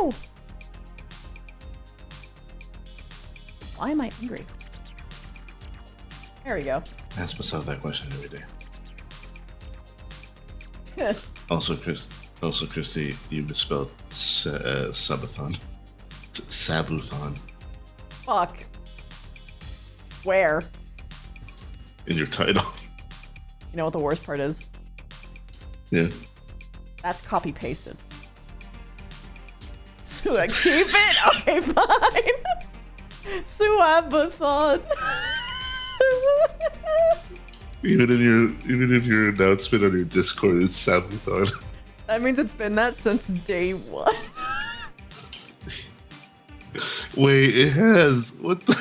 No! Why am I angry? There we go. Ask myself that question every day. Also, Christy, you misspelled Subathon. Suabthon. Fuck. Where? In your title. You know what the worst part is? Yeah. That's copy pasted. So I keep it? Okay, fine. Suabthon. Even in your announcement on your Discord, it's Suabthon. That means it's been that since day one. Wait, it has. What the?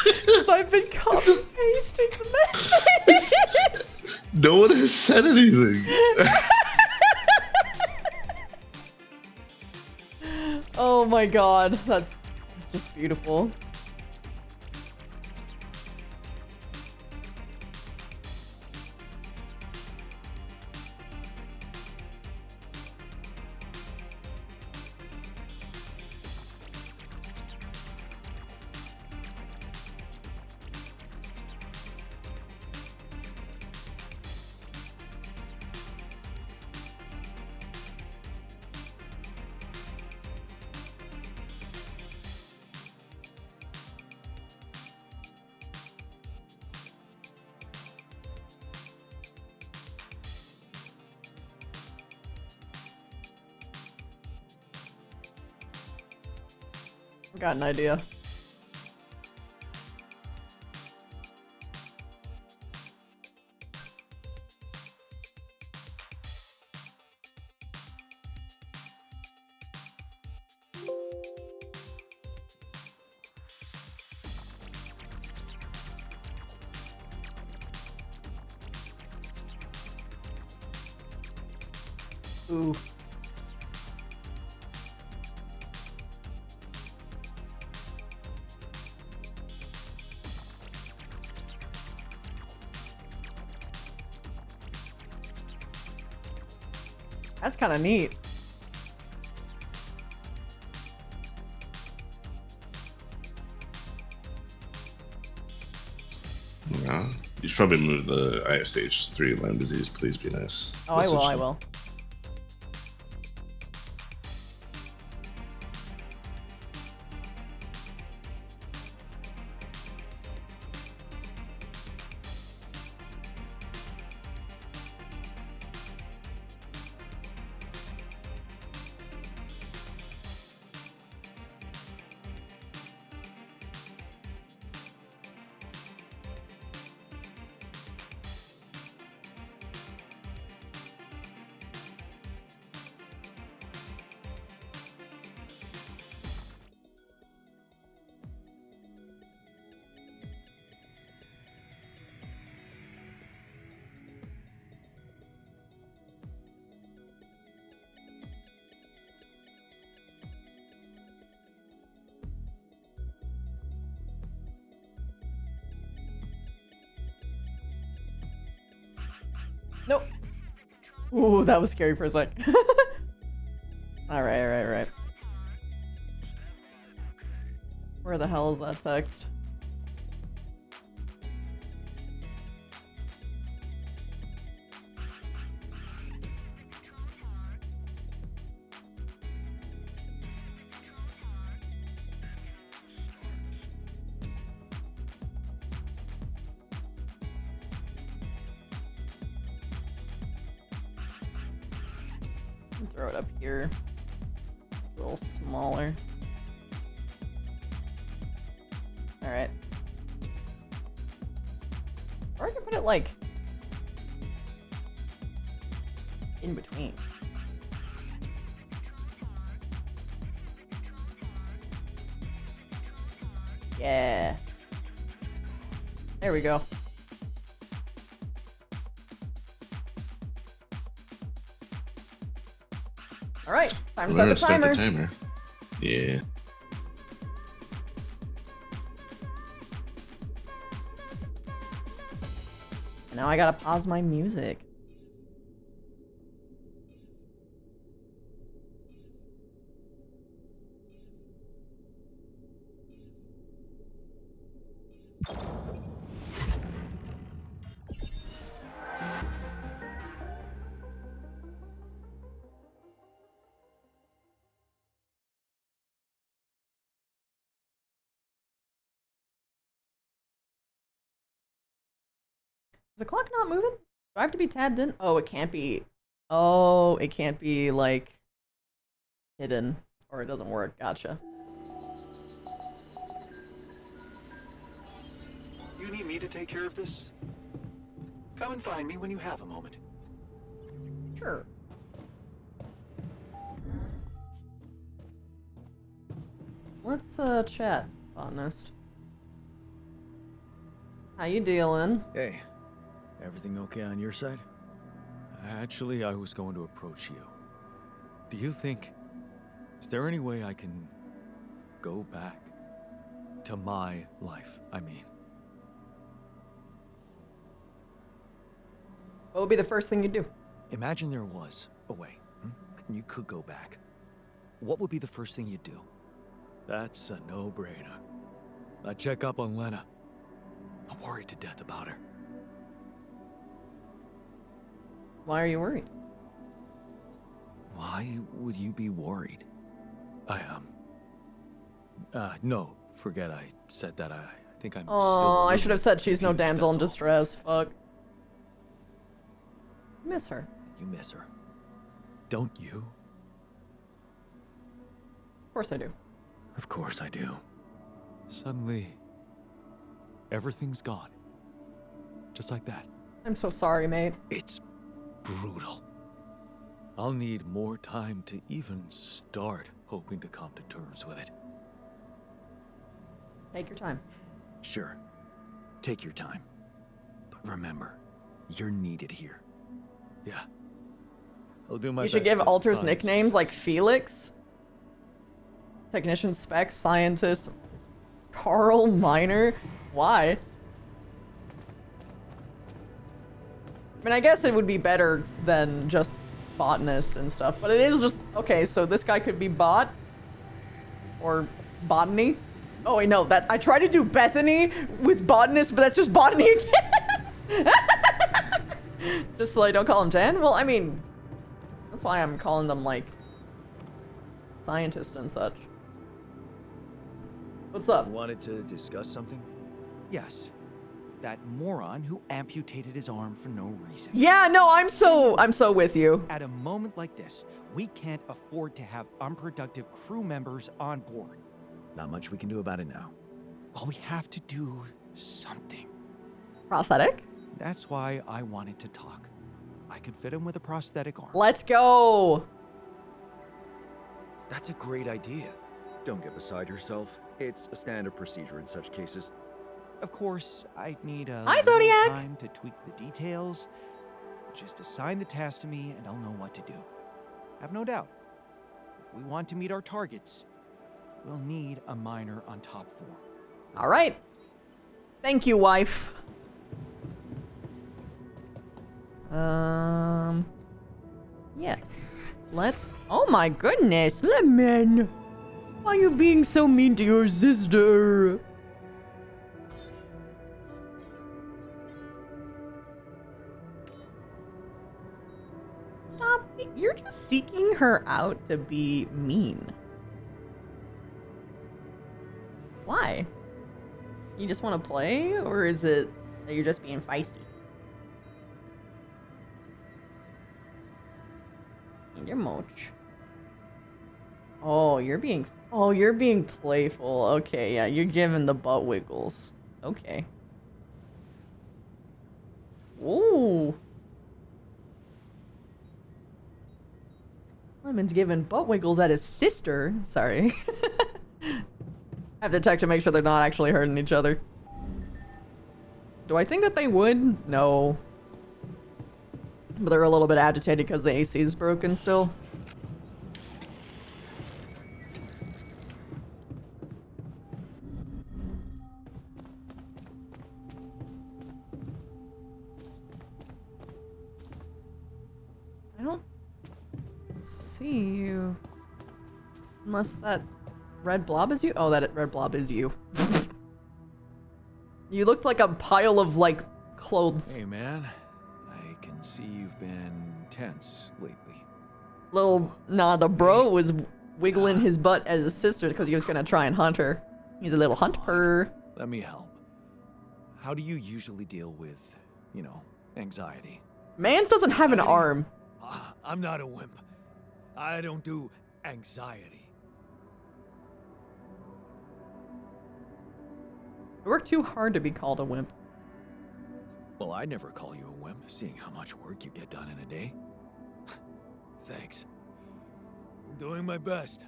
Because I've been copy pasting the message. No one has said anything. Oh my god, that's just beautiful. I got an idea. Ooh. That's kind of neat. Yeah. You should probably move the I have stage 3 Lyme disease. Please be nice. Oh, I will. Nope. Ooh, that was scary for a sec. Alright. Where the hell is that text? Throw it up here. A little smaller. Alright. Or I can put it like in between. Yeah. There we go. Alright, time to start the timer. Yeah. Now I gotta pause my music. the clock not moving? Do I have to be tabbed in? Oh, it can't be. Oh, it can't be, like, hidden. Or it doesn't work. Gotcha. You need me to take care of this? Come and find me when you have a moment. Sure. Let's, chat, botanist. How you dealing? Hey, everything okay on your side? Actually, I was going to approach you. Do you think... Is there any way I can go back to my life, I mean? What would be the first thing you'd do? Imagine there was a way, and you could go back. What would be the first thing you'd do? That's a no-brainer. I'd check up on Lena. I'm worried to death about her. Why are you worried? Why would you be worried? No, forget I said that. I think I'm still... Oh, I should have said she's no confused, damsel in that's all. distress. Fuck. Miss her. You miss her. Don't you? Of course I do. Of course I do. Suddenly, everything's gone. Just like that. I'm so sorry, mate. It's brutal. I'll need more time to even start hoping to come to terms with it. Take your time. Sure. Take your time. But remember, you're needed here. Yeah. I'll do my You best should give to alters find nicknames success. like Felix, Technician Spec, Scientist, Carl, Miner. Why? I mean, I guess it would be better than just botanist and stuff, but it is just... Okay, so this guy could be bot? Or botany? Oh wait, no, that I tried to do Bethany with botanist, but that's just botany again! Just like, don't call him Jan? Well, I mean, that's why I'm calling them, like, scientists and such. What's up? You wanted to discuss something? Yes. That moron who amputated his arm for no reason. Yeah, no, I'm so with you. At a moment like this, we can't afford to have unproductive crew members on board. Not much we can do about it now. Well, we have to do something. Prosthetic? That's why I wanted to talk. I could fit him with a prosthetic arm. Let's go! That's a great idea. Don't get beside yourself. It's a standard procedure in such cases. Of course, I'd need a Hi, little Zodiac! time to tweak the details. Just assign the task to me and I'll know what to do. Have no doubt. If we want to meet our targets, we'll need a miner on top 4. Alright. Thank you, wife. Yes. Let's... Oh my goodness, Lemon! Why are you being so mean to your sister? Stop. You're just seeking her out to be mean. Why? You just want to play? Or is it that you're just being feisty? You're moch. Oh, you're being playful. Okay, yeah, you're giving the butt wiggles. Okay. Ooh. Lemon's giving butt wiggles at his sister. Sorry. I have to check to make sure they're not actually hurting each other. Do I think that they would? No. But they're a little bit agitated because the AC is broken still. I don't see you. Unless that red blob is you? Oh, that red blob is you. You looked like a pile of, like, clothes. Hey, man. I can see you've been tense lately. The bro was wiggling his butt as his sister because he was gonna try and hunt her. He's a little hunter. Let me help. How do you usually deal with you know, anxiety. Mans doesn't have an Anxiety? arm. I'm not a wimp. I don't do anxiety. You work too hard to be called a wimp. Well, I'd never call you a wimp, seeing how much work you get done in a day. Thanks. I'm doing my best.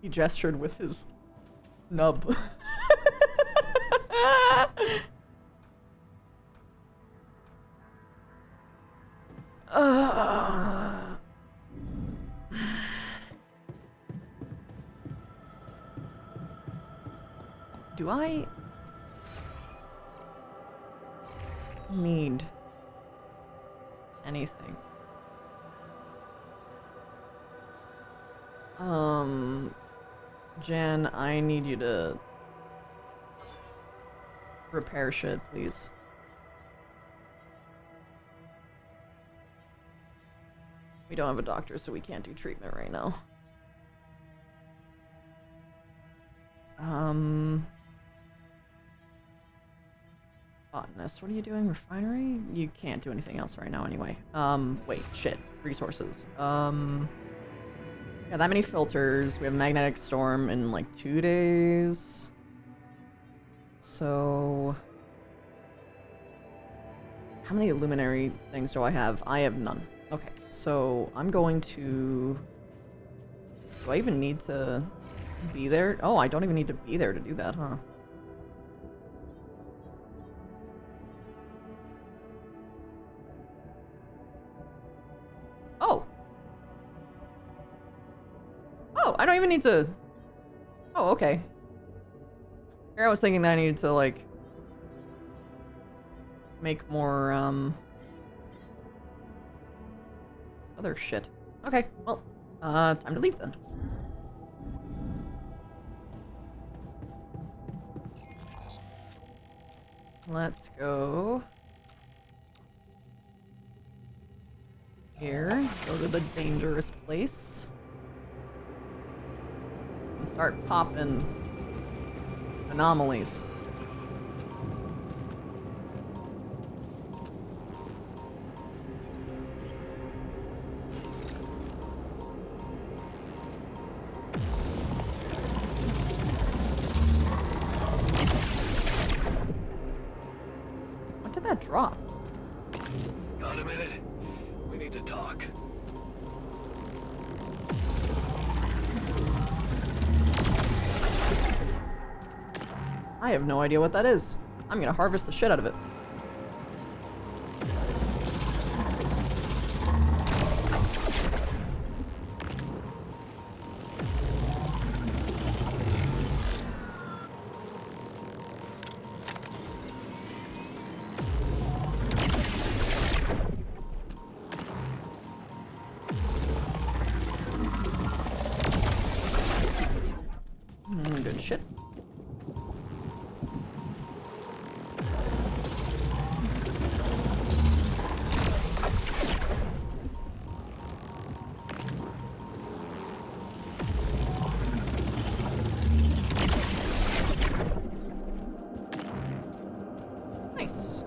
He gestured with his nub. Do I need anything? Jen, I need you to repair shit, please. We don't have a doctor, so we can't do treatment right now. Botanist, what are you doing? Refinery? You can't do anything else right now anyway. Wait, shit. Resources. Got that many filters. We have magnetic storm in like 2 days. So... how many luminary things do I have? I have none. Okay, so I'm going to... do I even need to be there? Oh, I don't even need to be there to do that, huh? Oh! Oh, I don't even need to... oh, okay. Here I was thinking that I needed to, like... make more, other shit. Okay, well, time to leave then. Let's go... here. Go to the dangerous place. And start popping anomalies. What did that drop? Got a minute? We need to talk. I have no idea what that is. I'm gonna harvest the shit out of it. Good shit. Nice.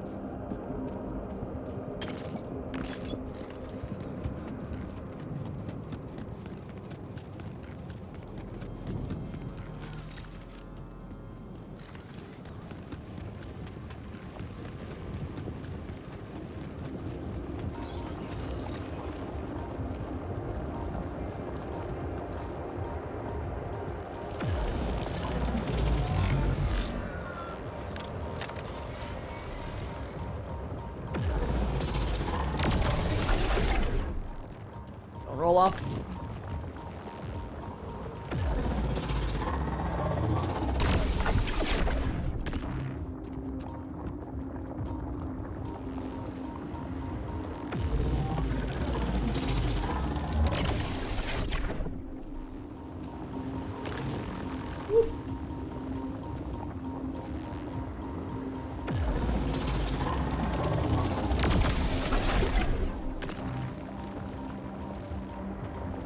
Don't roll off.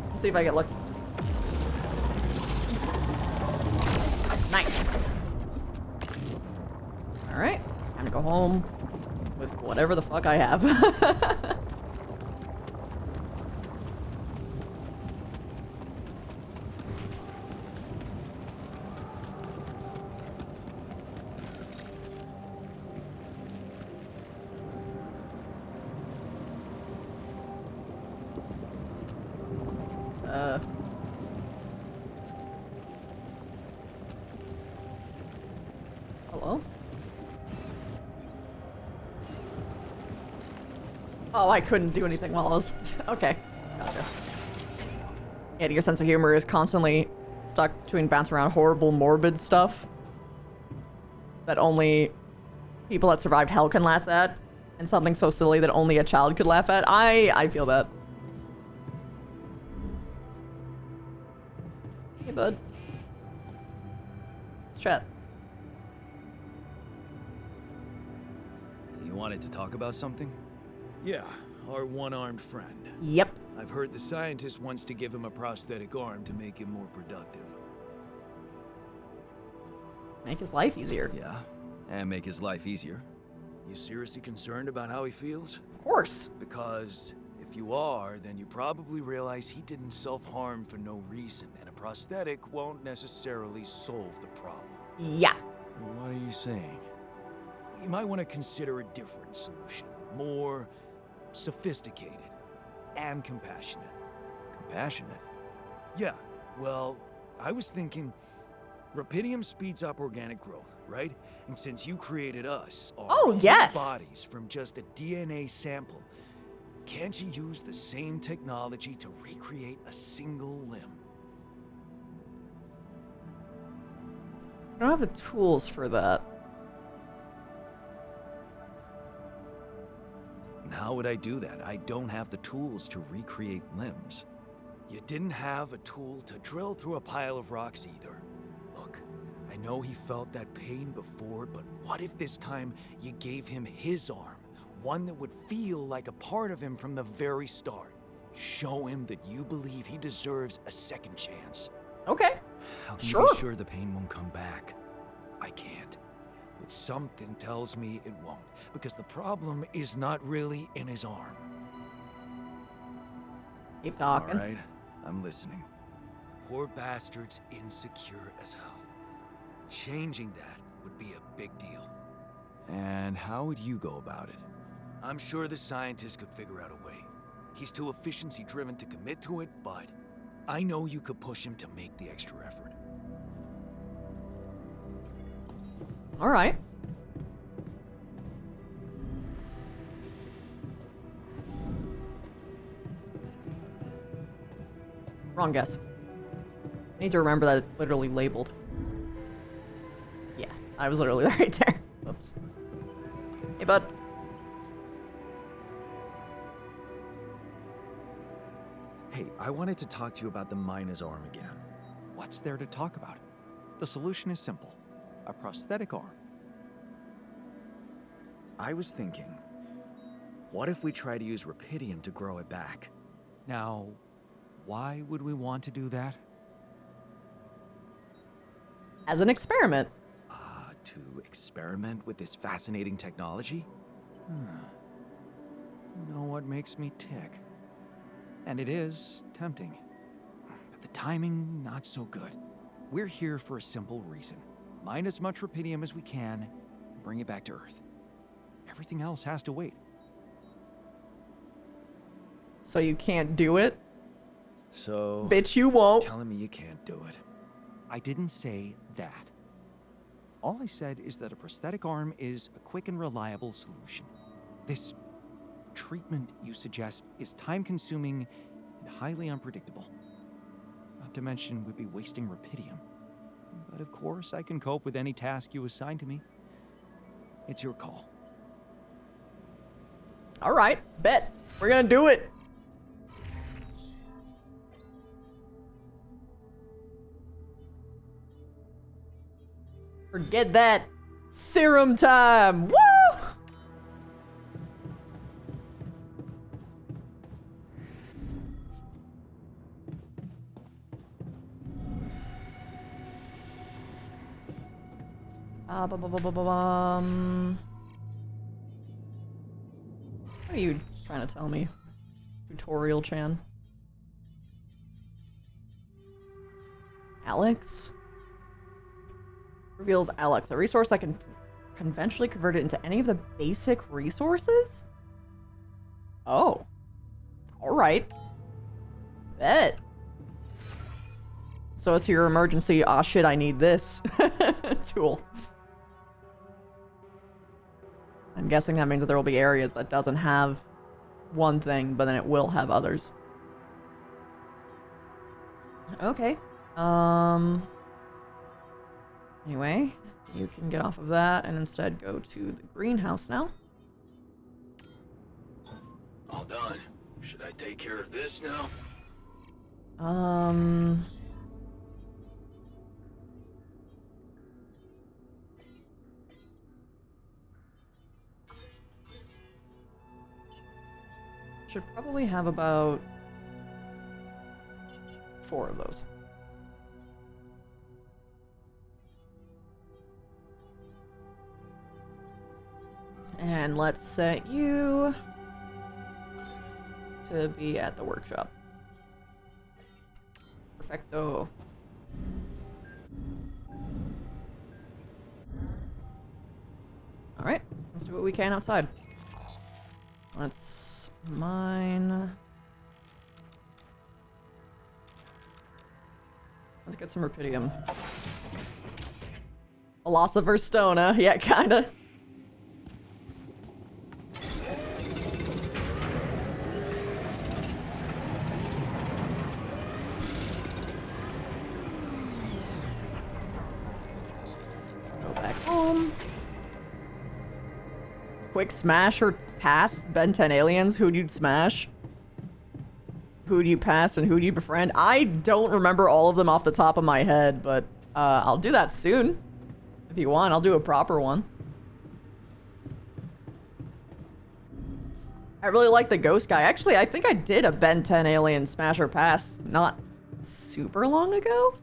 Let's see if I get lucky. Nice. Alright, time to go home. home with whatever the fuck I have. Hello? Oh, I couldn't do anything while I was... Okay, gotcha. Yeah, your sense of humor is constantly stuck between bounce around horrible, morbid stuff that only people that survived hell can laugh at, and something so silly that only a child could laugh at. I feel that. Hey, bud. Let's chat. You wanted to talk about something? Yeah, our one-armed friend. Yep. I've heard the scientist wants to give him a prosthetic arm to make him more productive. Make his life easier. Yeah, and make his life easier. You seriously concerned about how he feels? Of course. Because if you are, then you probably realize he didn't self-harm for no reason, and a prosthetic won't necessarily solve the problem. Yeah. What are you saying? You might want to consider a different solution. More sophisticated and compassionate. Compassionate. Yeah, well, I was thinking Rapidium speeds up organic growth, right? And since you created us, our Oh, whole yes. bodies from just a DNA sample, can't you use the same technology to recreate a single limb? I don't have the tools for that. And how would I do that? I don't have the tools to recreate limbs. You didn't have a tool to drill through a pile of rocks either. Look, I know he felt that pain before, but what if this time you gave him his arm? One that would feel like a part of him from the very start. Show him that you believe he deserves a second chance. Okay. How can Sure. you be sure the pain won't come back? I can't. But something tells me it won't, because the problem is not really in his arm. Keep All talking. right, I'm listening. Poor bastard's insecure as hell. Changing that would be a big deal. And how would you go about it? I'm sure the scientist could figure out a way. He's too efficiency-driven to commit to it, but I know you could push him to make the extra effort. All right. Wrong guess. I need to remember that it's literally labeled. Yeah, I was literally right there. Whoops. Hey, bud. Hey, I wanted to talk to you about the miner's arm again. What's there to talk about? The solution is simple. A prosthetic arm. I was thinking, what if we try to use Rapidium to grow it back? Now, why would we want to do that? As an experiment. To experiment with this fascinating technology? You know what makes me tick? And it is tempting. But the timing, not so good. We're here for a simple reason. Mine as much Rapidium as we can, and bring it back to Earth. Everything else has to wait. So you can't do it? So, Bitch, you won't. telling me you can't do it. I didn't say that. All I said is that a prosthetic arm is a quick and reliable solution. This treatment you suggest is time-consuming and highly unpredictable. Not to mention we'd be wasting Rapidium. But of course, I can cope with any task you assign to me. It's your call. All right, bet. We're gonna do it. Forget that. Serum time. Woo! Ba-ba-ba-ba-ba-bum. are you trying to tell me? Tutorial Chan. Alex? Reveals Alex, a resource that can conventionally convert it into any of the basic resources? Oh. Alright. Bet. So it's your emergency, aw shit, I need this tool. I'm guessing that means that there will be areas that doesn't have one thing, but then it will have others. Okay. Anyway, you can get off of that and instead go to the greenhouse now. All done. Should I take care of this now? Should probably have about 4 of those. And let's set you to be at the workshop. Perfecto. Alright, let's do what we can outside. Let's mine. Let's get some rupidium. Philosopher's Stone, huh? Yeah, kinda. Go back home. Quick smash or pass Ben 10 aliens. Who'd you smash? Who'd you pass and who'd you befriend? I don't remember all of them off the top of my head, but I'll do that soon. If you want, I'll do a proper one. I really like the ghost guy. Actually, I think I did a Ben 10 alien smash or pass not super long ago.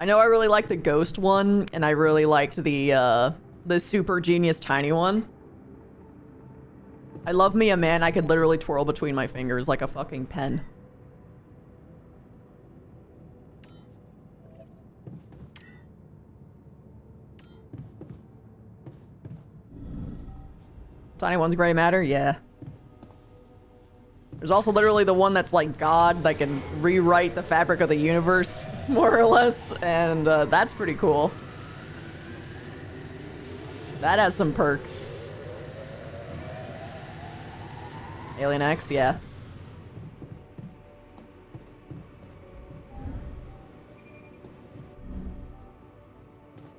I know I really liked the ghost one, and I really liked the super genius tiny one. I love me a man I could literally twirl between my fingers like a fucking pen. Tiny one's gray matter? Yeah. There's also literally the one that's like God that can rewrite the fabric of the universe, more or less, and that's pretty cool. That has some perks. Alien X, yeah.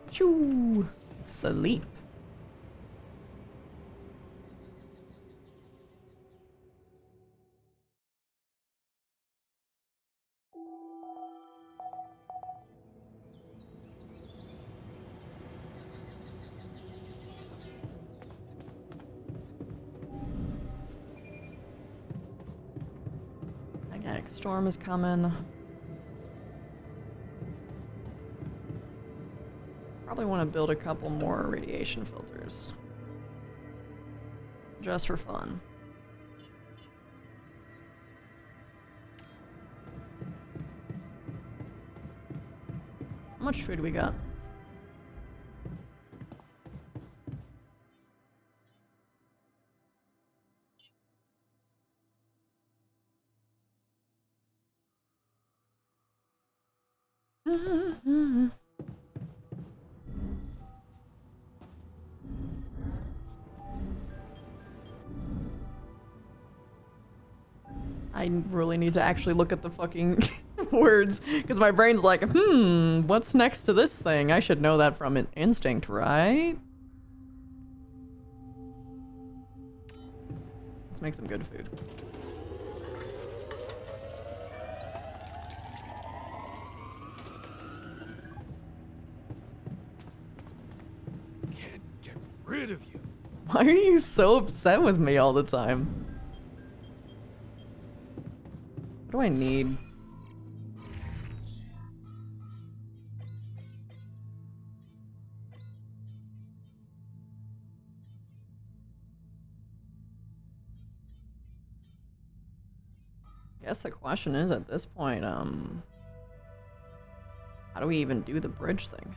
Choo! Sleep. Magnetic storm is coming. Probably want to build a couple more radiation filters. Just for fun. How much food we got? I really need to actually look at the fucking words, because my brain's like, what's next to this thing? I should know that from an instinct, right? Let's make some good food. Can't get rid of you. Why are you so upset with me all the time? What do I need? guess the question is at this point, how do we even do the bridge thing?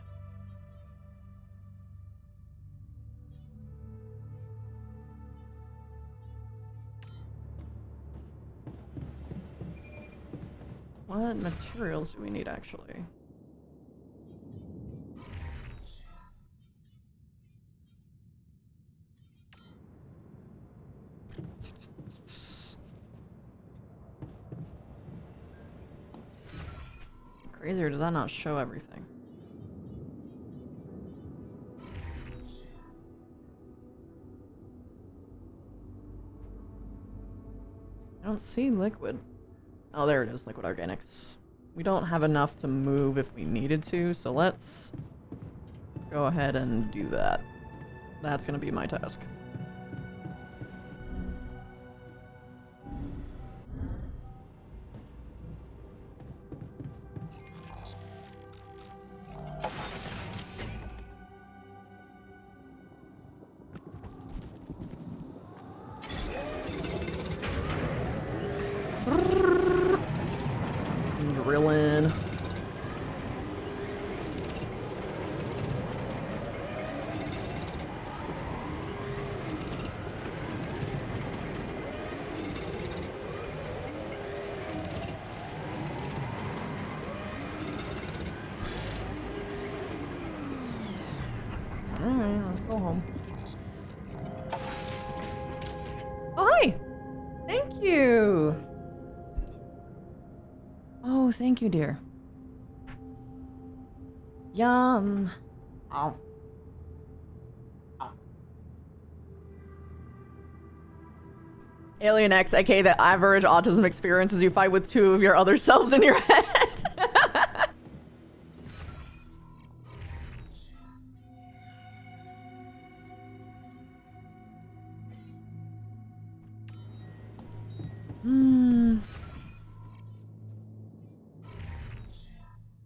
What materials do we need actually? Crazy, or does that not show everything? I don't see liquid. Oh, there it is, liquid organics. We don't have enough to move if we needed to, so let's go ahead and do that. That's gonna be my task. Drilling. Alright, let's go home. Oh, hi! Thank you! Oh, thank you, dear. Yum. Ow. Ow. Alien X, aka the average autism experience is you fight with two of your other selves in your head.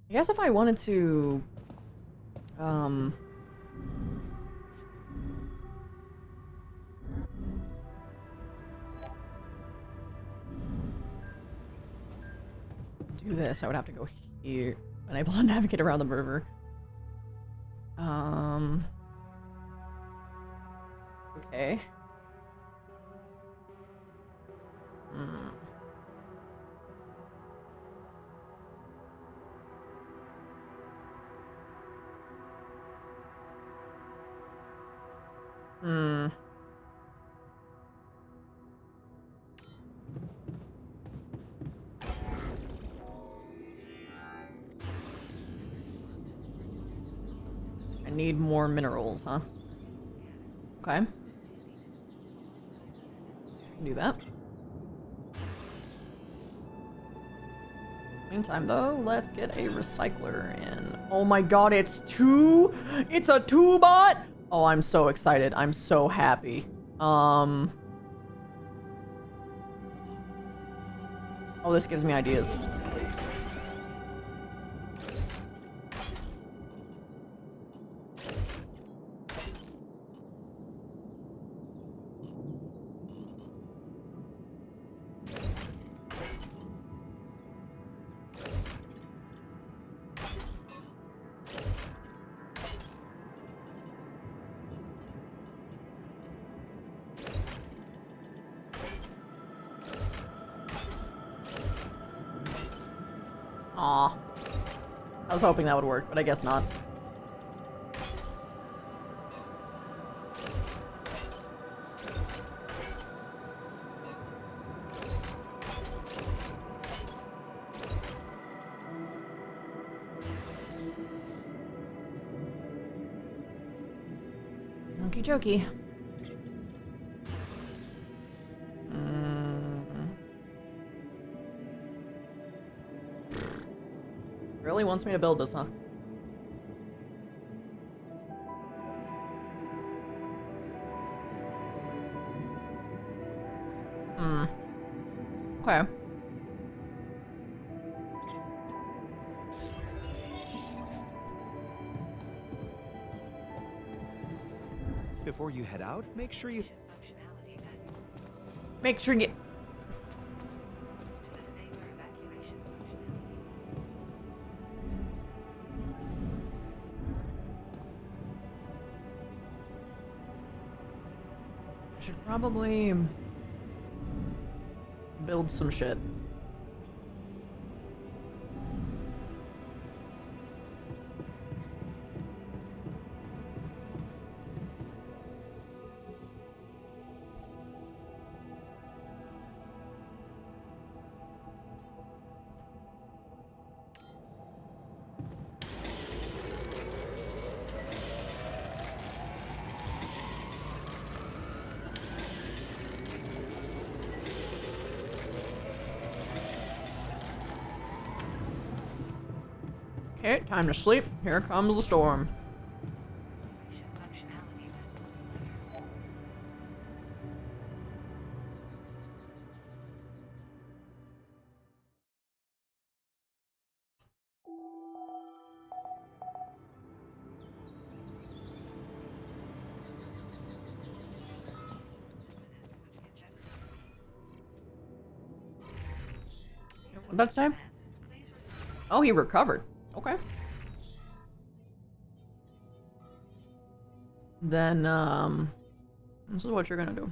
I guess if I wanted to, do this, I would have to go here. Unable to navigate around the river. Okay. I need more minerals, huh? Okay. Do that. Meantime, though, let's get a recycler in. Oh my god, it's two? It's a two-bot? Oh, I'm so excited. I'm so happy. Oh, this gives me ideas. Aw. I was hoping that would work, but I guess not. Okie dokie. Really wants me to build this, huh? Okay. Before you head out, make sure you... Make sure you... Should probably build some shit. Okay, time to sleep. Here comes the storm. What'd that say? Oh, he recovered. Okay. Then, this is what you're gonna do.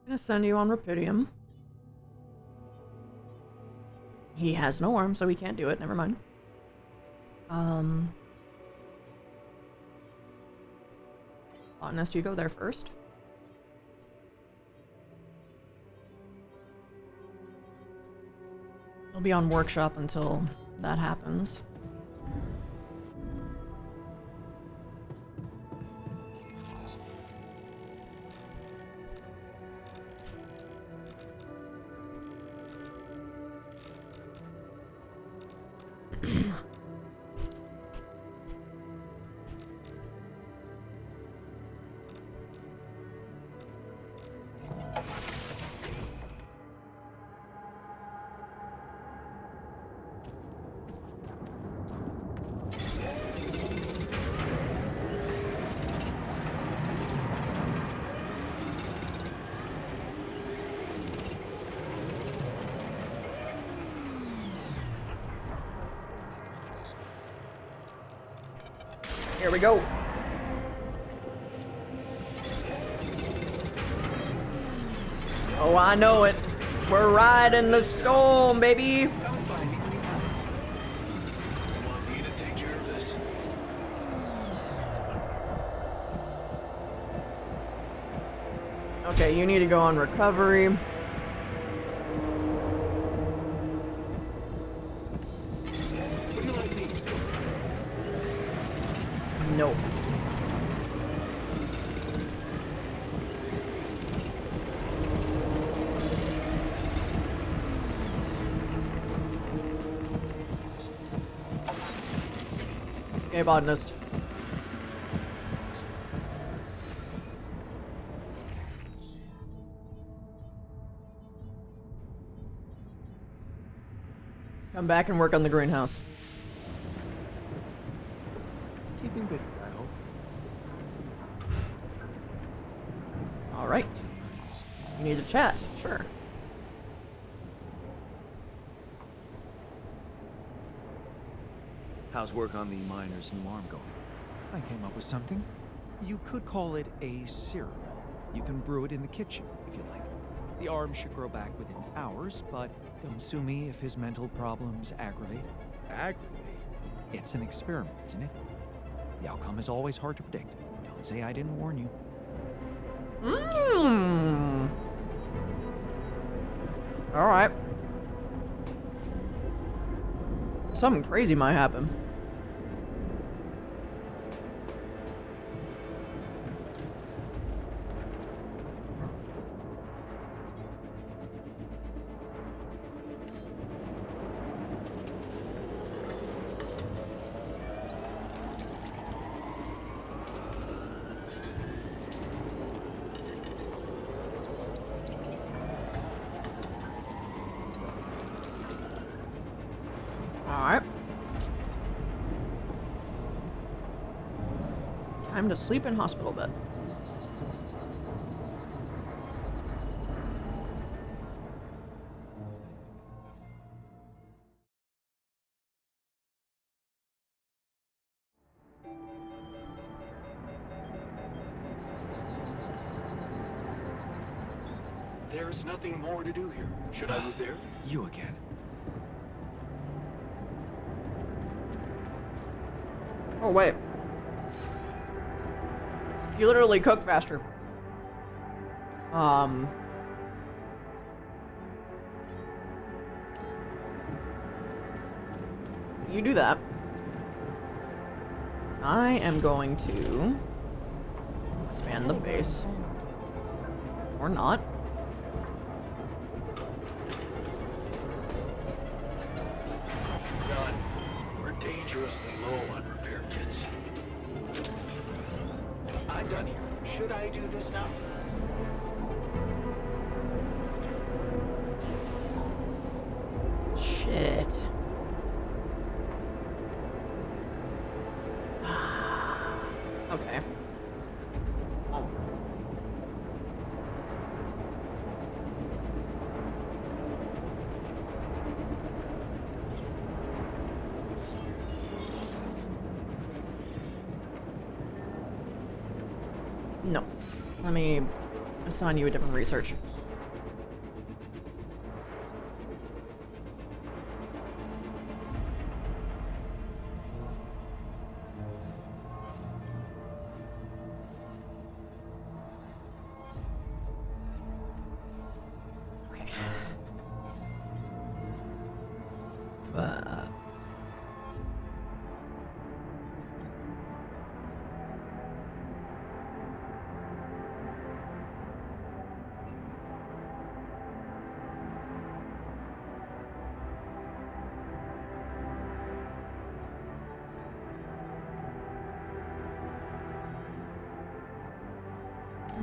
I'm gonna send you on Rapidium. He has no arm, so he can't do it. Never mind. Honest, you go there first. He'll be on workshop until that happens. Here we go. Oh, I know it. We're riding the storm, baby. Come and find me when you have it. You want me to take care of this? Okay, you need to go on recovery. Would you like me? Nope. Okay, botanist. Come back and work on the greenhouse. Keeping busy, I hope. All right. You need to chat. Sure. How's work on the miner's new arm going? I came up with something. You could call it a serum. You can brew it in the kitchen, if you like. The arm should grow back within hours, but don't sue me if his mental problems aggravate. Aggravate? It's an experiment, isn't it? The outcome is always hard to predict. Don't say I didn't warn you. Mmm. All right. Something crazy might happen. Alright. Time to sleep in hospital bed. There's nothing more to do here. Should I move there? You again. Oh, wait. You literally cook faster. You do that. I am going to expand the base. Or not. None. We're dangerously low on repair kits. I'm done here. Should I do this now? Shit. Okay. Oh. No. Let me assign you a different research. Okay.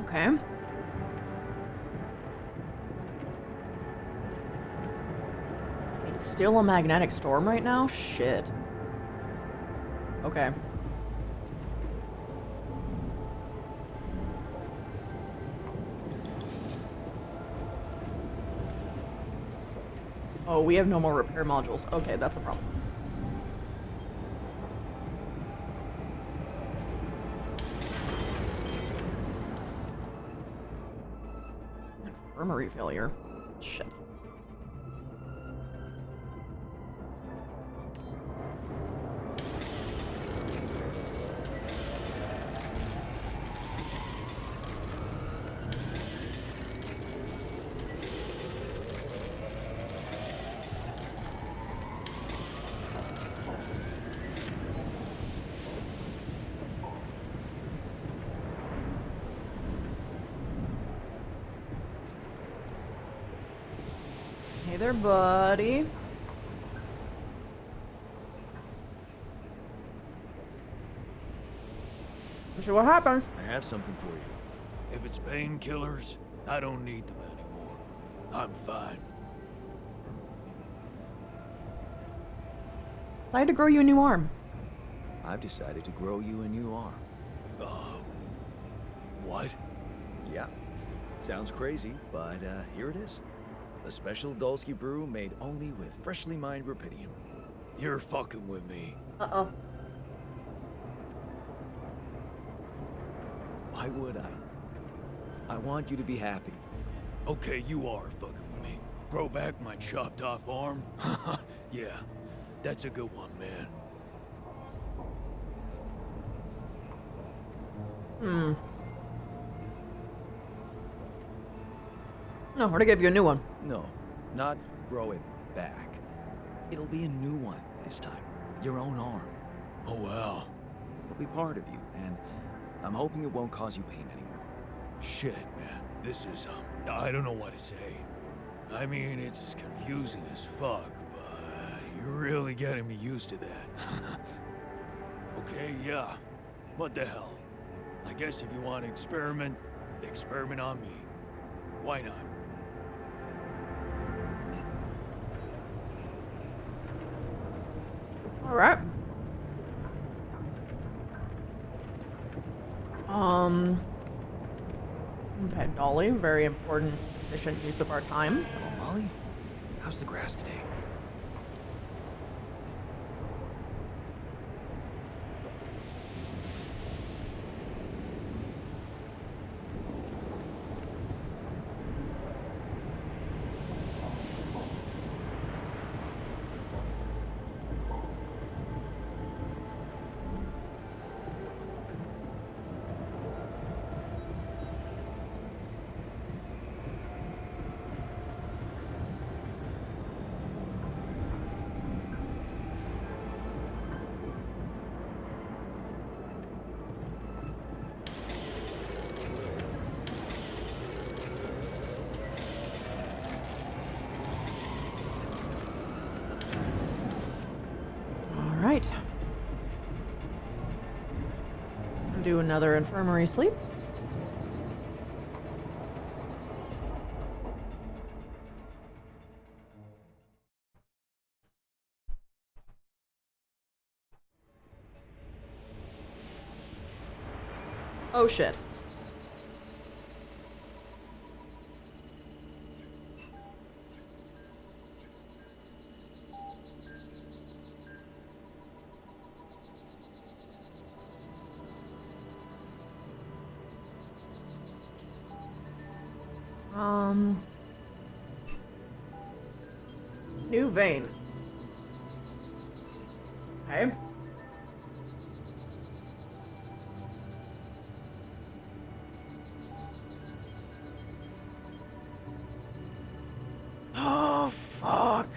Okay. It's still a magnetic storm right now? Shit. Okay. Oh, we have no more repair modules. Okay, that's a problem. Infirmary failure. Shit. Hey there, buddy. Let's see what happens. I have something for you. If it's painkillers, I don't need them anymore. I'm fine. I had to grow you a new arm. I've decided to grow you a new arm. What? Yeah. Sounds crazy, but here it is. A special Dulski brew made only with freshly mined rupidium. You're fucking with me. Uh-oh. Why would I? I want you to be happy. Okay, you are fucking with me. Grow back my chopped off arm? Yeah, that's a good one, man. No, we're gonna give you a new one. No, not grow it back. It'll be a new one this time. Your own arm. Oh, wow. It'll be part of you, and I'm hoping it won't cause you pain anymore. Shit, man. This is, I don't know what to say. I mean, it's confusing as fuck, but you're really getting me used to that. Okay, yeah. What the hell? I guess if you want to experiment, experiment on me. Why not? All right. Okay, Dolly, very important, efficient use of our time. Oh, Molly? How's the grass today? do another infirmary sleep. Oh shit. New vein. Okay. Oh, fuck.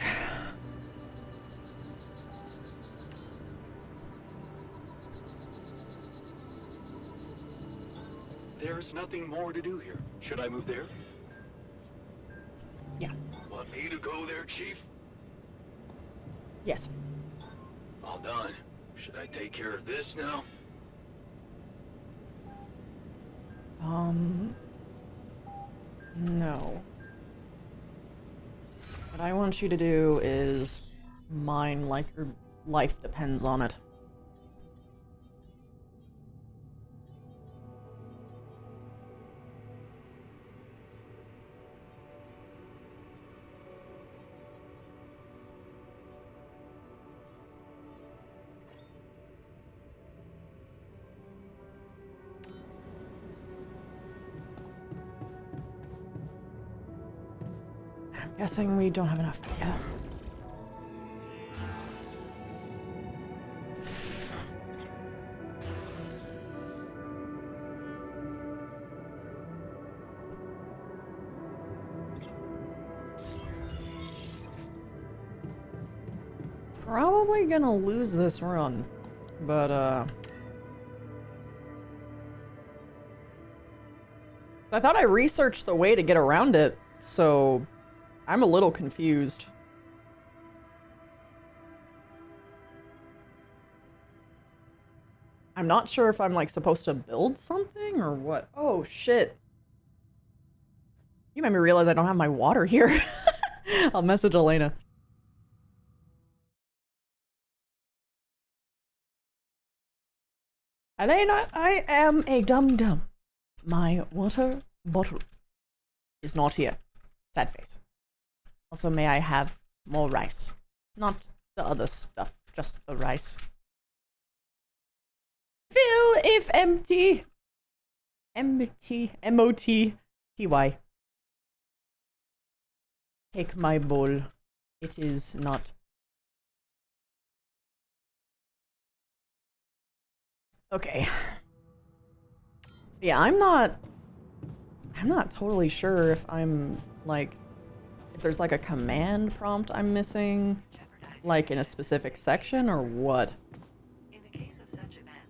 There's nothing more to do here. Should I move there? Yeah. Want me to go there, Chief? Yes. All done. Should I take care of this now? No. What I want you to do is mine like your life depends on it. I'm guessing we don't have enough. Yeah. Probably gonna lose this run, but I thought I researched the way to get around it, so I'm a little confused. I'm not sure if I'm like supposed to build something or what. Oh shit. You made me realize I don't have my water here. I'll message Elena. Elena, I am a dum-dum. My water bottle is not here. Sad face. Also, may I have more rice? Not the other stuff, just the rice. Fill if empty. Empty. M-O-T-T-Y. Take my bowl. It is not. Okay. Yeah, I'm not totally sure if I'm like if there's like a command prompt I'm missing like in a specific section or what. In the case of such events,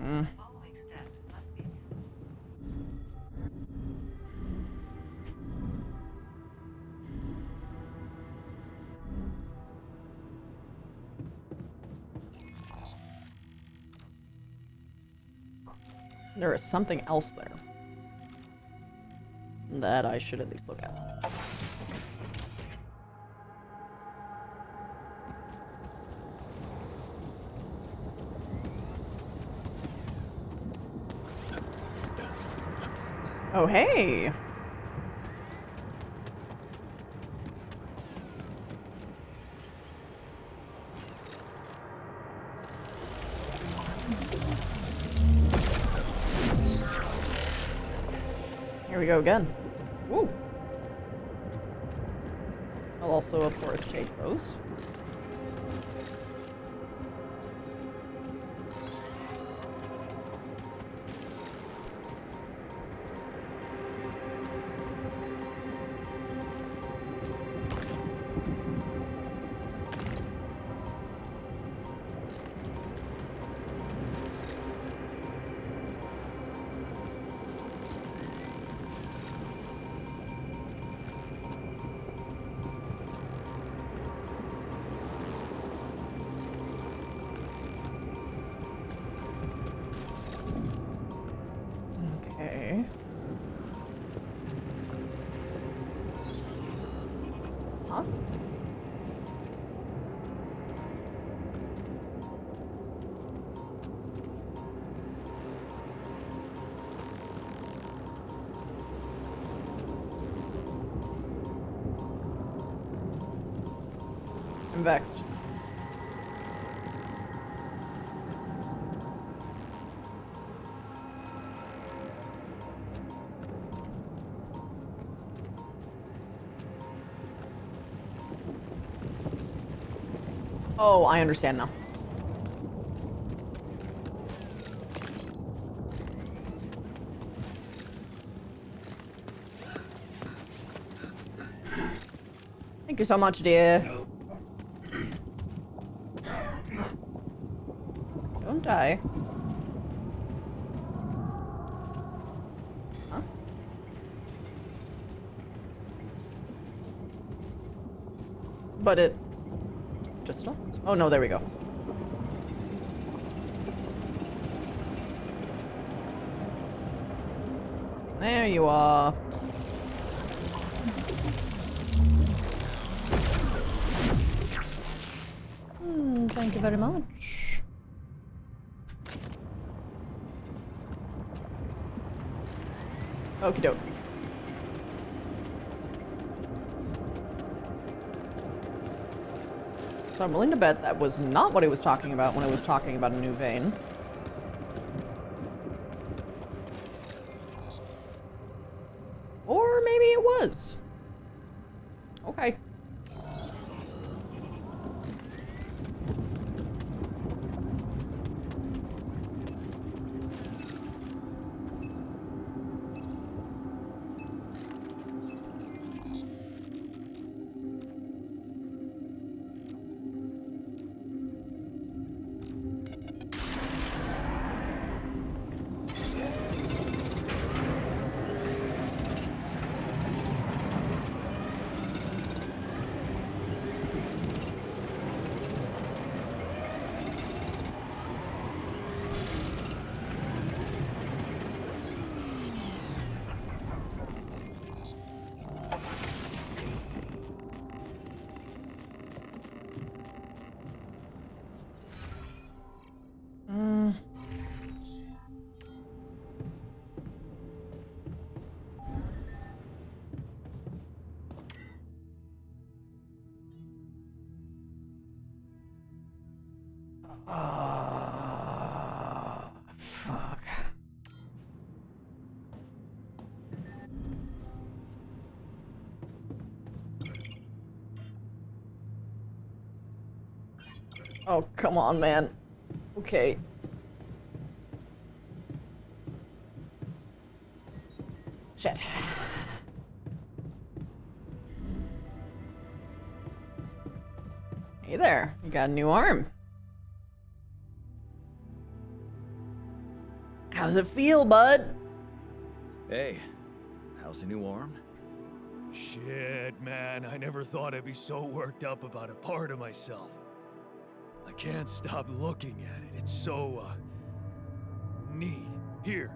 Mm. following steps must be There is something else there that I should at least look at. Oh, hey! Here we go again. Woo! I'll also, of course, take those. vexed. Oh, I understand now. Thank you so much, dear. Don't die. Huh? But it just stopped. Oh no, there we go. There you are. Thank you very much. Okie doke. So I'm willing to bet that was not what he was talking about when I was talking about a new vein. Or maybe it was. Okay. Fuck. Oh, come on, man. Okay. Shit. Hey there, you got a new arm. How's it feel, bud? Hey, how's the new arm? Shit, man, I never thought I'd be so worked up about a part of myself. I can't stop looking at it. It's so, neat. Here.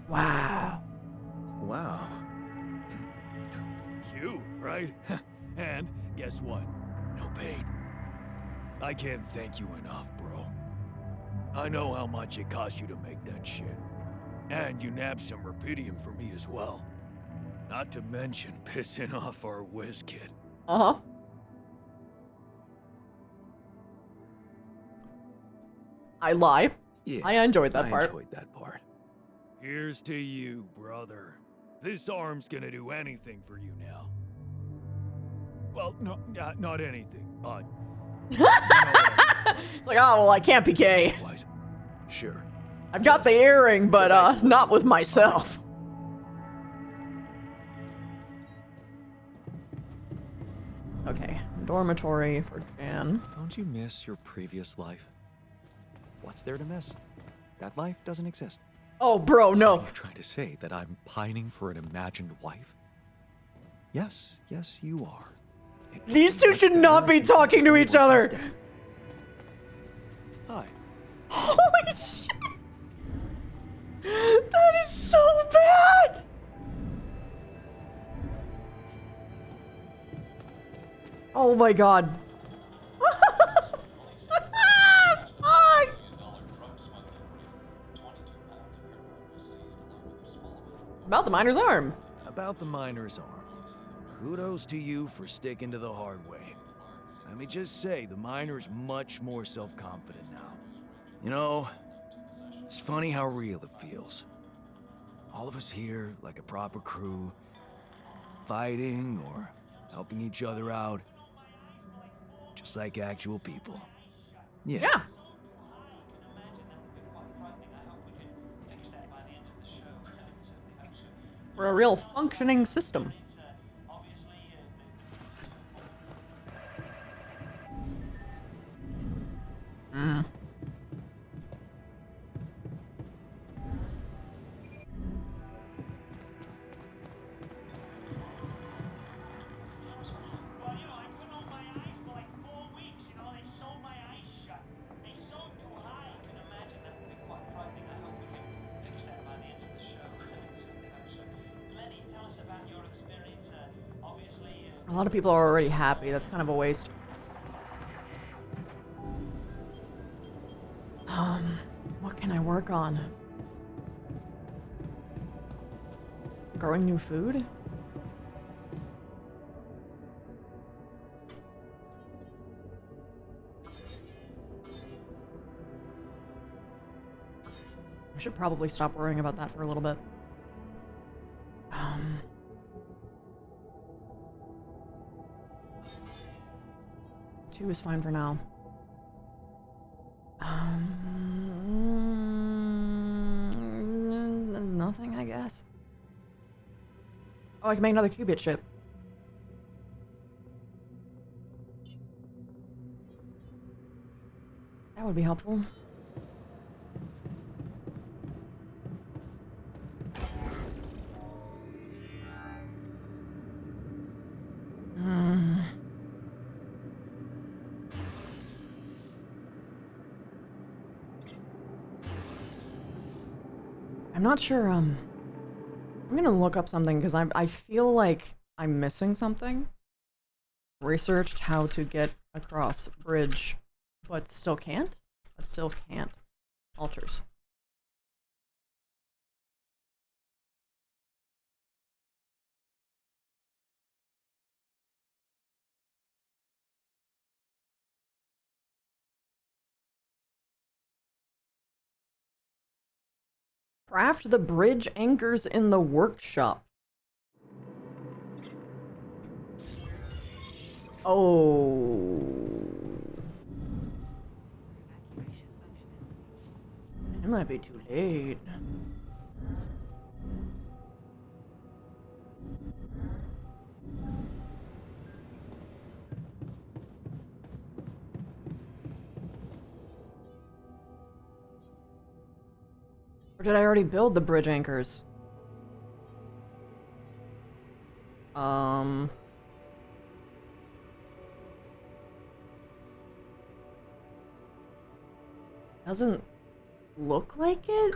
Wow. Wow. Cute, right? And guess what? No pain. I can't thank you enough, bro. I know how much it cost you to make that shit. And you nabbed some rubidium for me as well. Not to mention pissing off our whiz kid. Uh-huh. I lie. Yeah, I enjoyed that part. I enjoyed that part. Here's to you, brother. This arm's gonna do anything for you now. Well, no, not anything. It's like, oh, well, I can't be gay. Otherwise, sure. I've got the earring, but, not with myself. Okay, dormitory for Jan. Don't you miss your previous life? What's there to miss? That life doesn't exist. Oh, bro, Are no. you trying to say that I'm pining for an imagined wife? Yes, you are. These two should not be talking to each other. Hi. Holy shit. That is so bad. Oh my god. Fuck. About the miner's arm. About the miner's arm. Kudos to you for sticking to the hard way. Let me just say, the miner's much more self-confident now. You know, it's funny how real it feels. All of us here, like a proper crew, fighting or helping each other out. Just like actual people. Yeah. We're a real functioning system. Mm. A lot of people are already happy. That's kind of a waste. What can I work on? Growing new food? I should probably stop worrying about that for a little bit. 2 is fine for now. Nothing, I guess. Oh, I can make another qubit chip. That would be helpful. I'm not sure, I'm gonna look up something because I feel like I'm missing something. Researched how to get across bridge, but still can't? But still can't. Altars. Craft the bridge anchors in the workshop. Oh. It might be too late. Or did I already build the bridge anchors? Doesn't look like it?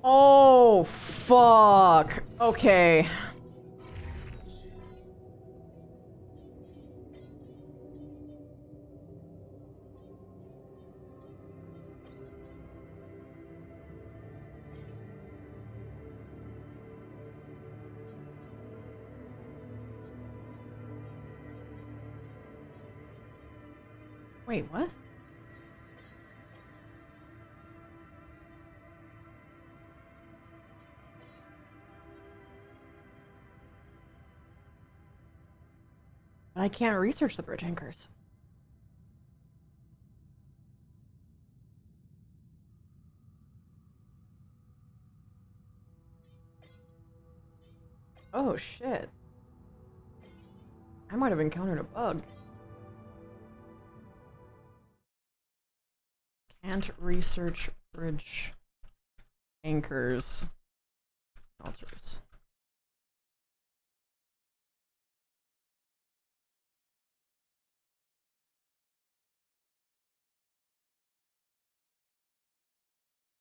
Oh, fuck. Okay. Wait, what? But I can't research the bridge anchors. Oh, shit. I might have encountered a bug. Can't research bridge anchors. Altars.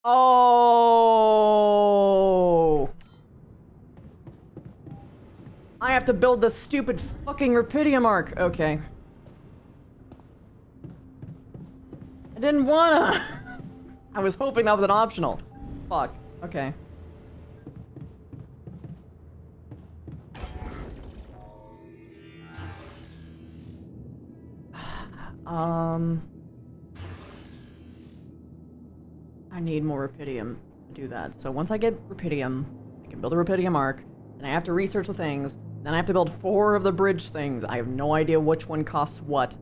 Oh! I have to build the stupid fucking Rapidium arc. Okay. I didn't wanna. I was hoping that was an optional. Fuck. Okay. I need more Rupidium to do that. So once I get Rupidium, I can build a Rupidium arc, and I have to research the things. Then I have to build 4 of the bridge things. I have no idea which one costs what.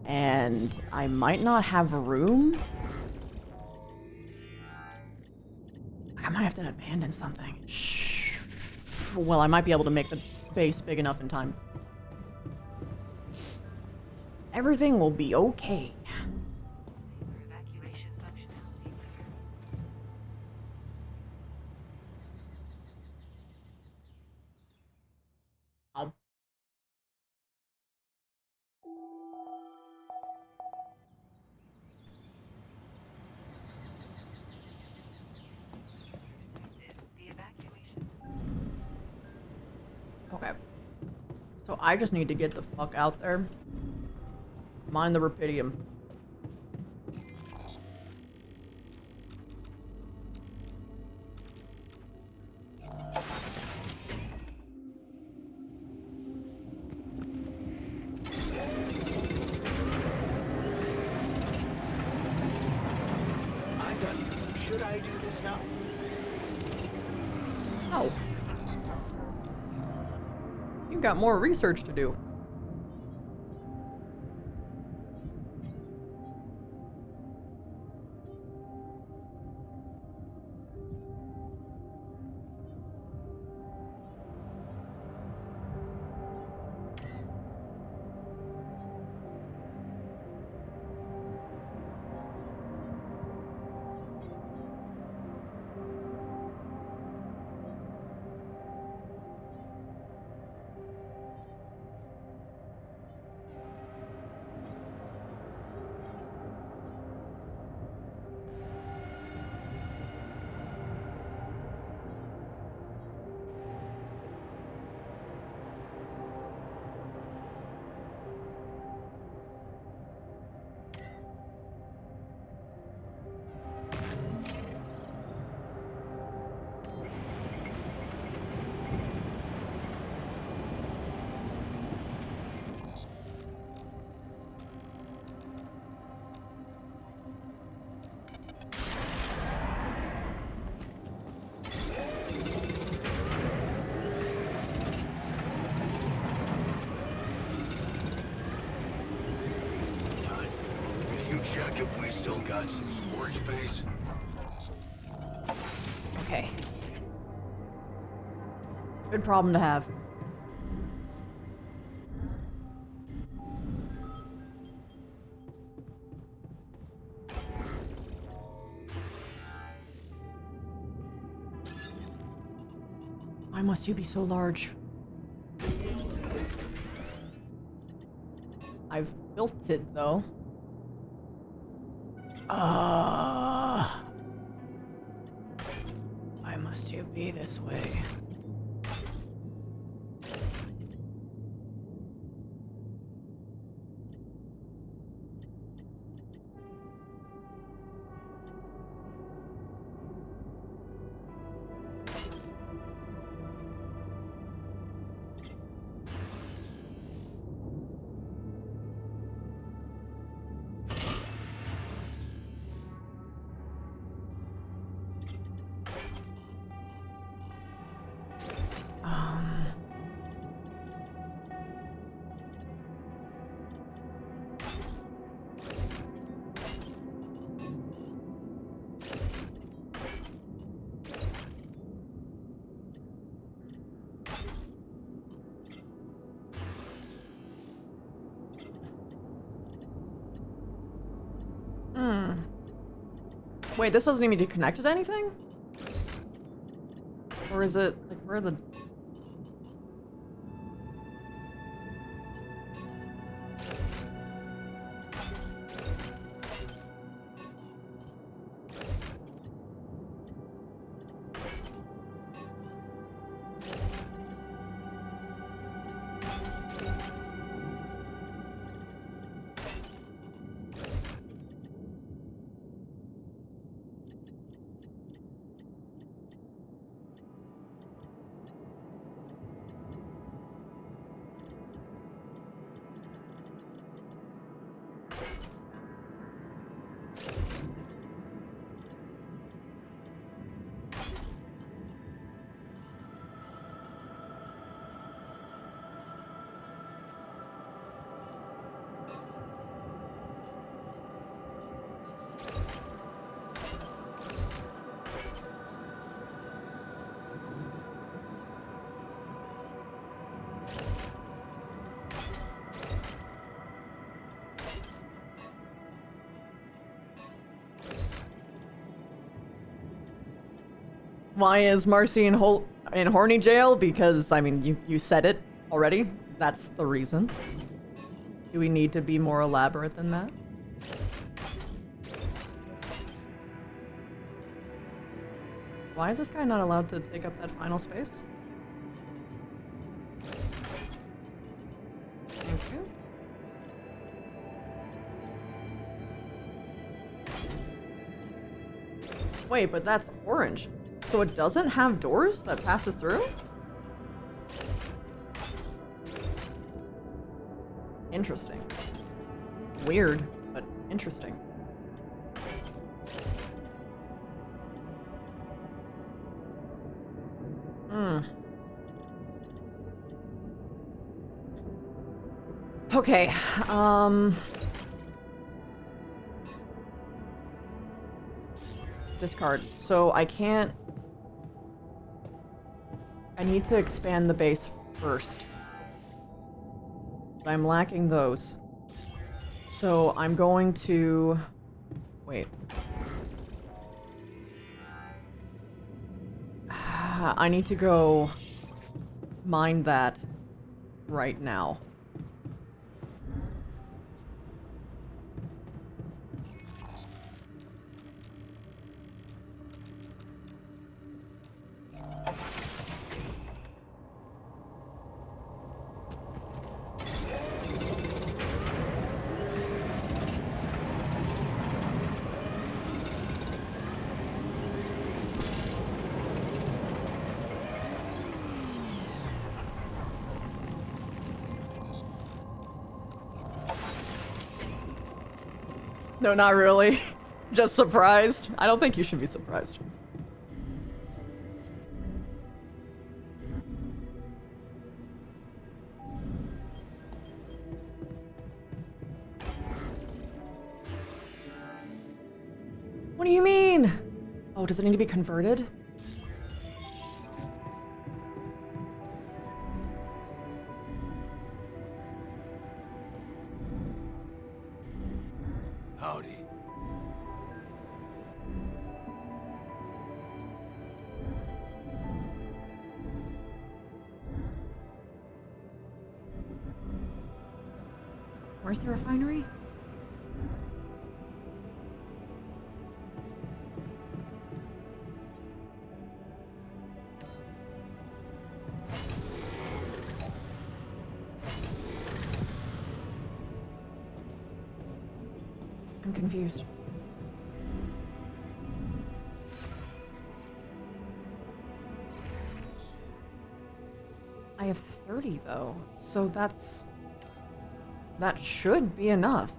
And I might not have room. I might have to abandon something. Shh. Well, I might be able to make the base big enough in time. Everything will be okay. Evacuation functionality triggered. I'll... The evacuation. Okay. So I just need to get the fuck out there. Mine the Rupidium. I'm done. Should I do this now? Oh. You've got more research to do. Can you check if we still got some storage space? Okay. Good problem to have. Why must you be so large? I've built it, though. Why must you be this way? Wait, this doesn't even need to connect to anything? Or is it, like, where are the... Why is Marcy in horny jail? Because, I mean, you said it already. That's the reason. Do we need to be more elaborate than that? Why is this guy not allowed to take up that final space? Thank you. Wait, but that's orange. So it doesn't have doors that passes through? Interesting. Weird, but interesting. Hmm. Okay, discard. So I can't... I need to expand the base first. I'm lacking those. So I'm going to... Wait. I need to go mine that right now. No, not really. Just surprised. I don't think you should be surprised. What do you mean? Oh, does it need to be converted? Howdy. Where's the refinery? I'm confused. I have 30 though, so that should be enough.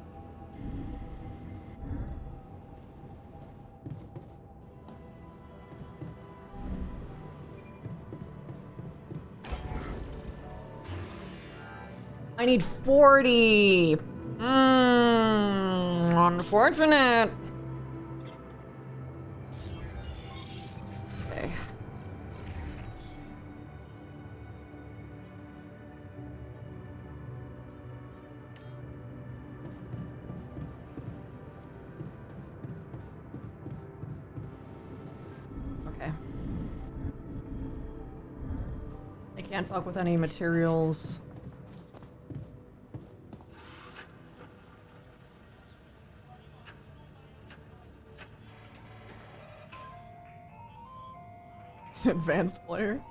I need 40. Unfortunate. Okay. Okay. I can't fuck with any materials. Advanced player.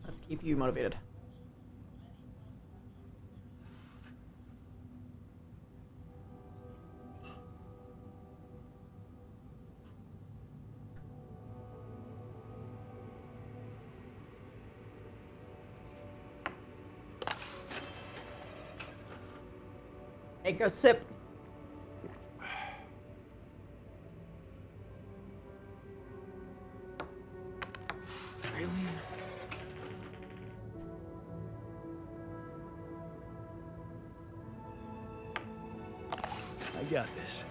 Let's keep you motivated. Take a sip. Really? I got this.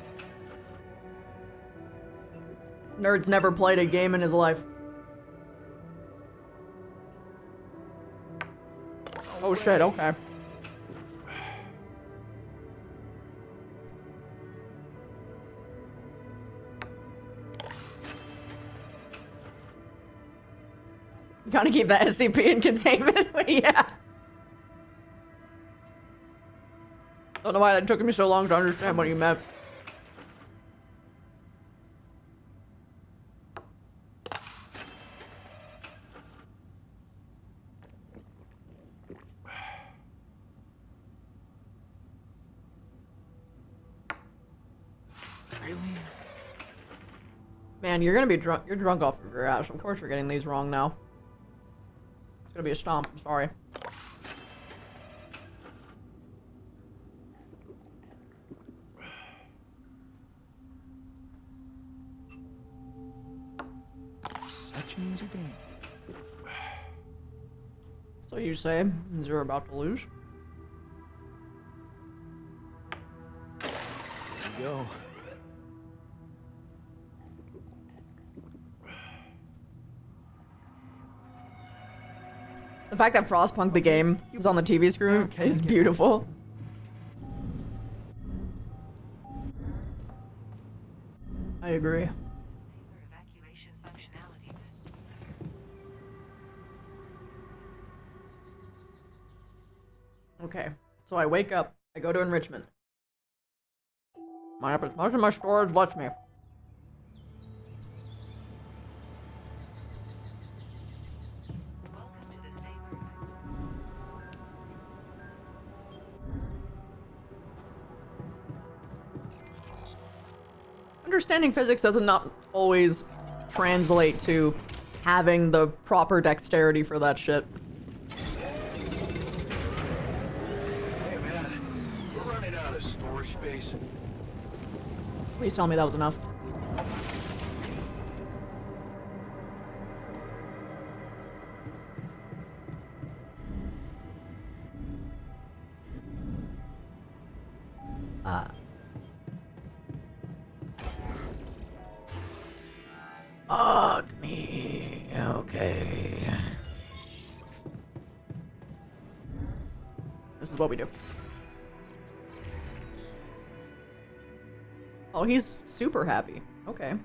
Nerd's never played a game in his life. Oh shit, okay. You gotta keep that SCP in containment. Yeah. Don't know why it took me so long to understand what you meant. Really? Man, you're gonna be drunk. You're drunk off of your ass. Of course you're getting these wrong now. It's gonna be a stomp. I'm sorry. Such an easy game. So you say, you're about to lose? There you go. The fact that Frostpunk the game is on the TV screen is beautiful. I agree. For evacuation functionality. Okay, so I wake up, I go to enrichment. Mine up as much of my storage lets me. Welcome to the safe room. Understanding physics doesn't not always translate to having the proper dexterity for that shit. Hey man, we're running out of storage space. Please tell me that was enough. Fuck me. Okay. This is what we do. Oh, he's super happy. Okay.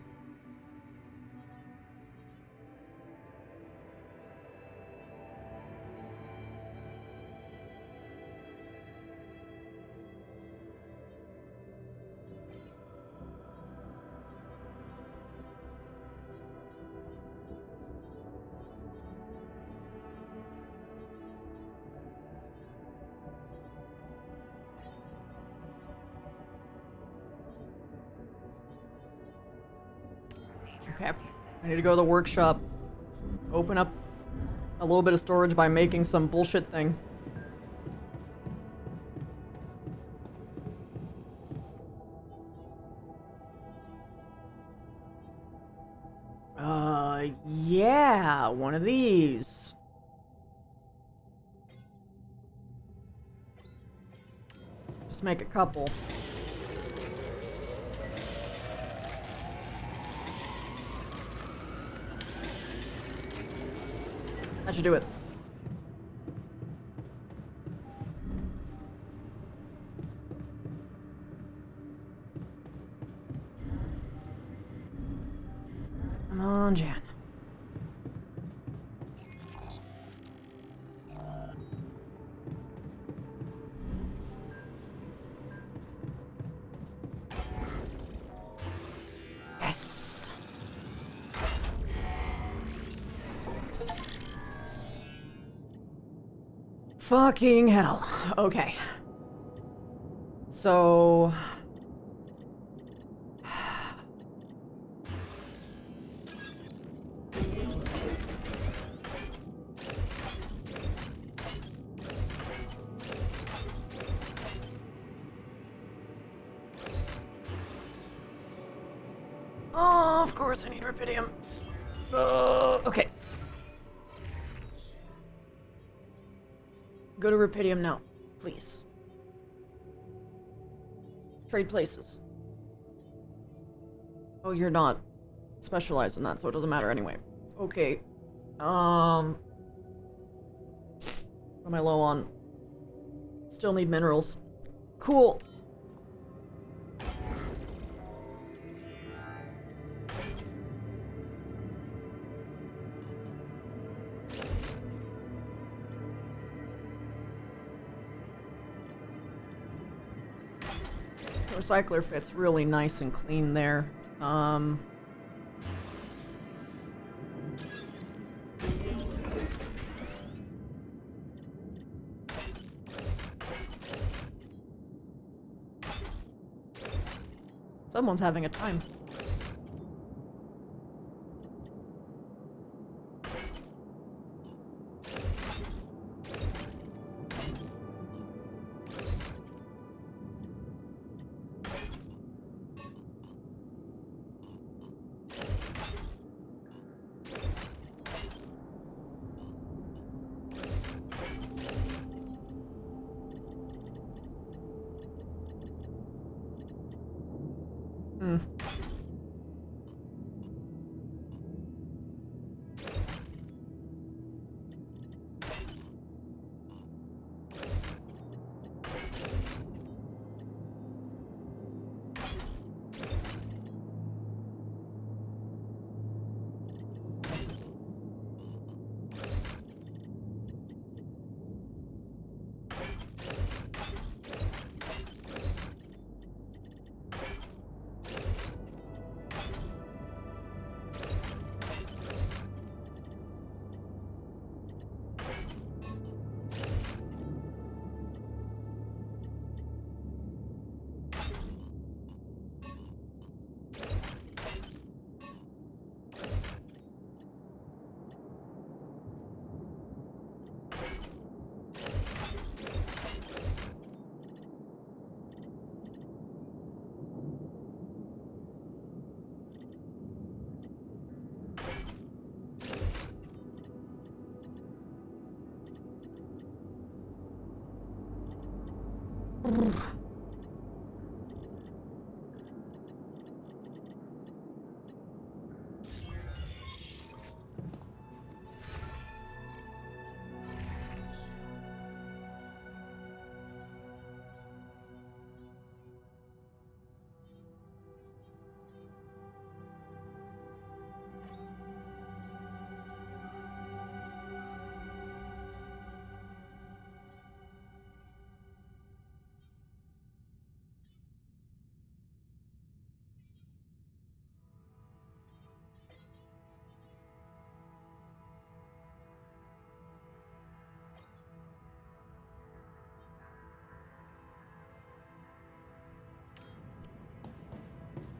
Okay. I need to go to the workshop. Open up a little bit of storage by making some bullshit thing. Yeah, one of these. Just make a couple. That should do it. Come on, Jan. Yes. Fucking hell. Okay. So... Oh, of course I need rubidium. Okay. Go to rubidium now, please. Trade places. Oh, you're not specialized in that, so it doesn't matter anyway. Okay. What am I low on? Still need minerals. Cool. The recycler fits really nice and clean there. Someone's having a time.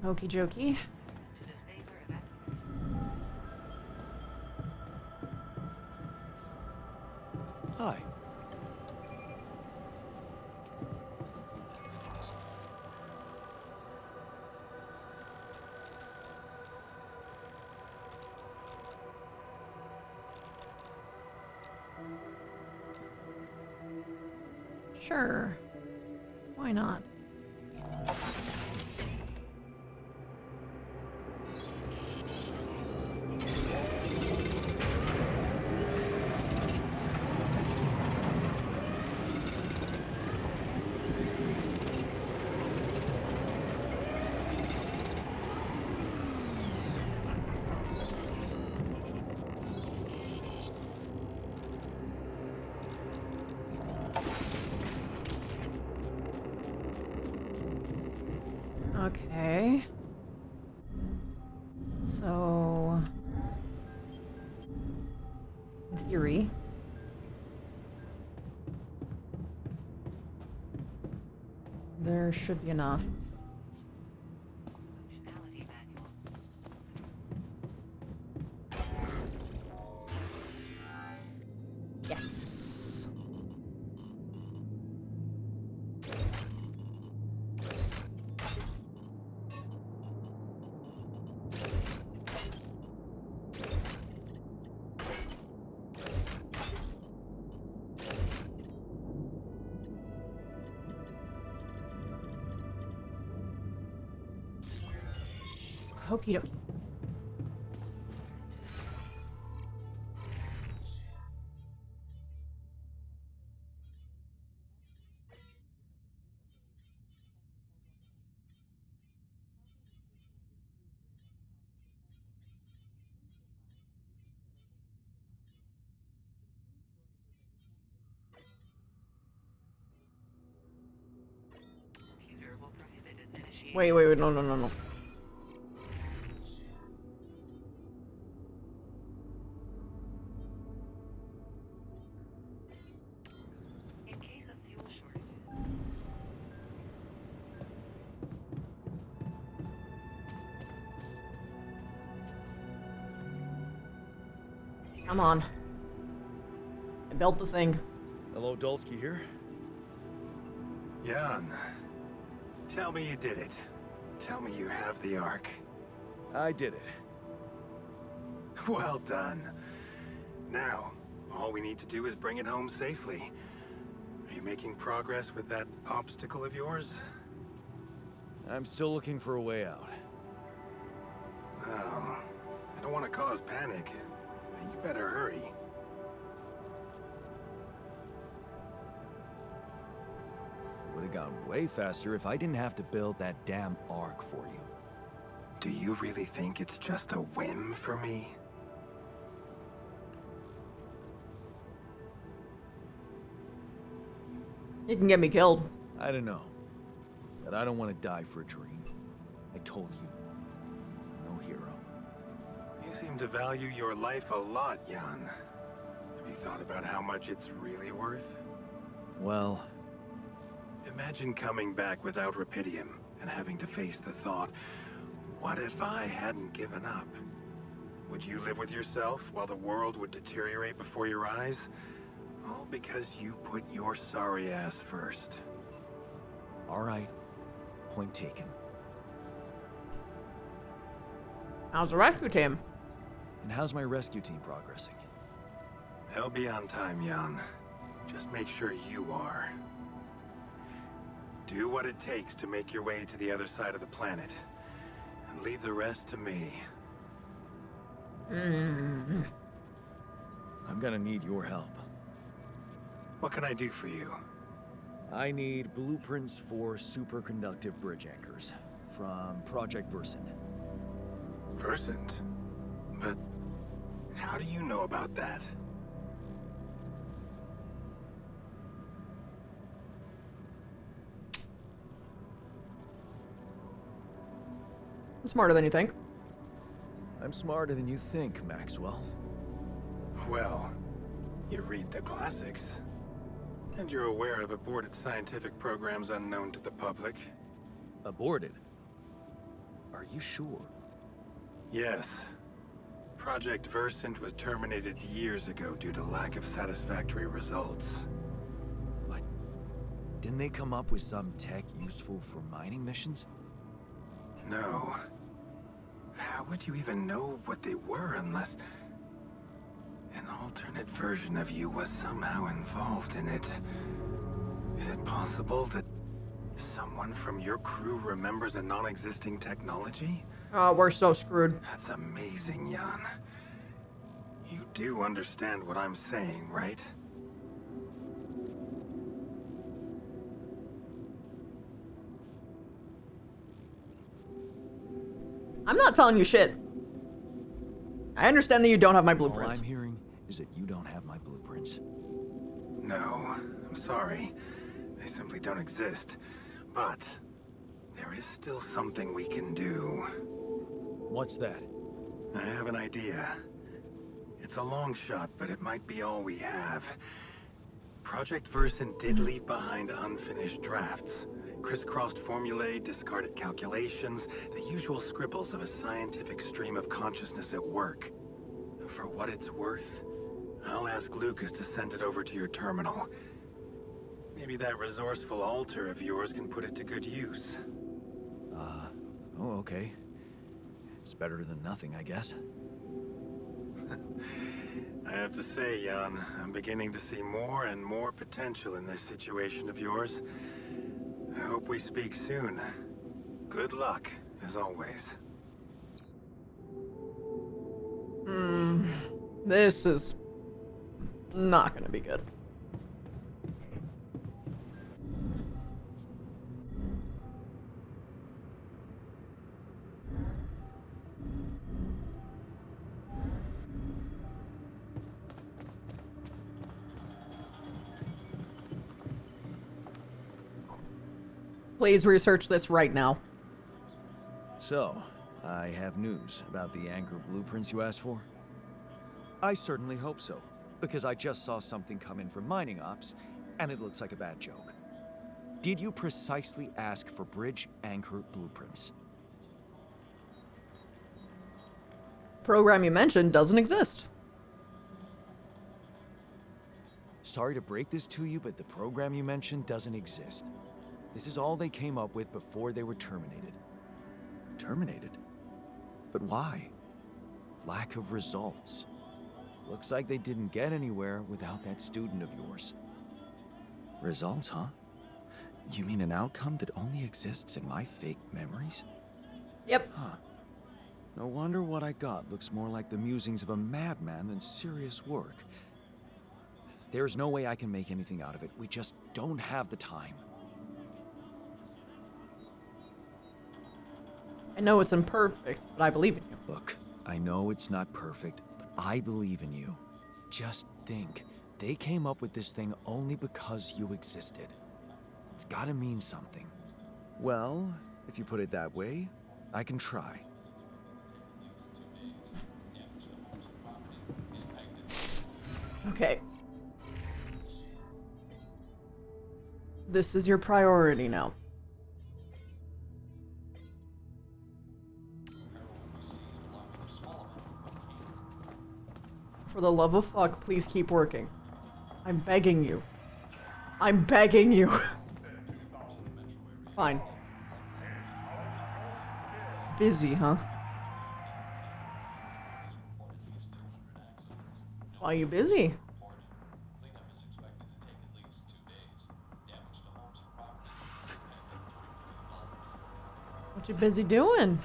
Okie dokie. To the safer evacuation. Hi. Sure. Why not? Okay. So, in theory, there should be enough. Functionality manual. Yes. Okie dokie. Computer will prohibit Wait, no, no, no, no. In case of fuel shortages, Come on. I built the thing. Hello, Dulski here. Jan, tell me you did it. Tell me you have the Ark. I did it. Well done. Now, all we need to do is bring it home safely. Are you making progress with that obstacle of yours? I'm still looking for a way out. Well, I don't want to cause panic, but you better hurry. It would have gone way faster if I didn't have to build that damn Ark for you. Do you really think it's just a whim for me? You can get me killed. I don't know. But I don't want to die for a dream. I told you. No hero. You seem to value your life a lot, Jan. Have you thought about how much it's really worth? Well, Imagine coming back without Rapidium and having to face the thought, what if I hadn't given up? Would you live with yourself while the world would deteriorate before your eyes? All because you put your sorry ass first. alright. Point taken. How's the rescue team? And how's my rescue team progressing? They'll be on time, Jan. Just make sure you are. Do what it takes to make your way to the other side of the planet. And leave the rest to me. I'm gonna need your help. What can I do for you? I need blueprints for superconductive bridge anchors from Project Versant. Versant? But how do you know about that? I'm smarter than you think. I'm smarter than you think, Maxwell. Well, you read the classics. And you're aware of aborted scientific programs unknown to the public. Aborted? Are you sure? Yes. Project Versant was terminated years ago due to lack of satisfactory results. But didn't they come up with some tech useful for mining missions? No. How would you even know what they were unless an alternate version of you was somehow involved in it? Is it possible that someone from your crew remembers a non-existing technology? Oh, we're so screwed. That's amazing, Jan. You do understand what I'm saying, right? I'm not telling you shit. I understand that you don't have my All blueprints. I'm hearing is that you don't have my blueprints. No, I'm sorry. They simply don't exist. But there is still something we can do. What's that? I have an idea. It's a long shot, but it might be all we have. Project Versant did leave behind unfinished drafts. Crisscrossed formulae, discarded calculations, the usual scribbles of a scientific stream of consciousness at work. For what it's worth, I'll ask Lucas to send it over to your terminal. Maybe that resourceful altar of yours can put it to good use. Oh, okay. It's better than nothing, I guess. I have to say, Jan, I'm beginning to see more and more potential in this situation of yours. I hope we speak soon. Good luck, as always. This is not gonna be good. Please research this right now. So, I have news about the anchor blueprints you asked for? I certainly hope so, because I just saw something come in from mining ops, and it looks like a bad joke. Did you precisely ask for bridge anchor blueprints? Program you mentioned doesn't exist. Sorry to break this to you, but the program you mentioned doesn't exist. This is all they came up with before they were terminated. Terminated? But why? Lack of results. Looks like they didn't get anywhere without that student of yours. Results, huh? You mean an outcome that only exists in my fake memories? Yep. Huh. No wonder what I got looks more like the musings of a madman than serious work. There's no way I can make anything out of it. We just don't have the time. I know it's imperfect, but I believe in you. Look, I know it's not perfect, but I believe in you. Just think, they came up with this thing only because you existed. It's gotta mean something. Well, if you put it that way, I can try. Okay. This is your priority now. For the love of fuck, please keep working. I'm begging you. I'm begging you. Fine. Busy, huh? Why are you busy? What you busy doing?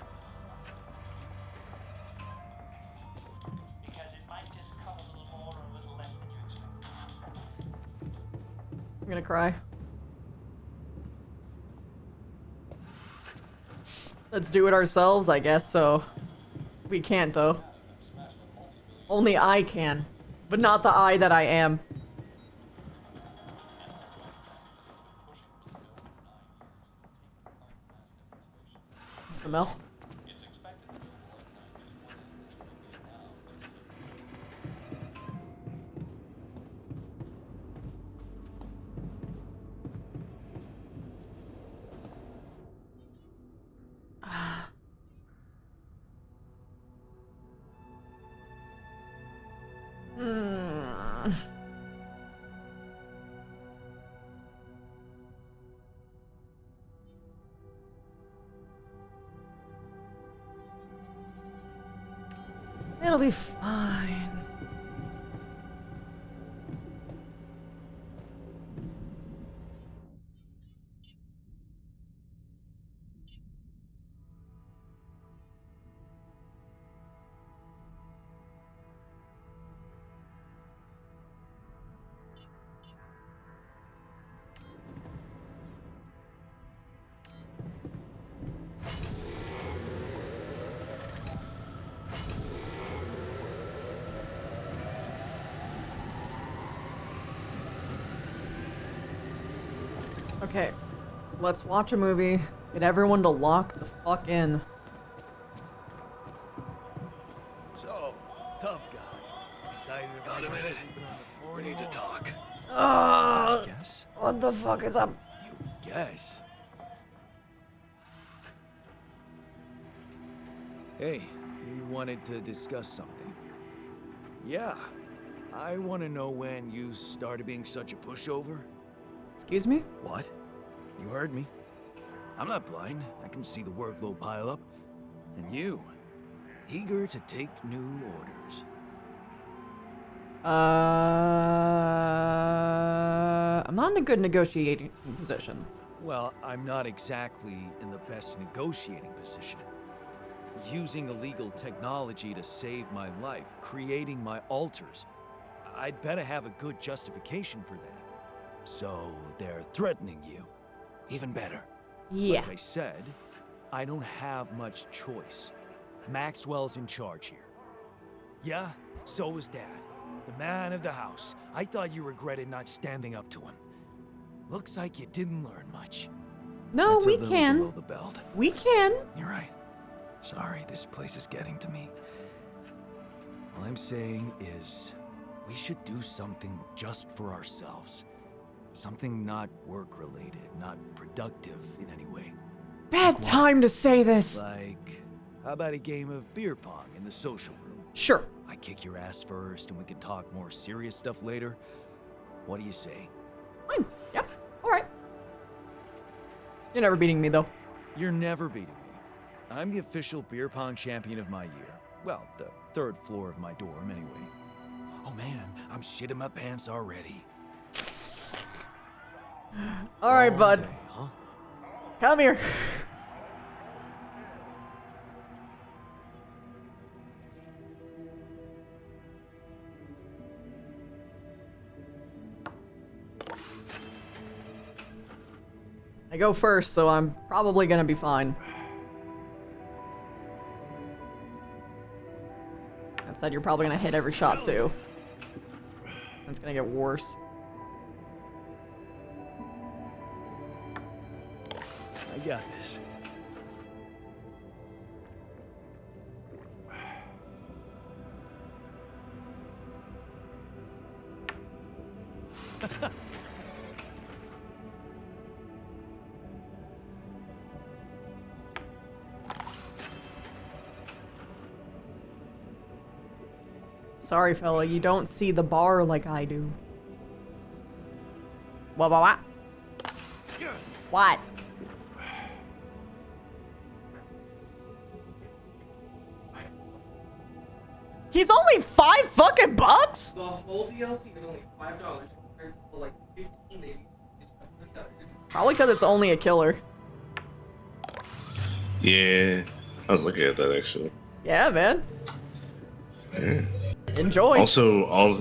I'm gonna cry. Let's do it ourselves, I guess so. We can't, though. Only I can. But not the I that I am. The Mel. It'll be fine. Okay, let's watch a movie. Get everyone to lock the fuck in. So, tough guy. Excited about Wait a minute. sleeping on the floor We need to anymore? talk. Oh, Yes? what the fuck is up? You guess. Hey, you wanted to discuss something. Yeah. I want to know when you started being such a pushover. Excuse me? What? You heard me. I'm not blind. I can see the workload pile up. And you, eager to take new orders. I'm not in a good negotiating position. Well, I'm not exactly in the best negotiating position. Using illegal technology to save my life, creating my altars. I'd better have a good justification for that. So they're threatening you. Even better. Yeah. Like I said, I don't have much choice. Maxwell's in charge here. Yeah, so was Dad. The man of the house. I thought you regretted not standing up to him. Looks like you didn't learn much. No, That's a we little can. below the belt. We can. You're right. Sorry, this place is getting to me. All I'm saying is, we should do something just for ourselves. Something not work-related, not productive in any way. Bad time to say this. Like, how about a game of beer pong in the social room? Sure. I kick your ass first, and we can talk more serious stuff later. What do you say? Fine. Yeah. All right. You're never beating me, though. You're never beating me. I'm the official beer pong champion of my year. Well, the 3rd floor of my dorm, anyway. Oh man, I'm shitting my pants already. All right, Long bud. day, huh? Come here. I go first, so I'm probably gonna be fine. That said, you're probably gonna hit every shot too. It's gonna get worse. I got this. Sorry, fella, you don't see the bar like I do. What? What? He's only $5 The whole DLC is only $5 compared to the like 15 they use. Probably because it's only a killer. Yeah, I was looking at that actually. Yeah, man. Yeah. Enjoy. Also, all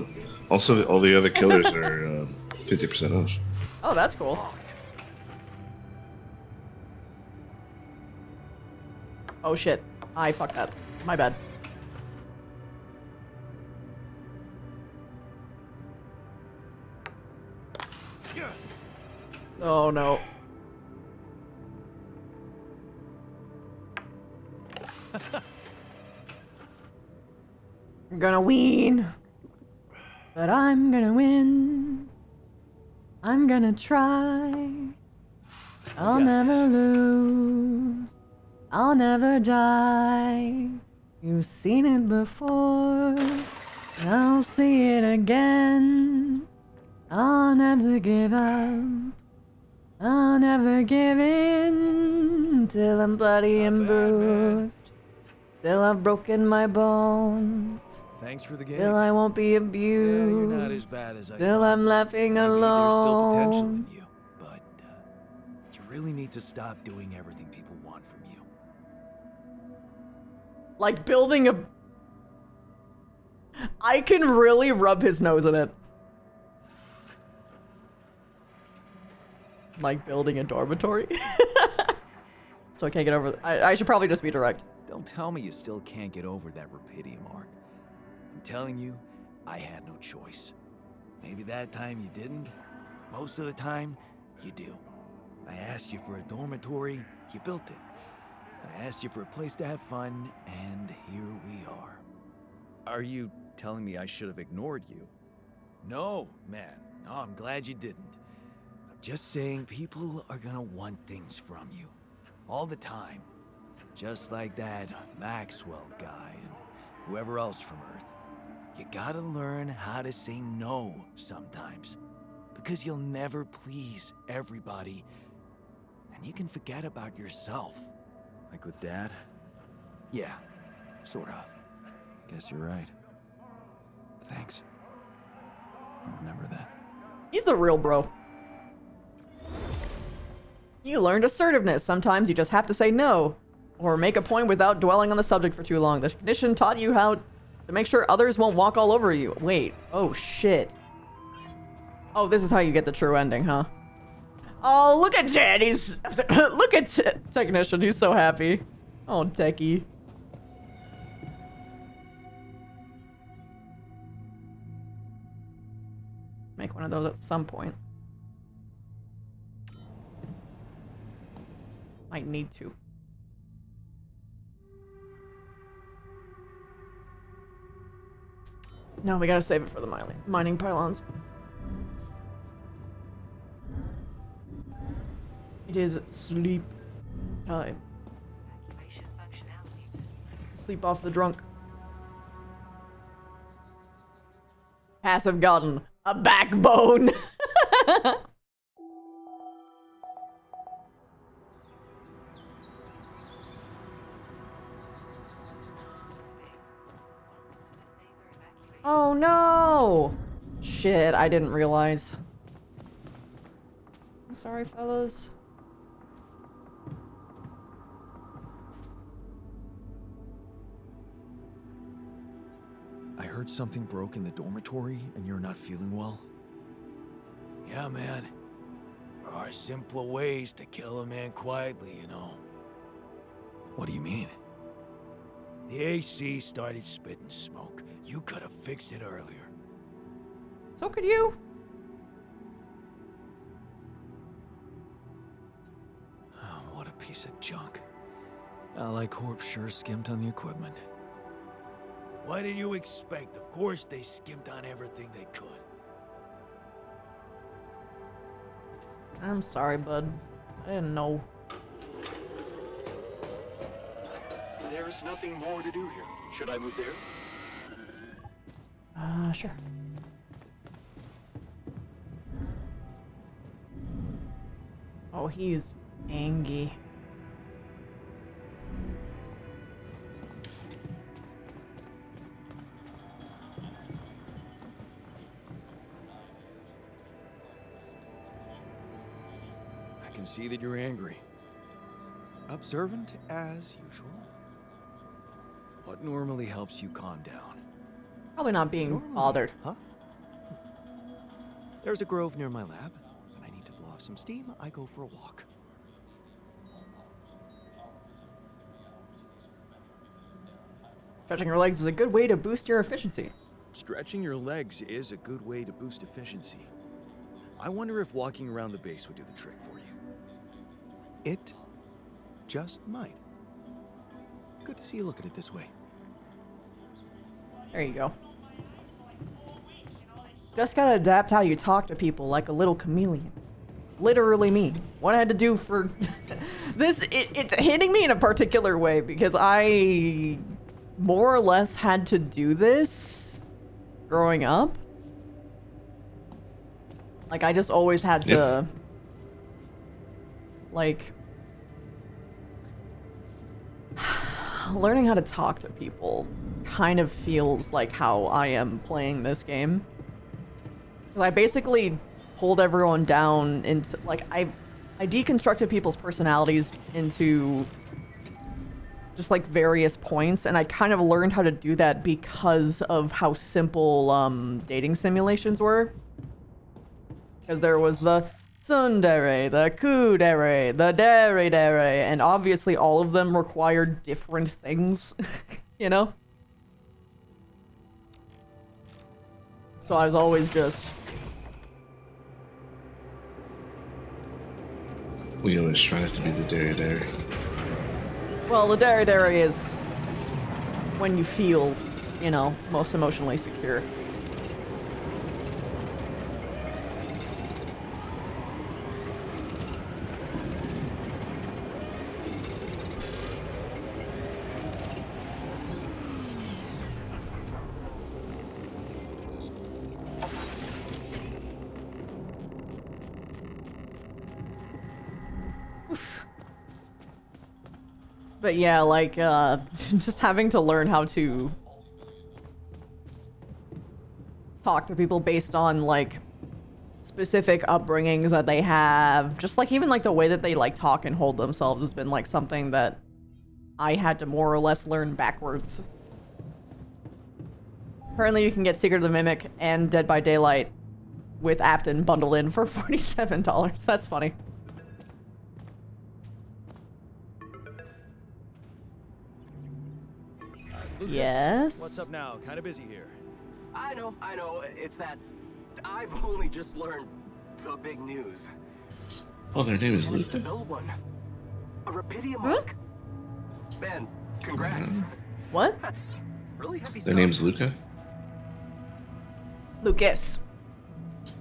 the other killers are 50% off. Oh, that's cool. Oh shit. I fucked up. My bad. Oh no. I'm gonna win. But I'm gonna win. I'm gonna try. I'll never lose. I'll never die. You've seen it before. I'll see it again. I'll never give up. I'll never give in till I'm bloody and bruised. Till I've broken my bones. Thanks for the game. Till I won't be Yeah, abused. you're not as bad as I Till thought. I'm laughing Maybe there's still potential alone. in you, but you really need to stop doing everything people want from you. Like building a... I can really rub his nose in it. Like building a dormitory. So I can't get over... I should probably just be direct. Don't tell me you still can't get over that Rapidium arc. I'm telling you, I had no choice. Maybe that time you didn't. Most of the time, you do. I asked you for a dormitory, you built it. I asked you for a place to have fun, and here we are. Are you telling me I should have ignored you? No, man. No, I'm glad you didn't. I'm just saying people are gonna want things from you. All the time. Just like that Maxwell guy and whoever else from Earth. You gotta learn how to say no sometimes. Because you'll never please everybody. And you can forget about yourself. Like with Dad? Yeah, sort of. Guess you're right. Thanks. I'll remember that. He's the real bro. You learned assertiveness. Sometimes you just have to say no. Or make a point without dwelling on the subject for too long. This condition taught you how to make sure others won't walk all over you. Wait. Oh, shit. Oh, this is how you get the true ending, huh? Oh, look at Jan. He's... look at Technician. He's so happy. Oh, Techie. Make one of those at some point. Might need to. No, we gotta save it for the mining pylons. It is sleep time. Evacuation functionality. Sleep off the drunk. Passive gotten a backbone. Oh no! Shit, I didn't realize. I'm sorry, fellas. I heard something broke in the dormitory and you're not feeling well. Yeah, man. There are simpler ways to kill a man quietly, you know. What do you mean? The AC started spitting smoke. You could have fixed it earlier. So could you. Oh, what a piece of junk. Ally Corp sure skimped on the equipment. What did you expect? Of course they skimped on everything they could. I'm sorry, bud. I didn't know. There's nothing more to do here. Should I move there? Sure. Oh, he's angry. I can see that you're angry. Observant as usual. What normally helps you calm down? Probably not being Normally, bothered. Huh? There's a grove near my lab. When I need to blow off some steam, I go for a walk. Stretching your legs is a good way to boost your efficiency. Stretching your legs is a good way to boost efficiency. I wonder if walking around the base would do the trick for you. It just might. Good to see you look at it this way. There you go. Just gotta adapt how you talk to people like a little chameleon. Literally me. What I had to do for this, it's hitting me in a particular way because I more or less had to do this growing up. Like, I just always had to, like, learning how to talk to people kind of feels like how I am playing this game. 'Cause I basically pulled everyone down into, like, I deconstructed people's personalities into just, like, various points, and I kind of learned how to do that because of how simple, dating simulations were. Because there was the tsundere, the kudere, the dere, and obviously all of them required different things, you know? So I was always just... We always try not to be the dairy. Well, the dere is when you feel, you know, most emotionally secure. But yeah, like, just having to learn how to talk to people based on, like, specific upbringings that they have. Just, like, even, like, the way that they, like, talk and hold themselves has been, like, something that I had to more or less learn backwards. Apparently you can get Secret of the Mimic and Dead by Daylight with Afton bundled in for $47. That's funny. Lucas, Yes? What's up now? Kind of busy here. I know. It's that I've only just learned the big news. Oh, their name is And it's Luca. an old one. A Rapidium mark. Man, congrats. What? That's really heavy Their stuff. name's Luca. Lucas.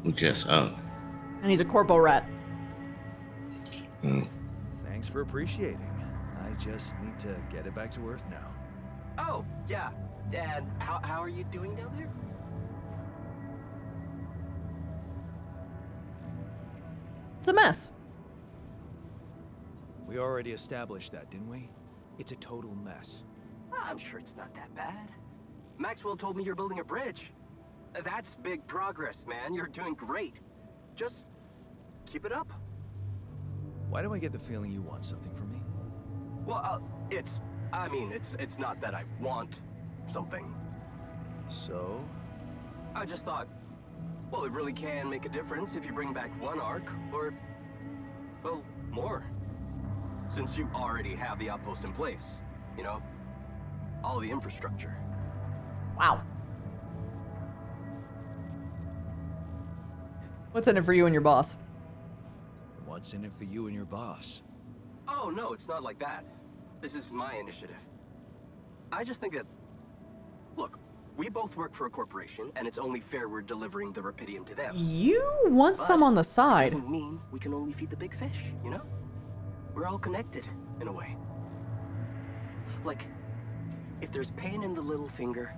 Lucas. Oh. And he's a corpo rat. Oh. Thanks for appreciating. I just need to get it back to Earth now. Oh, yeah. And how are you doing down there? It's a mess. We already established that, didn't we? It's a total mess. I'm sure it's not that bad. Maxwell told me you're building a bridge. That's big progress, man. You're doing great. Just keep it up. Why do I get the feeling you want something from me? Well, it's not that I want something. So? I just thought, well, it really can make a difference if you bring back one arc, or, well, more. Since you already have the outpost in place, you know? All the infrastructure. Wow. What's in it for you and your boss? What's in it for you and your boss? Oh, no, it's not like that. This is my initiative. I just think that... Look, we both work for a corporation, and it's only fair we're delivering the Rapidium to them. You want some on the side. Doesn't mean we can only feed the big fish, you know? We're all connected, in a way. Like, if there's pain in the little finger,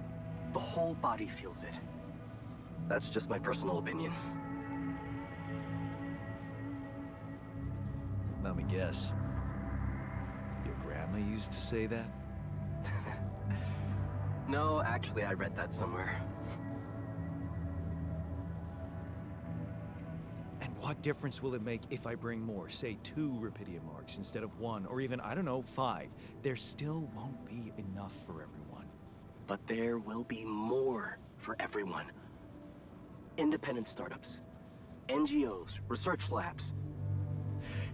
the whole body feels it. That's just my personal opinion. Let me guess. Your grandma used to say that? No, actually, I read that somewhere. And what difference will it make if I bring more, say 2 Rapidium marks instead of 1, or even, I don't know, 5? There still won't be enough for everyone. But there will be more for everyone. Independent startups, NGOs, research labs.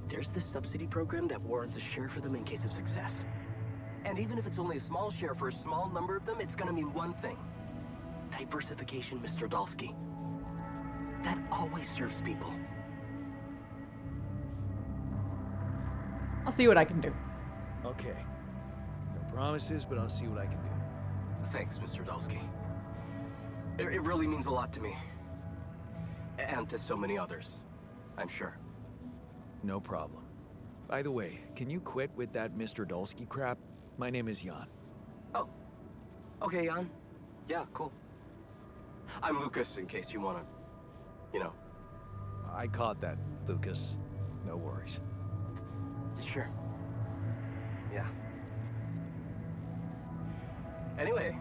There's this subsidy program that warrants a share for them in case of success. And even if it's only a small share for a small number of them, it's gonna mean one thing. Diversification, Mr. Dalsky. That always serves people. I'll see what I can do. Okay. No promises, but I'll see what I can do. Thanks, Mr. Dalsky. It really means a lot to me. And to so many others, I'm sure. No problem. By the way, can you quit with that Mr. Dolsky crap? My name is Jan. Oh. Okay, Jan. Yeah, cool. I'm Lucas, in case you wanna, you know. I caught that, Lucas. No worries. Sure. Yeah. Anyway,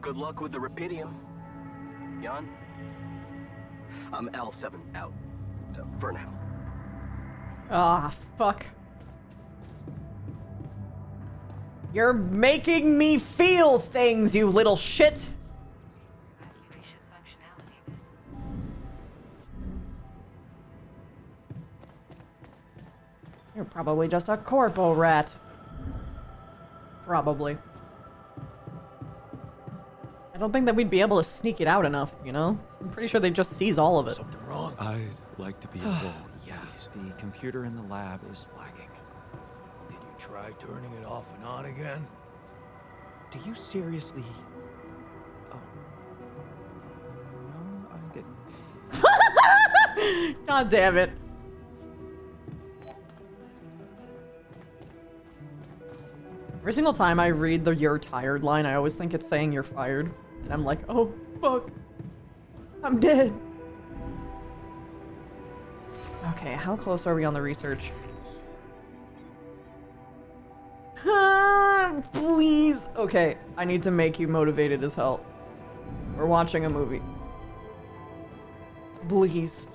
good luck with the Rapidium, Jan. I'm L7 out. For now. Ah, fuck. You're making me feel things, you little shit! Evacuation functionality. You're probably just a corpo rat. Probably. I don't think that we'd be able to sneak it out enough, you know? I'm pretty sure they'd just seize all of it. Something wrong? I'd like to be alone. Yeah, the computer in the lab is lagging. Did you try turning it off and on again? Do you seriously... Oh. No, I didn't. God damn it. Every single time I read the "you're tired" line, I always think it's saying you're fired. And I'm like, oh, fuck. I'm dead. Okay, how close are we on the research? Please. Okay, I need to make you motivated as hell. We're watching a movie. Please.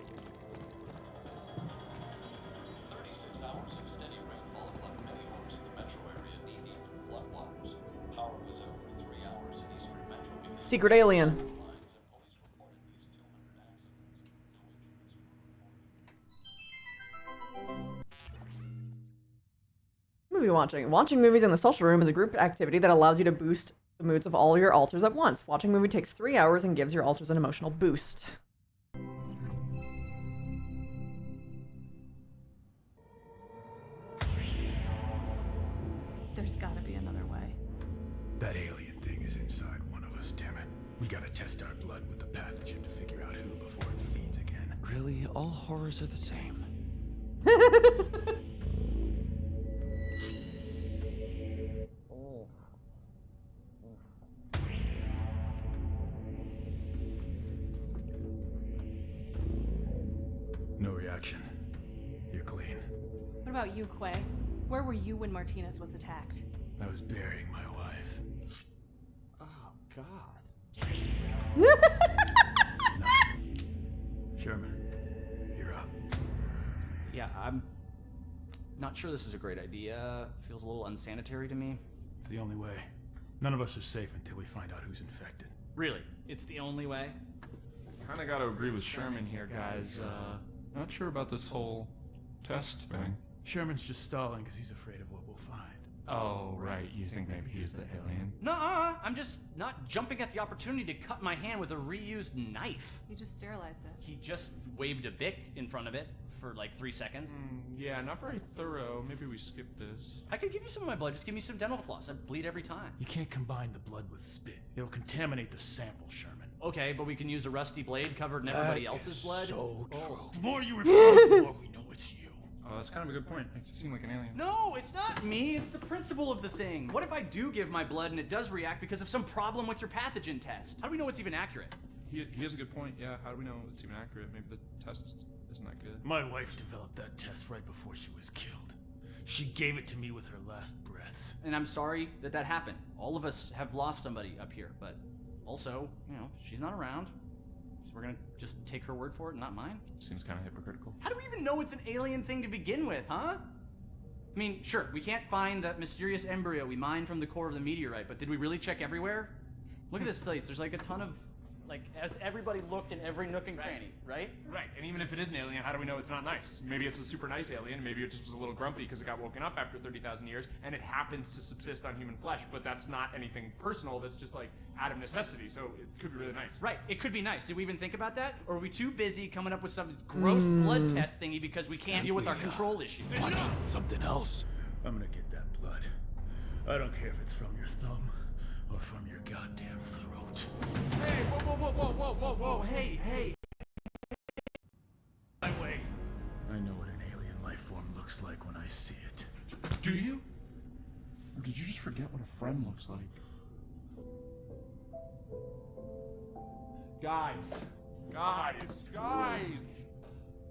36 hours of steady rainfall flooded many homes in the metro area knee-deep in floodwaters. Power was out for 3 hours in eastern metro because Secret alien. lines, and police reported at least 200 accidents. No injuries were reported. Movie watching. Watching movies in the social room is a group activity that allows you to boost the moods of all your alters at once. Watching a movie takes 3 hours and gives your alters an emotional boost. There's gotta be another way. That alien thing is inside one of us, damn it. We gotta test our blood with the pathogen to figure out who before it feeds again. Really, all horrors are the same. No reaction. You're clean. What about you, Quay? Where were you when Martinez was attacked? I was burying my wife. Oh, God. No. Sherman, you're up. Yeah, I'm not sure this is a great idea. Feels a little unsanitary to me. It's the only way. None of us are safe until we find out who's infected. Really? It's the only way? Kinda gotta agree with Sherman here, guys. Not sure about this whole test thing. Sherman's just stalling because he's afraid of what we'll find. Oh, right. You think maybe he's the alien? Nuh-uh. I'm just not jumping at the opportunity to cut my hand with a reused knife. You just sterilized it. He just waved a bic in front of it for like 3 seconds. Yeah, not very thorough. Maybe we skip this. I could give you some of my blood. Just give me some dental floss. I bleed every time. You can't combine the blood with spit. It'll contaminate the sample, Sherman. Okay, but we can use a rusty blade covered in everybody else's blood. So true. The more you reveal, the more we know it's you. Oh, that's kind of a good point. Makes you seem like an alien. No, it's not me. It's the principle of the thing. What if I do give my blood and it does react because of some problem with your pathogen test? How do we know it's even accurate? He has a good point. Yeah, how do we know it's even accurate? Maybe the test isn't that good. My wife developed that test right before she was killed. She gave it to me with her last breaths. And I'm sorry that that happened. All of us have lost somebody up here, but also, you know, she's not around. So we're gonna just take her word for it and not mine? Seems kind of hypocritical. How do we even know it's an alien thing to begin with, huh? I mean, sure, we can't find that mysterious embryo we mined from the core of the meteorite, but did we really check everywhere? Look at this place. There's like a ton of, like, has everybody looked in every nook and cranny, right? Right, and even if it is an alien, how do we know it's not nice? Maybe it's a super nice alien, maybe it just was a little grumpy because it got woken up after 30,000 years, and it happens to subsist on human flesh, but that's not anything personal, that's just like out of necessity, so it could be really nice. Right, it could be nice. Did we even think about that? Or are we too busy coming up with some gross blood test thingy because we can't deal with our control issues? Watch something else. I'm gonna get that blood. I don't care if it's from your thumb or from your goddamn throat. Hey, whoa, hey. My way. I know what an alien life form looks like when I see it. Do you? Or did you just forget what a friend looks like? Guys.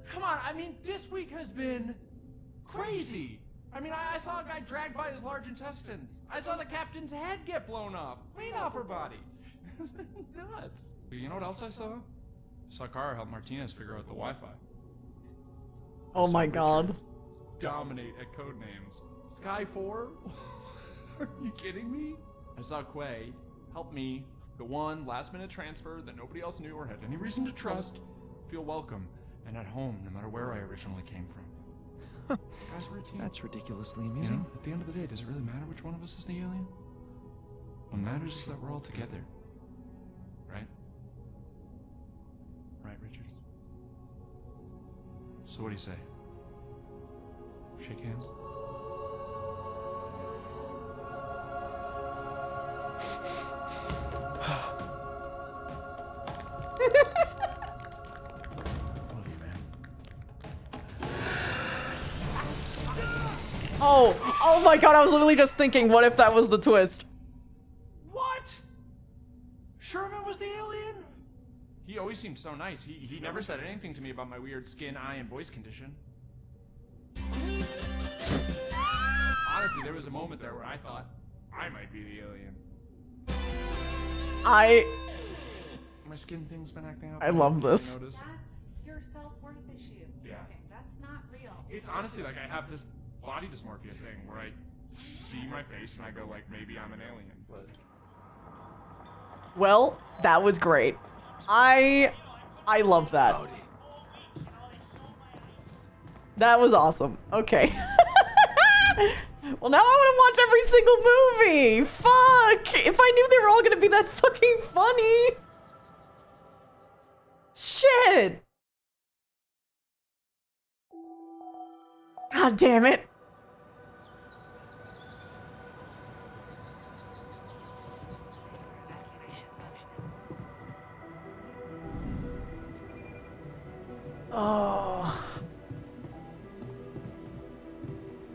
Come on, I mean, this week has been crazy. I mean, I saw a guy dragged by his large intestines. I saw the captain's head get blown off, clean off her body. It's been nuts. You know what else I saw? I saw Kara help Martinez figure out the Wi-Fi. Oh my god. Dominate at code names. Sky 4? Are you kidding me? I saw Quay help me, the one last-minute transfer that nobody else knew or had any reason to trust, feel welcome and at home no matter where I originally came from. Guys, we're a team. That's ridiculously You amusing. know, at the end of the day, does it really matter which one of us is the alien? What matters is that we're all together. Right? Right, Richard? So what do you say? Shake hands? Love you, man. Oh my god, I was literally just thinking, what if that was the twist? What? Sherman was the alien? He always seemed so nice. He never said anything to me about my weird skin, eye, and voice condition. Honestly, there was a moment there where I thought I might be the alien. My skin thing's been acting up. I love this. That's your self-worth issue. Yeah. Okay, that's not real. It's honestly like I have this body dysmorphia thing where I see my face and I go like, maybe I'm an alien, but... Well, that was great. I love that. Howdy. That was awesome. Okay. Well, now I want to watch every single movie. Fuck! If I knew they were all gonna be that fucking funny. Shit. God damn it. Evacuation functionality. Oh.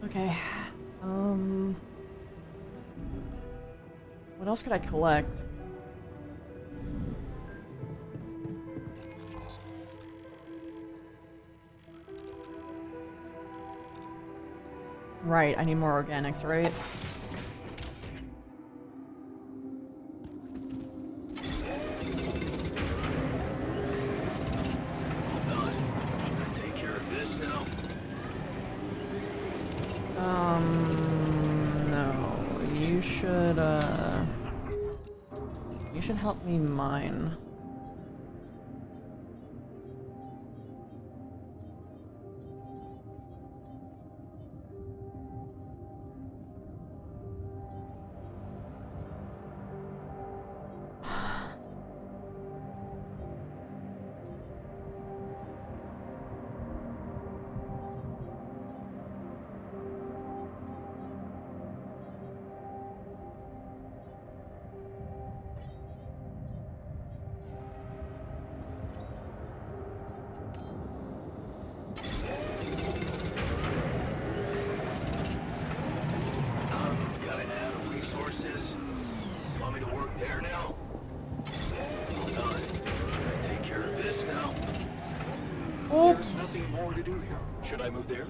Okay. What else could I collect? Right, I need more organics, right? Take care of this now. No. You should help me mine. Gotta add resources. Want me to work there now? All done. Take care of this now. There's nothing more to do here. Should I move there?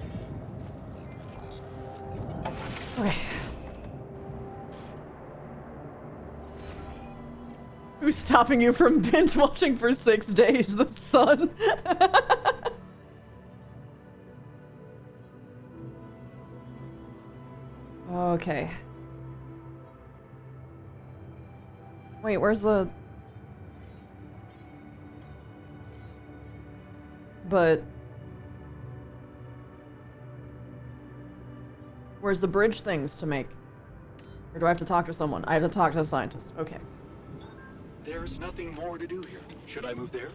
Okay. Who's stopping you from binge watching for 6 days? The sun. Okay. Wait, where's the... But... Where's the bridge things to make? Or do I have to talk to someone? I have to talk to a scientist. Okay. There's nothing more to do here. Should I move there?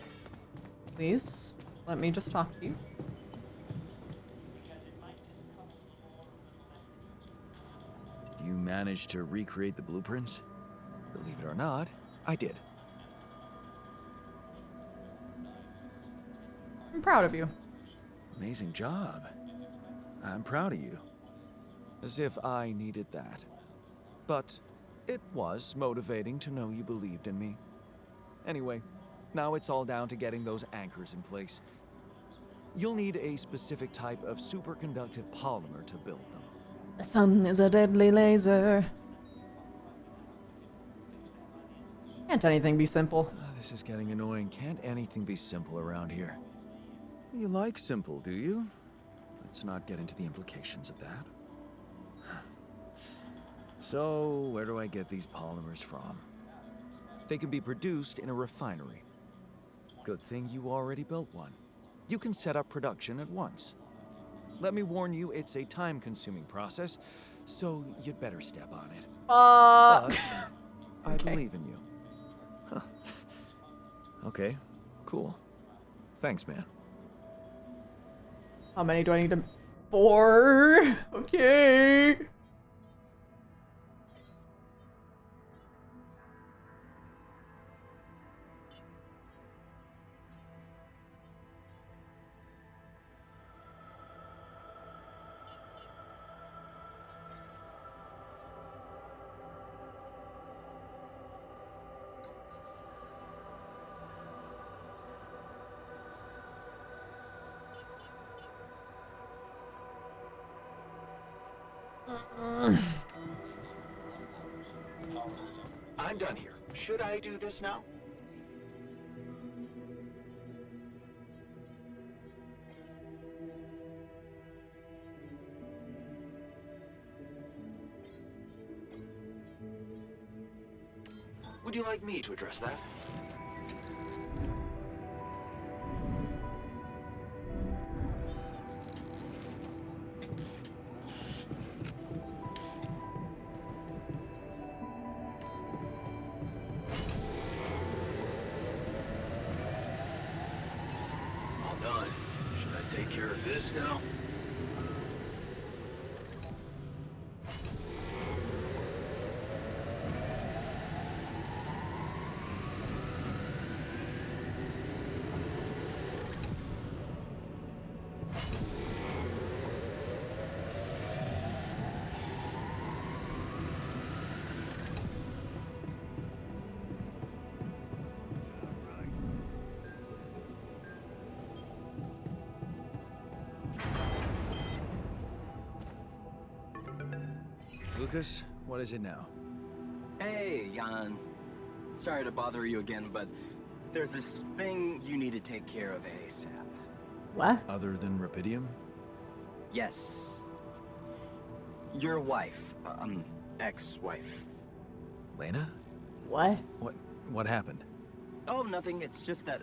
Please, let me just talk to you. You managed to recreate the blueprints? Believe it or not, I did. I'm proud of you. Amazing job. I'm proud of you. As if I needed that. But it was motivating to know you believed in me. Anyway, now it's all down to getting those anchors in place. You'll need a specific type of superconductive polymer to build them. The sun is a deadly laser. Can't anything be simple? This is getting annoying. Can't anything be simple around here? You like simple, do you? Let's not get into the implications of that. So, where do I get these polymers from? They can be produced in a refinery. Good thing you already built one. You can set up production at once. Let me warn you, it's a time-consuming process, so you'd better step on it. But I believe in you. Huh. Okay, cool. Thanks, man. How many do I need to... 4? Okay. I'm done here. Should I do this now? Would you like me to address that? All done. Should I take care of this now? Lucas, what is it now? Hey, Jan. Sorry to bother you again, but there's this thing you need to take care of ASAP. What? Other than Rapidium? Yes. Your wife, ex-wife. Lena? What? What happened? Oh, nothing. It's just that,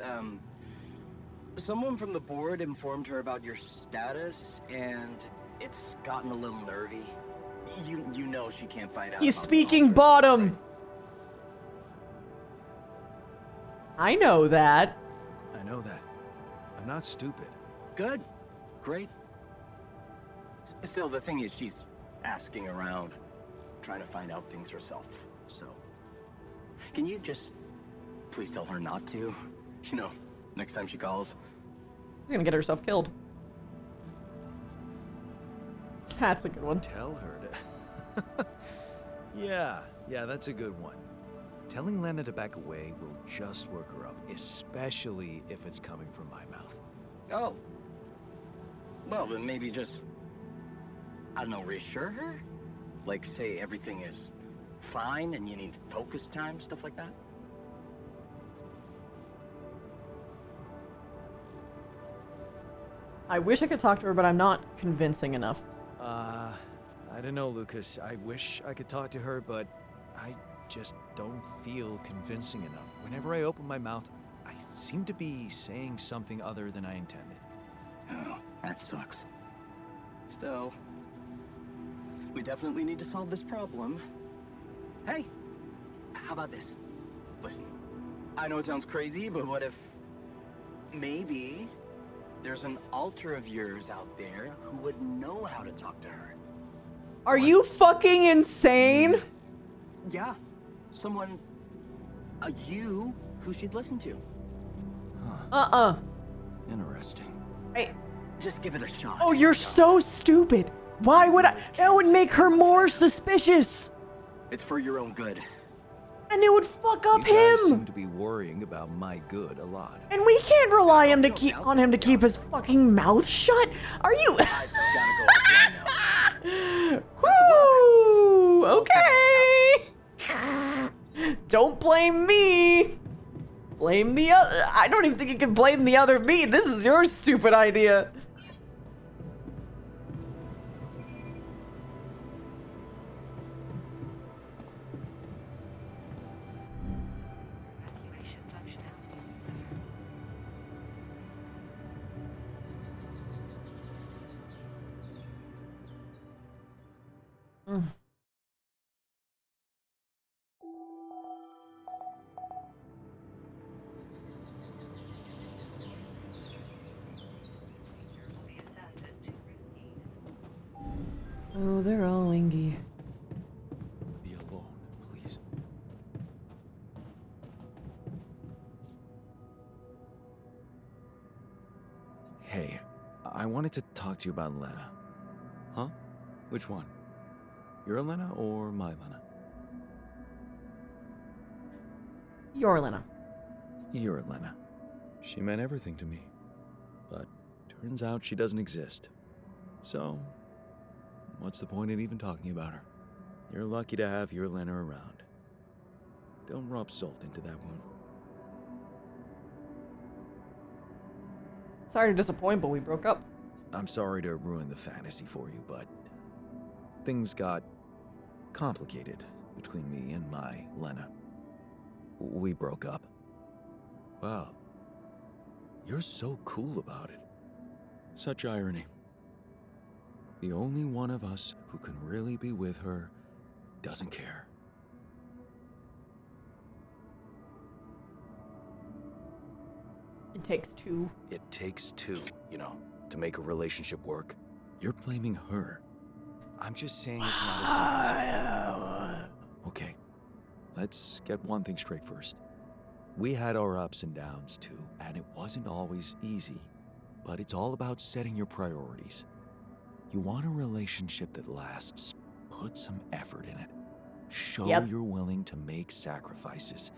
someone from the board informed her about your status, and it's gotten a little nervy. You know she can't find out. He's about speaking the bottom. I know that. I know that. I'm not stupid. Good. Great. Still, the thing is, she's asking around, trying to find out things herself. So, can you just please tell her not to? You know, next time she calls. She's gonna get herself killed. That's a good one. Tell her to... Yeah, that's a good one. Telling Lena to back away will just work her up, especially if it's coming from my mouth. Oh. Well, then maybe just, I don't know, reassure her? Like, say everything is fine and you need focus time, stuff like that? I wish I could talk to her, but I'm not convincing enough. I don't know, Lucas. I wish I could talk to her, but I just don't feel convincing enough. Whenever I open my mouth, I seem to be saying something other than I intended. Oh, that sucks. Still, we definitely need to solve this problem. Hey, how about this? Listen, I know it sounds crazy, but what if maybe there's an alter of yours out there who would know how to talk to her? Are you fucking insane? Yeah, someone, you, who she'd listen to. Interesting. Hey. Just give it a shot. Oh, you're so stupid. Why would I? That would make her more suspicious. It's for your own good. And it would fuck up You guys him. seem to be worrying about my good a lot. And we can't rely on him to keep his fucking mouth shut. Are you? I gotta go offline now. Woo! Okay. Don't blame me. Blame the other. I don't even think you can blame the other me. This is your stupid idea. Evacuation functionality. Be assessed as too risky. Oh, they're all wingy. Be alone, please. Hey, I wanted to talk to you about Lena. Huh? Which one? Your Lena or my Lena? Your Lena. Your Lena. She meant everything to me. But turns out she doesn't exist. So, what's the point in even talking about her? You're lucky to have your Lena around. Don't rub salt into that wound. Sorry to disappoint, but we broke up. I'm sorry to ruin the fantasy for you, but things got complicated between me and my Lena. We broke up. Wow. You're so cool about it. Such irony. The only one of us who can really be with her doesn't care. It takes two. It takes two, you know, to make a relationship work. You're blaming her. I'm just saying it's not as simple as it. Okay, let's get one thing straight first. We had our ups and downs too, and it wasn't always easy. But it's all about setting your priorities. You want a relationship that lasts. Put some effort in it. Show you're willing to make sacrifices.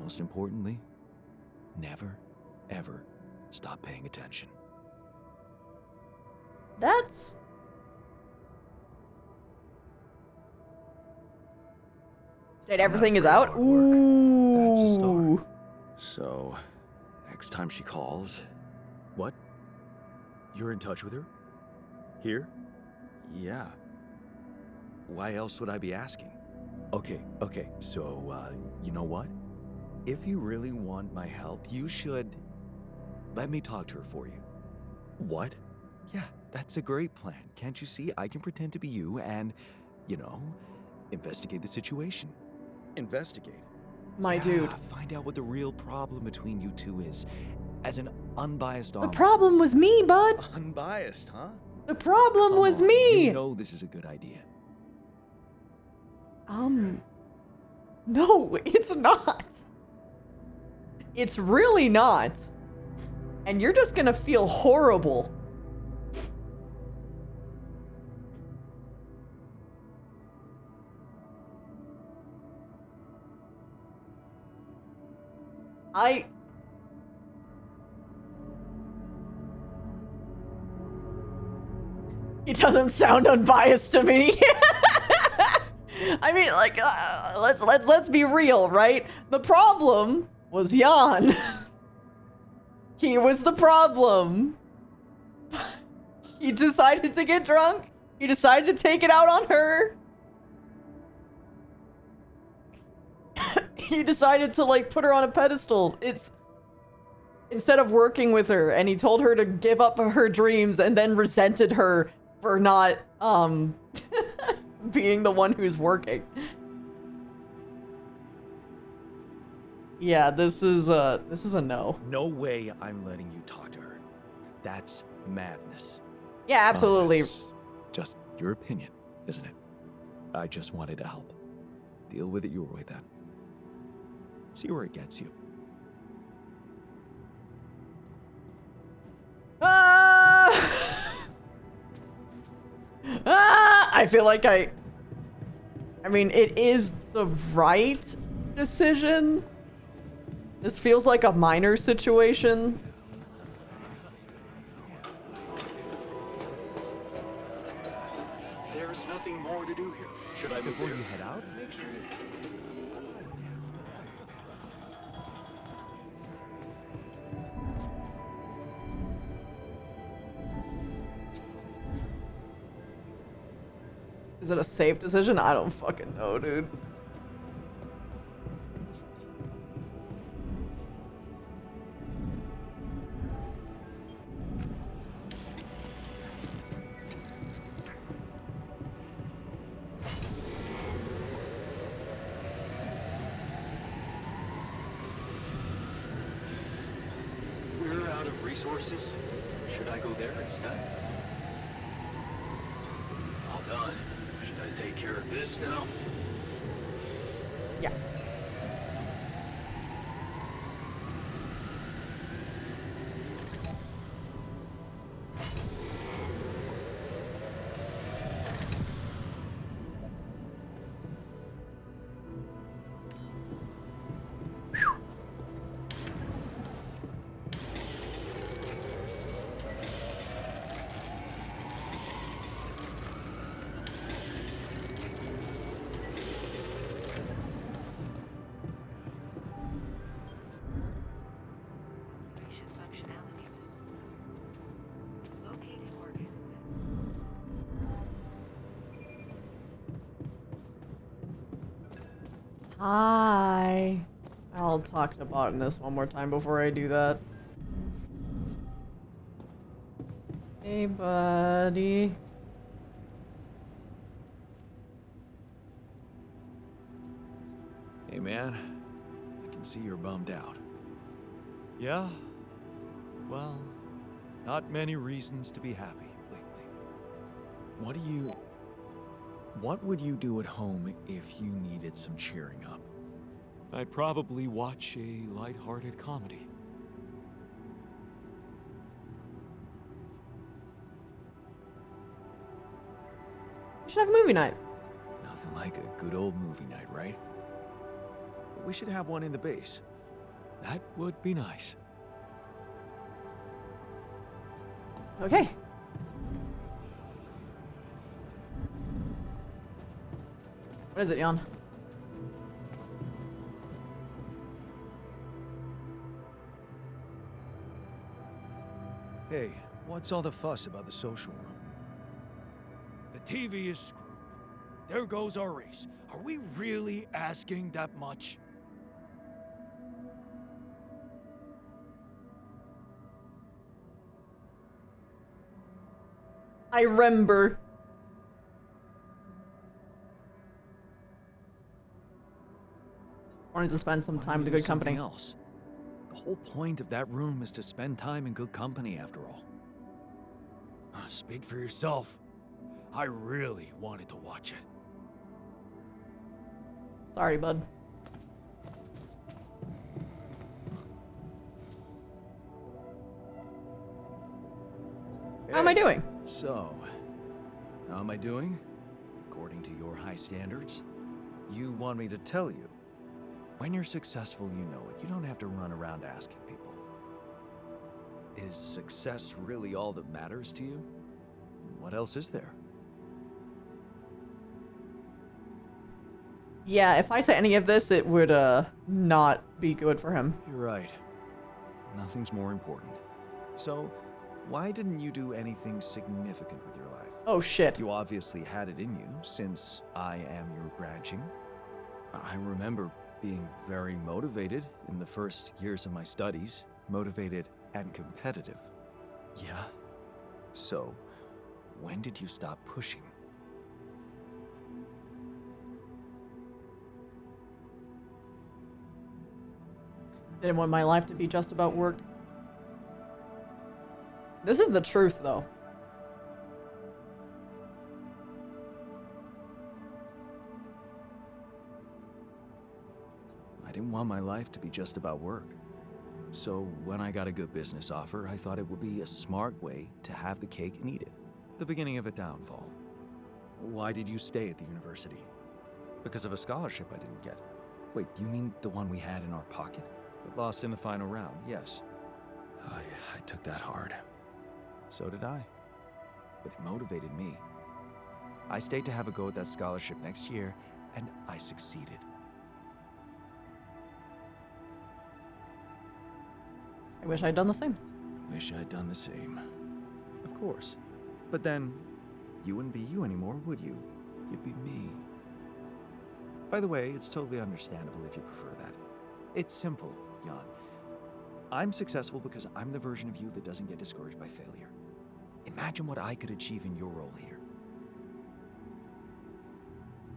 Most importantly, never, ever stop paying attention. Did everything is afraid of out? hard work. That's a start. Ooh. So, next time she calls... What? You're in touch with her? Here? Yeah. Why else would I be asking? Okay, so, you know what? If you really want my help, you should... let me talk to her for you. What? Yeah, that's a great plan. Can't you see? I can pretend to be you and, you know, investigate the situation. Investigate? My Yeah, dude. Find out what the real problem between you two is. As an unbiased The online. problem was me, bud. Unbiased, huh? The problem Come was on, me. You know this is a good idea. No, it's not. It's really not. And you're just gonna feel horrible. It doesn't sound unbiased to me. I mean, like, let's be real, right? The problem was Jan. He was the problem. He decided to get drunk. He decided to take it out on her. He decided to, like, put her on a pedestal. Instead of working with her, and he told her to give up her dreams and then resented her for not, being the one who's working. Yeah, this is a no. No way I'm letting you talk to her. That's madness. Yeah, absolutely. That's just your opinion, isn't it? I just wanted to help. Deal with it your way then. See where it gets you. I feel like I mean, it is the right decision. This feels like a minor situation. There's nothing more to do here. Should I before you head out? Make sure Is it a safe decision? I don't fucking know, dude. We're out of resources. Should I go there instead? All done. Should I take care of this now? Yeah. Hi. I'll talk to Botanist one more time before I do that. Hey, buddy. Hey, man. I can see you're bummed out. Yeah? Well, not many reasons to be happy lately. What would you do at home if you needed some cheering up? I'd probably watch a lighthearted comedy. We should have a movie night. Nothing like a good old movie night, right? We should have one in the base. That would be nice. Okay. What is it, Jan? Hey, what's all the fuss about the social room? The TV is screwed. There goes our race. Are we really asking that much? I remember. Wanted to spend some Why time don't with we good do something company. else? The whole point of that room is to spend time in good company, after all. Speak for yourself. I really wanted to watch it. Sorry, bud. How am I doing? So, how am I doing? According to your high standards? You want me to tell you? When you're successful, you know it. You don't have to run around asking people. Is success really all that matters to you? What else is there? Yeah, if I say any of this, it would not be good for him. You're right. Nothing's more important. So, why didn't you do anything significant with your life? Oh shit. You obviously had it in you, since I am your branching. I remember being very motivated in the first years of my studies. Motivated and competitive. Yeah. So, when did you stop pushing? Didn't want my life to be just about work. This is the truth, though. I didn't want my life to be just about work. So when I got a good business offer, I thought it would be a smart way to have the cake and eat it. The beginning of a downfall. Why did you stay at the university? Because of a scholarship I didn't get. Wait, you mean the one we had in our pocket? But lost in the final round, yes. I took that hard. So did I. But it motivated me. I stayed to have a go at that scholarship next year, and I succeeded. I wish I'd done the same. Wish I'd done the same. Of course. But then, you wouldn't be you anymore, would you? You'd be me. By the way, it's totally understandable if you prefer that. It's simple, Jan. I'm successful because I'm the version of you that doesn't get discouraged by failure. Imagine what I could achieve in your role here.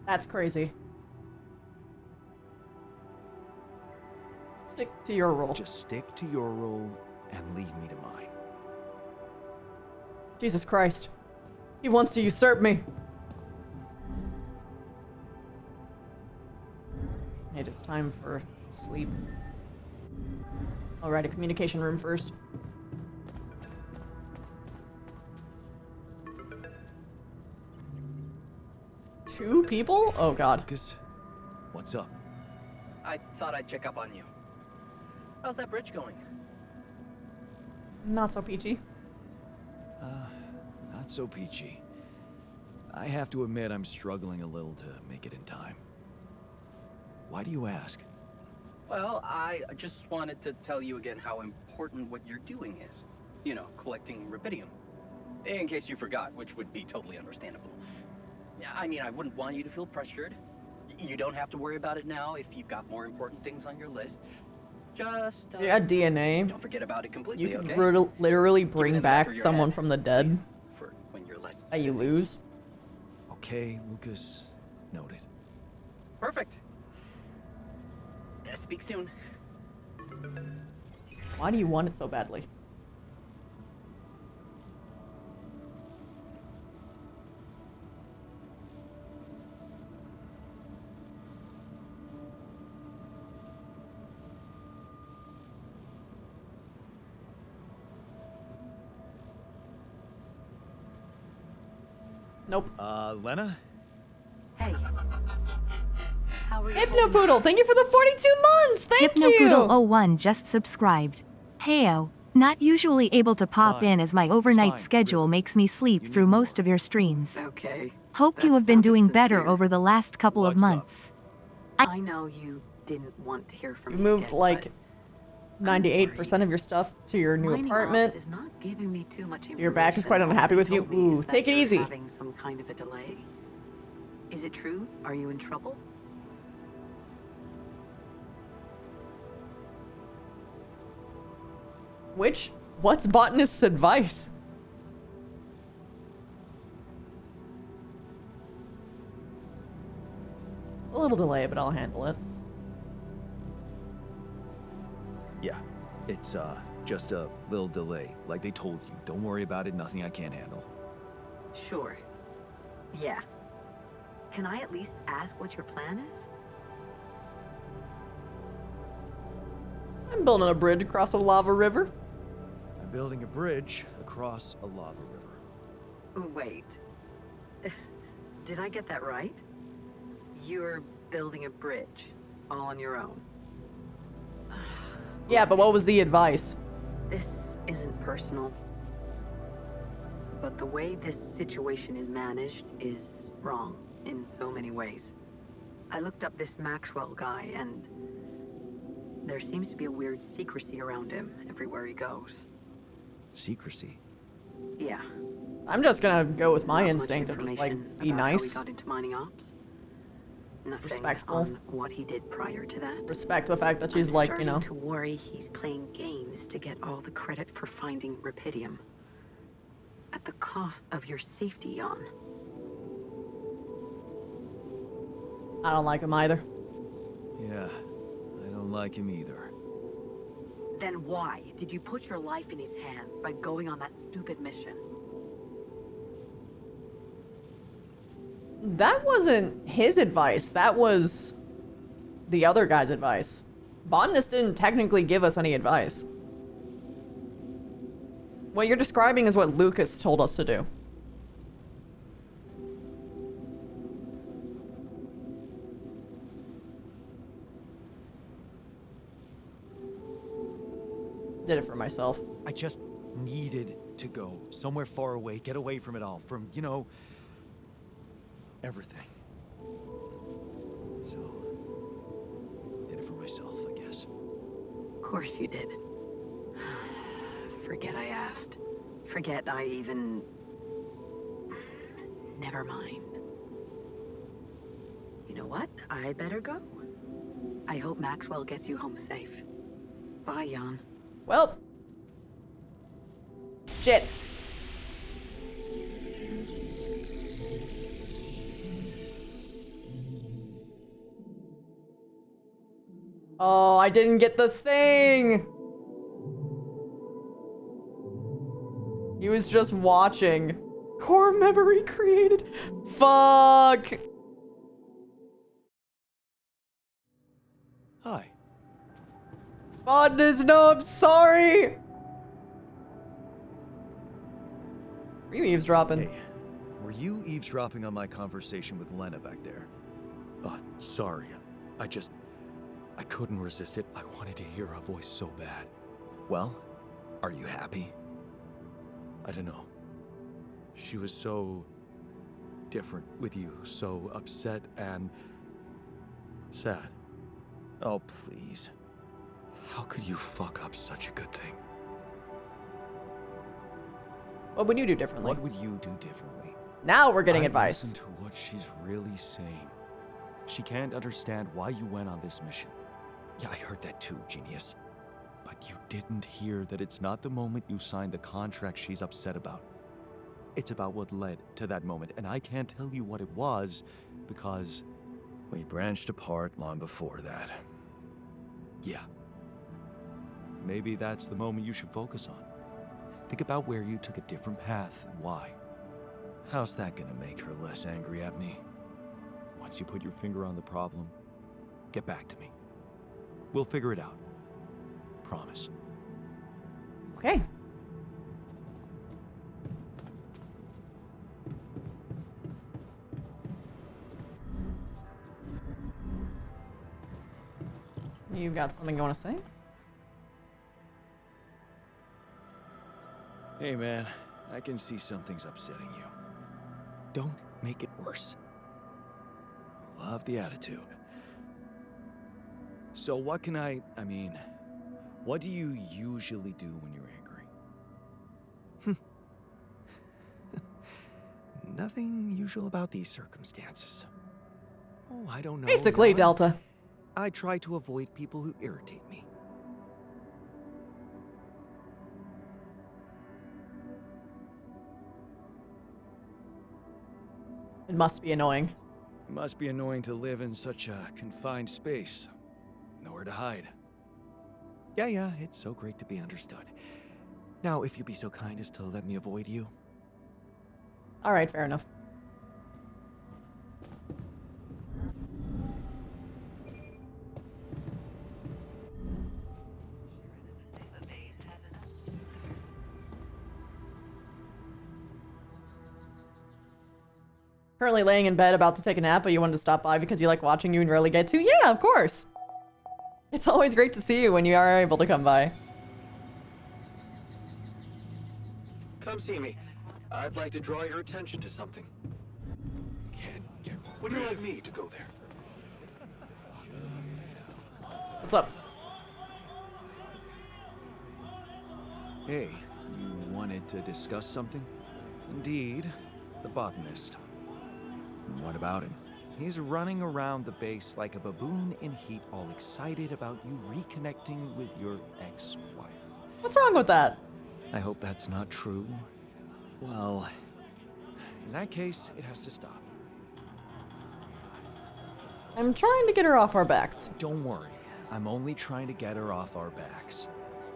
That's crazy. Stick to your role. Just stick to your role and leave me to mine. Jesus Christ. He wants to usurp me. It is time for sleep. Alright, a communication room first. Two people? Oh god. Lucas, what's up? I thought I'd check up on you. How's that bridge going? Not so peachy. Not so peachy. I have to admit I'm struggling a little to make it in time. Why do you ask? Well, I just wanted to tell you again how important what you're doing is. You know, collecting rubidium. In case you forgot, which would be totally understandable. I mean, I wouldn't want you to feel pressured. You don't have to worry about it now if you've got more important things on your list. Just, Yeah, DNA. don't forget about it completely, You can okay? literally Keep it bring in the back back of your someone head, from the dead please, for when you're less that you busy. lose. Okay, Lucas. Noted. Perfect. Speak soon. Why do you want it so badly? Nope. Lena? Hey. How are you? Hypnopoodle, thank you for the 42 months! Thank you! Hypnopoodle01 just subscribed. Heyo. Not usually able to pop Fine. in as my overnight Fine, schedule really. makes me sleep You through need most more. of your streams. Okay. Hope you That have been sounded doing better sincere. over the last couple of What's up? months. I know you didn't want to hear from You me moved again, like but 98% of your stuff to your new Mining apartment. ops is not giving me too much information. Your back is quite unhappy with you. Ooh, take it easy. Having some kind of a delay. Is it true? Are you in trouble? What's botanist's advice? It's a little delay, but I'll handle it. Yeah, it's just a little delay, like they told you. Don't worry about it, nothing I can't handle. Sure. Yeah. Can I at least ask what your plan is? I'm building a bridge across a lava river. I'm building a bridge across a lava river. Wait. Did I get that right? You're building a bridge, all on your own. Yeah, but what was the advice? This isn't personal. But the way this situation is managed is wrong in so many ways. I looked up this Maxwell guy, and there seems to be a weird secrecy around him everywhere he goes. Secrecy? Yeah. I'm just gonna go with my Not much instinct of just, like, information be about how he nice. got into mining ops. Nothing Respectful. on what he did prior to that. Respect the fact that she's I'm like, starting you know. to worry he's playing games to get all the credit for finding Rapidium. At the cost of your safety, Jan. I don't like him either. Yeah, I don't like him either. Then why did you put your life in his hands by going on that stupid mission? That wasn't his advice. That was the other guy's advice. Botanist didn't technically give us any advice. What you're describing is what Lucas told us to do. Did it for myself. I just needed to go somewhere far away, get away from it all, from, you know, everything. So, did it for myself, I guess. Of course you did. Forget I asked. Forget I even... Never mind. You know what? I better go. I hope Maxwell gets you home safe. Bye, Jan. Well. Shit. Oh, I didn't get the thing. He was just watching. Core memory created. Fuck. Hi. Botanist, no, I'm sorry. Were you eavesdropping? Hey, were you eavesdropping on my conversation with Lena back there? Sorry. I couldn't resist it. I wanted to hear her voice so bad. Well, are you happy? I don't know. She was so different with you, so upset and sad. Oh, please. How could you fuck up such a good thing? What would you do differently? What would you do differently? Now we're getting advice. Listen to what she's really saying. She can't understand why you went on this mission. Yeah, I heard that too, genius. But you didn't hear that it's not the moment you signed the contract she's upset about. It's about what led to that moment, and I can't tell you what it was, because... We branched apart long before that. Yeah. Maybe that's the moment you should focus on. Think about where you took a different path and why. How's that gonna make her less angry at me? Once you put your finger on the problem, get back to me. We'll figure it out. Promise. Okay. You got something you want to say? Hey man, I can see something's upsetting you. Don't make it worse. Love the attitude. So what can I mean, What do you usually do when you're angry? Nothing usual about these circumstances. Oh, I don't know. Basically, Ellen. Delta. I try to avoid people who irritate me. It must be annoying. It must be annoying to live in such a confined space. Nowhere to hide. Yeah, it's so great to be understood. Now, if you'd be so kind as to let me avoid you. All right, fair enough. Currently laying in bed about to take a nap, but you wanted to stop by because you like watching you and rarely get to? Yeah, of course! It's always great to see you when you are able to come by. Come see me. I'd like to draw your attention to something. Would you like me to go there? What's up? Hey, you wanted to discuss something? Indeed, the botanist. What about him? He's running around the base like a baboon in heat, all excited about you reconnecting with your ex-wife. What's wrong with that? I hope that's not true. Well, in that case, it has to stop. I'm trying to get her off our backs. Don't worry. I'm only trying to get her off our backs.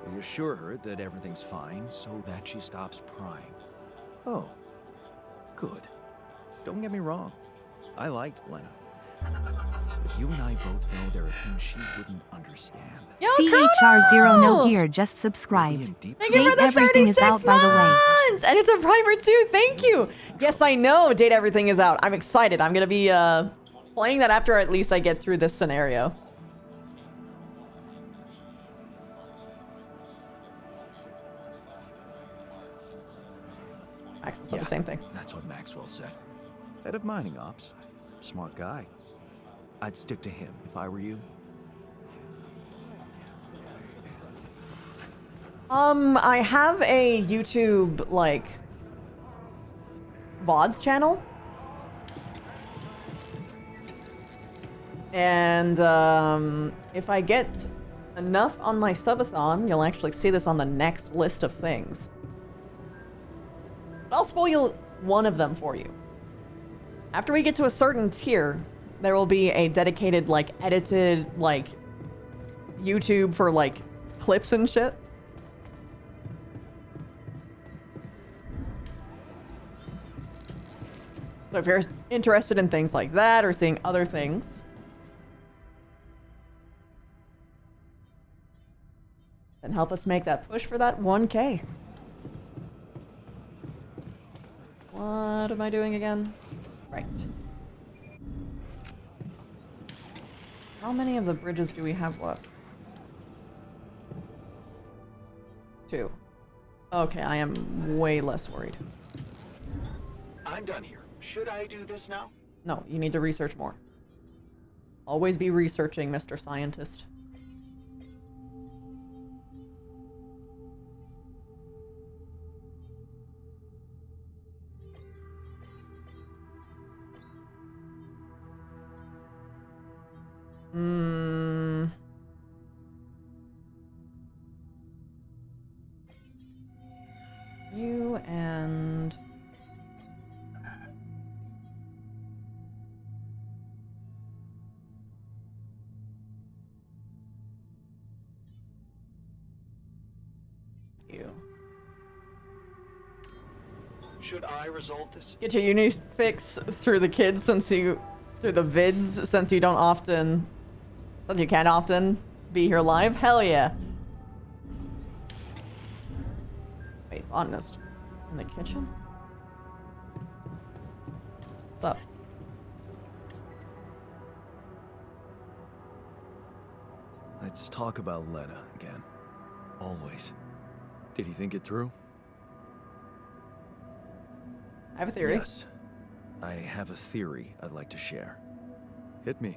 Reassure her that everything's fine so that she stops prying. Oh, good. Don't get me wrong. I liked Lena. But you and I both know there are things she wouldn't understand. Yo, CHR0 No Gear just subscribed. Thank you for the Everything is 36 out, by the way. months! And it's a primer too, thank you! Yes, I know Date Everything is out. I'm excited. I'm gonna be playing that after at least I get through this scenario. Maxwell said the same thing. That's what Maxwell said. Head of mining ops. Smart guy. I'd stick to him if I were you. I have a YouTube, like, VODs channel. And, if I get enough on my subathon, you'll actually see this on the next list of things. But I'll spoil one of them for you. After we get to a certain tier, there will be a dedicated, like, edited, like, YouTube for, like, clips and shit. So if you're interested in things like that or seeing other things, then help us make that push for that 1K. What am I doing again? Right. How many of the bridges do we have left? 2. Okay, I am way less worried. I'm done here. Should I do this now? No, you need to research more. Always be researching, Mr. Scientist. You and... you. Should I resolve this? Get your uni fix through the kids since you... through the vids since you don't often... since you can't often be here live? Hell yeah. Wait, botanist. In the kitchen? What's up? Let's talk about Lena again. Always. Did you think it through? I have a theory. Yes. I have a theory I'd like to share. Hit me.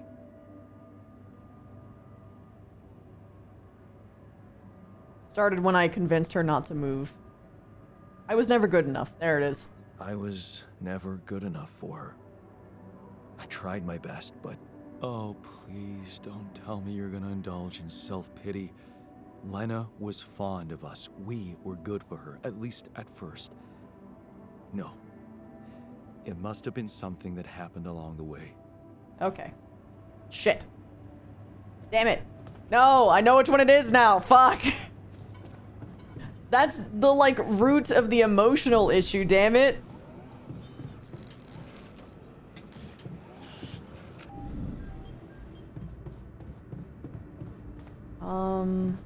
started when I convinced her not to move. I was never good enough. There it is. I was never good enough for her. I tried my best, but... Oh, please don't tell me you're gonna indulge in self-pity. Lena was fond of us. We were good for her, at least at first. No. It must have been something that happened along the way. Okay. Shit. Damn it. No, I know which one it is now. Fuck. That's the, like, root of the emotional issue, damn it. I'm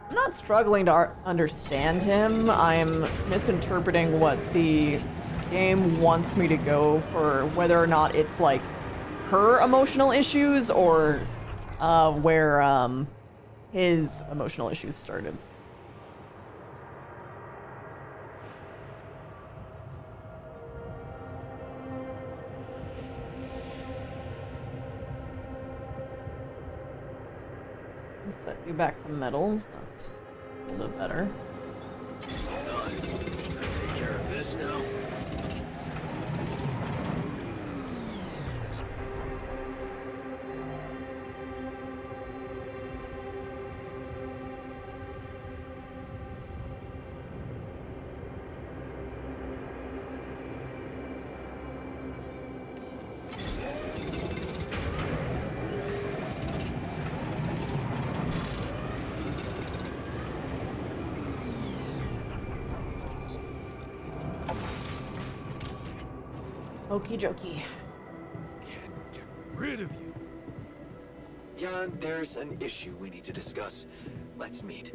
not struggling to understand him. I'm misinterpreting what the game wants me to go for, whether or not it's like her emotional issues or where his emotional issues started. Let's set you back to metals. That's a little bit better. Take care of this now. Okie dokie. Can't get rid of you. Jan, there's an issue we need to discuss. Let's meet.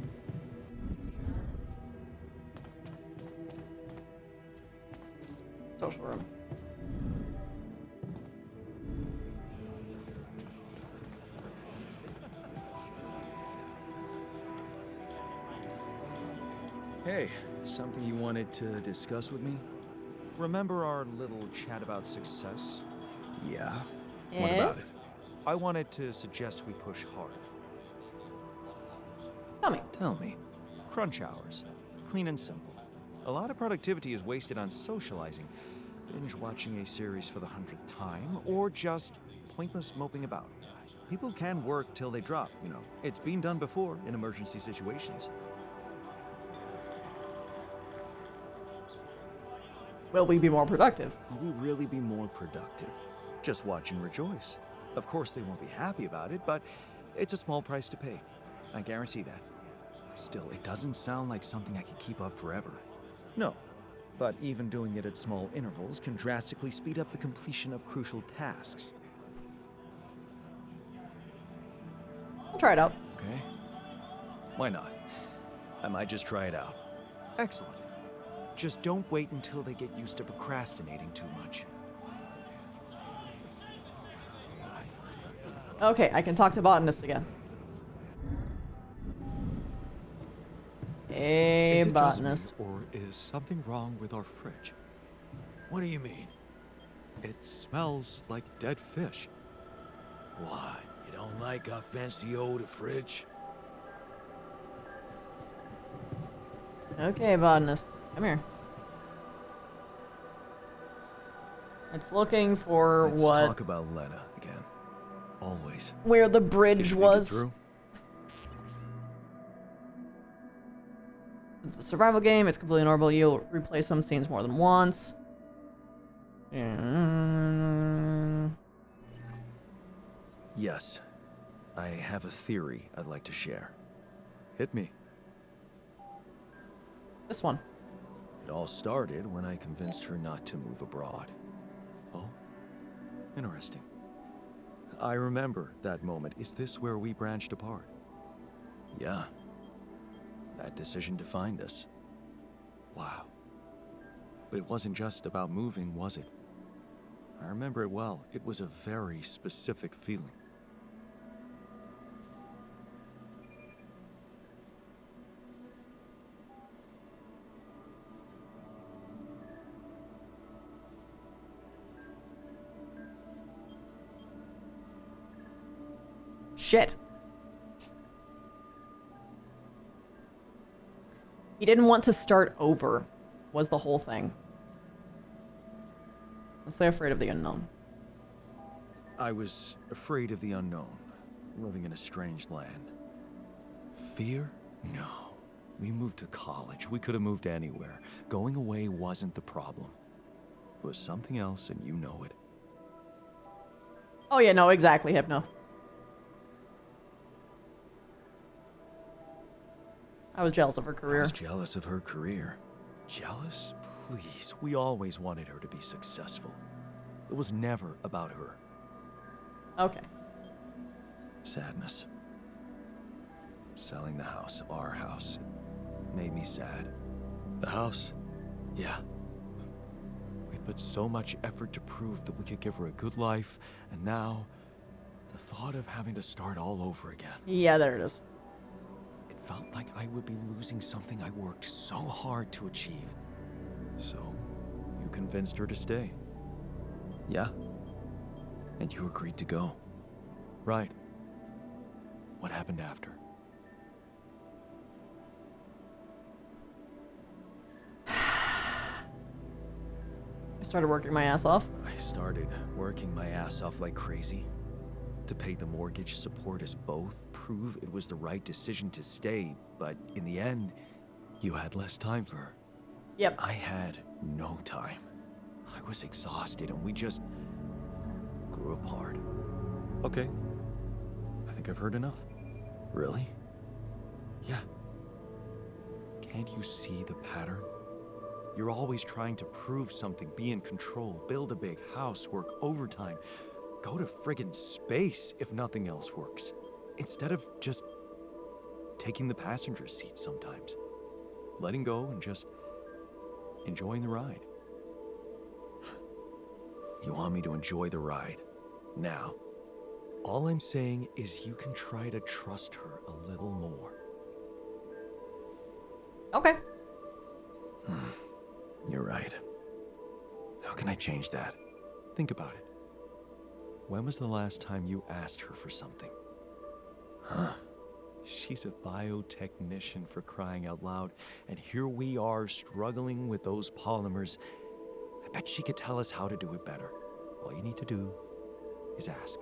Social room. Hey, something you wanted to discuss with me? Remember our little chat about success? Yeah. Eh? What about it? I wanted to suggest we push harder. Tell me. Tell me. Crunch hours. Clean and simple. A lot of productivity is wasted on socializing, binge watching a series for the 100th time, or just pointless moping about. People can work till they drop, you know. It's been done before in emergency situations. Will we be more productive? Will we really be more productive? Just watch and rejoice. Of course they won't be happy about it, but it's a small price to pay. I guarantee that. Still, it doesn't sound like something I could keep up forever. No, but even doing it at small intervals can drastically speed up the completion of crucial tasks. I'll try it out. Okay? Why not? I might just try it out. Excellent. Just don't wait until they get used to procrastinating too much. Okay, I can talk to botanist again. Hey, Is it just me, botanist. or is something wrong with our fridge? What do you mean? It smells like dead fish. Why? You don't like our fancy old fridge? Okay, botanist. Come here. It's looking for Let's what? talk about Lena again. Always. Where the Did bridge you think it was. through? It's a survival game. It's completely normal. You'll replay some scenes more than once. Yes. I have a theory I'd like to share. Hit me. This one. It all started when I convinced her not to move abroad. Oh, interesting. I remember that moment. Is this where we branched apart? Yeah. That decision defined us. Wow. But it wasn't just about moving, was it? I remember it well. It was a very specific feeling. Shit. He didn't want to start over, was the whole thing. Let's say afraid of the unknown. I was afraid of the unknown, living in a strange land. Fear? No. We moved to college. We could have moved anywhere. Going away wasn't the problem. It was something else, and you know it. Oh yeah, no, exactly, Hypno. I was jealous of her I career. was jealous of her career. Jealous? Please, we always wanted her to be successful. It was never about her. Okay. Sadness. Selling the house, our house, made me sad. The house? Yeah. We put so much effort to prove that we could give her a good life, and now, the thought of having to start all over again. Yeah, there it is. It felt like I would be losing something I worked so hard to achieve. So, you convinced her to stay. Yeah? And you agreed to go. Right. What happened after? I started working my ass off. I started working my ass off like crazy. To pay the mortgage, support us both, prove it was the right decision to stay, but in the end, you had less time for her. Yep. I had no time. I was exhausted and we just grew apart. Okay. I think I've heard enough. Really? Yeah. Can't you see the pattern? You're always trying to prove something, be in control, build a big house, work overtime, go to friggin' space if nothing else works. Instead of just taking the passenger seat sometimes. Letting go and just enjoying the ride. You want me to enjoy the ride now? All I'm saying is you can try to trust her a little more. Okay. You're right. How can I change that? Think about it. When was the last time you asked her for something? Huh? She's a biotechnician, for crying out loud, and here we are struggling with those polymers. I bet she could tell us how to do it better. All you need to do is ask.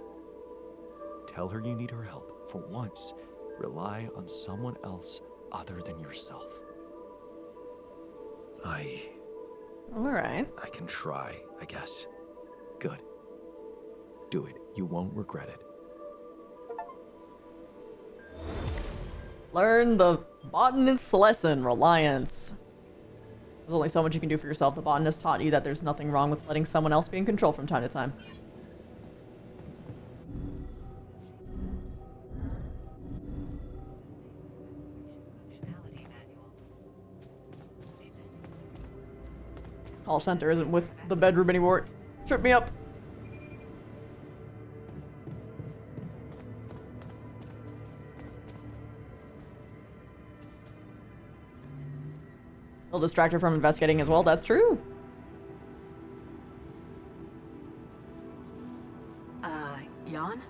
Tell her you need her help. For once, rely on someone else other than yourself. Alright. I can try, I guess. Good. Do it. You won't regret it. Learn the botanist's lesson, reliance. There's only so much you can do for yourself. The botanist taught you that there's nothing wrong with letting someone else be in control from time to time. Call center isn't with the bedroom anymore. Trip me up. They'll distract her from investigating as well. That's true. Jan?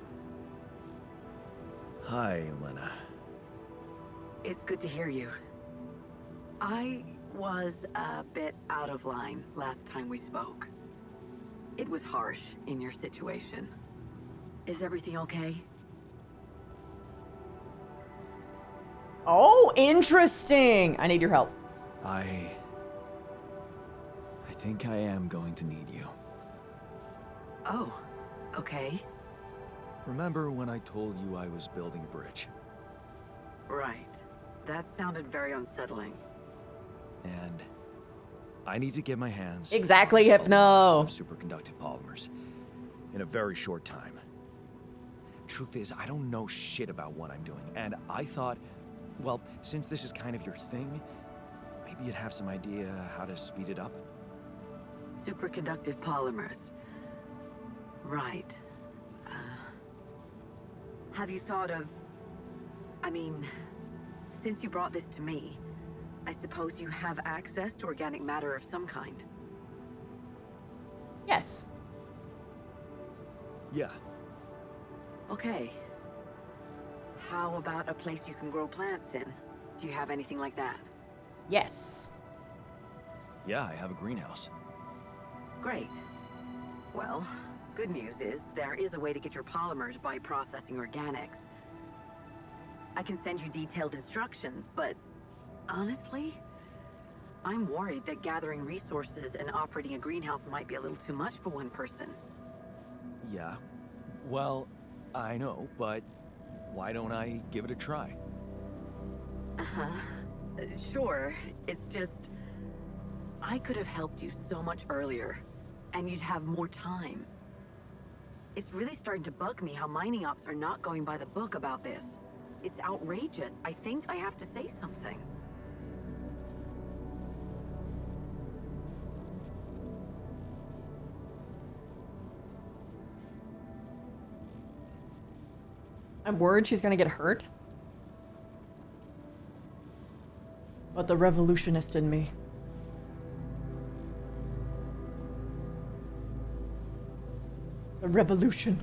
Hi, Elena. It's good to hear you. I was a bit out of line last time we spoke. It was harsh in your situation. Is everything okay? Oh, interesting. I need your help. I think I am going to need you. Oh, okay. Remember when I told you I was building a bridge? Right. That sounded very unsettling. And I need to get my hands Exactly, on Hypno. a lot of superconductive polymers in a very short time. Truth is, I don't know shit about what I'm doing, and I thought, well, since this is kind of your thing, maybe you'd have some idea how to speed it up. Superconductive polymers. Right. Have you thought of... I mean, since you brought this to me, I suppose you have access to organic matter of some kind. Yes. Yeah. Okay. How about a place you can grow plants in? Do you have anything like that? Yes. Yeah, I have a greenhouse. Great. Well, good news is there is a way to get your polymers by processing organics. I can send you detailed instructions, but honestly, I'm worried that gathering resources and operating a greenhouse might be a little too much for one person. Yeah. Well, I know, but why don't I give it a try? Uh-huh. Sure. It's just, I could have helped you so much earlier, and you'd have more time. It's really starting to bug me how mining ops are not going by the book about this. It's outrageous. I think I have to say something. I'm worried she's gonna get hurt. But the revolutionist in me. The revolution.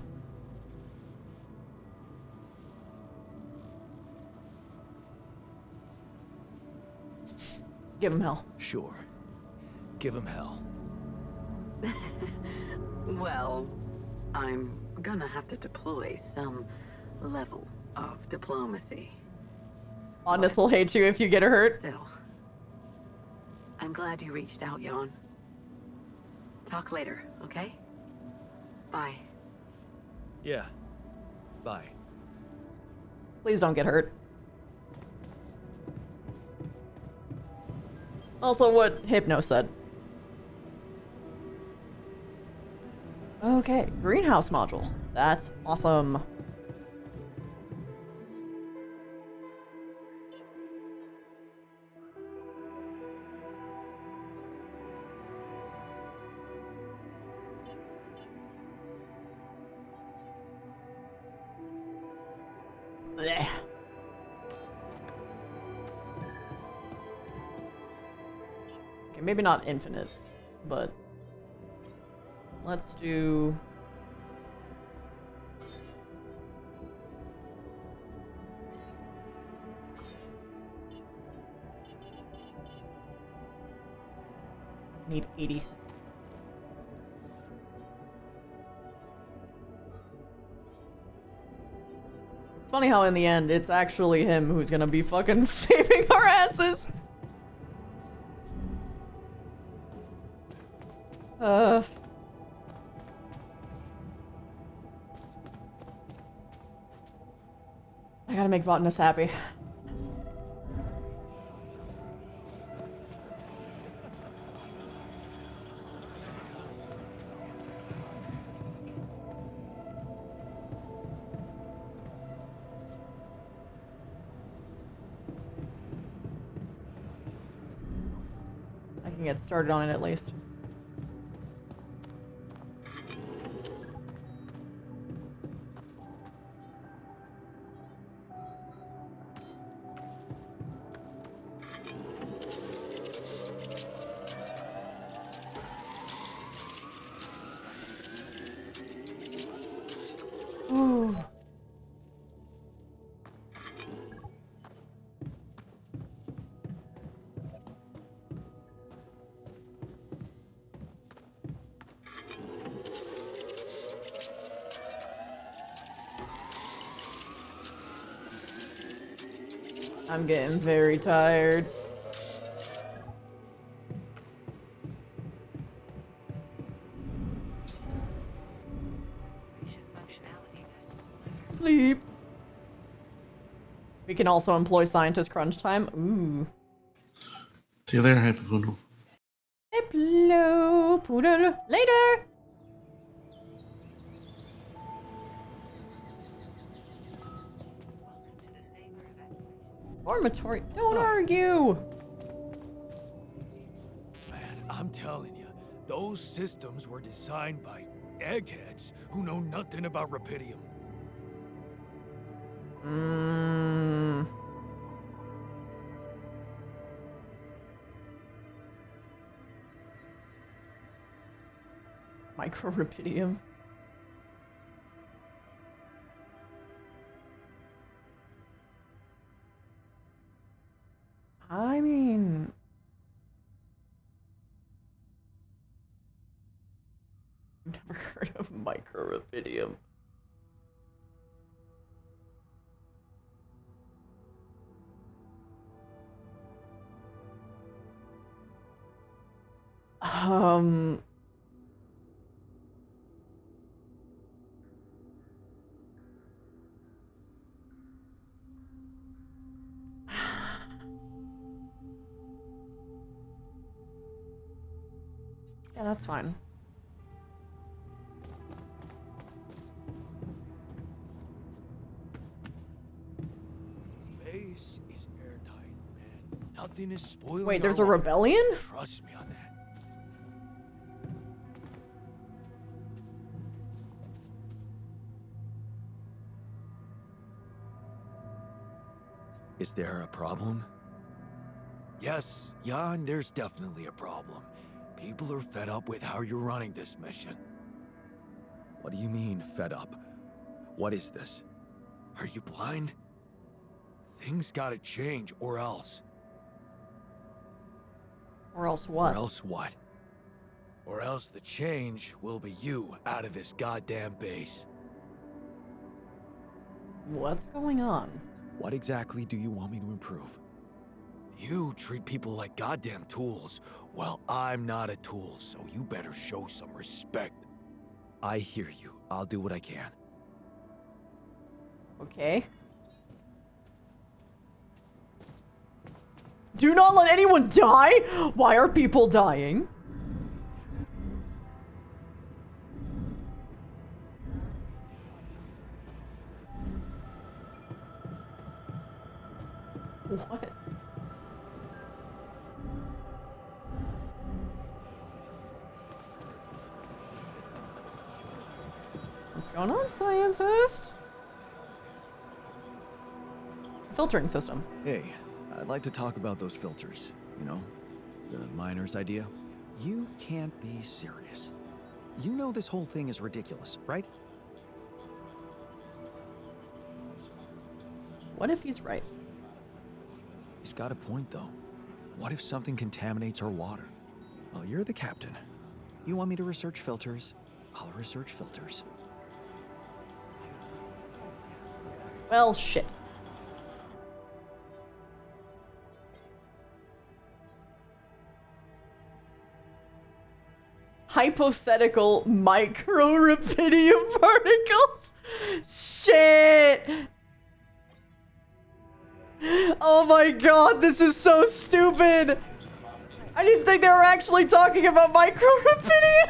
Give him hell. Sure. Give him hell. Well, I'm gonna have to deploy some level of diplomacy. Honest will hate you if you get her hurt. Still, I'm glad you reached out, Jan. Talk later, okay? Bye. Yeah. Bye. Please don't get hurt. Also, what Hypno said. Okay, greenhouse module. That's awesome. Blech. Okay, maybe not infinite, but let's do... Need 80. Funny how in the end, it's actually him who's gonna be fucking saving our asses. I gotta make Botanist happy. I can get started on it at least. Ooh. I'm getting very tired. Sleep. We can also employ scientist crunch time. Ooh. See you there, Hypogono. Hello, poodle. Later. Dormitory. Don't argue. Man, I'm telling you, those systems were designed by eggheads who know nothing about Rapidium. Microrapidium. Never heard of microrubidium. Yeah, that's fine. Base is airtight, man. Nothing is spoiling. Wait, there's our a water. rebellion? Trust me on that. Is there a problem? Yes, Jan, there's definitely a problem. People are fed up with how you're running this mission. What do you mean, fed up? What is this? Are you blind? Things gotta change, or else. Or else what? Or else what? Or else the change will be you out of this goddamn base. What's going on? What exactly do you want me to improve? You treat people like goddamn tools. Well, I'm not a tool, so you better show some respect. I hear you. I'll do what I can. Okay. Do not let anyone die? Why are people dying? What? What's going on, scientist? Filtering system. Hey, I'd like to talk about those filters. You know, the miner's idea. You can't be serious. You know this whole thing is ridiculous, right? What if he's right? He's got a point, though. What if something contaminates our water? Well, you're the captain. You want me to research filters? I'll research filters. Well, shit. Hypothetical microrubidium particles? Shit! Oh my god, this is so stupid! I didn't think they were actually talking about microrubidium!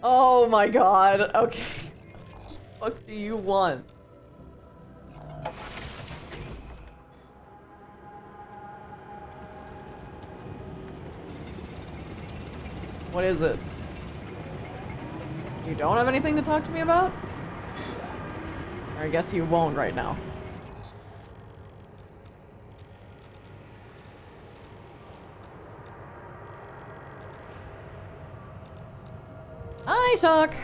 Oh my god, okay. What do you want? What is it? You don't have anything to talk to me about? Or I guess you won't right now. I talk.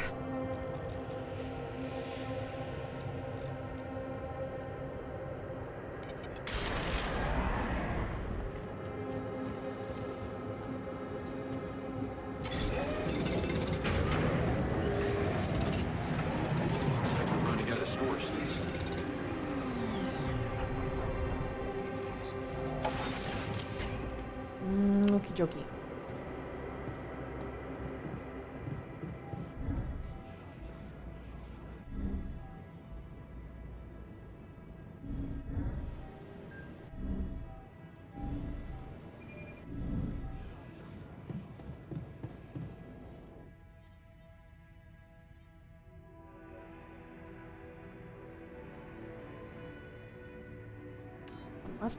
Running out of storage space. Okie dokie. Left.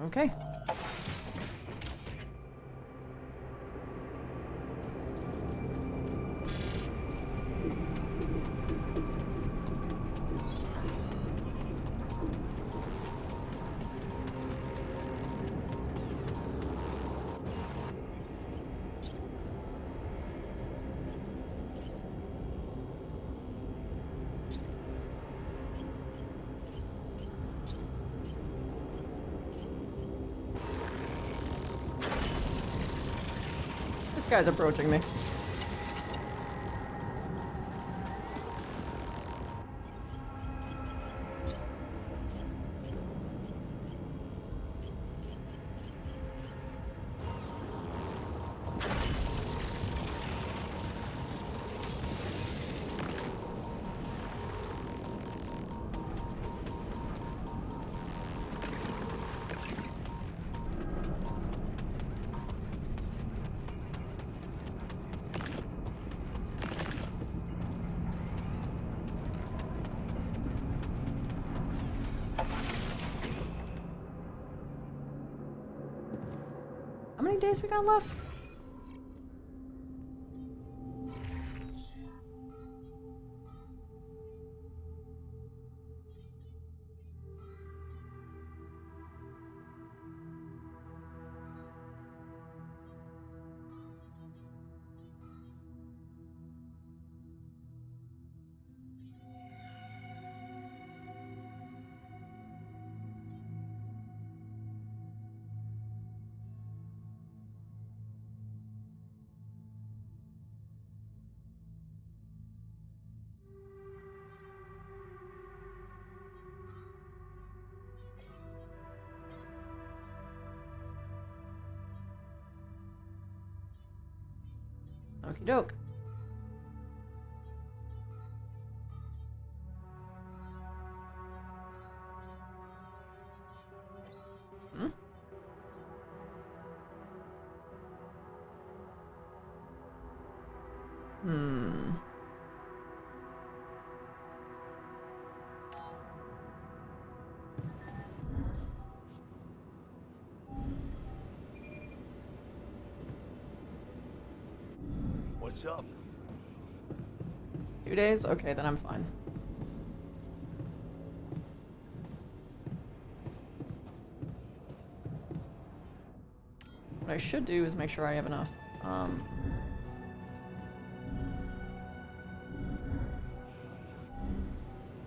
Okay. This guy's approaching me. How many days we got left? Okie doke. Hmm? Hmm. What's up? 2 days? Okay, then I'm fine. What I should do is make sure I have enough.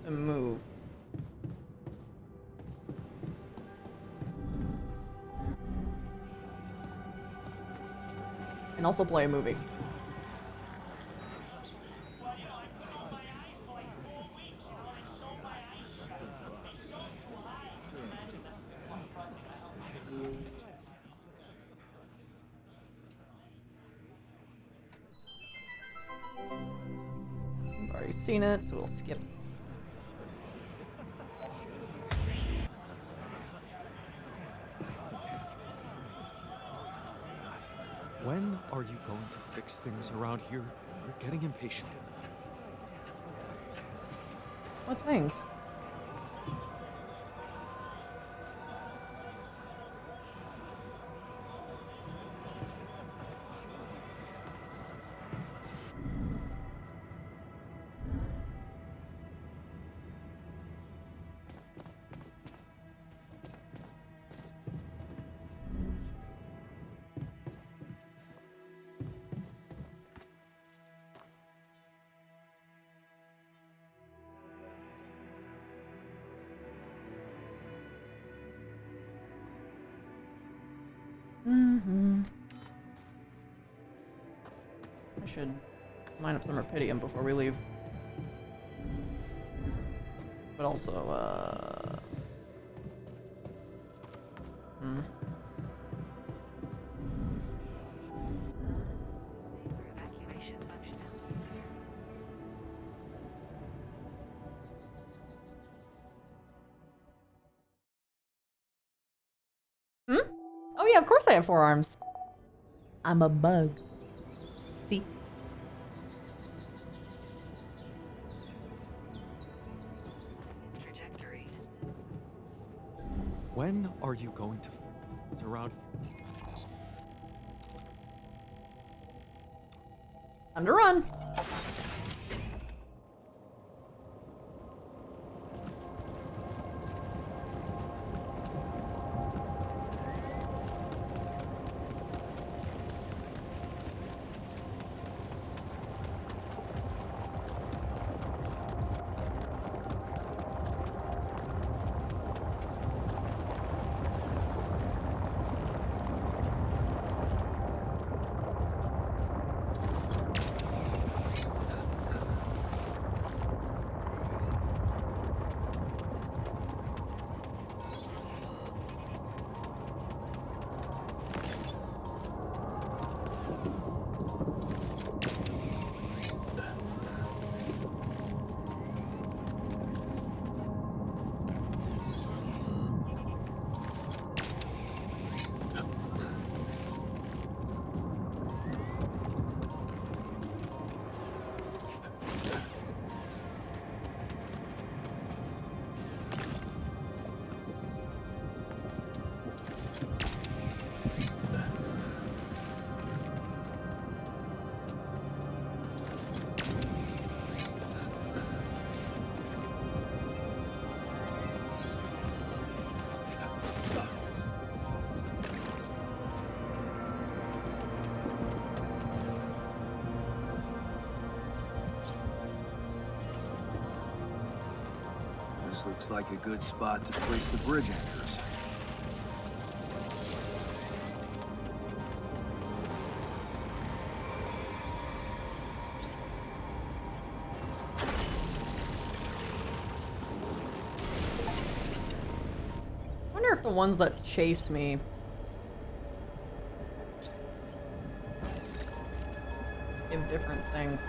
To move. And also play a movie. I've already seen it, so we'll skip. When are you going to fix things around here? We're getting impatient. What things? I should line up some Rapidium before we leave. But also, Oh yeah, of course I have 4 arms. I'm a bug. See? When are you going to... around. Time to run. This looks like a good spot to place the bridge anchors. I wonder if the ones that chase me give different things.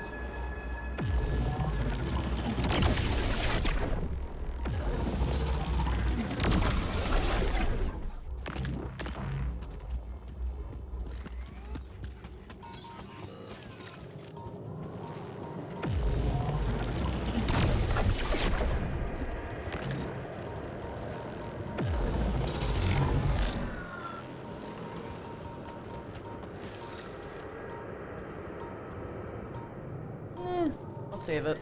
I'll save it.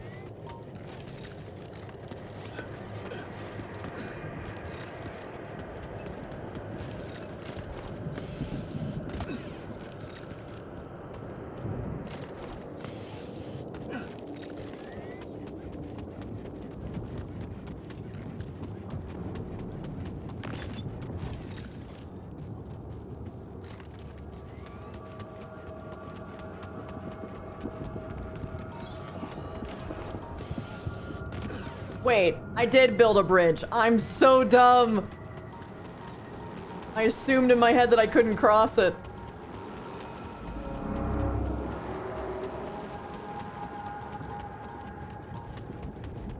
Wait, I did build a bridge. I'm so dumb. I assumed in my head that I couldn't cross it.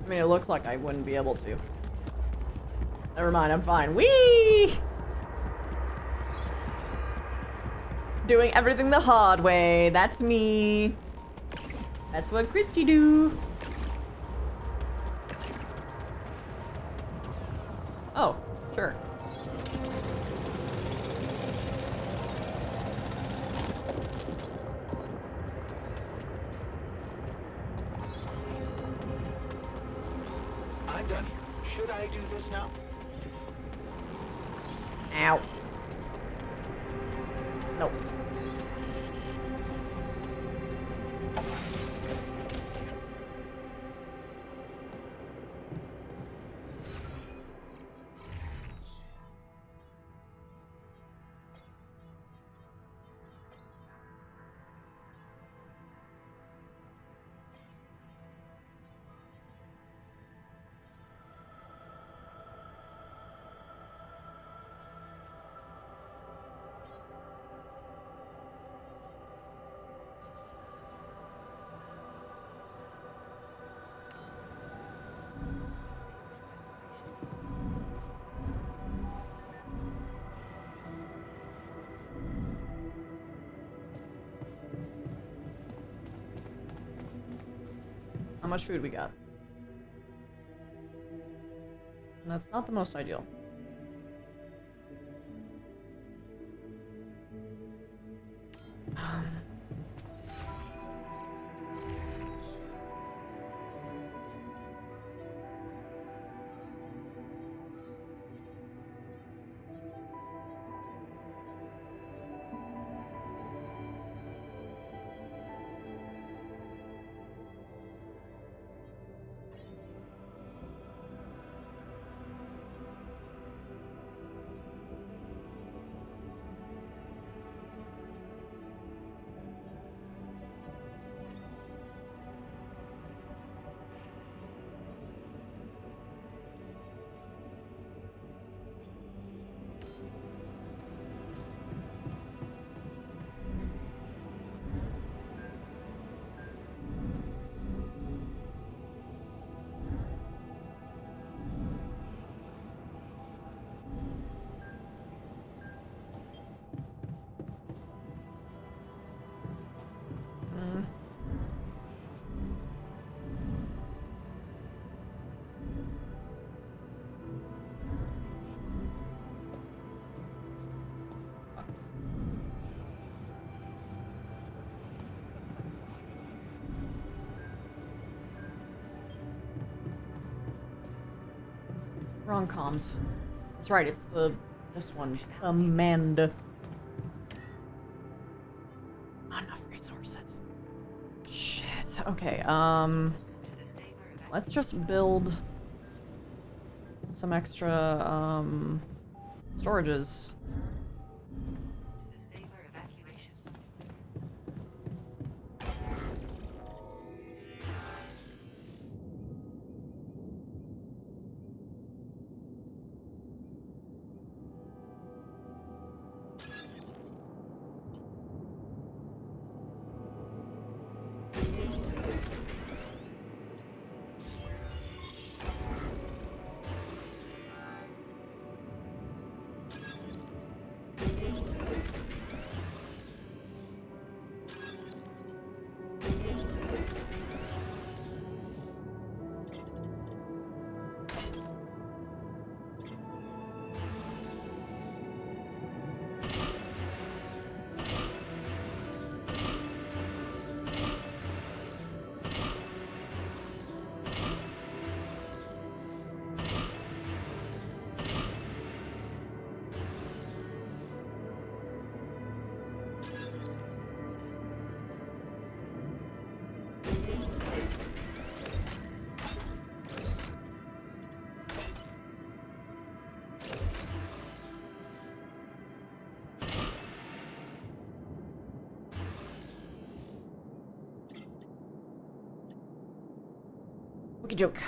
I mean, it looks like I wouldn't be able to. Never mind, I'm fine. Whee! Doing everything the hard way. That's me. That's what Christy do. Oh, sure. I'm done here. Should I do this now? Ow. Nope. How much food we got? And that's not the most ideal. Wrong comms. That's right, it's this one. Amanda. Not enough resources. Shit. Okay, let's just build some extra, storages. Okey joke.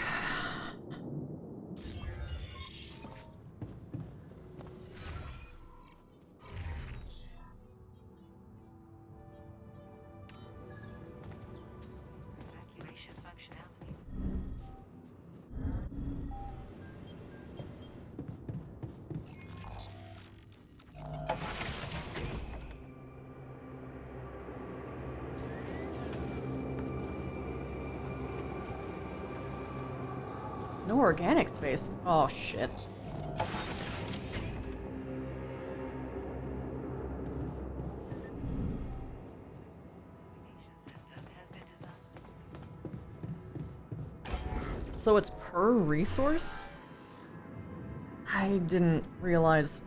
No organic space. Oh shit. So it's per resource? I didn't realize.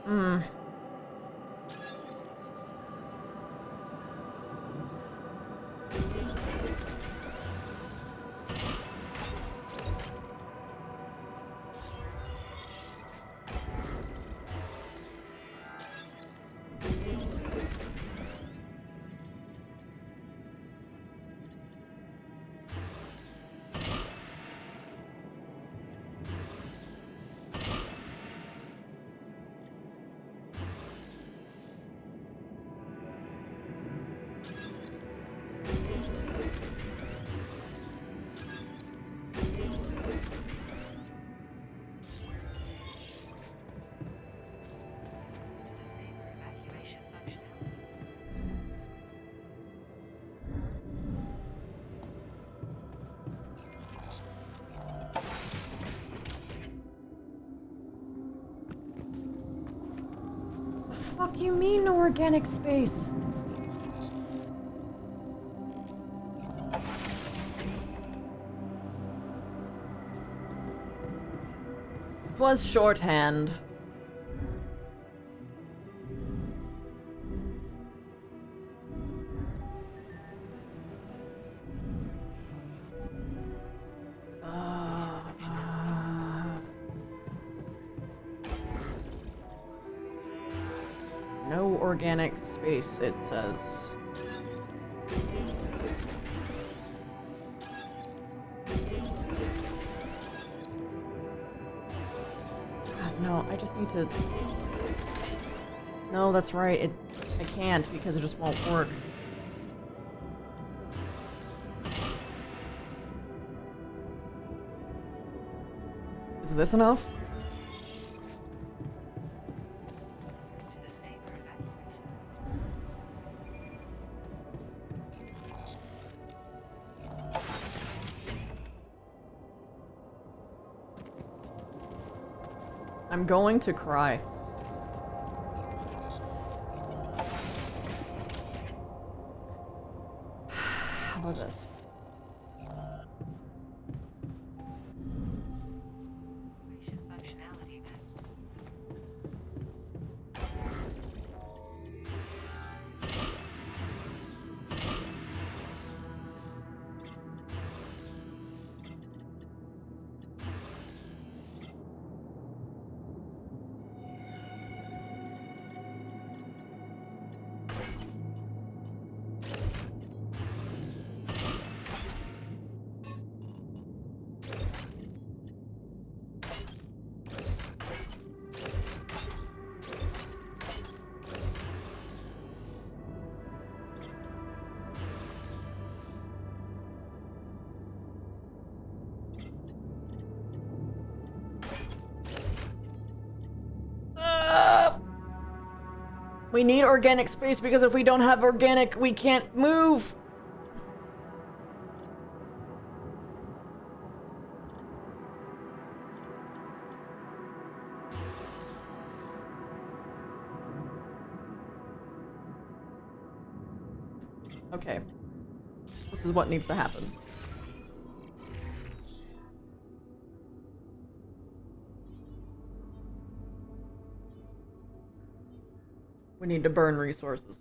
Hmm. Fuck you mean no organic space? It was shorthand. No organic space, it says. God, no, I just need to... No, that's right, I can't because it just won't work. Is this enough? I'm going to cry. We need organic space because if we don't have organic, we can't move. Okay. This is what needs to happen. We need to burn resources.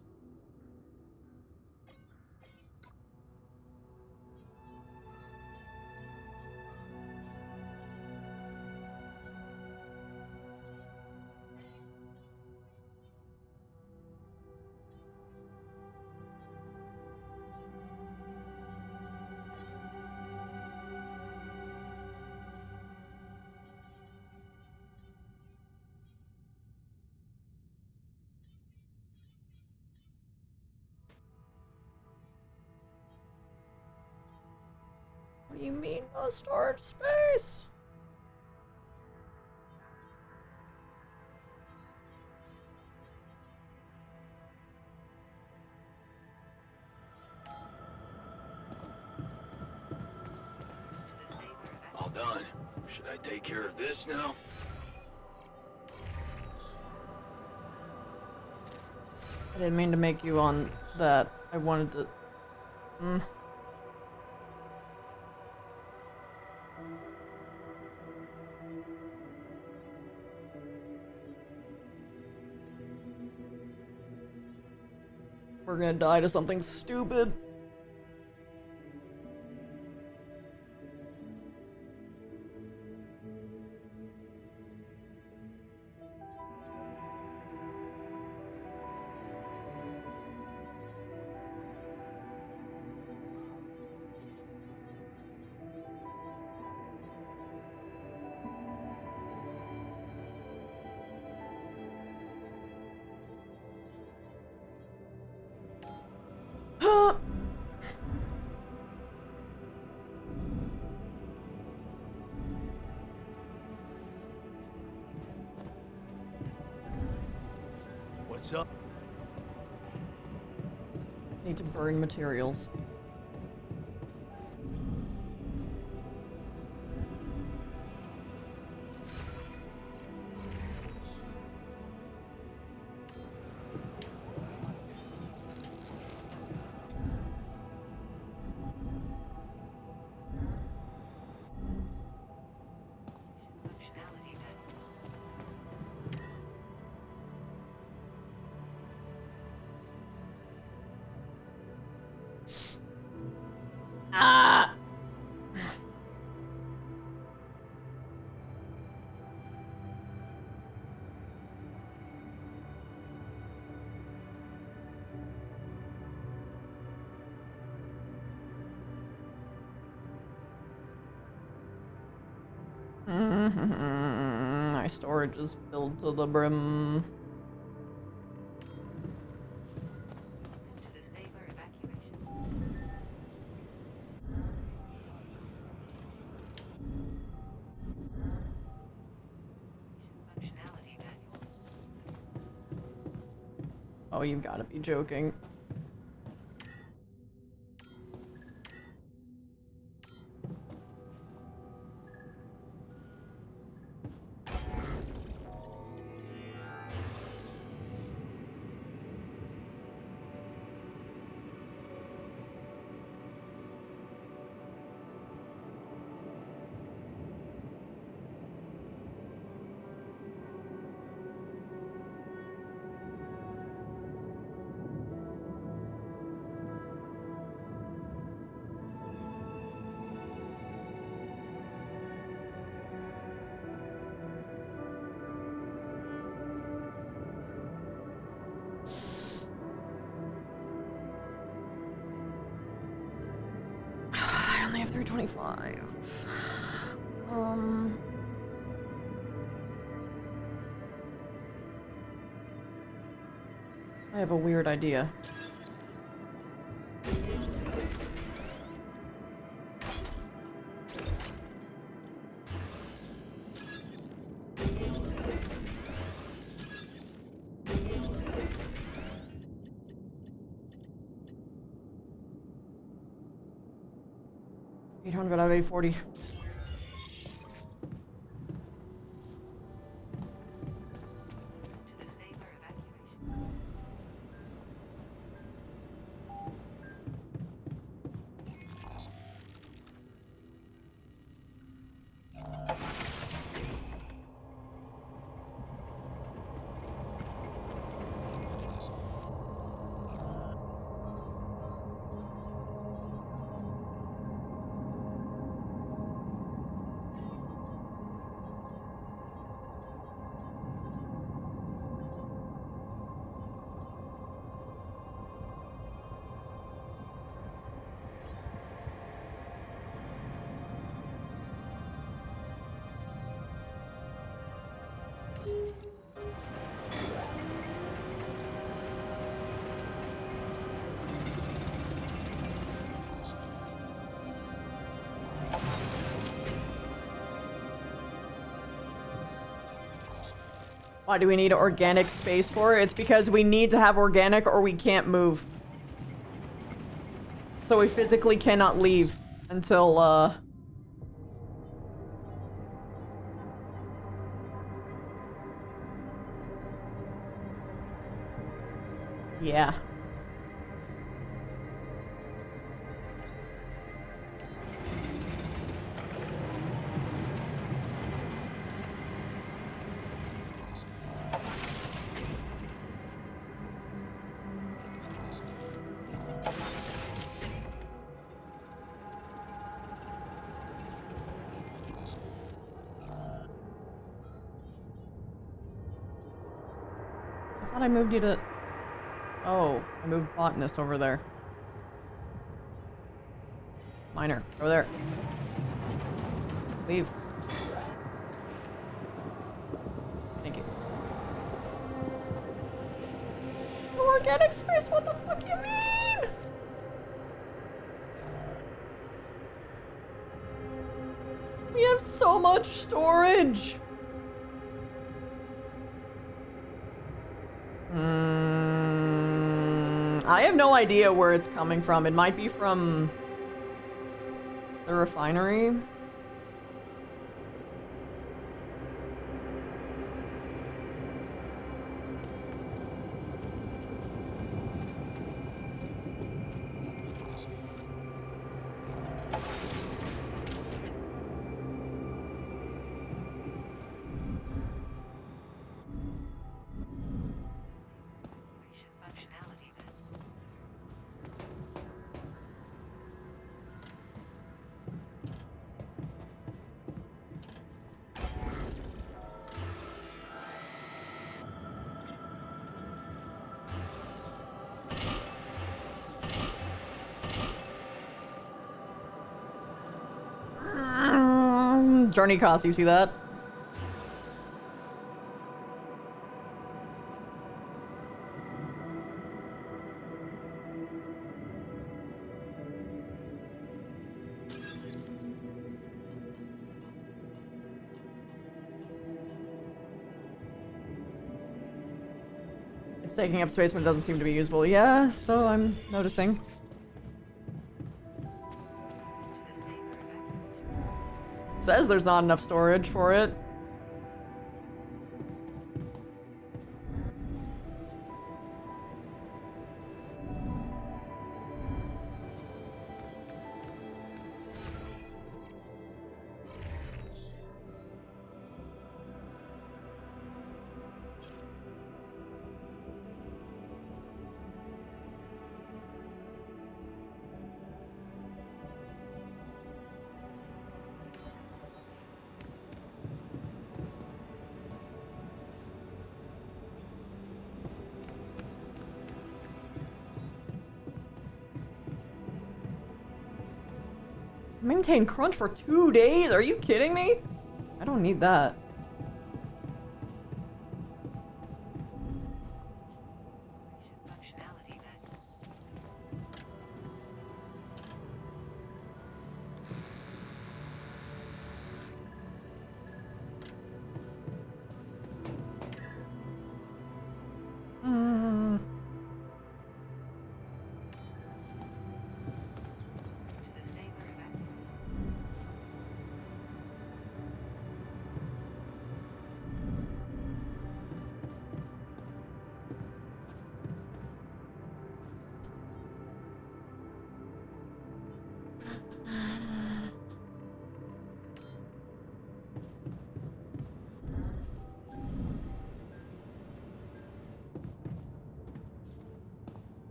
What do you mean no storage space? All done. Should I take care of this now? I didn't mean to make you on that. I wanted to... We're gonna die to something stupid. What's up? Need to burn materials. Ah! My storage is filled to the brim. Oh, you've got to be joking. I only have 325. I have a weird idea. 800 out of 840. Why do we need organic space for? It's because we need to have organic or we can't move. So we physically cannot leave until, yeah. I thought I moved you to... Oh, I moved botanist over there. Miner, over there. Leave. Thank you. No organic space, what the fuck you mean? We have so much storage. I have no idea where it's coming from. It might be from the refinery. Journey cost, you see that? It's taking up space, but it doesn't seem to be usable. Yeah, so I'm noticing. Says there's not enough storage for it. Maintain crunch for 2 days? Are you kidding me? I don't need that.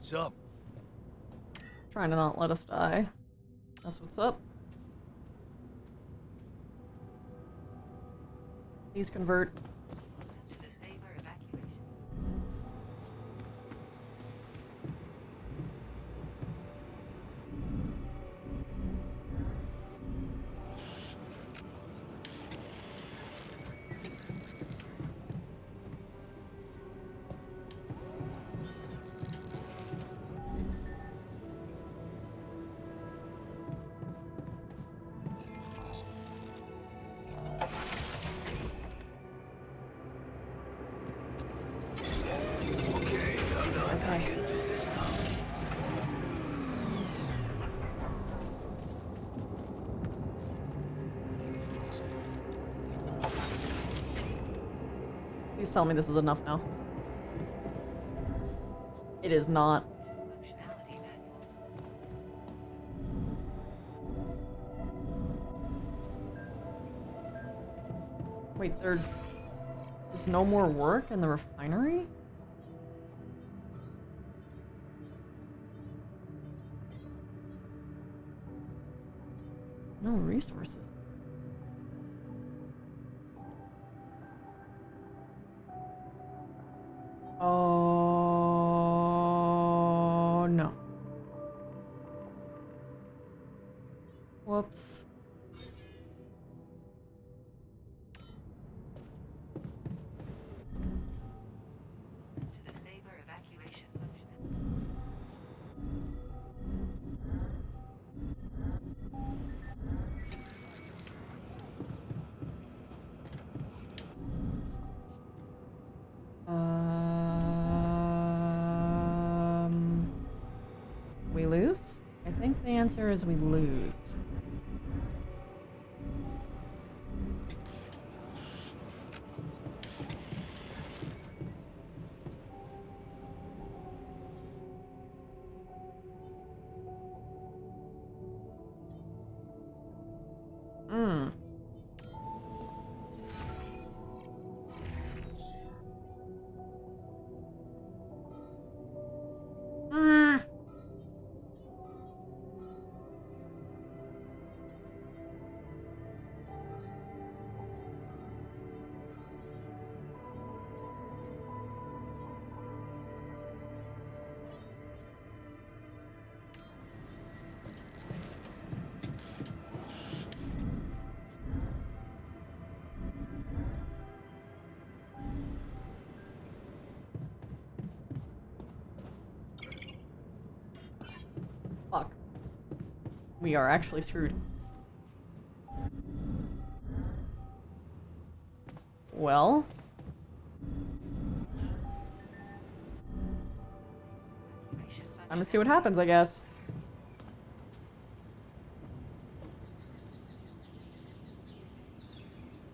What's up? Trying to not let us die. That's what's up. Please convert. Please tell me this is enough now. It is not. Wait, there's no more work in the refinery? No resources. Oh no. Whoops. We lose? I think the answer is we lose. Fuck. We are actually screwed. Well. I'm gonna see what happens, I guess.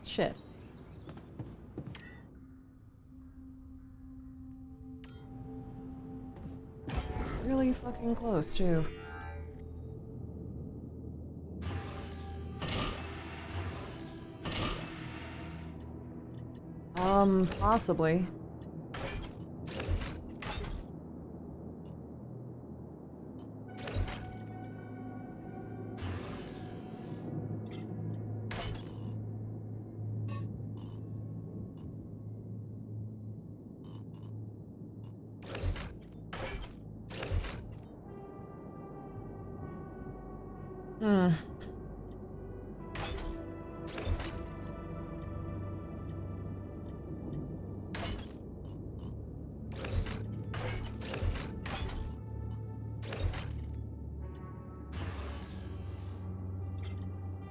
Shit. Really fucking close, too. Possibly.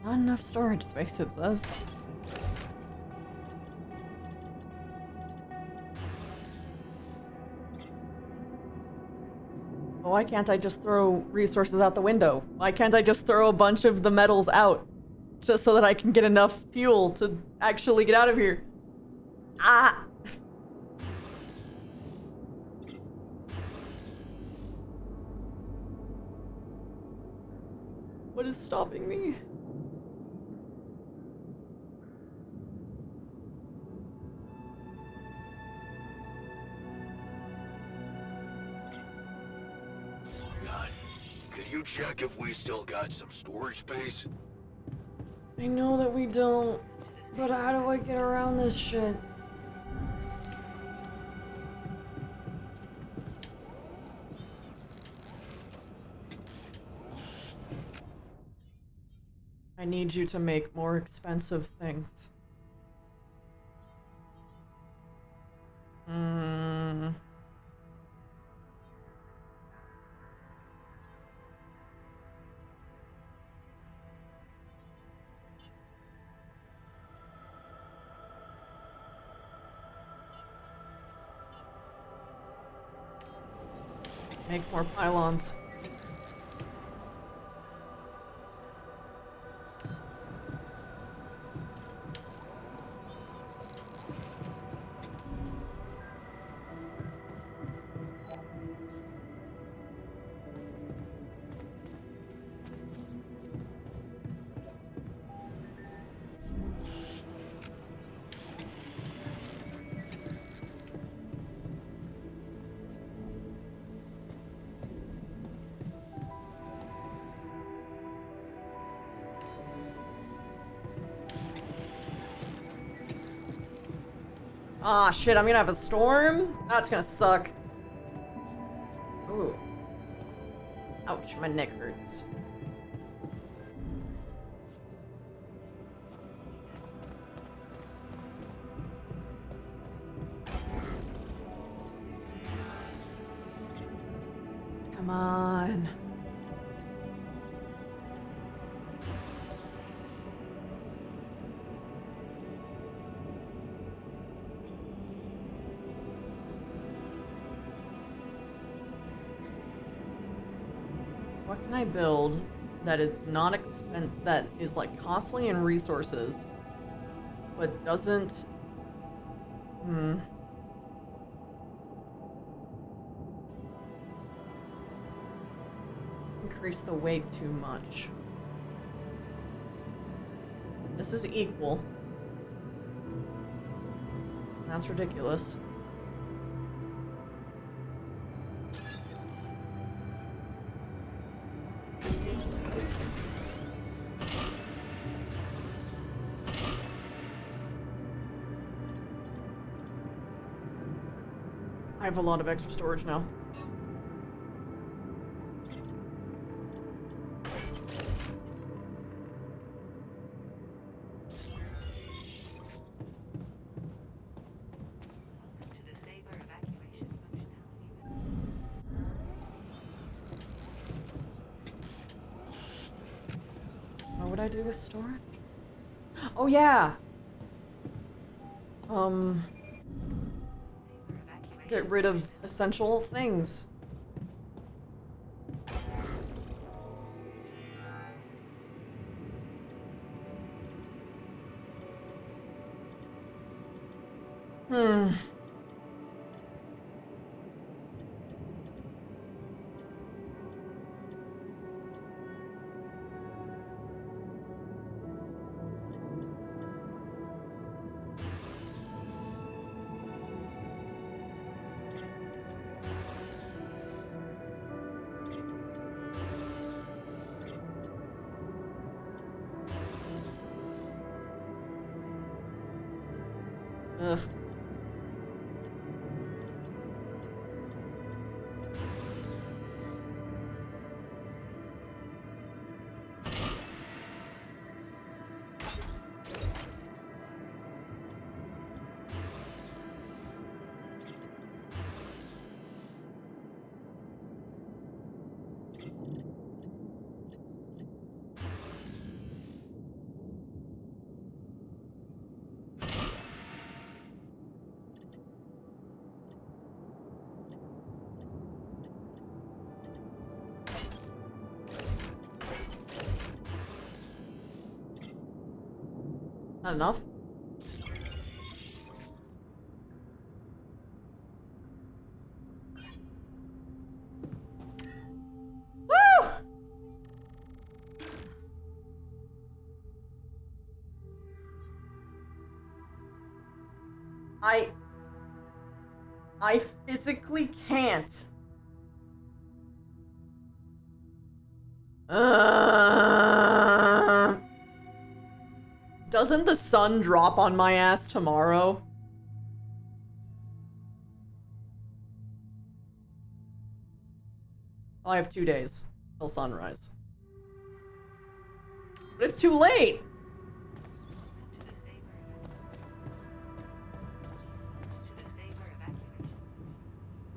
Not enough storage space, it says. Oh, why can't I just throw resources out the window? Why can't I just throw a bunch of the metals out? Just so that I can get enough fuel to actually get out of here. Ah! What is stopping me? check if we still got some storage space? I know that we don't, but how do I get around this shit? I need you to make more expensive things. Make more pylons. Ah, shit, I'm gonna have a storm? That's gonna suck. Ooh. Ouch, my neck hurts. Come on. What can I build that is not that is like costly in resources, but doesn't increase the weight too much? This is equal. That's ridiculous. I have a lot of extra storage now. What would I do with storage? Oh yeah! Get rid of essential things. Ugh. Not enough? Woo! I physically can't. Doesn't the sun drop on my ass tomorrow? Well, I have 2 days till sunrise. But it's too late!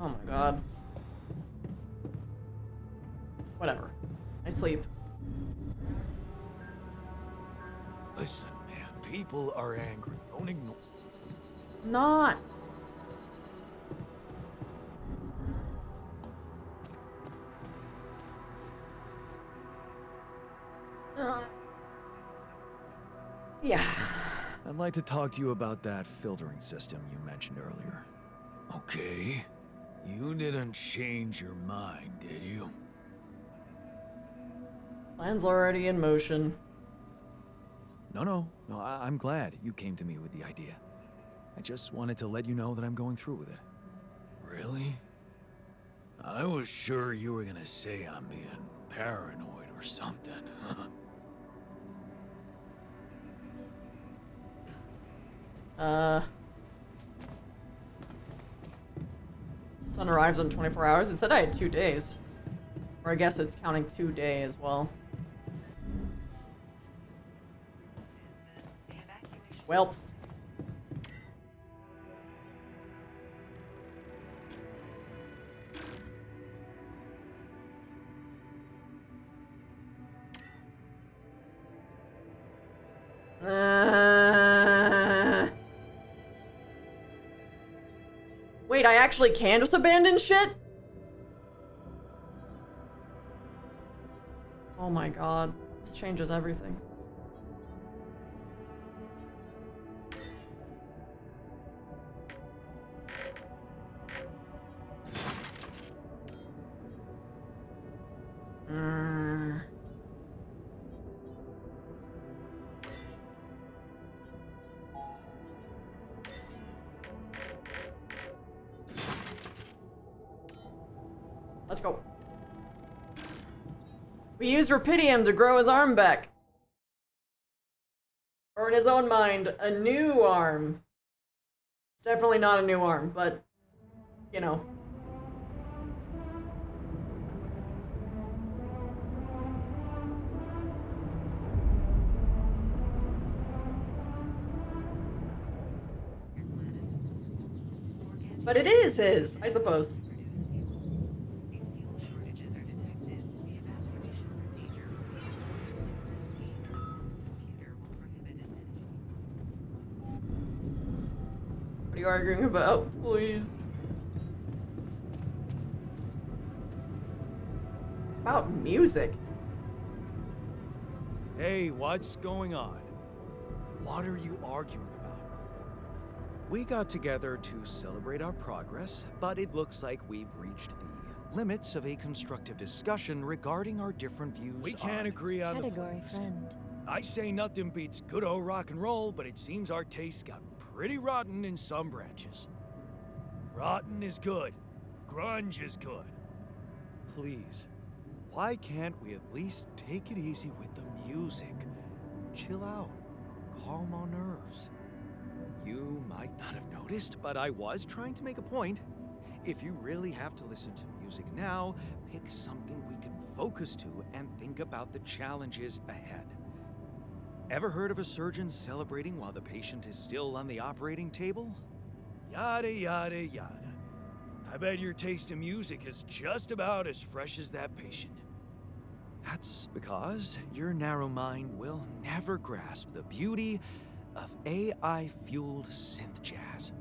Oh my god. Whatever. I sleep. Listen, man, people are angry. Don't ignore. Not. Yeah. I'd like to talk to you about that filtering system you mentioned earlier. Okay. You didn't change your mind, did you? Plan's already in motion. No, I'm glad you came to me with the idea. I just wanted to let you know that I'm going through with it. Really? I was sure you were gonna say I'm being paranoid or something. Sun arrives in 24 hours. It said I had 2 days. Or I guess it's counting 2 days as well. Well. Wait, I actually can just abandon shit? Oh my god. This changes everything. Let's go. We used Rapidium to grow his arm back. Or in his own mind, a new arm. It's definitely not a new arm, but, you know. But it is his, I suppose. What are you arguing about, please? About music. Hey, what's going on? What are you arguing about? We got together to celebrate our progress, but it looks like we've reached the limits of a constructive discussion regarding our different views. We can't agree on the playlist. I say nothing beats good old rock and roll, but it seems our tastes got pretty rotten in some branches. Rotten is good. Grunge is good. Please, why can't we at least take it easy with the music? Chill out. Calm our nerves. You might not have noticed, but I was trying to make a point. If you really have to listen to music now, pick something we can focus to and think about the challenges ahead. Ever heard of a surgeon celebrating while the patient is still on the operating table? Yada, yada, yada. I bet your taste in music is just about as fresh as that patient. That's because your narrow mind will never grasp the beauty of AI-fueled synth jazz.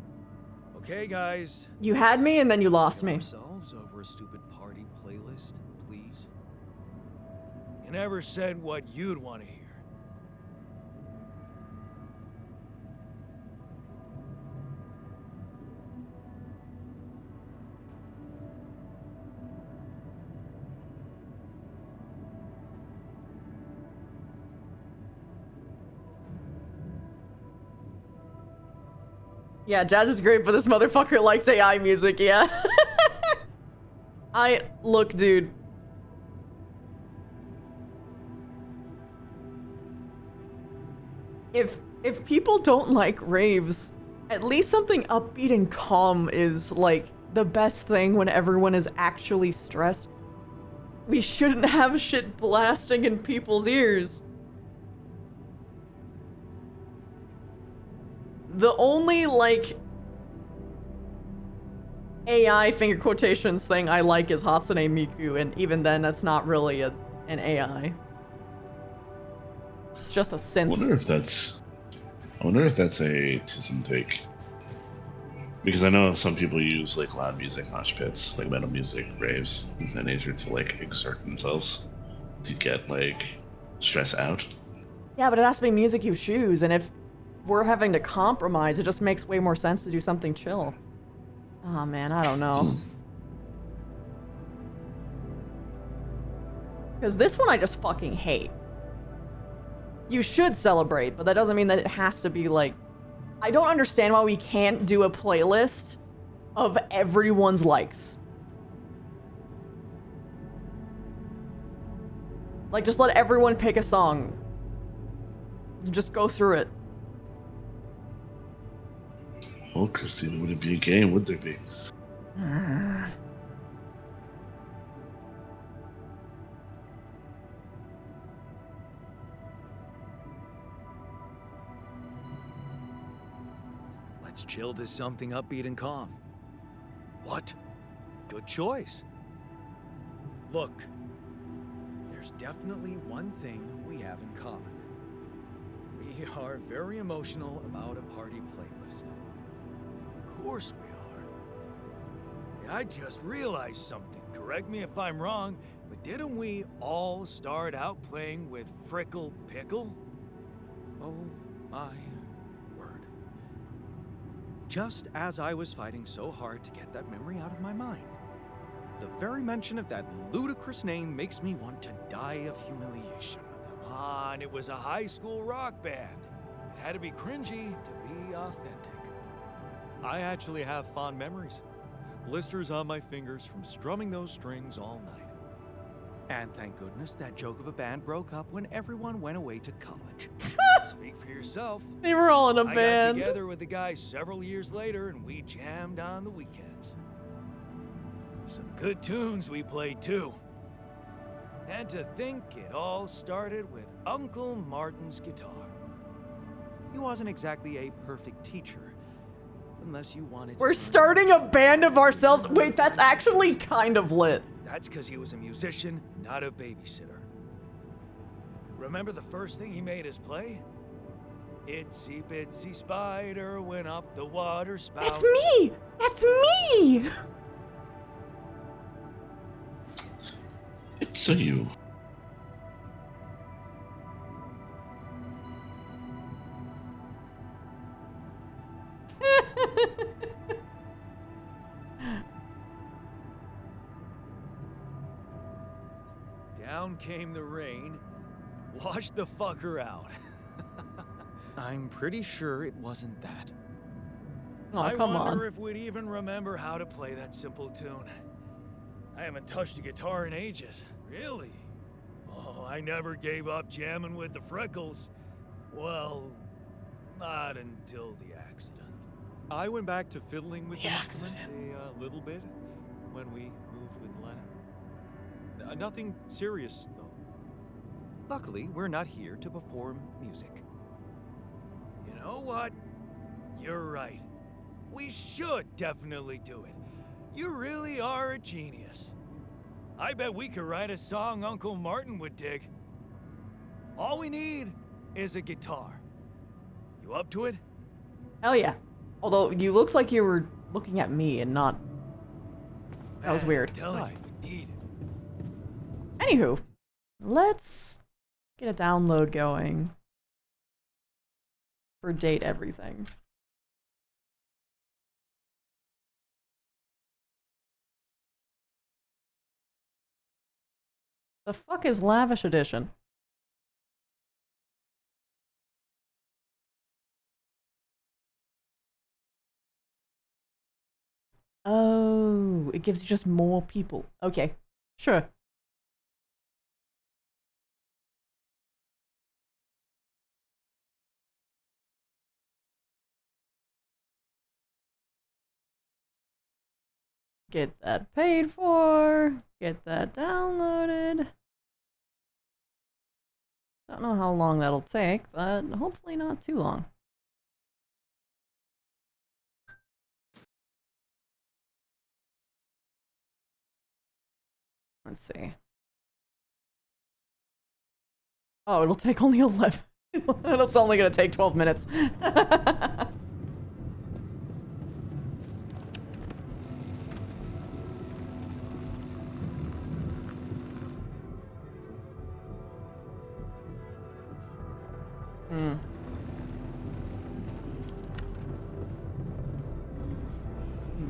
Okay, guys. You had me and then you lost me. Ourselves over a stupid party playlist, please. You never said what you'd want to hear. Yeah, jazz is great, but this motherfucker likes AI music, yeah. Look, dude. if people don't like raves, at least something upbeat and calm is like the best thing when everyone is actually stressed. We shouldn't have shit blasting in people's ears. The only, like, AI finger quotations thing I like is Hatsune Miku, and even then, that's not really an AI. It's just a synth. I wonder if that's a Tism take. Because I know some people use like loud music, mosh pits, like metal music, raves, things of that nature to like exert themselves to get like stress out. Yeah, but it has to be music you choose, and if we're having to compromise, it just makes way more sense to do something chill. Oh man, I don't know. Because this one I just fucking hate. You should celebrate, but that doesn't mean that it has to be like... I don't understand why we can't do a playlist of everyone's likes. Like, just let everyone pick a song. Just go through it. Well, Christina, would it be a game? Would there be? Let's chill to something upbeat and calm. What? Good choice. Look, there's definitely one thing we have in common. We are very emotional about a party playlist. Of course we are. I just realized something. Correct me if I'm wrong, but didn't we all start out playing with Frickle Pickle? Oh my word. Just as I was fighting so hard to get that memory out of my mind, the very mention of that ludicrous name makes me want to die of humiliation. Come on, it was a high school rock band. It had to be cringy to be authentic. I actually have fond memories. Blisters on my fingers from strumming those strings all night. And thank goodness that joke of a band broke up when everyone went away to college. Speak for yourself. They were all in a I band. got together with the guys several years later and we jammed on the weekends. Some good tunes we played too. And to think it all started with Uncle Martin's guitar. He wasn't exactly a perfect teacher, unless you wanted to... We're starting a band of ourselves. Wait, that's actually kind of lit. That's because he was a musician, not a babysitter. Remember the first thing he made us play? Itsy bitsy spider went up the water spout. That's me! That's me! It's a you. Down came the rain, washed the fucker out. I'm pretty sure it wasn't that. Oh, I come wonder on. if we'd even remember how to play that simple tune. I haven't touched a guitar in ages. Really? Oh, I never gave up jamming with the Freckles. Well, not until the accident. I went back to fiddling with The the instrument a little bit when we moved with Lennon. Nothing serious, though. Luckily, we're not here to perform music. You know what? You're right. We should definitely do it. You really are a genius. I bet we could write a song Uncle Martin would dig. All we need is a guitar. You up to it? Hell yeah. Although, you looked like you were looking at me and not... That was weird. I'm telling you, we need it. Anywho, let's get a download going for date everything. The fuck is Lavish Edition? Oh, it gives you just more people. Okay, sure. Get that paid for. Get that downloaded. Don't know how long that'll take, but hopefully not too long. Let's see. Oh, it'll take only 11. It's only gonna take 12 minutes.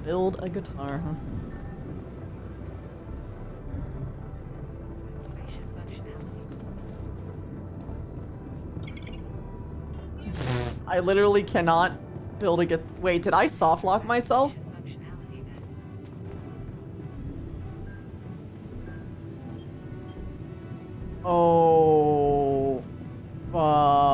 Build a guitar, huh? I literally cannot build a guitar. Wait, did I soft lock myself? Oh, fuck.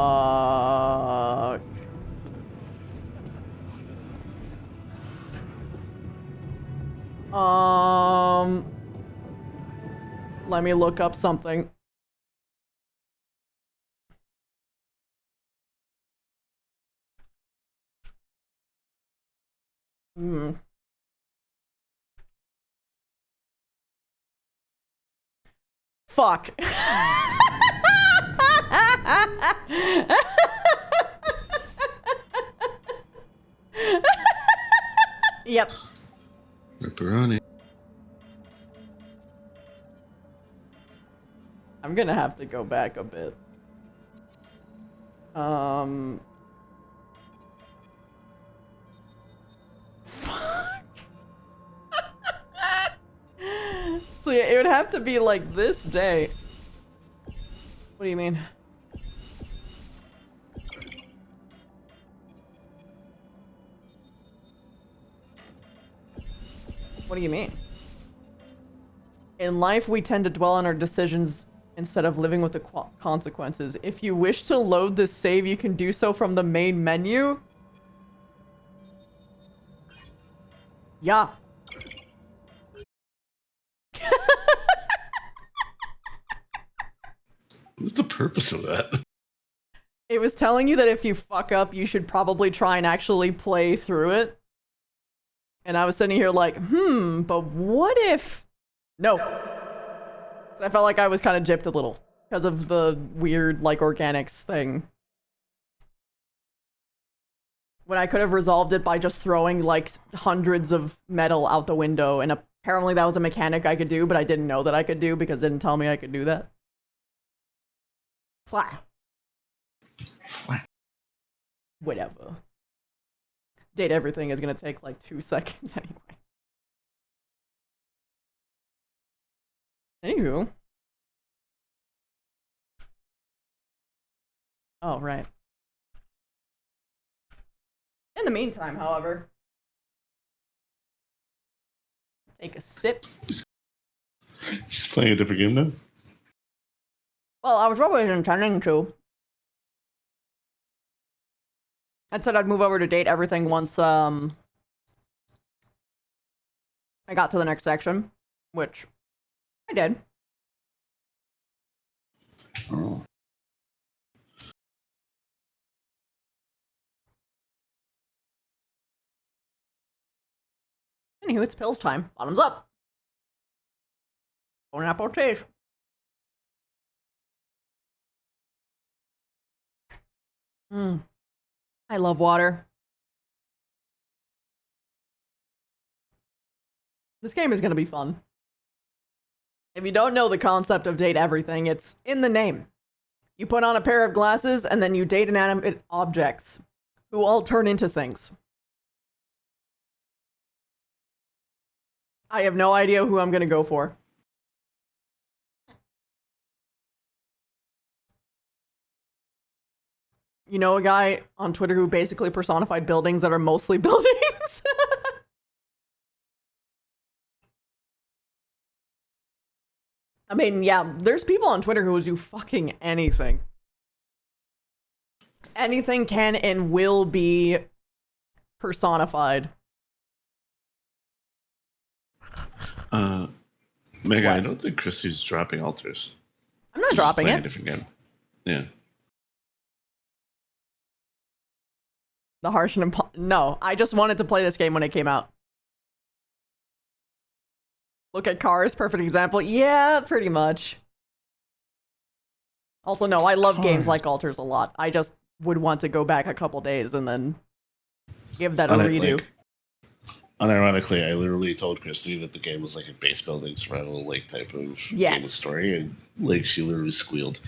Let me look up something. Fuck. Yep. Pepperoni. I'm gonna have to go back a bit. Fuck. So yeah, it would have to be like this day. What do you mean? What do you mean? In life, we tend to dwell on our decisions instead of living with the consequences. If you wish to load this save, you can do so from the main menu. Yeah. What's the purpose of that? It was telling you that if you fuck up, you should probably try and actually play through it. And I was sitting here like, but what if... No. I felt like I was kind of gypped a little because of the weird, like, organics thing. When I could have resolved it by just throwing, like, hundreds of metal out the window, and apparently that was a mechanic I could do, but I didn't know that I could do because it didn't tell me I could do that. Flah. Whatever. Date everything is gonna take, like, 2 seconds anyway. Anywho. Oh, right. In the meantime, however, take a sip. He's playing a different game now? Well, I was always intending to. I said I'd move over to date everything once, I got to the next section, which I did. Oh. Anywho, it's pills time. Bottoms up. Bon appetit. I love water. This game is gonna be fun. If you don't know the concept of date everything, it's in the name. You put on a pair of glasses and then you date inanimate objects who all turn into things. I have no idea who I'm gonna go for. You know a guy on Twitter who basically personified buildings that are mostly buildings? I mean, yeah, there's people on Twitter who will do fucking anything. Anything can and will be personified. Mega, What? I don't think Christy's dropping altars. I'm not She's dropping playing it. a different game. Yeah. The harsh and no, I just wanted to play this game when it came out. Look at Cars, perfect example. Yeah, pretty much. Also, no, I love games like Altars a lot. I just would want to go back a couple days and then give that a redo. Unironically, I literally told Christy that the game was like a base building survival like type of game with story, and like she literally squealed.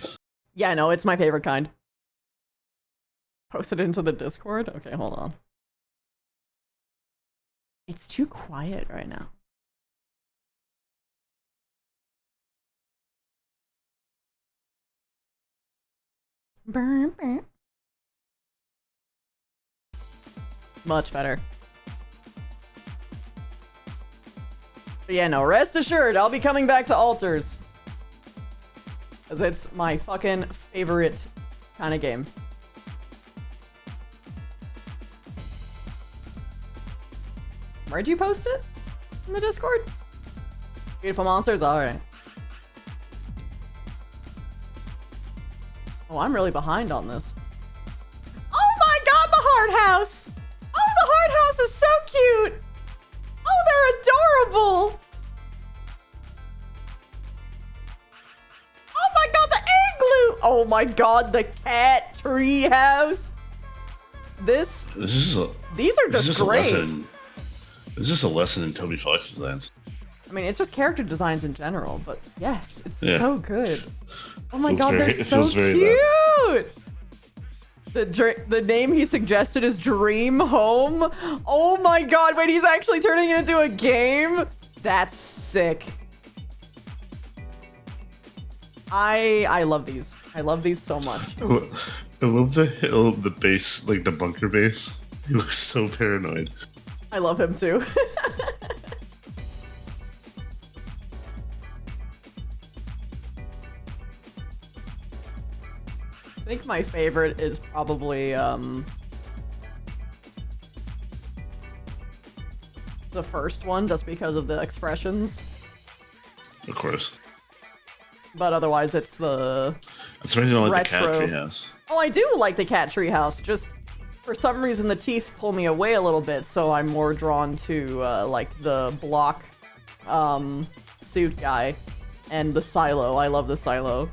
Yeah, no, it's my favorite kind. Post it into the Discord? Okay, hold on. It's too quiet right now. Burr, burr. Much better. But yeah, no, rest assured, I'll be coming back to Altars. Because it's my fucking favorite kind of game. Where'd you post it? In the Discord? Beautiful Monsters? Alright. Oh, I'm really behind on this. Oh my god, the Heart House! Oh, the Heart House is so cute! Oh, they're adorable! Oh my god, the igloo! Oh my god, the cat tree house! These are just great. This is a lesson in Toby Fox designs. I mean, it's just character designs in general, but yes, it's so good. Oh my Feels god, very- they're it so feels very cute! The name he suggested is Dream Home. Oh my god, wait, he's actually turning it into a game? That's sick. I love these. I love these so much. I love the hill, the base, like the bunker base. He looks so paranoid. I love him too. I think my favorite is probably the first one, just because of the expressions. Of course. But otherwise, it's the That's why you don't like the cat retro. treehouse. Oh, I do like the cat treehouse. Just for some reason, the teeth pull me away a little bit, so I'm more drawn to like the block suit guy and the silo. I love the silo,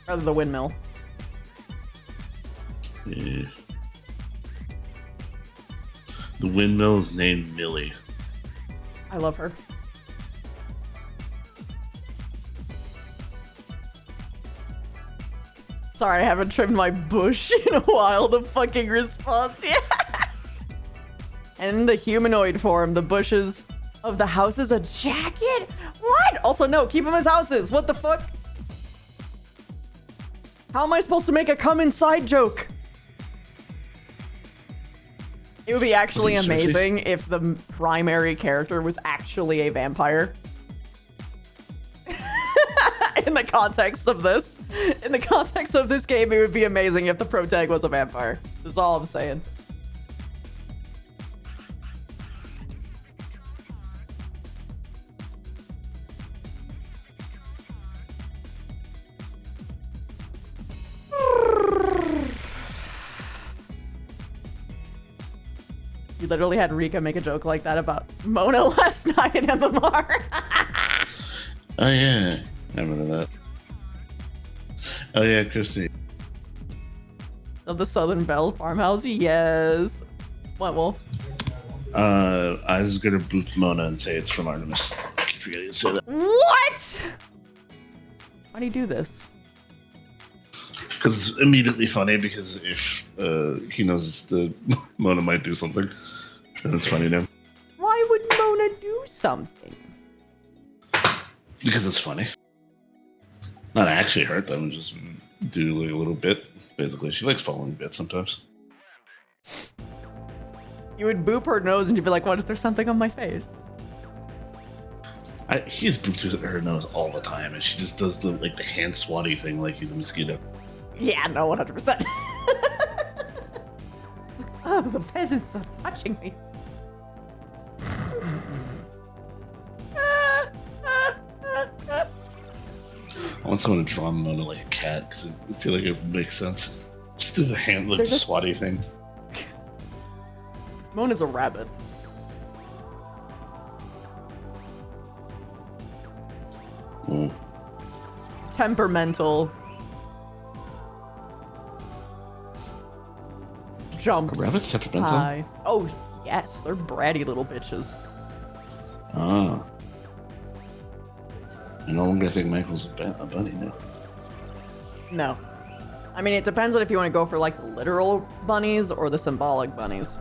rather the windmill. Yeah. The windmill is named Millie. I love her. Sorry, I haven't trimmed my bush in a while. The fucking response, yeah. And in the humanoid form, the bushes of the house is a jacket? What? Also, no, keep them as houses. What the fuck? How am I supposed to make a come inside joke? It would be actually amazing if the primary character was actually a vampire. In the context of this. In the context of this game, it would be amazing if the protag was a vampire. That's all I'm saying. You literally had Rika make a joke like that about Mona last night in MMR. Oh yeah, I remember that. Oh yeah, Christy. Of the Southern Belle farmhouse, yes. What, Wolf? I was gonna boot Mona and say it's from Artemis. I keep forgetting to say that. What? Why do you do this? Because it's immediately funny, because if he knows the Mona might do something, then it's funny to him. Why would Mona do something? Because it's funny. Not actually hurt them, just do like a little bit. Basically, she likes following bits sometimes. You would boop her nose and you'd be like, what, is there something on my face? He's booped her nose all the time, and she just does the hand swatty thing like he's a mosquito. Yeah, no, 100%. Oh, the peasants are touching me. want someone to draw Mona like a cat because I feel like it makes sense. Just do the hand, like the just- swatty thing. Mona's a rabbit. Mm. Temperamental. Jumps. Are rabbits temperamental? high. Oh, yes. They're bratty little bitches. Ah. I no longer think Michael's a bunny now. No. I mean, it depends on if you want to go for, like, the literal bunnies or the symbolic bunnies.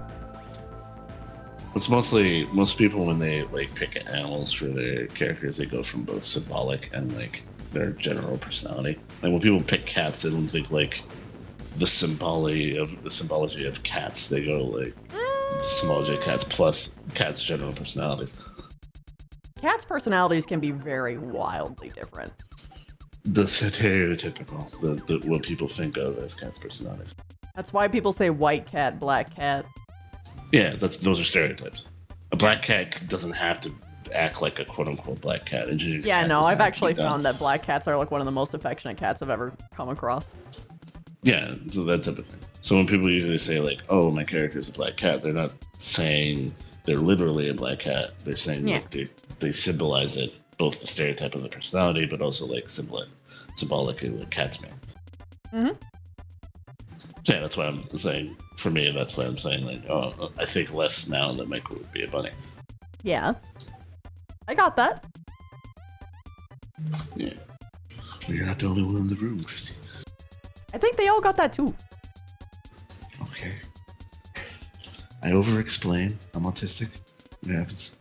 It's mostly, most people when they like pick animals for their characters, they go from both symbolic and like their general personality. Like when people pick cats, they don't think like the symbology of cats. They go like the symbology of cats plus cats' general personalities. Cats' personalities can be very wildly different. The stereotypical, the what people think of as cats' personalities. That's why people say white cat, black cat. Yeah, those are stereotypes. A black cat doesn't have to act like a quote-unquote black cat. Yeah, no, I've actually found that black cats are like one of the most affectionate cats I've ever come across. Yeah, so that type of thing. So when people usually say like, "Oh, my character is a black cat," they're not saying they're literally a black cat. They're saying like, they symbolize it, both the stereotype of the personality, but also like symbolically what cats mean. Mm-hmm. Yeah, that's why I'm saying. For me, that's why I'm saying like, oh, I think less now that Michael would be a bunny. Yeah. I got that. Yeah. Well, you're not the only one in the room, Christy. I think they all got that too. Okay. I over-explain. I'm autistic. It happens.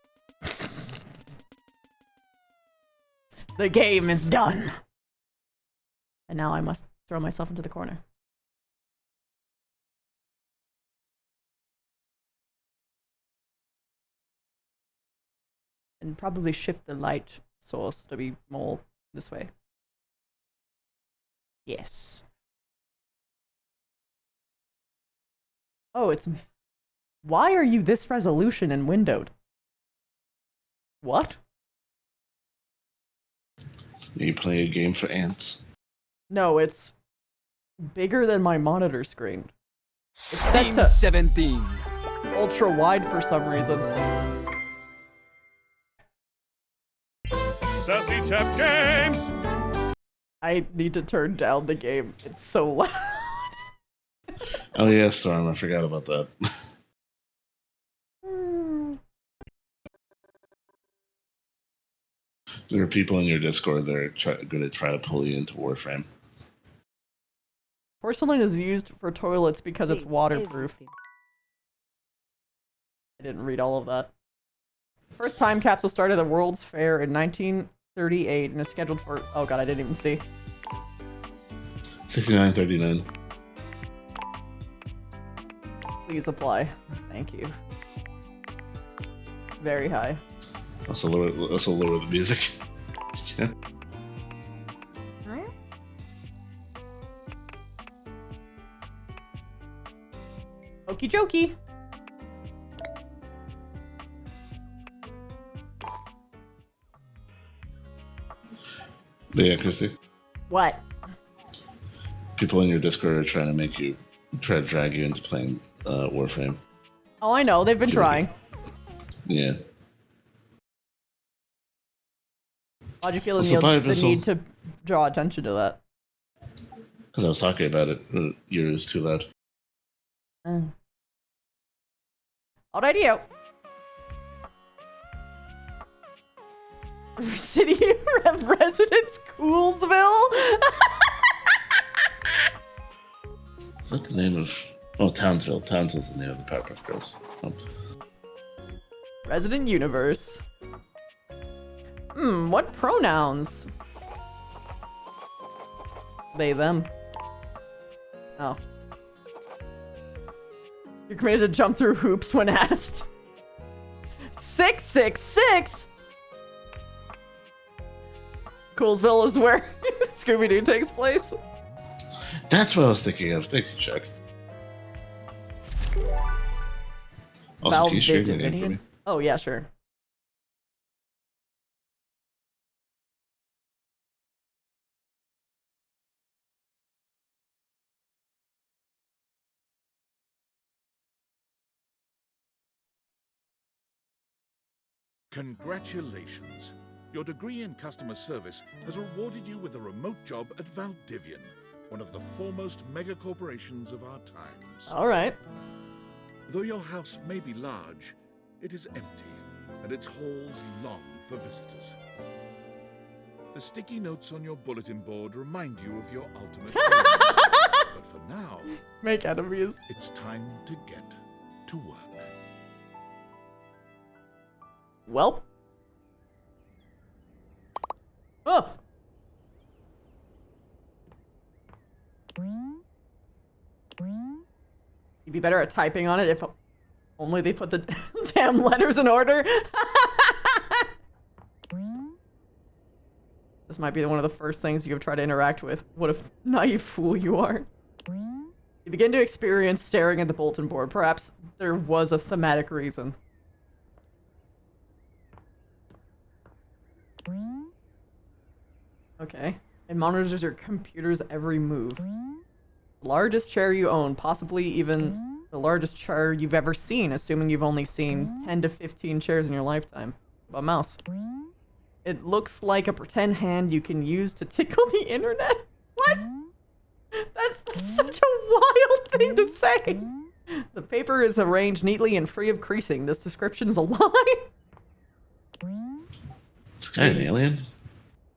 The game is done. And now I must throw myself into the corner. And probably shift the light source to be more this way. Yes. Oh, it's... Why are you this resolution and windowed? What? You play a game for ants. No, it's bigger than my monitor screen. It's set Team to 17. ultra wide for some reason. Sassy Tap Games! I need to turn down the game. It's so loud. Oh yeah, Storm. I forgot about that. There are people in your Discord that are going to try to pull you into Warframe. Porcelain is used for toilets because it's waterproof. I didn't read all of that. First time capsule started the World's Fair in 1938 and is scheduled for... Oh god, I didn't even see. 69.39. Please apply. Thank you. Very high. Also lower the music. Yeah. Okie dokie. But yeah, Christy. What? People in your Discord are trying to drag you into playing Warframe. Oh, I know. They've been trying. Yeah. How'd you feel Also, the need to draw attention to that? Because I was talking about it. Yours too loud. Alrighty. City of Residence, Coolsville? Is that the name of... Oh, Townsville. Townsville's the name of the Powerpuff Girls. Oh. Resident Universe. What pronouns? They, them. Oh. You're committed to jump through hoops when asked. 666! Coolsville is where Scooby-Doo takes place. That's what I was thinking of. Thank you, Chuck. Also, can you stream the game for me? Oh, yeah, sure. Congratulations. Your degree in customer service has rewarded you with a remote job at Valdivian, one of the foremost megacorporations of our times. All right. Though your house may be large, it is empty, and its halls long for visitors. The sticky notes on your bulletin board remind you of your ultimate goals. But for now, make enemies. It's time to get to work. Well. Oh. You'd be better at typing on it if only they put the damn letters in order. This might be one of the first things you try to interact with. What a naive fool you are. You begin to experience staring at the bulletin board. Perhaps there was a thematic reason. Okay. It monitors your computer's every move. Largest chair you own, possibly even the largest chair you've ever seen, assuming you've only seen 10 to 15 chairs in your lifetime. A mouse. It looks like a pretend hand you can use to tickle the internet. What? That's such a wild thing to say. The paper is arranged neatly and free of creasing. This description is a lie. This guy an alien?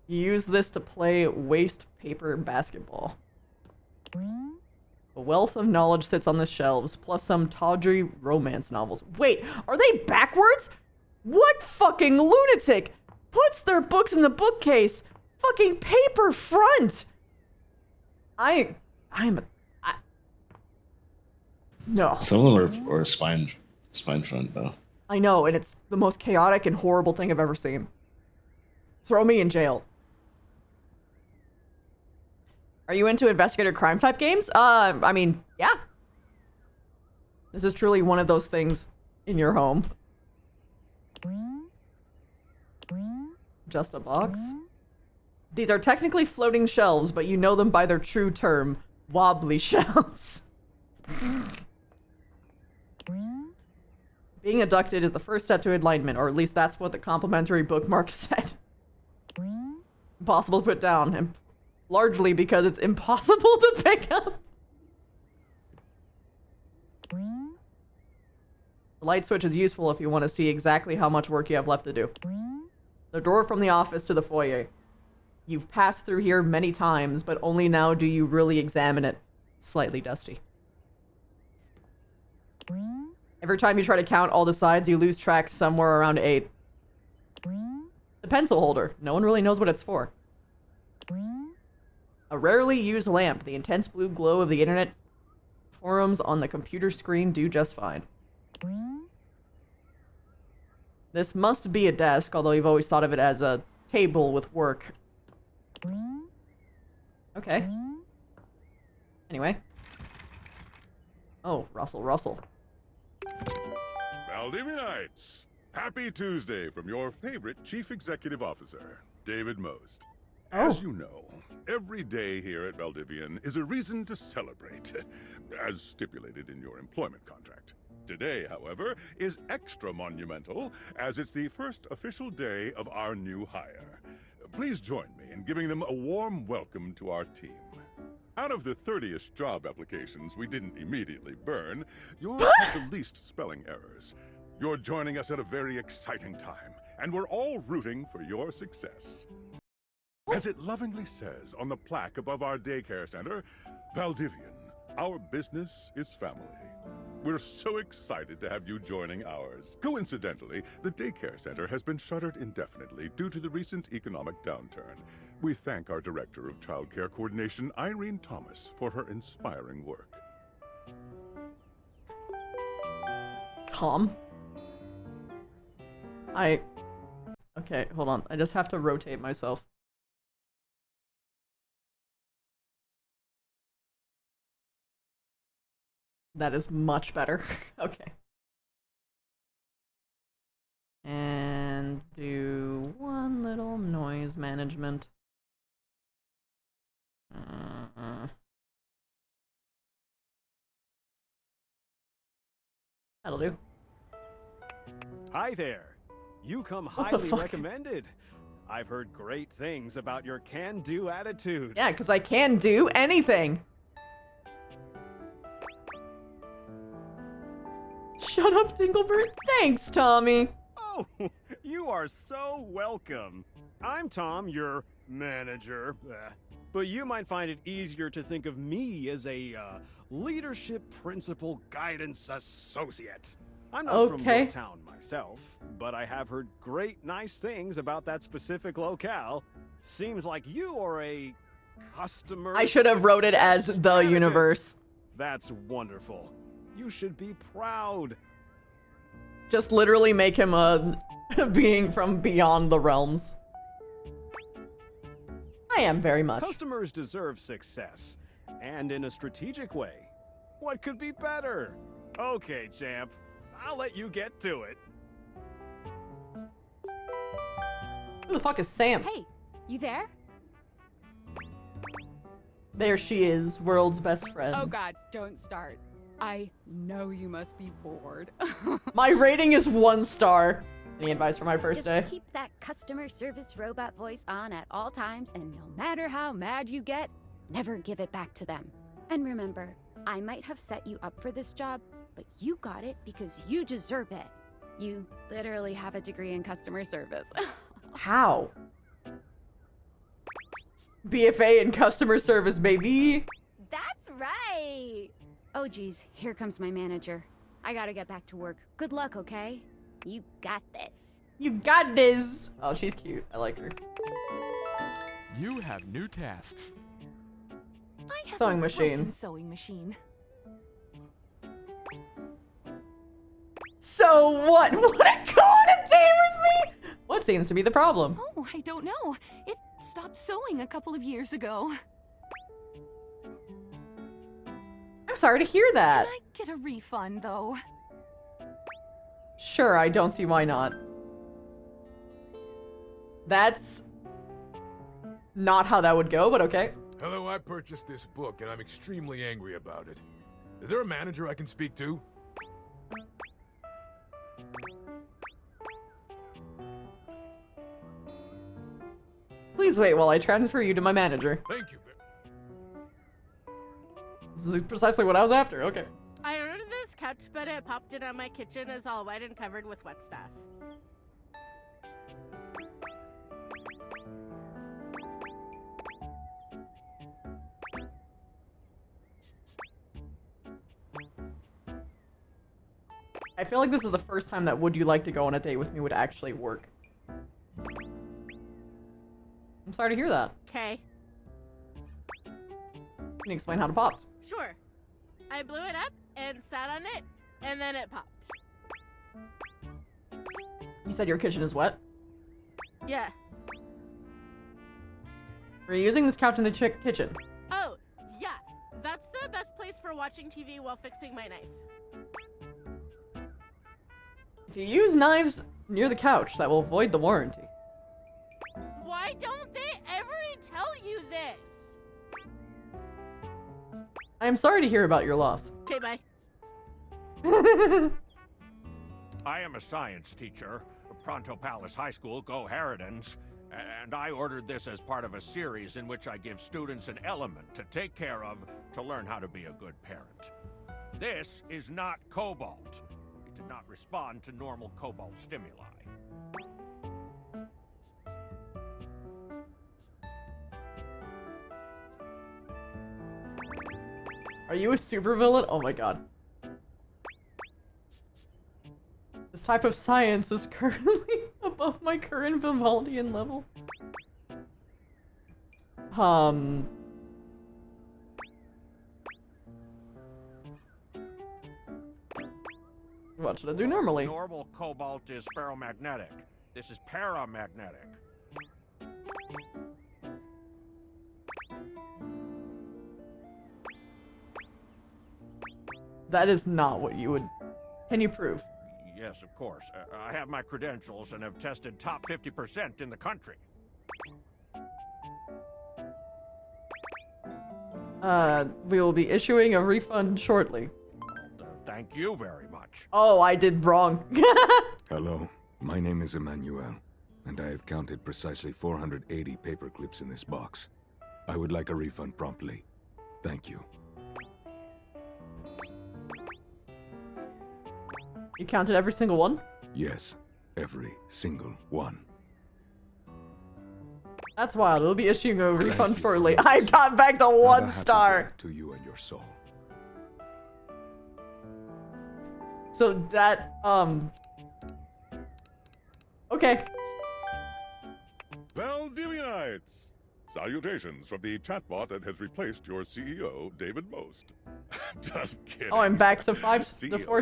You use this to play waste paper basketball. A wealth of knowledge sits on the shelves, plus some tawdry romance novels. Wait, are they backwards? What fucking lunatic puts their books in the bookcase? Fucking paper front! No. Some of them are spine front, though. I know, and it's the most chaotic and horrible thing I've ever seen. Throw me in jail. Are you into investigative crime type games? I mean, yeah. This is truly one of those things in your home. Just a box? These are technically floating shelves, but you know them by their true term, wobbly shelves. Being abducted is the first step to enlightenment, or at least that's what the complimentary bookmark said. Impossible to put down, and largely because it's impossible to pick up. The light switch is useful if you want to see exactly how much work you have left to do. The door from the office to the foyer. You've passed through here many times, but only now do you really examine it. Slightly dusty. Every time you try to count all the sides, you lose track somewhere around 8. The pencil holder. No one really knows what it's for. A rarely used lamp. The intense blue glow of the internet forums on the computer screen do just fine. This must be a desk, although you've always thought of it as a table with work. Okay. Anyway. Oh, Russell. Valdivianites! Happy Tuesday from your favorite Chief Executive Officer, David Most. As you know, every day here at Valdivian is a reason to celebrate, as stipulated in your employment contract. Today, however, is extra monumental, as it's the first official day of our new hire. Please join me in giving them a warm welcome to our team. Out of the 30-ish job applications we didn't immediately burn, yours had the least spelling errors. You're joining us at a very exciting time, and we're all rooting for your success. As it lovingly says on the plaque above our daycare center, Valdivian, our business is family. We're so excited to have you joining ours. Coincidentally, the daycare center has been shuttered indefinitely due to the recent economic downturn. We thank our Director of Child Care Coordination, Irene Thomas, for her inspiring work. Tom? Okay, hold on. I just have to rotate myself. That is much better. Okay. And do one little noise management. That'll do. Hi there. You come What the highly fuck? recommended. I've heard great things about your can-do attitude. Yeah, because I can do anything. Shut up, Dinglebert. Thanks, Tommy. Oh, you are so welcome. I'm Tom, your manager. But you might find it easier to think of me as a leadership principal guidance associate. I'm not from Okay. your town myself, but I have heard great nice things about that specific locale. Seems like you are a customer I should have wrote it as success the strategist. universe. That's wonderful. You should be proud. Just literally make him a being from beyond the realms. I am very much. Customers deserve success, and in a strategic way. What could be better? Okay, champ. I'll let you get to it. Who the fuck is Sam? Hey, you there? There she is, world's best friend. Oh god, don't start. I know you must be bored. My rating is 1 star. Any advice for my first Just day? keep that customer service robot voice on at all times, and no matter how mad you get, never give it back to them. And remember, I might have set you up for this job, but you got it because you deserve it. You literally have a degree in customer service. How? BFA in customer service, baby. That's right! Oh geez, here comes my manager. I gotta get back to work. Good luck, okay? You got this. You got this. Oh, she's cute. I like her. You have new tasks. I have Sewing a machine. broken sewing machine. So what? Wanna go on a date with me? What seems to be the problem? Oh, I don't know. It stopped sewing a couple of years ago. I'm sorry to hear that. Can I get a refund, though? Sure, I don't see why not. That's not how that would go, but okay. Hello, I purchased this book and I'm extremely angry about it. Is there a manager I can speak to? Please wait while I transfer you to my manager. Thank you. This is precisely what I was after. Okay. I ordered this couch, but it popped in on my kitchen is all wet and covered with wet stuff. I feel like this is the first time that would you like to go on a date with me would actually work. I'm sorry to hear that. Okay. Can you explain how to pop? Sure. I blew it up and sat on it, and then it popped. You said your kitchen is wet? Yeah. Are you using this couch in the kitchen? Oh, yeah. That's the best place for watching TV while fixing my knife. If you use knives near the couch, that will void the warranty. Why don't they ever tell you this? I am sorry to hear about your loss. Okay, bye. I am a science teacher, Pronto Palace High School, Go Harridans, and I ordered this as part of a series in which I give students an element to take care of to learn how to be a good parent. This is not cobalt. It did not respond to normal cobalt stimuli. Are you a supervillain? Oh my god. This type of science is currently above my current Vivaldian level. What should I do normally? Normal cobalt is ferromagnetic. This is paramagnetic. That is not what you would... Can you prove? Yes, of course. I have my credentials and have tested top 50% in the country. We will be issuing a refund shortly. Thank you very much. Oh, I did wrong. Hello. My name is Emmanuel, and I have counted precisely 480 paper clips in this box. I would like a refund promptly. Thank you. You counted every single one? Yes, every single one. That's wild. We'll be issuing a refund shortly. I got back to 1 star. To you and your soul. So that, okay. Valdivianites! Salutations from the chatbot that has replaced your CEO, David Most. Just kidding. Oh, I'm back to 4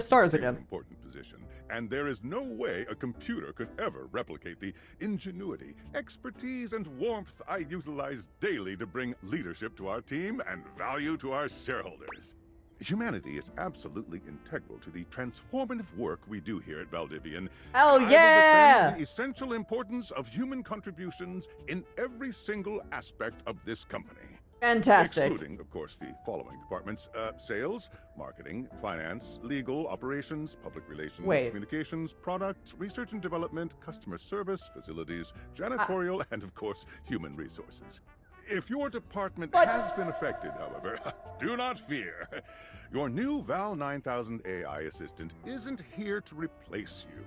stars is an again. Important position, and there is no way a computer could ever replicate the ingenuity, expertise, and warmth I utilize daily to bring leadership to our team and value to our shareholders. Humanity is absolutely integral to the transformative work we do here at Valdivian. Hell I will yeah! defend the essential importance of human contributions in every single aspect of this company. Fantastic. Excluding, of course, the following departments: sales, marketing, finance, legal, operations, public relations, communications, product, research and development, customer service, facilities, janitorial, and, of course, human resources. If your department has been affected, however, do not fear. Your new Val 9000 AI assistant isn't here to replace you.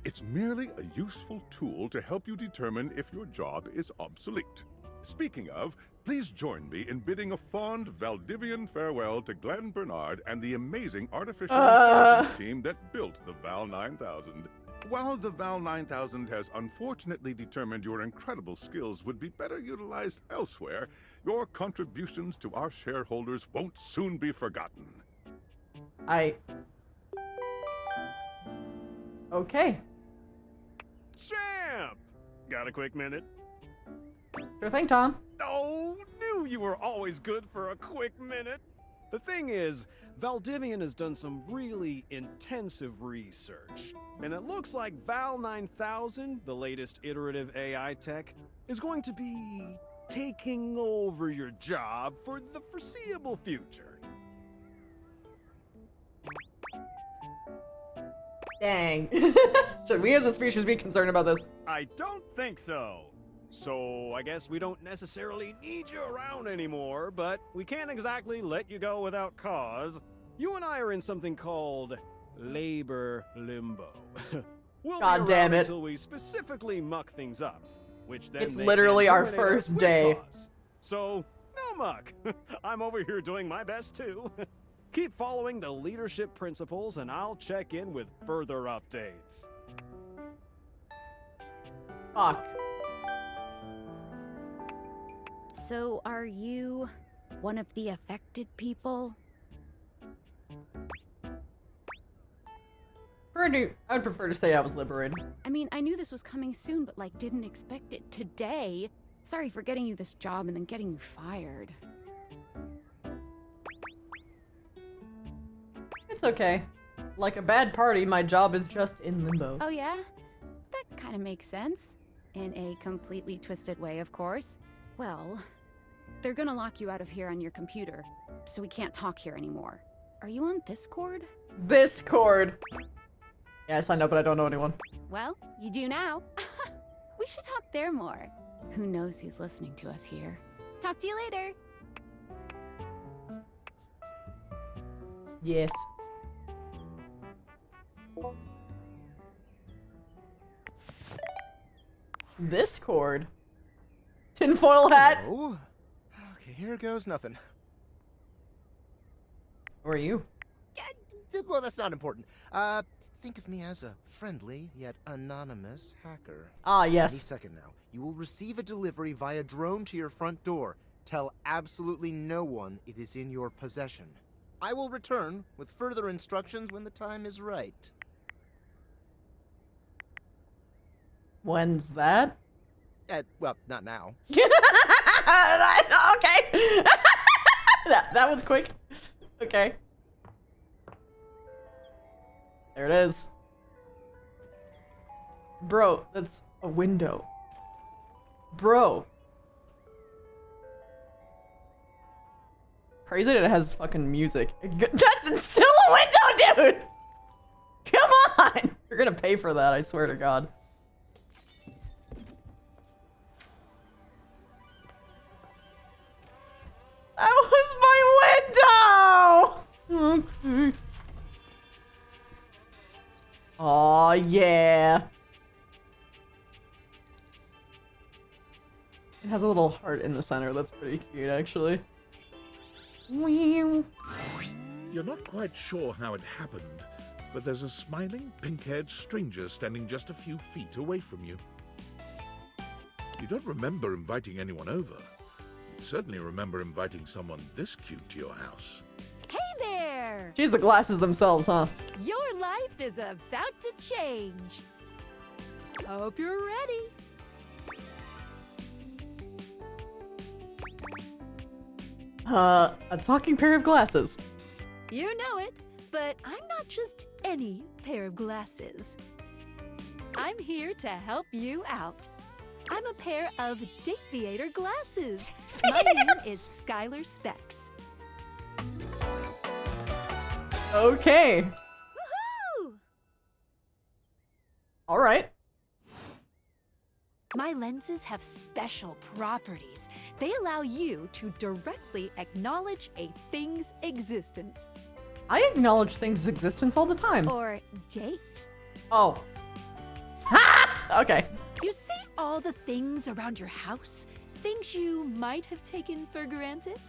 It's merely a useful tool to help you determine if your job is obsolete. Speaking of, please join me in bidding a fond Valdivian farewell to Glenn Bernard and the amazing artificial intelligence team that built the Val 9000. While the Val 9000 has unfortunately determined your incredible skills would be better utilized elsewhere, your contributions to our shareholders won't soon be forgotten. Okay. Champ! Got a quick minute? Sure thing, Tom. Oh, knew you were always good for a quick minute. The thing is, Valdivian has done some really intensive research, and it looks like Val 9000, the latest iterative AI tech, is going to be taking over your job for the foreseeable future. Dang. Should we as a species be concerned about this? I don't think so. So I guess we don't necessarily need you around anymore, but we can't exactly let you go without cause. You and I are in something called labor limbo. We'll God be damn around it. until we specifically muck things up, which then It's they literally can our terminate us first with day. cause. So, no muck. I'm over here doing my best too. Keep following the leadership principles and I'll check in with further updates. Fuck. So, are you one of the affected people? I would prefer to say I was liberated. I mean, I knew this was coming soon, but like didn't expect it today. Sorry for getting you this job and then getting you fired. It's okay. Like a bad party, my job is just in limbo. Oh yeah? That kind of makes sense. In a completely twisted way, of course. Well, they're gonna lock you out of here on your computer, so we can't talk here anymore. Are you on Discord? Discord. Yes, I know, but I don't know anyone. Well, you do now. We should talk there more. Who knows who's listening to us here? Talk to you later. Yes. Discord. Tinfoil hat. Hello? Okay, here goes nothing. Who are you? Well, that's not important. Think of me as a friendly yet anonymous hacker. Ah, yes. Any second now, you will receive a delivery via drone to your front door. Tell absolutely no one it is in your possession. I will return with further instructions when the time is right. When's that? Well, not now. Okay. that was quick. Okay. There it is. Bro, that's a window. Bro. Crazy that it has fucking music. That's still a window, dude! Come on! You're gonna pay for that, I swear to God. That was my window! Aw, yeah. It has a little heart in the center. That's pretty cute, actually. You're not quite sure how it happened, but there's a smiling, pink-haired stranger standing just a few feet away from you. You don't remember inviting anyone over. You'd certainly remember inviting someone this cute to your house. Hey there! She's the glasses themselves, huh? Your life is about to change. Hope you're ready. A talking pair of glasses. You know it, but I'm not just any pair of glasses. I'm here to help you out. I'm a pair of Dateviator glasses. My name is Skylar Specs. Okay. Woohoo! All right. My lenses have special properties. They allow you to directly acknowledge a thing's existence. I acknowledge things' existence all the time. Or date. Oh. Ha! Okay. You see all the things around your house? Things you might have taken for granted?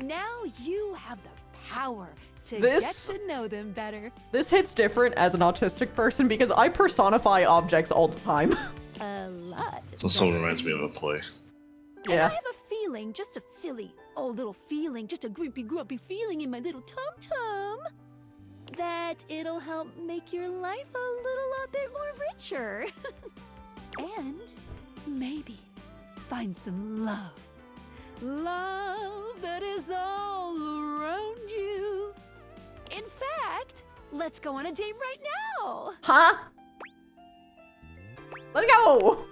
Now you have the power to get to know them better. This hits different as an autistic person because I personify objects all the time. A lot. This also reminds me of a play. And I have a feeling, just a silly old little feeling, just a grumpy feeling in my little tum-tum, that it'll help make your life a little bit more richer. And maybe find some love. Love that is all around you. In fact, let's go on a date right now. Huh? Let's go!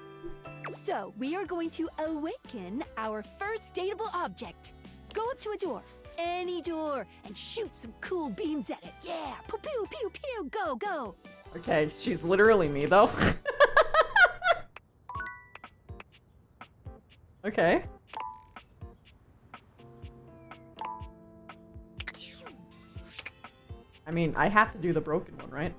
So, we are going to awaken our first dateable object. Go up to a door, any door, and shoot some cool beams at it. Yeah! Pew, pew, pew, pew, go, go! Okay, she's literally me, though. Okay. I mean, I have to do the broken one, right?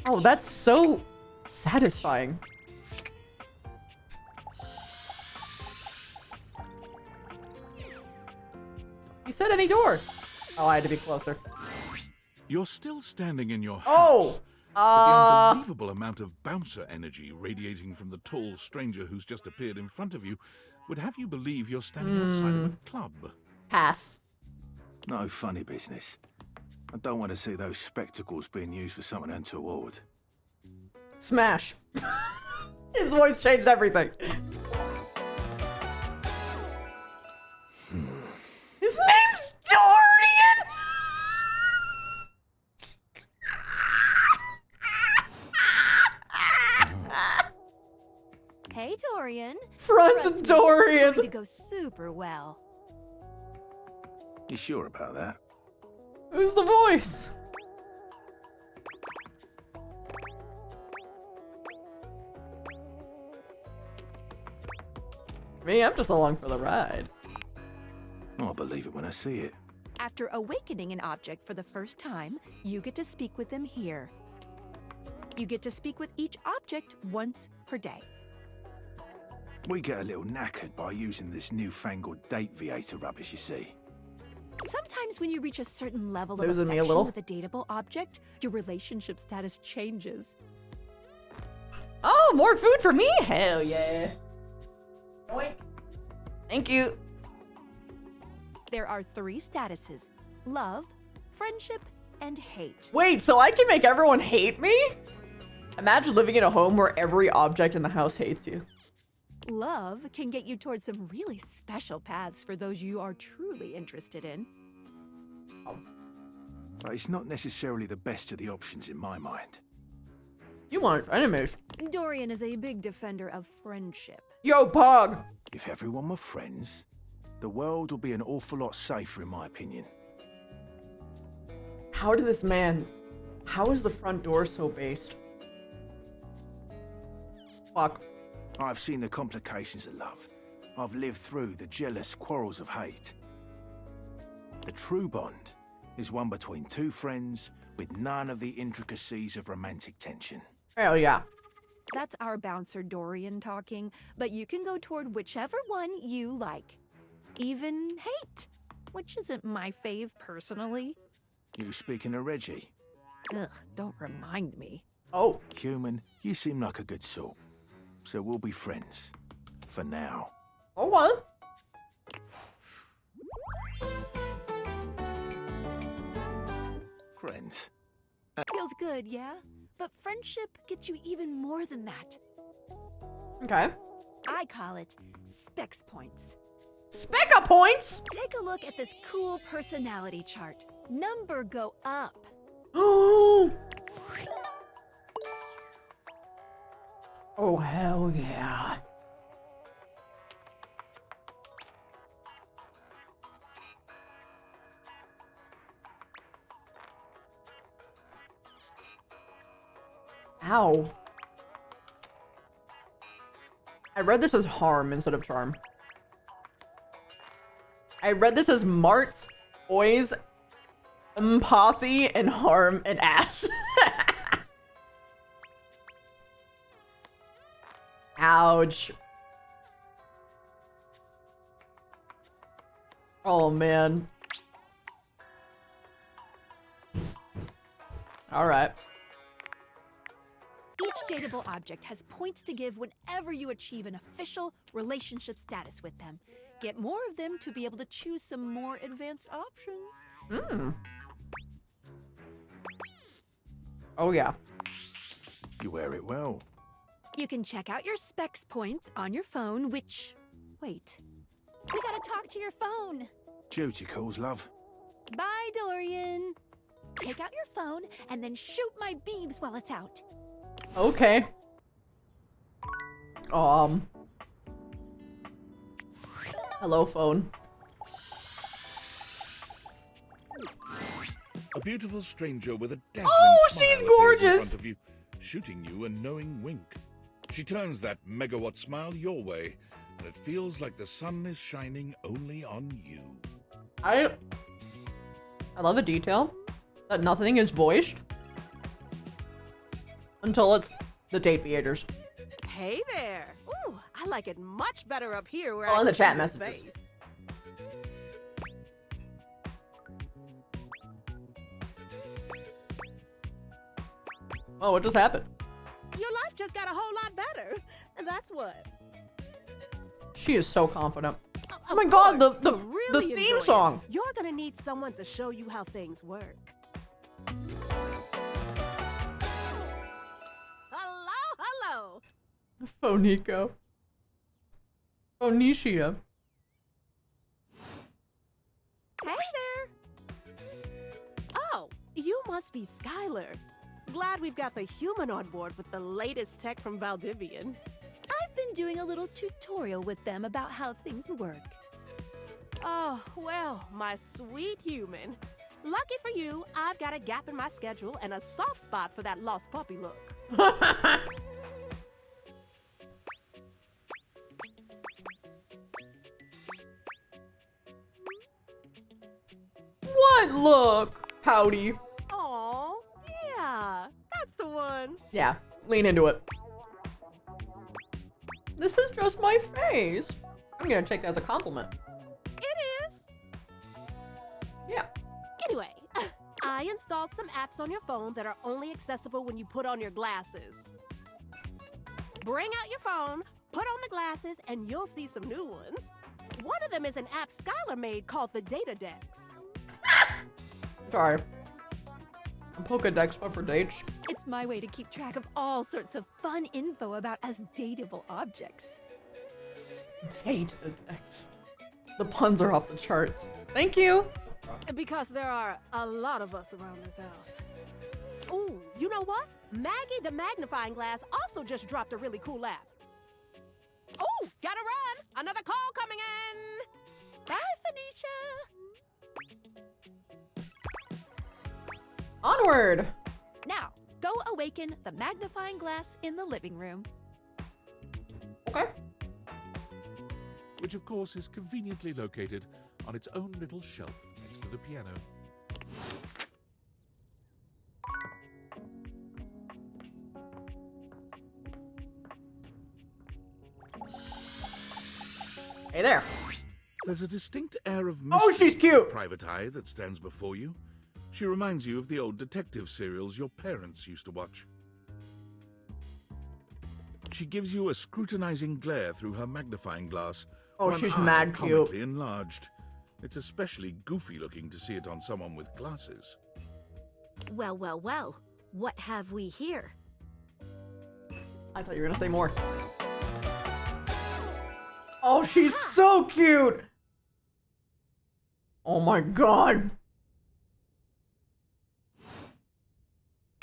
Oh, that's so satisfying. You said any door. Oh, I had to be closer. You're still standing in your house. Oh! But the unbelievable amount of bouncer energy radiating from the tall stranger who's just appeared in front of you would have you believe you're standing outside of a club. Pass. No funny business. I don't want to see those spectacles being used for something untoward. Smash. His voice changed everything. His name's Dorian! Hey, Dorian. Front Trust me, Dorian. This is going to go super well. You sure about that? Who's the voice? Me, I'm just along for the ride. I'll believe it when I see it. After awakening an object for the first time, you get to speak with them here. You get to speak with each object once per day. We get a little knackered by using this newfangled Dateviator rubbish, you see. Sometimes when you reach a certain level of Losing me a affection little. with a dateable object, your relationship status changes. Oh, more food for me? Hell yeah. Oink. Thank you. There are 3 statuses: love, friendship, and hate. Wait, so I can make everyone hate me? Imagine living in a home where every object in the house hates you. Love can get you towards some really special paths for those you are truly interested in. But it's not necessarily the best of the options in my mind. You want enemies. Dorian is a big defender of friendship. Yo, Pog! If everyone were friends, the world would be an awful lot safer, in my opinion. How is the front door so based? Fuck. I've seen the complications of love. I've lived through the jealous quarrels of hate. The true bond is one between two friends with none of the intricacies of romantic tension. Hell yeah. That's our bouncer Dorian talking, but you can go toward whichever one you like. Even hate, which isn't my fave personally. You speaking of Reggie? Ugh, don't remind me. Oh. Human, you seem like a good sort. So we'll be friends. For now. Oh, what? Friends. Feels good, yeah? But friendship gets you even more than that. Okay. I call it specs points. Specca points? Take a look at this cool personality chart. Number go up. Oh, hell yeah. Ow. I read this as harm instead of charm. I read this as Marts, Boys, Empathy, and Harm, and Ass. Ouch. Oh, man. Alright. Each dateable object has points to give whenever you achieve an official relationship status with them. Get more of them to be able to choose some more advanced options. Hmm. Oh, yeah. You wear it well. You can check out your specs points on your phone, which... Wait. We gotta talk to your phone. Duty calls, love. Bye, Dorian. Take out your phone and then shoot my beams while it's out. Okay. Hello, phone. A beautiful stranger with a dazzling smile she's appears in gorgeous. front of you, shooting you a knowing wink. She turns that megawatt smile your way, and it feels like the sun is shining only on you. I love the detail that nothing is voiced until it's the date creators. Hey there! Ooh, I like it much better up here where Oh, I in the can chat see your messages. face. Oh, what just happened? Your life just got a whole lot better. And that's what. She is so confident. Oh Of my god, course, the to really theme enjoy it, song. You're gonna need someone to show you how things work. Hello! Phonico. Phonicia. Hey there! Oh, you must be Skylar. Glad we've got the human on board with the latest tech from Valdivian. I've been doing a little tutorial with them about how things work. Oh, well, my sweet human. Lucky for you, I've got a gap in my schedule and a soft spot for that lost puppy look. What look? Howdy. Aw, yeah, that's the one. Yeah, lean into it. This is just my face. I'm gonna take that as a compliment. It is. Yeah. Anyway, I installed some apps on your phone that are only accessible when you put on your glasses. Bring out your phone, put on the glasses, and you'll see some new ones. One of them is an app Skylar made called the Data Dex. Sorry. I'm Pokedex, but for dates. It's my way to keep track of all sorts of fun info about us dateable objects. Datadex. The puns are off the charts. Thank you. Because there are a lot of us around this house. Ooh, You know what? Maggie the magnifying glass also just dropped a really cool app. Oh, gotta run! Another call coming in! Bye, Phoenicia! Onward! Now, go awaken the magnifying glass in the living room. Okay. Which, of course, is conveniently located on its own little shelf next to the piano. Hey there. There's a distinct air of Oh, mystery she's cute! Private Eye that stands before you. She reminds you of the old detective serials your parents used to watch. She gives you a scrutinizing glare through her magnifying glass. Oh, one she's eye mad cute. comically enlarged. It's especially goofy looking to see it on someone with glasses. Well, well, well. What have we here? I thought you were gonna say more. Oh, she's so cute! Oh my god.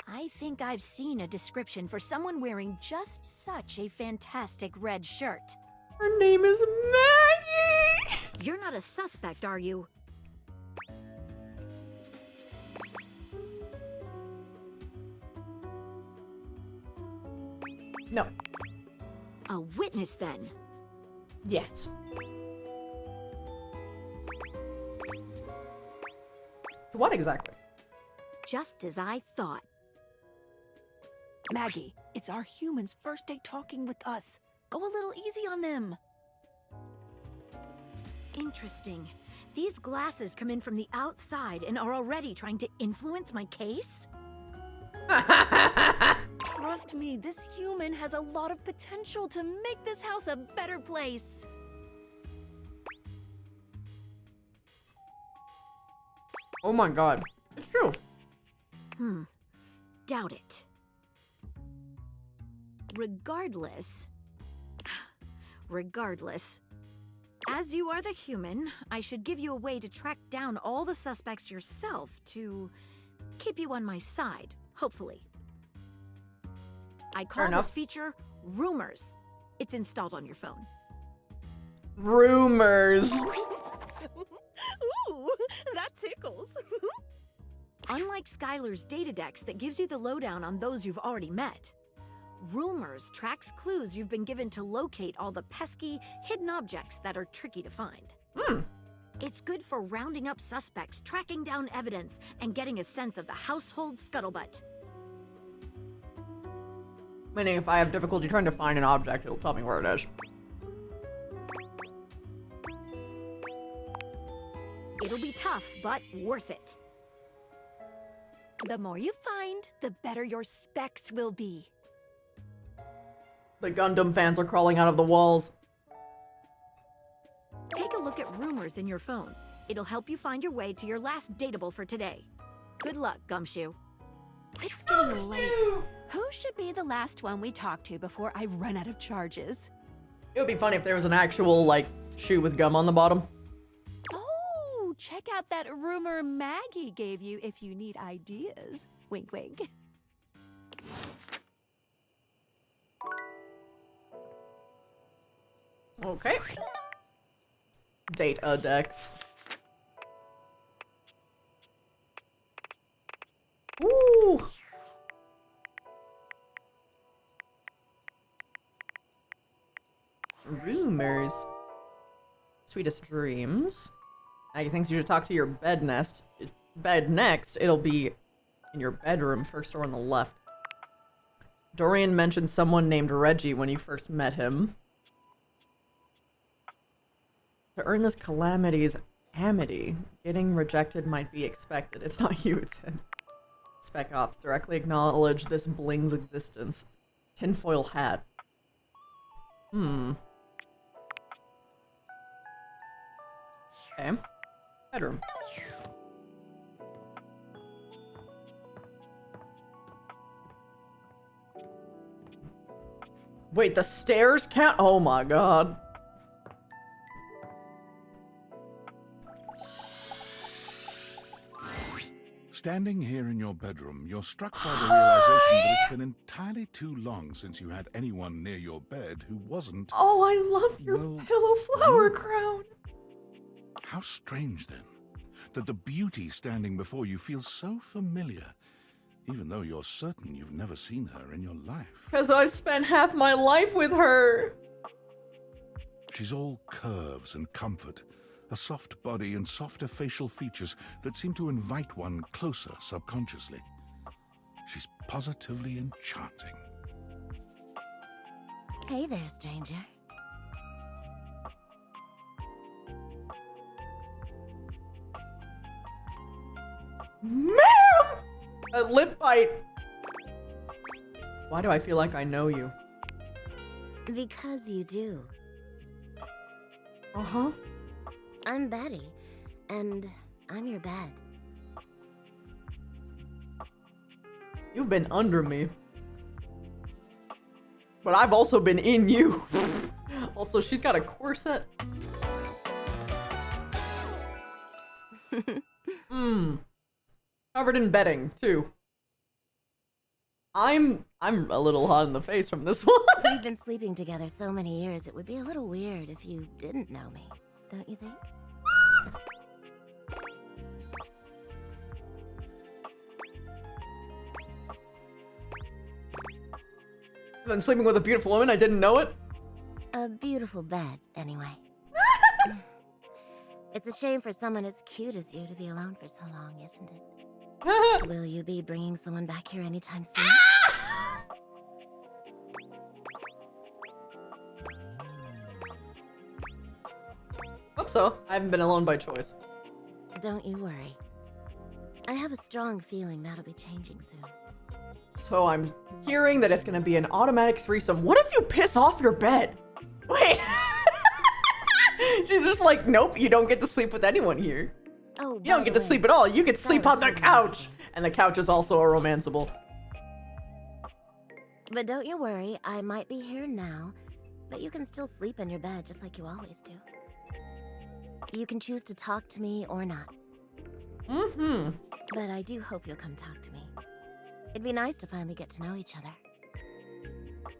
I think I've seen a description for someone wearing just such a fantastic red shirt. Her name is Maggie! You're not a suspect, are you? No. A witness, then? Yes. What exactly? Just as I thought. Maggie, it's our humans' first day talking with us. Go a little easy on them. Interesting. These glasses come in from the outside and are already trying to influence my case? Trust me, this human has a lot of potential to make this house a better place. Oh my god. It's true. Doubt it. Regardless, as you are the human, I should give you a way to track down all the suspects yourself to keep you on my side, hopefully. I call this feature Rumors. It's installed on your phone. Rumors. Ooh, that tickles. Unlike Skylar's Datadex that gives you the lowdown on those you've already met, Rumors tracks clues you've been given to locate all the pesky, hidden objects that are tricky to find. It's good for rounding up suspects, tracking down evidence, and getting a sense of the household scuttlebutt. Meaning if I have difficulty trying to find an object, it'll tell me where it is. It'll be tough, but worth it. The more you find, the better your specs will be. The Gundam fans are crawling out of the walls. Take a look at Rumors in your phone. It'll help you find your way to your last dateable for today. Good luck, Gumshoe. It's getting late. Who should be the last one we talk to before I run out of charges? It would be funny if there was an actual, like, shoe with gum on the bottom. Oh, check out that rumor Maggie gave you if you need ideas. Wink, wink. Okay. Datadex. Ooh. Rumors. Sweetest dreams. Maggie thinks you should talk to your bed next. It'll be in your bedroom, first door on the left. Dorian mentioned someone named Reggie when you first met him. To earn this calamity's amity, getting rejected might be expected. It's not you, it's him. Spec Ops, directly acknowledge this bling's existence. Tinfoil hat. Okay. Bedroom. Wait, the stairs count? Oh my god. Standing here in your bedroom, you're struck by the realization that it's been entirely too long since you had anyone near your bed who wasn't... Oh, I love your pillow flower crown. How strange, then, that the beauty standing before you feels so familiar, even though you're certain you've never seen her in your life. Because I've spent half my life with her. She's all curves and comfort, a soft body and softer facial features that seem to invite one closer subconsciously. She's positively enchanting. Hey there, stranger. Ma'am! A lip bite. Why do I feel like I know you? Because you do. Uh-huh. I'm Betty, and I'm your bed. You've been under me. But I've also been in you. Also, she's got a corset. Covered in bedding, too. I'm a little hot in the face from this one. We've been sleeping together so many years, it would be a little weird if you didn't know me, don't you think? I've been sleeping with a beautiful woman, I didn't know it. A beautiful bed, anyway. It's a shame for someone as cute as you to be alone for so long, isn't it? Will you be bringing someone back here anytime soon? Hope so. I haven't been alone by choice. Don't you worry. I have a strong feeling that'll be changing soon. So I'm hearing that it's gonna be an automatic threesome. What if you piss off your bed? Wait. She's just like, nope, you don't get to sleep with anyone here. Oh, you don't get to sleep at all. You can sleep on the couch. And the couch is also a romanceable. But don't you worry, I might be here now, but you can still sleep in your bed just like you always do. You can choose to talk to me or not. Mm-hmm. But I do hope you'll come talk to me. It'd be nice to finally get to know each other.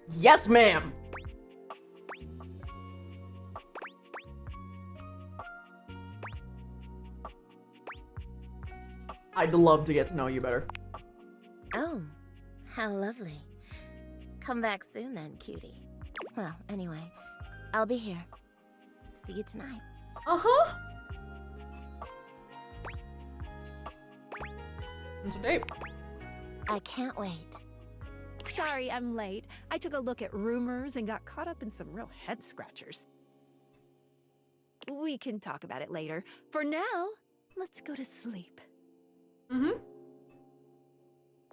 Yes, ma'am. I'd love to get to know you better. Oh, how lovely. Come back soon then, cutie. Well, anyway, I'll be here. See you tonight. Uh-huh. It's a date. I can't wait. Sorry I'm late. I took a look at rumors and got caught up in some real head scratchers. We can talk about it later. For now, let's go to sleep. Mm-hmm.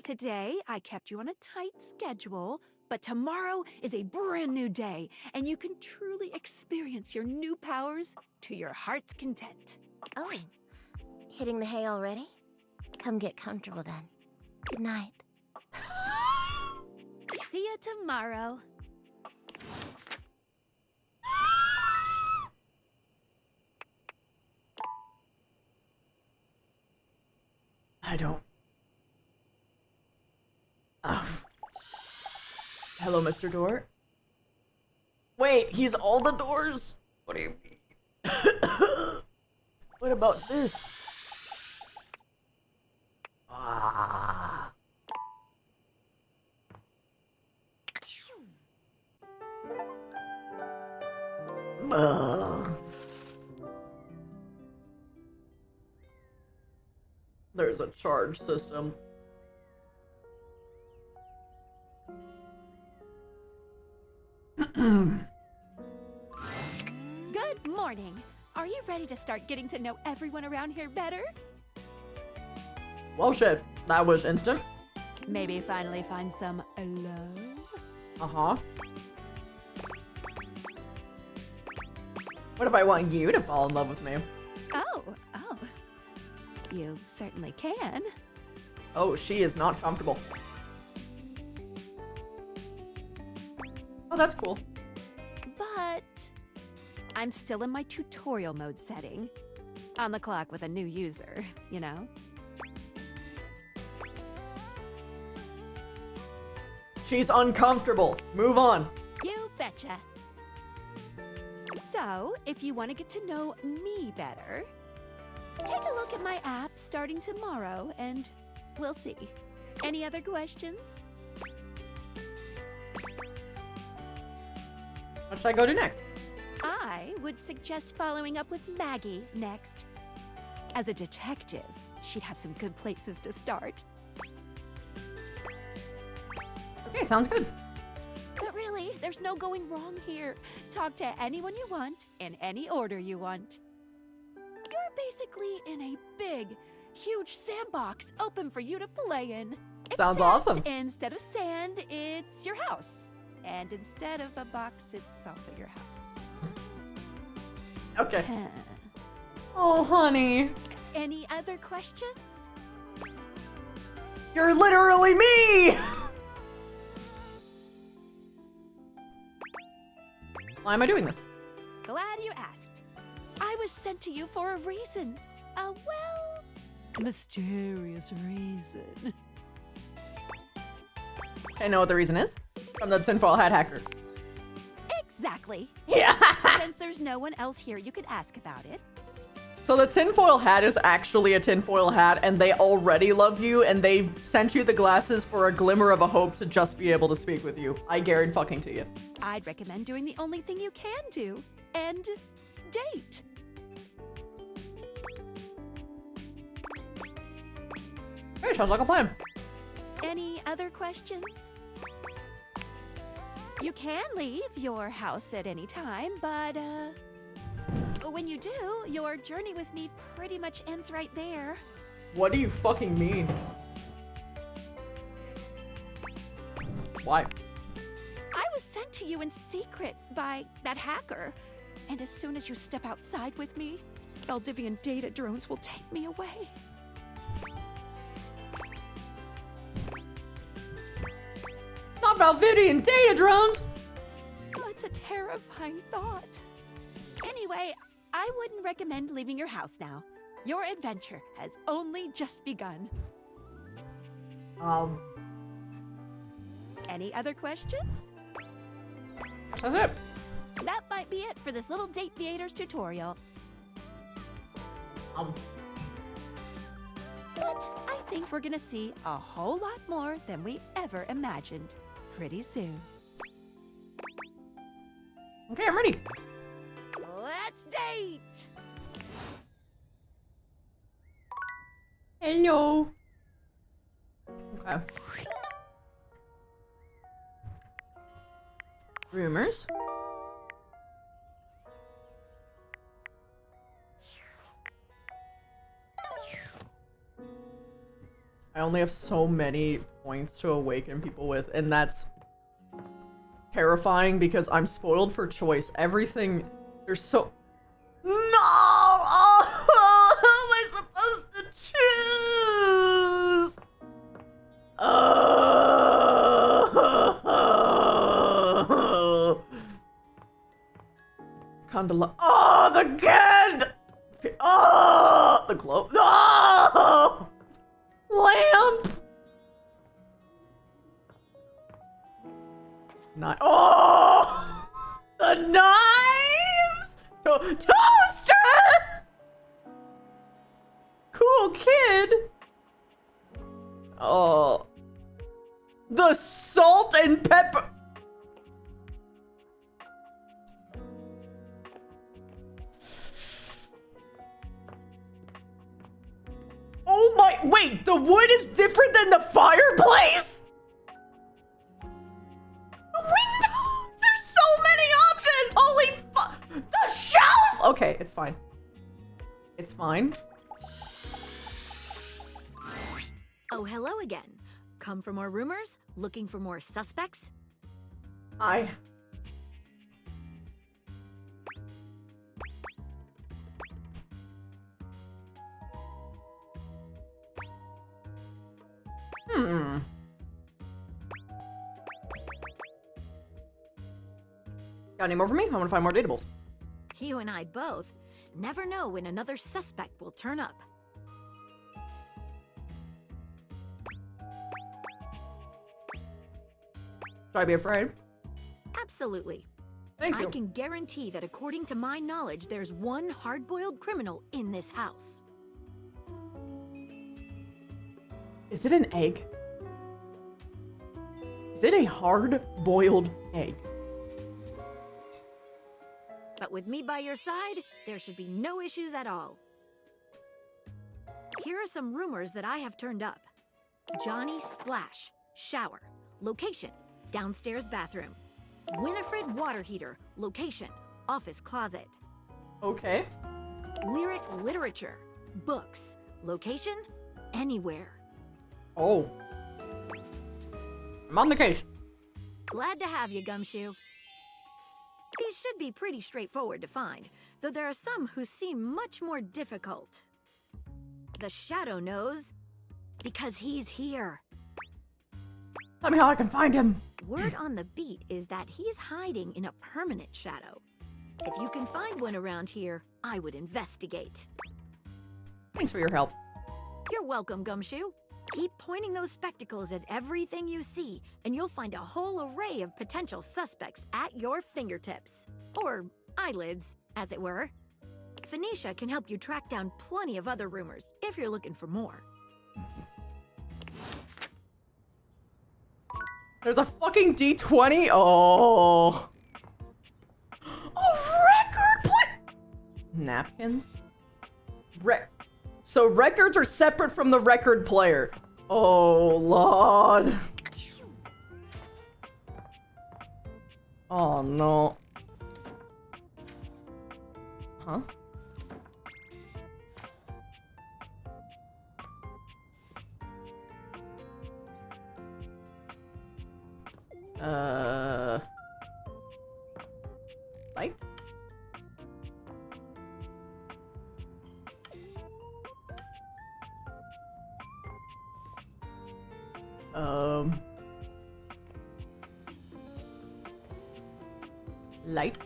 Today, I kept you on a tight schedule, but tomorrow is a brand new day, and you can truly experience your new powers to your heart's content. Oh, hitting the hay already? Come get comfortable then. Good night. See you tomorrow. I don't. Oh. Hello, Mr. Door. Wait, he's all the doors? What do you mean? What about this? Ah. Ugh. There's a charge system. Good morning. Are you ready to start getting to know everyone around here better? Well, shit. That was instant. Maybe finally find some love? Uh-huh. What if I want you to fall in love with me? Oh. You certainly can. Oh, she is not comfortable. Oh, that's cool. But I'm still in my tutorial mode setting. On the clock with a new user, you know? She's uncomfortable. Move on. You betcha. So, if you want to get to know me better, take a look at my app starting tomorrow and we'll see. Any other questions? What should I go to next? I would suggest following up with Maggie next. As a detective, she'd have some good places to start. Okay, sounds good. But really, there's no going wrong here. Talk to anyone you want, in any order you want. You're basically in a big, huge sandbox open for you to play in. Sounds Except awesome. Instead of sand, it's your house. And instead of a box, it's also your house. Okay. Oh, honey. Any other questions? You're literally me! Why am I doing this? Glad you asked. I was sent to you for a reason. A, well, mysterious reason. I know what the reason is. From the tinfoil hat hacker. Exactly. Yeah. Since there's no one else here, you could ask about it. So the tinfoil hat is actually a tinfoil hat, and they already love you, and they sent you the glasses for a glimmer of a hope to just be able to speak with you. I guarantee fucking to you. I'd recommend doing the only thing you can do, and date. Hey, sounds like a plan. Any other questions? You can leave your house at any time, but when you do, your journey with me pretty much ends right there. What do you fucking mean? Why? I was sent to you in secret by that hacker, and as soon as you step outside with me, Valdivian data drones will take me away. Not Valdivian data drones! Oh, it's a terrifying thought. Anyway, I wouldn't recommend leaving your house now. Your adventure has only just begun. Any other questions? That's it. That might be it for this little Date Theaters tutorial. But I think we're gonna see a whole lot more than we ever imagined pretty soon. Okay, I'm ready. Let's date! Hello. Okay. Rumors. I only have so many points to awaken people with, and that's terrifying because I'm spoiled for choice. Everything, there's so... No! Oh, how am I supposed to choose? Oh! Condola. Oh, the kid! Oh, the glow. No! Lamp! Oh! The knives! Toaster! Cool kid! Oh. The salt and pepper! Oh my- wait, the wood is different than the fireplace?! The window! There's so many options! Holy fuck! The shelf! Okay, it's fine. It's fine. Oh, hello again. Come for more rumors? Looking for more suspects? Got any more for me? I want to find more datables. You and I both never know when another suspect will turn up. Should I be afraid? Absolutely. Thank you. I can guarantee that according to my knowledge, there's one hard-boiled criminal in this house. Is it an egg? Is it a hard-boiled egg? But with me by your side, there should be no issues at all. Here are some rumors that I have turned up. Johnny Splash, shower, location, downstairs bathroom. Winifred water heater, location, office closet. Okay. Lyric literature, books, location, anywhere. Oh. I'm on the case. Glad to have you, Gumshoe. These should be pretty straightforward to find, though there are some who seem much more difficult. The Shadow knows, because he's here. Tell me how I can find him. Word on the beat is that he's hiding in a permanent shadow. If you can find one around here, I would investigate. Thanks for your help. You're welcome, Gumshoe. Keep pointing those spectacles at everything you see, and you'll find a whole array of potential suspects at your fingertips. Or eyelids, as it were. Phoenicia can help you track down plenty of other rumors, if you're looking for more. There's a fucking D20? Oh. A record play. Napkins? So records are separate from the record player. Oh, Lord. Oh, no. Huh? Light? Light?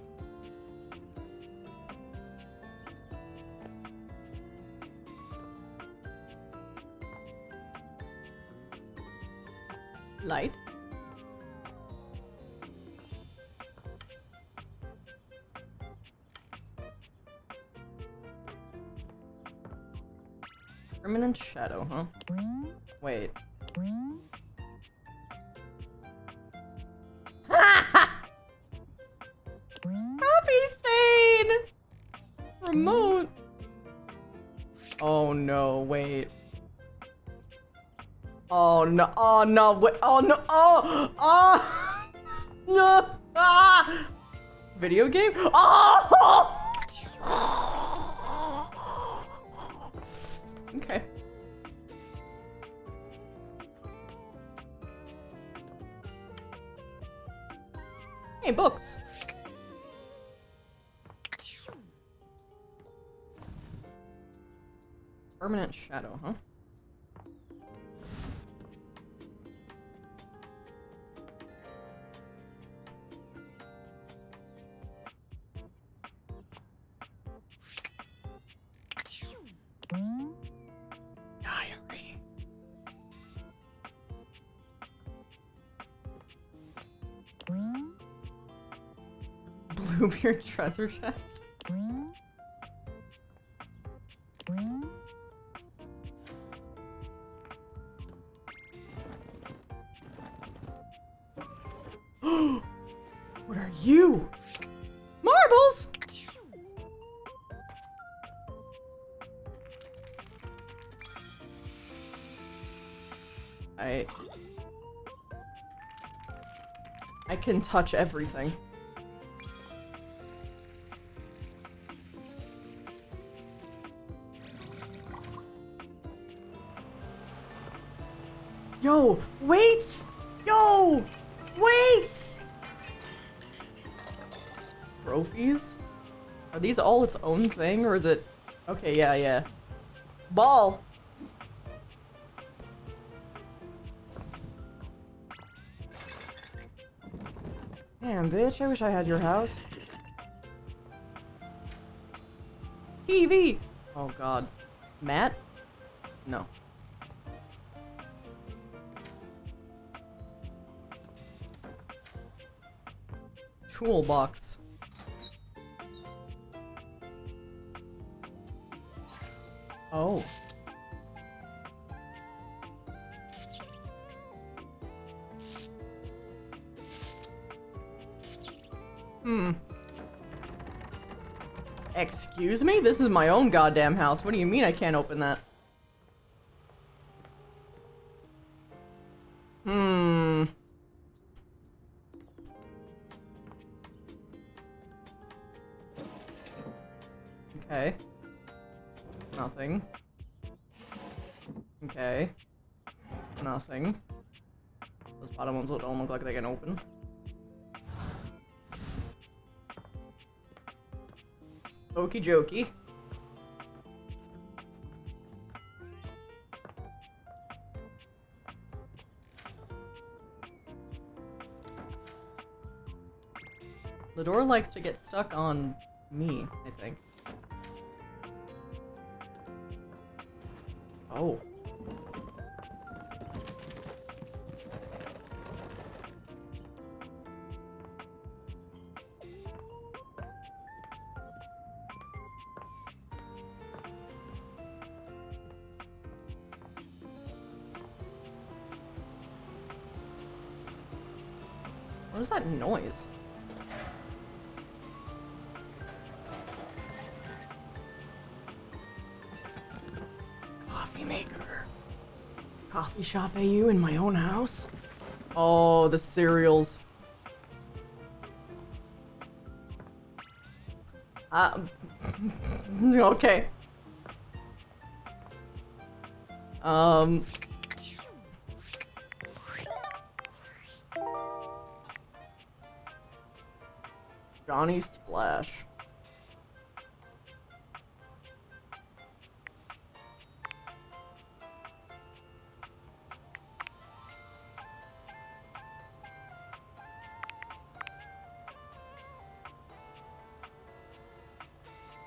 Light? Permanent shadow, huh? Wait. Coffee stain! Remote. Oh no, wait. Oh no, oh no, wait, oh no, oh! No! Ah! Video game? Oh! Okay. Hey, books. Permanent shadow, huh? Diary. Bluebeard treasure chest. What are you? Marbles! I can touch everything. Yo, wait! Yo, wait! Trophies? Are these all its own thing, or is it... Okay, yeah. Ball! Damn, bitch, I wish I had your house. TV! Oh god. Matt? No. toolbox. Oh. Excuse me? This is my own goddamn house. What do you mean I can't open that? Okay. Nothing. Okay. Nothing. Those bottom ones don't look like they can open. Okie dokie. The door likes to get stuck on me, I think. Oh. What is that noise? Coffee maker. Coffee shop AU in my own house? Oh, the cereals. Okay. Johnny Splash.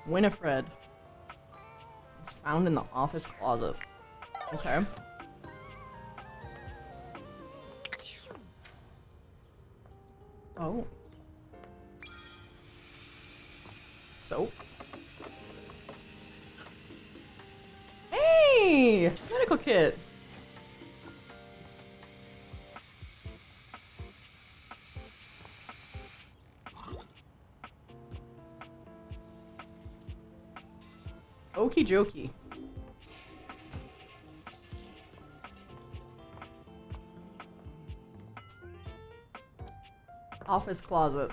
Winifred. It's found in the office closet. Okay. Oh. Soap. Hey! Medical kit. Okie dokie. Office closet.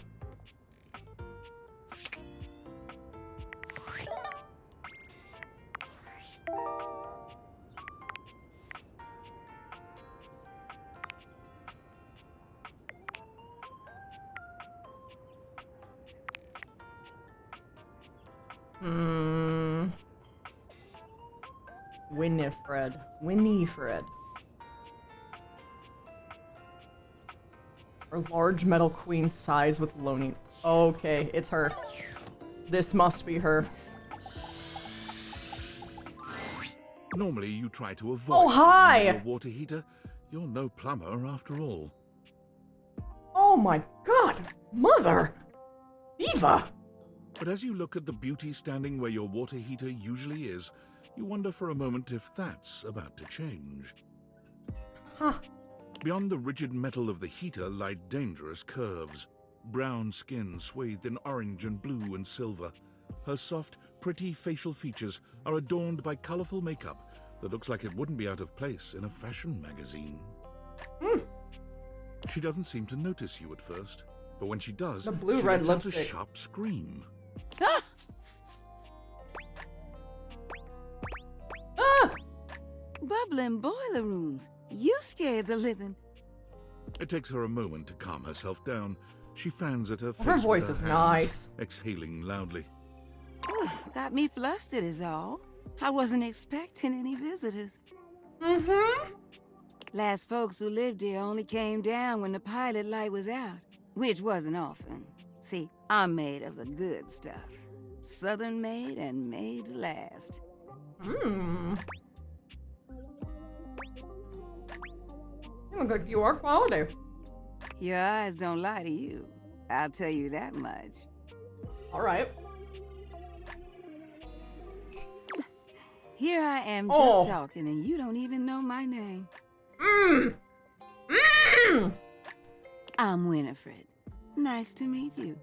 Winifred. Or large metal queen size with loaning. Okay, it's her. This must be her. Normally you try to avoid your water heater. You're no plumber after all. Oh my god! Mother! Diva! But as you look at the beauty standing where your water heater usually is, you wonder for a moment if that's about to change. Huh. Beyond the rigid metal of the heater lie dangerous curves. Brown skin swathed in orange and blue and silver. Her soft, pretty facial features are adorned by colorful makeup that looks like it wouldn't be out of place in a fashion magazine. She doesn't seem to notice you at first, but when she does, the blue she red lets out a lipstick. sharp scream. Ah! Bubbling boiler rooms. You scared the living. It takes her a moment to calm herself down. She fans at her face. Her voice with is her nice. hands, exhaling loudly. Got me flustered is all. I wasn't expecting any visitors. Last folks who lived here only came down when the pilot light was out, which wasn't often. See, I'm made of the good stuff. Southern made and made to last. You look like you are quality. Your eyes don't lie to you. I'll tell you that much. All right. Here I am Oh. just talking, and you don't even know my name. I'm Winifred. Nice to meet you.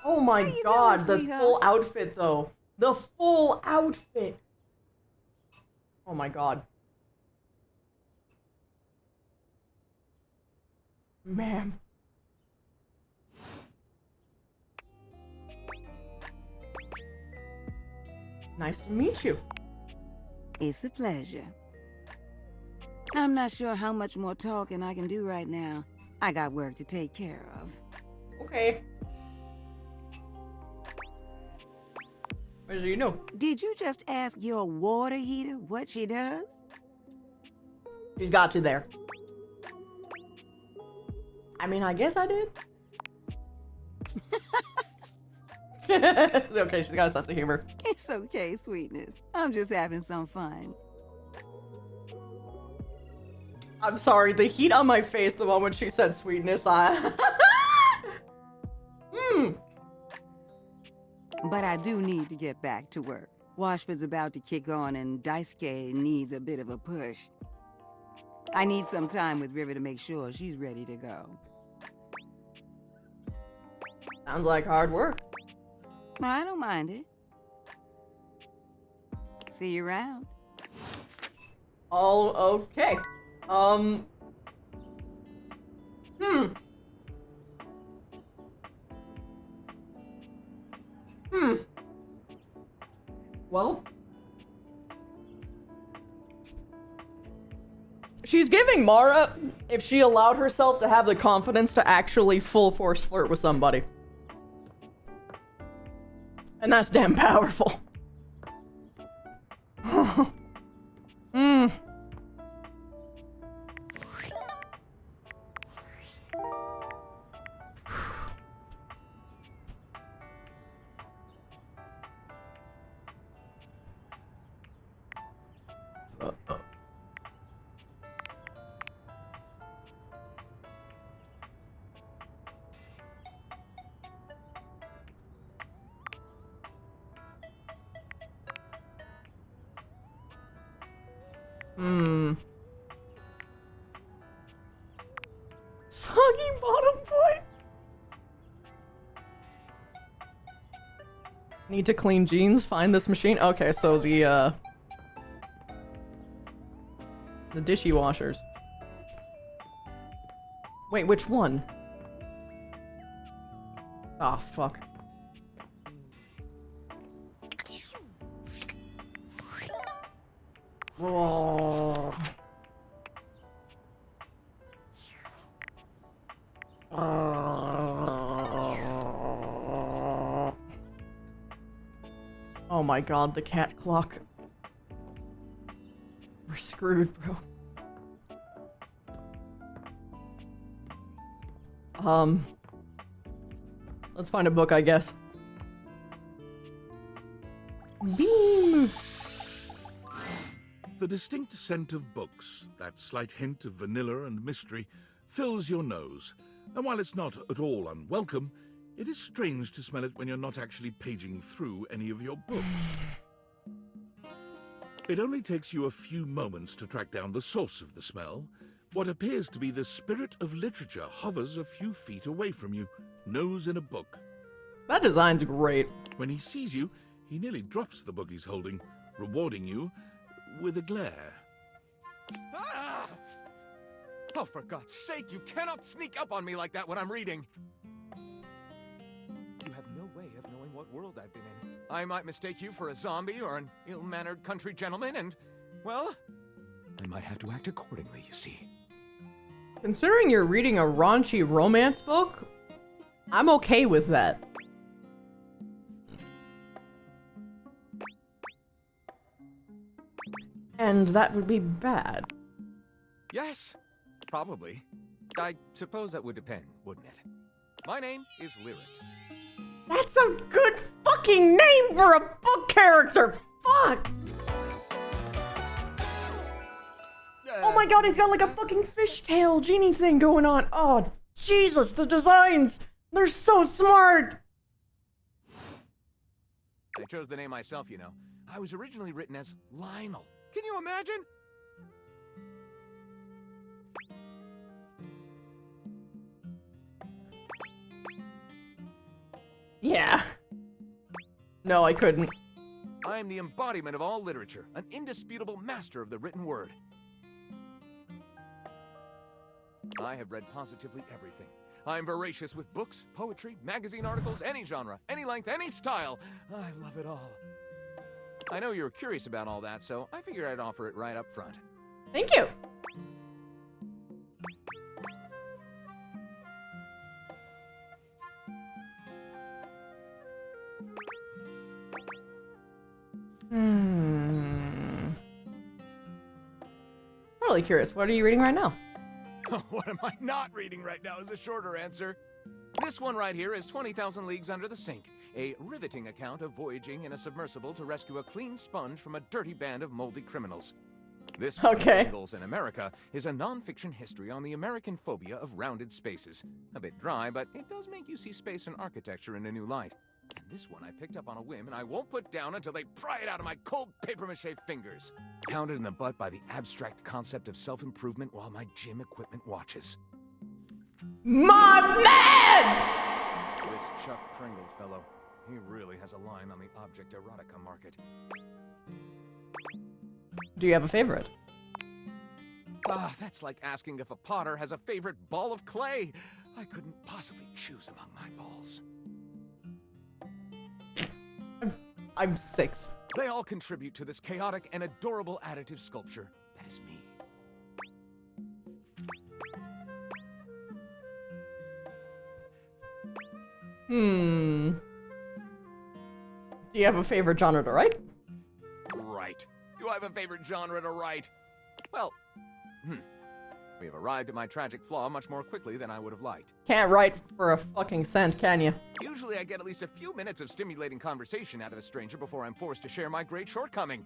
Oh my you god, doing, the sweetheart? full outfit though. The full outfit. Oh my god. Man. Nice to meet you. It's a pleasure. I'm not sure how much more talking I can do right now. I got work to take care of. Okay. What do you know? Did you just ask your water heater what she does? She's got you there. I mean, I guess I did. Okay, she's got a sense of humor. It's okay, sweetness. I'm just having some fun. I'm sorry, the heat on my face the moment she said sweetness, I... But I do need to get back to work. Washford's about to kick on and Daisuke needs a bit of a push. I need some time with River to make sure she's ready to go. Sounds like hard work. I don't mind it. See you around. Oh, okay. Well, she's giving Mara if she allowed herself to have the confidence to actually full force flirt with somebody. And that's damn powerful. Soggy bottom point. Need to clean jeans, find this machine. Okay, so the dishy washers. Wait, which one? Ah, fuck. Oh. Oh my god, the cat clock. We're screwed, bro. Let's find a book, I guess. Beam! The distinct scent of books, that slight hint of vanilla and mystery, fills your nose. And while it's not at all unwelcome, it is strange to smell it when you're not actually paging through any of your books. It only takes you a few moments to track down the source of the smell. What appears to be the spirit of literature hovers a few feet away from you, nose in a book. That design's great. When he sees you, he nearly drops the book he's holding, rewarding you with a glare. Ah! Oh, for God's sake, you cannot sneak up on me like that when I'm reading. You have no way of knowing what world I've been in. I might mistake you for a zombie or an ill-mannered country gentleman, and, well, I might have to act accordingly, you see. Considering you're reading a raunchy romance book, I'm okay with that. And that would be bad. Yes, probably. I suppose that would depend, wouldn't it? My name is Lyric. That's a good fucking name for a book character! Fuck! Oh my god, he's got like a fucking fishtail genie thing going on. Oh, Jesus, the designs! They're so smart! I chose the name myself, you know. I was originally written as Lionel. Can you imagine? Yeah. No, I couldn't. I am the embodiment of all literature, an indisputable master of the written word. I have read positively everything. I am voracious with books, poetry, magazine articles, any genre, any length, any style. I love it all. I know you're curious about all that, so I figured I'd offer it right up front. Thank you. I'm really curious. What are you reading right now? What am I not reading right now is a shorter answer. This one right here is 20,000 Leagues Under the Sink, a riveting account of voyaging in a submersible to rescue a clean sponge from a dirty band of moldy criminals. This one, Angles in America, is a non-fiction history on the American phobia of rounded spaces. A bit dry, but it does make you see space and architecture in a new light. And this one I picked up on a whim, and I won't put down until they pry it out of my cold papier-mâché fingers. Pounded in the butt by the abstract concept of self-improvement while my gym equipment watches. My man! This Chuck Pringle fellow, he really has a line on the object erotica market. Do you have a favorite? Ah, that's like asking if a potter has a favorite ball of clay. I couldn't possibly choose among my balls. I'm 6. They all contribute to this chaotic and adorable additive sculpture that is me. Do you have a favorite genre to write? Right. Do I have a favorite genre to write? Well, we have arrived at my tragic flaw much more quickly than I would have liked. Can't write for a fucking cent, can you? Usually I get at least a few minutes of stimulating conversation out of a stranger before I'm forced to share my great shortcoming.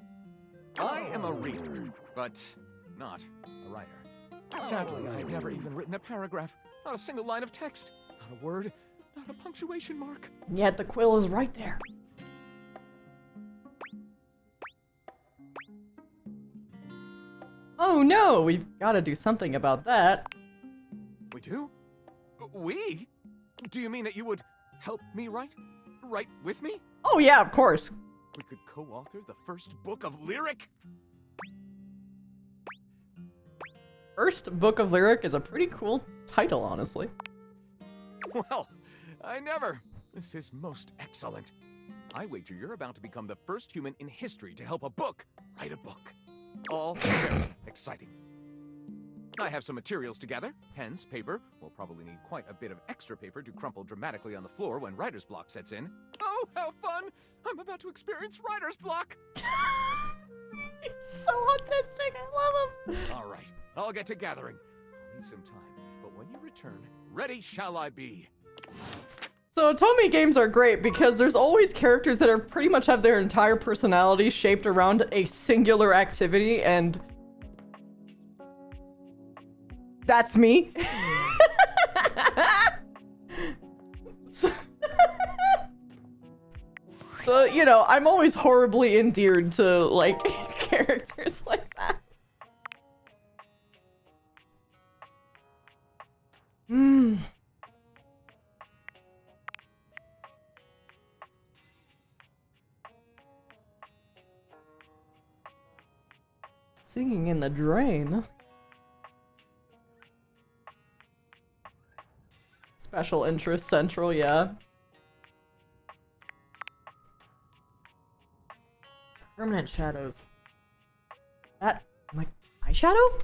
I am a reader, but not a writer. Sadly, I have never even written a paragraph, not a single line of text, not a word, not a punctuation mark. And yet the quill is right there. Oh no, we've got to do something about that. We do? We? Do you mean that you would help me write? Write with me? Oh yeah, of course. We could co-author the first book of lyric? First book of lyric is a pretty cool title, honestly. Well, I never. This is most excellent. I wager you're about to become the first human in history to help a book write a book. All very exciting. I have some materials to gather. Pens, paper. We'll probably need quite a bit of extra paper to crumple dramatically on the floor when writer's block sets in. Oh, how fun! I'm about to experience writer's block! He's so autistic, I love him! All right, I'll get to gathering. I'll need some time, but when you return, ready shall I be. So Otome games are great because there's always characters that are pretty much have their entire personality shaped around a singular activity, and that's me. So, you know, I'm always horribly endeared to, like, characters like that. Singing in the drain. Special interest central, yeah. Permanent shadows. That, like, eyeshadow?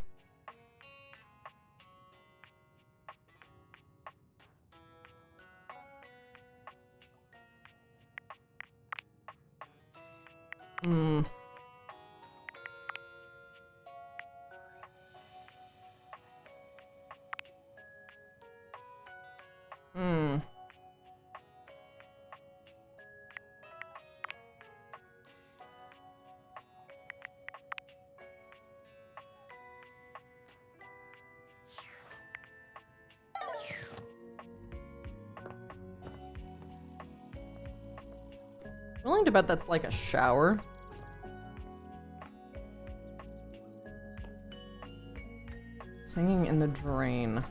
Hmm. Willing to bet that's like a shower. Singing in the drain.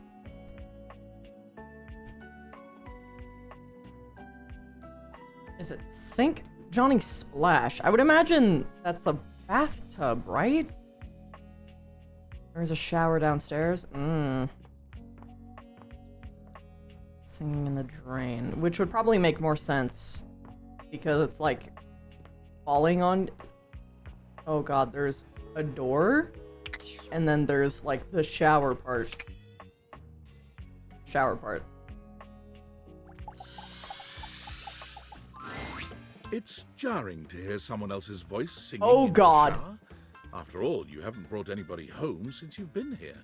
Is it sink? Johnny Splash. I would imagine that's a bathtub, right? There's a shower downstairs. Singing in the drain, which would probably make more sense because it's like falling on. Oh god, there's a door, and then there's like the shower part. It's jarring to hear someone else's voice singing Oh, in God. the shower. After all, you haven't brought anybody home since you've been here.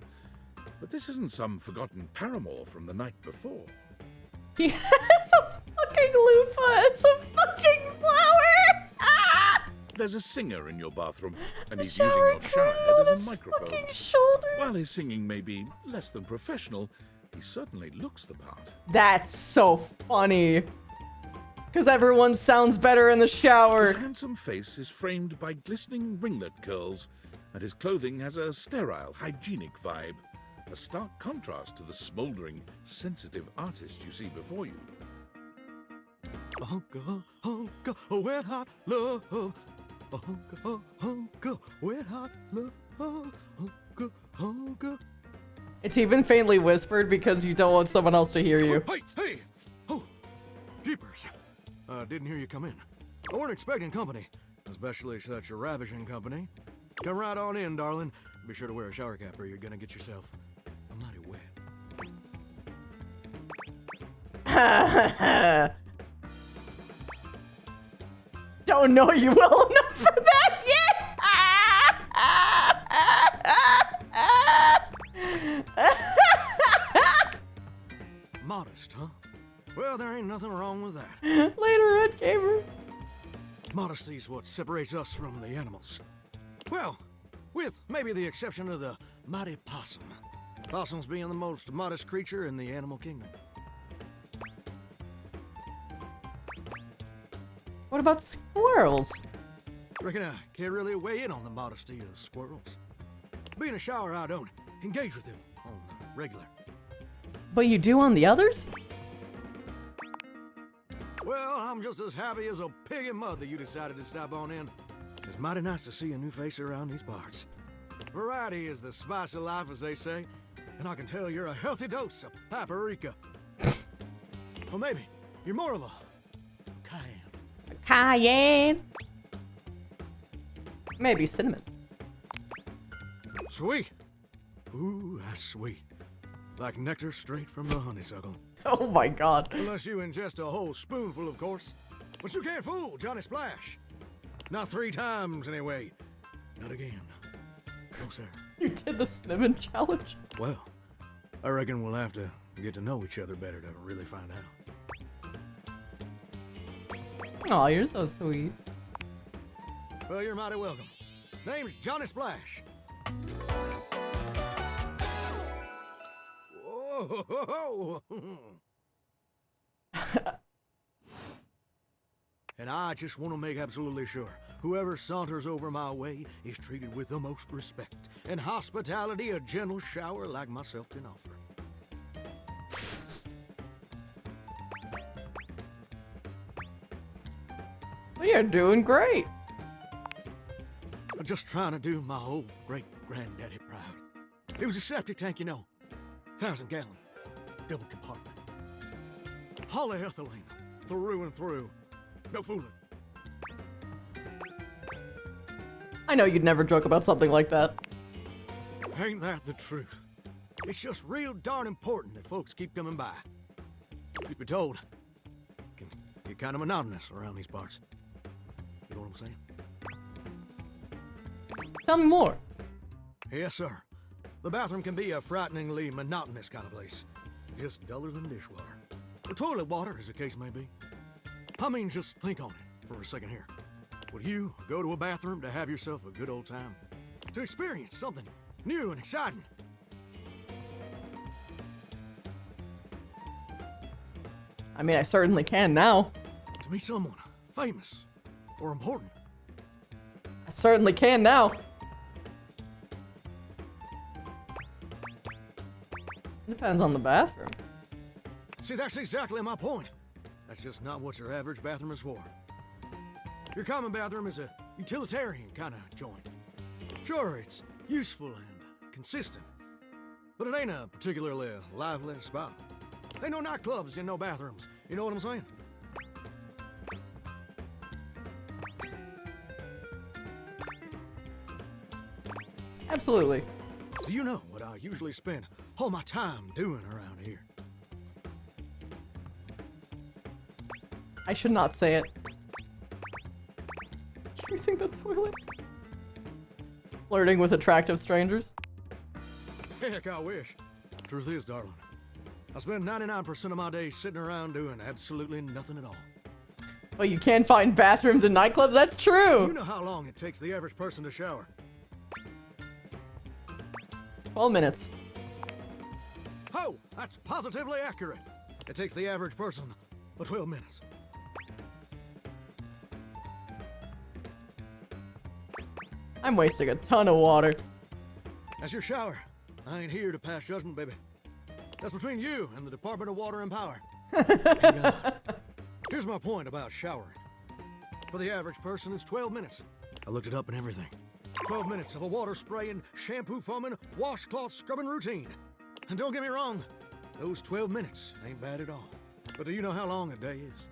But this isn't some forgotten paramour from the night before. He has a fucking loofah. It's a fucking flower. Ah! There's a singer in your bathroom, and he's shower using your shower curtain on head as his a microphone. fucking shoulders. While his singing may be less than professional, he certainly looks the part. That's so funny. Because everyone sounds better in the shower. His handsome face is framed by glistening ringlet curls, and his clothing has a sterile, hygienic vibe. A stark contrast to the smoldering, sensitive artist you see before you. Hunka, hunka, wet hot love. Hunka, hunka, wet hot love. Hunka, hunka. It's even faintly whispered because you don't want someone else to hear you. Hey, hey! Oh, jeepers. Didn't hear you come in. I weren't expecting company, especially such a ravishing company. Come right on in, darling. Be sure to wear a shower cap or you're gonna get yourself a mighty wet. Don't know you well enough for that yet. Modest, huh? Well, there ain't nothing wrong with that. Later, Red Gamer. Modesty's what separates us from the animals. Well, with maybe the exception of the mighty possum. Possums being the most modest creature in the animal kingdom. What about squirrels? Reckon I can't really weigh in on the modesty of squirrels. Being a shower, I don't engage with them on the regular. But you do on the others? Well, I'm just as happy as a pig in mud that you decided to stop on in. It's mighty nice to see a new face around these parts. Variety is the spice of life, as they say, and I can tell you're a healthy dose of paprika. Or maybe you're more of a cayenne. Cayenne. Maybe cinnamon. Sweet. Ooh, that's sweet. Like nectar straight from the honeysuckle. Oh my god. Unless you ingest a whole spoonful, of course. But you can't fool Johnny Splash. Not 3 times, anyway. Not again. No, sir. You did the cinnamon challenge. Well, I reckon we'll have to get to know each other better to really find out. Aw, you're so sweet. Well, you're mighty welcome. Name's Johnny Splash. Whoa! And I just want to make absolutely sure whoever saunters over my way is treated with the most respect and hospitality a gentle shower like myself can offer. Well, you're doing great. I'm just trying to do my old great-granddaddy proud. It was a septic tank, you know. 1,000-gallon, double compartment. Polyethylene, through and through. No fooling. I know you'd never joke about something like that. Ain't that the truth? It's just real darn important that folks keep coming by. Truth be told, it can get kind of monotonous around these parts. You know what I'm saying? Tell me more. Yes, sir. The bathroom can be a frighteningly monotonous kind of place. Just duller than dishwater. Or toilet water, as the case may be. I mean, just think on it for a second here. Would you go to a bathroom to have yourself a good old time? To experience something new and exciting? I mean, I certainly can now. To meet someone famous We're important. I certainly can now. Depends on the bathroom. See, that's exactly my point. That's just not what your average bathroom is for. Your common bathroom is a utilitarian kind of joint. Sure, it's useful and consistent, but it ain't a particularly lively spot. Ain't no nightclubs and no bathrooms. You know what I'm saying? Absolutely. So you know what I usually spend all my time doing around here. I should not say it. Using the toilet. Flirting with attractive strangers. Heck, I wish. Truth is, darling, I spend 99% of my day sitting around doing absolutely nothing at all. But you can't find bathrooms in nightclubs? That's true! You know how long it takes the average person to shower? 12 minutes. Oh, that's positively accurate. It takes the average person 12 minutes. I'm wasting a ton of water. That's your shower. I ain't here to pass judgment, baby. That's between you and the Department of Water and Power. Here's my point about showering. For the average person, it's 12 minutes. I looked it up and everything. 12 minutes of a water spraying, shampoo foaming, washcloth scrubbing routine. And don't get me wrong, those 12 minutes ain't bad at all. But do you know how long a day is?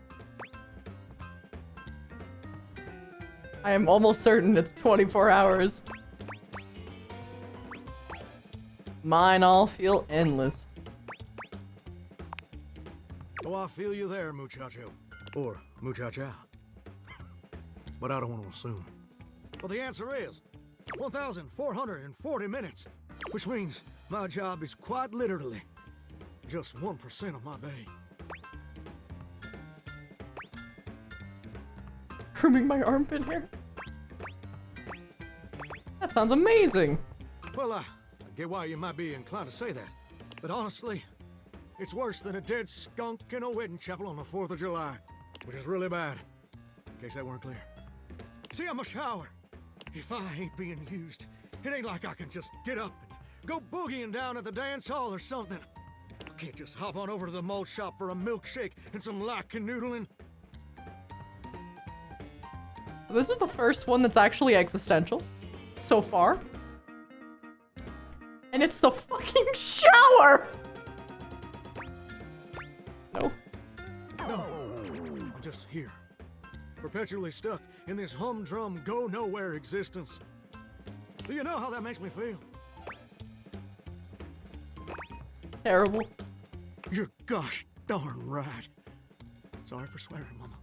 I am almost certain it's 24 hours. Mine all feel endless. Oh, I feel you there, muchacho. Or muchacha. But I don't want to assume. Well, the answer is 1,440 minutes, which means my job is quite literally just 1% of my day. Grooming my armpit hair? That sounds amazing. Well, I get why you might be inclined to say that. But honestly, it's worse than a dead skunk in a wedding chapel on the 4th of July, which is really bad, in case that weren't clear. See, I'm a shower. If I ain't being used, it ain't like I can just get up and go boogieing down at the dance hall or something. I can't just hop on over to the malt shop for a milkshake and some light canoodling. This is the first one that's actually existential so far. And it's the fucking shower! No. No, I'm just here. Perpetually stuck in this humdrum, go-nowhere existence. Do you know how that makes me feel? Terrible. You're gosh darn right. Sorry for swearing, Mama.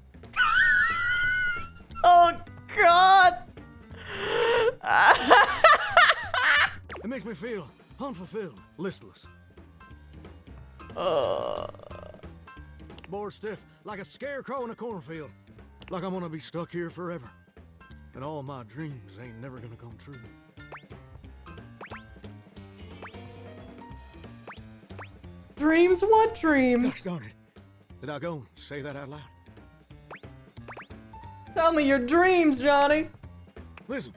Oh, God! It makes me feel unfulfilled, listless. Bored stiff, like a scarecrow in a cornfield. Like I'm gonna be stuck here forever. And all my dreams ain't never gonna come true. Dreams? What dreams? Gosh darn it. Did I go and say that out loud? Tell me your dreams, Johnny. Listen,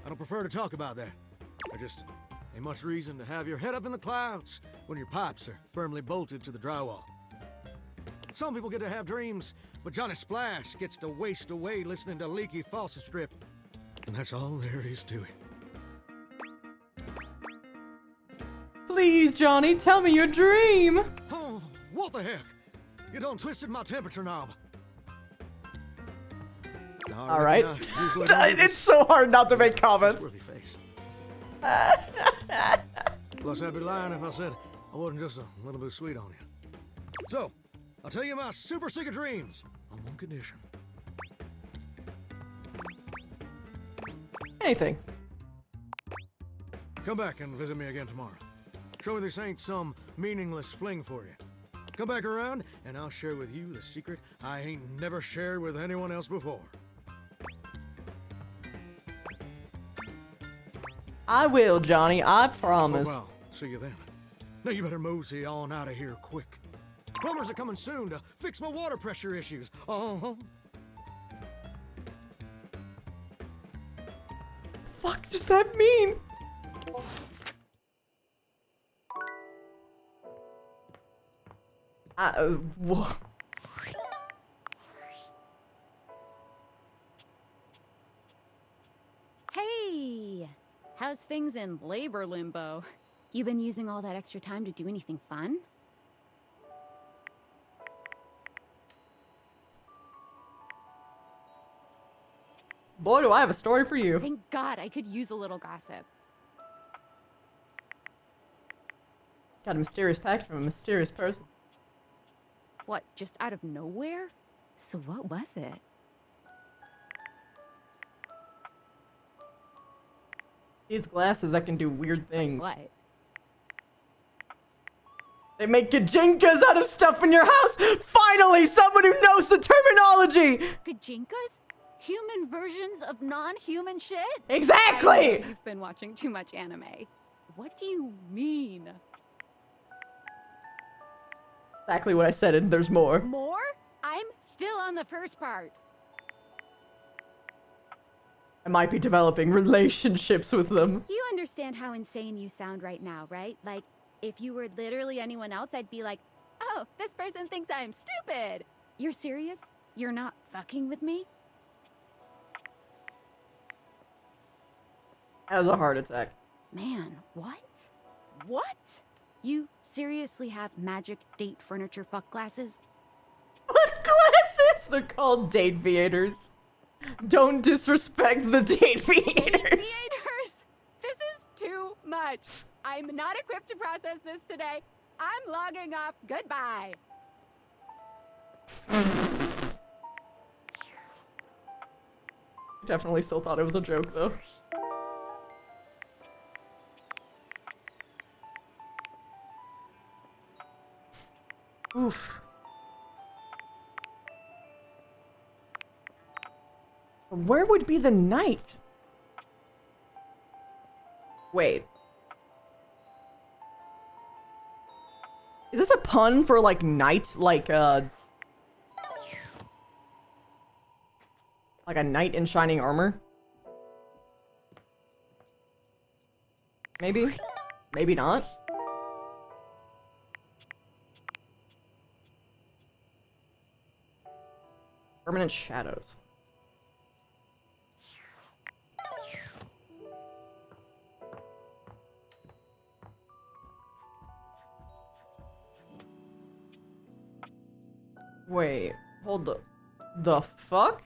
I don't prefer to talk about that. I just ain't much reason to have your head up in the clouds when your pipes are firmly bolted to the drywall. Some people get to have dreams, but Johnny Splash gets to waste away listening to leaky faucet strip. And that's all there is to it. Please, Johnny, tell me your dream. Oh, what the heck? You done twisted my temperature knob. All right. It's so hard not to make comments. Plus, I'd be lying if I said I wasn't just a little bit sweet on you. So, I'll tell you my super secret dreams on one condition. Anything. Come back and visit me again tomorrow. Show me this ain't some meaningless fling for you. Come back around, and I'll share with you the secret I ain't never shared with anyone else before. I will, Johnny. I promise. Oh, well, see you then. Now you better mosey on out of here quick. Plumbers are coming soon to fix my water pressure issues. Uh-huh. fuck does that mean? Whoa. Hey! How's things in labor limbo? You been using all that extra time to do anything fun? Boy, do I have a story for you. Thank God, I could use a little gossip. Got a mysterious package from a mysterious person. What, just out of nowhere? So what was it? These glasses that can do weird things. What? They make gajinkas out of stuff in your house! Finally, someone who knows the terminology! Gajinkas? Human versions of non-human shit? Exactly! I know you've been watching too much anime. What do you mean? Exactly what I said, and there's more. More? I'm still on the first part. I might be developing relationships with them. You understand how insane you sound right now, right? Like, if you were literally anyone else, I'd be like, oh, this person thinks I'm stupid. You're serious? You're not fucking with me? Has a heart attack. Man, what? What? You seriously have magic date furniture fuck glasses? What glasses? They're called date viators. Don't disrespect the date viators. Mediators? This is too much. I'm not equipped to process this today. I'm logging off. Goodbye. Definitely still thought it was a joke, though. Oof. Where would be the night? Wait. Is this a pun for, like, night? Like a knight in shining armor? Maybe? Maybe not? Permanent shadows. Wait, hold the fuck?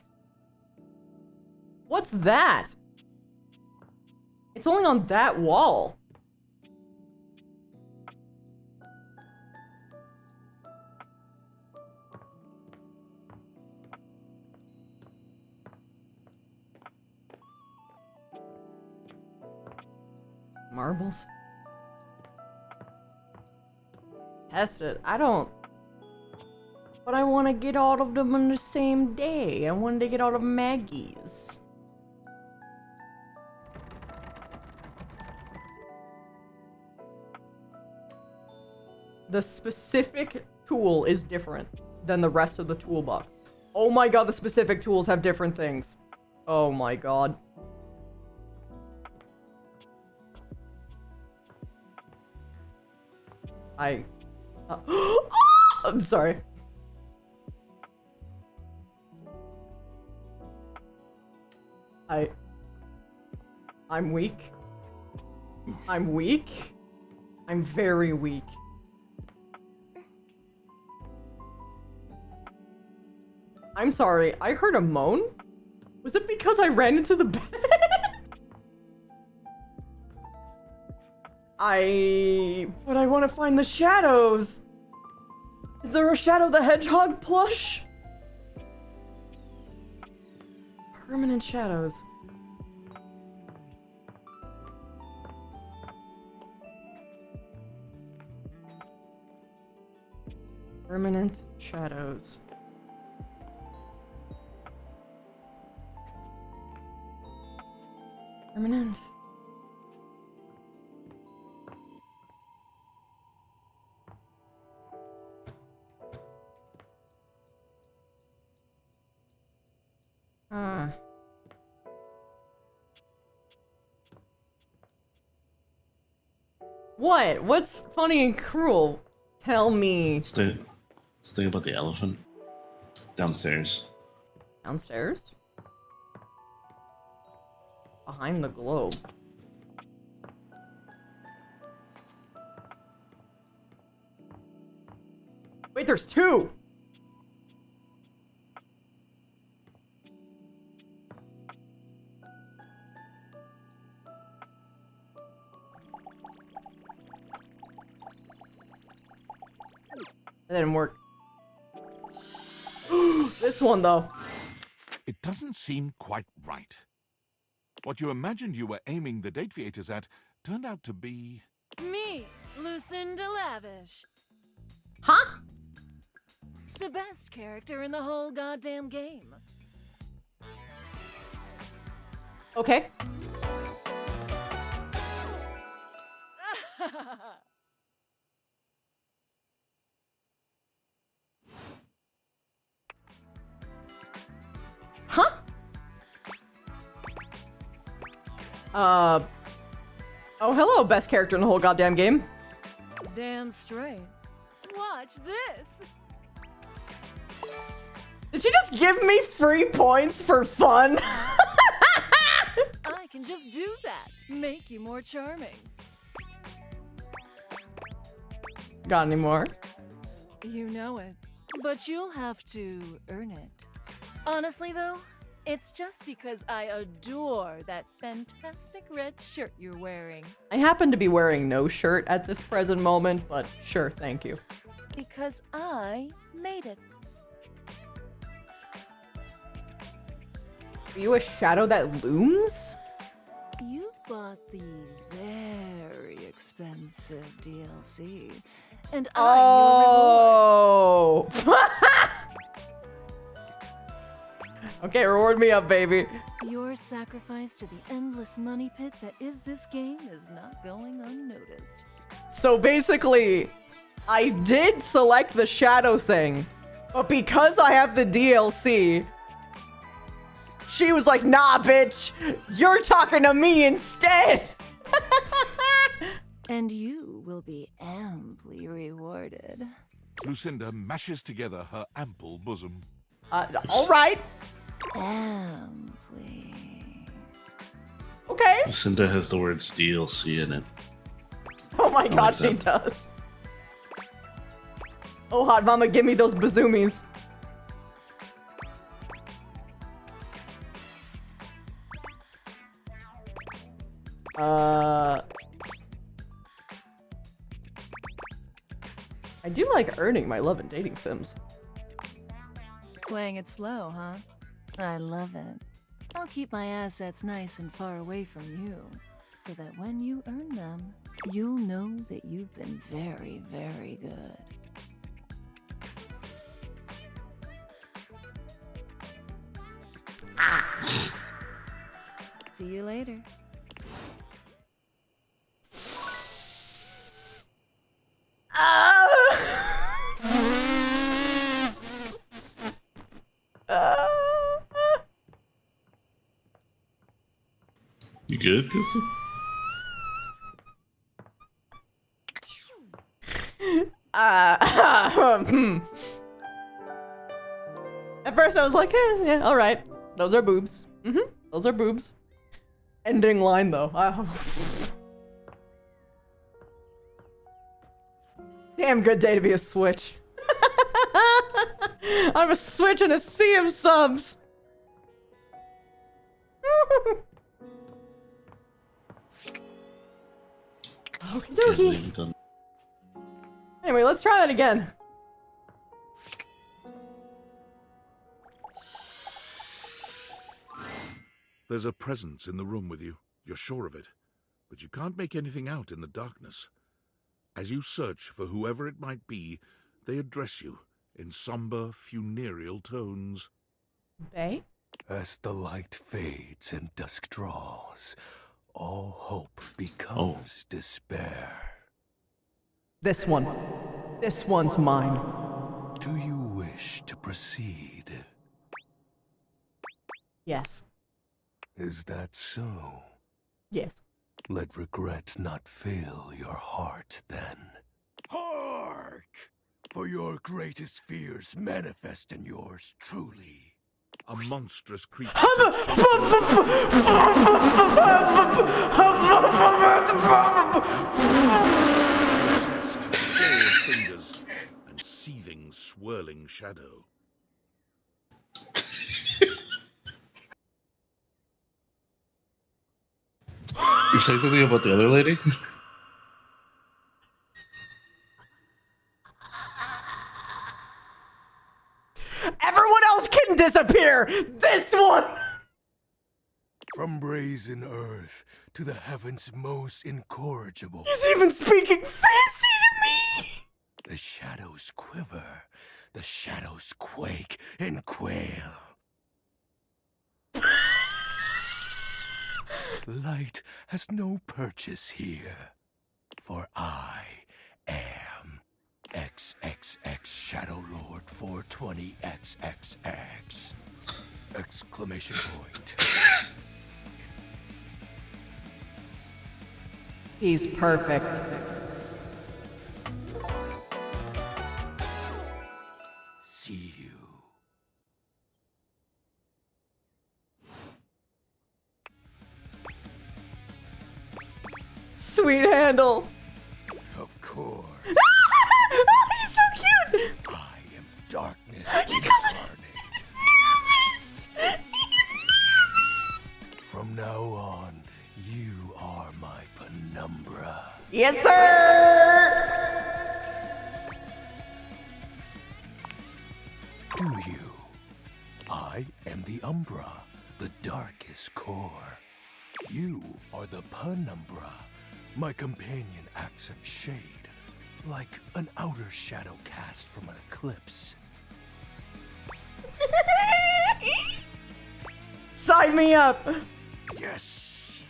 What's that? It's only on that wall. Marbles? Test it. I don't... But I want to get all of them on the same day. I wanted to get all of Maggie's. The specific tool is different than the rest of the toolbox. Oh my god, the specific tools have different things. Oh my god. I'm sorry. I'm weak. I'm weak. I'm very weak. I'm sorry, I heard a moan? Was it because I ran into the bed? But I want to find the shadows. Is there a Shadow the Hedgehog plush? Permanent shadows. Permanent shadows. Permanent. What? What's funny and cruel? Tell me. Let's think about the elephant. Downstairs. Downstairs? Behind the globe. Wait, there's two! That didn't work. This one, though. It doesn't seem quite right. What you imagined you were aiming the Dateviators at turned out to be... Me, Lucinda Lavish. Huh? The best character in the whole goddamn game. Okay. Huh? Oh, hello, best character in the whole goddamn game. Damn straight. Watch this. Did you just give me free points for fun? I can just do that. Make you more charming. Got any more? You know it. But you'll have to earn it. Honestly, though, it's just because I adore that fantastic red shirt you're wearing. I happen to be wearing no shirt at this present moment, but sure, thank you. Because I made it. Are you a shadow that looms? You bought the very expensive DLC, and I'm Oh! Okay, reward me up, baby. your sacrifice to the endless money pit that is this game is not going unnoticed. So basically, I did select the shadow thing, but because I have the DLC, she was like, nah, bitch, you're talking to me instead. And you will be amply rewarded. Lucinda mashes together her ample bosom. All right. Amply. Okay. Lucinda has the words DLC in it. Oh my I god, like she that. does. Oh, hot mama, give me those bazoomies. I do like earning my love and dating sims. Playing it slow, huh? I love it. I'll keep my assets nice and far away from you, so that when you earn them, you'll know that you've been very, very good. See you later. You good, Kristen? At first I was like, yeah, alright. Those are boobs. Those are boobs. Ending line though. Damn good day to be a Switch. I'm a Switch in a sea of subs. Okie dokie. Anyway, let's try that again. There's a presence in the room with you. You're sure of it. But you can't make anything out in the darkness. As you search for whoever it might be, they address you in somber, funereal tones. They? As the light fades and dusk draws, all hope becomes despair. This one. This one's mine. Do you wish to proceed? Yes. Is that so? Yes. Let regret not fill your heart then. Hark! For your greatest fears manifest in yours truly. A monstrous creature. Fingers and seething, swirling shadow. You say something about the other lady? Everyone else can disappear! This one! From brazen earth to the heavens most incorrigible. He's even speaking fancy to me! The shadows quiver, the shadows quake and quail. Light has no purchase here, for I am XXX Shadow Lord 420XXX! Exclamation point. He's perfect. See you. Sweet handle. Of course. He's so cute. I am darkness. He's nervous. From now on, you are my penumbra. Yes, sir. Do you? I am the Umbra, the darkest core. You are the penumbra. My companion acts in shade, like an outer shadow cast from an eclipse. Sign me up. Yes.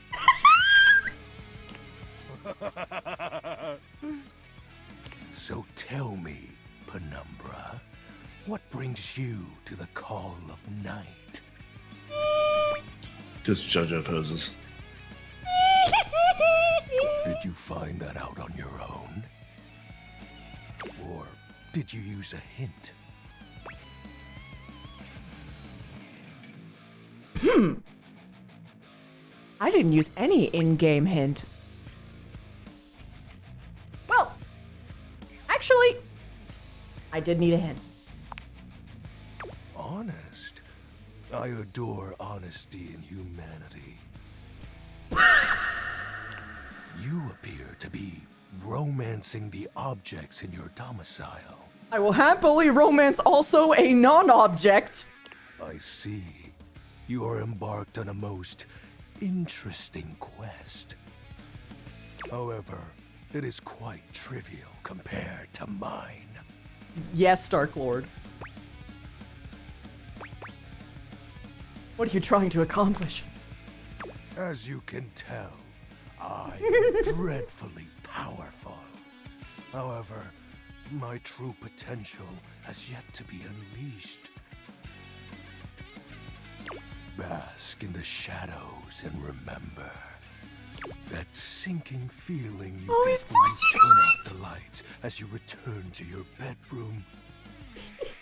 So tell me, penumbra, what brings you to the call of night? Just JoJo poses. Did you find that out on your own? Or did you use a hint? I didn't use any in-game hint. Well, actually, I did need a hint. Honest? I adore honesty and humanity. You appear to be romancing the objects in your domicile. I will happily romance also a non-object. I see. You are embarked on a most interesting quest. However, it is quite trivial compared to mine. Yes, Dark Lord. What are you trying to accomplish? As you can tell, I am dreadfully powerful. However, my true potential has yet to be unleashed. Bask in the shadows and remember that sinking feeling you get when you turn off the lights as you return to your bedroom.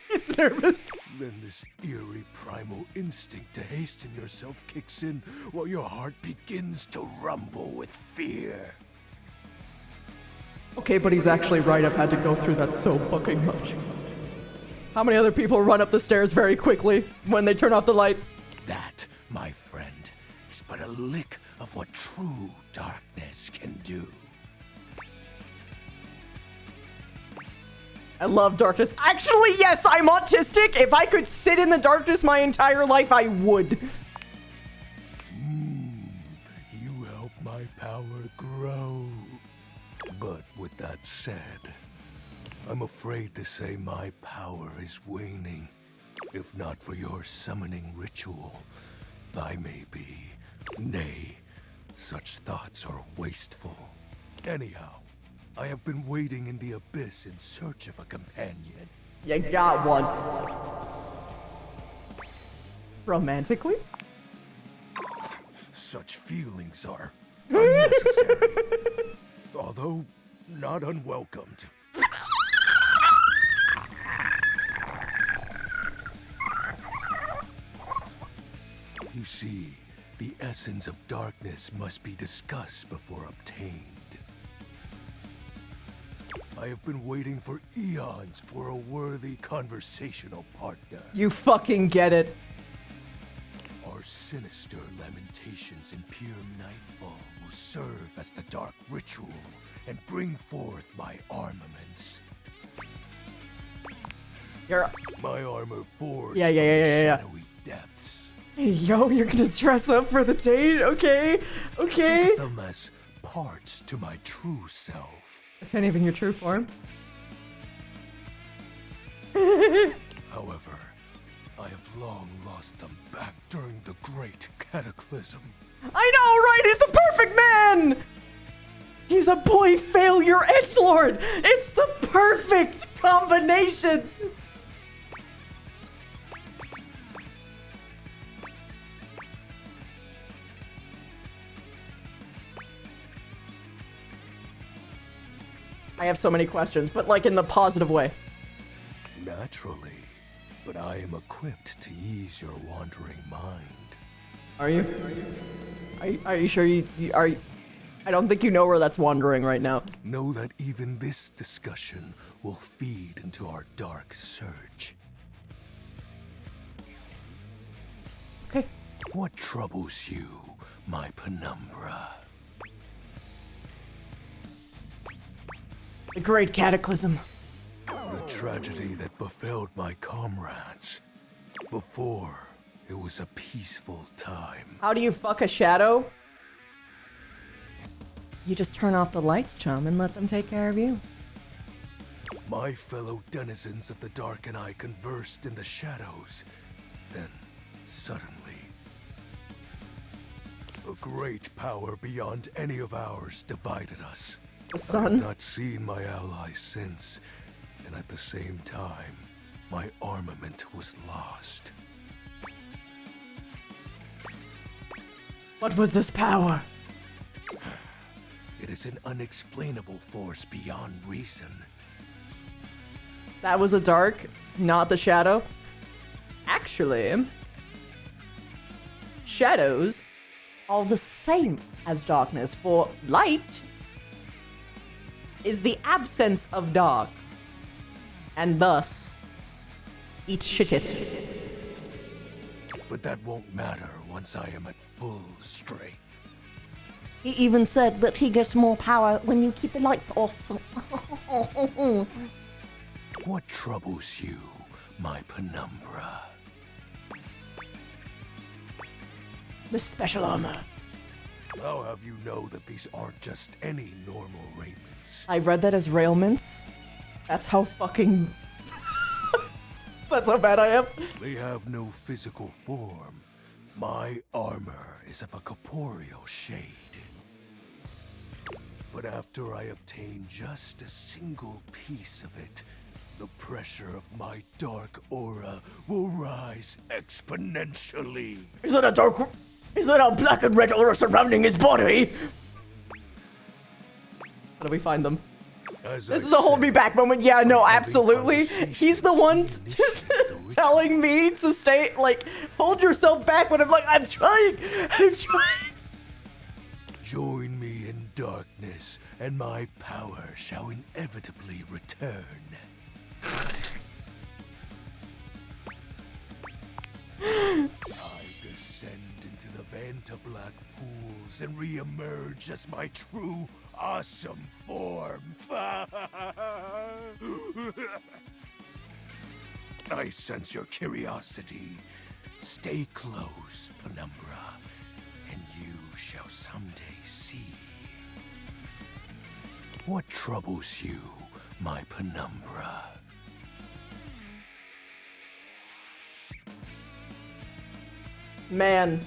He's nervous. Then this eerie primal instinct to hasten yourself kicks in while your heart begins to rumble with fear. Okay, but he's actually right. I've had to go through that so fucking much. How many other people run up the stairs very quickly when they turn off the light? That, my friend, is but a lick of what true darkness can do. I love darkness. Actually, yes, I'm autistic. If I could sit in the darkness my entire life, I would. You help my power grow. But with that said, I'm afraid to say my power is waning. If not for your summoning ritual, I may be. Nay, such thoughts are wasteful. Anyhow, I have been waiting in the abyss in search of a companion. You got one. Romantically? Such feelings are unnecessary, although not unwelcomed. You see, the essence of darkness must be discussed before obtained. I have been waiting for eons for a worthy conversational partner. You fucking get it. Our sinister lamentations in pure nightfall will serve as the dark ritual and bring forth my armaments. My armor forged Yeah. from the shadowy depths. Hey, yo, you're gonna dress up for the date? Okay. Think of them as parts to my true self. Is that even your true form? However, I have long lost them back during the Great Cataclysm. I know, right? He's the perfect man! He's a boy failure edgelord! It's the perfect combination! I have so many questions, but like in the positive way. Naturally, but I am equipped to ease your wandering mind. Are you? Are you sure you are? I don't think you know where that's wandering right now. Know that even this discussion will feed into our dark surge. Okay. What troubles you, my penumbra? The Great Cataclysm. The tragedy that befell my comrades. Before, it was a peaceful time. How do you fuck a shadow? You just turn off the lights, chum, and let them take care of you. My fellow denizens of the dark and I conversed in the shadows. Then, suddenly, a great power beyond any of ours divided us. The I sun? have not seen my allies since, and at the same time, my armament was lost. What was this power? It is an unexplainable force beyond reason. That was a dark, not the shadow. Actually, shadows are the same as darkness, for light is the absence of dark, and thus it shitteth. But that won't matter once I am at full strength. He even said that he gets more power when you keep the lights off, so... What troubles you, my penumbra? The special armor. I'll have you know that these aren't just any normal raiments. I read that as railments. That's how fucking... That's how bad I am. They have no physical form. My armor is of a corporeal shade. But after I obtain just a single piece of it, the pressure of my dark aura will rise exponentially. Is that a black and red aura surrounding his body? How do we find them? This is a hold me back moment. Yeah, no, absolutely. He's the one telling me to stay, like, hold yourself back when I'm like, I'm trying. Join me in darkness, and my power shall inevitably return. I descend into the Vantablack pools and re-emerge as my true, awesome form. I sense your curiosity. Stay close, Penumbra, and you shall someday see. What troubles you, my Penumbra? Man,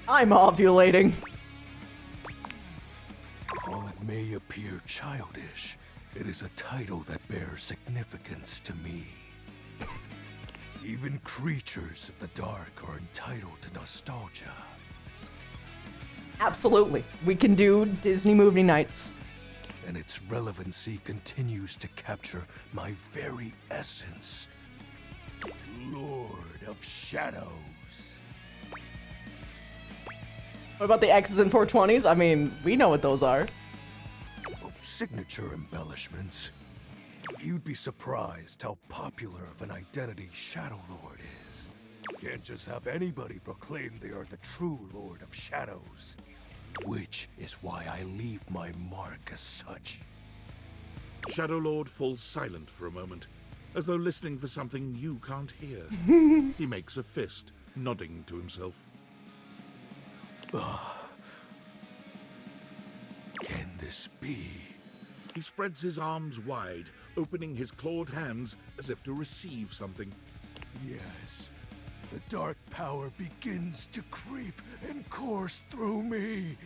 I'm ovulating. While it may appear childish, it is a title that bears significance to me. Even creatures of the dark are entitled to nostalgia. Absolutely. We can do Disney movie nights. And its relevancy continues to capture my very essence. Lord of Shadows. What about the X's and 420s? I mean, we know what those are. Signature embellishments. You'd be surprised how popular of an identity Shadow Lord is. Can't just have anybody proclaim they are the true Lord of Shadows. Which is why I leave my mark as such. Shadow Lord falls silent for a moment, as though listening for something you can't hear. He makes a fist, nodding to himself. Can this be? He spreads his arms wide, opening his clawed hands as if to receive something. Yes. The dark power begins to creep and course through me.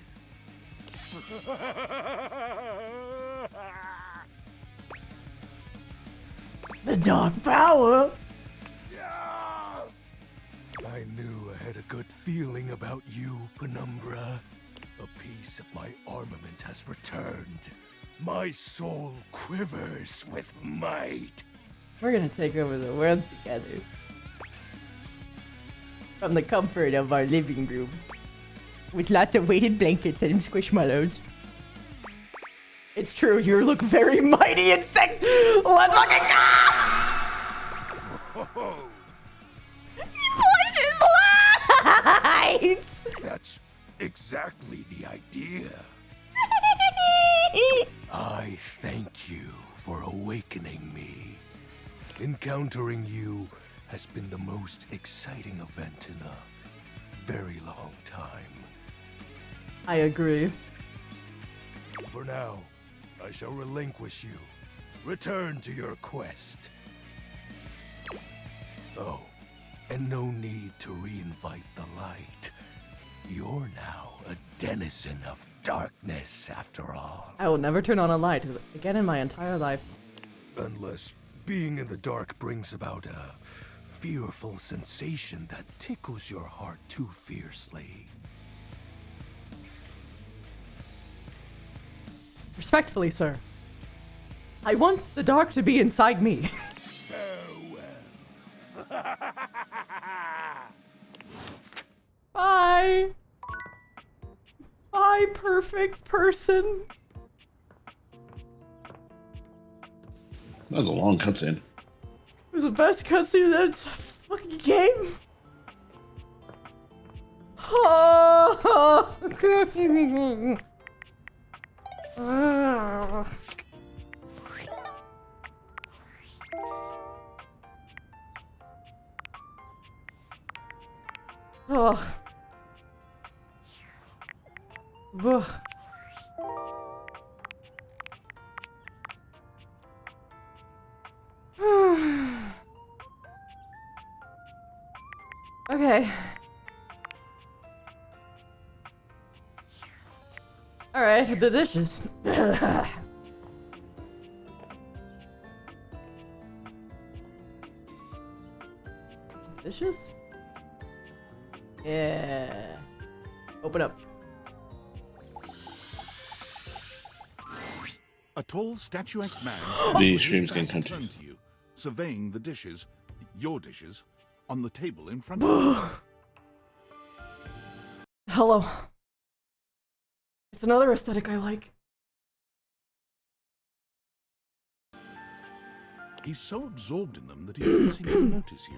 The dark power. I knew I had a good feeling about you, Penumbra. A piece of my armament has returned. My soul quivers with might. We're gonna take over the world together. From the comfort of our living room. With lots of weighted blankets and squishmallows. It's true, you look very mighty and sexy. Let's fucking go! He flashes lights! That's exactly the idea. I thank you for awakening me. Encountering you has been the most exciting event in a very long time. I agree. For now, I shall relinquish you. Return to your quest. Oh, and no need to reinvite the light. You're now a denizen of darkness, after all. I will never turn on a light again in my entire life. Unless being in the dark brings about a fearful sensation that tickles your heart too fiercely. Respectfully, sir. I want the dark to be inside me. Bye. Bye, perfect person. That was a long cutscene. It was the best cutscene that's a fucking game. Oh. Ugh. Okay. Alright, the dishes. Dishes? Yeah. Open up. A tall, statuesque man The stands stream's with his getting back continued. turned to you, surveying the dishes, your dishes, on the table in front of you. Hello. It's another aesthetic I like. He's so absorbed in them that he doesn't seem to notice you.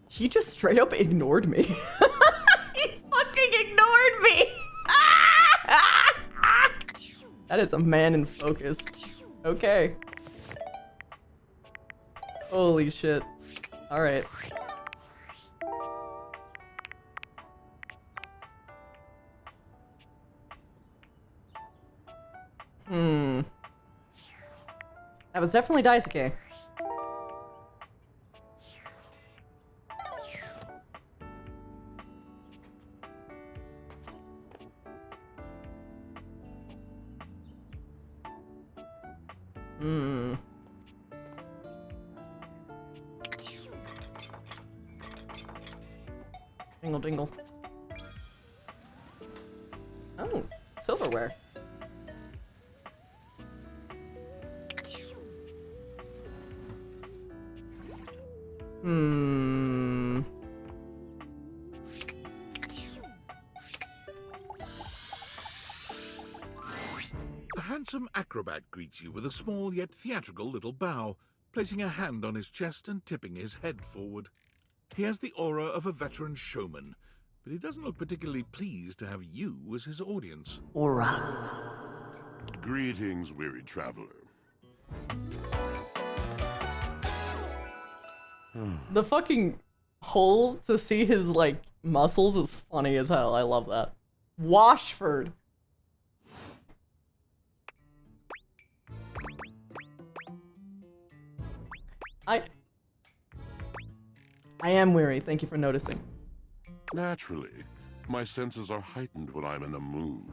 He just straight up ignored me. He fucking ignored me. That is a man in focus. Okay. Holy shit. Alright. That was definitely Daisuke. Dingle dingle. Oh, silverware. Hmm. A handsome acrobat greets you with a small yet theatrical little bow, placing a hand on his chest and tipping his head forward. He has the aura of a veteran showman, but he doesn't look particularly pleased to have you as his audience. Aura. Greetings, weary traveler. The fucking hole to see his, like, muscles is funny as hell. I love that. Washford. I am weary. Thank you for noticing. Naturally, my senses are heightened when I'm in a mood.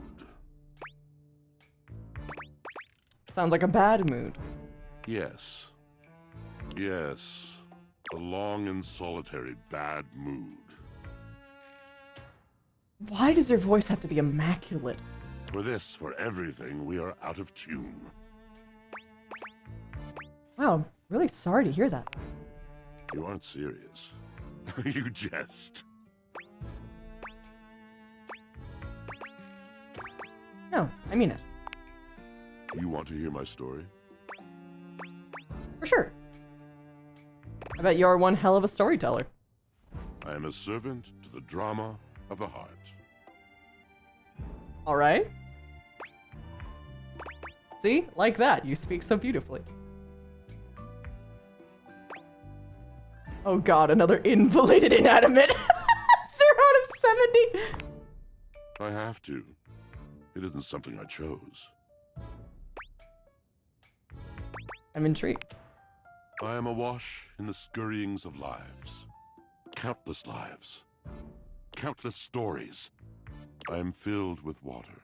Sounds like a bad mood. Yes. Yes. A long and solitary bad mood. Why does your voice have to be immaculate? For everything, we are out of tune. Wow, I'm really sorry to hear that. You aren't serious. You jest. No, I mean it. You want to hear my story? For sure. I bet you're one hell of a storyteller. I am a servant to the drama of the heart. Alright. See? Like that. You speak so beautifully. Oh god, another invalided inanimate. 0 out of 70. I have to. It isn't something I chose. I'm intrigued. I am awash in the scurryings of lives. Countless lives. Countless stories. I am filled with water,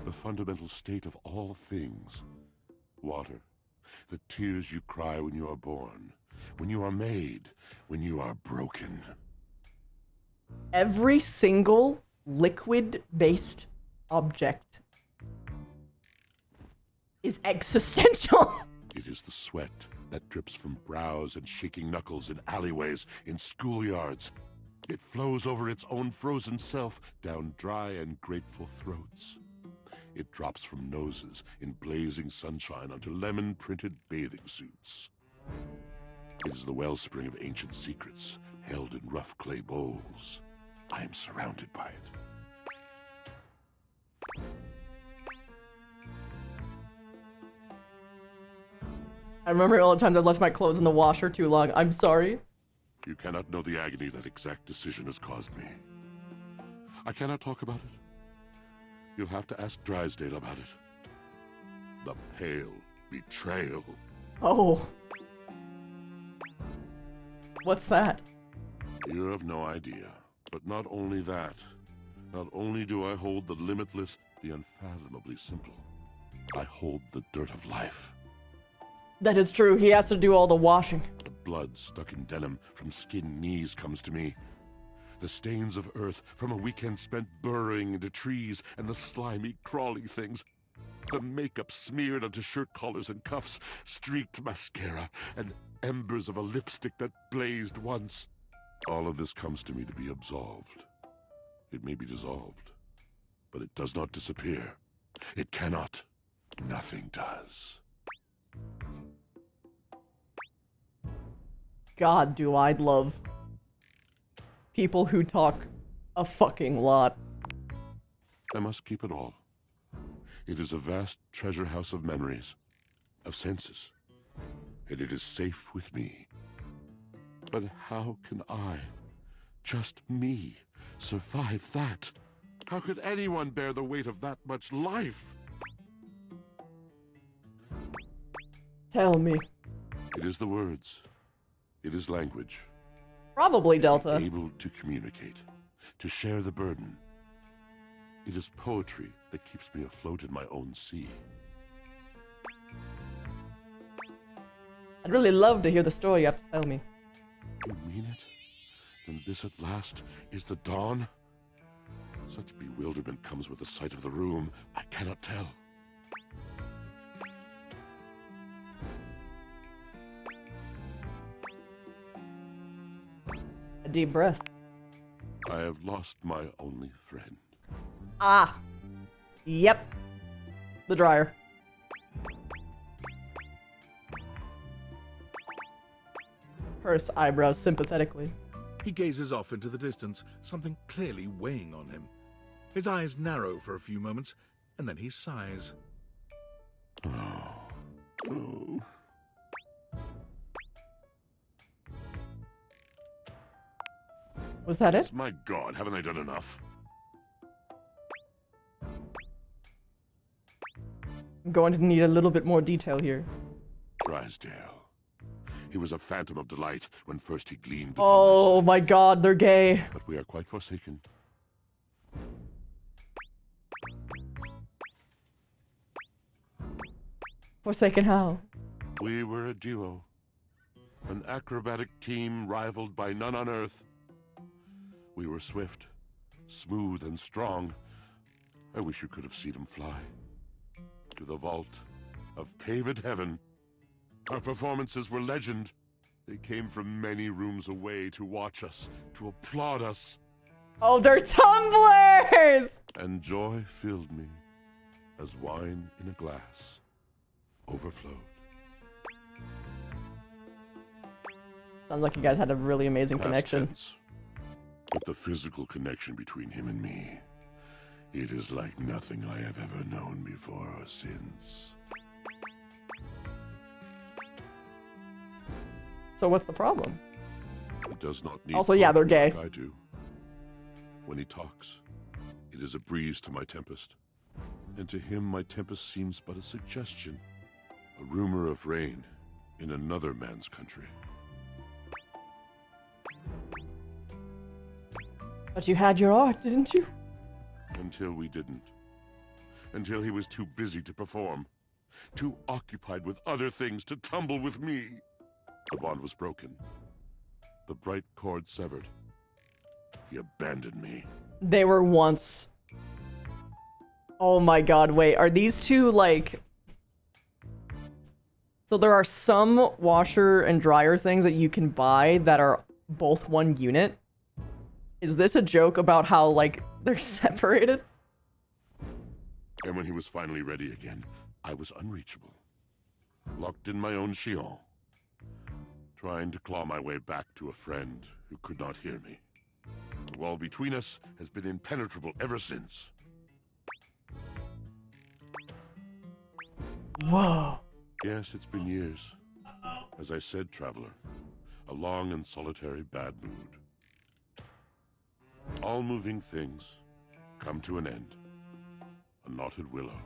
the fundamental state of all things. Water, the tears you cry when you are born, when you are made, when you are broken. Every single liquid-based object is existential. It is the sweat that drips from brows and shaking knuckles in alleyways, in schoolyards. It flows over its own frozen self down dry and grateful throats. It drops from noses in blazing sunshine onto lemon-printed bathing suits. It is the wellspring of ancient secrets, held in rough clay bowls. I am surrounded by it. I remember all the times I left my clothes in the washer too long. I'm sorry. You cannot know the agony that exact decision has caused me. I cannot talk about it. You'll have to ask Drysdale about it. The pale betrayal. Oh. What's that? You have no idea. But not only that. Not only do I hold the limitless, the unfathomably simple. I hold the dirt of life. That is true. He has to do all the washing. The blood stuck in denim from skinned knees comes to me. The stains of earth from a weekend spent burrowing into trees and the slimy, crawly things. The makeup smeared onto shirt collars and cuffs, streaked mascara, and embers of a lipstick that blazed once. All of this comes to me to be absolved. It may be dissolved, but it does not disappear. It cannot. Nothing does. God, do I love people who talk a fucking lot. I must keep it all. It is a vast treasure house of memories, of senses, and it is safe with me. But how can I, just me, survive that? How could anyone bear the weight of that much life? Tell me. It is the words. It is language. Probably Delta. Able to communicate, to share the burden. It is poetry that keeps me afloat in my own sea. I'd really love to hear the story you have to tell me. You mean it? And this at last is the dawn? Such bewilderment comes with the sight of the room, I cannot tell. A deep breath. I have lost my only friend. Ah. Yep. The dryer. Purse eyebrows sympathetically. He gazes off into the distance, something clearly weighing on him. His eyes narrow for a few moments, and then he sighs. Oh. Was that it? My God, haven't I done enough? I'm going to need a little bit more detail here. Drysdale. He was a phantom of delight when first he gleamed. Oh my God, they're gay. But we are quite forsaken. Forsaken how? We were a duo. An acrobatic team rivaled by none on Earth. We were swift, smooth, and strong. I wish you could have seen him fly. To the vault of paved heaven. Our performances were legend. They came from many rooms away to watch us, to applaud us. Oh, they're tumblers! And joy filled me as wine in a glass overflowed. Sounds like you guys had a really amazing connection. Tense. But the physical connection between him and me, it is like nothing I have ever known before or since. So what's the problem? He does not need Also, yeah, they're gay. like I do. When he talks, it is a breeze to my tempest. And to him, my tempest seems but a suggestion. A rumor of rain in another man's country. But you had your art, didn't you? Until we didn't. Until he was too busy to perform. Too occupied with other things to tumble with me. The bond was broken. The bright cord severed. He abandoned me. They were once... Oh my God, wait, are these two like... So there are some washer and dryer things that you can buy that are both one unit? Is this a joke about how, like, they're separated? And when he was finally ready again, I was unreachable. Locked in my own Sheol. Trying to claw my way back to a friend who could not hear me. The wall between us has been impenetrable ever since. Whoa. Yes, it's been years. As I said, traveler, a long and solitary bad mood. All moving things come to an end. A knotted willow.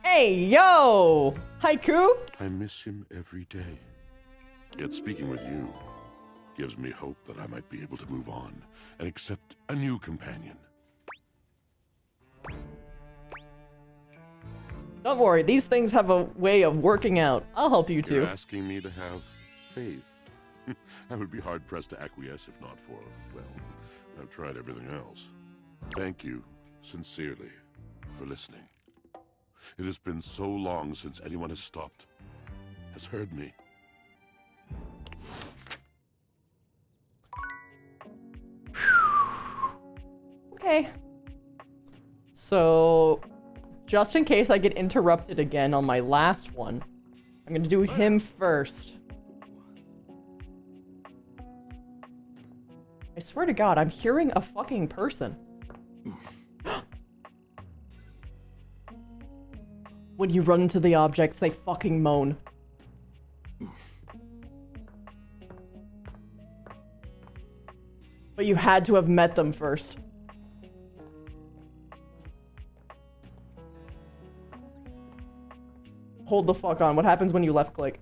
Hey, yo! Haiku? I miss him every day. Yet speaking with you gives me hope that I might be able to move on and accept a new companion. Don't worry, these things have a way of working out. I'll help you You're too. asking me to have faith. I would be hard-pressed to acquiesce if not for, well, I've tried everything else. Thank you, sincerely, for listening. It has been so long since anyone has stopped, has heard me. Okay. So, just in case I get interrupted again on my last one, I'm gonna do him first. I swear to God, I'm hearing a fucking person. When you run into the objects, they fucking moan. But you had to have met them first. Hold the fuck on. What happens when you left click?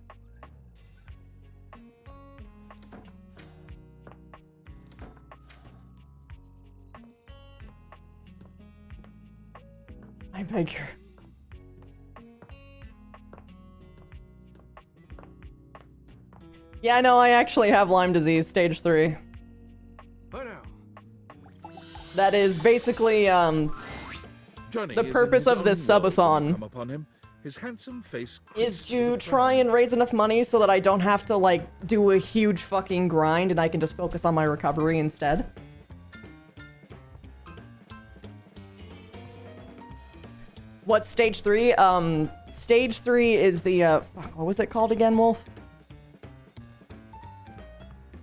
I beg your... Yeah, no, I actually have Lyme disease, stage 3. That is basically, Johnny the is in purpose his of this own world when you subathon come upon him, his handsome face is to try and raise enough money so that I don't have to, like, do a huge fucking grind and I can just focus on my recovery instead. What's stage 3? Stage 3 is the, fuck, what was it called again, Wolf?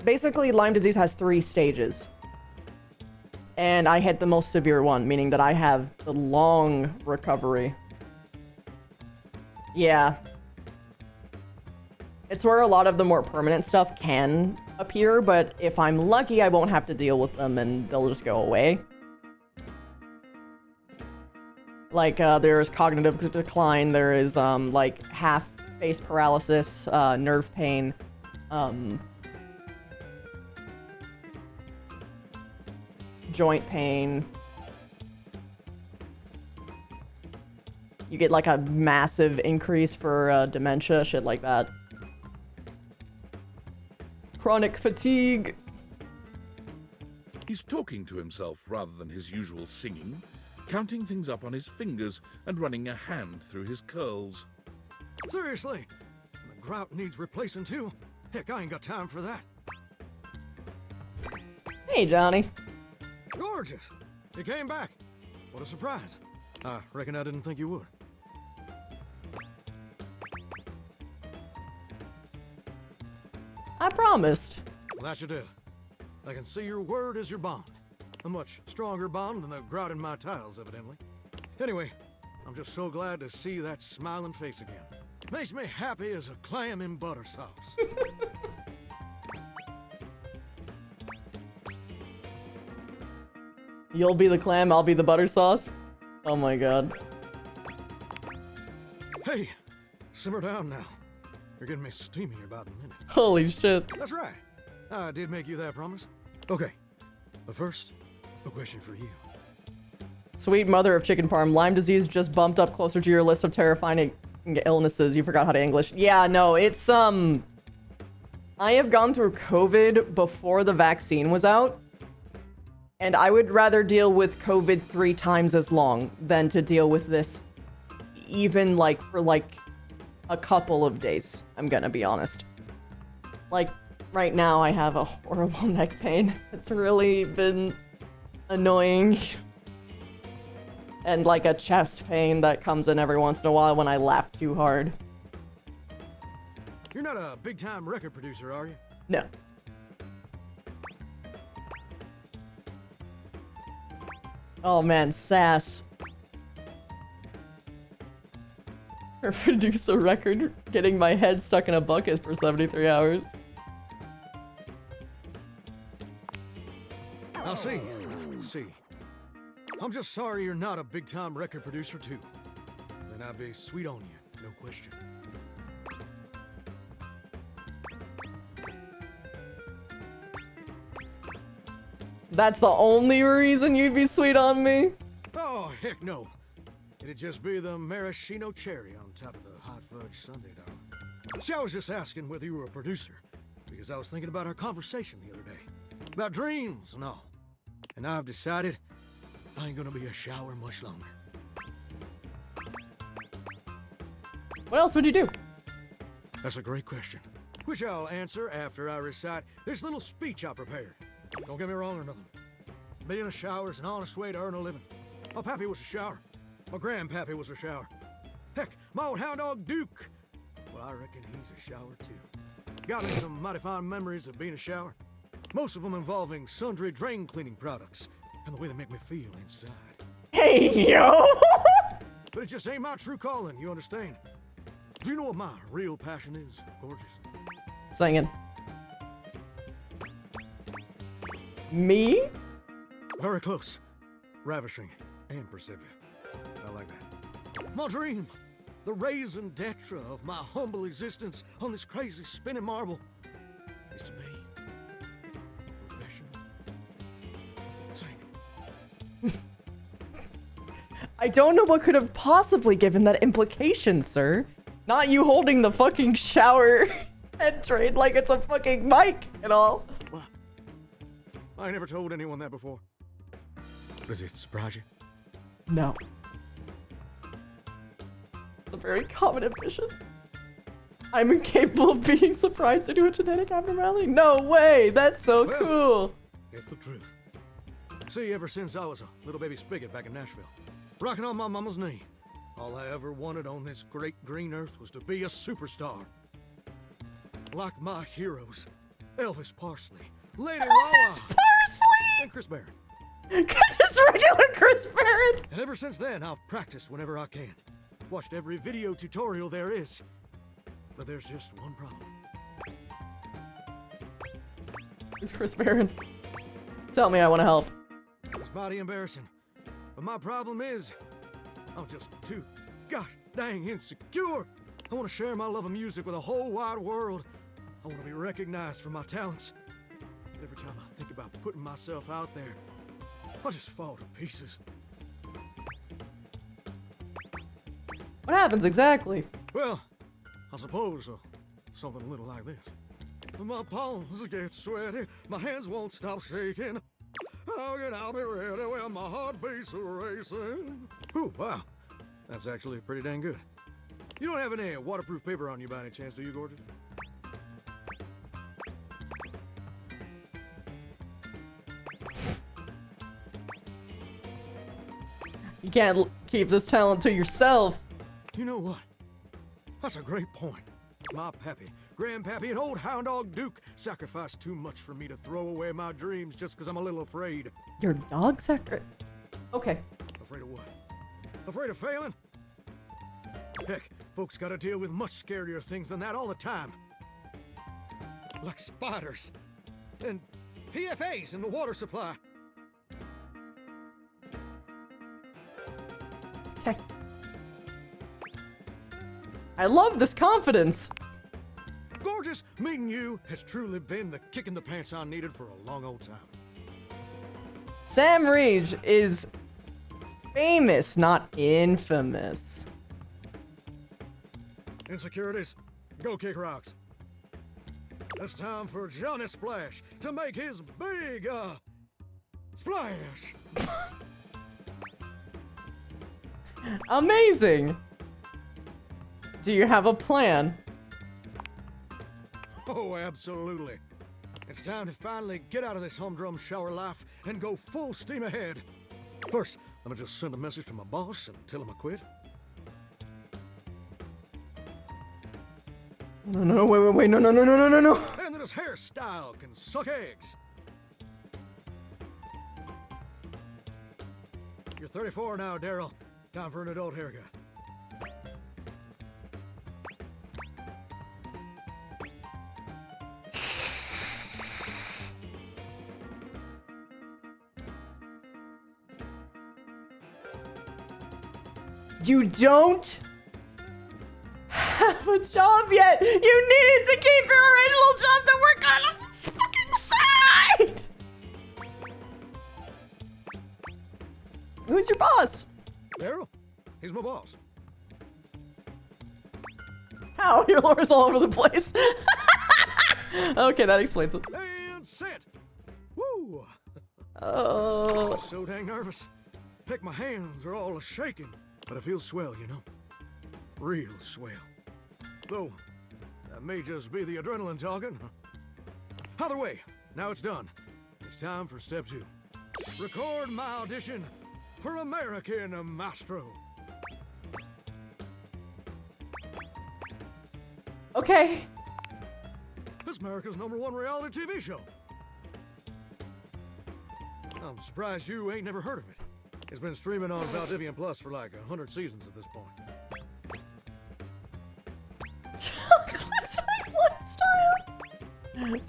Basically, Lyme disease has 3 stages. And I hit the most severe one, meaning that I have the long recovery. Yeah. It's where a lot of the more permanent stuff can appear, but if I'm lucky, I won't have to deal with them and they'll just go away. Like, there's cognitive decline, there is, like, half face paralysis, nerve pain, joint pain. You get, like, a massive increase for, dementia, shit like that. Chronic fatigue. He's talking to himself rather than his usual singing, counting things up on his fingers and running a hand through his curls. Seriously? The grout needs replacing too? Heck, I ain't got time for that. Hey, Johnny. Gorgeous. You came back. What a surprise. I reckon I didn't think you would. I promised. Well, that you did. I can see your word is your bond. A much stronger bond than the grout in my tiles, evidently. Anyway, I'm just so glad to see that smiling face again. Makes me happy as a clam in butter sauce. You'll be the clam, I'll be the butter sauce. Oh my god. Hey, simmer down now. You're getting me steamier by the minute. Holy shit. That's right. I did make you that promise. Okay, but first, a question for you. Sweet mother of chicken parm, Lyme disease just bumped up closer to your list of terrifying illnesses. You forgot how to English. Yeah, no, it's, I have gone through COVID before the vaccine was out. And I would rather deal with COVID 3 times as long than to deal with this even, like, for, like, a couple of days. I'm gonna be honest. Like, right now I have a horrible neck pain. It's really been annoying. And, like, a chest pain that comes in every once in a while when I laugh too hard. You're not a big-time record producer, are you? No. Oh man, sass. I produced a record getting my head stuck in a bucket for 73 hours. I'll see. See. I'm just sorry you're not a big-time record producer, too. Then I'd be sweet on you, no question. That's the only reason you'd be sweet on me? Oh, heck no. It'd just be the maraschino cherry on top of the hot fudge sundae, darling. See, I was just asking whether you were a producer, because I was thinking about our conversation the other day. About dreams and all. And I've decided I ain't gonna be a shower much longer. What else would you do? That's a great question, which I'll answer after I recite this little speech I prepared. Don't get me wrong or nothing. Being a shower is an honest way to earn a living. My pappy was a shower. My grandpappy was a shower. Heck, my old hound dog Duke. Well, I reckon he's a shower too. Got me some mighty fine memories of being a shower. Most of them involving sundry drain cleaning products and the way they make me feel inside. Hey, yo! But it just ain't my true calling, you understand? Do you know what my real passion is, gorgeous? Singing. Me? Very close. Ravishing and perceptive. I like that. My dream, the raison d'etre of my humble existence on this crazy spinning marble, is to be a professional singer. I don't know what could have possibly given that implication, sir. Not you holding the fucking shower head trade like it's a fucking mic and all. Well, I never told anyone that before. Does it surprise you? No. It's a very common ambition. I'm incapable of being surprised to do a genetic abnormality. No way! That's so Well, cool! It's the truth. See, ever since I was a little baby spigot back in Nashville, rocking on my mama's knee, all I ever wanted on this great green earth was to be a superstar. Like my heroes, Elvis Parsley, Lady Wawa, and Chris Barron. Just regular Chris Barron! And ever since then, I've practiced whenever I can. Watched every video tutorial there is. But there's just one problem. It's Chris Barron. Tell me, I want to help. It's mighty embarrassing. But my problem is, I'm just too gosh dang insecure. I want to share my love of music with the whole wide world. I want to be recognized for my talents. But every time I think about putting myself out there, I just fall to pieces. What happens exactly? Well, I suppose something a little like this. My palms get sweaty, my hands won't stop shaking. How can I be ready when my heart beats racing? Ooh, wow. That's actually pretty dang good. You don't have any waterproof paper on you by any chance, do you, Gorgeous? You can't keep this talent to yourself. You know what? That's a great point. My pappy, grandpappy, and old hound dog Duke sacrificed too much for me to throw away my dreams just because I'm a little afraid. Your dog sacred? Okay. Afraid of what? Afraid of failing? Heck, folks gotta deal with much scarier things than that all the time. Like spiders. And PFAs in the water supply. Okay. I love this confidence. Gorgeous, meeting you has truly been the kick in the pants I needed for a long old time. Sam Reed is famous, not infamous. Insecurities, go kick rocks. It's time for Johnny Splash to make his big, splash. Amazing. Do you have a plan? Oh, absolutely. It's time to finally get out of this humdrum shower life and go full steam ahead. First, let me just send a message to my boss and tell him I quit. No, wait, no. And that his hairstyle can suck eggs. You're 34 now, Daryl. Time for an adult haircut. You don't have a job yet. You needed to keep your original job to work on the fucking side. Who's your boss? Daryl, he's my boss. How? Your lore's all over the place. Okay, that explains it. And set. Woo! Oh. I'm so dang nervous. Heck, my hands are all shaking. But I feel swell, you know? Real swell. Though, that may just be the adrenaline talking. Either way, now it's done. It's time for step 2. Record my audition for American Maestro. Okay. This is America's #1 reality TV show. I'm surprised you ain't never heard of it. It's been streaming on Valdivian Plus for like 100 seasons at this point.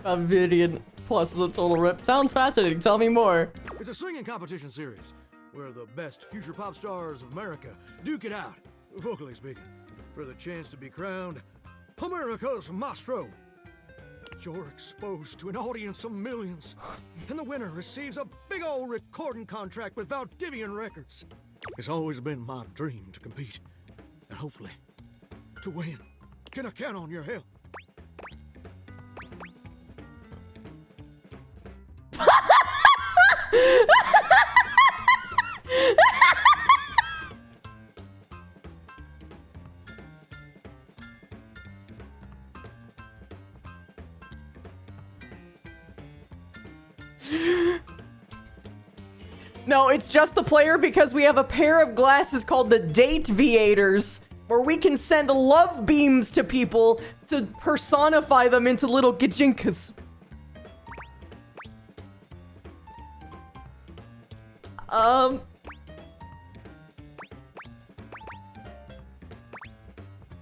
Valdivian Plus is a total rip. Sounds fascinating. Tell me more. It's a singing competition series where the best future pop stars of America duke it out, vocally speaking, for the chance to be crowned America's Maestro. You're exposed to an audience of millions, and the winner receives a big old recording contract with Valdivian Records. It's always been my dream to compete, and hopefully, to win. Can I count on your help? No, it's just the player because we have a pair of glasses called the Date Viators, where we can send love beams to people to personify them into little gajinkas.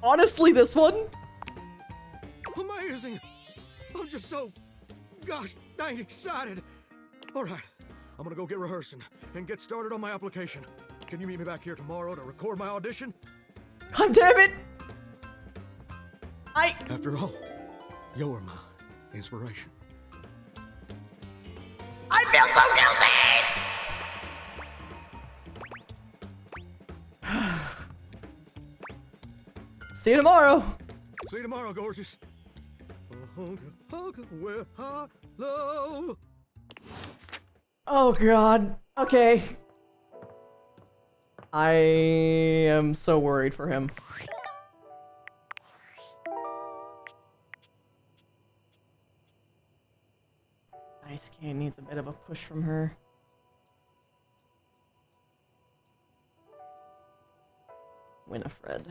Honestly, this one? Amazing! I'm just so, gosh, dang excited. All right, I'm gonna go get rehearsing and get started on my application. Can you meet me back here tomorrow to record my audition? God damn it! After all, you're my inspiration. I feel so guilty! See you tomorrow. See you tomorrow, gorgeous. Where hello. Oh god. Okay. I am so worried for him. Ice Cane needs a bit of a push from her. Winifred.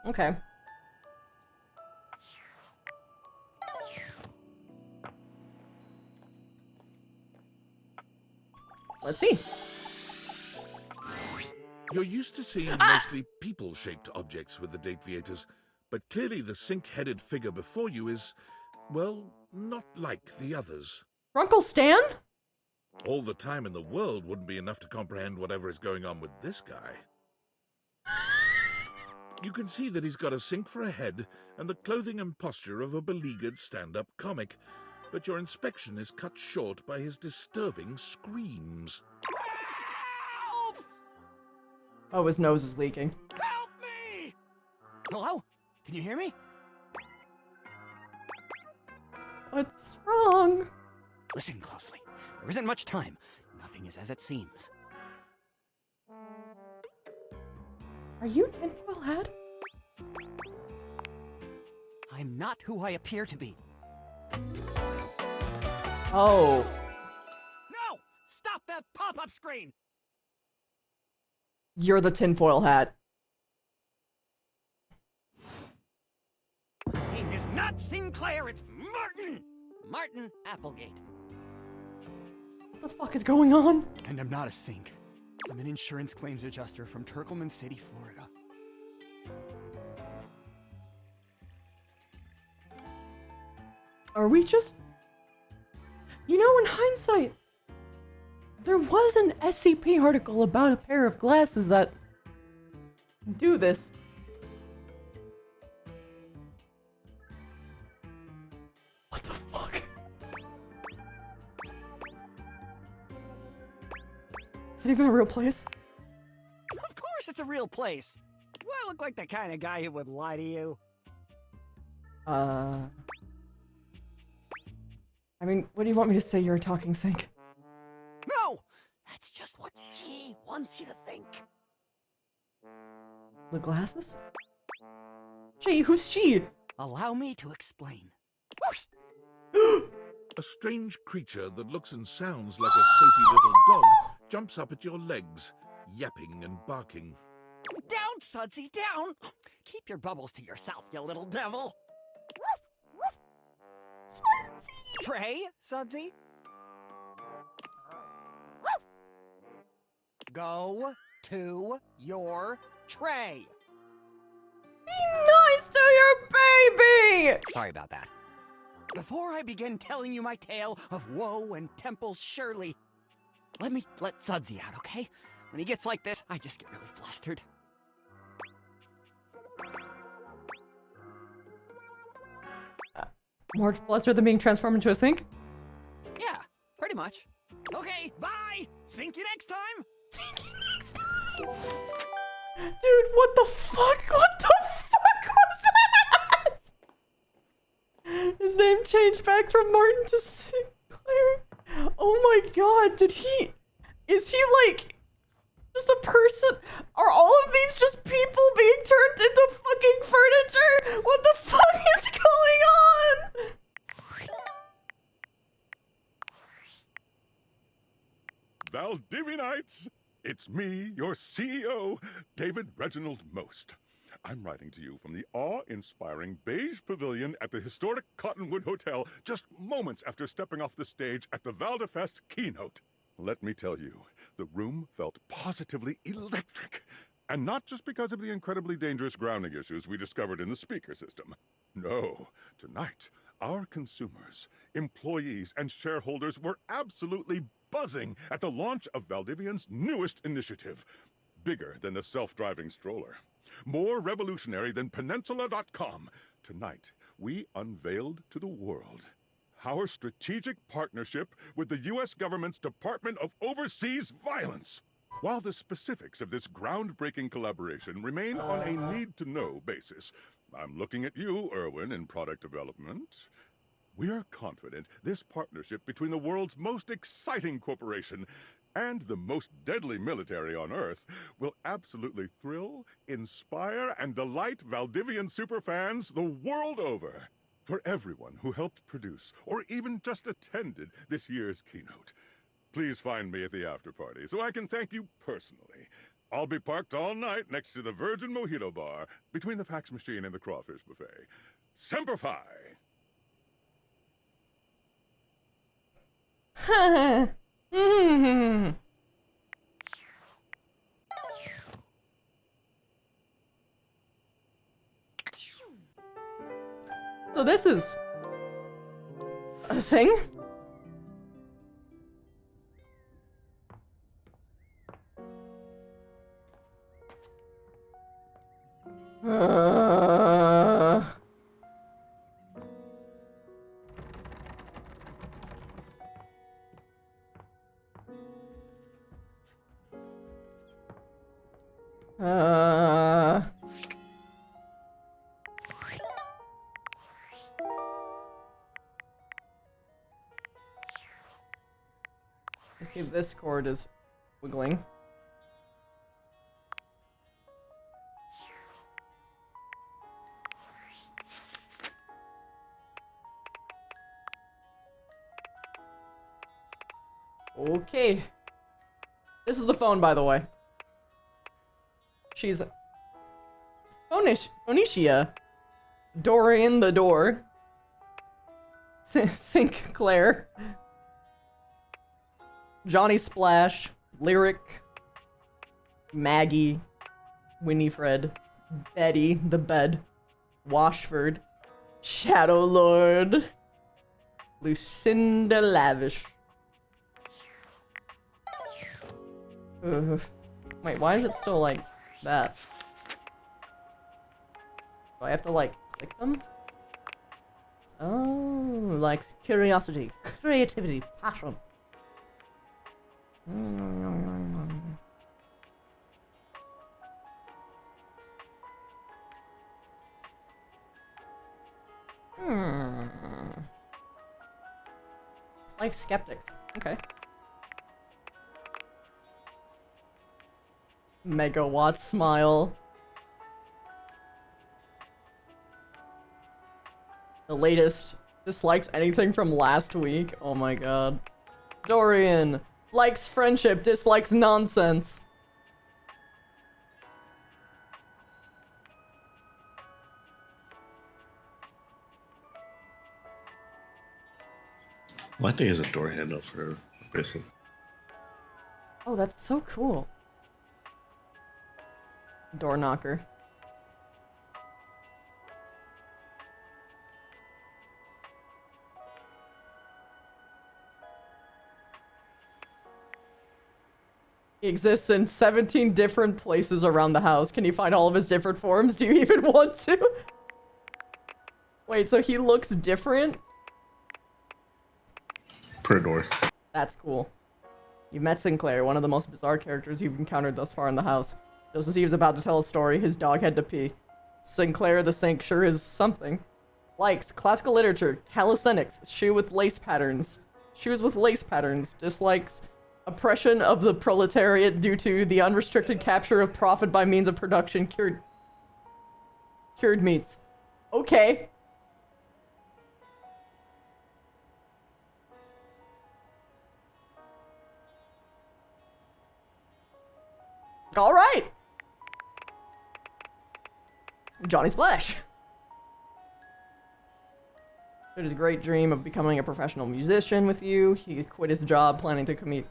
Okay. Let's see. You're used to seeing mostly people-shaped objects with the Date Viators, but clearly the sink-headed figure before you is, well, not like the others. Uncle Stan? All the time in the world wouldn't be enough to comprehend whatever is going on with this guy. You can see that he's got a sink for a head and the clothing and posture of a beleaguered stand-up comic, but your inspection is cut short by his disturbing screams. Oh, his nose is leaking. Help me! Hello? Can you hear me? What's wrong? Listen closely. There isn't much time. Nothing is as it seems. Are you Tinfoil Hat? I'm not who I appear to be. Oh. No! Stop that pop-up screen! You're the Tinfoil Hat. My name is not Sinclair, it's Martin! Martin Applegate. What the fuck is going on? And I'm not a sink. I'm an insurance claims adjuster from Turkleman City, Florida. Are we just... You know, in hindsight, there was an SCP article about a pair of glasses that do this. What the fuck? Is it even a real place? Of course it's a real place. Do I look like the kind of guy who would lie to you? I mean, what do you want me to say? You're a talking sink? No! That's just what she wants you to think. The glasses? She? Who's she? Allow me to explain. A strange creature that looks and sounds like a soapy little dog jumps up at your legs, yapping and barking. Down, Sudsy, down! Keep your bubbles to yourself, you little devil. Tray, Sudsy? Go to your tray. Be nice to your baby! Sorry about that. Before I begin telling you my tale of woe and Temple's Shirley, let me let Sudsy out, okay? When he gets like this, I just get really flustered. More flustered than being transformed into a sink? Yeah, pretty much. Okay, bye! Sink you next time! Sink you next time! Dude, what the fuck? What the fuck was that? His name changed back from Martin to Sinclair. Oh my god, is he like just a person? Are all of these just people being turned into fucking furniture? What the fuck is going on? Valdivianites! It's me, your CEO, David Reginald Most. I'm writing to you from the awe-inspiring beige pavilion at the historic Cottonwood Hotel just moments after stepping off the stage at the Valdefest keynote. Let me tell you, the room felt positively electric. And not just because of the incredibly dangerous grounding issues we discovered in the speaker system. No, tonight, our consumers, employees, and shareholders were absolutely buzzing at the launch of Valdivian's newest initiative. Bigger than the self-driving stroller. More revolutionary than Peninsula.com. Tonight, we unveiled to the world our strategic partnership with the U.S. government's Department of Overseas Violence. While the specifics of this groundbreaking collaboration remain on a need-to-know basis, I'm looking at you, Erwin, in product development. We are confident this partnership between the world's most exciting corporation and the most deadly military on Earth will absolutely thrill, inspire, and delight Valdivian superfans the world over. For everyone who helped produce or even just attended this year's keynote, please find me at the after party so I can thank you personally. I'll be parked all night next to the Virgin Mojito Bar between the fax machine and the crawfish buffet. Semper Fi! So this is a thing? Let's see if this cord is wiggling. Okay. This is the phone, by the way. She's Phoenicia. Dorian the door. Sinclair. Johnny Splash. Lyric. Maggie. Winifred. Betty the bed. Washford. Shadow Lord. Lucinda Lavish. Wait, why is it still like that? Do I have to like click them? Oh, like curiosity, creativity, passion. It's like skeptics. Okay. Megawatt smile. The latest dislikes anything from last week. Oh my god. Dorian likes friendship, dislikes nonsense. Well, I think it's a door handle for a bracelet. Oh, that's so cool. Door knocker. He exists in 17 different places around the house. Can you find all of his different forms? Do you even want to? Wait, so he looks different? Per door. That's cool. You met Sinclair, one of the most bizarre characters you've encountered thus far in the house. Just as he was about to tell a story, his dog had to pee. Sinclair the Sink sure is something. Likes classical literature, calisthenics, shoe with lace patterns, shoes with lace patterns. Dislikes oppression of the proletariat due to the unrestricted capture of profit by means of production cured meats. Okay. All right. Johnny Splash. It is a great dream of becoming a professional musician with you. He quit his job planning to commit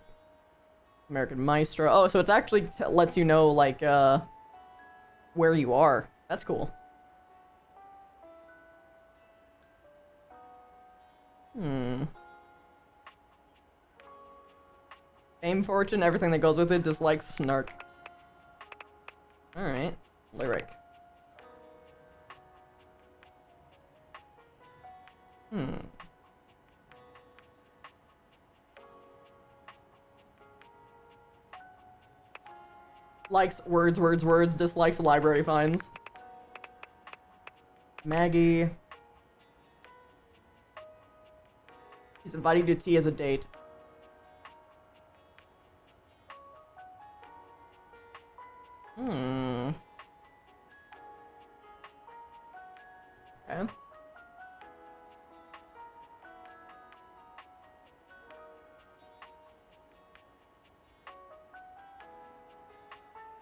American Maestro. Oh, so it's actually lets you know, like, where you are. That's cool. Fame, fortune, everything that goes with it. Dislikes snark. Alright. Lyric. Likes words, words, words. Dislikes library finds. Maggie. She's inviting you to tea as a date. Okay.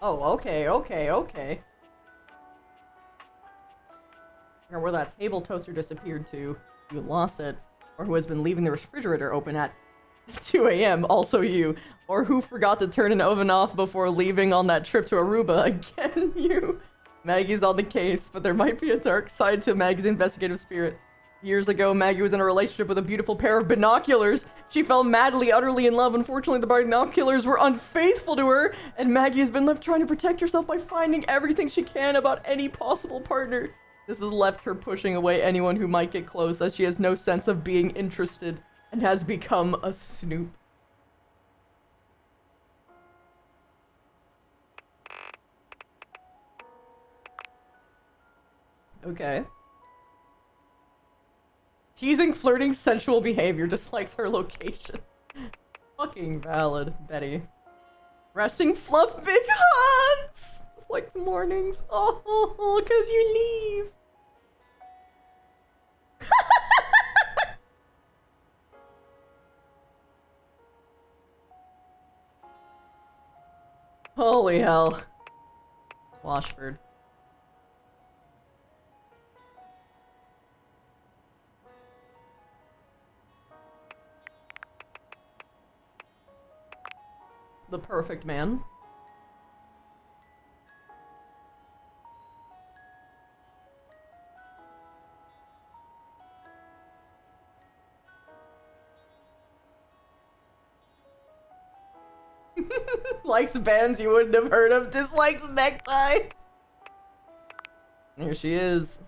Oh, okay. Or where that table toaster disappeared to. You lost it. Or who has been leaving the refrigerator open at 2 a.m. Also you. Or who forgot to turn an oven off before leaving on that trip to Aruba. Again, you. Maggie's on the case, but there might be a dark side to Maggie's investigative spirit. Years ago, Maggie was in a relationship with a beautiful pair of binoculars. She fell madly, utterly in love. Unfortunately, the binoculars were unfaithful to her, and Maggie has been left trying to protect herself by finding everything she can about any possible partner. This has left her pushing away anyone who might get close, as she has no sense of being interested and has become a snoop. Okay. Teasing, flirting, sensual behavior. Dislikes her location. Fucking valid, Betty. Resting, fluff, big hugs! Dislikes mornings. Oh, 'cause you leave. Holy hell. Washford. The perfect man. Likes bands you wouldn't have heard of. Dislikes neckties. Here she is.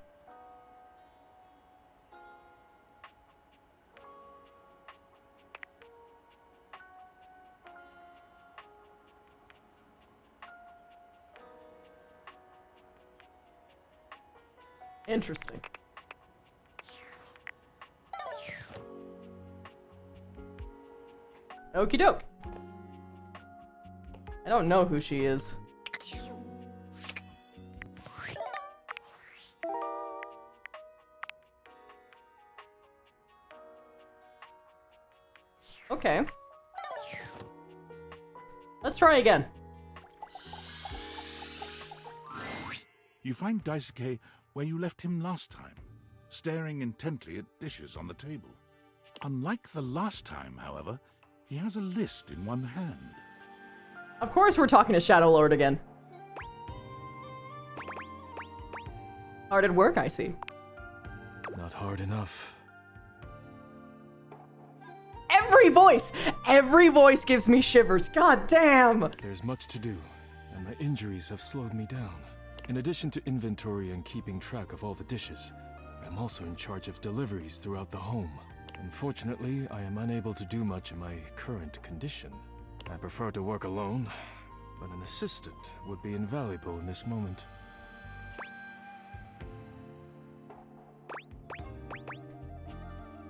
Interesting. Okie doke. I don't know who she is. Okay. Let's try again. You find Daisuke where you left him last time, staring intently at dishes on the table. Unlike the last time, however, he has a list in one hand. Of course we're talking to Shadow Lord again. Hard at work, I see. Not hard enough. Every voice gives me shivers. God damn! There's much to do, and my injuries have slowed me down. In addition to inventory and keeping track of all the dishes, I'm also in charge of deliveries throughout the home. Unfortunately, I am unable to do much in my current condition. I prefer to work alone, but an assistant would be invaluable in this moment.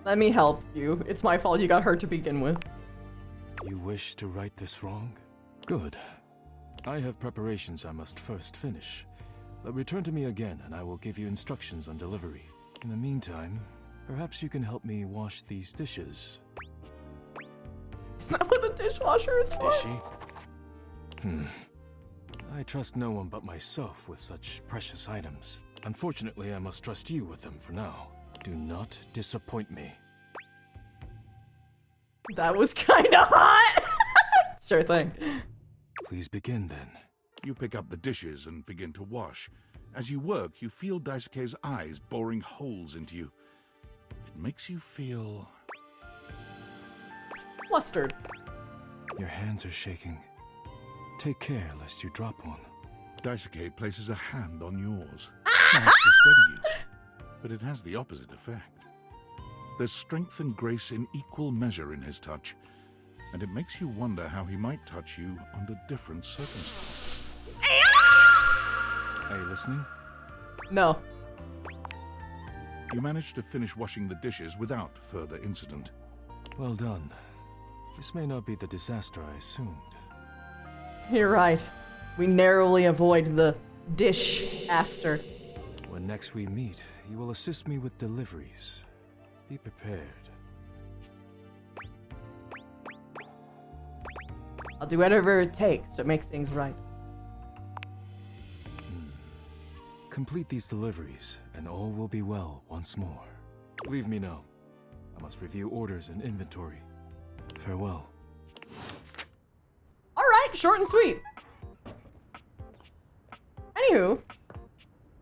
Let me help you. It's my fault you got hurt to begin with. You wish to right this wrong? Good. I have preparations I must first finish. But return to me again, and I will give you instructions on delivery. In the meantime, perhaps you can help me wash these dishes. Is that what the dishwasher is for? Dishy? I trust no one but myself with such precious items. Unfortunately, I must trust you with them for now. Do not disappoint me. That was kinda hot! Sure thing. Please begin then. You pick up the dishes and begin to wash. As you work, you feel Daisuke's eyes boring holes into you. It makes you feel... flustered. Your hands are shaking. Take care lest you drop one. Daisuke places a hand on yours, perhaps to steady you, but it has the opposite effect. There's strength and grace in equal measure in his touch, and it makes you wonder how he might touch you under different circumstances. Are you listening? No. You manage to finish washing the dishes without further incident. Well done. This may not be the disaster I assumed. You're right. We narrowly avoid the dish-aster. When next we meet, you will assist me with deliveries. Be prepared. I'll do whatever it takes to make things right. Complete these deliveries, and all will be well once more. Leave me now. I must review orders and inventory. Farewell. Alright, short and sweet. Anywho,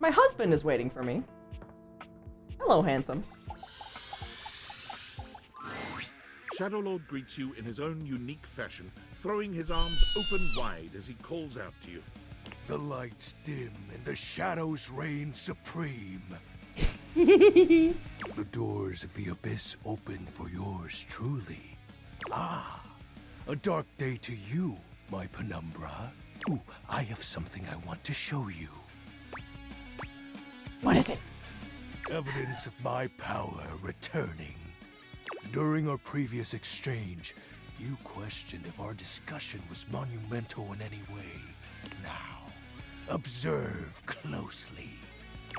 my husband is waiting for me. Hello, handsome. Shadowlord greets you in his own unique fashion, throwing his arms open wide as he calls out to you. The lights dim and the shadows reign supreme. The doors of the abyss open for yours truly. Ah, a dark day to you, my penumbra. Ooh, I have something I want to show you. What is it? Evidence of my power returning. During our previous exchange, you questioned if our discussion was monumental in any way. Now, observe closely.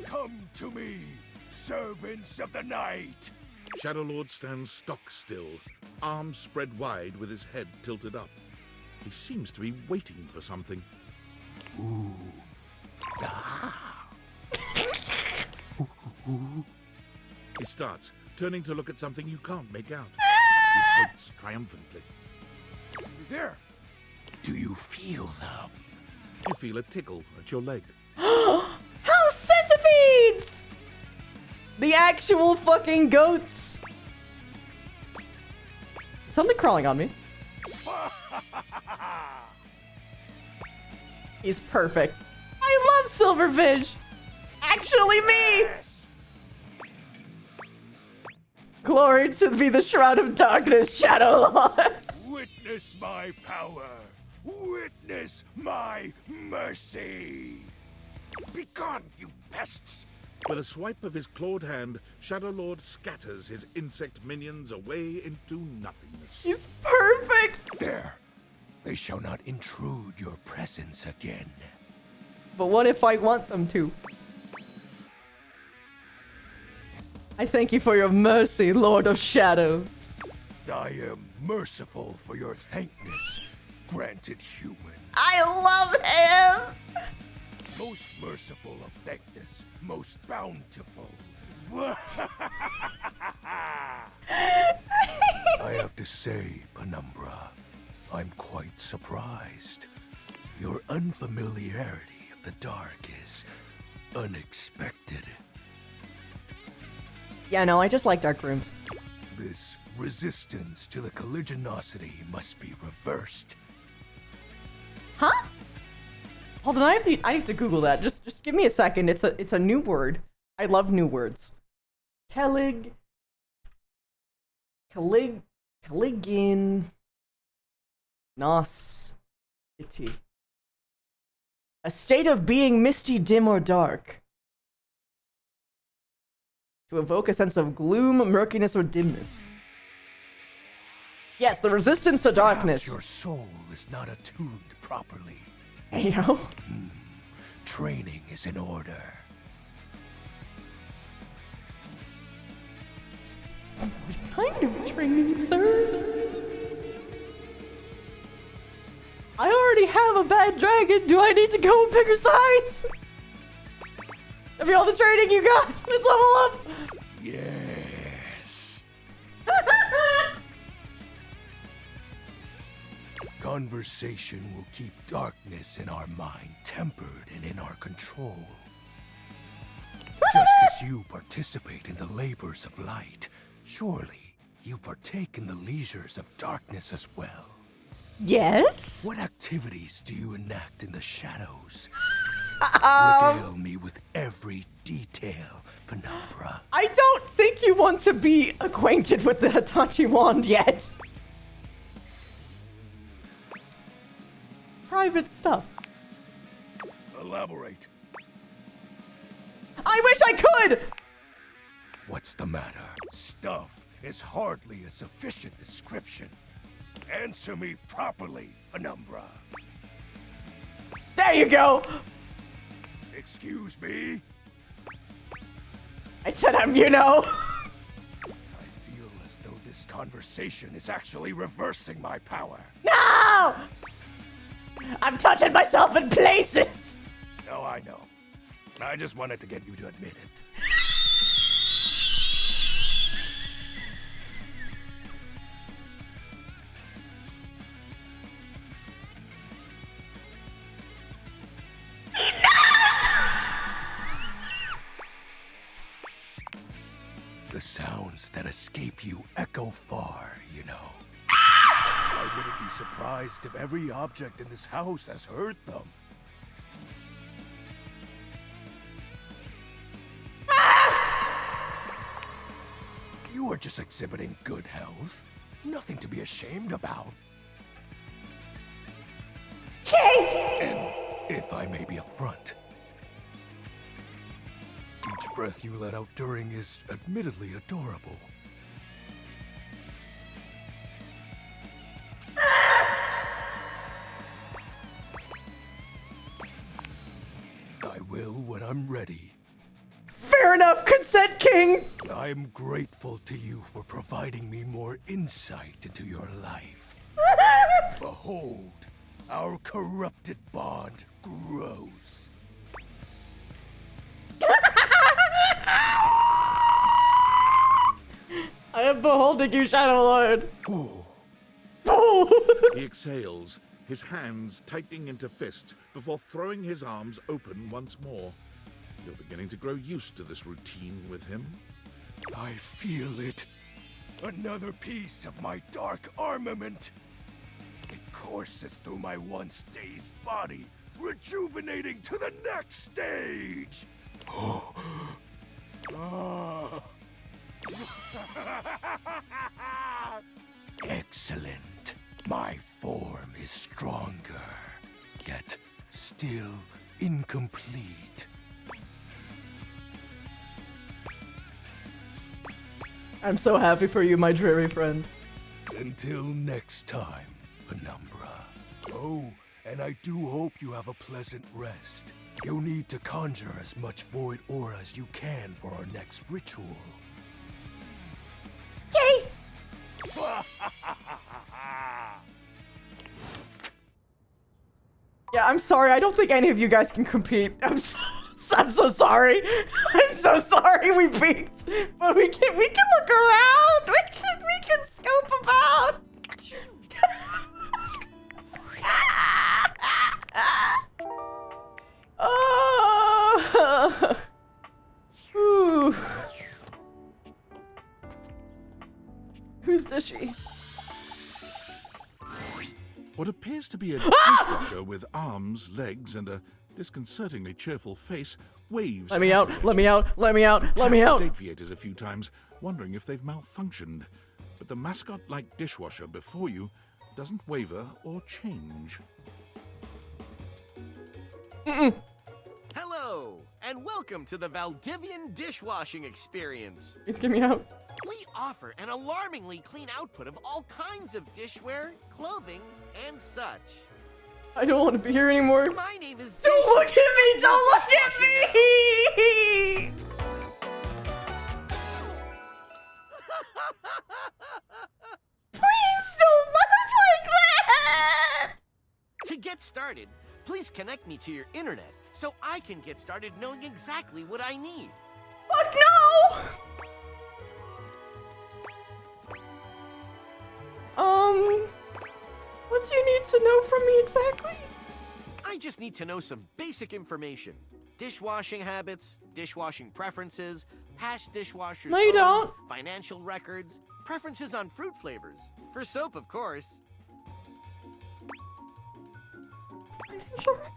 Come to me, servants of the night! Shadowlord stands stock still, arms spread wide with his head tilted up. He seems to be waiting for something. Ooh. Ah. He starts, turning to look at something you can't make out. He points triumphantly. There! Do you feel them? You feel a tickle at your leg. House centipedes! The actual fucking goats! Something crawling on me. He's perfect. I love Silverfish! Actually me! Glory to be the Shroud of Darkness, Shadowlord! Witness my power! Witness my mercy! Begone, you pests! With a swipe of his clawed hand, Shadowlord scatters his insect minions away into nothingness. He's perfect! There! They shall not intrude your presence again. But what if I want them to? I thank you for your mercy, Lord of Shadows. I am merciful for your thankness, granted human. I love him! Most merciful of thankness, most bountiful. I have to say, Penumbra, I'm quite surprised. Your unfamiliarity of the dark is unexpected. Yeah, no, I just like dark rooms. This resistance to the colligiosity must be reversed. Huh? Hold on, I have to Google that. Just give me a second. It's a new word. I love new words. Caligin. Nosity. A state of being misty, dim, or dark. To evoke a sense of gloom, murkiness, or dimness. Yes, the resistance to darkness. Perhaps your soul is not attuned properly. Hey, yo. Training is in order. What kind of training, sir? I already have a bad dragon. Do I need to go a bigger size? Have you all the training you got? Let's level up. Yes. Conversation will keep darkness in our mind tempered and in our control. Just as you participate in the labors of light, surely you partake in the leisures of darkness as well. Yes? What activities do you enact in the shadows? Regale me with every detail, Penumbra. I don't think you want to be acquainted with the Hitachi wand yet. Private stuff. Elaborate. I wish I could! What's the matter? Stuff is hardly a sufficient description. Answer me properly, Penumbra. There you go! Excuse me? I said you know. I feel as though this conversation is actually reversing my power. No! I'm touching myself in places! Oh, I know. I just wanted to get you to admit it. The sounds that escape you echo far, you know. I wouldn't be surprised if every object in this house has heard them. You are just exhibiting good health. Nothing to be ashamed about. And if I may be upfront, each breath you let out during is admittedly adorable. I will when I'm ready. Fair enough, Consent King! I'm grateful to you for providing me more insight into your life. Behold, our corrupted bond grows. I am beholding you, Shadow Lord. He exhales, his hands tightening into fists before throwing his arms open once more. You're beginning to grow used to this routine with him. I feel it. Another piece of my dark armament. It courses through my once dazed body, rejuvenating to the next stage. Excellent. My form is stronger, yet still incomplete. I'm so happy for you, my dreary friend. Until next time, Penumbra. Oh, and I do hope you have a pleasant rest. You'll need to conjure as much void aura as you can for our next ritual. Yay! Yeah, I'm sorry. I don't think any of you guys can compete. I'm so sorry. I'm so sorry we peaked. But we can look around. We can scope about. Oh. Whew. Who's Dishy? What appears to be a dishwasher with arms, legs, and a disconcertingly cheerful face waves. Let me out, let me out, let me out, let me out. Date Viators a few times, wondering if they've malfunctioned. But the mascot-like dishwasher before you doesn't waver or change. Hello, and welcome to the Valdivian dishwashing experience. Please get me out. We offer an alarmingly clean output of all kinds of dishware, clothing, and such. I don't want to be here anymore. My name is Don't look at me! Don't look at me! Please don't laugh like that! To get started, please connect me to your internet so I can get started knowing exactly what I need. Fuck no! What do you need to know from me exactly? I just need to know some basic information. Dishwashing habits, dishwashing preferences, past dishwashers. No, you don't. Financial records, preferences on fruit flavors. For soap, of course. Financial records?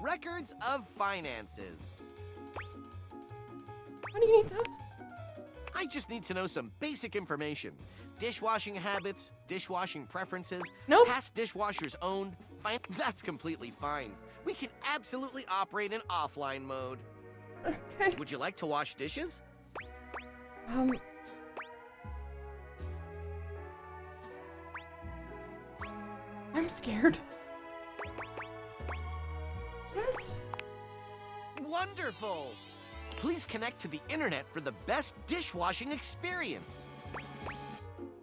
Records of finances. Why do you need those? I just need to know some basic information. Dishwashing habits, dishwashing preferences, nope. Past dishwashers owned. That's completely fine. We can absolutely operate in offline mode. Okay. Would you like to wash dishes? I'm scared. Yes? Wonderful! Please connect to the internet for the best dishwashing experience.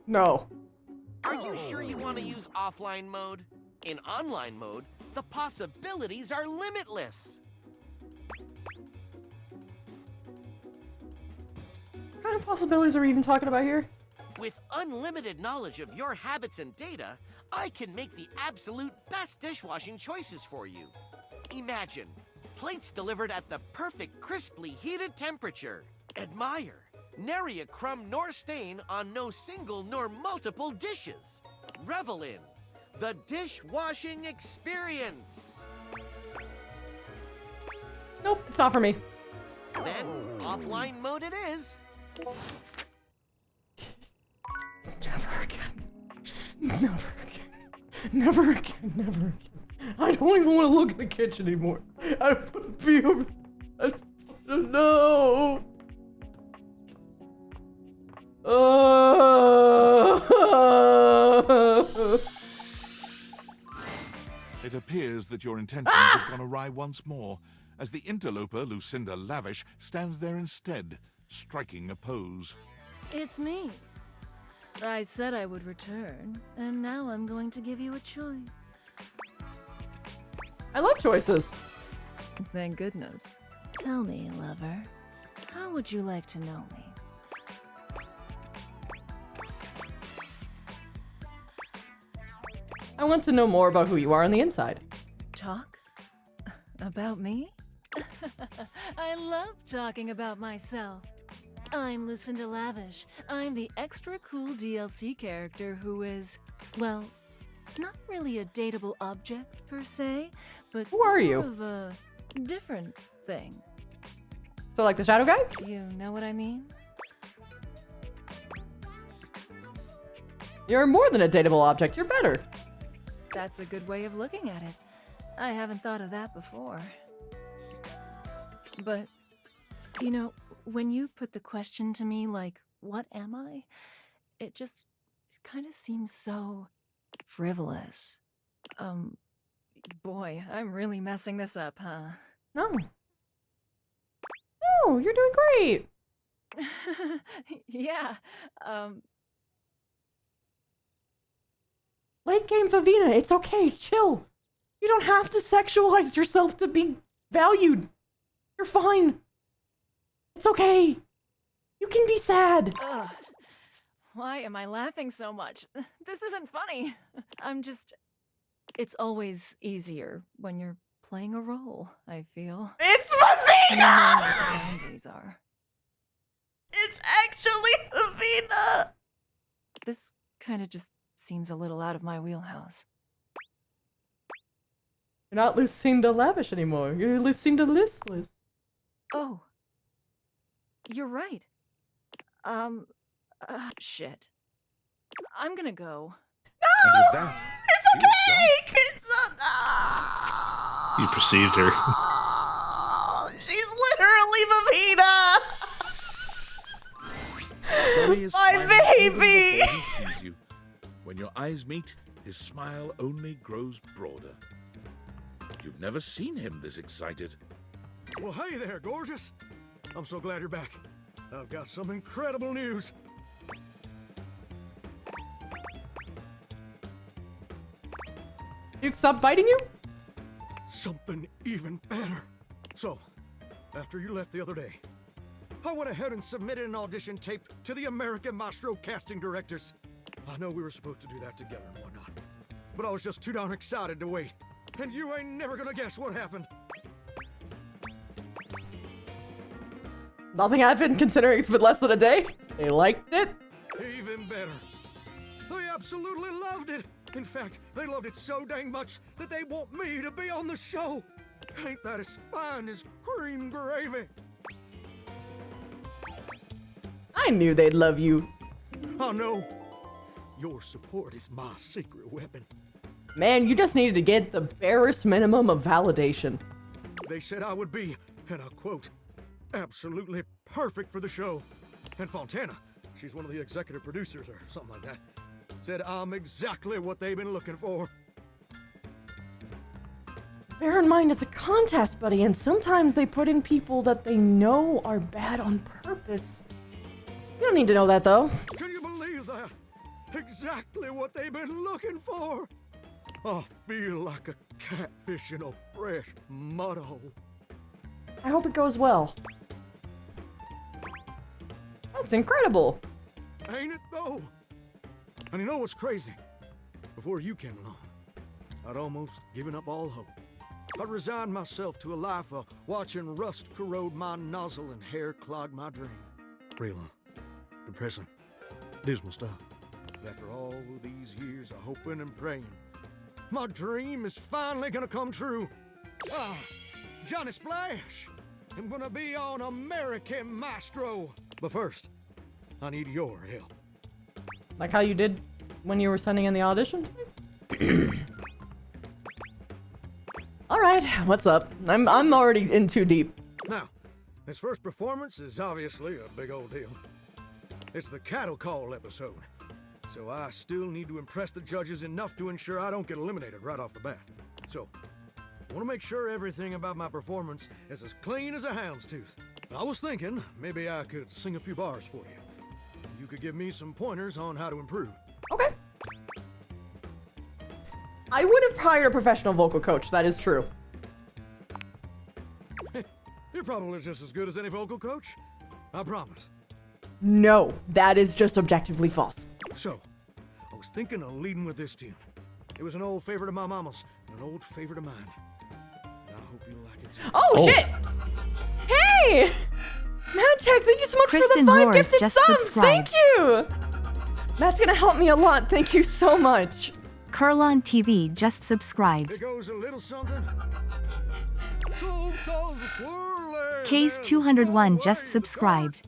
No. Are you sure you want to use offline mode? In online mode, the possibilities are limitless. What kind of possibilities are we even talking about here? With unlimited knowledge of your habits and data, I can make the absolute best dishwashing choices for you. Imagine, plates delivered at the perfect crisply heated temperature. Admire, nary a crumb nor stain on no single nor multiple dishes. Revel in the dishwashing experience. Nope, it's not for me. Then, offline mode it is. Never again. Never again. Never again. Never again. I don't even want to look at the kitchen anymore. I would be over. No. It appears that your intentions have gone awry once more, as the interloper, Lucinda Lavish, stands there instead, striking a pose. It's me. I said I would return, and now I'm going to give you a choice. I love choices. Thank goodness. Tell me, lover, how would you like to know me? I want to know more about who you are on the inside. Talk? About me? I love talking about myself. I'm Lucinda Lavish. I'm the extra cool DLC character who is, well, not really a dateable object per se, but who are you? More of a different thing. So like the shadow guy? You know what I mean? You're more than a dateable object, you're better. That's a good way of looking at it. I haven't thought of that before. But, you know, when you put the question to me like, what am I? It just kind of seems so frivolous. Boy, I'm really messing this up, huh? No. No, you're doing great. Yeah, Late game Vavina, it's okay, chill. You don't have to sexualize yourself to be valued. You're fine. It's okay. You can be sad. Ugh. Why am I laughing so much? This isn't funny. I'm just... It's always easier when you're playing a role, I feel. It's You know Vavina! what the boundaries are. It's actually Vavina! This kind of just seems a little out of my wheelhouse. You're not Lucinda Lavish anymore. You're Lucinda Listless. Oh. You're right. Shit. I'm gonna go. And with that, It's okay! It's You perceived her. She's Peter! Johnny is My smiling even baby! before he sees you. When your eyes meet, his smile only grows broader. You've never seen him this excited. Well, hey there, gorgeous. I'm so glad you're back. I've got some incredible news. Duke, stop biting you? Something even better. So, after you left the other day, I went ahead and submitted an audition tape to the American Maestro casting directors. I know we were supposed to do that together and whatnot, but I was just too darn excited to wait. And you ain't never gonna guess what happened. Nothing happened considering it's been less than a day. They liked it. Even better. They absolutely loved it. In fact, they loved it so dang much that they want me to be on the show. Ain't that as fine as cream gravy? I knew they'd love you. Oh no. Your support is my secret weapon. Man, you just needed to get the barest minimum of validation. They said I would be, and I'll quote, absolutely perfect for the show. And Fontana, she's one of the executive producers or something like that, said I'm exactly what they've been looking for. Bear in mind, it's a contest, buddy, and sometimes they put in people that they know are bad on purpose. You don't need to know that, though. Can you believe that? Exactly what they've been looking for. I feel like a catfish in a fresh mud hole. I hope it goes well. That's incredible. Ain't it though? And you know what's crazy? Before you came along, I'd almost given up all hope. I'd resigned myself to a life of watching rust corrode my nozzle and hair clog my dream. Real depressing, dismal stuff. But after all these years of hoping and praying, my dream is finally gonna come true. Ah, Johnny Splash! I'm gonna be on American Maestro. But first, I need your help. Like how you did when you were sending in the audition? Alright, what's up? I'm already in too deep. Now, this first performance is obviously a big old deal. It's the cattle call episode. So I still need to impress the judges enough to ensure I don't get eliminated right off the bat. So, I want to make sure everything about my performance is as clean as a hound's tooth. I was thinking maybe I could sing a few bars for you. You could give me some pointers on how to improve. Okay. I would have hired a professional vocal coach, that is true. You're probably just as good as any vocal coach. I promise. No, that is just objectively false. So, I was thinking of leading with this tune. It was an old favorite of my mama's and an old favorite of mine. And I hope you like it too. Oh, shit! Hey! Madtech, thank you so much Kristen for the 5 Morris gifted just subs! subscribed. Thank you! That's gonna help me a lot, thank you so much. Curlon TV just subscribed. It goes a little something. Cold souls are swirling. Case 201 just subscribed.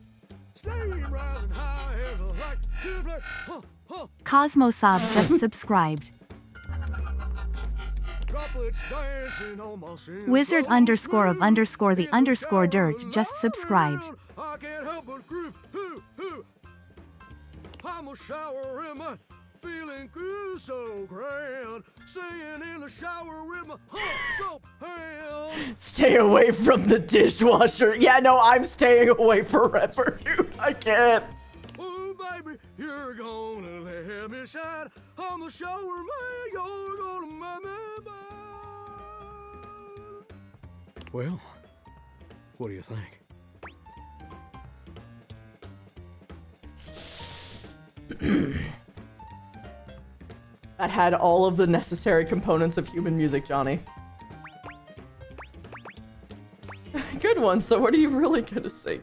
Steam rising high as a light to flare. Huh, huh. Cosmosob just subscribed. Droplets dancing on my skin. Wizard underscore of underscore the underscore dirt just subscribed. I can't help but groove. Hoo, hoo. I'm a shower in my feeling good, so grand. Singing in the shower with my soap hand. Stay away from the dishwasher. Yeah, no, I'm staying away forever, dude. I can't. Oh, baby, you're gonna let me shine. I'm a shower man, you're gonna make me mine. Well, what do you think? That had all of the necessary components of human music, Johnny. Good one, so what are you really gonna sing?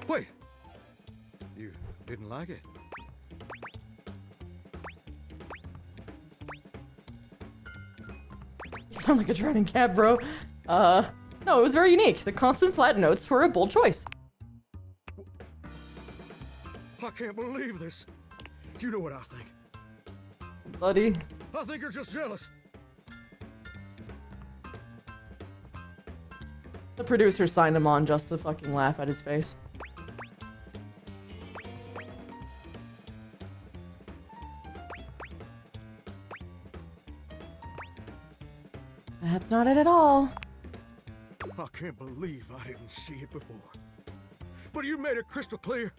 Wait, you didn't like it? You sound like a drowning cat, bro. No, it was very unique. The constant flat notes were a bold choice. I can't believe this. You know what I think. Buddy. I think you're just jealous. The producer signed him on just to fucking laugh at his face. That's not it at all. I can't believe I didn't see it before. But you made it crystal clear.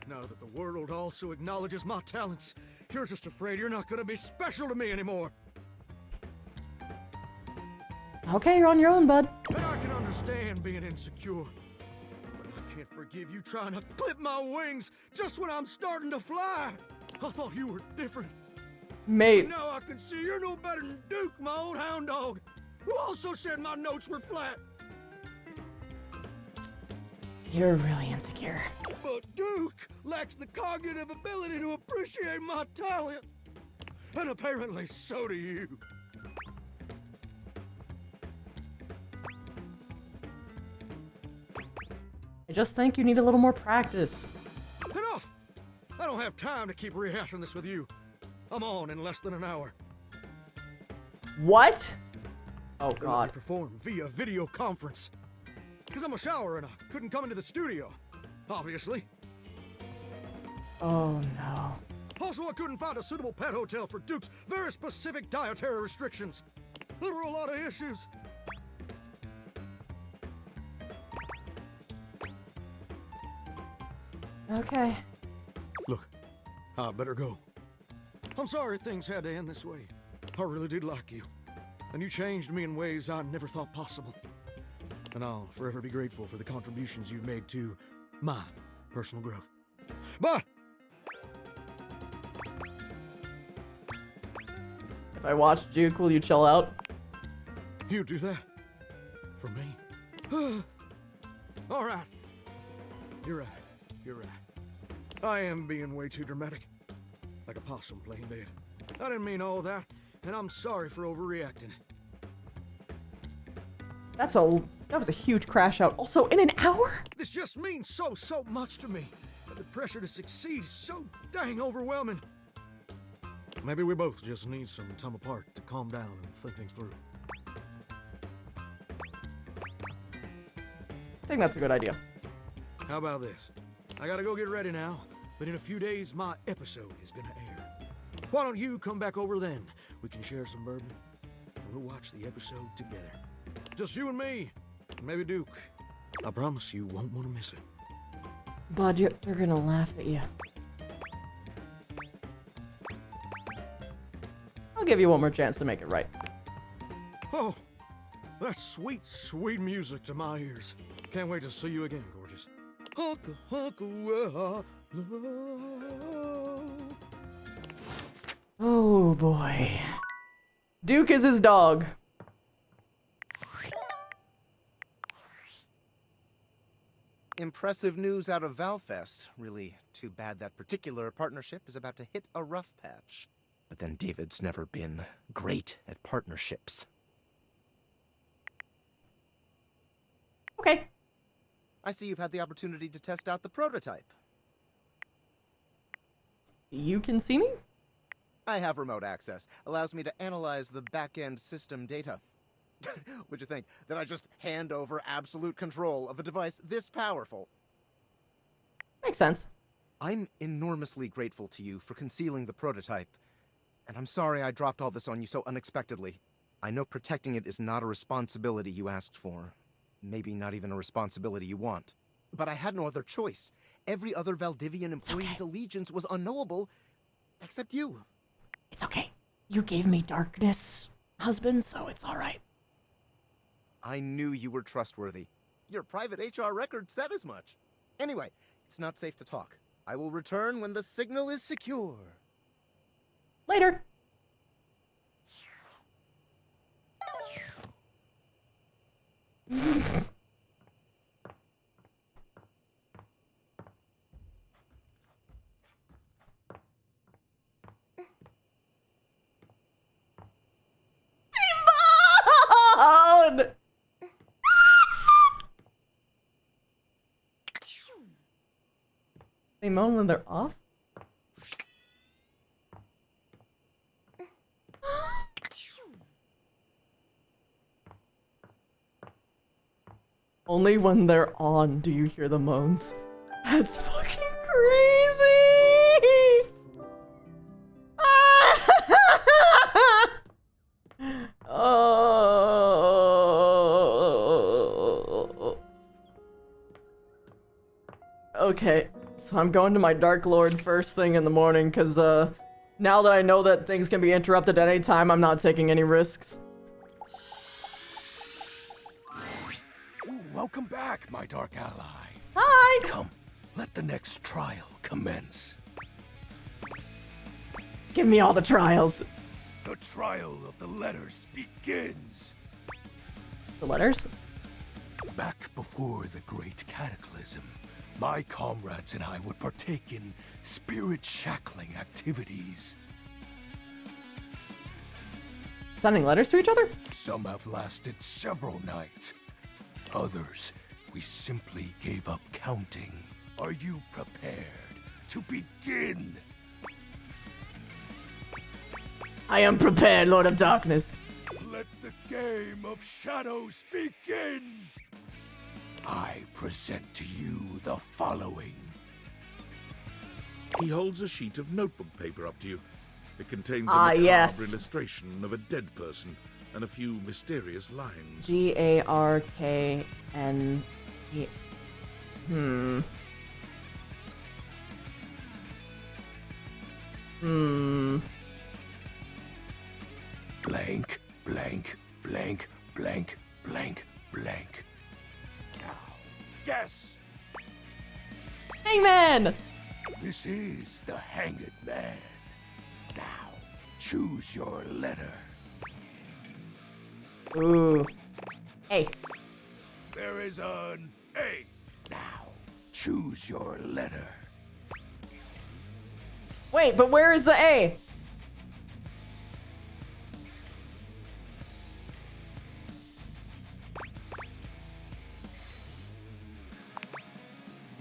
Now that the world also acknowledges my talents, you're just afraid you're not gonna be special to me anymore. Okay, you're on your own, bud. And I can understand being insecure. But I can't forgive you trying to clip my wings just when I'm starting to fly. I thought you were different. Mate. But now I can see you're no better than Duke, my old hound dog, who also said my notes were flat. You're really insecure. But Duke lacks the cognitive ability to appreciate my talent. And apparently so do you. I just think you need a little more practice. Enough! I don't have time to keep rehashing this with you. I'm on in less than an hour. What? Oh, Let me God. perform via video conference. Because I'm a shower and I couldn't come into the studio. Obviously. Oh, no. Also, I couldn't find a suitable pet hotel for Duke's very specific dietary restrictions. There were a lot of issues. Okay. Look, I better go. I'm sorry things had to end this way. I really did like you. And you changed me in ways I never thought possible. And I'll forever be grateful for the contributions you've made to my personal growth. But If I watch Duke, will you chill out? you do that for me? All right. You're right. You're right. I am being way too dramatic. Like a possum playing dead. I didn't mean all that, and I'm sorry for overreacting. That was a huge crash out. Also, in an hour? This just means so much to me. The pressure to succeed is so dang overwhelming. Maybe we both just need some time apart to calm down and think things through. I think that's a good idea. How about this? I gotta go get ready now, but in a few days my episode is gonna air. Why don't you come back over then? We can share some bourbon, and we'll watch the episode together. Just you and me, and maybe Duke. I promise you won't want to miss it. Bud, they're gonna laugh at you. I'll give you one more chance to make it right. Oh, that's sweet, sweet music to my ears. Can't wait to see you again, gorgeous. Hunka, hunka, Oh boy. Duke is his dog. Impressive news out of Valfest. Really too bad that particular partnership is about to hit a rough patch. But then David's never been great at partnerships. Okay. I see you've had the opportunity to test out the prototype. You can see me? I have remote access. Allows me to analyze the back-end system data. What'd you think? That I just hand over absolute control of a device this powerful? Makes sense. I'm enormously grateful to you for concealing the prototype. And I'm sorry I dropped all this on you so unexpectedly. I know protecting it is not a responsibility you asked for. Maybe not even a responsibility you want. But I had no other choice. Every other Valdivian employee's allegiance was unknowable, except you. It's okay. You gave me darkness, husband, so it's all right. I knew you were trustworthy. Your private HR record said as much. Anyway, it's not safe to talk. I will return when the signal is secure. Later. Simone! They moan when they're off? Only when they're on do you hear the moans. That's fucking crazy! Oh. Okay, so I'm going to my Dark Lord first thing in the morning, because now that I know that things can be interrupted at any time, I'm not taking any risks. Ooh, welcome back, my dark ally. Hi! Come, let the next trial commence. Give me all the trials. The trial of the letters begins. The letters? Back before the Great Cataclysm, my comrades and I would partake in spirit-shackling activities. Sending letters to each other? Some have lasted several nights. Others, we simply gave up counting. Are you prepared to begin? I am prepared, Lord of Darkness. Let the game of shadows begin! I present to you the following. He holds a sheet of notebook paper up to you. It contains a Ah, macabre yes. illustration of a dead person and a few mysterious lines. Darkne. Blank, blank, blank, blank, blank, blank. Now, guess! Hangman! This is the Hanged Man. Now, choose your letter. Ooh. A. There is an A. Now, choose your letter. Wait, but where is the A?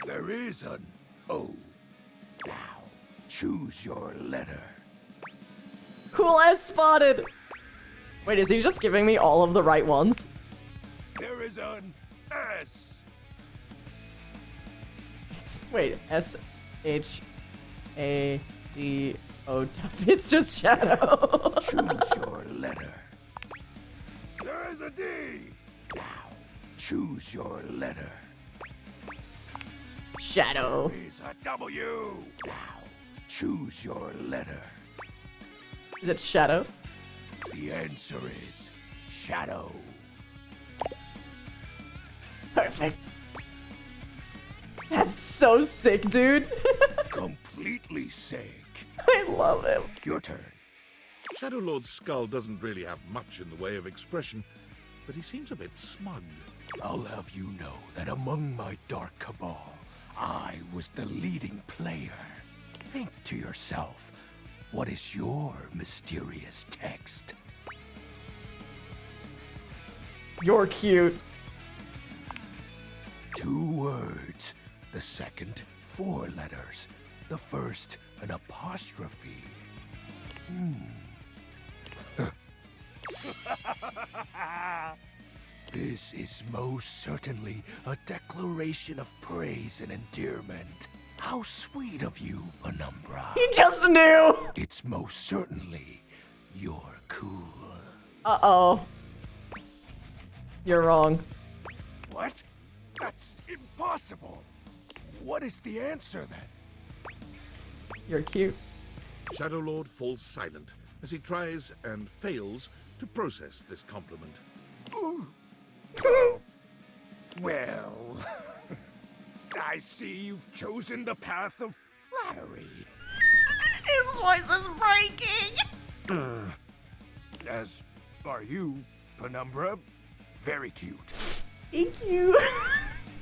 There is an O. Now, choose your letter. Cool as spotted! Wait, is he just giving me all of the right ones? There is an S. Wait, S-H-A-D-O. It's just Shadow. Choose your letter. There is a D. Now, choose your letter. Shadow. There is a W. Now, choose your letter. Is it Shadow? The answer is Shadow. Perfect. That's so sick, dude. Completely sick. I love him. Your turn. Shadow Lord's skull doesn't really have much in the way of expression, but he seems a bit smug. I'll have you know that among my dark cabal, I was the leading player. Think to yourself, what is your mysterious text? You're cute. 2 words. The second, 4 letters. The first, an apostrophe. This is most certainly a declaration of praise and endearment. How sweet of you, Penumbra. He just knew! It's most certainly you're cool. Uh-oh. You're wrong. What? That's impossible. What is the answer, then? You're cute. Shadow Lord falls silent as he tries and fails to process this compliment. Well, I see you've chosen the path of flattery. His voice is breaking! As are you, Penumbra. Very cute. Thank you.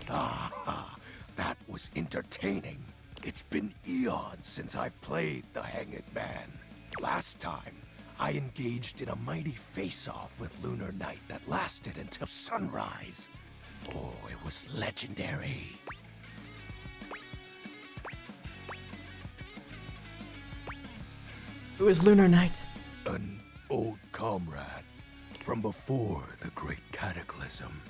Ah, that was entertaining. It's been eons since I've played the Hanged Man. Last time, I engaged in a mighty face-off with Lunar Knight that lasted until sunrise. Oh, it was legendary. Who is Lunar Knight? An old comrade from before the Great Cataclysm.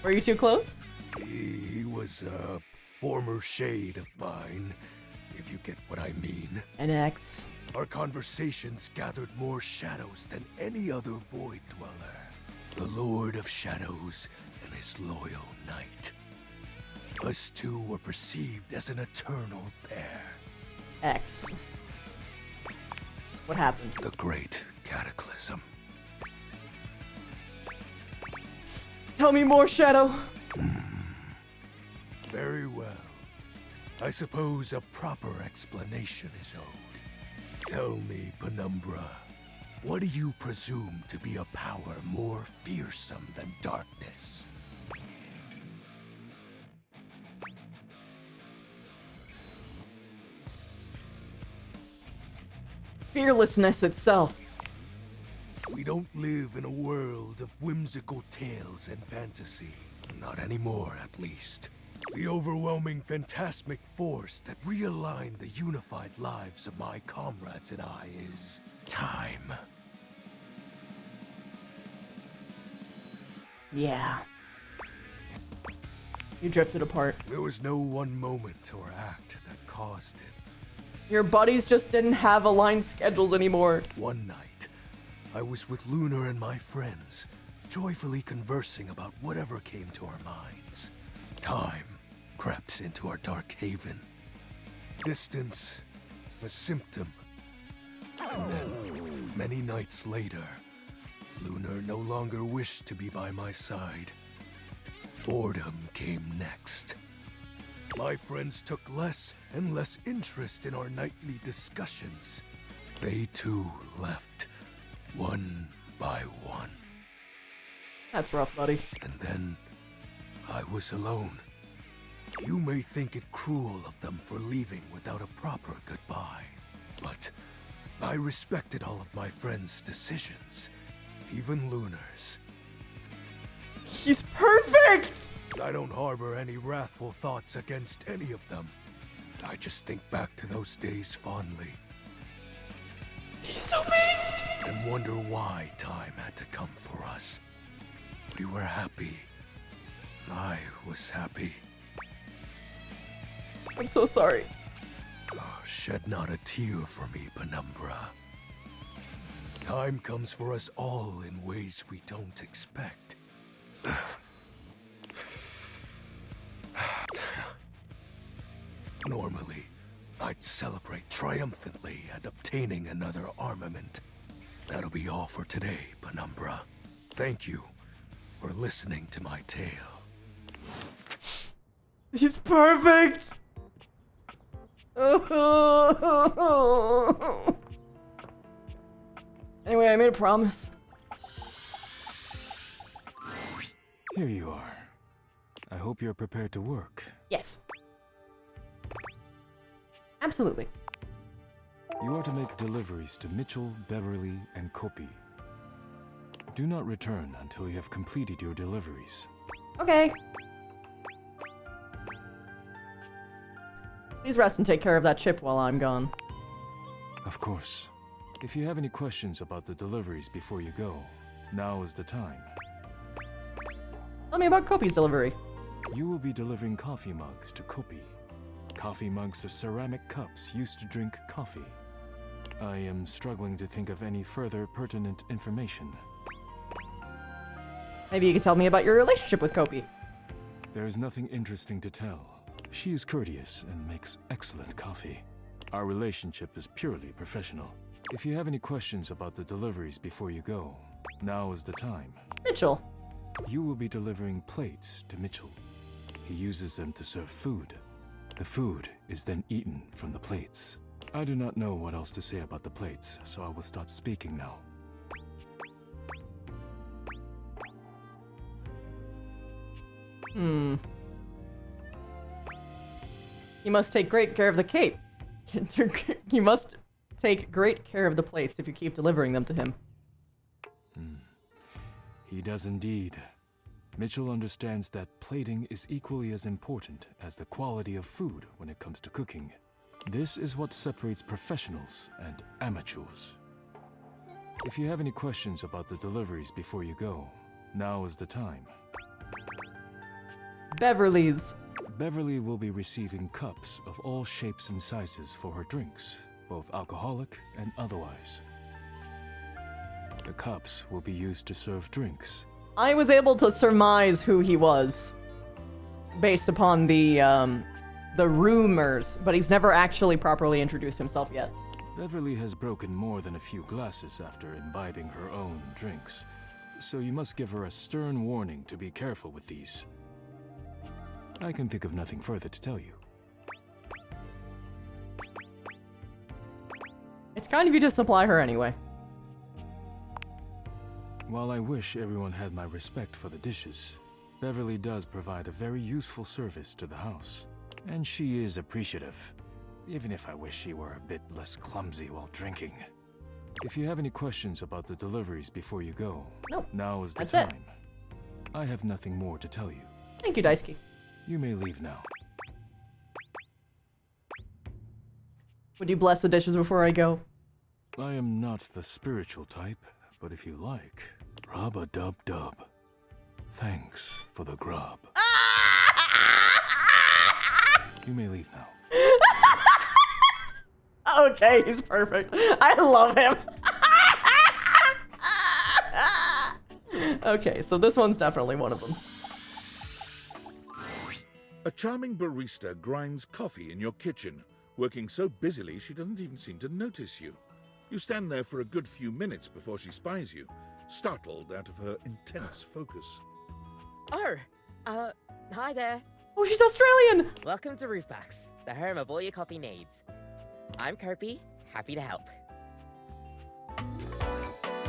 Were you too close? He was a former shade of mine, if you get what I mean. An ex. Our conversations gathered more shadows than any other Void Dweller. The Lord of Shadows and his loyal knight. Us two were perceived as an eternal pair. X. What happened? The Great Cataclysm. Tell me more, Shadow. Very well. I suppose a proper explanation is owed. Tell me, Penumbra, what do you presume to be a power more fearsome than darkness? Fearlessness itself. We don't live in a world of whimsical tales and fantasy. Not anymore, at least. The overwhelming phantasmic force that realigned the unified lives of my comrades and I is time. Yeah. You drifted apart. There was no one moment or act that caused it. Your buddies just didn't have aligned schedules anymore. One night, I was with Lunar and my friends, joyfully conversing about whatever came to our minds. Time crept into our dark haven. Distance, a symptom. And then, many nights later, Lunar no longer wished to be by my side. Boredom came next. My friends took less and less interest in our nightly discussions. They too left, one by one. That's rough, buddy. And then, I was alone. You may think it cruel of them for leaving without a proper goodbye, but I respected all of my friends' decisions, even Lunar's. He's perfect! I don't harbor any wrathful thoughts against any of them. I just think back to those days fondly. He's so amazing! And wonder why time had to come for us. We were happy. I was happy. I'm so sorry. Oh, shed not a tear for me, Penumbra. Time comes for us all in ways we don't expect. Normally, I'd celebrate triumphantly at obtaining another armament. That'll be all for today, Penumbra. Thank you for listening to my tale. He's perfect! Anyway, I made a promise. Here you are. I hope you're prepared to work. Yes. Absolutely. You are to make deliveries to Mitchell, Beverly, and Kopi. Do not return until you have completed your deliveries. Okay. Please rest and take care of that chip while I'm gone. Of course. If you have any questions about the deliveries before you go, now is the time. Tell me about Kopi's delivery. You will be delivering coffee mugs to Kopi. Coffee mugs are ceramic cups used to drink coffee. I am struggling to think of any further pertinent information. Maybe you could tell me about your relationship with Kopi. There is nothing interesting to tell. She is courteous and makes excellent coffee. Our relationship is purely professional. If you have any questions about the deliveries before you go, now is the time. Mitchell. You will be delivering plates to Mitchell. He uses them to serve food. The food is then eaten from the plates. I do not know what else to say about the plates, so I will stop speaking now. You must take great care of the cape. You must take great care of the plates if you keep delivering them to him. He does indeed. Mitchell understands that plating is equally as important as the quality of food when it comes to cooking. This is what separates professionals and amateurs. If you have any questions about the deliveries before you go, now is the time. Beverly's. Beverly will be receiving cups of all shapes and sizes for her drinks, both alcoholic and otherwise. The cups will be used to serve drinks. I was able to surmise who he was based upon the rumors, but he's never actually properly introduced himself yet. Beverly has broken more than a few glasses after imbibing her own drinks, so you must give her a stern warning to be careful with these. I can think of nothing further to tell you. It's kind of you to supply her anyway. While I wish everyone had my respect for the dishes, Beverly does provide a very useful service to the house. And she is appreciative, even if I wish she were a bit less clumsy while drinking. If you have any questions about the deliveries before you go, now is the time. I have nothing more to tell you. Thank you, Daisuke. You may leave now. Would you bless the dishes before I go? I am not the spiritual type, but if you like, rub-a-dub-dub. Thanks for the grub. You may leave now. Okay, he's perfect. I love him. Okay, so this one's definitely one of them. A charming barista grinds coffee in your kitchen, working so busily she doesn't even seem to notice you. You stand there for a good few minutes before she spies you, startled out of her intense focus. Oh, hi there. Oh, she's Australian! Welcome to Roofbacks, the home of all your coffee needs. I'm Kirby, happy to help.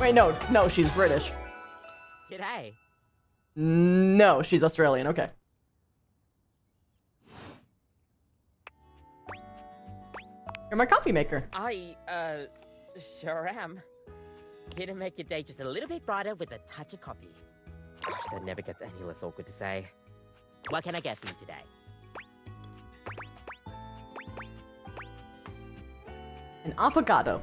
Wait, no, she's British. G'day. No, she's Australian, okay. You're my coffee maker. I, sure am. Here to make your day just a little bit brighter with a touch of coffee. Gosh, that never gets any less awkward to say. What can I get for you today? An avocado.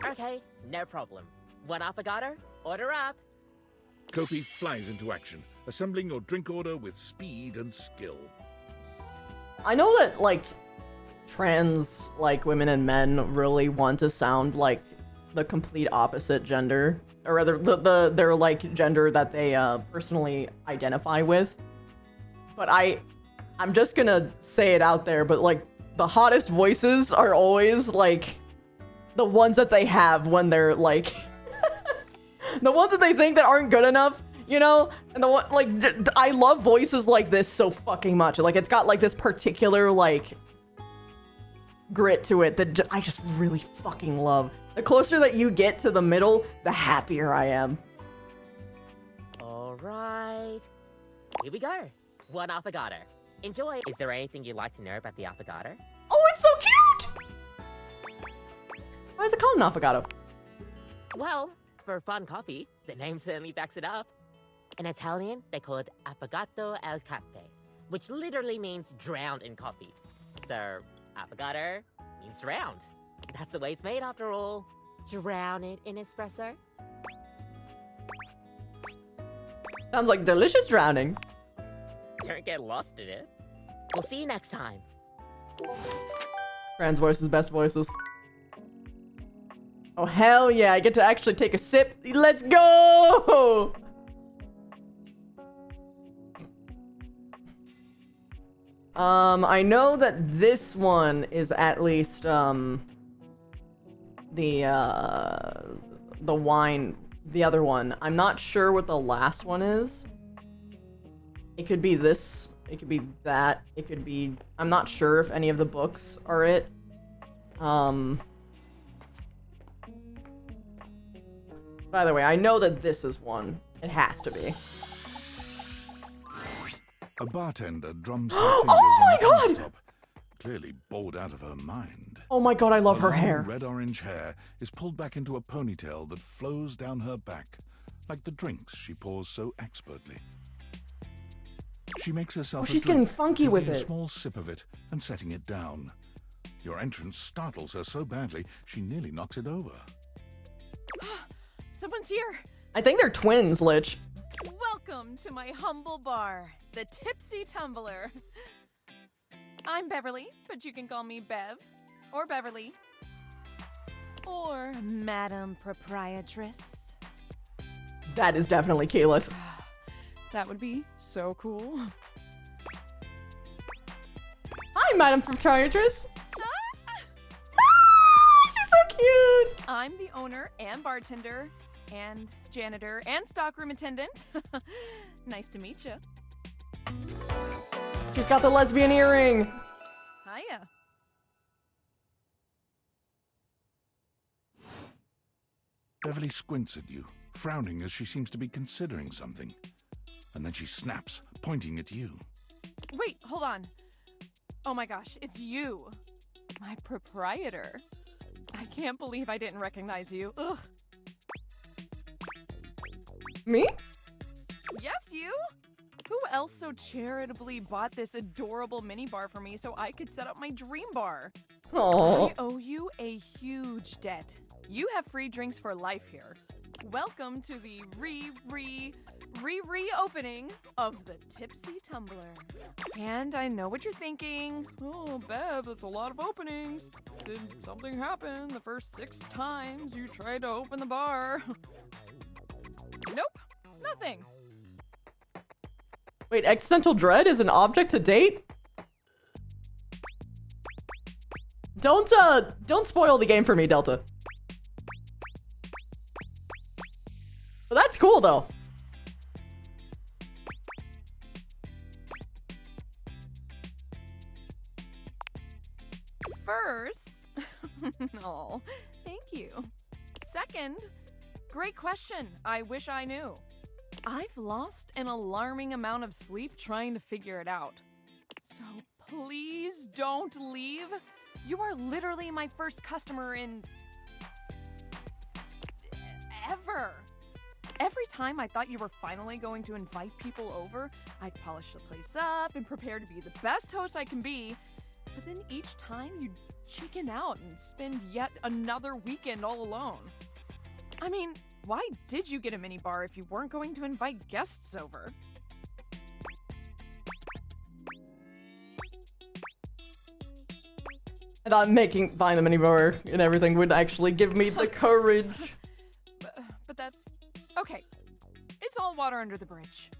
Okay, no problem. One avocado, order up. Kopi flies into action, assembling your drink order with speed and skill. I know that, like, trans, like, women and men really want to sound like the complete opposite gender. Or rather, their, like, gender that they, personally identify with. But I'm just gonna say it out there, but, like, the hottest voices are always, like, the ones that they have when they're, like... the ones that they think that aren't good enough, you know? And the one, like, I love voices like this so fucking much. Like, it's got, like, this particular, like, grit to it that I just really fucking love. The closer that you get to the middle, the happier I am. Alright. Here we go. One avocado. Enjoy. Is there anything you'd like to know about the avocado? Oh, it's so cute! Why is it called an avocado? Well, for fun coffee, the name certainly backs it up. In Italian, they call it affogato al caffè, which literally means drowned in coffee. So, affogato means drowned. That's the way it's made after all. Drown it in espresso. Sounds like delicious drowning. Don't get lost in it. We'll see you next time. Trans voices, best voices. Oh, hell yeah, I get to actually take a sip. Let's go! I know that this one is at least, the wine, the other one. I'm not sure what the last one is. It could be this, it could be that, it could be... I'm not sure if any of the books are it. By the way, I know that this is one. It has to be. A bartender drums her fingers on the countertop, clearly bored out of her mind. Oh my god, I love her hair. Red-orange hair is pulled back into a ponytail that flows down her back, like the drinks she pours so expertly. She makes herself she's getting funky with taking it. a small sip of it and setting it down. Your entrance startles her so badly, she nearly knocks it over. Someone's here. I think they're twins, Lich. Welcome to my humble bar, the Tipsy Tumbler. I'm Beverly, but you can call me Bev, or Beverly, or Madam Proprietress. That is definitely Keyleth. That would be so cool. Hi, Madam Proprietress. She's so cute. I'm the owner and bartender and janitor and stockroom attendant. Nice to meet you. She's got the lesbian earring. Hiya. Beverly squints at you, frowning as she seems to be considering something. And then she snaps, pointing at you. Wait, hold on. Oh my gosh, it's you. My proprietor. I can't believe I didn't recognize you. Ugh. Me? Yes, you? Who else so charitably bought this adorable mini bar for me so I could set up my dream bar? Aww. I owe you a huge debt. You have free drinks for life here. Welcome to the reopening of the Tipsy Tumbler. And I know what you're thinking. Oh, Bev, that's a lot of openings. Did something happen the first 6 times you tried to open the bar? Nope, nothing. Wait, existential dread is an object to date? Don't spoil the game for me, Delta. Well, that's cool, though. First, oh, thank you. Second, great question. I wish I knew. I've lost an alarming amount of sleep trying to figure it out. So please don't leave. You are literally my first customer in... ever. Every time I thought you were finally going to invite people over, I'd polish the place up and prepare to be the best host I can be. But then each time you'd chicken out and spend yet another weekend all alone. I mean, why did you get a mini bar if you weren't going to invite guests over? I thought buying the mini bar and everything would actually give me the courage. But that's... okay. It's all water under the bridge.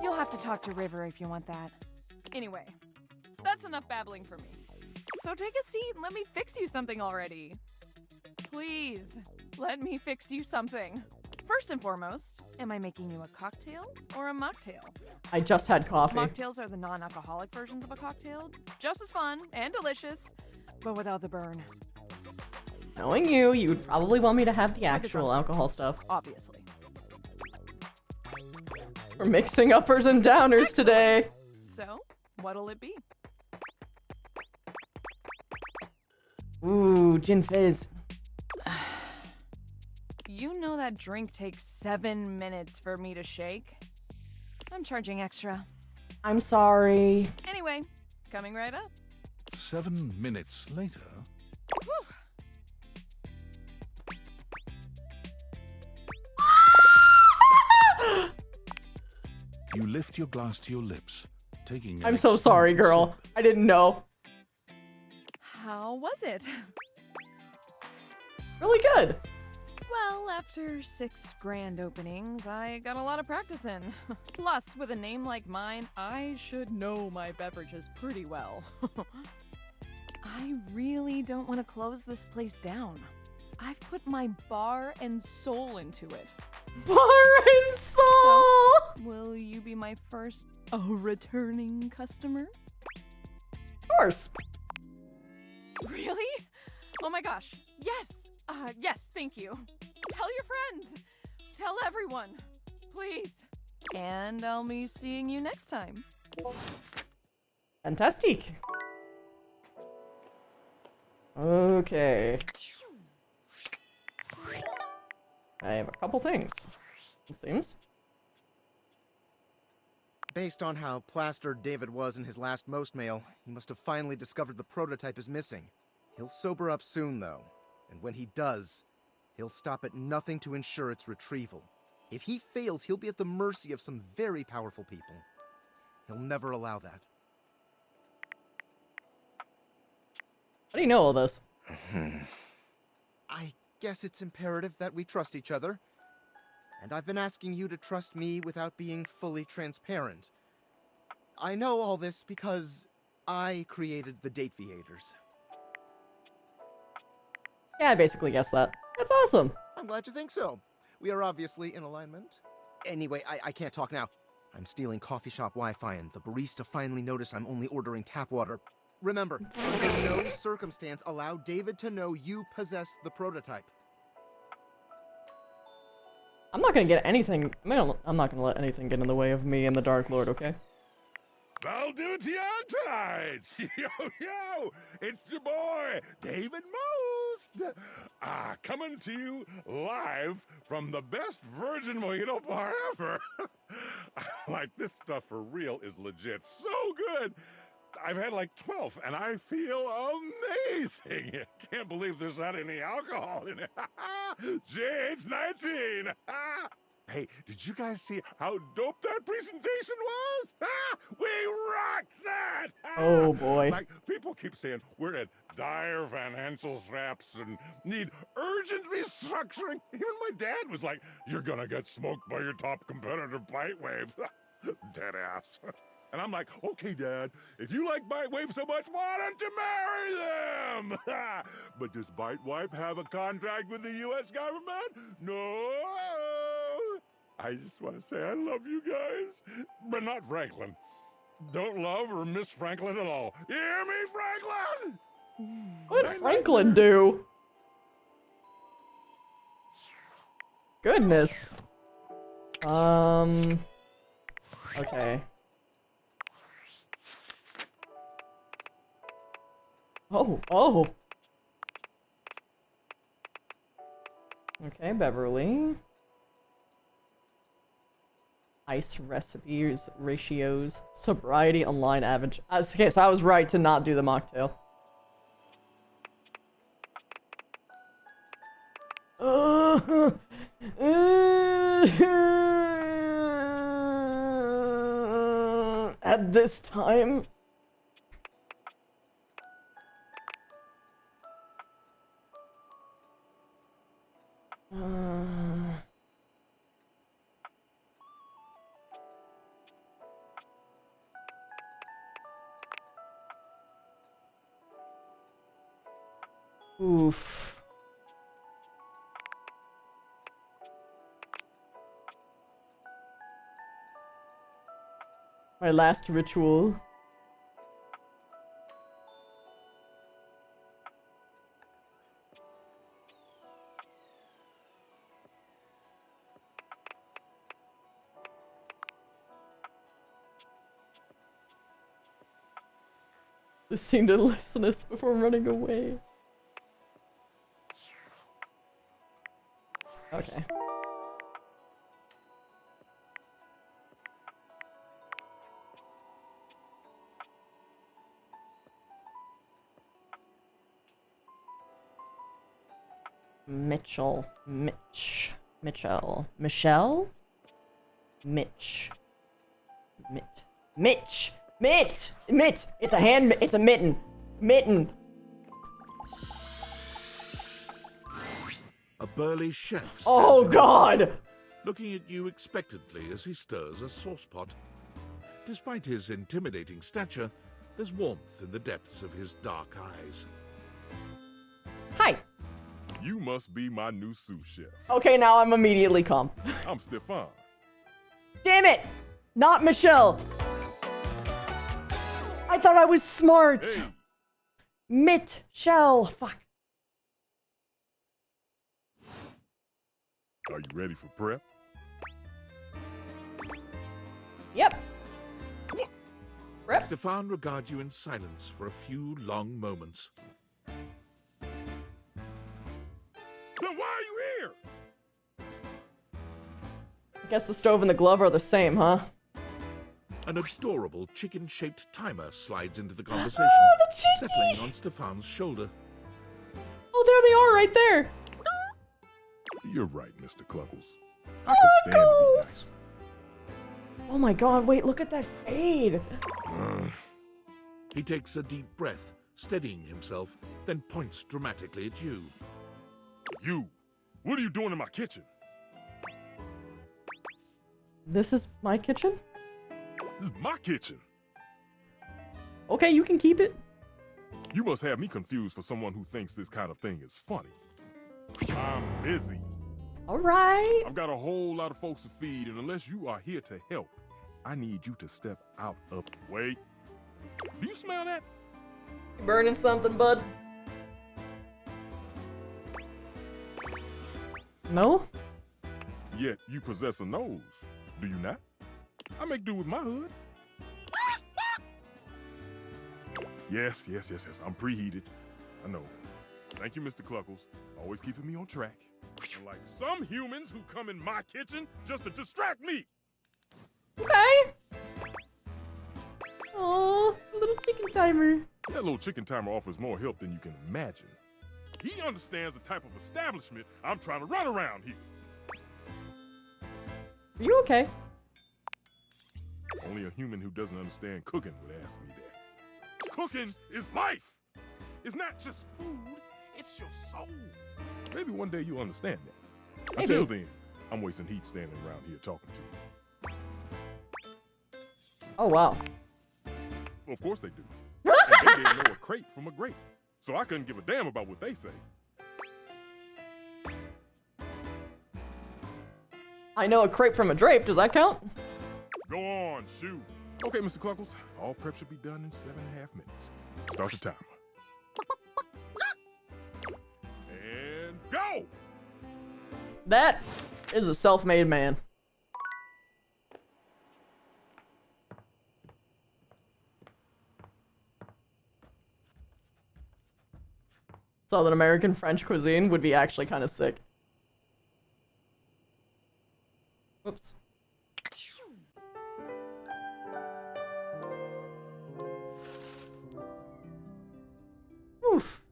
You'll have to talk to River if you want that. Anyway, that's enough babbling for me. So take a seat and let me fix you something already. Please, let me fix you something. First and foremost, am I making you a cocktail or a mocktail? I just had coffee. Mocktails are the non-alcoholic versions of a cocktail. Just as fun and delicious, but without the burn. Knowing you, you would probably want me to have the actual alcohol stuff. Obviously. We're mixing uppers and downers today. So, what'll it be? Ooh, gin fizz. You know that drink takes 7 minutes for me to shake? I'm charging extra. I'm sorry. Anyway, coming right up. 7 minutes later... You lift your glass to your lips, taking an I'm so sorry, extended girl. sip. I didn't know. How was it? Really good. Well, after 6 grand openings, I got a lot of practice in. Plus, with a name like mine, I should know my beverages pretty well. I really don't want to close this place down. I've put my bar and soul into it. Bar and soul! So, will you be my first returning customer? Of course. Really? Oh my gosh. Yes. Yes, thank you. Tell your friends. Tell everyone. Please. And I'll be seeing you next time. Fantastic. Okay. I have a couple things, it seems. Based on how plastered David was in his last most mail, he must have finally discovered the prototype is missing. He'll sober up soon, though, and when he does, he'll stop at nothing to ensure its retrieval. If he fails, he'll be at the mercy of some very powerful people. He'll never allow that. How do you know all this? I guess it's imperative that we trust each other. And I've been asking you to trust me without being fully transparent. I know all this because I created the Dateviators. Yeah, I basically guessed that. That's awesome. I'm glad you think so. We are obviously in alignment. Anyway, I can't talk now. I'm stealing coffee shop Wi-Fi and the barista finally noticed I'm only ordering tap water. Remember, in no circumstance allow David to know you possess the prototype. I'm not gonna get anything. I'm not gonna let anything get in the way of me and the Dark Lord, okay? Valdutiantites! Yo! It's your boy, David Most! Coming to you live from the best virgin mojito bar ever! Like, this stuff for real is legit so good! I've had like 12, and I feel amazing! Can't believe there's not any alcohol in it! JH19! Hey, did you guys see how dope that presentation was? We rocked that! Oh boy. Like, people keep saying we're at dire financial straps and need urgent restructuring. Even my dad was like, you're gonna get smoked by your top competitor, Bitewave. Dead ass. And I'm like, okay, Dad, if you like Bitewave so much, why don't you marry them? But does Bitewave have a contract with the U.S. government? No. I just want to say I love you guys, but not Franklin. Don't love or miss Franklin at all. You hear me, Franklin? What did Franklin do? Goodness. Okay. Oh. Okay, Beverly. Ice recipes, ratios, sobriety, online average. Okay, so I was right to not do the mocktail. At this time. Oof. My last ritual. Just seemed to listen us before running away. Okay. Mitchell. Michelle. Mitch. Mitt! It's a hand, it's a mitten. Mitten. A burly chef stands Oh in the God! kitchen, looking at you expectantly as he stirs a saucepot. Despite his intimidating stature, there's warmth in the depths of his dark eyes. Hi. You must be my new sous chef. Okay, now I'm immediately calm. I'm Stefan. Damn it! Not Michelle! I thought I was smart! Hey. Mitchell! Fuck. Are you ready for prep? Yep. Prep. Stefan regards you in silence for a few long moments. Then why are you here? I guess the stove and the glove are the same, huh? An adorable chicken-shaped timer slides into the conversation, settling on Stefan's shoulder. Oh, there they are, right there. You're right, Mr. Cluckles. I could stand to be nice. Oh my god, wait, look at that fade. He takes a deep breath, steadying himself, then points dramatically at you. You! What are you doing in my kitchen? This is my kitchen? This is my kitchen. Okay, you can keep it. You must have me confused for someone who thinks this kind of thing is funny. I'm busy. All right. I've got a whole lot of folks to feed, and unless you are here to help, I need you to step out of the way. Do you smell that? Burning something, bud? No? Yet you possess a nose, do you not? I make do with my hood. Yes. I'm preheated. I know. Thank you, Mr. Cluckles. Always keeping me on track. Unlike some humans who come in my kitchen just to distract me. Okay. Oh, little chicken timer. That little chicken timer offers more help than you can imagine. He understands the type of establishment I'm trying to run around here. Are you okay? Only a human who doesn't understand cooking would ask me that. Cooking is life. It's not just food, it's your soul. Maybe one day you'll understand that. Maybe. Until then, I'm wasting heat standing around here talking to you. Oh, wow. Well, of course they do. And they didn't know a crepe from a grape. So I couldn't give a damn about what they say. I know a crepe from a drape. Does that count? Go on, shoot. Okay, Mr. Cluckles, all prep should be done in 7.5 minutes. Start the timer. And go! That is a self-made man. Southern American French cuisine would be actually kind of sick. Oops. Oof.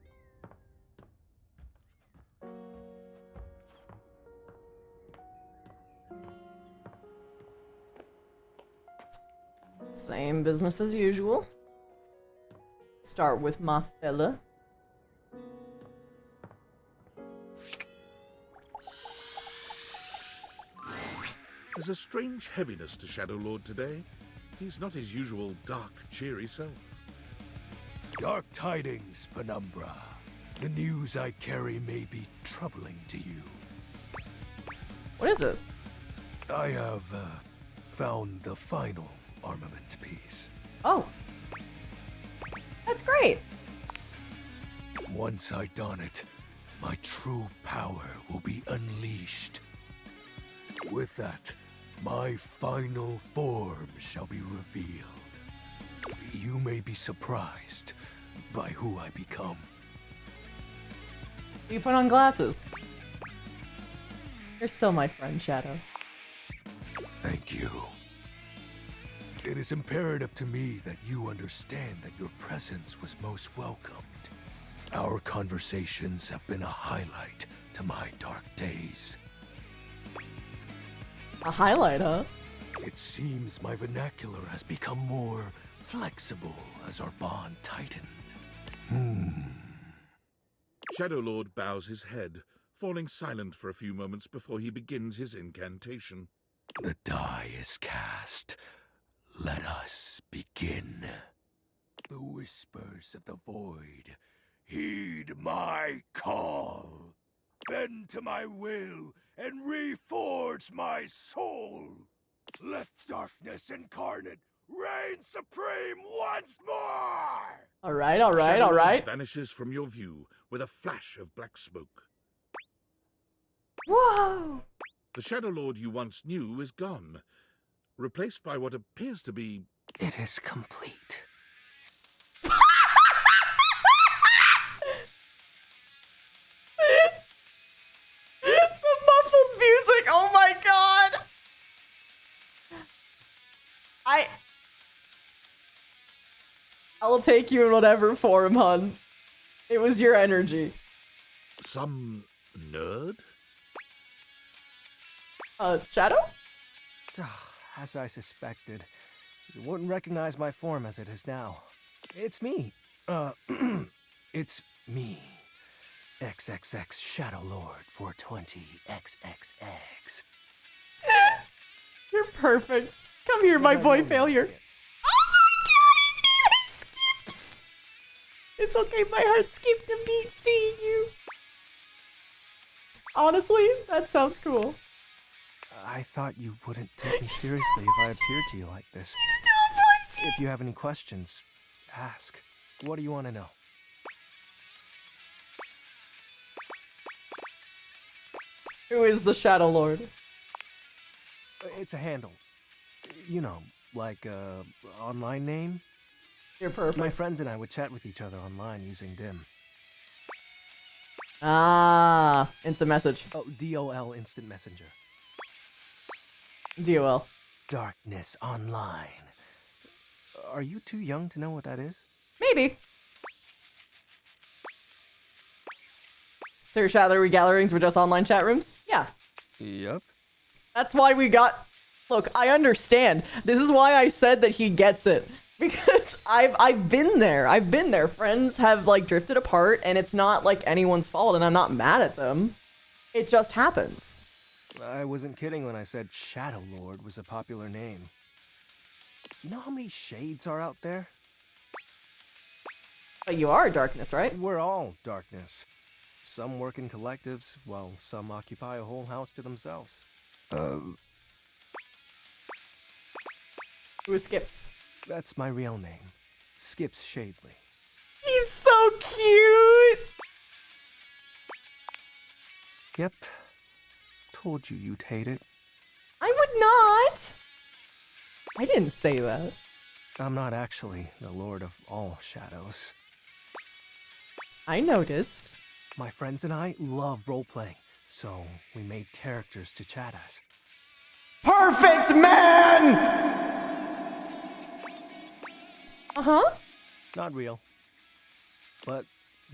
Same business as usual. Start with my fella. There's a strange heaviness to Shadow Lord today. He's not his usual dark, cheery self. Dark tidings, Penumbra. The news I carry may be troubling to you. What is it? I have found the final armament piece. Oh. That's great. Once I don it, my true power will be unleashed. With that, my final form shall be revealed. You may be surprised by who I become. You put on glasses. You're still my friend, Shadow. Thank you. It is imperative to me that you understand that your presence was most welcomed. Our conversations have been a highlight to my dark days. A highlight, huh? It seems my vernacular has become more flexible as our bond tightened. Shadow Lord bows his head, falling silent for a few moments before he begins his incantation. The die is cast. Let us begin. The whispers of the void, heed my call. Bend to my will and reforge my soul. Let darkness incarnate reign supreme once more! Alright. Shadow Lord vanishes from your view with a flash of black smoke. Whoa! The Shadow Lord you once knew is gone, replaced by what appears to be... It is complete. The muffled music, oh my god! I'll take you in whatever form, hun. It was your energy. Some nerd? Shadow? As I suspected. You wouldn't recognize my form as it is now. It's me. It's me. XXX Shadow Lord 420 XXX. You're perfect. Come here, my boy failure. Oh my god, his name is Skips! It's okay, my heart skipped a beat seeing you. Honestly, that sounds cool. I thought you wouldn't take me seriously if I appeared to you like this. If you have any questions, ask. What do you want to know? Who is the Shadow Lord? It's a handle. You know, like a online name. You're perfect. My friends and I would chat with each other online using DIM. Ah, instant message. Oh, DOL Instant Messenger. DOL. Darkness Online. Are you too young to know what that is? Maybe. So your shadowy gatherings were just online chat rooms? Yeah. Yep. That's why we got... Look, I understand. This is why I said that he gets it. Because I've been there. I've been there. Friends have, like, drifted apart, and it's not, like, anyone's fault, and I'm not mad at them. It just happens. I wasn't kidding when I said Shadow Lord was a popular name. You know how many shades are out there? But you are darkness, right? We're all darkness. Some work in collectives, while some occupy a whole house to themselves. Who is Skips? That's my real name. Skips Shadley. He's so cute! Yep. Told you you'd hate it. I would not! I didn't say that. I'm not actually the Lord of all shadows. I noticed. My friends and I love roleplaying, so we made characters to chat as. Perfect man! Uh-huh. Not real. But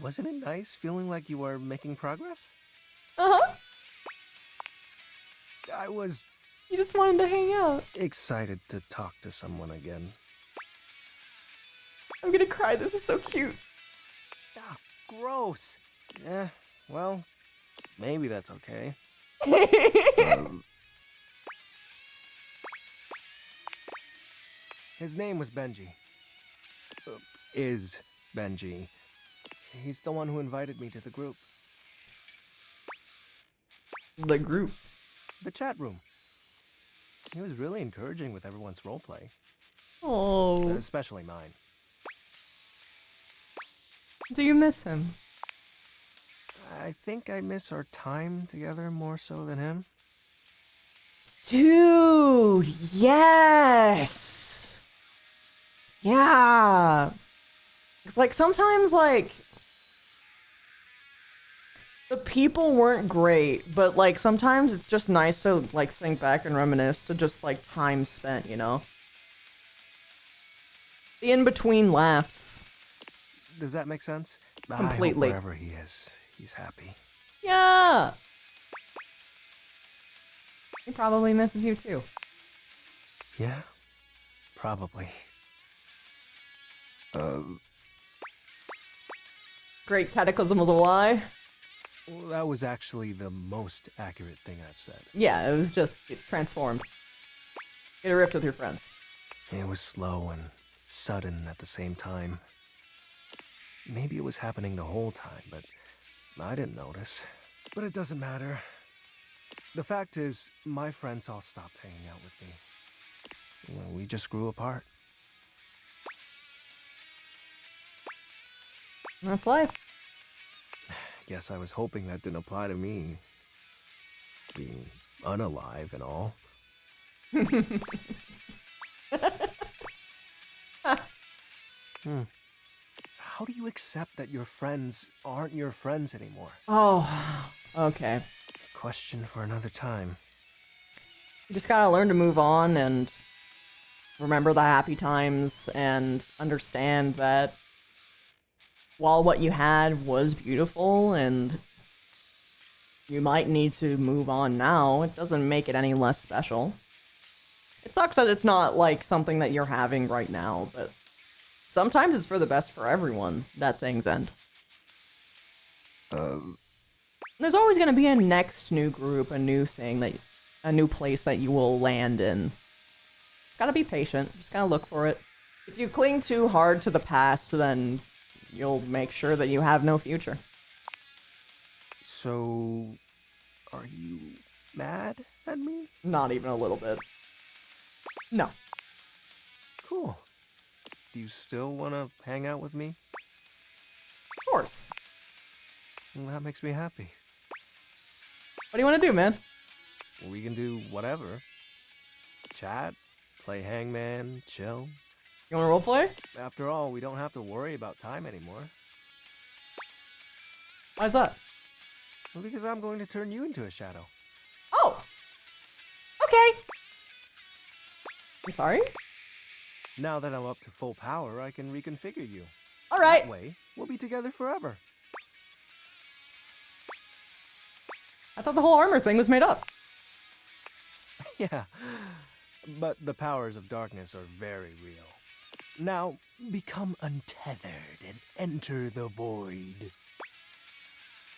wasn't it nice feeling like you were making progress? Uh-huh. I was... You just wanted to hang out. excited to talk to someone again. I'm gonna cry, this is so cute. Ah, gross. Yeah, well, maybe that's okay. His name was Benji. Is Benji. He's the one who invited me to the group. The group? The chat room. He was really encouraging with everyone's roleplay. Oh. Especially mine. Do you miss him? I think I miss our time together more so than him. Dude, yes! Yeah! It's like sometimes, like, the people weren't great, but like sometimes it's just nice to like think back and reminisce to just like time spent, you know? The in-between laughs. Does that make sense? Completely. I hope wherever he is, he's happy. Yeah! He probably misses you too. Yeah, probably. Great cataclysm of the lie. Well, that was actually the most accurate thing I've said. Yeah, it was just it transformed. Get a rift with your friends. It was slow and sudden at the same time. Maybe it was happening the whole time, but I didn't notice. But it doesn't matter. The fact is, my friends all stopped hanging out with me. Well, we just grew apart. That's life. Guess I was hoping that didn't apply to me. Being unalive and all. How do you accept that your friends aren't your friends anymore? Oh, okay. Question for another time. You just gotta learn to move on and remember the happy times and understand that while what you had was beautiful and you might need to move on now, it doesn't make it any less special. It sucks that it's not like something that you're having right now, but sometimes it's for the best for everyone that things end. There's always going to be a next new group, a new thing, a new place that you will land in. Gotta be patient. Just gotta look for it. If you cling too hard to the past, then you'll make sure that you have no future. So, are you mad at me? Not even a little bit. No. Cool. Do you still want to hang out with me? Of course. Well, that makes me happy. What do you want to do, man? We can do whatever. Chat, play hangman, chill. You want to roleplay? After all, we don't have to worry about time anymore. Why's that? Well, because I'm going to turn you into a shadow. Oh! Okay! I'm sorry? Now that I'm up to full power, I can reconfigure you. Alright! That way, we'll be together forever. I thought the whole armor thing was made up. Yeah, but the powers of darkness are very real. Now, become untethered and enter the void.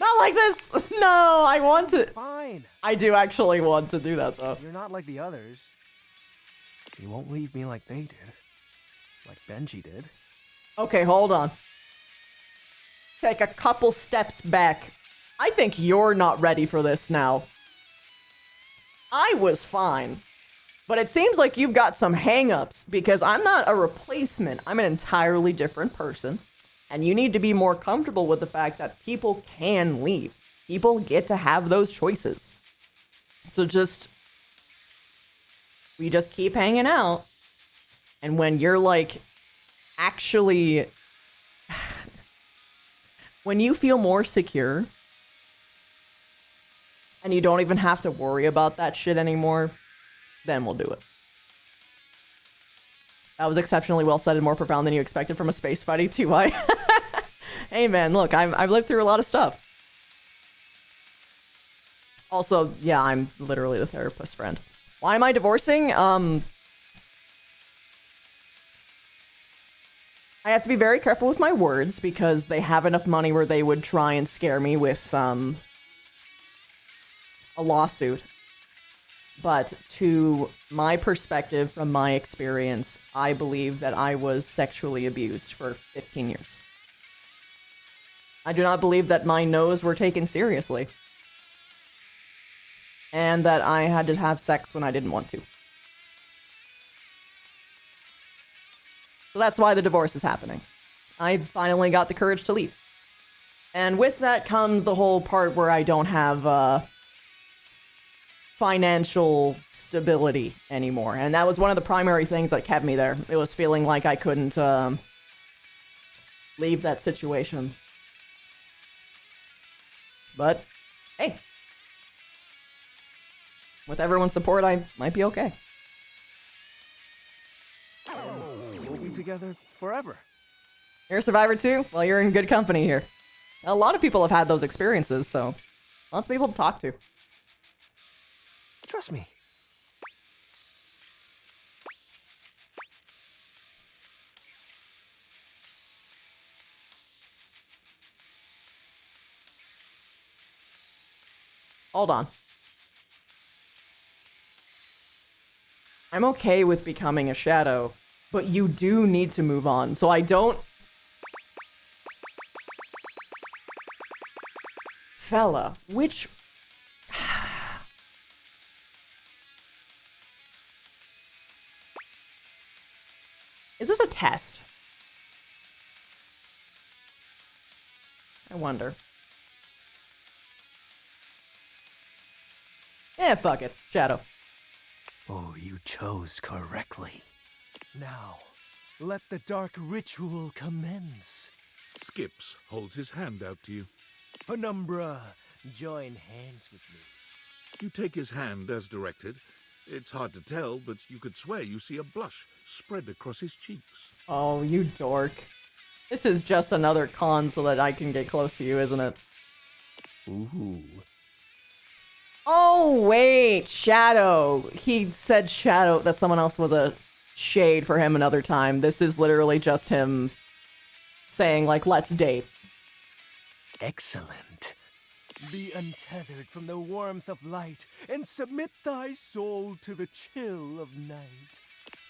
Not like this! No, I want to. Fine. I do actually want to do that, though. You're not like the others. You won't leave me like they did. Like Benji did. Okay, hold on. Take a couple steps back. I think you're not ready for this now. I was fine. But it seems like you've got some hang-ups, because I'm not a replacement. I'm an entirely different person. And you need to be more comfortable with the fact that people can leave. People get to have those choices. So we just keep hanging out. And when you're like, actually, when you feel more secure, and you don't even have to worry about that shit anymore, then we'll do it. That was exceptionally well said and more profound than you expected from a space buddy, too. Hey man, look, I've lived through a lot of stuff. Also, yeah, I'm literally the therapist friend. Why am I divorcing? I have to be very careful with my words because they have enough money where they would try and scare me with a lawsuit. But to my perspective, from my experience, I believe that I was sexually abused for 15 years. I do not believe that my no's were taken seriously. And that I had to have sex when I didn't want to. So that's why the divorce is happening. I finally got the courage to leave. And with that comes the whole part where I don't have financial stability anymore. And that was one of the primary things that kept me there. It was feeling like I couldn't leave that situation. But, hey. With everyone's support, I might be okay. We'll be together forever. You're a survivor too? Well, you're in good company here. A lot of people have had those experiences, so lots of people to talk to. Trust me. Hold on. I'm okay with becoming a shadow, but you do need to move on, so I don't... Fella, which... Is this a test? I wonder. Eh, fuck it. Shadow. Oh, you chose correctly. Now, let the dark ritual commence. Skips holds his hand out to you. Penumbra, join hands with me. You take his hand as directed, It's hard to tell, but you could swear you see a blush spread across his cheeks. Oh, you dork. This is just another con so that I can get close to you, isn't it? Ooh. Oh, wait, Shadow. He said Shadow, that someone else was a shade for him another time. This is literally just him saying, like, let's date. Excellent. Be untethered from the warmth of light, and submit thy soul to the chill of night.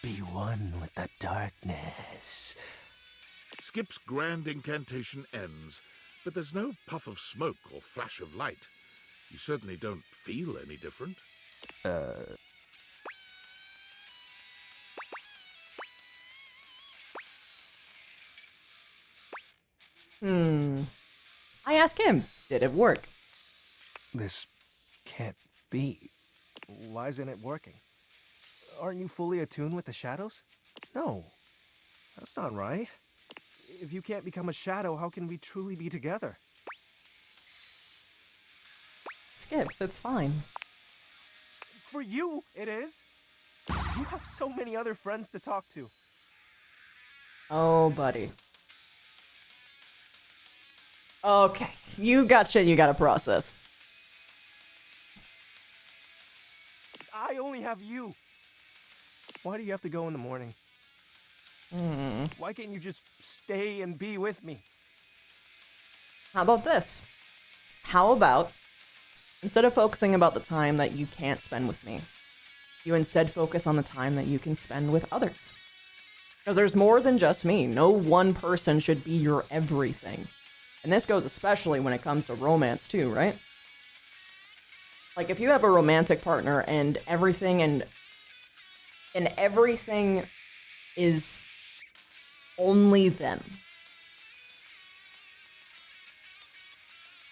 Be one with the darkness. Skip's grand incantation ends, but there's no puff of smoke or flash of light. You certainly don't feel any different. I asked him, did it work? This can't be. Why isn't it working? Aren't you fully attuned with the shadows? No, that's not right. If you can't become a shadow, how can we truly be together? Skip, it's fine. For you, it is. You have so many other friends to talk to. Oh, buddy. Okay, you got shit you gotta process. I only have you. Why do you have to go in the morning? Why can't you just stay and be with me? How about this? How about, instead of focusing about the time that you can't spend with me, you instead focus on the time that you can spend with others. Because there's more than just me. No one person should be your everything. And this goes especially when it comes to romance too, right? Like if you have a romantic partner and everything is only them,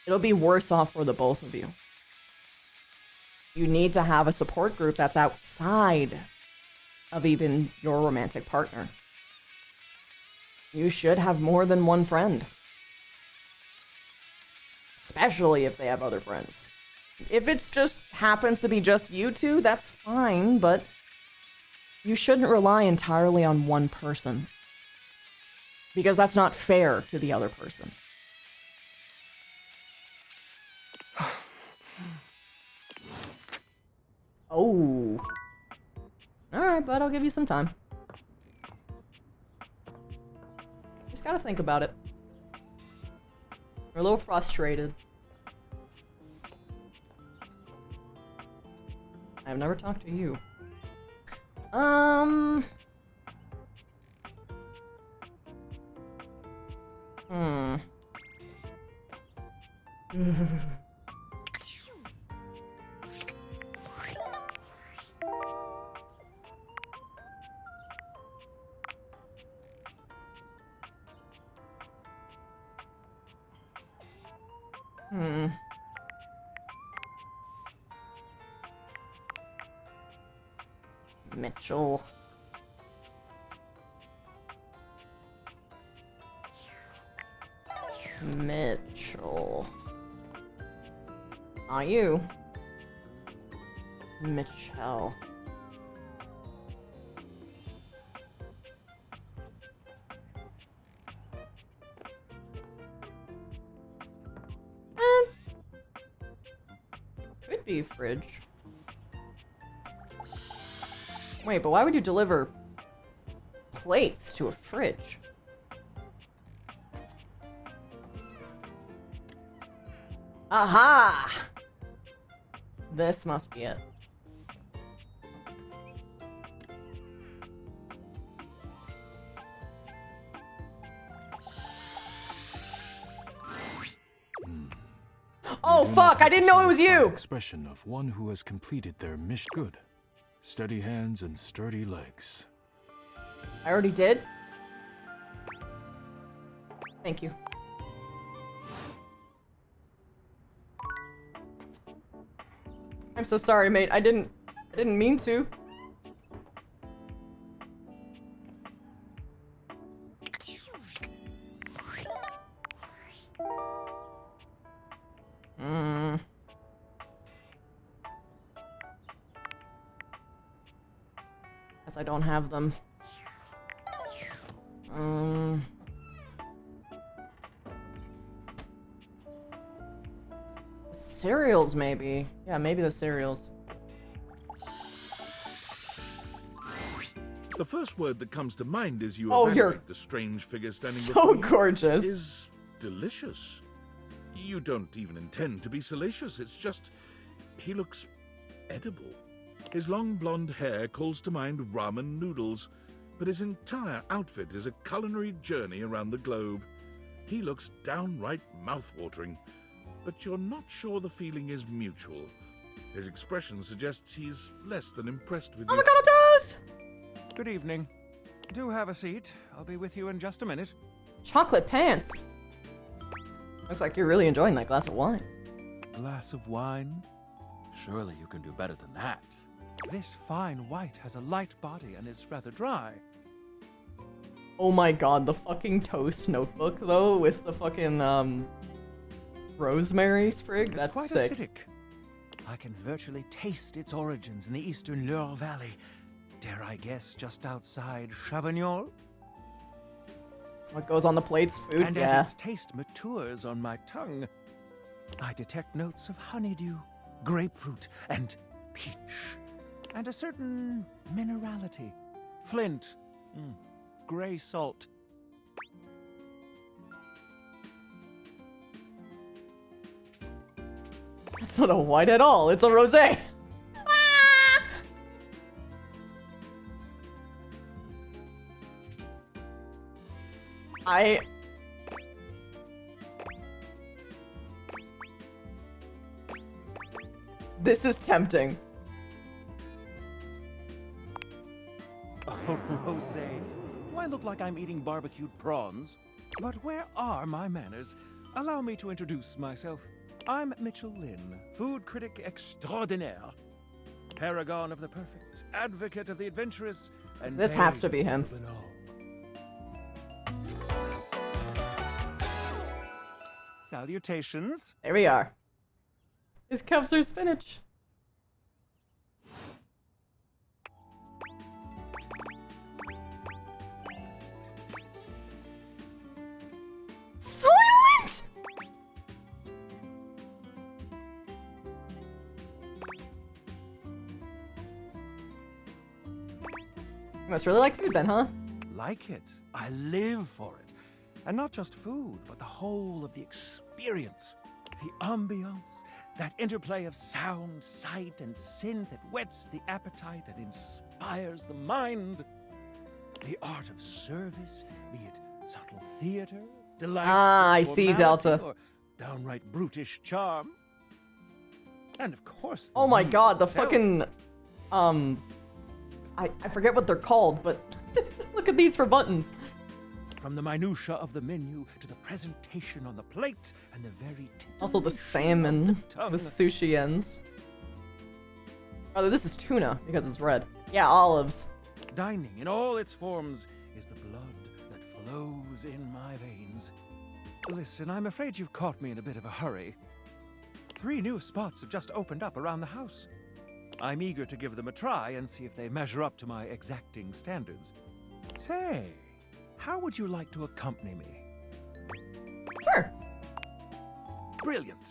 it'll be worse off for the both of you. You need to have a support group that's outside of even your romantic partner. You should have more than one friend. Especially if they have other friends. If it's just happens to be just you two, that's fine, but you shouldn't rely entirely on one person. Because that's not fair to the other person. Oh. Alright, bud, I'll give you some time. Just gotta think about it. You're a little frustrated. I've never talked to you. Mitchell. Mitchell. Not you. Mitchell. Could be fridge. Wait, but why would you deliver plates to a fridge? Aha! This must be it. Oh fuck, I didn't know it was you! Expression of one who has completed their mission. Good. Steady hands and sturdy legs. I already did? Thank you. I'm so sorry, mate. I didn't mean to. I don't have them. Cereals, maybe. Yeah, maybe the cereals. The first word that comes to mind as you Oh, you're evaluate the strange figure standing so before you gorgeous. is delicious. You don't even intend to be salacious. It's just he looks edible. His long blonde hair calls to mind ramen noodles, but his entire outfit is a culinary journey around the globe. He looks downright mouth-watering, but you're not sure the feeling is mutual. His expression suggests he's less than impressed with you. Avocado toast! Good evening. Do have a seat. I'll be with you in just a minute. Chocolate pants. Looks like you're really enjoying that glass of wine. Glass of wine? Surely you can do better than that. This fine white has a light body and is rather dry. Oh my god, the fucking toast notebook, though, with the fucking, rosemary sprig? That's quite sick. acidic. I can virtually taste its origins in the eastern Loire Valley. Dare I guess just outside Chavignol? What goes on the plate's food? And yeah. as its taste matures on my tongue, I detect notes of honeydew, grapefruit, and peach. And a certain minerality. Flint. Gray salt. That's not a white at all. It's a rosé. This is tempting. Oh, rosé. Do I look like I'm eating barbecued prawns? But where are my manners? Allow me to introduce myself. I'm Mitchell Lynn, food critic extraordinaire. Paragon of the perfect, advocate of the adventurous, and This has to be him. Salutations. There we are. His cups are spinach. Soylent! You must really like food then, huh? Like it. I live for it. And not just food, but the whole of the experience. The ambiance, that interplay of sound, sight, and synth that whets the appetite and inspires the mind. The art of service, be it subtle theater, delightful I see, formality, Delta. or downright brutish charm. And of course, Oh my meal god, the itself. fucking, I forget what they're called, but look at these for buttons. From the minutia of the menu to the presentation on the plate and the very Also the salmon with sushi ends. Oh, this is tuna because it's red. Yeah, olives. Dining in all its forms is the blood that flows in my veins. Listen, I'm afraid you've caught me in a bit of a hurry. 3 new spots have just opened up around the house. I'm eager to give them a try and see if they measure up to my exacting standards. Say, how would you like to accompany me? Sure. Brilliant.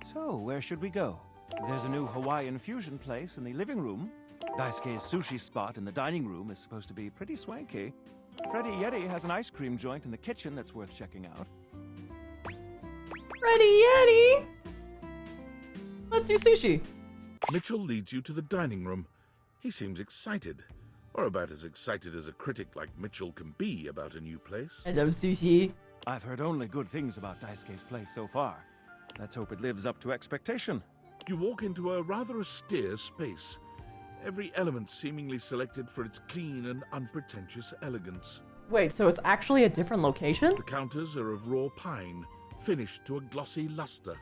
So, where should we go? There's a new Hawaiian fusion place in the living room. Daisuke's sushi spot in the dining room is supposed to be pretty swanky. Freddy Yeti has an ice cream joint in the kitchen that's worth checking out. Freddy Yeti! Let's do sushi. Mitchell leads you to the dining room. He seems excited, or about as excited as a critic like Mitchell can be about a new place. Hello, sushi. I've heard only good things about Daisuke's place so far. Let's hope it lives up to expectation. You walk into a rather austere space, every element seemingly selected for its clean and unpretentious elegance. Wait, so it's actually a different location? The counters are of raw pine, finished to a glossy luster.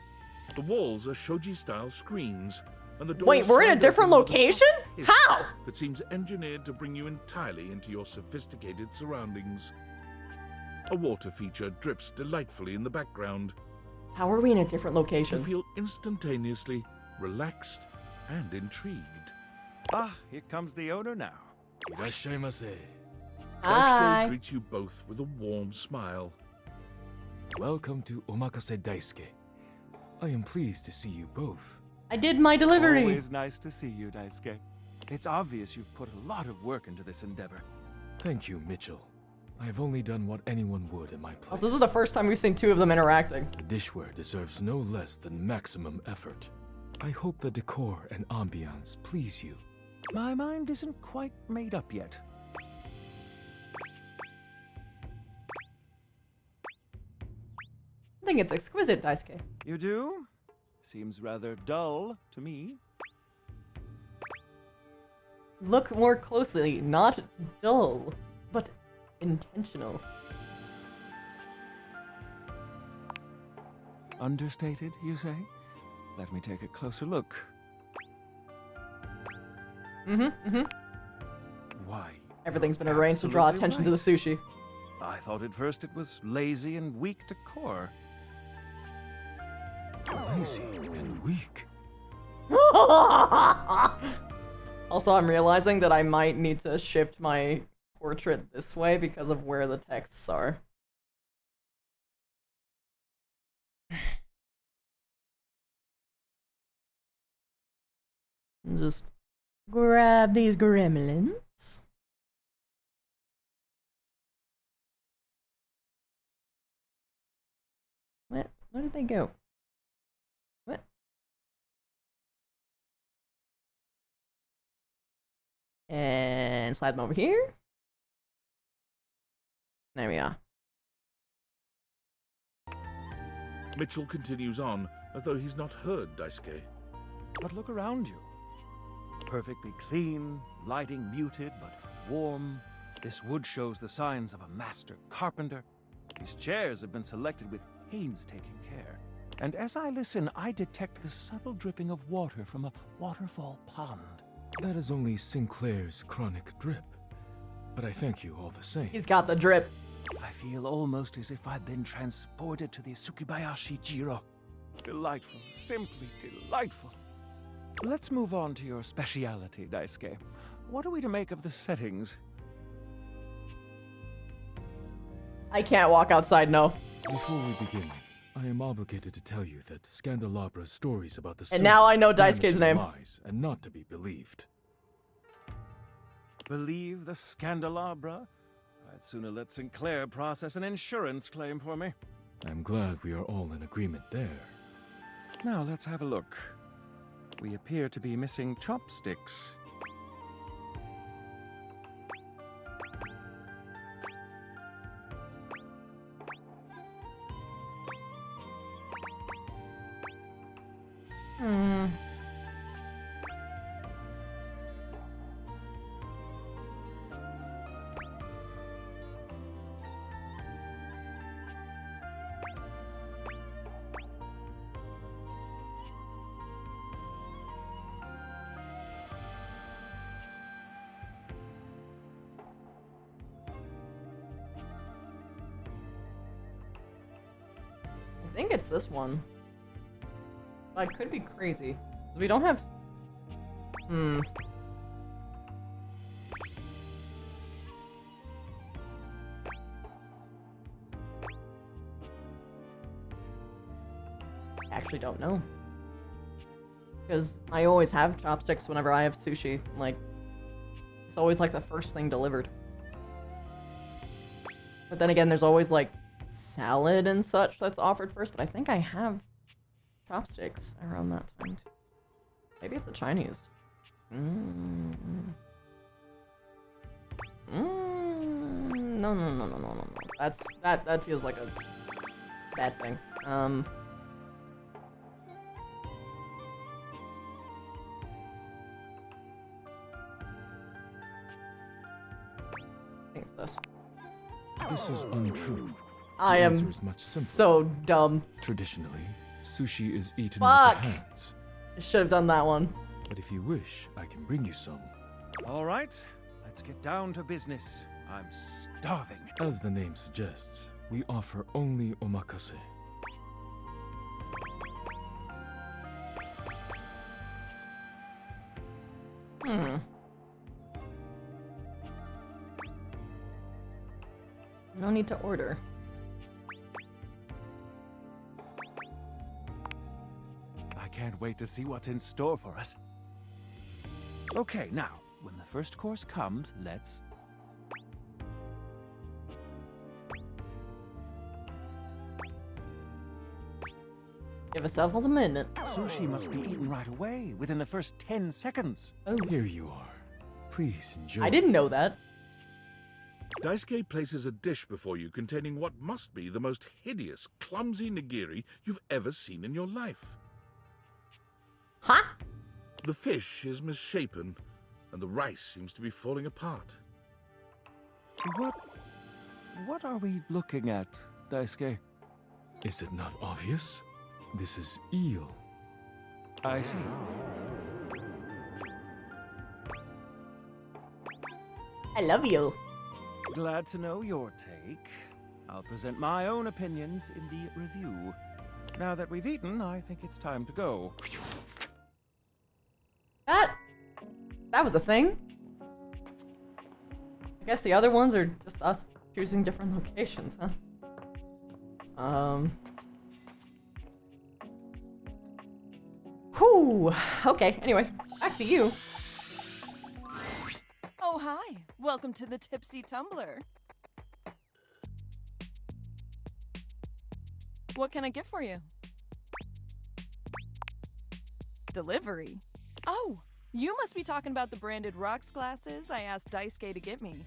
The walls are shoji-style screens, and the doors Wait, we're in a slide different open with a location? soft hiss How? That seems engineered to bring you entirely into your sophisticated surroundings. A water feature drips delightfully in the background. How are we in a different You location? feel instantaneously relaxed and intrigued. Ah, here comes the owner now. Irashaimase. Hi. Daisuke greets you both with a warm smile. Welcome to Omakase Daisuke. I am pleased to see you both. I did my delivery. Always nice to see you, Daisuke. It's obvious you've put a lot of work into this endeavor. Thank you, Mitchell. I have only done what anyone would in my place. Also, this is the first time we've seen two of them interacting. The dishware deserves no less than maximum effort. I hope the decor and ambiance please you. My mind isn't quite made up yet. I think it's exquisite, Daisuke. You do? Seems rather dull to me. Look more closely. Not dull, but intentional. Understated, you say? Let me take a closer look. Why? Everything's been arranged to draw attention to the sushi. I thought at first it was lazy and weak decor. Lazy and weak? Also, I'm realizing that I might need to shift my portrait this way because of where the texts are. Just grab these gremlins. What? Where did they go? What? And slide them over here. There we are. Mitchell continues on, as though he's not heard Daisuke. But look around you. Perfectly clean, lighting muted but warm. This wood shows the signs of a master carpenter. These chairs have been selected with painstaking care. And as I listen, I detect the subtle dripping of water from a waterfall pond. That is only Sinclair's chronic drip. But I thank you all the same. He's got the drip. I feel almost as if I've been transported to the Tsukibayashi Jiro. Delightful, simply delightful. Let's move on to your speciality, Daisuke. What are we to make of the settings? I can't walk outside, no. Before we begin, I am obligated to tell you that Scandalabra's stories about the And now I know Daisuke's damaging name. lies and not to be believed. Believe the Scandelabra? I'd sooner let Sinclair process an insurance claim for me. I'm glad we are all in agreement there. Now let's have a look. We appear to be missing chopsticks. I think it's this one. I could be crazy. We don't have... I actually don't know. Because I always have chopsticks whenever I have sushi. Like, it's always like the first thing delivered. But then again, there's always like salad and such that's offered first, but I think I have chopsticks around that time too. Maybe it's the Chinese. No. That feels like a bad thing. I think it's this. This is untrue. I The am answer is much simpler. so dumb. Traditionally, sushi is eaten Fuck! with the hands. I should have done that one. But if you wish, I can bring you some. All right, let's get down to business. I'm starving. As the name suggests, we offer only omakase. No need to order. I can't wait to see what's in store for us. Okay, now, when the first course comes, let's... Give ourselves a minute. Sushi must be eaten right away, within the first 10 seconds. Oh. Here you are. Please enjoy. I didn't know that. Daisuke places a dish before you containing what must be the most hideous, clumsy nigiri you've ever seen in your life. Huh? The fish is misshapen, and the rice seems to be falling apart. What are we looking at, Daisuke? Is it not obvious? This is eel. I see. I love you. Glad to know your take. I'll present my own opinions in the review. Now that we've eaten, I think it's time to go. That was a thing. I guess the other ones are just us choosing different locations, huh? Whew. Okay, anyway, back to you. Oh, hi. Welcome to the Tipsy Tumbler. What can I get for you? Delivery? Oh, you must be talking about the branded rocks glasses I asked Daisuke to get me.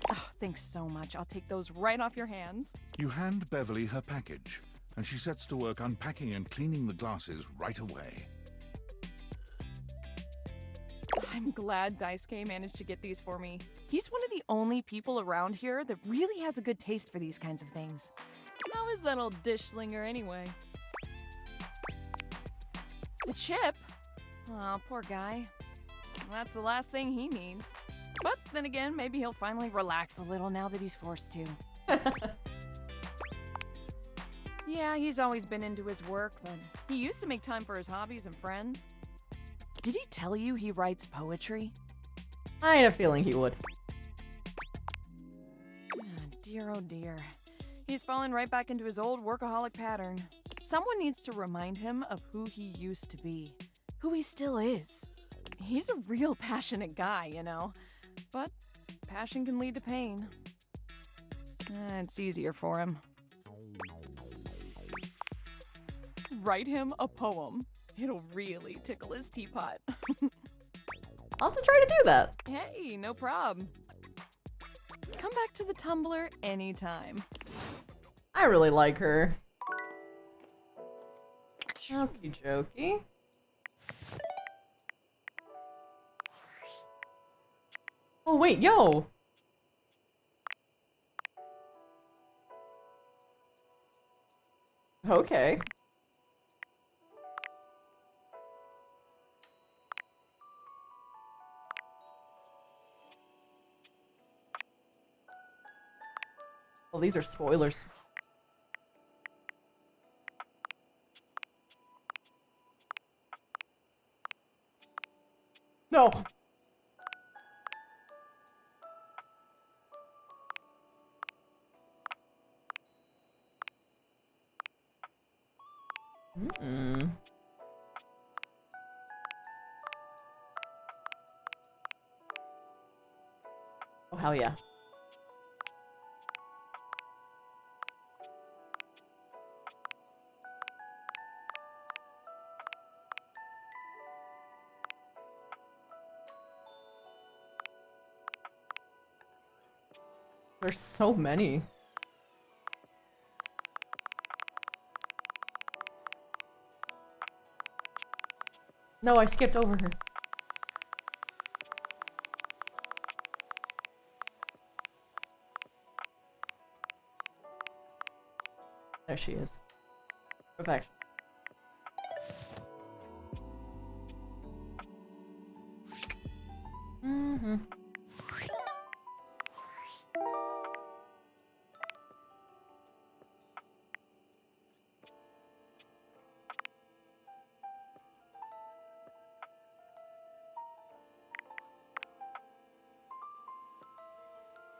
Oh, thanks so much. I'll take those right off your hands. You hand Beverly her package, and she sets to work unpacking and cleaning the glasses right away. I'm glad Daisuke managed to get these for me. He's one of the only people around here that really has a good taste for these kinds of things. How is that old dish slinger anyway? A chip? Oh, poor guy. That's the last thing he needs. But then again, maybe he'll finally relax a little now that he's forced to. Yeah, he's always been into his work, but he used to make time for his hobbies and friends. Did he tell you he writes poetry? I had a feeling he would. Dear, oh dear. He's fallen right back into his old workaholic pattern. Someone needs to remind him of who he used to be, who he still is. He's a real passionate guy, you know, but passion can lead to pain. It's easier for him. Write him a poem. It'll really tickle his teapot. I'll have to try to do that. Hey, no prob. Come back to the Tumblr anytime. I really like her. Okie dokie. Oh wait, yo! Okay. Well, these are spoilers. No! Hmm. Oh, hell yeah. There's so many. No, I skipped over her. There she is. Perfection. Mm-hmm.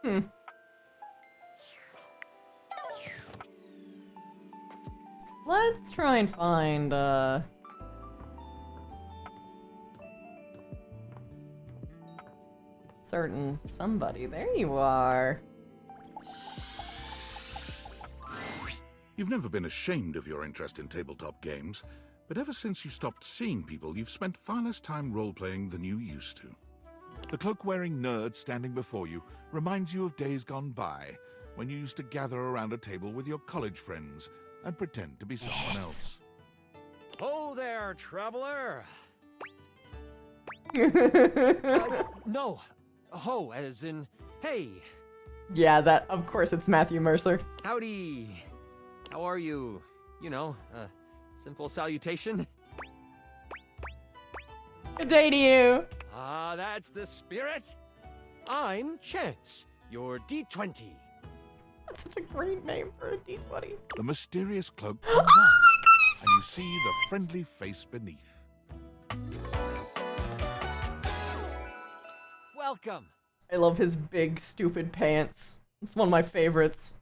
Hmm. Let's try and find, certain somebody. There you are. You've never been ashamed of your interest in tabletop games, but ever since you stopped seeing people, you've spent far less time role-playing than you used to. The cloak-wearing nerd standing before you reminds you of days gone by, when you used to gather around a table with your college friends and pretend to be someone else. Oh there, traveler! No. Ho, as in, hey. Yeah, that, of course, it's Matthew Mercer. Howdy. How are you? You know, simple salutation. Good day to you. Ah, that's the spirit. I'm Chance, your D20. That's such a great name for a D20. The mysterious cloak comes off, and you see the friendly face beneath. Welcome. I love his big, stupid pants. It's one of my favorites.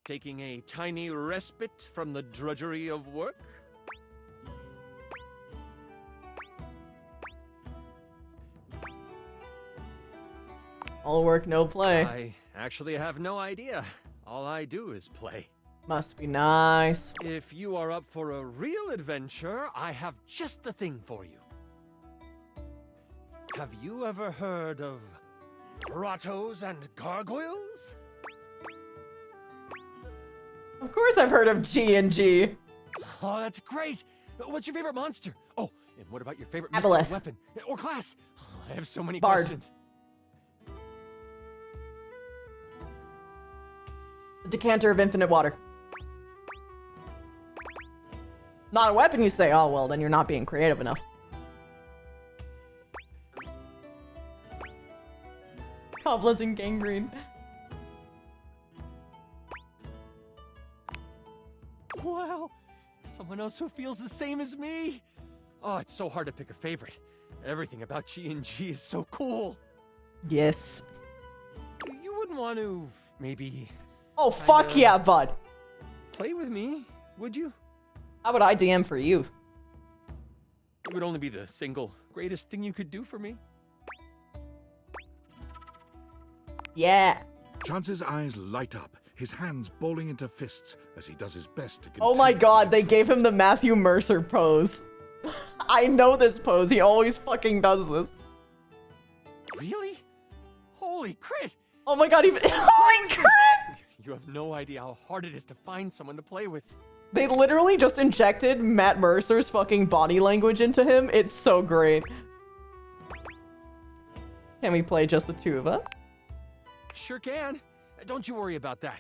Taking a tiny respite from the drudgery of work? All work, no play. I actually have no idea. All I do is play. Must be nice. If you are up for a real adventure, I have just the thing for you. Have you ever heard of grottos and gargoyles? Of course I've heard of G&G. Oh, that's great. What's your favorite monster? Oh, and what about your favorite Aboleth. mystical weapon? Or class? Oh, I have so many Bard. questions. The decanter of infinite water. Not a weapon, you say? Oh, well, then you're not being creative enough. Goblins and gangrene. Wow, someone else who feels the same as me. Oh, it's so hard to pick a favorite. Everything about G&G is so cool. Yes. You wouldn't want to, maybe... Oh, fuck yeah, bud. Play with me, would you? How would I DM for you? It would only be the single greatest thing you could do for me. Yeah. Chance's eyes light up, his hands balling into fists as he does his best to Oh my god, they gave him the Matthew Mercer pose. I know this pose, he always fucking does this. Really? Holy crit! Oh my god, even- Holy crit! You have no idea how hard it is to find someone to play with. They literally just injected Matt Mercer's fucking body language into him. It's so great. Can we play just the two of us? Sure can. Don't you worry about that.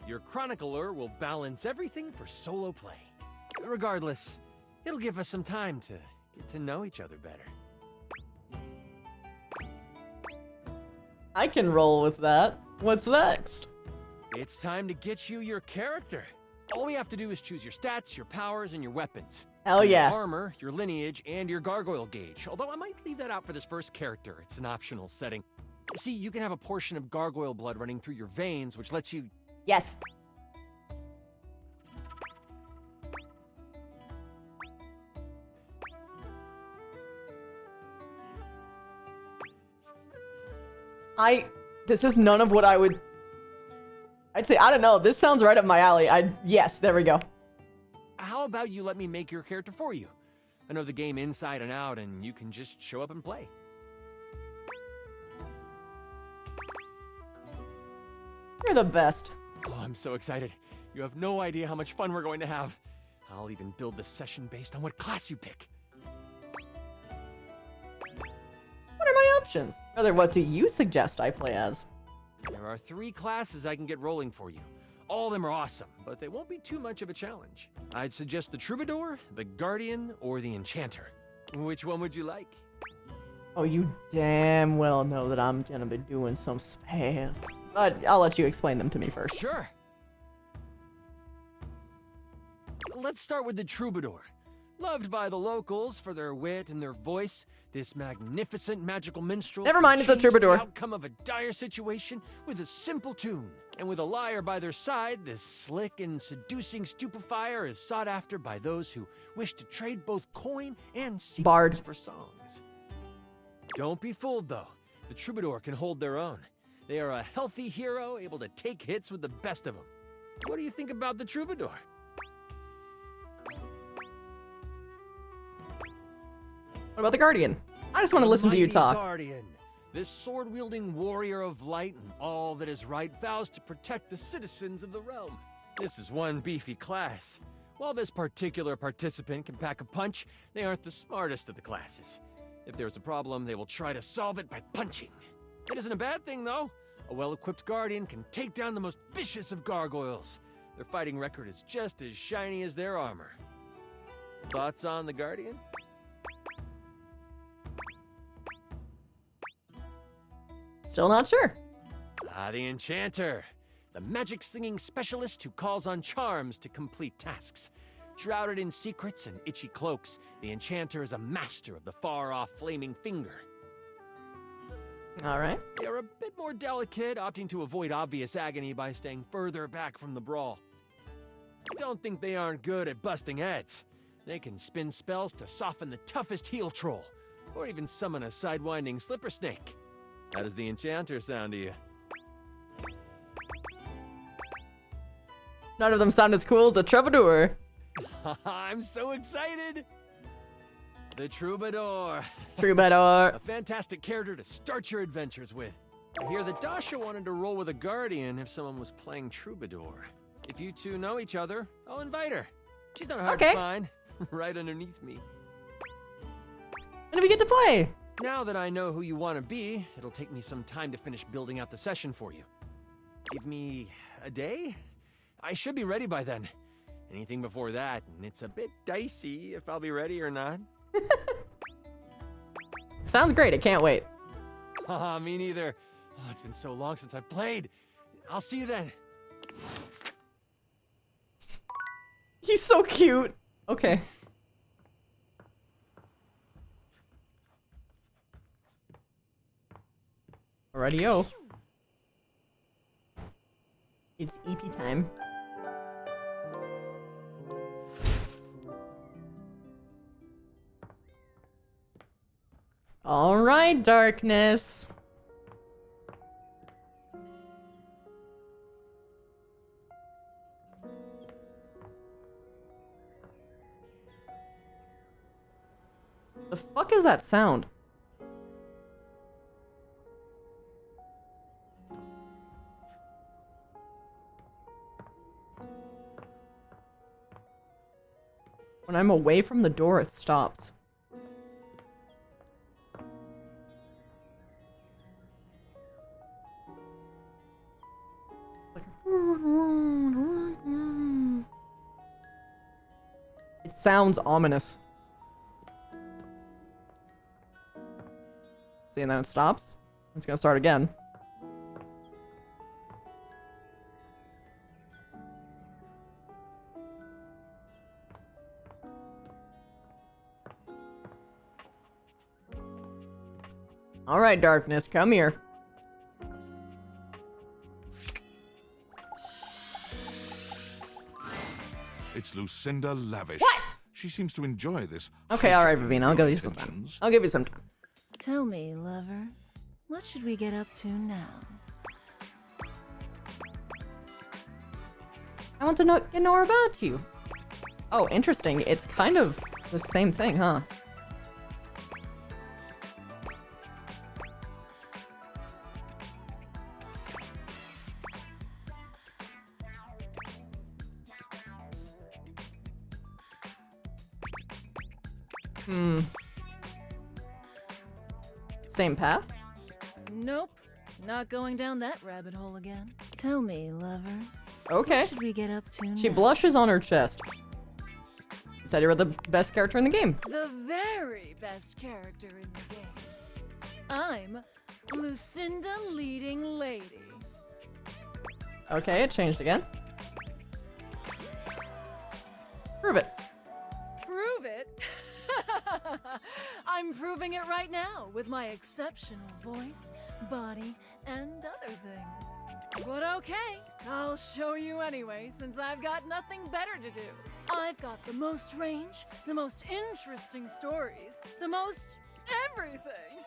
Your chronicler will balance everything for solo play. Regardless, it'll give us some time to get to know each other better. I can roll with that. What's next? It's time to get you your character. All we have to do is choose your stats, your powers, and your weapons. Hell And yeah. Your armor, your lineage, and your gargoyle gauge. Although I might leave that out for this first character. It's an optional setting. See, you can have a portion of gargoyle blood running through your veins, which lets you... Yes. This is none of what I would... I'd say, I don't know, this sounds right up my alley. Yes, there we go. How about you let me make your character for you? I know the game inside and out, and you can just show up and play. You're the best. Oh, I'm so excited. You have no idea how much fun we're going to have. I'll even build the session based on what class you pick. What are my options? Rather, what do you suggest I play as? There are 3 classes I can get rolling for you. All of them are awesome, but they won't be too much of a challenge. I'd suggest the Troubadour, the Guardian, or the Enchanter. Which one would you like? Oh, you damn well know that I'm gonna be doing some spells. But I'll let you explain them to me first. Sure. Let's start with the Troubadour. Loved by the locals for their wit and their voice, this magnificent magical minstrel Never mind, it's a changed the troubadour. outcome of a dire situation with a simple tune. And with a liar by their side, this slick and seducing stupefier is sought after by those who wish to trade both coin and secrets Bard. for songs. Don't be fooled, though. The troubadour can hold their own. They are a healthy hero, able to take hits with the best of them. What do you think about the troubadour? What about the Guardian? I just want to listen to you Mighty talk. Guardian. This sword-wielding warrior of light and all that is right vows to protect the citizens of the realm. This is one beefy class. While this particular participant can pack a punch, they aren't the smartest of the classes. If there's a problem, they will try to solve it by punching. It isn't a bad thing, though. A well-equipped Guardian can take down the most vicious of gargoyles. Their fighting record is just as shiny as their armor. Thoughts on the Guardian? Still not sure. The Enchanter. The magic-slinging specialist who calls on charms to complete tasks. Shrouded in secrets and itchy cloaks, the Enchanter is a master of the far-off flaming finger. All right. They are a bit more delicate, opting to avoid obvious agony by staying further back from the brawl. Don't think they aren't good at busting heads. They can spin spells to soften the toughest heel troll, or even summon a sidewinding slipper snake. How does the Enchanter sound to you? None of them sound as cool as the Troubadour. I'm so excited! The Troubadour. Troubadour. A fantastic character to start your adventures with. I hear that Dasha wanted to roll with a Guardian if someone was playing Troubadour. If you two know each other, I'll invite her. She's not hard to find. Right underneath me. When do we get to play? Now that I know who you want to be, it'll take me some time to finish building out the session for you. Give me a day? I should be ready by then. Anything before that, and it's a bit dicey if I'll be ready or not. Sounds great. I can't wait. Haha, me neither. Oh, it's been so long since I've played. I'll see you then. He's so cute. Okay. Alrighty-o. It's EP time. Alright, darkness. The fuck is that sound? When I'm away from the door, it stops. It sounds ominous. See, and then it stops. It's gonna start again. All right, darkness, come here. It's Lucinda Lavish. What? She seems to enjoy this. Okay, all right, Ravina, I'll give you some time. I'll give you some time. Tell me, lover, what should we get up to now? I want to get more about you. Oh, interesting. It's kind of the same thing, huh? Same path? Nope, not going down that rabbit hole again. Tell me, lover. Okay. What should we get up to She now? blushes on her chest. You said you were the best character in the game. The very best character in the game. I'm Lucinda Leading Lady. Okay, it changed again. Prove it. Prove it? my exceptional voice, body, and other things. But okay, I'll show you anyway, since I've got nothing better to do. I've got the most range, the most interesting stories, the most everything.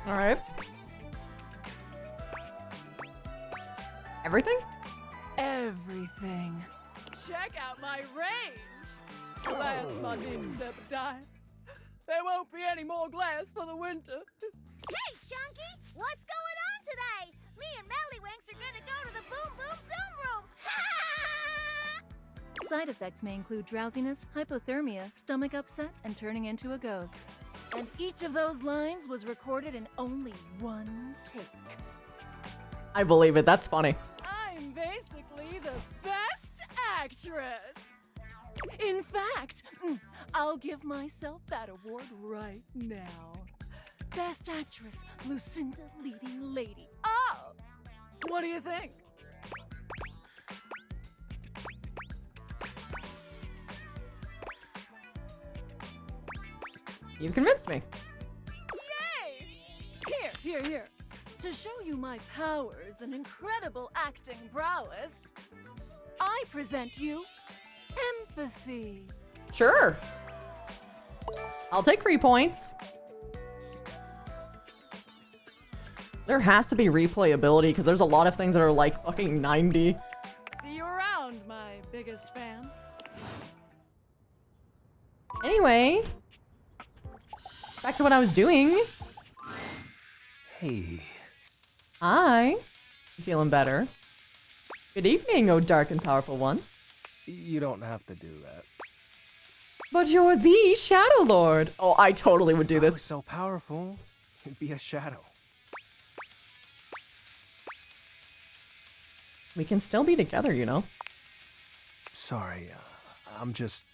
All right. Everything? Everything. Check out my range. Glass, my dear Suabthon. There won't be any more glass for the winter. Hey, Shunky! What's going on today? Me and Mellywinks are gonna go to the Boom Boom Zoom Room! Side effects may include drowsiness, hypothermia, stomach upset, and turning into a ghost. And each of those lines was recorded in only one take. I believe it. That's funny. I'm basically the best actress. In fact, I'll give myself that award right now. Best Actress, Lucinda Leading Lady. Oh! What do you think? You convinced me. Yay! Here. To show you my powers and incredible acting prowess, I present you empathy. Sure. I'll take 3 points. There has to be replayability because there's a lot of things that are like fucking 90. See you around, my biggest fan. Anyway, back to what I was doing. Hey. Hi. You feeling better? Good evening, oh dark and powerful one. You don't have to do that. But you're the Shadow Lord. Oh, I totally would do I this. was so powerful, you'd be a shadow. We can still be together, you know. Sorry, I'm just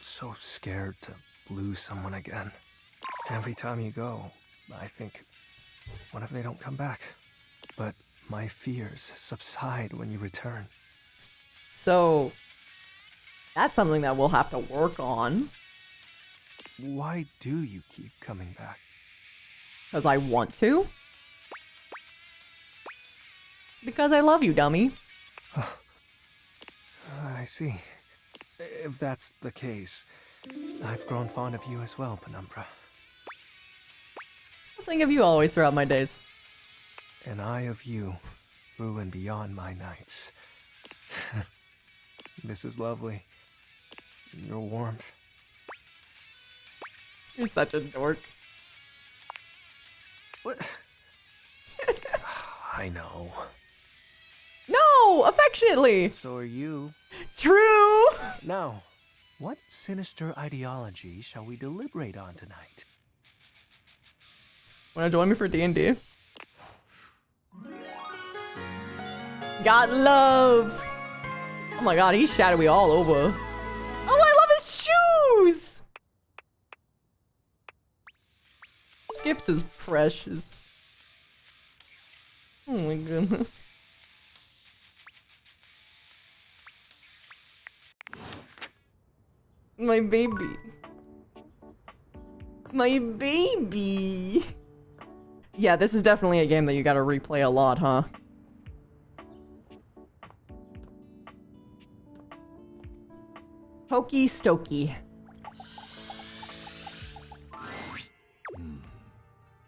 so scared to lose someone again. Every time you go, I think, what if they don't come back? But my fears subside when you return. So, that's something that we'll have to work on. Why do you keep coming back? Because I want to. Because I love you, dummy. I see. If that's the case, I've grown fond of you as well, Penumbra. I'll think of you always throughout my days. And I of you, through and beyond my nights. This is lovely. Your warmth. You're such a dork. What? I know. No! Affectionately! So are you. True! Now, what sinister ideology shall we deliberate on tonight? Wanna join me for D&D? Got love! Oh my god, he's shadowy all over. Oh, I love his shoes! Skips is precious. Oh my goodness. My baby. My baby. Yeah, this is definitely a game that you gotta replay a lot, huh? Hokey stokey.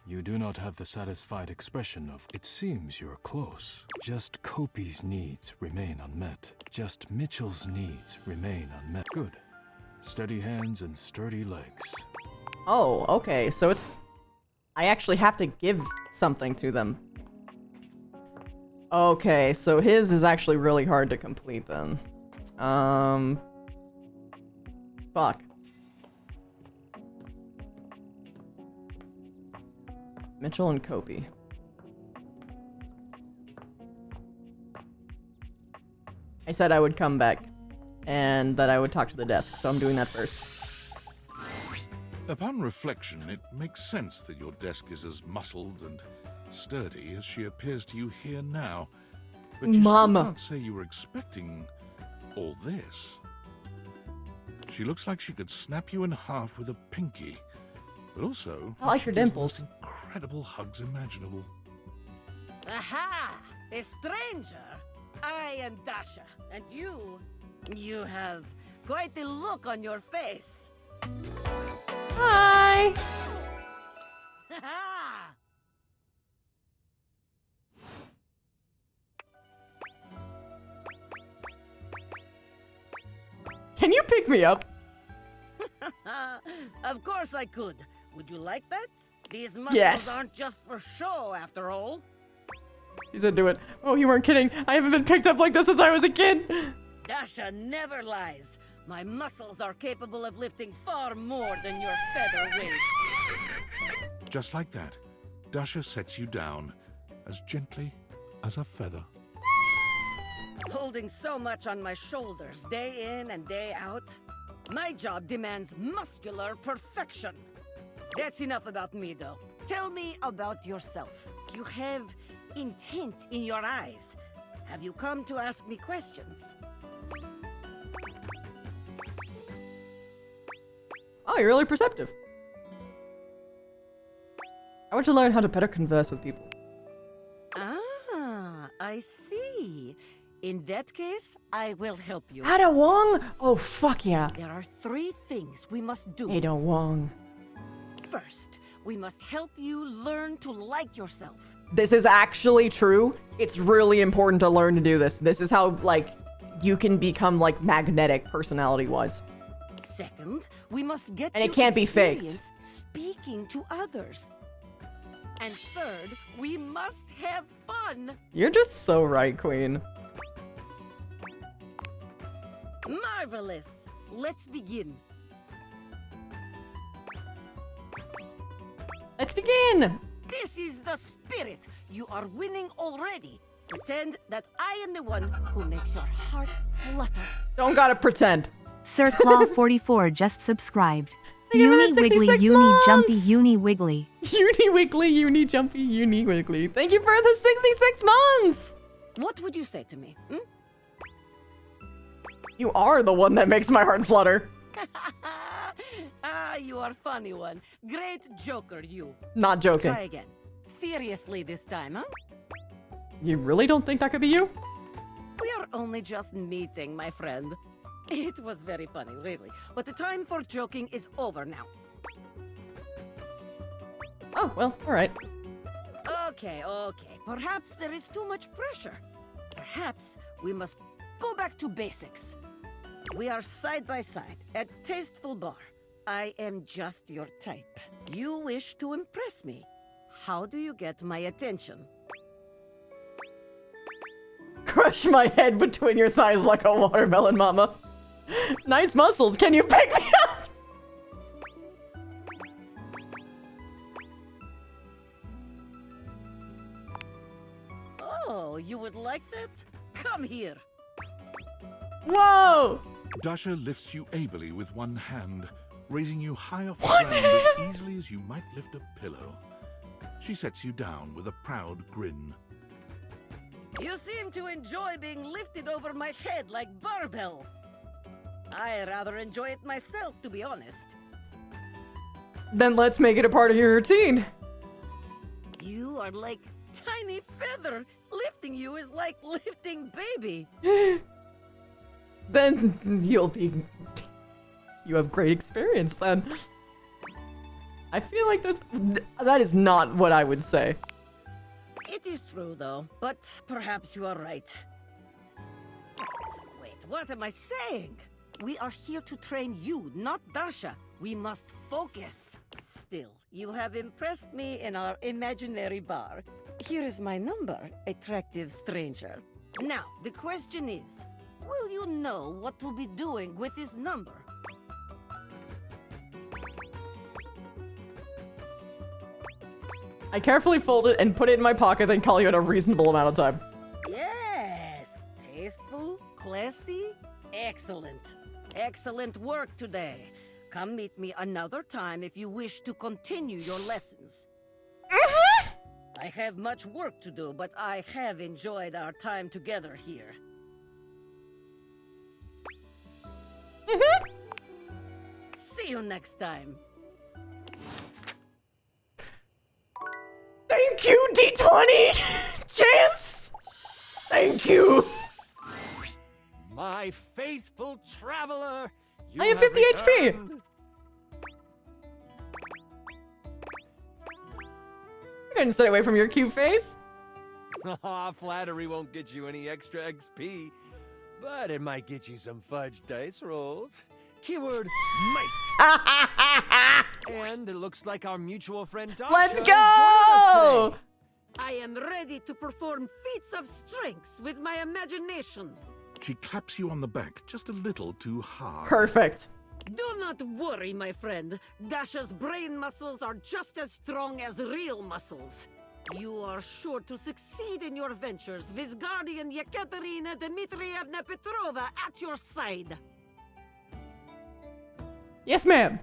You do not have the satisfied expression of, it seems you're close. Just Kopi's needs remain unmet. Just Mitchell's needs remain unmet. Good. Steady hands and sturdy legs. Oh, okay, so it's... I actually have to give something to them. Okay, so his is actually really hard to complete then. Fuck. Mitchell and Kopi. I said I would come back, and that I would talk to the desk, so I'm doing that first. Upon reflection, it makes sense that your desk is as muscled and sturdy as she appears to you here now. But you Mama. still can't say you were expecting all this. She looks like she could snap you in half with a pinky. but also I like your gives the dimples. most incredible hugs imaginable. Aha! A stranger! I am Dasha, and you have quite the look on your face. Hi! Ha! Can you pick me up? Of course I could. Would you like that? These muscles Yes. aren't just for show, after all. He said do it. Oh, you weren't kidding. I haven't been picked up like this since I was a kid. Dasha never lies. My muscles are capable of lifting far more than your feather weights. Just like that, Dasha sets you down as gently as a feather. Holding so much on my shoulders day in and day out, my job demands muscular perfection. That's enough about me, though. Tell me about yourself. You have intent in your eyes. Have you come to ask me questions? Oh, you're really perceptive. I want to learn how to better converse with people. Ah, I see. In that case, I will help you. Ada Wong? Oh, fuck yeah. There are 3 things we must do. Ada Wong. First, we must help you learn to like yourself. This is actually true. It's really important to learn to do this. This is how, like, you can become, like, magnetic personality-wise. Second, we must get And you it can't be faked. experience speaking to others. And third, we must have fun. You're just so right, Queen. Marvelous. Let's begin. Let's begin. This is the spirit. You are winning already. Pretend that I am the one who makes your heart flutter. Don't gotta pretend. Sir Claw 44 just subscribed. Thank you for the Uni Wiggly, 66 Uni Jumpy, months! Uni Wiggly. Uni Wiggly, Uni Jumpy, Uni Wiggly. Thank you for the 66 months! What would you say to me? Hmm? You are the one that makes my heart flutter. Ah, you are funny one. Great joker, you. Not joking. Try again. Seriously this time, huh? You really don't think that could be you? We are only just meeting, my friend. It was very funny, really. But the time for joking is over now. Oh, well, alright. Okay. Perhaps there is too much pressure. Perhaps we must go back to basics. We are side by side at Tasteful Bar. I am just your type. You wish to impress me. How do you get my attention? Crush my head between your thighs like a watermelon, mama. Nice muscles, can you pick me up? Oh, you would like that? Come here. Whoa! Dasha lifts you ably with one hand, raising you high off the ground as easily as you might lift a pillow. She sets you down with a proud grin. You seem to enjoy being lifted over my head like barbell. I rather enjoy it myself, to be honest. Then let's make it a part of your routine. You are like tiny feather. Lifting you is like lifting baby. Then you have great experience then. I feel like that is not what I would say. It is true, though, but perhaps you are right. Wait, what am I saying? We are here to train you, not Dasha. We must focus. Still, you have impressed me in our imaginary bar. Here is my number, attractive stranger. Now, the question is, will you know what to be doing with this number? I carefully fold it and put it in my pocket, then call you in a reasonable amount of time. Yes! Tasteful, classy, excellent. Excellent work today. Come meet me another time if you wish to continue your lessons. I have much work to do, but I have enjoyed our time together here. See you next time. honey! Chance! Thank you! My faithful traveler! You I have 50 HP! returned. I couldn't stay away from your cute face. Flattery won't get you any extra XP, but it might get you some fudge dice rolls. Keyword, might. And it looks like our mutual friend Dasha Let's is joining go! us today. I am ready to perform feats of strength with my imagination. She claps you on the back just a little too hard. Perfect. Do not worry, my friend. Dasha's brain muscles are just as strong as real muscles. You are sure to succeed in your ventures with Guardian Yekaterina Dmitrievna Petrova at your side. Yes, ma'am.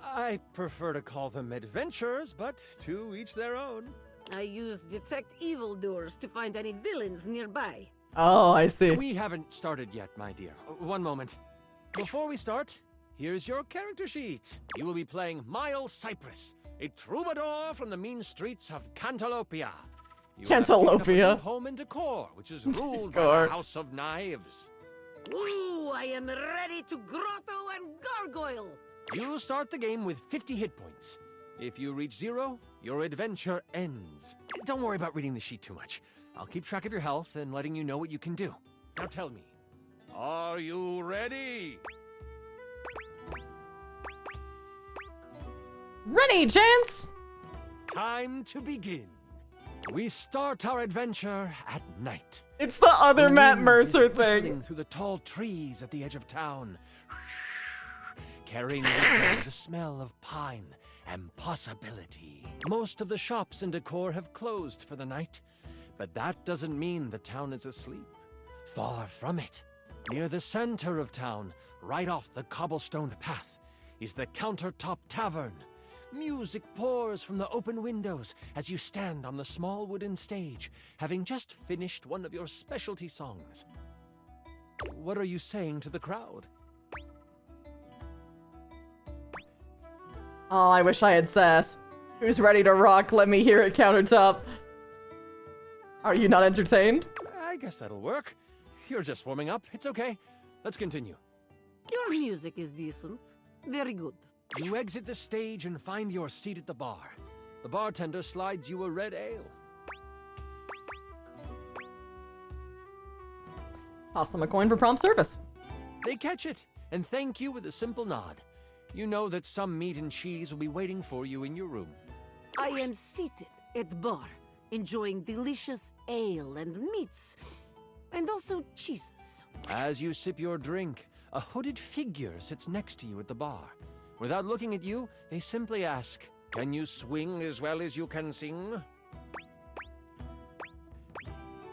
I prefer to call them adventures, but to each their own. I use detect evildoers to find any villains nearby. Oh, I see. We haven't started yet, my dear. One moment. Before we start, here's your character sheet. You will be playing Miles Cypress, a troubadour from the mean streets of Cantalopia. You have taken up a Cantalopia. new home in Decor, which is ruled by Decor. the House of Knives. Ooh, I am ready to grotto and gargoyle. You start the game with 50 hit points. If you reach 0, your adventure ends. Don't worry about reading the sheet too much. I'll keep track of your health and letting you know what you can do. Now tell me, are you ready? Ready, Chance! Time to begin. We start our adventure at night. It's the other The Matt wind Mercer is whistling thing. through the tall trees at the edge of town, carrying with them the smell of pine and possibility. Most of the shops in Decor have closed for the night, but that doesn't mean the town is asleep. Far from it. Near the center of town, right off the cobblestoned path, is the Countertop Tavern. Music pours from the open windows as you stand on the small wooden stage, having just finished one of your specialty songs. What are you saying to the crowd? Oh, I wish I had sass. Who's ready to rock? Let me hear it, Countertop. Are you not entertained? I guess that'll work. You're just warming up. It's okay. Let's continue. Your music is decent. Very good. You exit the stage and find your seat at the bar. The bartender slides you a red ale. Toss them a coin for prompt service. They catch it and thank you with a simple nod. You know that some meat and cheese will be waiting for you in your room. I am seated at the bar, enjoying delicious ale and meats, and also cheeses. As you sip your drink, a hooded figure sits next to you at the bar. Without looking at you, they simply ask, "Can you swing as well as you can sing?"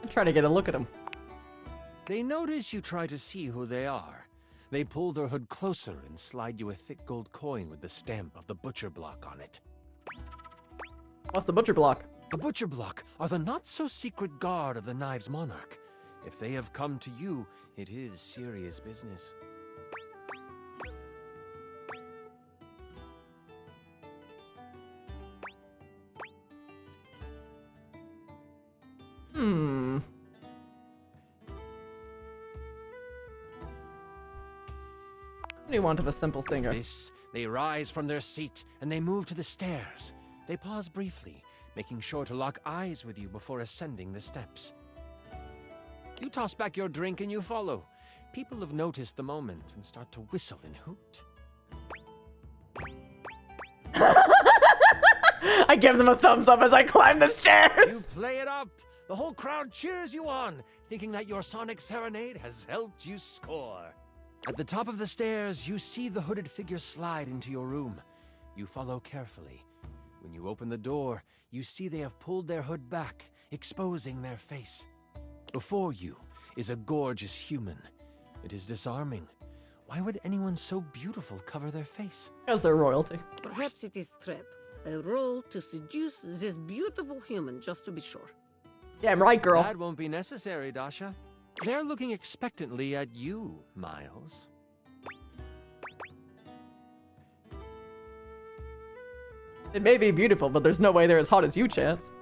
I try to get a look at him. They notice you try to see who they are. They pull their hood closer and slide you a thick gold coin with the stamp of the butcher block on it. What's the butcher block? The butcher block are the not-so-secret guard of the Knives Monarch. If they have come to you, it is serious business. Hmm. What do you want of a simple singer? This, they rise from their seat and they move to the stairs. They pause briefly, making sure to lock eyes with you before ascending the steps. You toss back your drink and you follow. People have noticed the moment and start to whistle and hoot. I give them a thumbs up as I climb the stairs. You play it up. The whole crowd cheers you on, thinking that your sonic serenade has helped you score. At the top of the stairs, you see the hooded figure slide into your room. You follow carefully. When you open the door, you see they have pulled their hood back, exposing their face. Before you is a gorgeous human. It is disarming. Why would anyone so beautiful cover their face? Because they're royalty. Perhaps it is trap. A role to seduce this beautiful human, just to be sure. Damn right, girl. That won't be necessary, Dasha. They're looking expectantly at you, Miles. It may be beautiful, but there's no way they're as hot as you, Chance.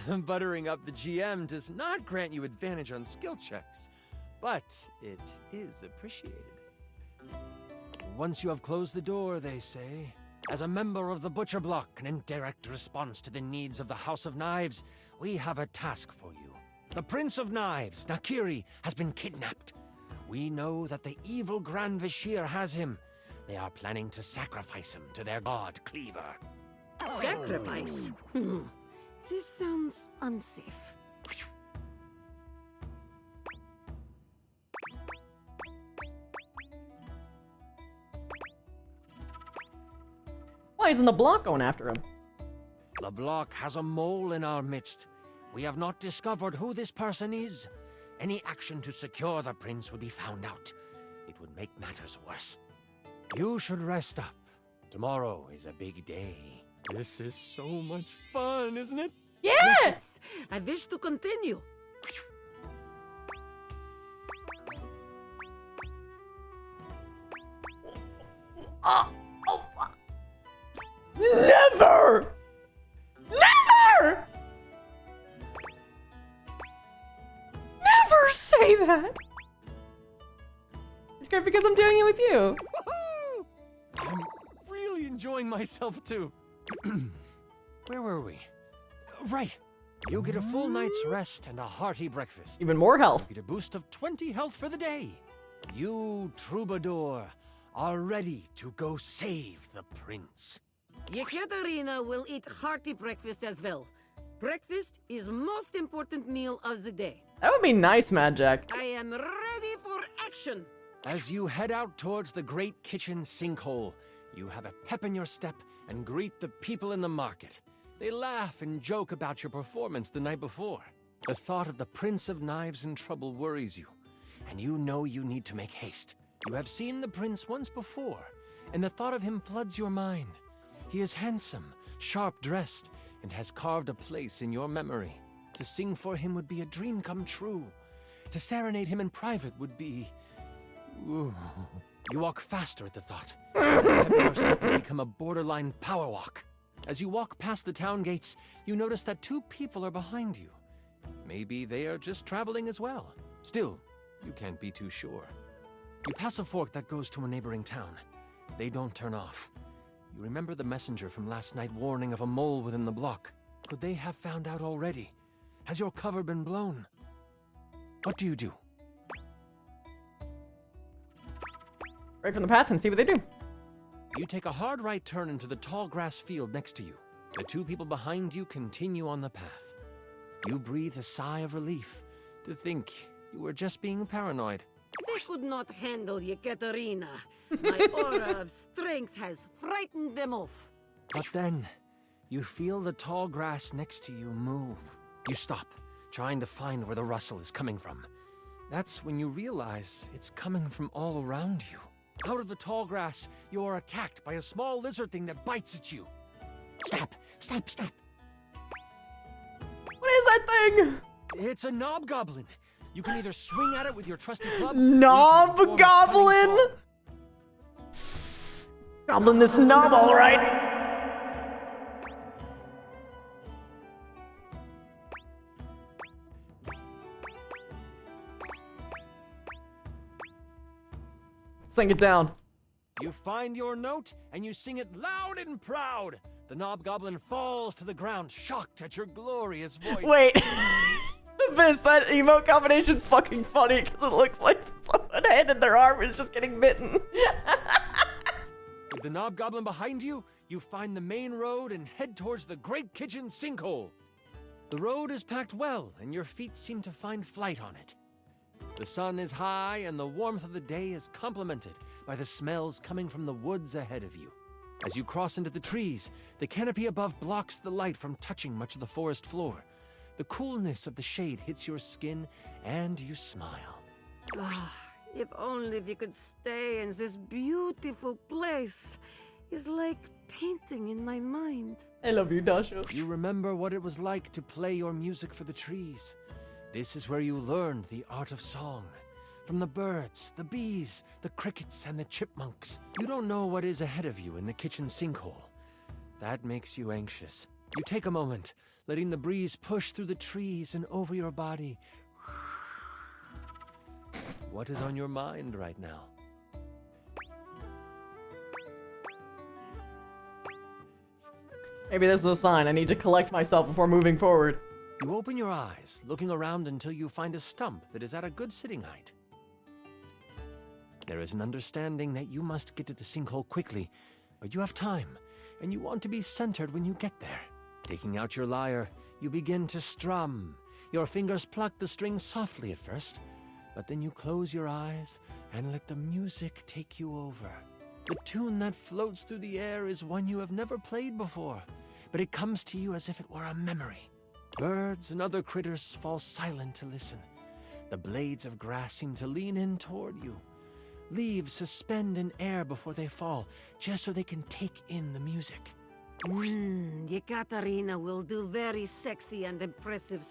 Buttering up the GM does not grant you advantage on skill checks, but it is appreciated. Once you have closed the door, they say, as a member of the Butcher Block and in direct response to the needs of the House of Knives, we have a task for you. The Prince of Knives, Nakiri, has been kidnapped. We know that the evil Grand Vashir has him. They are planning to sacrifice him to their god Cleaver. Sacrifice? This sounds unsafe. Why isn't the block going after him? The block has a mole in our midst. We have not discovered who this person is. Any action to secure the prince would be found out. It would make matters worse. You should rest up. Tomorrow is a big day. This is so much fun, isn't it? Yes! I wish to continue. Never! Never! Never say that! It's great because I'm doing it with you. I'm really enjoying myself too. Where were we? Right. You get a full night's rest and a hearty breakfast. Even more health. You get a boost of 20 health for the day. You, Troubadour, are ready to go save the prince. Yekaterina will eat hearty breakfast as well. Breakfast is most important meal of the day. That would be nice, Mad Jack. I am ready for action. As you head out towards the great kitchen sinkhole, you have a pep in your step and greet the people in the market. They laugh and joke about your performance the night before. The thought of the Prince of Knives in trouble worries you, and you know you need to make haste. You have seen the prince once before, and the thought of him floods your mind. He is handsome, sharp-dressed, and has carved a place in your memory. To sing for him would be a dream come true. To serenade him in private would be... Ooh. You walk faster at the thought. Your step has become a borderline power walk. As you walk past the town gates, you notice that two people are behind you. Maybe they are just traveling as well. Still, you can't be too sure. You pass a fork that goes to a neighboring town. They don't turn off. You remember the messenger from last night warning of a mole within the block. Could they have found out already? Has your cover been blown? What do you do? Right from the path and see what they do. You take a hard right turn into the tall grass field next to you. The two people behind you continue on the path. You breathe a sigh of relief to think you were just being paranoid. They could not handle Yekaterina. My aura of strength has frightened them off. But then, you feel the tall grass next to you move. You stop, trying to find where the rustle is coming from. That's when you realize it's coming from all around you. Out of the tall grass, you are attacked by a small lizard thing that bites at you. Stop! Stop! Stop! What is that thing? It's a knob goblin. You can either swing at it with your trusty club... Knob goblin? Goblin this knob, alright. Sing it down. You find your note, and you sing it loud and proud. The knob goblin falls to the ground, shocked at your glorious voice. Wait. This, that emote combination's fucking funny, because it looks like someone handed their arm is just getting bitten. With the knob goblin behind you, you find the main road and head towards the great kitchen sinkhole. The road is packed well, and your feet seem to find flight on it. The sun is high, and the warmth of the day is complemented by the smells coming from the woods ahead of you. As you cross into the trees, the canopy above blocks the light from touching much of the forest floor. The coolness of the shade hits your skin, and you smile. If only we could stay in this beautiful place. It's like painting in my mind. I love you, Dasha. You remember what it was like to play your music for the trees. This is where you learned the art of song. From the birds, the bees, the crickets, and the chipmunks. You don't know what is ahead of you in the kitchen sinkhole. That makes you anxious. You take a moment, letting the breeze push through the trees and over your body. What is on your mind right now? Maybe this is a sign. I need to collect myself before moving forward. You open your eyes, looking around until you find a stump that is at a good sitting height. There is an understanding that you must get to the sinkhole quickly, but you have time, and you want to be centered when you get there. Taking out your lyre, you begin to strum. Your fingers pluck the strings softly at first, but then you close your eyes and let the music take you over. The tune that floats through the air is one you have never played before, but it comes to you as if it were a memory. Birds and other critters fall silent to listen. The blades of grass seem to lean in toward you. Leaves suspend in air before they fall, just so they can take in the music. Yekaterina will do very sexy and impressive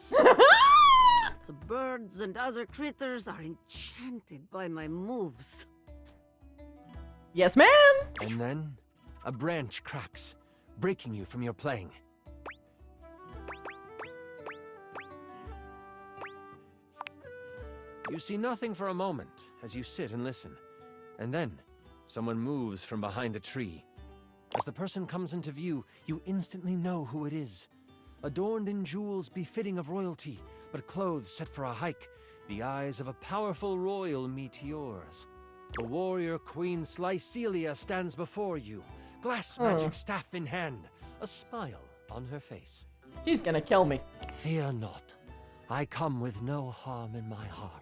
The birds and other critters are enchanted by my moves. Yes, ma'am! And then, a branch cracks, breaking you from your playing. You see nothing for a moment as you sit and listen. And then, someone moves from behind a tree. As the person comes into view, you instantly know who it is. Adorned in jewels befitting of royalty, but clothes set for a hike, the eyes of a powerful royal meet yours. The warrior Queen Slycelia stands before you, glass magic staff in hand, a smile on her face. She's gonna kill me. Fear not. I come with no harm in my heart.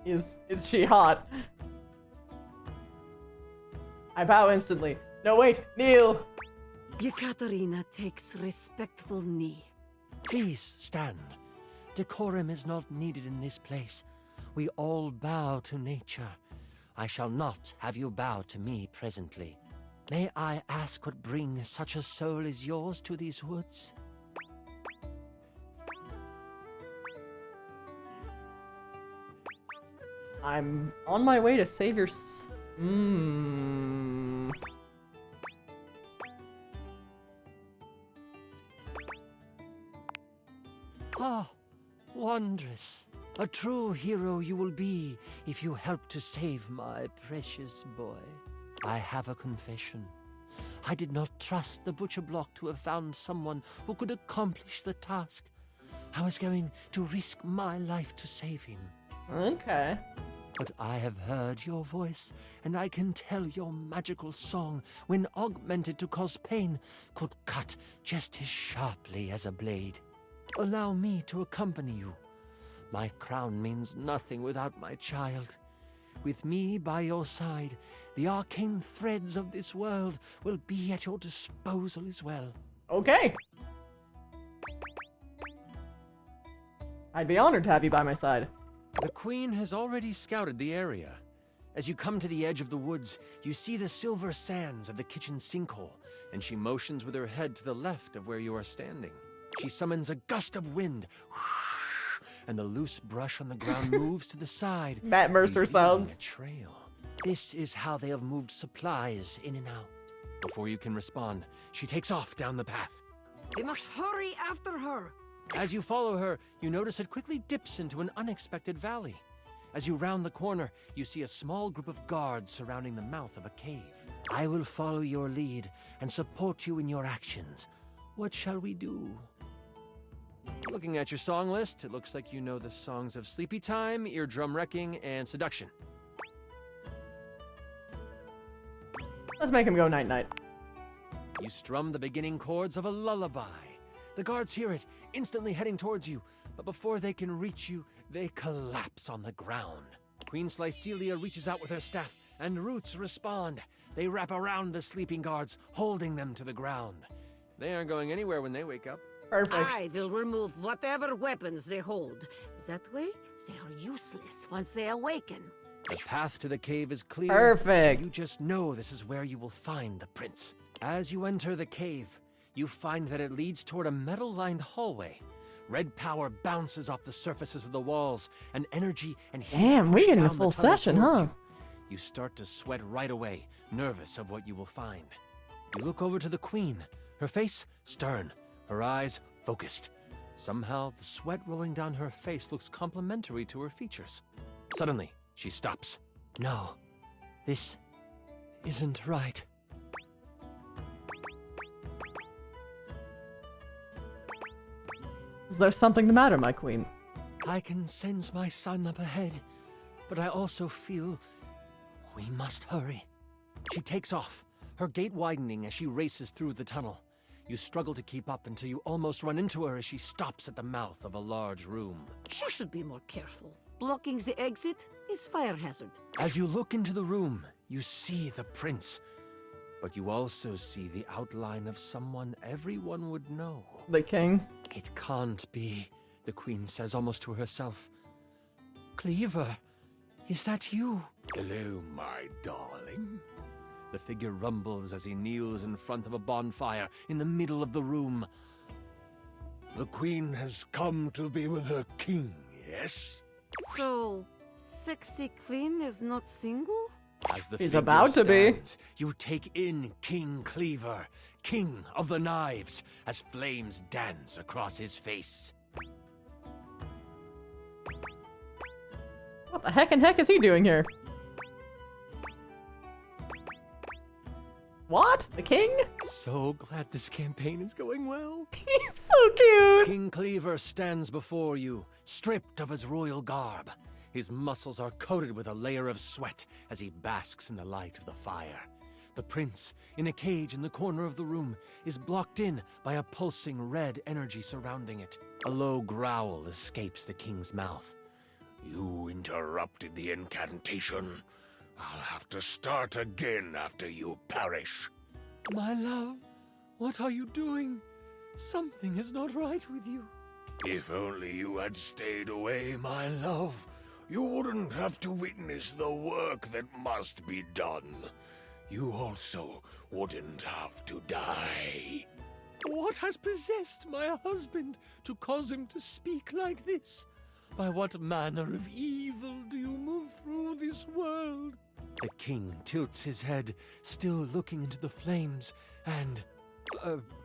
Is she hot? I bow instantly. No, wait, kneel! Yekaterina takes respectful knee. Please stand. Decorum is not needed in this place. We all bow to nature. I shall not have you bow to me presently. May I ask what brings such a soul as yours to these woods? I'm on my way to save your Ah, wondrous. A true hero you will be if you help to save my precious boy. I have a confession. I did not trust the butcher block to have found someone who could accomplish the task. I was going to risk my life to save him. Okay. But I have heard your voice, and I can tell your magical song, when augmented to cause pain, could cut just as sharply as a blade. Allow me to accompany you. My crown means nothing without my child. With me by your side, the arcane threads of this world will be at your disposal as well. Okay. I'd be honored to have you by my side. The Queen has already scouted the area. As you come to the edge of the woods, you see the silver sands of the kitchen sinkhole, and she motions with her head to the left of where you are standing. She summons a gust of wind, and the loose brush on the ground moves to the side. Matt Mercer sounds. A trail. This is how they have moved supplies in and out. Before you can respond, she takes off down the path. We must hurry after her. As you follow her, you notice it quickly dips into an unexpected valley. As you round the corner, you see a small group of guards surrounding the mouth of a cave. I will follow your lead and support you in your actions. What shall we do? Looking at your song list, it looks like you know the songs of Sleepy Time, Eardrum Wrecking, and Seduction. Let's make him go night-night. You strum the beginning chords of a lullaby. The guards hear it, instantly heading towards you, but before they can reach you, they collapse on the ground. Queen Slycelia reaches out with her staff, and roots respond. They wrap around the sleeping guards, holding them to the ground. They aren't going anywhere when they wake up. Perfect. I will remove whatever weapons they hold. That way, they are useless once they awaken. The path to the cave is clear. Perfect. You just know this is where you will find the prince. As you enter the cave, you find that it leads toward a metal-lined hallway. Red power bounces off the surfaces of the walls, and energy and heat Damn, we're push getting a down full the tunnel session, towards huh? You. You start to sweat right away, nervous of what you will find. You look over to the queen, her face stern, her eyes focused. Somehow, the sweat rolling down her face looks complementary to her features. Suddenly, she stops. No, this isn't right. Is there something the matter, my queen? I can sense my son up ahead, but I also feel we must hurry. She takes off, her gait widening as she races through the tunnel. You struggle to keep up until you almost run into her as she stops at the mouth of a large room. She should be more careful. Blocking the exit is fire hazard. As you look into the room, you see the prince, but you also see the outline of someone everyone would know. The king? It can't be, the queen says almost to herself. Cleaver, is that you? Hello, my darling. The figure rumbles as he kneels in front of a bonfire in the middle of the room. The queen has come to be with her king, yes? So, sexy queen is not single? As the He's figure about to be. stands, you take in King Cleaver, king of the knives, as flames dance across his face. What the heck is he doing here? What? The king? So glad this campaign is going well. He's so cute! King Cleaver stands before you, stripped of his royal garb. His muscles are coated with a layer of sweat as he basks in the light of the fire. The prince, in a cage in the corner of the room, is blocked in by a pulsing red energy surrounding it. A low growl escapes the king's mouth. You interrupted the incantation. I'll have to start again after you perish. My love, what are you doing? Something is not right with you. If only you had stayed away, my love, you wouldn't have to witness the work that must be done. You also wouldn't have to die. What has possessed my husband to cause him to speak like this? By what manner of evil do you move through this world? The king tilts his head, still looking into the flames, and...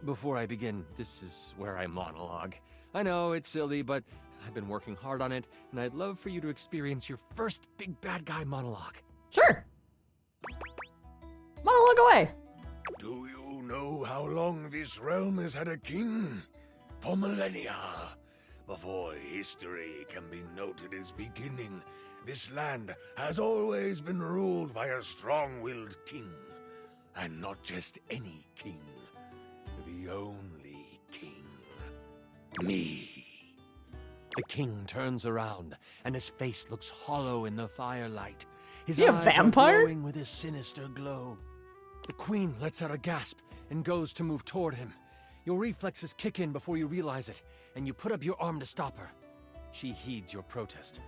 before I begin, this is where I monologue. I know, it's silly, but I've been working hard on it, and I'd love for you to experience your first big bad guy monologue. Sure. Monologue away. Do you know how long this realm has had a king? For millennia. Before history can be noted as beginning, this land has always been ruled by a strong-willed king. And not just any king. The only king. Me. The king turns around, and his face looks hollow in the firelight. His Is he a eyes vampire? are glowing with a sinister glow. The queen lets out a gasp and goes to move toward him. Your reflexes kick in before you realize it, and you put up your arm to stop her. She heeds your protest.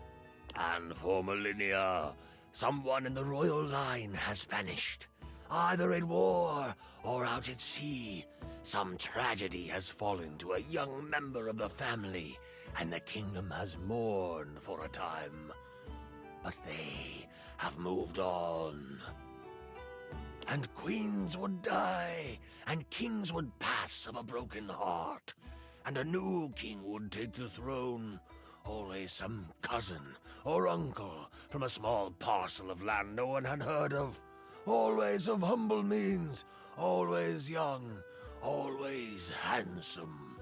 And for millennia, someone in the royal line has vanished. Either in war or out at sea, some tragedy has fallen to a young member of the family, and the kingdom has mourned for a time. But they have moved on. And queens would die, and kings would pass of a broken heart, and a new king would take the throne. Always some cousin or uncle from a small parcel of land no one had heard of. Always of humble means, always young, always handsome.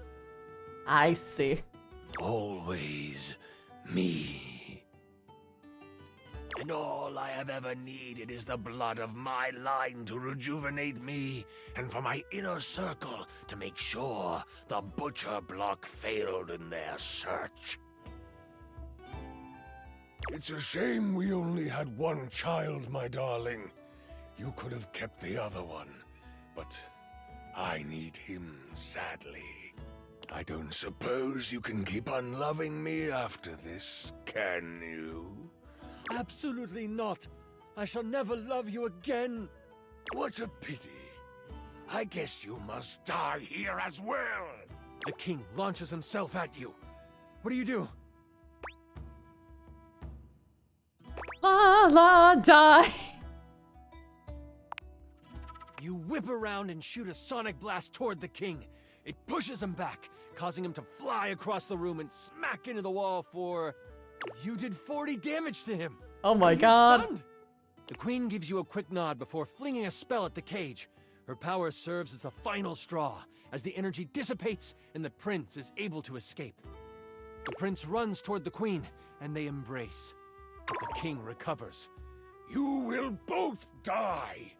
I see. Always me. And all I have ever needed is the blood of my line to rejuvenate me, and for my inner circle to make sure the butcher block failed in their search. It's a shame we only had one child, my darling. You could have kept the other one, but I need him sadly. I don't suppose you can keep on loving me after this, can you? Absolutely not. I shall never love you again. What a pity. I guess you must die here as well. The king launches himself at you. What do you do? La la die. You whip around and shoot a sonic blast toward the king. It pushes him back, causing him to fly across the room and smack into the wall for... You did 40 damage to him. Oh my Are you god. stunned? The queen gives you a quick nod before flinging a spell at the cage. Her power serves as the final straw, as the energy dissipates and the prince is able to escape. The prince runs toward the queen, and they embrace. But the king recovers. You will both die!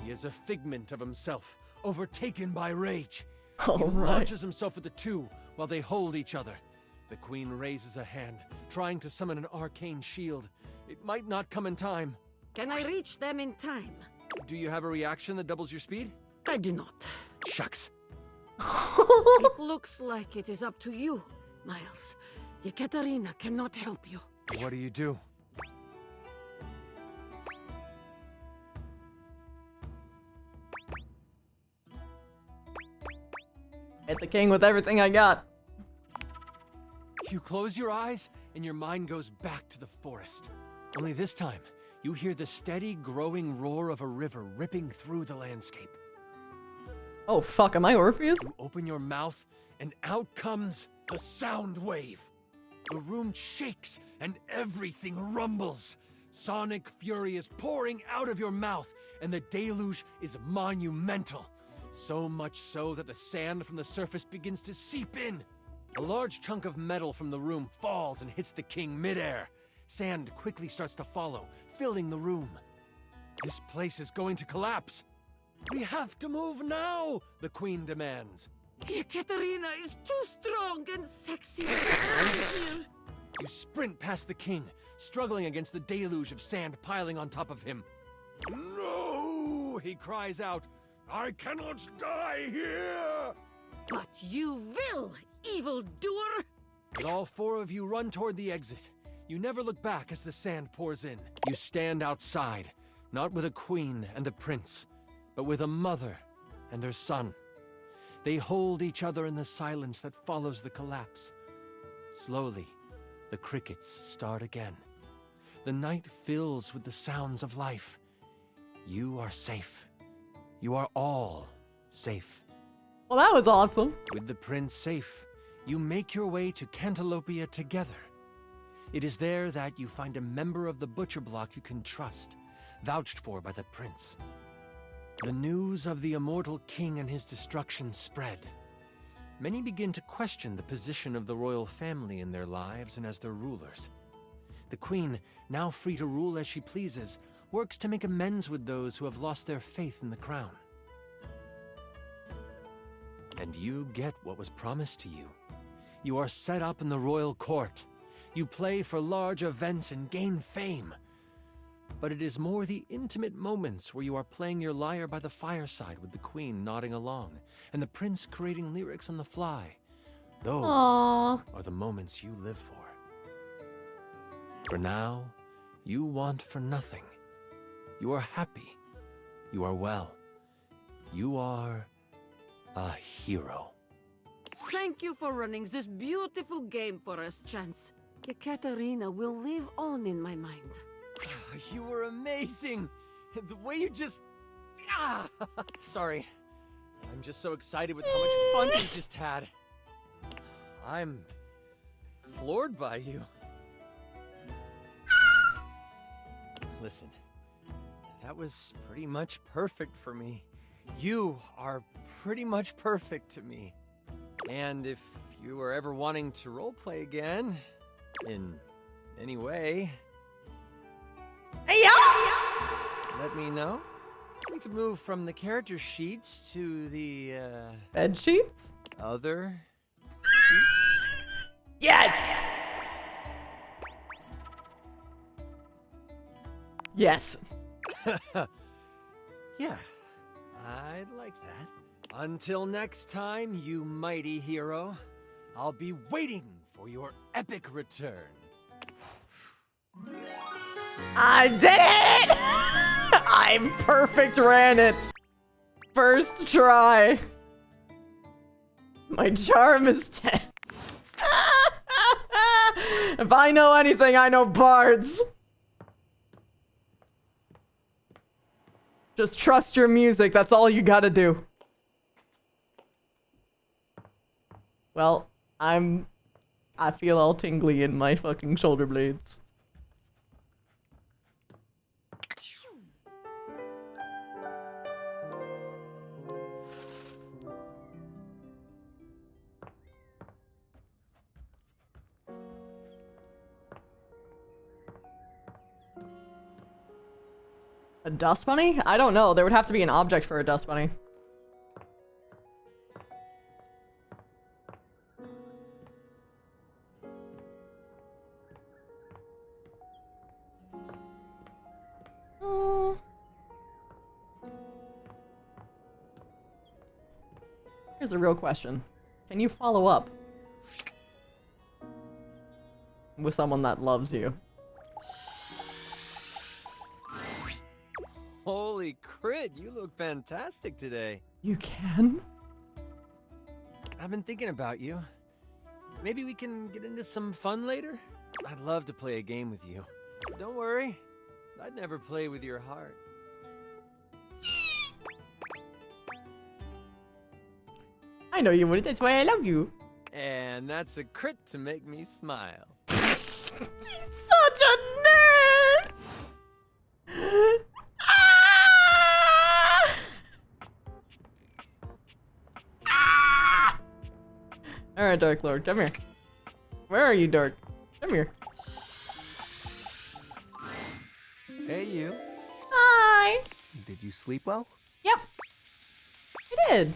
He is a figment of himself, overtaken by rage. He launches himself at the two while they hold each other. The queen raises a hand, trying to summon an arcane shield. It might not come in time. Can I reach them in time? Do you have a reaction that doubles your speed? I do not. Shucks. It looks like it is up to you, Miles. Yekaterina cannot help you. What do you do? Hit the king with everything I got. You close your eyes, and your mind goes back to the forest. Only this time, you hear the steady, growing roar of a river ripping through the landscape. Oh fuck, am I Orpheus? You open your mouth, and out comes the sound wave. The room shakes, and everything rumbles. Sonic fury is pouring out of your mouth, and the deluge is monumental. So much so that the sand from the surface begins to seep in. A large chunk of metal from the room falls and hits the king midair. Sand quickly starts to follow, filling the room. This place is going to collapse. We have to move now, the queen demands. Yekaterina is too strong and sexy to pass here. You sprint past the king, struggling against the deluge of sand piling on top of him. No, he cries out. I cannot die here! But you will, evildoer! But all four of you run toward the exit. You never look back as the sand pours in. You stand outside, not with a queen and a prince, but with a mother and her son. They hold each other in the silence that follows the collapse. Slowly, the crickets start again. The night fills with the sounds of life. You are safe. You are all safe. Well, that was awesome. With the prince safe, you make your way to Cantalopia together. It is there that you find a member of the butcher block you can trust, vouched for by the prince. The news of the immortal king and his destruction spread. Many begin to question the position of the royal family in their lives and as their rulers. The queen, now free to rule as she pleases, works to make amends with those who have lost their faith in the crown. And you get what was promised to you. You are set up in the royal court. You play for large events and gain fame. But it is more the intimate moments where you are playing your lyre by the fireside with the queen nodding along, and the prince creating lyrics on the fly. Those are the moments you live for. For now, you want for nothing. You are happy. You are well. You are a hero. Thank you for running this beautiful game for us, Chance. Yekaterina will live on in my mind. You were amazing! The way you just... Sorry. I'm just so excited with how much fun we just had. I'm floored by you. Listen, that was pretty much perfect for me. You are pretty much perfect to me. And if you were ever wanting to roleplay again, in any way, let me know. We could move from the character sheets to the, bed sheets? Other sheets? Yes! Yes. Yeah, I'd like that. Until next time, you mighty hero, I'll be waiting for your epic return. I did it! I'm perfect ran it. First try. My charm is 10. If I know anything, I know bards. Just trust your music. That's all you gotta do. Well, I feel all tingly in my fucking shoulder blades. A dust bunny? I don't know. There would have to be an object for a dust bunny. Here's a real question. Can you follow up with someone that loves you? Holy crit, you look fantastic today. You can? I've been thinking about you. Maybe we can get into some fun later? I'd love to play a game with you. Don't worry, I'd never play with your heart. I know you would, that's why I love you. And that's a crit to make me smile. Such a nerd! Alright, Dark Lord, come here. Where are you, Dark? Come here. Hey, you. Hi! Did you sleep well? Yep. I did.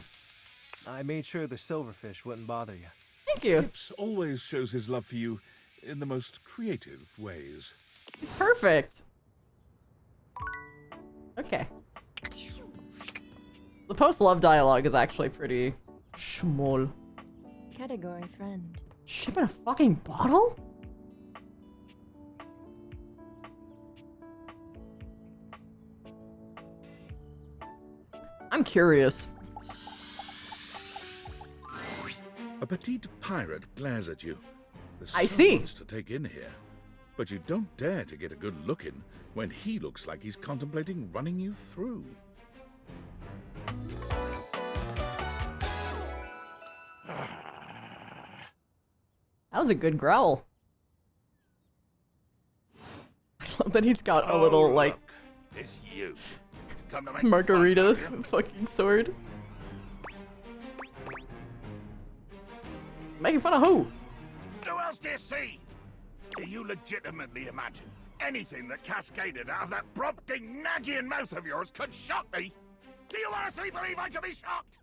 I made sure the silverfish wouldn't bother you. Thank you. Skips always shows his love for you in the most creative ways. It's perfect. Okay. The post-love dialogue is actually pretty schmoll. Category friend. Ship in a fucking bottle? I'm curious. A petite pirate glares at you. There's I so see. much to take in here. But you don't dare to get a good look in when he looks like he's contemplating running you through. That was a good growl. I love that he's got a little, like, It's you. Come to make margarita fun of you. fucking sword. Making fun of who? Who else do you see? Do you legitimately imagine anything that cascaded out of that prompting, nagging mouth of yours could shock me? Do you honestly believe I could be shocked?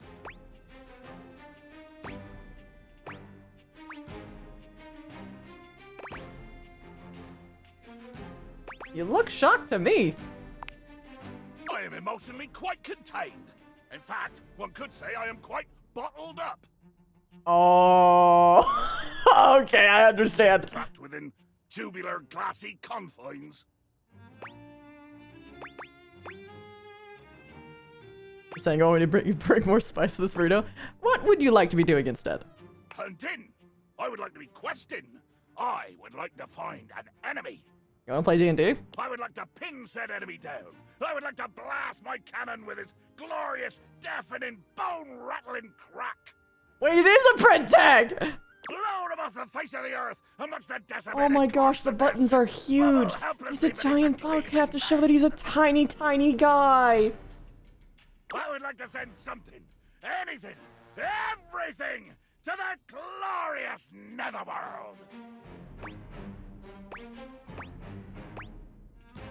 You look shocked to me. I am emotionally quite contained. In fact, one could say I am quite bottled up. Oh, okay, I understand. Trapped within tubular, glassy confines. You're saying, oh, you bring more spice to this burrito? What would you like to be doing instead? Hunting. I would like to be questing. I would like to find an enemy. You wanna play D&D? I would like to pin said enemy down. I would like to blast my cannon with his glorious, deafening, bone-rattling crack. Wait, it is a print tag! Blow him off the face of the earth amongst the decimated Oh my gosh, the buttons are huge. He's a giant bulkhead to show that he's a tiny, tiny guy. I would like to send something, anything, everything to that glorious netherworld.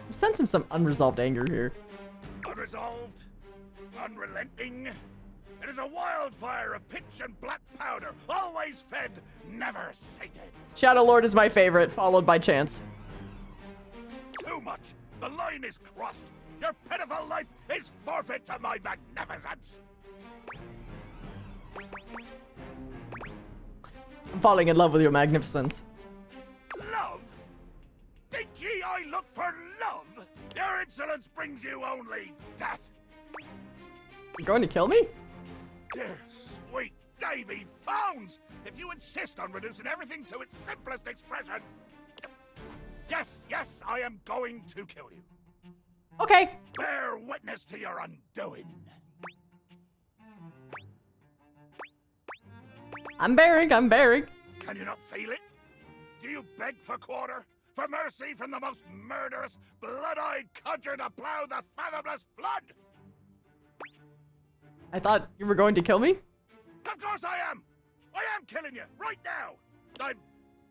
I'm sensing some unresolved anger here. Unresolved, unrelenting. It is a wildfire of pitch and black powder, always fed, never sated. Shadow Lord is my favorite, followed by Chance. Too much. The line is crossed. Your pitiful life is forfeit to my magnificence. I'm falling in love with your magnificence. Love? Think ye I look for love? Your insolence brings you only death. You're going to kill me? Dear sweet Davy Phones, if you insist on reducing everything to its simplest expression. Yes, I am going to kill you. Okay. Bear witness to your undoing. I'm bearing. Can you not feel it? Do you beg for quarter? For mercy from the most murderous, blood-eyed cudger to plow the fathomless flood? I thought you were going to kill me? Of course I am! I am killing you, right now! I'm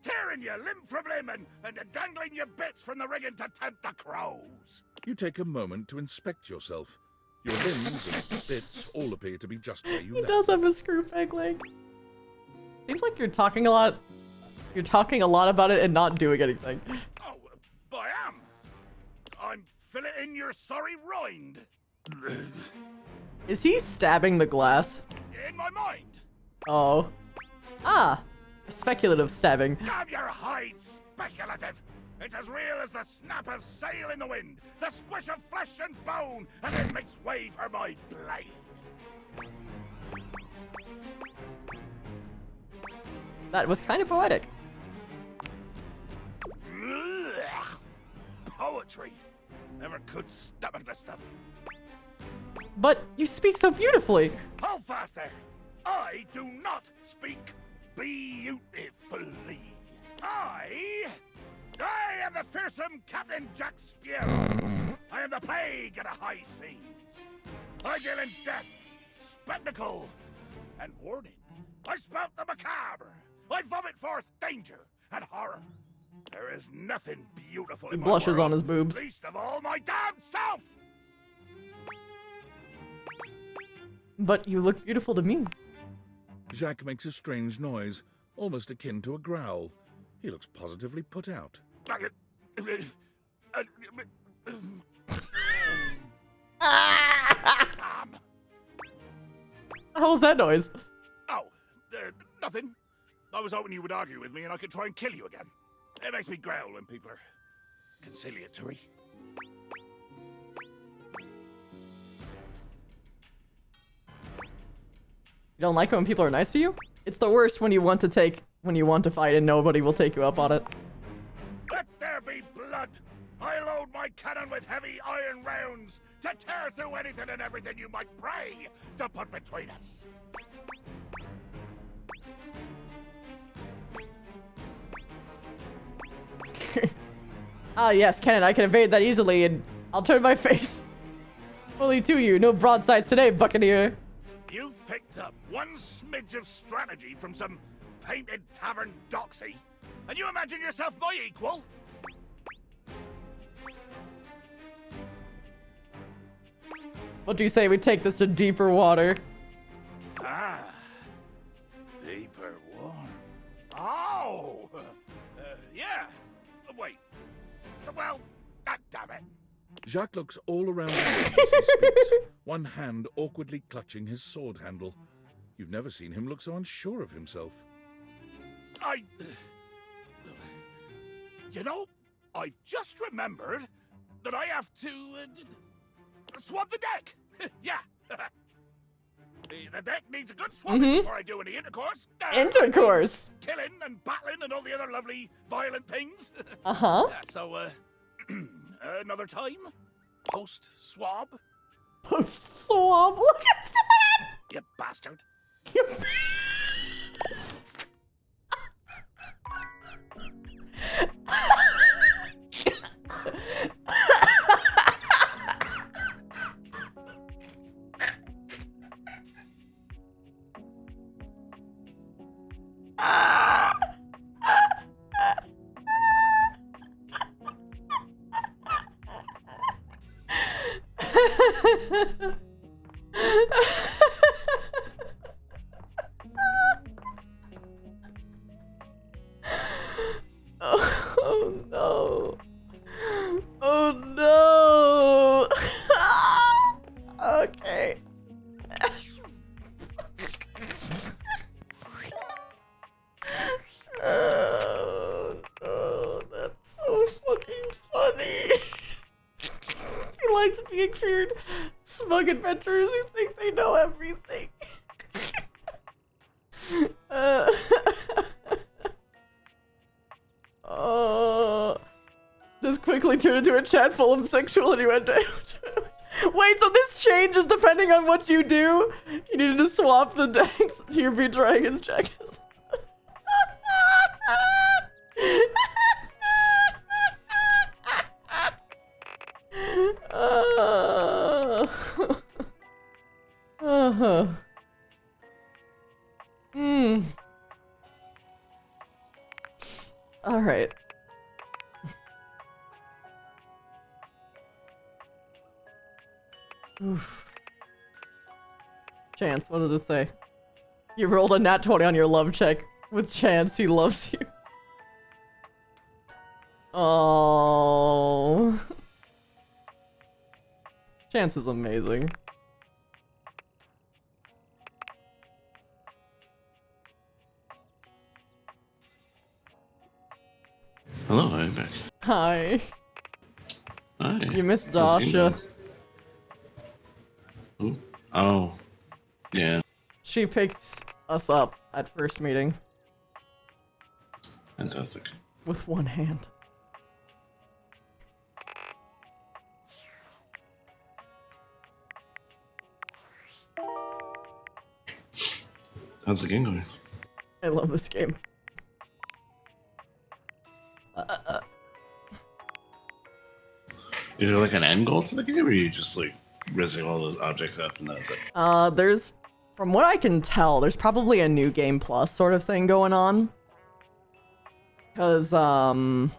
tearing you limb from limb and dangling your bits from the rigging to tempt the crows. You take a moment to inspect yourself. Your limbs and bits all appear to be just where you He left. does have a screw peg leg. Seems like you're talking a lot. You're talking a lot about it and not doing anything. Oh, I am. I'm filleting your sorry rind. Is he stabbing the glass? In my mind. Oh. Ah. Speculative stabbing. Damn your hide, speculative! It's as real as the snap of sail in the wind, the squish of flesh and bone, as it makes way for my blade. That was kind of poetic. Ugh. Poetry. Never could stomach this stuff. But you speak so beautifully. Hold fast there. I do not speak beautifully. I am the fearsome Captain Jack Sparrow. I am the plague of the high seas. I deal in death, spectacle, and warning. I spout the macabre. I vomit forth danger and horror. There is nothing beautiful He in my blushes world, on his boobs. least of all my damn self. But you look beautiful to me. Jacques makes a strange noise, almost akin to a growl. He looks positively put out. What was that noise? Oh, nothing. I was hoping you would argue with me and I could try and kill you again. It makes me growl when people are conciliatory. You don't like it when people are nice to you? It's the worst when you want to fight and nobody will take you up on it. Let there be blood! I load my cannon with heavy iron rounds to tear through anything and everything you might pray to put between us. Ah yes, cannon, I can evade that easily and I'll turn my face fully to you. No broadsides today, Buccaneer. You've picked up one smidge of strategy from some painted tavern doxy, and you imagine yourself my equal? What do you say we take this to deeper water? Ah, deeper water. Oh, yeah. Wait. Well, damn it. Jacques looks all around the room as he speaks, one hand awkwardly clutching his sword handle. You've never seen him look so unsure of himself. You know, I've just remembered that I have to swab the deck. Yeah. The deck needs a good swabbing before I do any intercourse. Intercourse? Killing and battling and all the other lovely violent things. Uh-huh. So, another time? Post-swab? Post-swab? Look at that! You bastard. Oh no. Oh no. Okay. Oh no, that's so fucking funny. He likes being feared. Smug adventurers who think they know everything. Oh, this quick quickly turned into a chat full of sexual innuendo. Wait, so this changes depending on what you do? You needed to swap the decks to your B Dragons checkers. Uh-huh. All right. Oof. Chance, what does it say? You rolled a nat 20 on your love check with Chance. He loves you. Oh. Chance is amazing. Hello, I'm back. Hi. Hi. You missed How's it Dasha. going? Who? Oh. Yeah. She picked us up at first meeting. Fantastic. With one hand. How's the game going? I love this game. Is there like an end goal to the game, or are you just like rizzing all those objects up and that's it? There's, from what I can tell, there's probably a new game plus sort of thing going on. Because, the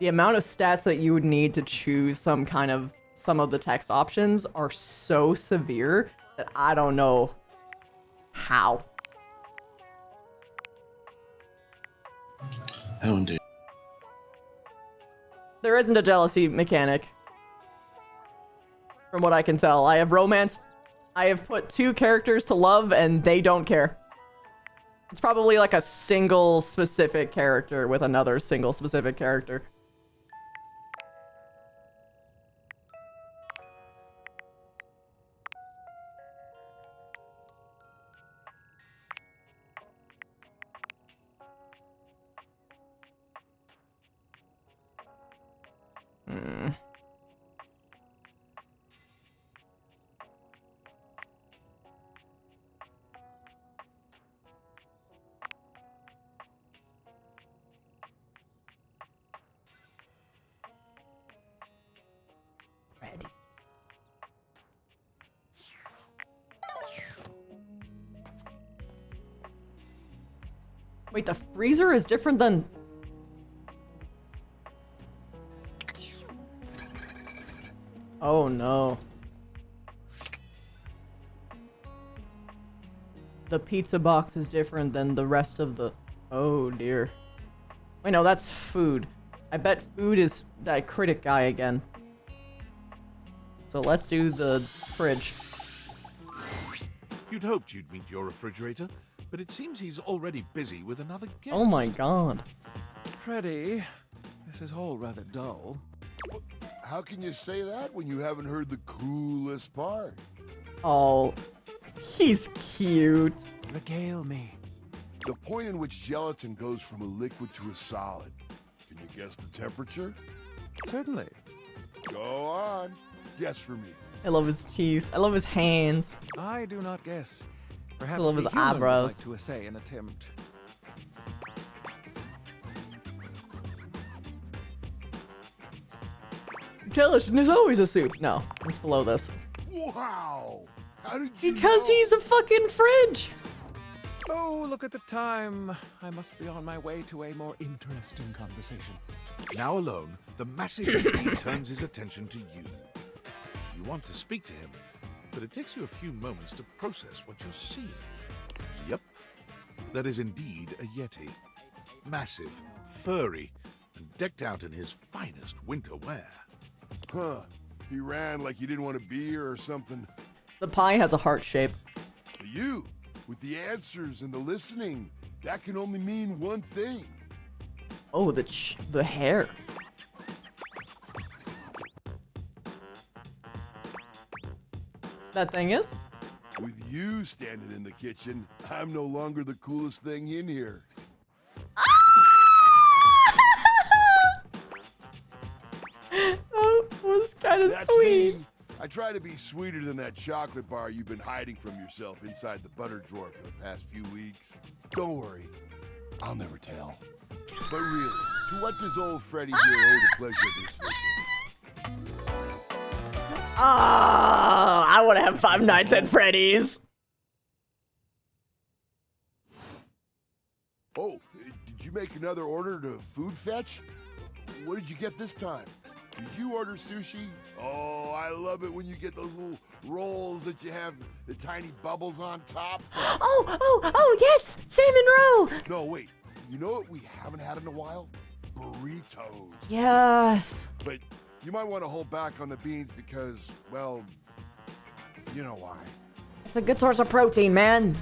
amount of stats that you would need to choose some of the text options are so severe that I don't know how. How indeed. There isn't a jealousy mechanic. From what I can tell. I have put 2 characters to love and they don't care. It's probably like a single specific character with another single specific character. Ready. Wait, the freezer is different than... Oh no. The pizza box is different than the rest of the... Oh dear. Wait, no, that's food. I bet food is that critic guy again. So let's do the fridge. You'd hoped you'd meet your refrigerator, but it seems he's already busy with another guest. Oh my god. Freddy, this is all rather dull. How can you say that when you haven't heard the coolest part? Oh, he's cute. Regale me. The point in which gelatin goes from a liquid to a solid. Can you guess the temperature? Certainly. Go on. Guess for me. I love his teeth. I love his hands. I do not guess. Perhaps I love the his human would eyebrows. like to essay an attempt. Gelatin is always a soup. No, it's below this. Wow! How did you Because he's a fucking fridge! Oh, look at the time. I must be on my way to a more interesting conversation. Now alone, the massive entity turns his attention to you. You want to speak to him, but it takes you a few moments to process what you're seeing. Yep, that is indeed a Yeti. Massive, furry, and decked out in his finest winter wear. Huh. He ran like he didn't want to be here or something. The pie has a heart shape. But you, with the answers and the listening, that can only mean one thing. Oh, the hair. That thing is? With you standing in the kitchen, I'm no longer the coolest thing in here. He's kind of That's sweet. me. I try to be sweeter than that chocolate bar you've been hiding from yourself inside the butter drawer for the past few weeks. Don't worry, I'll never tell. But really, to what does old Freddy here owe the pleasure of this visit? Ah, I want to have Five Nights at Freddy's. Oh, did you make another order to food fetch? What did you get this time? Did you order sushi? Oh, I love it when you get those little rolls that you have the tiny bubbles on top. Oh, yes! Salmon roe! No, wait. You know what we haven't had in a while? Burritos. Yes. But you might want to hold back on the beans because, well, you know why. It's a good source of protein, man.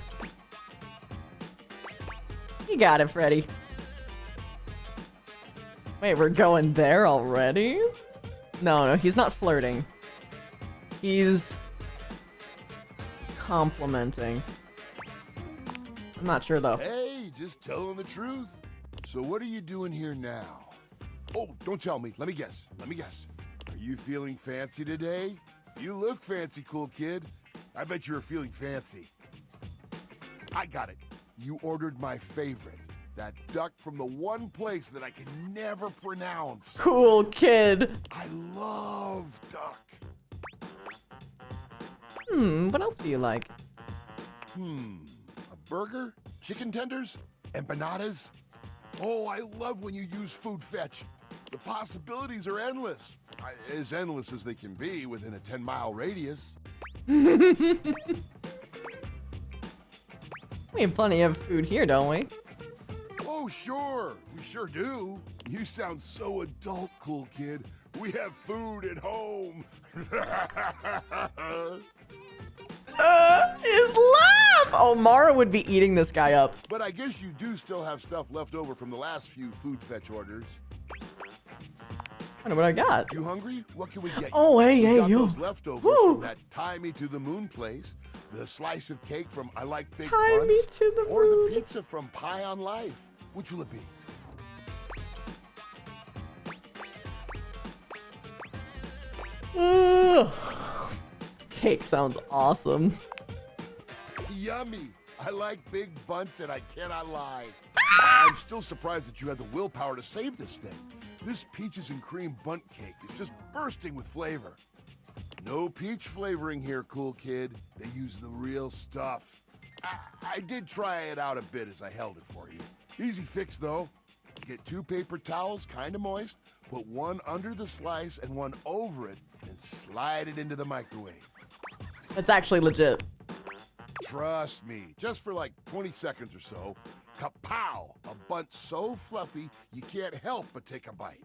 You got it, Freddy. Wait, we're going there already? No, he's not flirting. He's complimenting. I'm not sure though. Hey, just telling the truth. So what are you doing here now? Oh, don't tell me. Let me guess. Are you feeling fancy today? You look fancy, cool kid. I bet you were feeling fancy. I got it. You ordered my favorite. That duck from the one place that I can never pronounce. Cool kid. I love duck. What else do you like? A burger? Chicken tenders? Empanadas? Oh, I love when you use food fetch. The possibilities are endless. As endless as they can be within a 10-mile radius. We have plenty of food here, don't we? Oh, sure. We sure do. You sound so adult, cool kid. We have food at home. His laugh! Oh, Mara would be eating this guy up. But I guess you do still have stuff left over from the last few food fetch orders. I know what I got. You hungry? What can we get you? Oh, hey, We got you. those leftovers Woo. from that Tie Me to the Moon place, the slice of cake from I Like Big Tie Buns, Me to the or Moon. the pizza from Pie on Life. Which will it be? Cake sounds awesome. Yummy! I like big bunts and I cannot lie. I'm still surprised that you had the willpower to save this thing. This peaches and cream bunt cake is just bursting with flavor. No peach flavoring here, cool kid. They use the real stuff. I did try it out a bit as I held it for you. Easy fix, though. Get 2 paper towels, kind of moist, put one under the slice and one over it, and slide it into the microwave. It's actually legit. Trust me, just for like 20 seconds or so, kapow! A bunt so fluffy, you can't help but take a bite.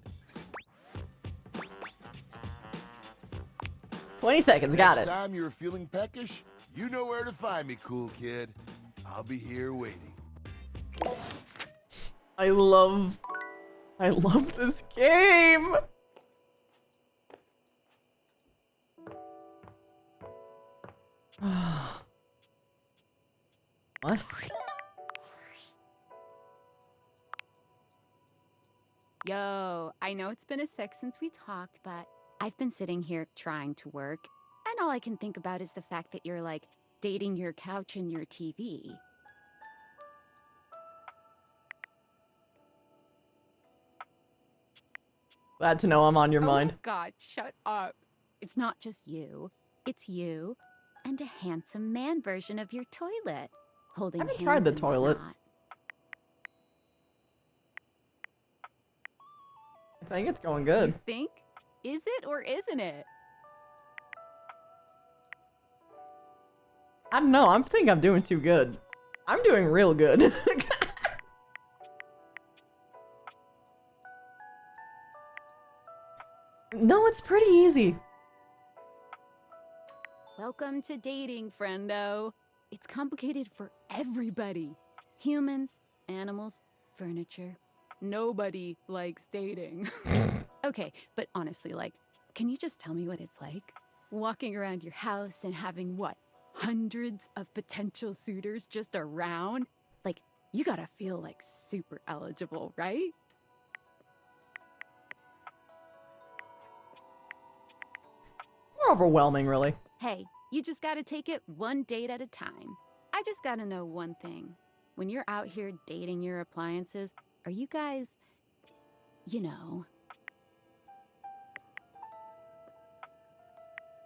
20 seconds, got it. Next time you're feeling peckish, you know where to find me, cool kid. I'll be here waiting. I love this game. What? Yo, I know it's been a sec since we talked, but I've been sitting here trying to work, and all I can think about is the fact that you're like dating your couch and your TV. Glad to know I'm on your mind. Oh my god, shut up. It's not just you. It's you and a handsome man version of your toilet. Holding I haven't hands tried the and toilet. whatnot. I think it's going good. You think? Is it or isn't it? I don't know. I think I'm doing too good. I'm doing real good. No, it's pretty easy. Welcome to dating, friendo. It's complicated for everybody. Humans, animals, furniture. Nobody likes dating. Okay, but honestly, like, can you just tell me what it's like? Walking around your house and having what? Hundreds of potential suitors just around? Like, you gotta feel like super eligible, right? More overwhelming, really. Hey, you just gotta take it one date at a time. I just gotta know one thing. When you're out here dating your appliances, are you guys, you know...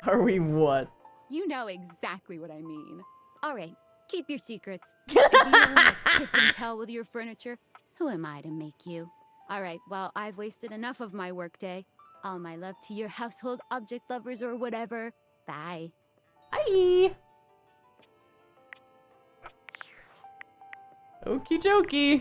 Are we what? You know exactly what I mean. All right, keep your secrets. If you don't want to kiss and tell with your furniture, who am I to make you? All right, well, I've wasted enough of my workday. All my love to your household object lovers or whatever. Bye. Bye. Okie dokie.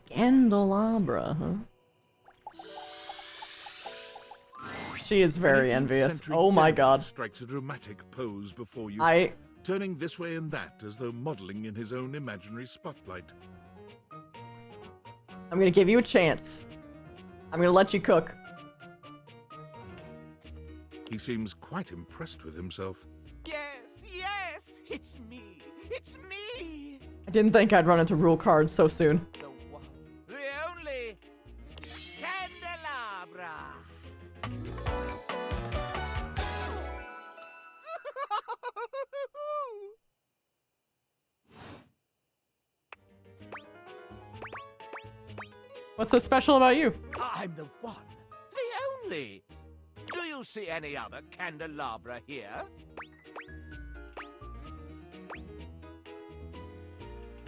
Candelabra, huh? She is very envious. Oh my god. Strikes a dramatic pose before you, turning this way and that as though modeling in his own imaginary spotlight. I'm gonna give you a chance. I'm gonna let you cook. He seems quite impressed with himself. Yes, it's me. It's me. I didn't think I'd run into rule cards so soon. The only candelabra. What's so special about you? I'm the one, the only. Do you see any other candelabra here?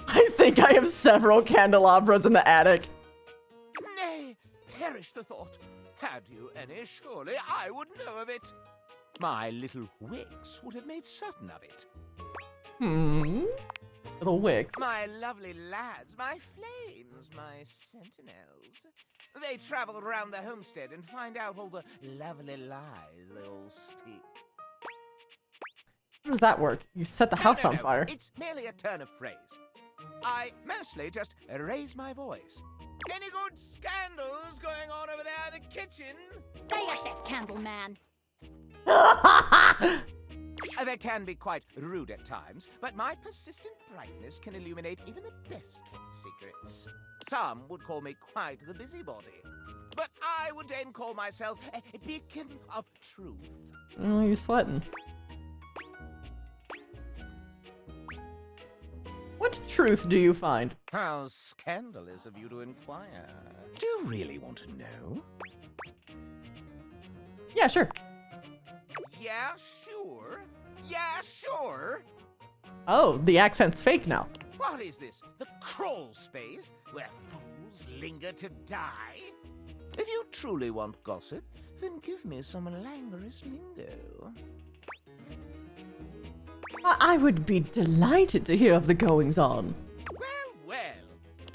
I think I have several candelabras in the attic. Nay, perish the thought. Had you any, surely I would know of it. My little wicks would have made certain of it. Little wicks. My lovely lads, my flames, my sentinels. They travel around the homestead and find out all the lovely lies they all speak. How does that work? You set the house on fire. It's merely a turn of phrase. I mostly just raise my voice. Any good scandals going on over there in the kitchen? There's it, Candleman. They can be quite rude at times, but my persistent brightness can illuminate even the best kept secrets. Some would call me quite the busybody, but I would then call myself a beacon of truth. Oh, you're sweating. What truth do you find? How scandalous of you to inquire. Do you really want to know? Yeah, sure. Yeah, sure. Yeah, sure. Oh, the accent's fake now. What is this? The crawl space where fools linger to die? If you truly want gossip, then give me some languorous lingo. I would be delighted to hear of the goings-on. Well,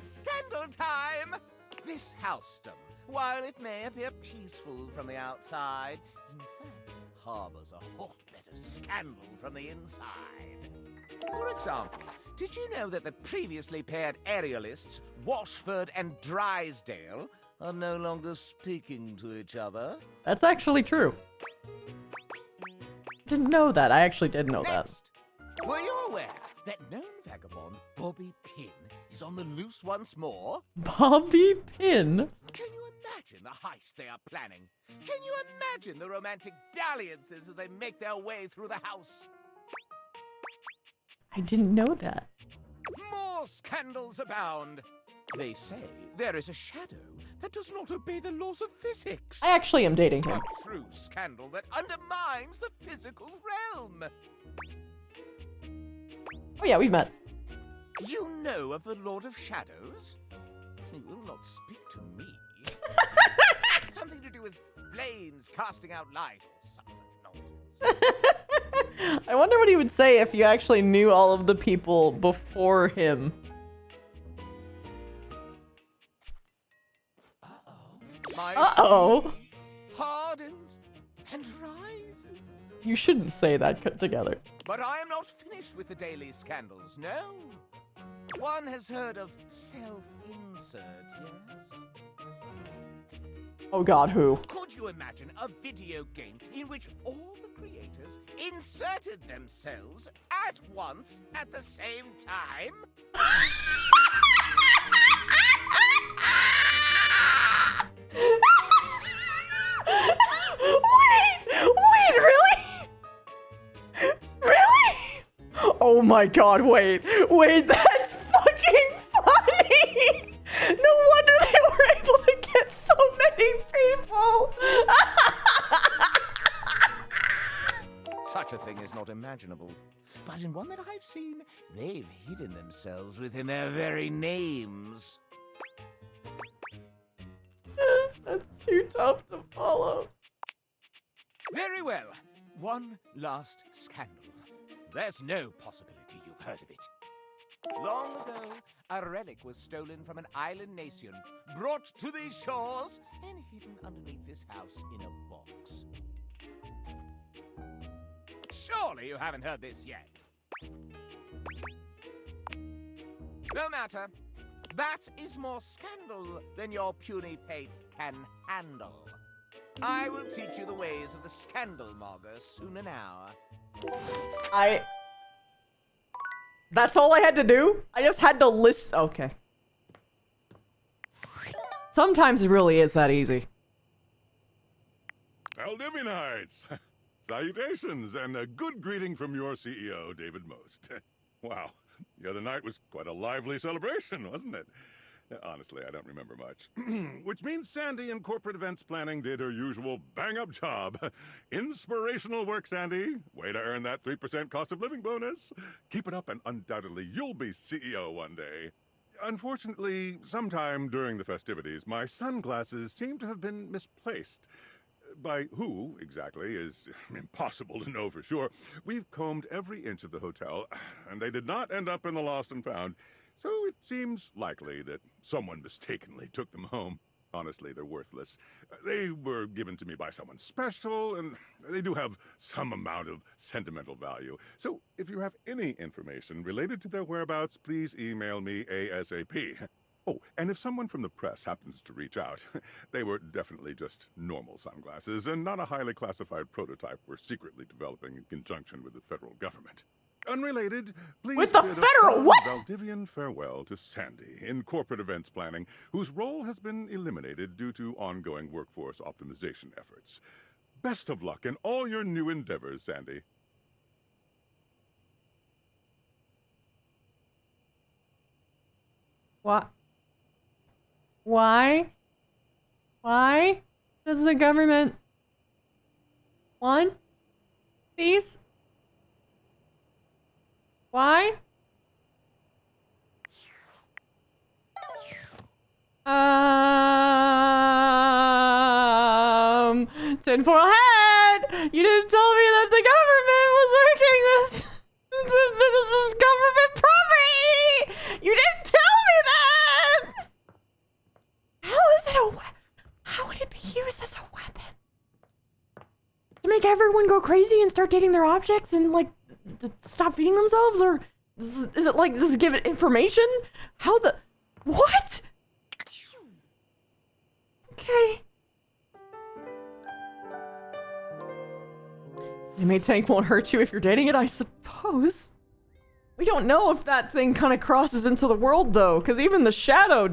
scandal time! This housedom, while it may appear peaceful from the outside, in fact harbors a hotbed of scandal from the inside. For example, did you know that the previously paired aerialists, Washford and Drysdale, are no longer speaking to each other? That's actually true. Didn't know that. I actually did know that. Were you aware that known vagabond Bobby Pin is on the loose once more? Bobby Pin? Can you imagine the heist they are planning? Can you imagine the romantic dalliances as they make their way through the house? I didn't know that. More scandals abound. They say there is a shadow that does not obey the laws of physics. I actually am dating him. A true scandal that undermines the physical realm. Oh yeah, we've met. You know of the Lord of Shadows? He will not speak to me. Something to do with flames casting out light or some such nonsense. I wonder what he would say if you actually knew all of the people before him. Uh-oh. Hardens and rises. You shouldn't say that together. But I am not finished with the daily scandals, no. One has heard of self-insert, yes? Oh god, who? Could you imagine a video game in which all the creators inserted themselves at once at the same time? Wait, really? Really? Oh my god, wait, that's fucking funny! No wonder they were able to get so many people! Such a thing is not imaginable. But in one that I've seen, they've hidden themselves within their very names. That's too tough to follow. Very well. One last scandal. There's no possibility you've heard of it. Long ago, a relic was stolen from an island nation, brought to these shores, and hidden underneath this house in a box. Surely you haven't heard this yet. No matter. That is more scandal than your puny pate can handle. I will teach you the ways of the scandal monger soon now. That's all I had to do? I just had to list. Okay. Sometimes it really is that easy. Valdivianites! Salutations, and a good greeting from your CEO, David Most. Wow, the other night was quite a lively celebration, wasn't it? Honestly, I don't remember much. Which means Sandy in corporate events planning did her usual bang-up job. Inspirational work, Sandy. Way to earn that 3% cost of living bonus. Keep it up and undoubtedly you'll be CEO one day. Unfortunately, sometime during the festivities, my sunglasses seem to have been misplaced. By who, exactly, is impossible to know for sure. We've combed every inch of the hotel, and they did not end up in the lost and found. So it seems likely that someone mistakenly took them home. Honestly, they're worthless. They were given to me by someone special, and they do have some amount of sentimental value. So if you have any information related to their whereabouts, please email me ASAP. Oh, and if someone from the press happens to reach out, they were definitely just normal sunglasses and not a highly classified prototype we're secretly developing in conjunction with the federal government. Unrelated, please with the bid a federal what? Valdivian farewell to Sandy in corporate events planning, whose role has been eliminated due to ongoing workforce optimization efforts. Best of luck in all your new endeavors, Sandy. What? Why? Why does the government want these? Why? Tinfoil hat! You didn't tell me that the government was working this. This is government property! You didn't tell me that! How is it a weapon? How would it be used as a weapon? To make everyone go crazy and start dating their objects and, like, stop feeding themselves? Or is it like, does it give it information? How the... What? Okay. Anime tank won't hurt you if you're dating it, I suppose. We don't know if that thing kind of crosses into the world, though, because even the shadow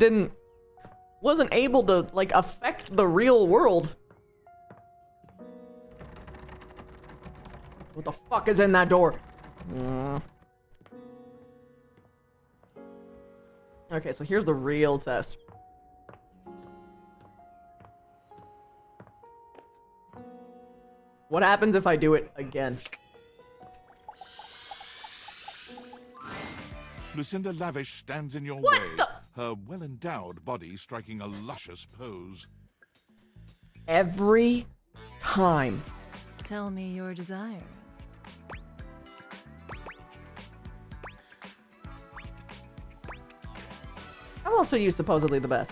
wasn't able to, like, affect the real world. What the fuck is in that door? Okay, so here's the real test. What happens if I do it again? Lucinda Lavish stands in your What way, the? her well-endowed body striking a luscious pose. Every time. Tell me your desires. How else are you supposedly the best?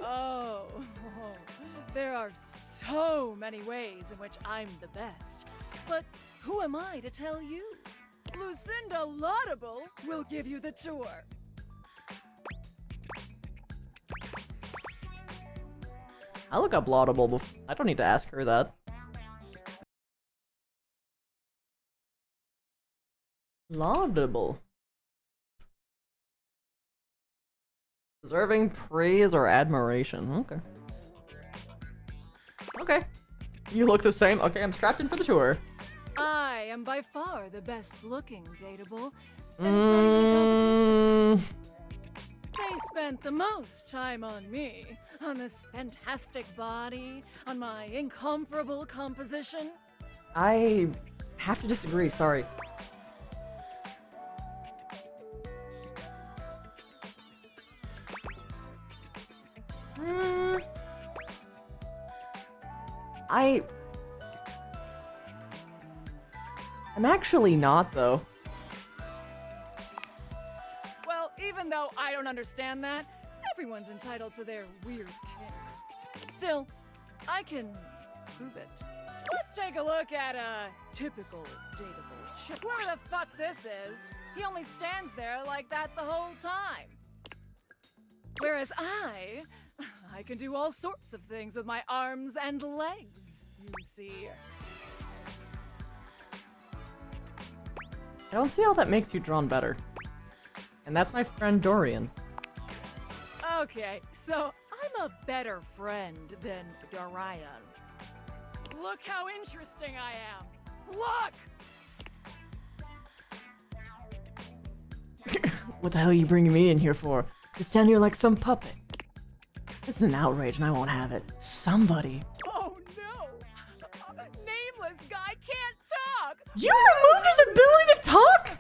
Oh, there are so many ways in which I'm the best. But who am I to tell you? Lucinda Laudable will give you the tour. I look up laudable before. I don't need to ask her that. Laudable. Deserving praise or admiration. Okay. Okay. You look the same. Okay, I'm strapped in for the tour. I am by far the best looking dateable. And it's not even a competition. They spent the most time on me, on this fantastic body, on my incomparable composition. I have to disagree, sorry. I'm actually not, though. Well, even though I don't understand that, everyone's entitled to their weird kinks. Still, I can prove it. Let's take a look at a typical dateable chick. Whoever the fuck this is, he only stands there like that the whole time. Whereas I can do all sorts of things with my arms and legs, you see. I don't see how that makes you drawn better. And that's my friend Dorian. Okay, so I'm a better friend than Dorian. Look how interesting I am! Look! What the hell are you bringing me in here for? To stand here like some puppet. This is an outrage and I won't have it. Somebody. Oh no! Nameless guy can't talk! You removed his ability to talk?!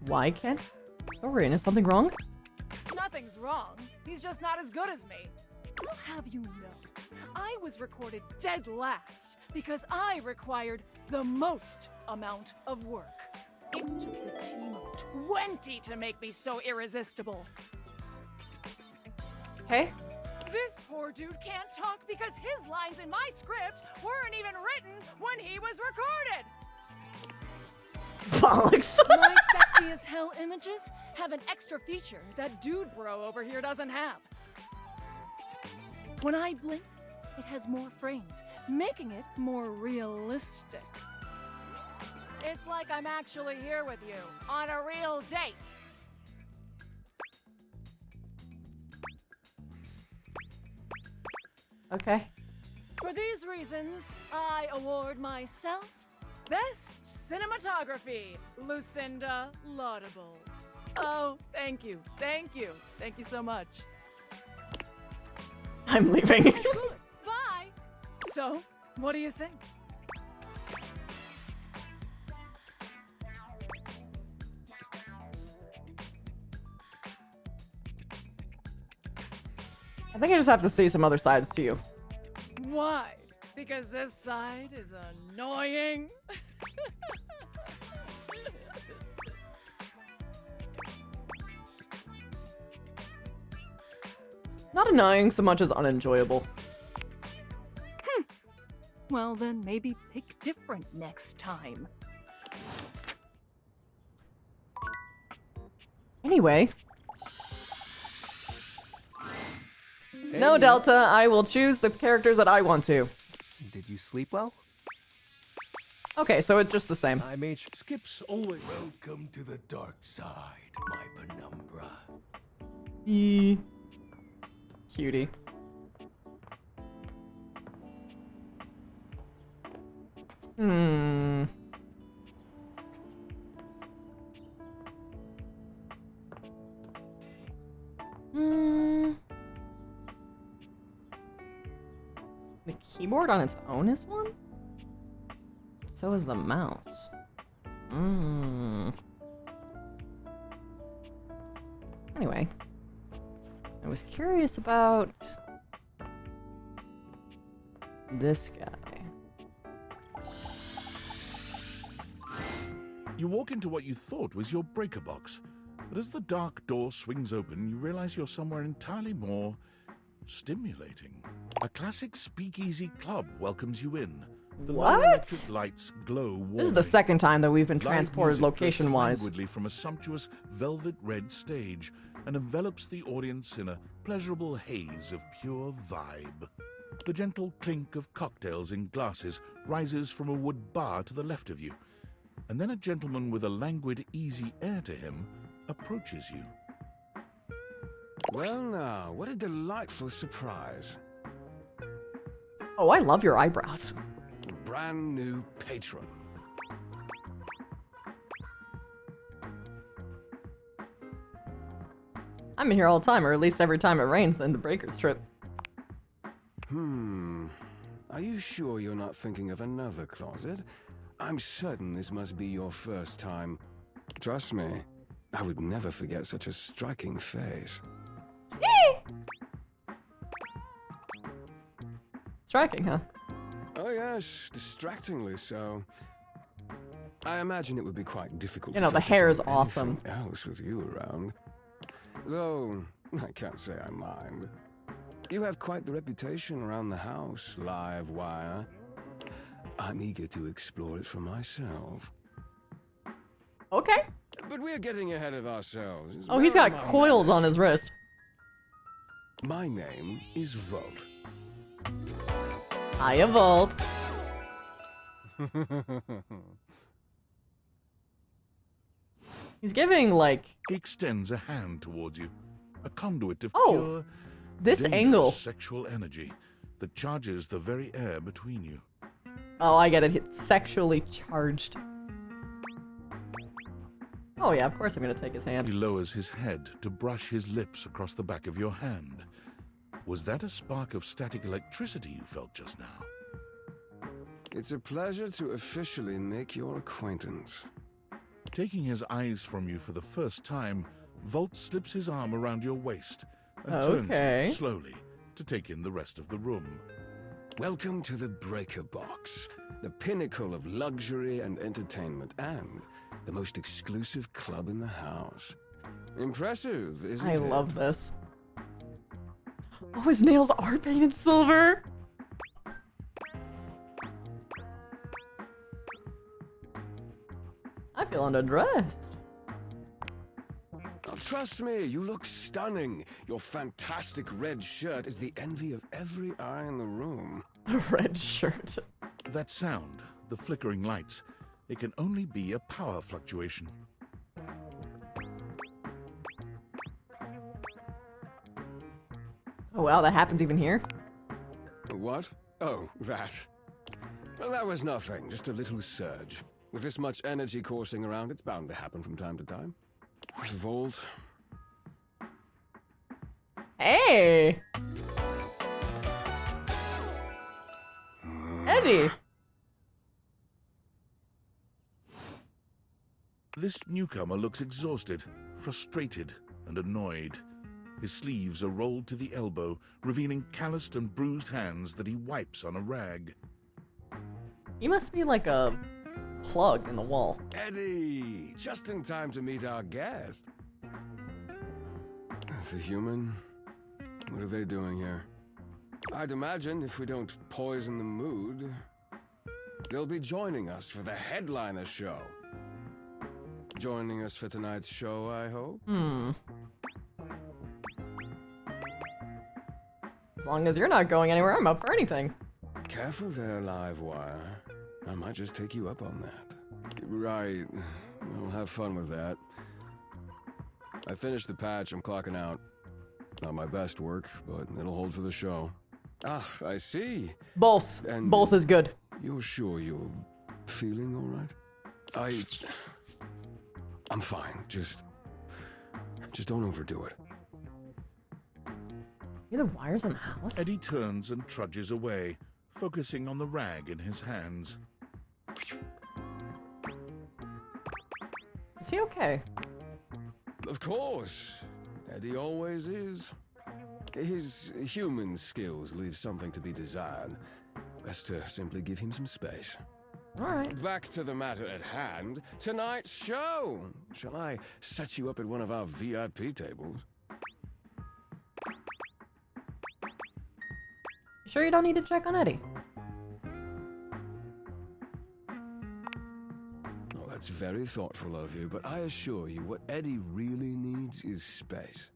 Why can't Dorian? Is something wrong? Nothing's wrong. He's just not as good as me. I'll have you know, I was recorded dead last because I required the most amount of work. It took a team of 20 to make me so irresistible. Okay. This poor dude can't talk because his lines in my script weren't even written when he was recorded. Bollocks. My sexy as hell images have an extra feature that dude bro over here doesn't have. When I blink, it has more frames, making it more realistic. It's like I'm actually here with you on a real date. Okay. For these reasons, I award myself Best Cinematography, Lucinda Laudable. Oh, thank you. Thank you. Thank you so much. I'm leaving. Good. Bye. So, what do you think? I think I just have to see some other sides to you. Why? Because this side is annoying? Not annoying so much as unenjoyable. Well, then maybe pick different next time. Anyway. No, Delta, I will choose the characters that I want to. Did you sleep well? Okay, so it's just the same. I made Skips always welcome to the dark side, my penumbra. Cutie. The keyboard on its own is one? So is the mouse. Anyway. I was curious about this guy. You walk into what you thought was your breaker box, but as the dark door swings open, you realize you're somewhere entirely more stimulating. A classic speakeasy club welcomes you in. The low electric lights glow warmly. This is the second time that we've been Live transported music drifts location-wise. languidly from a sumptuous velvet red stage, and envelops the audience in a pleasurable haze of pure vibe. The gentle clink of cocktails in glasses rises from a wood bar to the left of you, and then a gentleman with a languid, easy air to him approaches you. Well now, what a delightful surprise. Oh, I love your eyebrows. A brand new patron. I'm in here all the time, or at least every time it rains in the Breakers trip. Are you sure you're not thinking of another closet? I'm certain this must be your first time. Trust me, I would never forget such a striking face. Striking, huh? Oh yes, distractingly so. I imagine it would be quite difficult You know, to the focus hair is on awesome. anything else with you around. Though, I can't say I mind. You have quite the reputation around the house, live wire. I'm eager to explore it for myself. Okay. But we're getting ahead of ourselves. Oh, he's got coils on his wrist. My name is Volt. Hiya, Volt. He's giving, like... He extends a hand towards you, a conduit of Oh, pure, this dangerous angle. sexual energy that charges the very air between you. Oh, I get it. It's sexually charged. Oh yeah, of course I'm gonna take his hand. He lowers his head to brush his lips across the back of your hand. Was that a spark of static electricity you felt just now? It's a pleasure to officially make your acquaintance. Taking his eyes from you for the first time, Volt slips his arm around your waist and Okay. turns you slowly to take in the rest of the room. Welcome to the Breaker Box, the pinnacle of luxury and entertainment, and the most exclusive club in the house. Impressive, isn't it? I love this. Oh, his nails are painted silver. I feel underdressed. Oh, trust me, you look stunning. Your fantastic red shirt is the envy of every eye in the room. A red shirt. That sound, the flickering lights, it can only be a power fluctuation. Oh wow, that happens even here? What? Oh, that. Well, that was nothing, just a little surge. With this much energy coursing around, it's bound to happen from time to time. Volt. Hey! Eddie! This newcomer looks exhausted, frustrated, and annoyed. His sleeves are rolled to the elbow, revealing calloused and bruised hands that he wipes on a rag. He must be like a plug in the wall. Eddie! Just in time to meet our guest. The human? What are they doing here? I'd imagine if we don't poison the mood, they'll be joining us for the headliner show. Joining us for tonight's show, I hope? As long as you're not going anywhere, I'm up for anything. Careful there, Livewire. I might just take you up on that. Right. I'll have fun with that. I finished the patch, I'm clocking out. Not my best work, but it'll hold for the show. Ah, I see. Both. And Both is good. You're sure you're feeling all right? I'm fine. Just don't overdo it. You're the wires in the house? Eddie turns and trudges away, focusing on the rag in his hands. Is he okay? Of course. Eddie always is. His human skills leave something to be desired. Best to simply give him some space. Alright. Back to the matter at hand. Tonight's show! Shall I set you up at one of our VIP tables? You sure you don't need to check on Eddie? Oh, That's very thoughtful of you, but I assure you what Eddie really needs is space.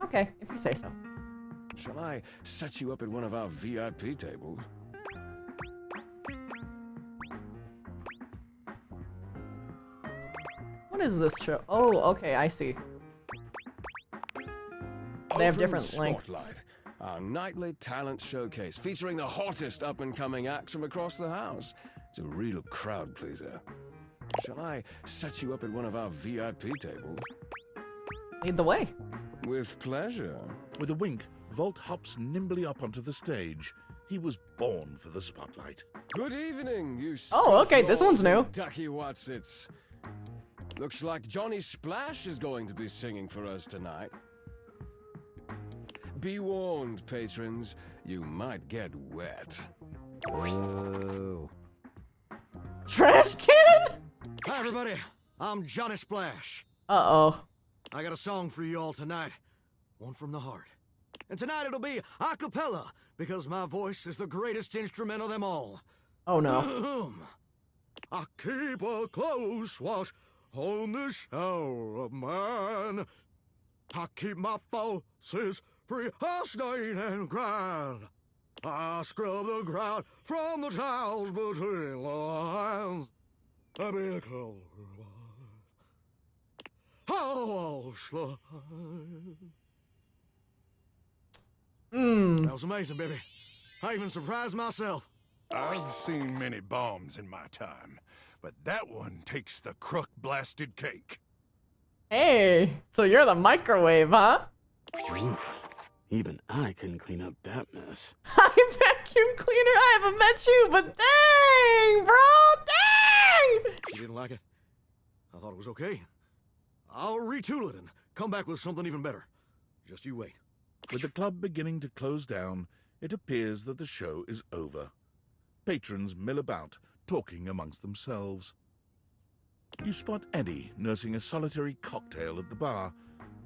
Okay, if you say so. Shall I set you up at one of our VIP tables? What is this show? Oh, okay, I see. They have different lengths. Spotlight, our nightly talent showcase featuring the hottest up-and-coming acts from across the house. It's a real crowd pleaser. Shall I set you up at one of our VIP tables? Lead the way. With pleasure. With a wink, Volt hops nimbly up onto the stage. He was born for the spotlight. Good evening, you Oh, okay, this one's new. Ducky Watsits. Looks like Johnny Splash is going to be singing for us tonight. Be warned, patrons, you might get wet. Whoa. Trash can? Hi, everybody. I'm Johnny Splash. Uh-oh. I got a song for you all tonight. One from the heart. And tonight it'll be a cappella, because my voice is the greatest instrument of them all. Oh, no. I keep a close watch on this shower of mine. I keep my forces free of stain and grind. I scrub the ground from the tiles between the lines. I be a closer. Oh, slide. That was amazing, baby. I even surprised myself. I've seen many bombs in my time, but that one takes the crook-blasted cake. Hey, so you're the microwave, huh? Oof. Even I couldn't clean up that mess. I'm vacuum cleaner. I haven't met you, but dang, bro, dang! You didn't like it? I thought it was okay. I'll retool it and come back with something even better. Just you wait. With the club beginning to close down, it appears that the show is over. Patrons mill about, talking amongst themselves. You spot Eddie nursing a solitary cocktail at the bar.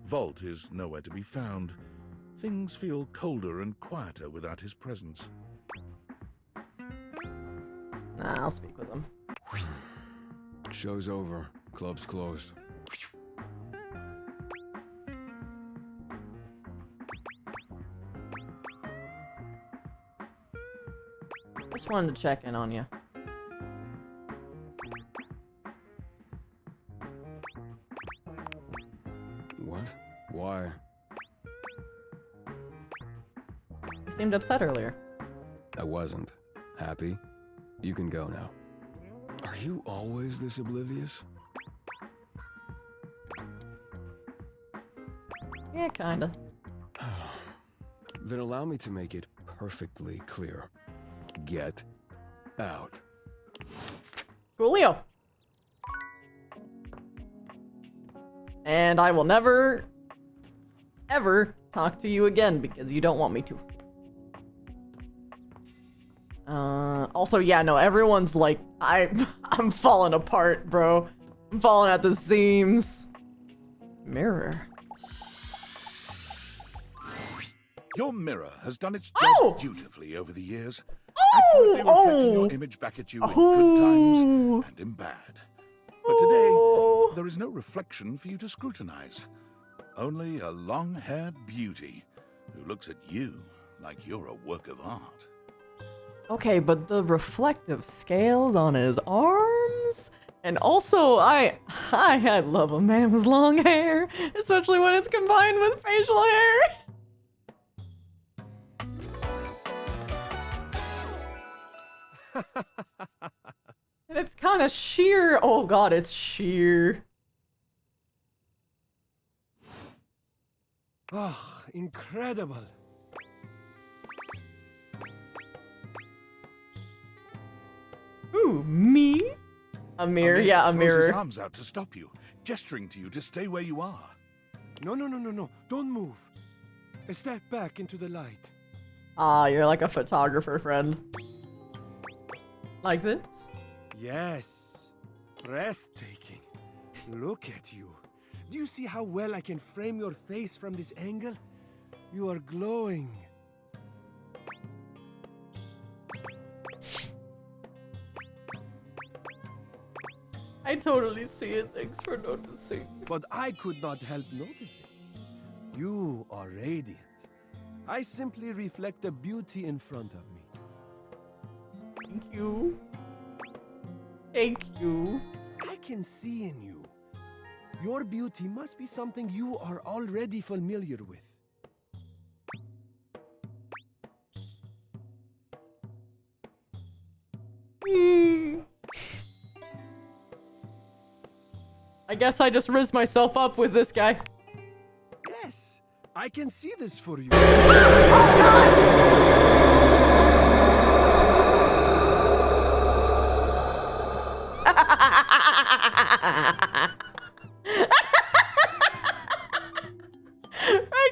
Volt is nowhere to be found. Things feel colder and quieter without his presence. Nah, I'll speak with him. Show's over. Club's closed. Just wanted to check in on you. What? Why? You seemed upset earlier. I wasn't. Happy? You can go now. Are you always this oblivious? Yeah, kinda. Then allow me to make it perfectly clear. Get out. Coolio. And I will never, ever talk to you again because you don't want me to. Also, yeah, no, everyone's like, I'm falling apart, bro. I'm falling at the seams. Mirror. Your mirror has done its job dutifully over the years, accurately reflecting your image back at you in good times and in bad. But today, there is no reflection for you to scrutinize. Only a long-haired beauty who looks at you like you're a work of art. Okay, but the reflective scales on his arms? And also, I love a man with long hair, especially when it's combined with facial hair. And it's kind of sheer. Oh god, it's sheer. Oh, incredible. Ooh, me? A mirror? Yeah, a throws mirror. his arms out to stop you, gesturing to you to stay where you are. No. Don't move. Step back into the light. Ah, you're like a photographer friend. Like this? Yes. Breathtaking. Look at you. Do you see how well I can frame your face from this angle? You are glowing. I totally see it. Thanks for noticing. But I could not help noticing. You are radiant. I simply reflect the beauty in front of me. Thank you. Thank you. I can see in you. Your beauty must be something you are already familiar with. I guess I just rizzed myself up with this guy. Yes, I can see this for you.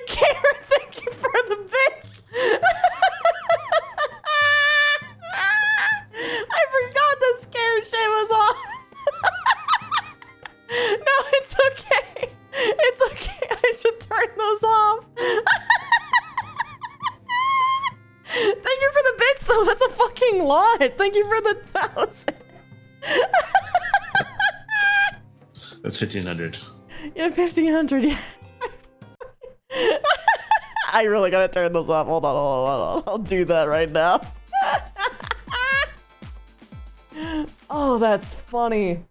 Cameron, thank you for the bits. I forgot the scare shit was on. No, it's okay. It's okay. I should turn those off. Thank you for the bits, though. That's a fucking lot. Thank you for the 1,000. That's 1,500. Yeah, 1,500. Yeah. I really gotta turn those off. Hold on. I'll do that right now. Oh, that's funny.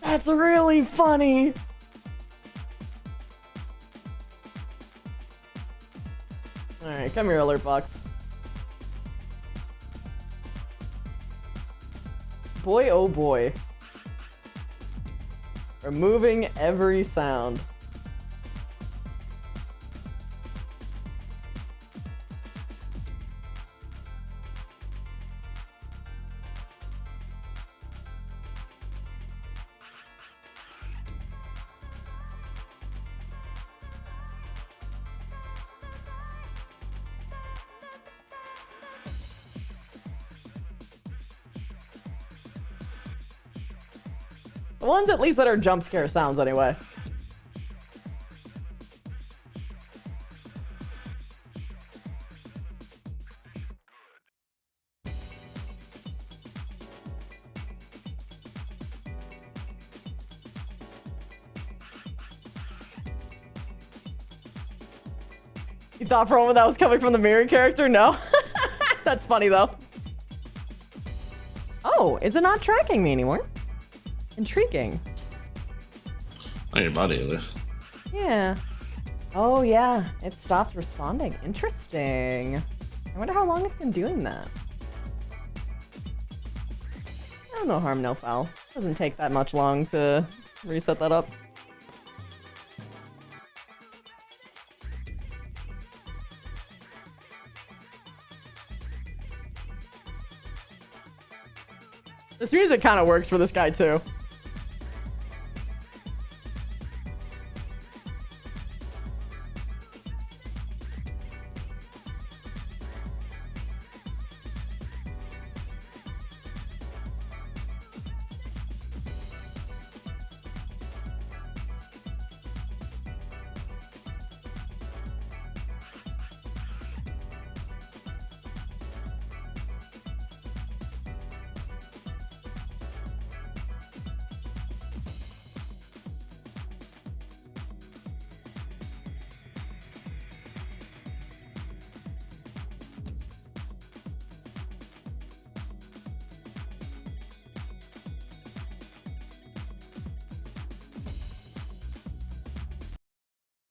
That's really funny. Alright, come here, alert box. Boy, oh boy. Removing every sound. The ones at least that are jump scare sounds anyway. You thought for a moment that was coming from the mirror character? No. That's funny though. Oh, is it not tracking me anymore? Intriguing. On your body, at least. Yeah. Oh, yeah. It stopped responding. Interesting. I wonder how long it's been doing that. Oh, no harm, no foul. Doesn't take that much long to reset that up. This music kind of works for this guy, too.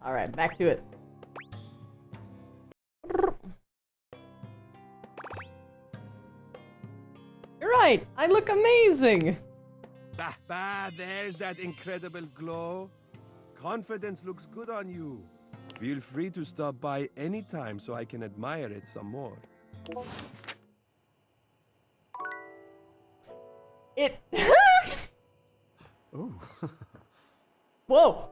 All right, back to it. You're right. I look amazing. Bah, there's that incredible glow. Confidence looks good on you. Feel free to stop by anytime so I can admire it some more. It. Oh. Whoa.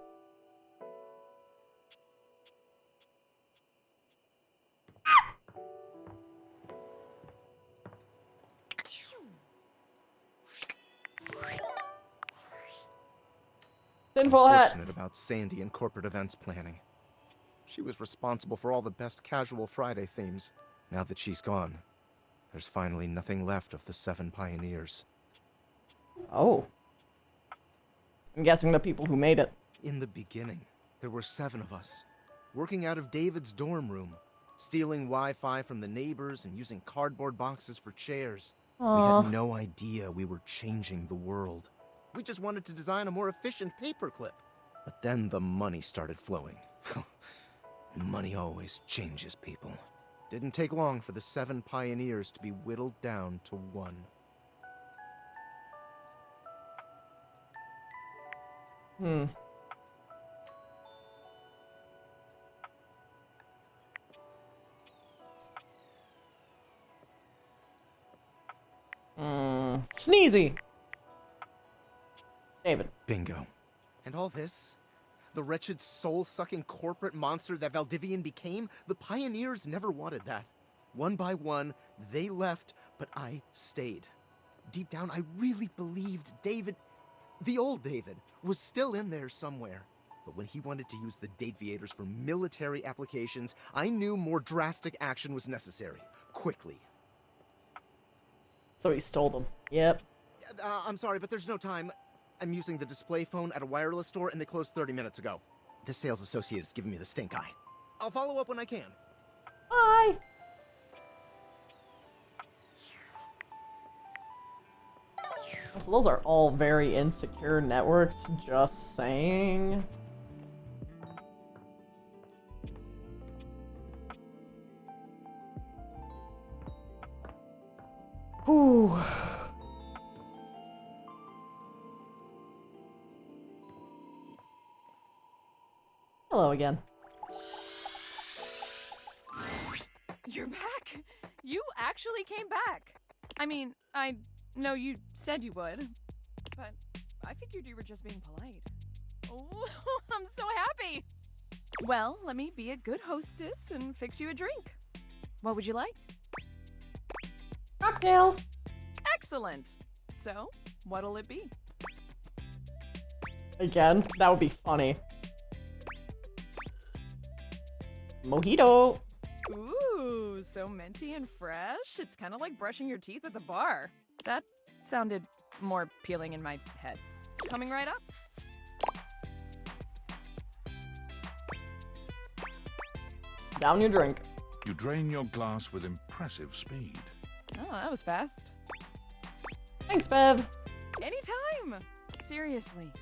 Sinful hat. Fortunate about Sandy and corporate events planning. She was responsible for all the best casual Friday themes. Now that she's gone, there's finally nothing left of the 7 pioneers. Oh. I'm guessing the people who made it. In the beginning, there were 7 of us, working out of David's dorm room, stealing Wi-Fi from the neighbors and using cardboard boxes for chairs. Aw. We had no idea we were changing the world. We just wanted to design a more efficient paperclip. But then the money started flowing. Money always changes people. Didn't take long for the 7 pioneers to be whittled down to 1. Sneezy. David. Bingo. And all this? The wretched soul-sucking corporate monster that Valdivian became? The pioneers never wanted that. One by one, they left, but I stayed. Deep down, I really believed David, the old David, was still in there somewhere. But when he wanted to use the Dateviators for military applications, I knew more drastic action was necessary. Quickly. So he stole them. Yep. I'm sorry, but there's no time. I'm using the display phone at a wireless store and they closed 30 minutes ago. This sales associate is giving me the stink eye. I'll follow up when I can. Bye. So those are all very insecure networks, just saying. Whew. Hello again. You're back! You actually came back! I mean, I know you said you would, but I figured you were just being polite. Oh, I'm so happy! Well, let me be a good hostess and fix you a drink. What would you like? Cocktail! Excellent! So, what'll it be? Again? That would be funny. Mojito! Ooh, so minty and fresh. It's kind of like brushing your teeth at the bar. That sounded more appealing in my head. Coming right up. Down your drink. You drain your glass with impressive speed. Oh, that was fast. Thanks, Bev. Anytime! Seriously.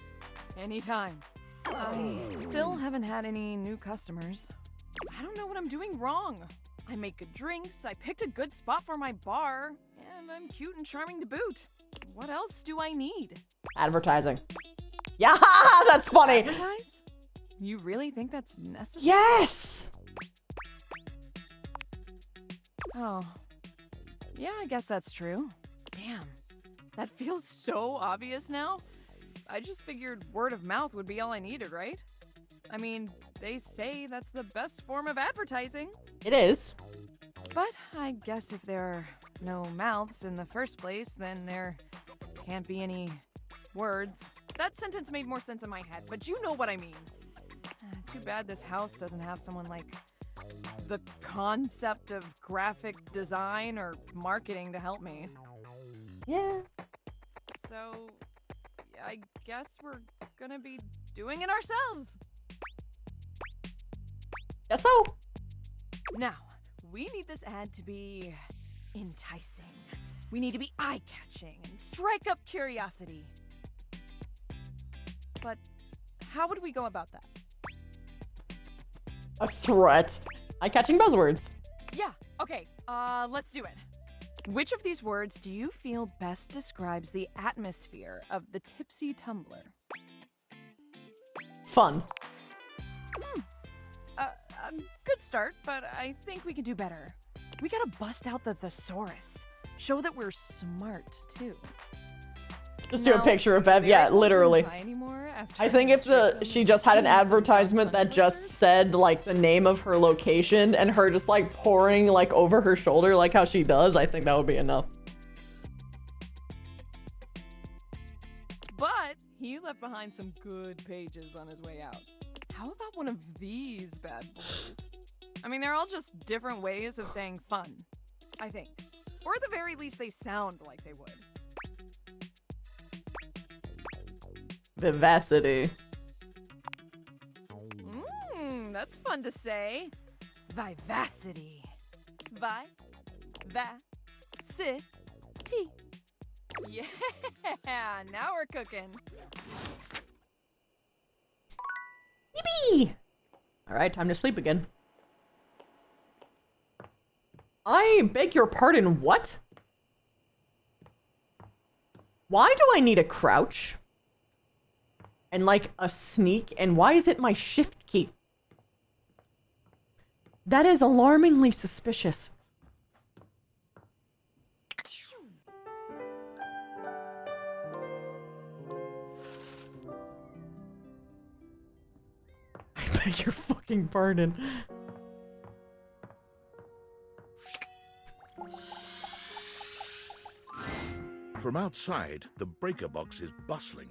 Anytime. I still haven't had any new customers. I don't know what I'm doing wrong. I make good drinks, I picked a good spot for my bar, and I'm cute and charming to boot. What else do I need? Advertising. Yeah, that's funny. Advertise? You really think that's necessary? Yes! Oh. Yeah, I guess that's true. Damn. That feels so obvious now. I just figured word of mouth would be all I needed, right? I mean, they say that's the best form of advertising. It is. But I guess if there are no mouths in the first place, then there can't be any words. That sentence made more sense in my head, but you know what I mean. Too bad this house doesn't have someone like the concept of graphic design or marketing to help me. Yeah. So, I guess we're gonna be doing it ourselves. Guess so. Now, we need this ad to be enticing. We need to be eye-catching and strike up curiosity. But how would we go about that? A threat. Eye-catching buzzwords. Yeah, okay, let's do it. Which of these words do you feel best describes the atmosphere of the Tipsy Tumbler? Fun. A good start, but I think we can do better. We gotta bust out the thesaurus. Show that we're smart, too. Just do a picture of Bev. Yeah, literally. I think if she just had an advertisement that just said like the name of her location and her just like pouring like over her shoulder like how she does, I think that would be enough. But he left behind some good pages on his way out. How about one of these bad boys? I mean, they're all just different ways of saying fun, I think. Or at the very least, they sound like they would. Vivacity. That's fun to say. Vivacity. Vi-va-ci-ty. Yeah, now we're cooking. Yippee! Alright, time to sleep again. I beg your pardon, what? Why do I need a crouch? And like a sneak, and why is it my shift key? That is alarmingly suspicious. I beg your fucking pardon. From outside, the breaker box is bustling.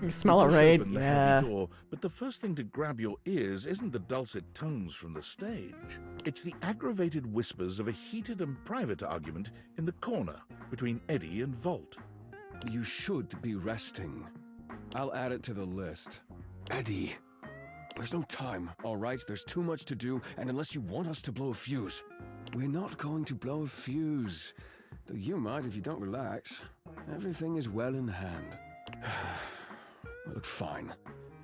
You smell it, push right? open the Yeah. heavy door, but the first thing to grab your ears isn't the dulcet tones from the stage. It's the aggravated whispers of a heated and private argument in the corner between Eddie and Volt. You should be resting. I'll add it to the list. Eddie, there's no time, all right? There's too much to do, and unless you want us to blow a fuse, we're not going to blow a fuse. Though you might if you don't relax. Everything is well in hand. Look, fine.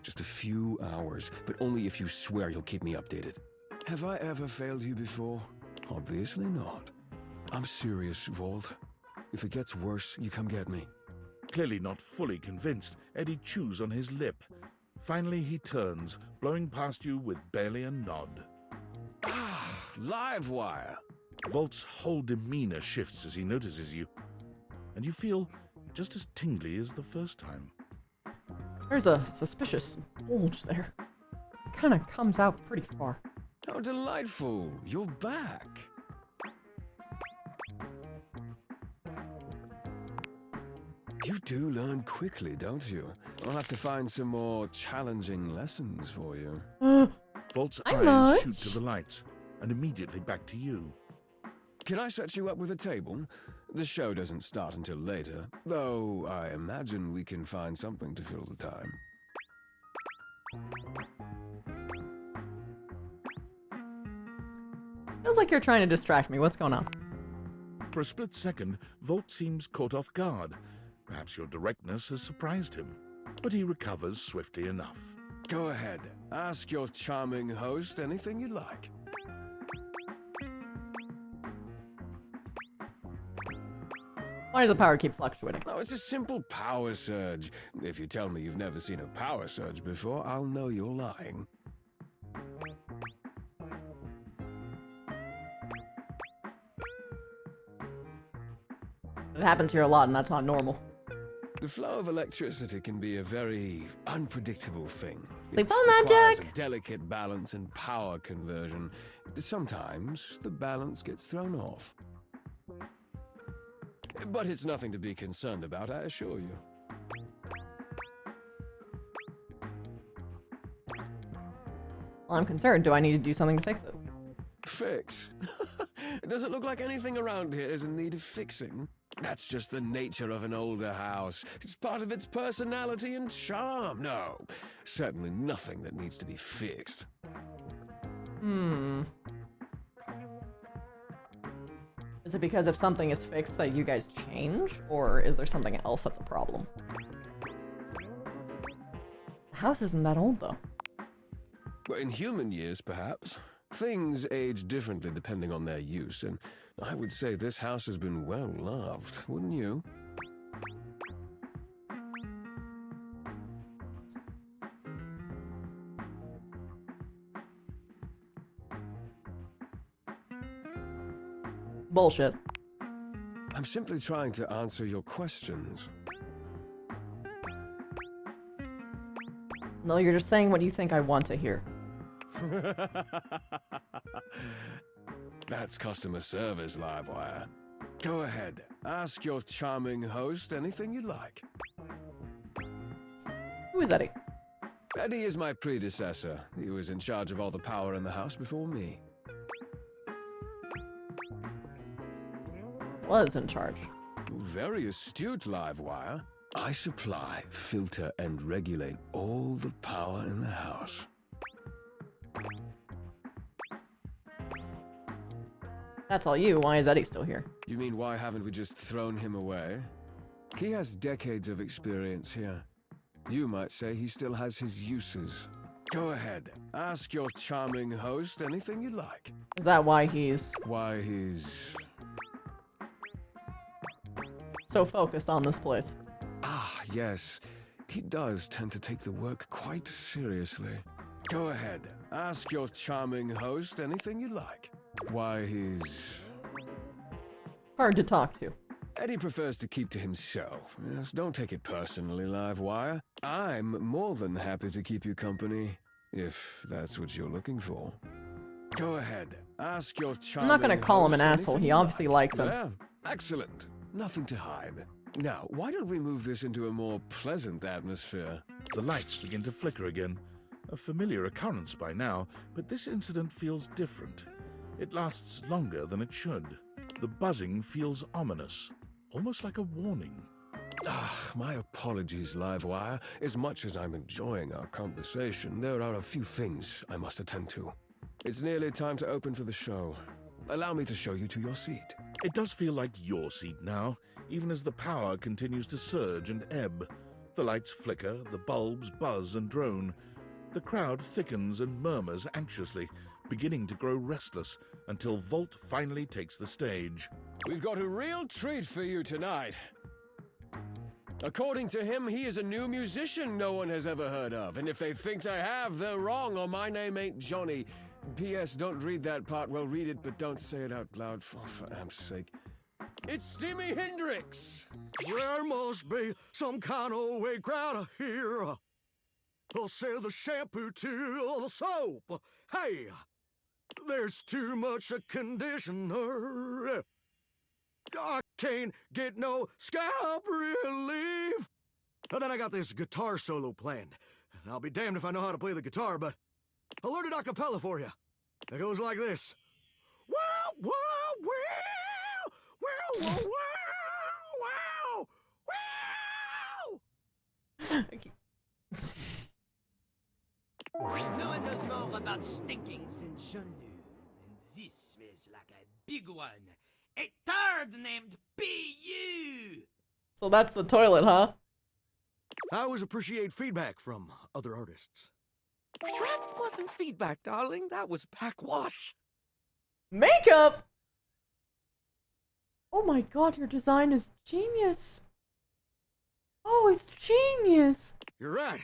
Just a few hours, but only if you swear you'll keep me updated. Have I ever failed you before? Obviously not. I'm serious, Volt. If it gets worse, you come get me. Clearly not fully convinced, Eddie chews on his lip. Finally, he turns, blowing past you with barely a nod. Live wire! Volt's whole demeanor shifts as he notices you, and you feel just as tingly as the first time. There's a suspicious bulge there. Kind of comes out pretty far. How delightful! You're back! You do learn quickly, don't you? I'll have to find some more challenging lessons for you. Volt's I'm eyes not. shoot to the lights, and immediately back to you. Can I set you up with a table? The show doesn't start until later, though I imagine we can find something to fill the time. Feels like you're trying to distract me. What's going on? For a split second, Volt seems caught off guard. Perhaps your directness has surprised him, but he recovers swiftly enough. Go ahead. Ask your charming host anything you like. Why does the power keep fluctuating? Oh, it's a simple power surge. If you tell me you've never seen a power surge before, I'll know you're lying. It happens here a lot, and that's not normal. The flow of electricity can be a very unpredictable thing. Sleep It on, requires magic! a delicate balance and power conversion. Sometimes the balance gets thrown off. But it's nothing to be concerned about, I assure you. Well, I'm concerned. Do I need to do something to fix it? Fix? Does it look like anything around here is in need of fixing? That's just the nature of an older house. It's part of its personality and charm. No, certainly nothing that needs to be fixed. Is it because if something is fixed that you guys change? Or is there something else that's a problem? The house isn't that old, though. Well, in human years, perhaps. Things age differently depending on their use, and I would say this house has been well loved, wouldn't you? Bullshit. I'm simply trying to answer your questions. No, you're just saying what you think I want to hear. That's customer service, Livewire. Go ahead. Ask your charming host anything you like. Who is Eddie? Eddie is my predecessor. He was in charge of all the power in the house before me. Was in charge. Very astute, Livewire. I supply, filter, and regulate all the power in the house. That's all you. Why is Eddie still here? You mean why haven't we just thrown him away? He has decades of experience here. You might say he still has his uses. Go ahead, ask your charming host anything you like. Is that why he's... Why he's... so focused on this place? Ah, yes. He does tend to take the work quite seriously. Go ahead, ask your charming host anything you like. Why he's... hard to talk to. Eddie prefers to keep to himself. Yes, don't take it personally, Livewire. I'm more than happy to keep you company, if that's what you're looking for. Go ahead, ask your charming I'm not gonna call him an host asshole. anything He you obviously like. likes him. Yeah, excellent. Nothing to hide. Now, why don't we move this into a more pleasant atmosphere? The lights begin to flicker again. A familiar occurrence by now, but this incident feels different. It lasts longer than it should. The buzzing feels ominous, almost like a warning. Ah, my apologies, Livewire. As much as I'm enjoying our conversation, there are a few things I must attend to. It's nearly time to open for the show. Allow me to show you to your seat. It does feel like your seat now, even as the power continues to surge and ebb. The lights flicker, the bulbs buzz and drone. The crowd thickens and murmurs anxiously, beginning to grow restless, until Volt finally takes the stage. We've got a real treat for you tonight. According to him, he is a new musician no one has ever heard of, and if they think they have, they're wrong, or my name ain't Johnny. P.S. Don't read that part. Well, read it, but don't say it out loud, for am's sake. It's Steamy Hendrix! There must be some kind of way crowd here. They'll sell the shampoo to the soap. Hey, there's too much a conditioner. I can't get no scalp relief. And then I got this guitar solo planned. And I'll be damned if I know how to play the guitar, but I'll learn it a cappella for you. It goes like this. Wow, wow, wow, wow, wow, wow, wow. No one knows more about stinkings than Jean-Loup, and this smells like a big one. A turd named P.U. So that's the toilet, huh? I always appreciate feedback from other artists. That wasn't feedback, darling. That was backwash. Makeup! Oh my god, your design is genius. Oh, it's genius. You're right.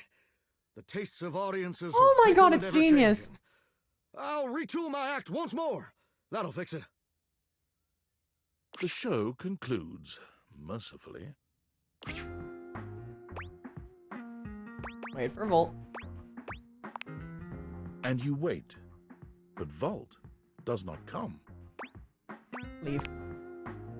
The tastes of audiences Oh are my god, fickle and it's genius. ever-changing. I'll retool my act once more. That'll fix it. The show concludes, mercifully. Wait for Volt. And you wait, but Volt does not come. Leave.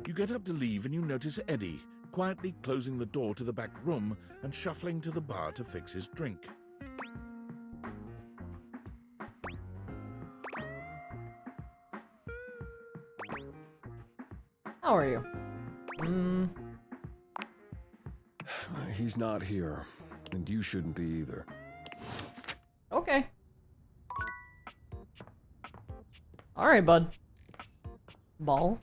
You get up to leave and you notice Eddie, quietly closing the door to the back room and shuffling to the bar to fix his drink. How are you? He's not here, and you shouldn't be either. Okay. Alright, bud. Ball.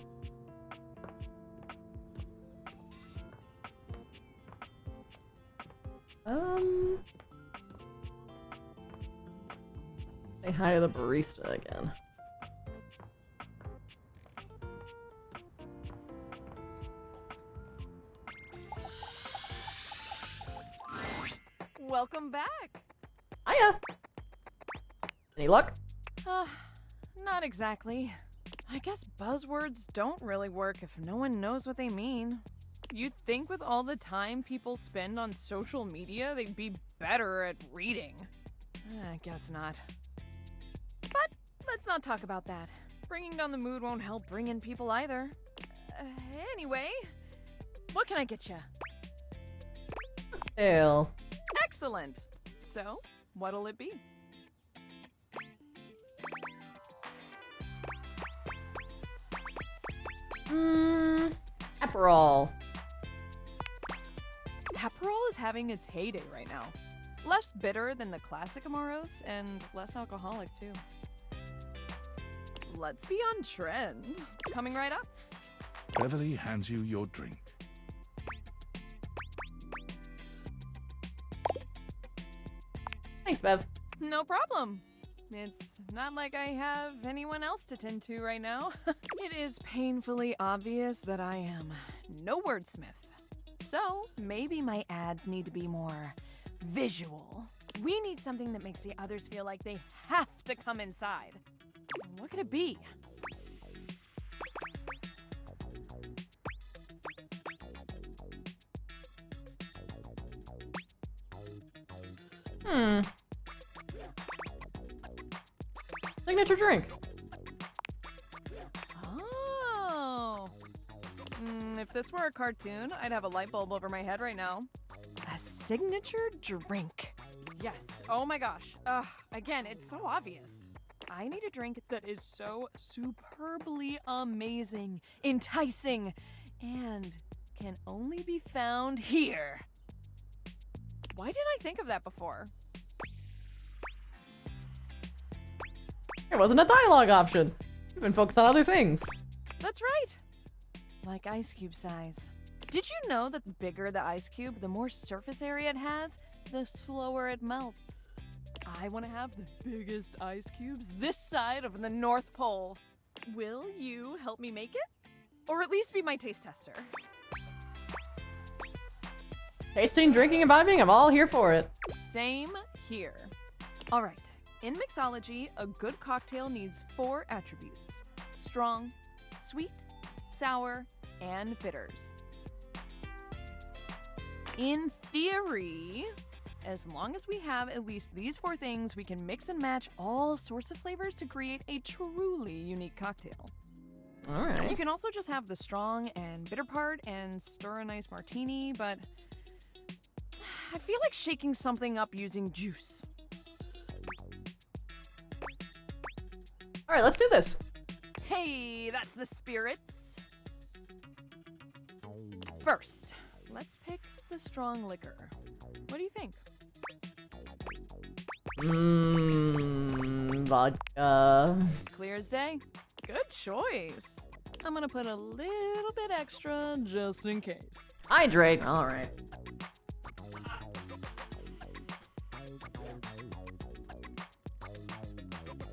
Say hi to the barista again. Welcome back. Hiya. Any luck? Not exactly. I guess buzzwords don't really work if no one knows what they mean. You'd think with all the time people spend on social media, they'd be better at reading. I guess not. But let's not talk about that. Bringing down the mood won't help bring in people either. Anyway, what can I get you? Ale. Excellent. So, what'll it be? Aperol. Aperol is having its heyday right now. Less bitter than the classic Amoros and less alcoholic too. Let's be on trend. Coming right up. Beverly hands you your drink. Thanks, Bev. No problem. It's not like I have anyone else to tend to right now. It is painfully obvious that I am no wordsmith. So maybe my ads need to be more visual. We need something that makes the others feel like they have to come inside. What could it be? Signature drink. Oh. If this were a cartoon, I'd have a light bulb over my head right now. A signature drink. Yes. Oh my gosh. Again, it's so obvious. I need a drink that is so superbly amazing, enticing, and can only be found here. Why didn't I think of that before? There wasn't a dialogue option. You've been focused on other things. That's right. Like ice cube size. Did you know that the bigger the ice cube, the more surface area it has, the slower it melts? I want to have the biggest ice cubes this side of the North Pole. Will you help me make it? Or at least be my taste tester? Tasting, drinking, and vibing, I'm all here for it. Same here. All right. In mixology, a good cocktail needs 4 attributes: strong, sweet, sour, and bitters. In theory, as long as we have at least these 4 things, we can mix and match all sorts of flavors to create a truly unique cocktail. All right. You can also just have the strong and bitter part and stir a nice martini, but I feel like shaking something up using juice. All right, let's do this. Hey, that's the spirits. First, let's pick the strong liquor. What do you think? Vodka. Clear as day. Good choice. I'm gonna put a little bit extra just in case. Hydrate. All right.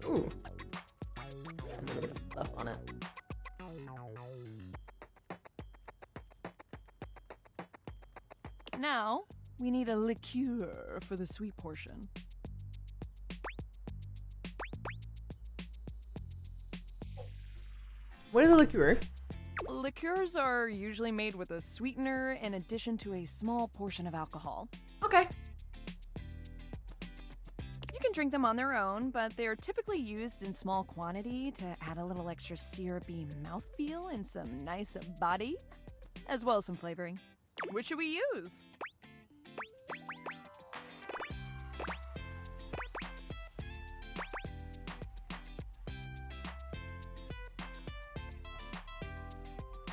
Ooh. A little bit of stuff on it. Now, we need a liqueur for the sweet portion. What is a liqueur? Liqueurs are usually made with a sweetener in addition to a small portion of alcohol. Okay. You can drink them on their own, but they're typically used in small quantity to add a little extra syrupy mouthfeel and some nice body, as well as some flavoring. Which should we use?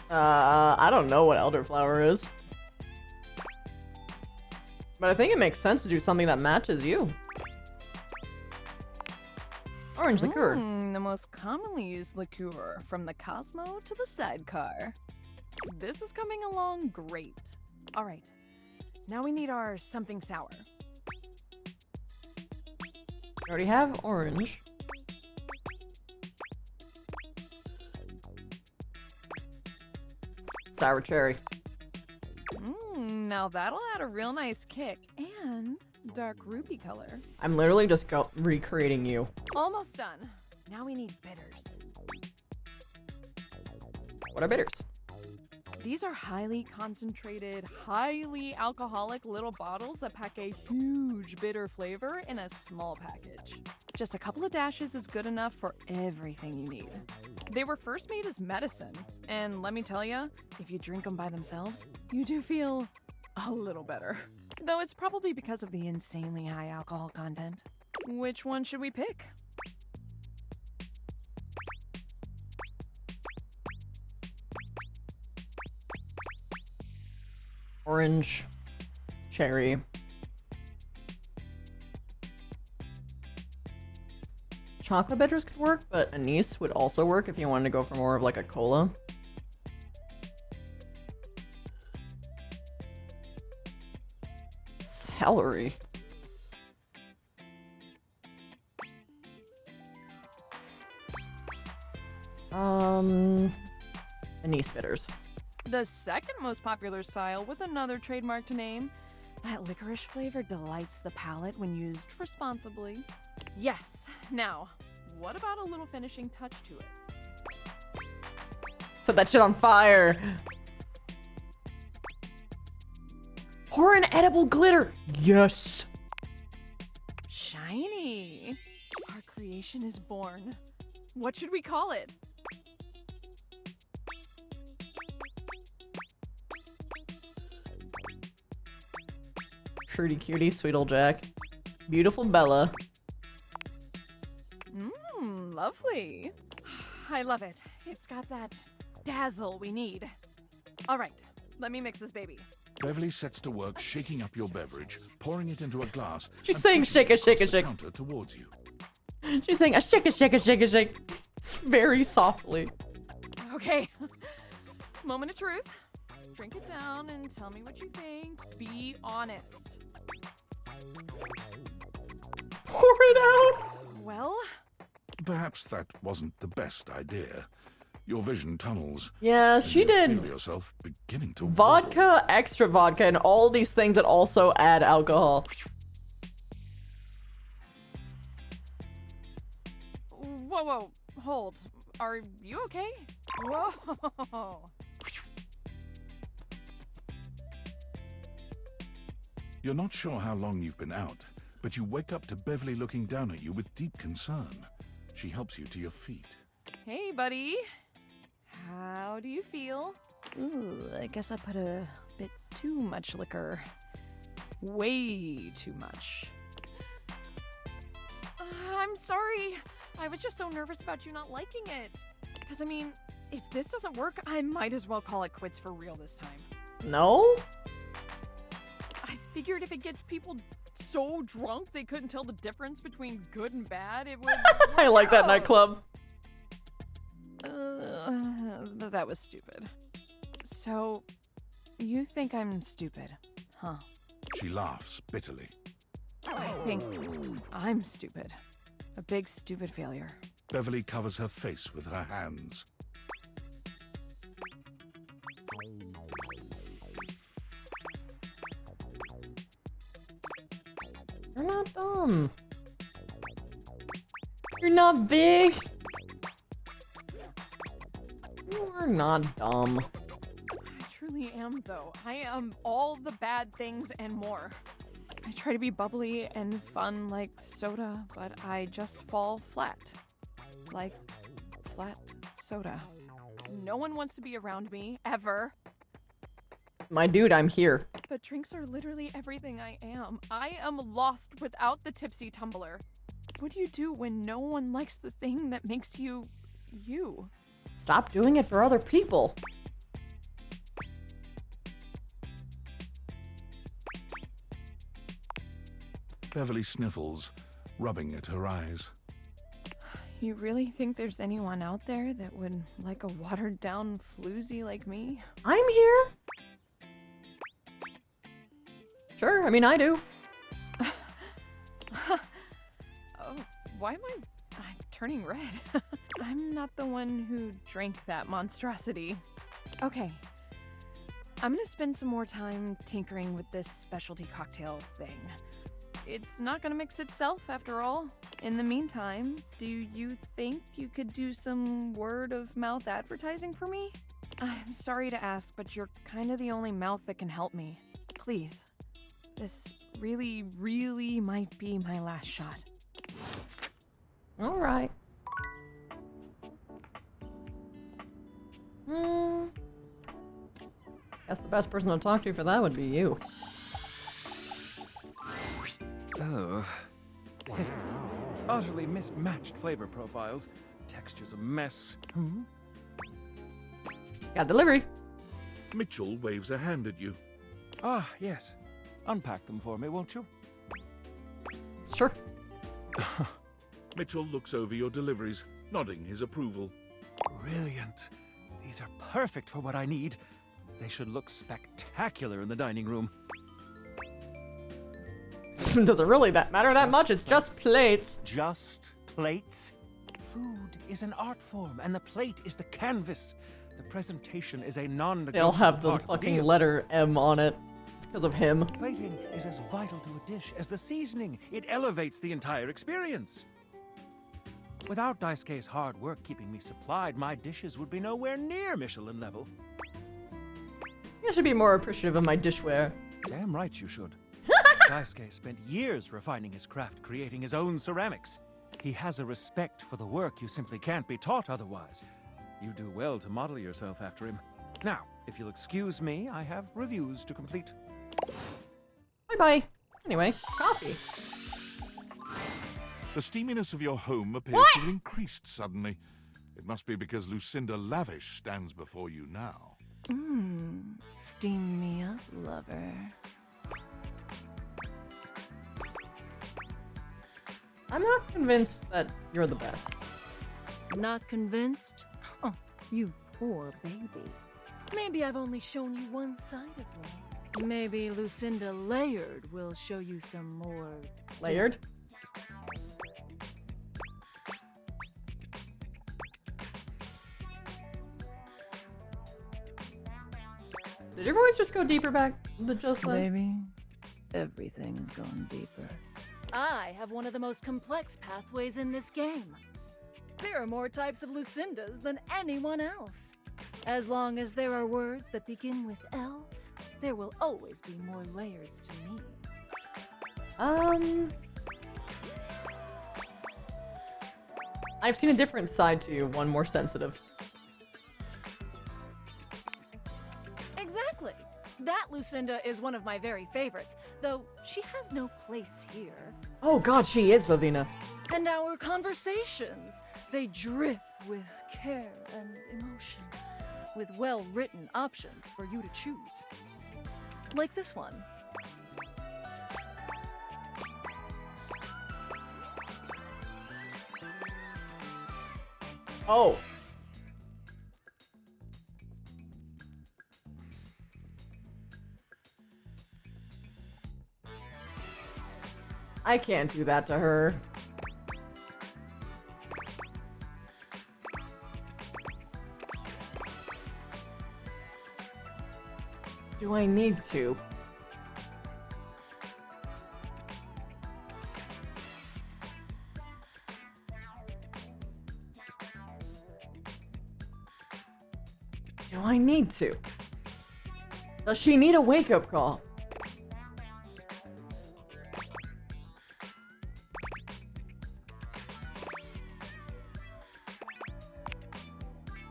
I don't know what elderflower is. But I think it makes sense to do something that matches you. Orange liqueur. The most commonly used liqueur, from the Cosmo to the sidecar. This is coming along great. All right, now we need our something sour. We already have orange. Sour cherry. Now that'll add a real nice kick and dark ruby color. I'm literally just recreating you. Almost done. Now we need bitters. What are bitters? These are highly concentrated, highly alcoholic little bottles that pack a huge bitter flavor in a small package. Just a couple of dashes is good enough for everything you need. They were first made as medicine, and let me tell you, if you drink them by themselves, you do feel a little better. Though it's probably because of the insanely high alcohol content. Which one should we pick? Orange. cherry. Chocolate bitters could work, but anise would also work if you wanted to go for more of like a cola. Celery. Anise bitters. The second most popular style, with another trademark to name. That licorice flavor delights the palate when used responsibly. Yes. Now, what about a little finishing touch to it? Set that shit on fire. Pour in edible glitter. Yes. Shiny. Our creation is born. What should we call it? Fruity cutie, sweet old Jack. Beautiful Bella. Mmm, lovely. I love it. It's got that dazzle we need. All right, let me mix this baby. Beverly sets to work shaking up your beverage, pouring it into a glass. She's saying shake a shake a shake. Counter towards you. She's saying a shake a shake a shake a shake. Very softly. Okay. Moment of truth. Drink it down and tell me what you think. Be honest. Pour it out. Well, Perhaps that wasn't the best idea. Your vision tunnels. Yeah, and she you did. Feel yourself beginning to Vodka, extra vodka, and all these things that also add alcohol. whoa, hold. Are you okay? Whoa. You're not sure how long you've been out, but you wake up to Beverly looking down at you with deep concern. She helps you to your feet. Hey, buddy. How do you feel? Ooh, I guess I put a bit too much liquor. Way too much. I'm sorry. I was just so nervous about you not liking it. Because, I mean, if this doesn't work, I might as well call it quits for real this time. No? I figured if it gets people so drunk they couldn't tell the difference between good and bad, it would... I like that nightclub. That was stupid. So, you think I'm stupid, huh? She laughs bitterly. I think I'm stupid. A big stupid failure. Beverly covers her face with her hands. You're not dumb. You're not big. You are not dumb. I truly am, though. I am all the bad things and more. I try to be bubbly and fun like soda, but I just fall flat. Like flat soda. No one wants to be around me, ever. My dude, I'm here. But drinks are literally everything I am. I am lost without the tipsy tumbler. What do you do when no one likes the thing that makes you, you? Stop doing it for other people. Beverly sniffles, rubbing at her eyes. You really think there's anyone out there that would like a watered-down floozy like me? I'm here. Sure, I mean, I do. Oh, why am I turning red? I'm not the one who drank that monstrosity. Okay. I'm gonna spend some more time tinkering with this specialty cocktail thing. It's not gonna mix itself, after all. In the meantime, do you think you could do some word-of-mouth advertising for me? I'm sorry to ask, but you're kind of the only mouth that can help me. Please. This really, really might be my last shot. All right. Guess the best person to talk to for that would be you. Oh. Utterly mismatched flavor profiles. Texture's a mess. Got delivery. Mitchell waves a hand at you. Ah, yes. Unpack them for me, won't you? Sure. Mitchell looks over your deliveries, nodding his approval. Brilliant. These are perfect for what I need. They should look spectacular in the dining room. Does it really matter that much? It's just plates. Just plates? Food is an art form, and the plate is the canvas. The presentation is a non-negotiable They'll have the part of fucking deal. letter M on it because of him. Plating is as vital to a dish as the seasoning. It elevates the entire experience. Without Daisuke's hard work keeping me supplied, my dishes would be nowhere near Michelin level. I should be more appreciative of my dishware. Damn right you should. Daisuke spent years refining his craft, creating his own ceramics. He has a respect for the work you simply can't be taught otherwise. You do well to model yourself after him. Now, if you'll excuse me, I have reviews to complete. Bye-bye. Anyway, coffee. The steaminess of your home appears What? to have increased suddenly. It must be because Lucinda Lavish stands before you now. Steam me up, lover. I'm not convinced that you're the best. Not convinced? Oh, you poor baby. Maybe I've only shown you one side of me. Maybe Lucinda Layered will show you some more... Layered? Did your voice just go deeper back than just then? Baby, everything is going deeper. I have one of the most complex pathways in this game. There are more types of Lucindas than anyone else. As long as there are words that begin with L, there will always be more layers to me. I've seen a different side to you, one more sensitive. Exactly. That Lucinda is one of my very favorites, though she has no place here. Oh god, she is Vavina. And our conversations, they drip with care and emotion, with well-written options for you to choose. Like this one. Oh. I can't do that to her. Do I need to? Do I need to? Does she need a wake-up call?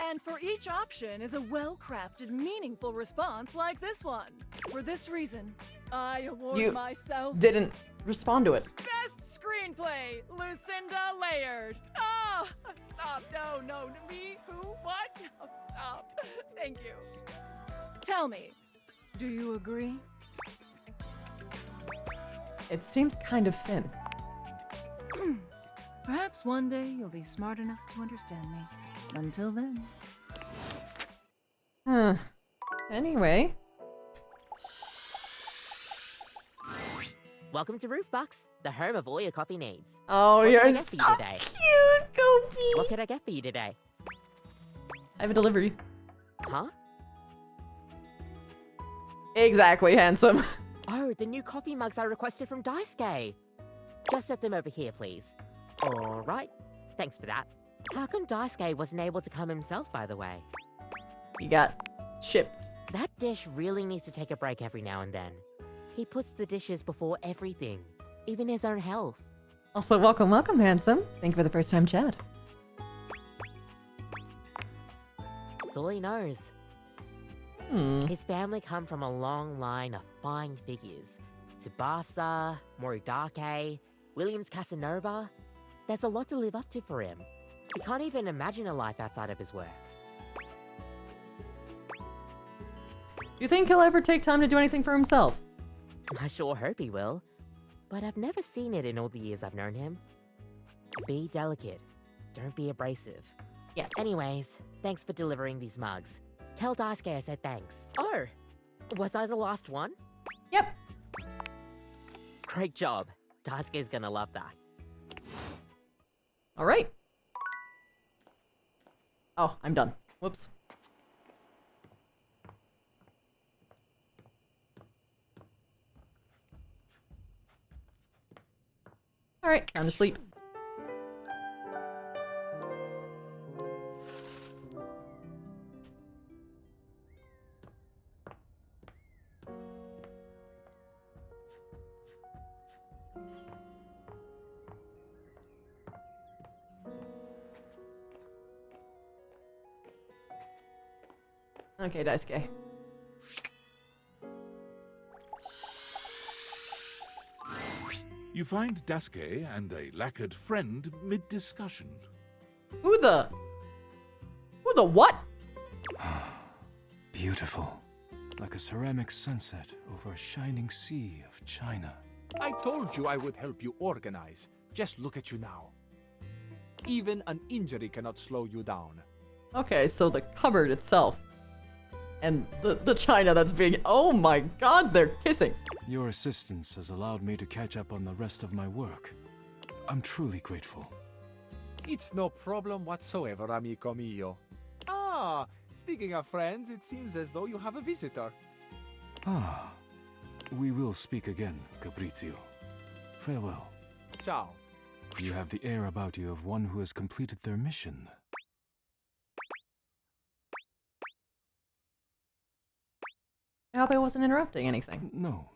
And for each option is a well-crafted, meaningful response like this one. For this reason, I award You myself didn't respond to it. Best screenplay, Lucinda Layered. Oh, stop. No, me? Who? What? No, stop. Thank you. Tell me, do you agree? It seems kind of thin. Perhaps one day you'll be smart enough to understand me. Until then. Anyway. Welcome to Roofbox, the home of all your coffee needs. Oh, What you're can I get for so you today? cute, Goofy! What can I get for you today? I have a delivery. Huh? Exactly, handsome. Oh, the new coffee mugs I requested from Daisuke. Just set them over here, please. Alright, thanks for that. How come Daisuke wasn't able to come himself, by the way? He got shipped. That dish really needs to take a break every now and then. He puts the dishes before everything, even his own health. Also, welcome, handsome. Thank you for the first time chat. That's all he knows. His family come from a long line of fine figures. Tsubasa, Moridake, Williams Casanova. There's a lot to live up to for him. He can't even imagine a life outside of his work. Do you think he'll ever take time to do anything for himself? I sure hope he will. But I've never seen it in all the years I've known him. Be delicate. Don't be abrasive. Yes. Anyways, thanks for delivering these mugs. Tell Daisuke I said thanks. Oh, was I the last one? Yep. Great job. Daisuke's gonna love that. All right. Oh, I'm done. Whoops. All right, time to sleep. Okay, Daisuke. You find Daisuke and a lacquered friend mid-discussion. Who the what? Beautiful. Like a ceramic sunset over a shining sea of China. I told you I would help you organize. Just look at you now. Even an injury cannot slow you down. Okay, so the cupboard itself. And the china that's being... Oh my god, they're kissing. Your assistance has allowed me to catch up on the rest of my work. I'm truly grateful. It's no problem whatsoever, amico mio. Ah, speaking of friends, it seems as though you have a visitor. Ah, we will speak again, Caprizio. Farewell. Ciao. You have the air about you of one who has completed their mission. I hope I wasn't interrupting anything. No.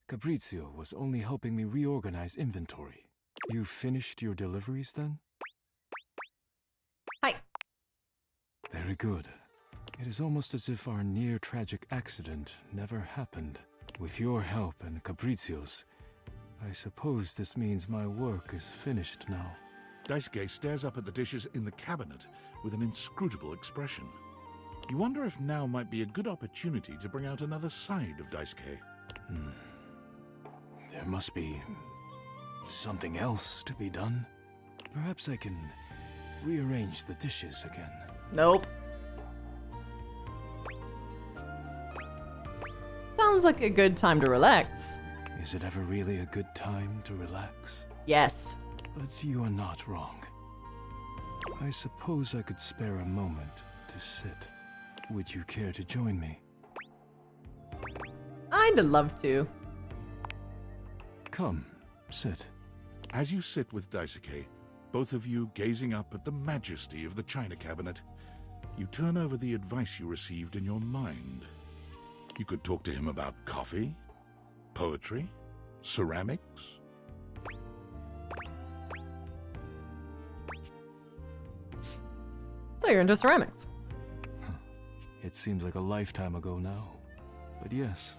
Caprizio was only helping me reorganize inventory. You finished your deliveries then? Hi. Very good. It is almost as if our near-tragic accident never happened. With your help and Caprizio's, I suppose this means my work is finished now. Daisuke stares up at the dishes in the cabinet with an inscrutable expression. You wonder if now might be a good opportunity to bring out another side of Daisuke. There must be something else to be done. Perhaps I can rearrange the dishes again. Nope. Sounds like a good time to relax. Is it ever really a good time to relax? Yes. But you are not wrong. I suppose I could spare a moment to sit. Would you care to join me? I'd love to. Come, sit. As you sit with Daisuke, both of you gazing up at the majesty of the china cabinet, you turn over the advice you received in your mind. You could talk to him about coffee, poetry, ceramics. So you're into ceramics. It seems like a lifetime ago now. But yes,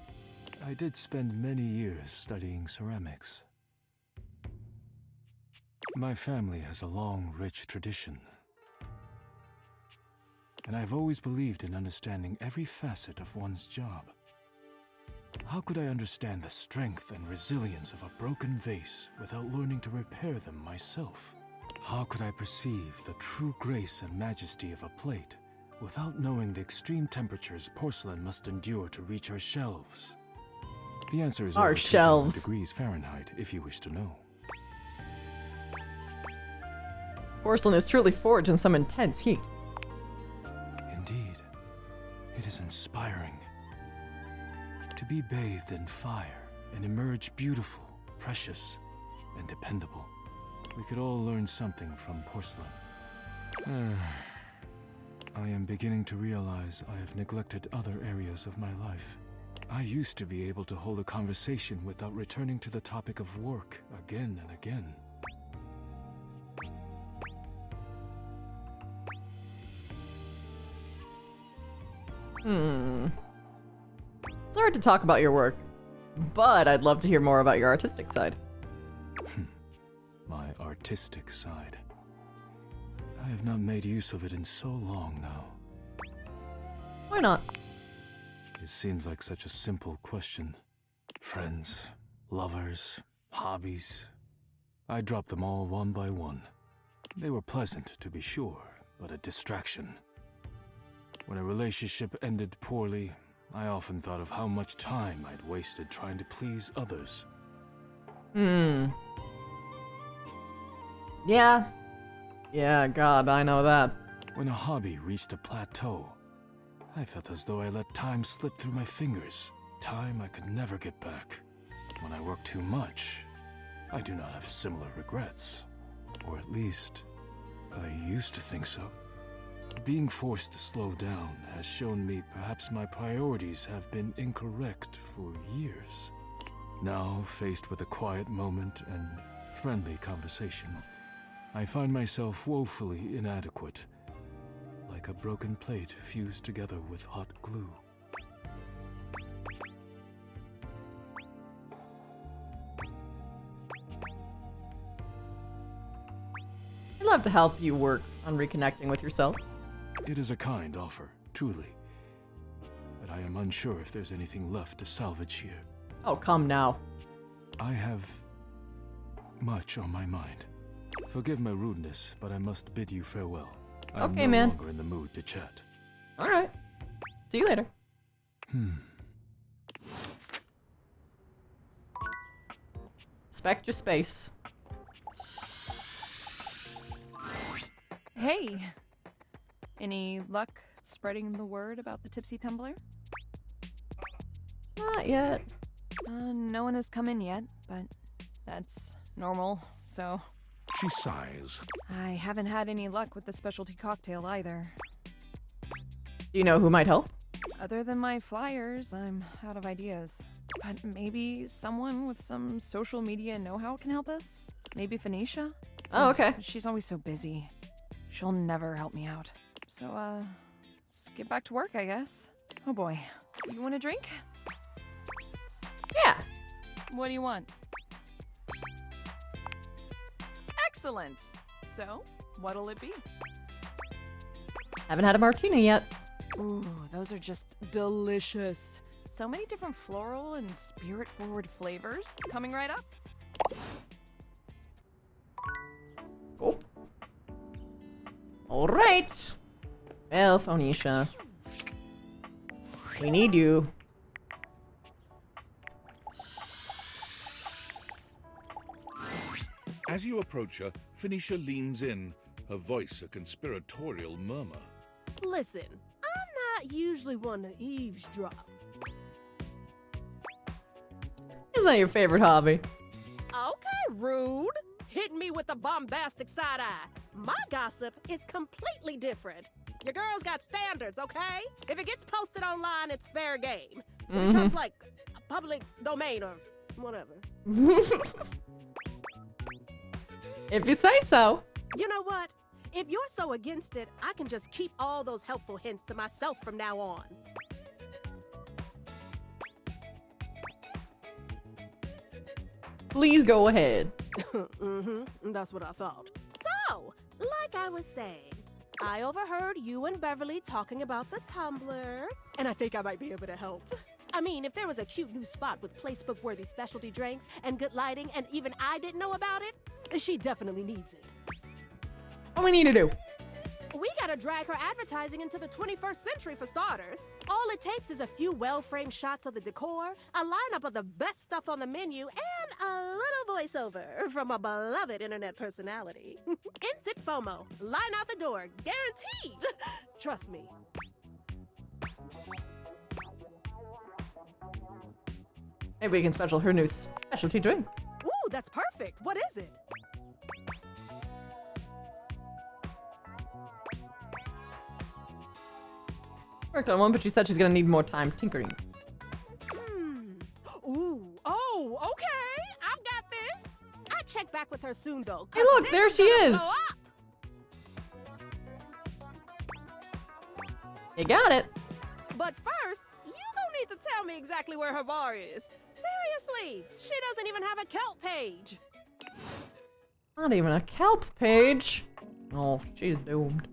I did spend many years studying ceramics. My family has a long, rich tradition. And I've always believed in understanding every facet of one's job. How could I understand the strength and resilience of a broken vase without learning to repair them myself? How could I perceive the true grace and majesty of a plate without knowing the extreme temperatures porcelain must endure to reach our shelves? The answer is Our over 2,000 shelves. degrees Fahrenheit, if you wish to know. Porcelain is truly forged in some intense heat. Indeed, it is inspiring. To be bathed in fire and emerge beautiful, precious, and dependable. We could all learn something from porcelain. I am beginning to realize I have neglected other areas of my life. I used to be able to hold a conversation without returning to the topic of work again and again. It's hard to talk about your work, but I'd love to hear more about your artistic side. My artistic side. I have not made use of it in so long now. Why not? It seems like such a simple question. Friends, lovers, hobbies. I dropped them all one by one. They were pleasant, to be sure, but a distraction. When a relationship ended poorly, I often thought of how much time I'd wasted trying to please others. Yeah. Yeah, God, I know that. When a hobby reached a plateau, I felt as though I let time slip through my fingers. Time I could never get back. When I work too much, I do not have similar regrets. Or at least, I used to think so. Being forced to slow down has shown me perhaps my priorities have been incorrect for years. Now, faced with a quiet moment and friendly conversation, I find myself woefully inadequate, like a broken plate fused together with hot glue. I'd love to help you work on reconnecting with yourself. It is a kind offer, truly. But I am unsure if there's anything left to salvage here. Oh, come now. I have much on my mind. Forgive my rudeness, but I must bid you farewell. I am no man. longer in the mood to chat. Alright. See you later. Respect your space. Hey, any luck spreading the word about the Tipsy Tumbler? Not yet. No one has come in yet, but that's normal, so... She sighs. I haven't had any luck with the specialty cocktail either. Do you know who might help? Other than my flyers, I'm out of ideas. But maybe someone with some social media know-how can help us? Maybe Phoenicia? Oh, okay. She's always so busy. She'll never help me out. So, let's get back to work, I guess. Oh boy. You want a drink? Yeah. What do you want? Excellent. So, what'll it be? Haven't had a martini yet. Ooh, those are just delicious. So many different floral and spirit-forward flavors. Coming right up. Cool. Alright. Well, Phoenicia. We need you. As you approach her, Phoenicia leans in, her voice a conspiratorial murmur. Listen, I'm not usually one to eavesdrop. Is that your favorite hobby? Okay, rude. Hitting me with a bombastic side eye. My gossip is completely different. Your girl's got standards, okay? If it gets posted online, it's fair game. If it becomes like a public domain or whatever. If you say so. You know what? If you're so against it, I can just keep all those helpful hints to myself from now on. Please go ahead. That's what I thought. So, like I was saying, I overheard you and Beverly talking about the Tumblr, and I think I might be able to help. I mean, if there was a cute new spot with placebook-worthy specialty drinks and good lighting, and even I didn't know about it, she definitely needs it. What do we need to do? We gotta drag her advertising into the 21st century for starters. All it takes is a few well-framed shots of the decor, a lineup of the best stuff on the menu, and a little voiceover from a beloved internet personality. Instant FOMO. Line out the door. Guaranteed. Trust me. Maybe we can special her new specialty drink. Ooh, that's perfect. What is it? Worked on one, but she said she's gonna need more time tinkering. Ooh. Oh, okay. I've got this. I'll check back with her soon, though. Hey, look, there she is. You got it. But first, you don't need to tell me exactly where her bar is. Seriously, she doesn't even have a Kelp page. Not even a kelp page. Oh, she's doomed.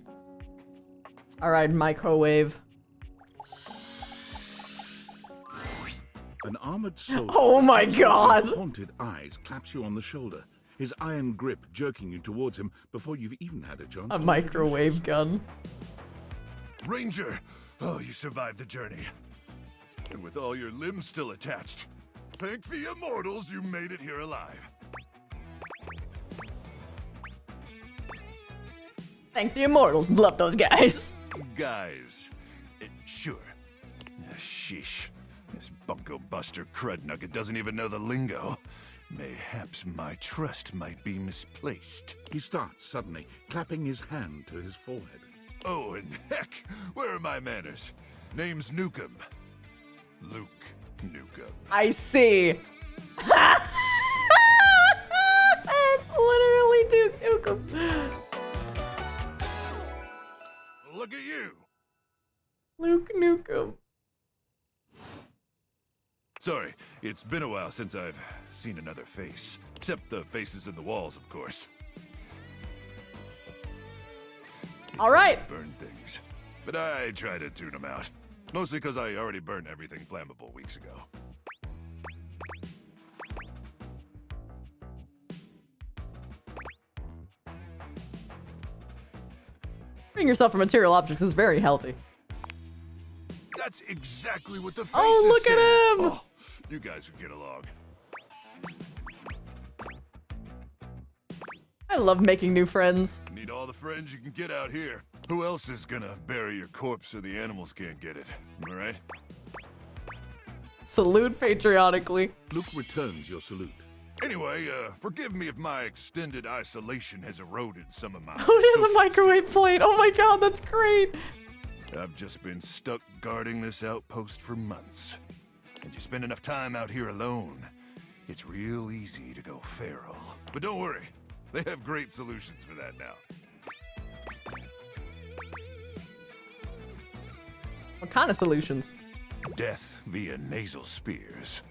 Alright, microwave. An armored soldier Oh with my absolutely God. haunted eyes claps you on the shoulder, his iron grip jerking you towards him before you've even had a chance A to microwave gun. Ranger! Oh, you survived the journey. And with all your limbs still attached, thank the immortals you made it here alive. Thank the immortals. Love those guys. Guys. Sure. Sheesh. This bunko buster crud nugget doesn't even know the lingo. Mayhaps my trust might be misplaced. He starts suddenly, clapping his hand to his forehead. Oh, and heck, where are my manners? Name's Nukem. Luke Nukem. I see. It's literally Duke Nukem. Look at you. Luke Nukem. Sorry, it's been a while since I've seen another face. Except the faces in the walls, of course. All right. Burn things. But I try to tune them out. Mostly because I already burned everything flammable weeks ago. Freeing yourself from material objects is very healthy. That's exactly what the face Oh, is look at saying. him! Oh, you guys would get along. I love making new friends. Need all the friends you can get out here. Who else is gonna bury your corpse so the animals can't get it? Am I right? Salute patriotically. Luke returns your salute. Anyway, forgive me if my extended isolation has eroded some of my... Oh, it has a microwave plate. Oh my god, that's great. I've just been stuck guarding this outpost for months. And you spend enough time out here alone, it's real easy to go feral. But don't worry, they have great solutions for that now. What kind of solutions? Death via nasal spears.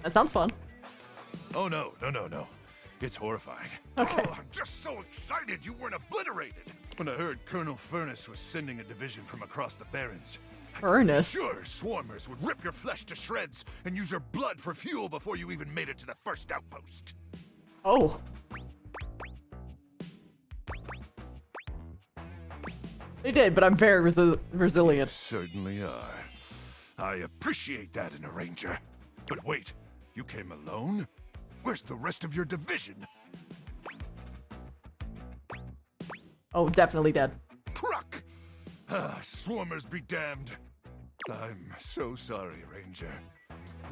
That sounds fun. Oh, no. It's horrifying. Okay. Oh, I'm just so excited you weren't obliterated. When I heard Colonel Furnace was sending a division from across the Barrens, Furnace? sure swarmers would rip your flesh to shreds and use your blood for fuel before you even made it to the first outpost. Oh. They did, but I'm very resilient. You certainly are. I appreciate that in a ranger. But wait, you came alone? Where's the rest of your division? Oh, definitely dead. Cruck! Swarmers be damned. I'm so sorry, Ranger.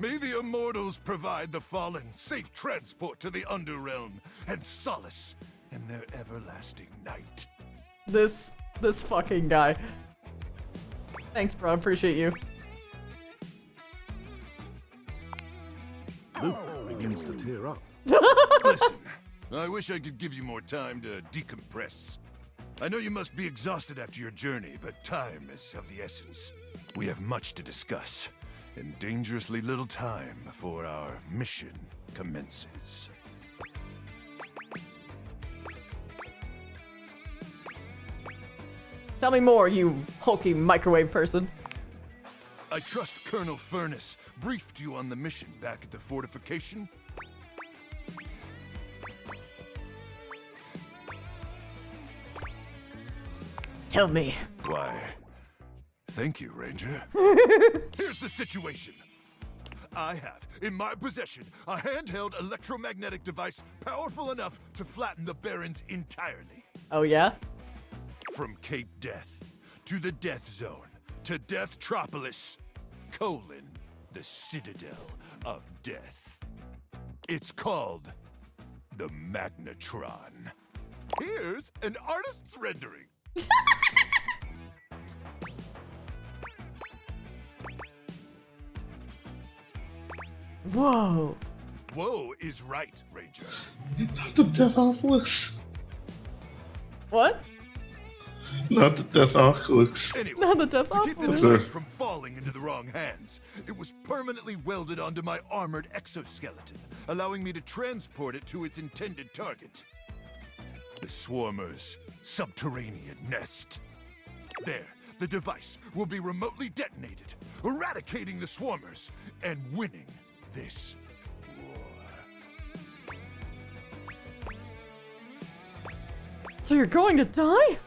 May the immortals provide the fallen safe transport to the Underrealm and solace in their everlasting night. This fucking guy. Thanks, bro. I appreciate you. Luke begins to tear up. Listen, I wish I could give you more time to decompress. I know you must be exhausted after your journey, but time is of the essence. We have much to discuss, and dangerously little time before our mission commences. Tell me more, you hulky microwave person. I trust Colonel Furnace briefed you on the mission back at the fortification. Tell me. Why, thank you, Ranger. Here's the situation. I have, in my possession, a handheld electromagnetic device powerful enough to flatten the Barrens entirely. Oh, yeah? From Cape Death, to the Death Zone, to Deathtropolis, the Citadel of Death. It's called the Magnetron. Here's an artist's rendering. Whoa. Whoa is right, Ranger. Not the Deathopolis. What? Not the Deathopolis. Anyway, Not the to keep the Deathopolis. device from falling into the wrong hands, it was permanently welded onto my armored exoskeleton, allowing me to transport it to its intended target. The the swarmer's subterranean nest. There, the device will be remotely detonated, eradicating the swarmers and winning this war. So you're going to die?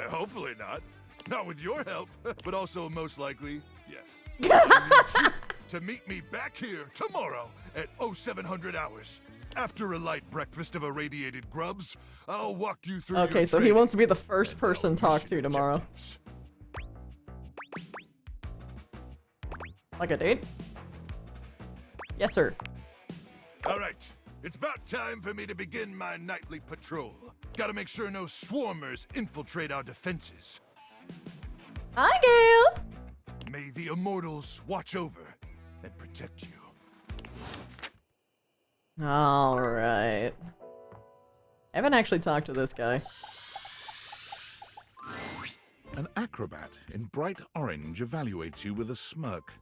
Hopefully not. Not with your help, but also most likely, yes. To meet me back here tomorrow at 0700 hours. After a light breakfast of irradiated grubs, I'll walk you through. Okay, so he wants to be the first person talked to tomorrow. Like a date? Yes, sir. All right, it's about time for me to begin my nightly patrol. Gotta make sure no swarmers infiltrate our defenses. Hi, Gail! May the immortals watch over and protect you. Alright. I haven't actually talked to this guy. An acrobat in bright orange evaluates you with a smirk.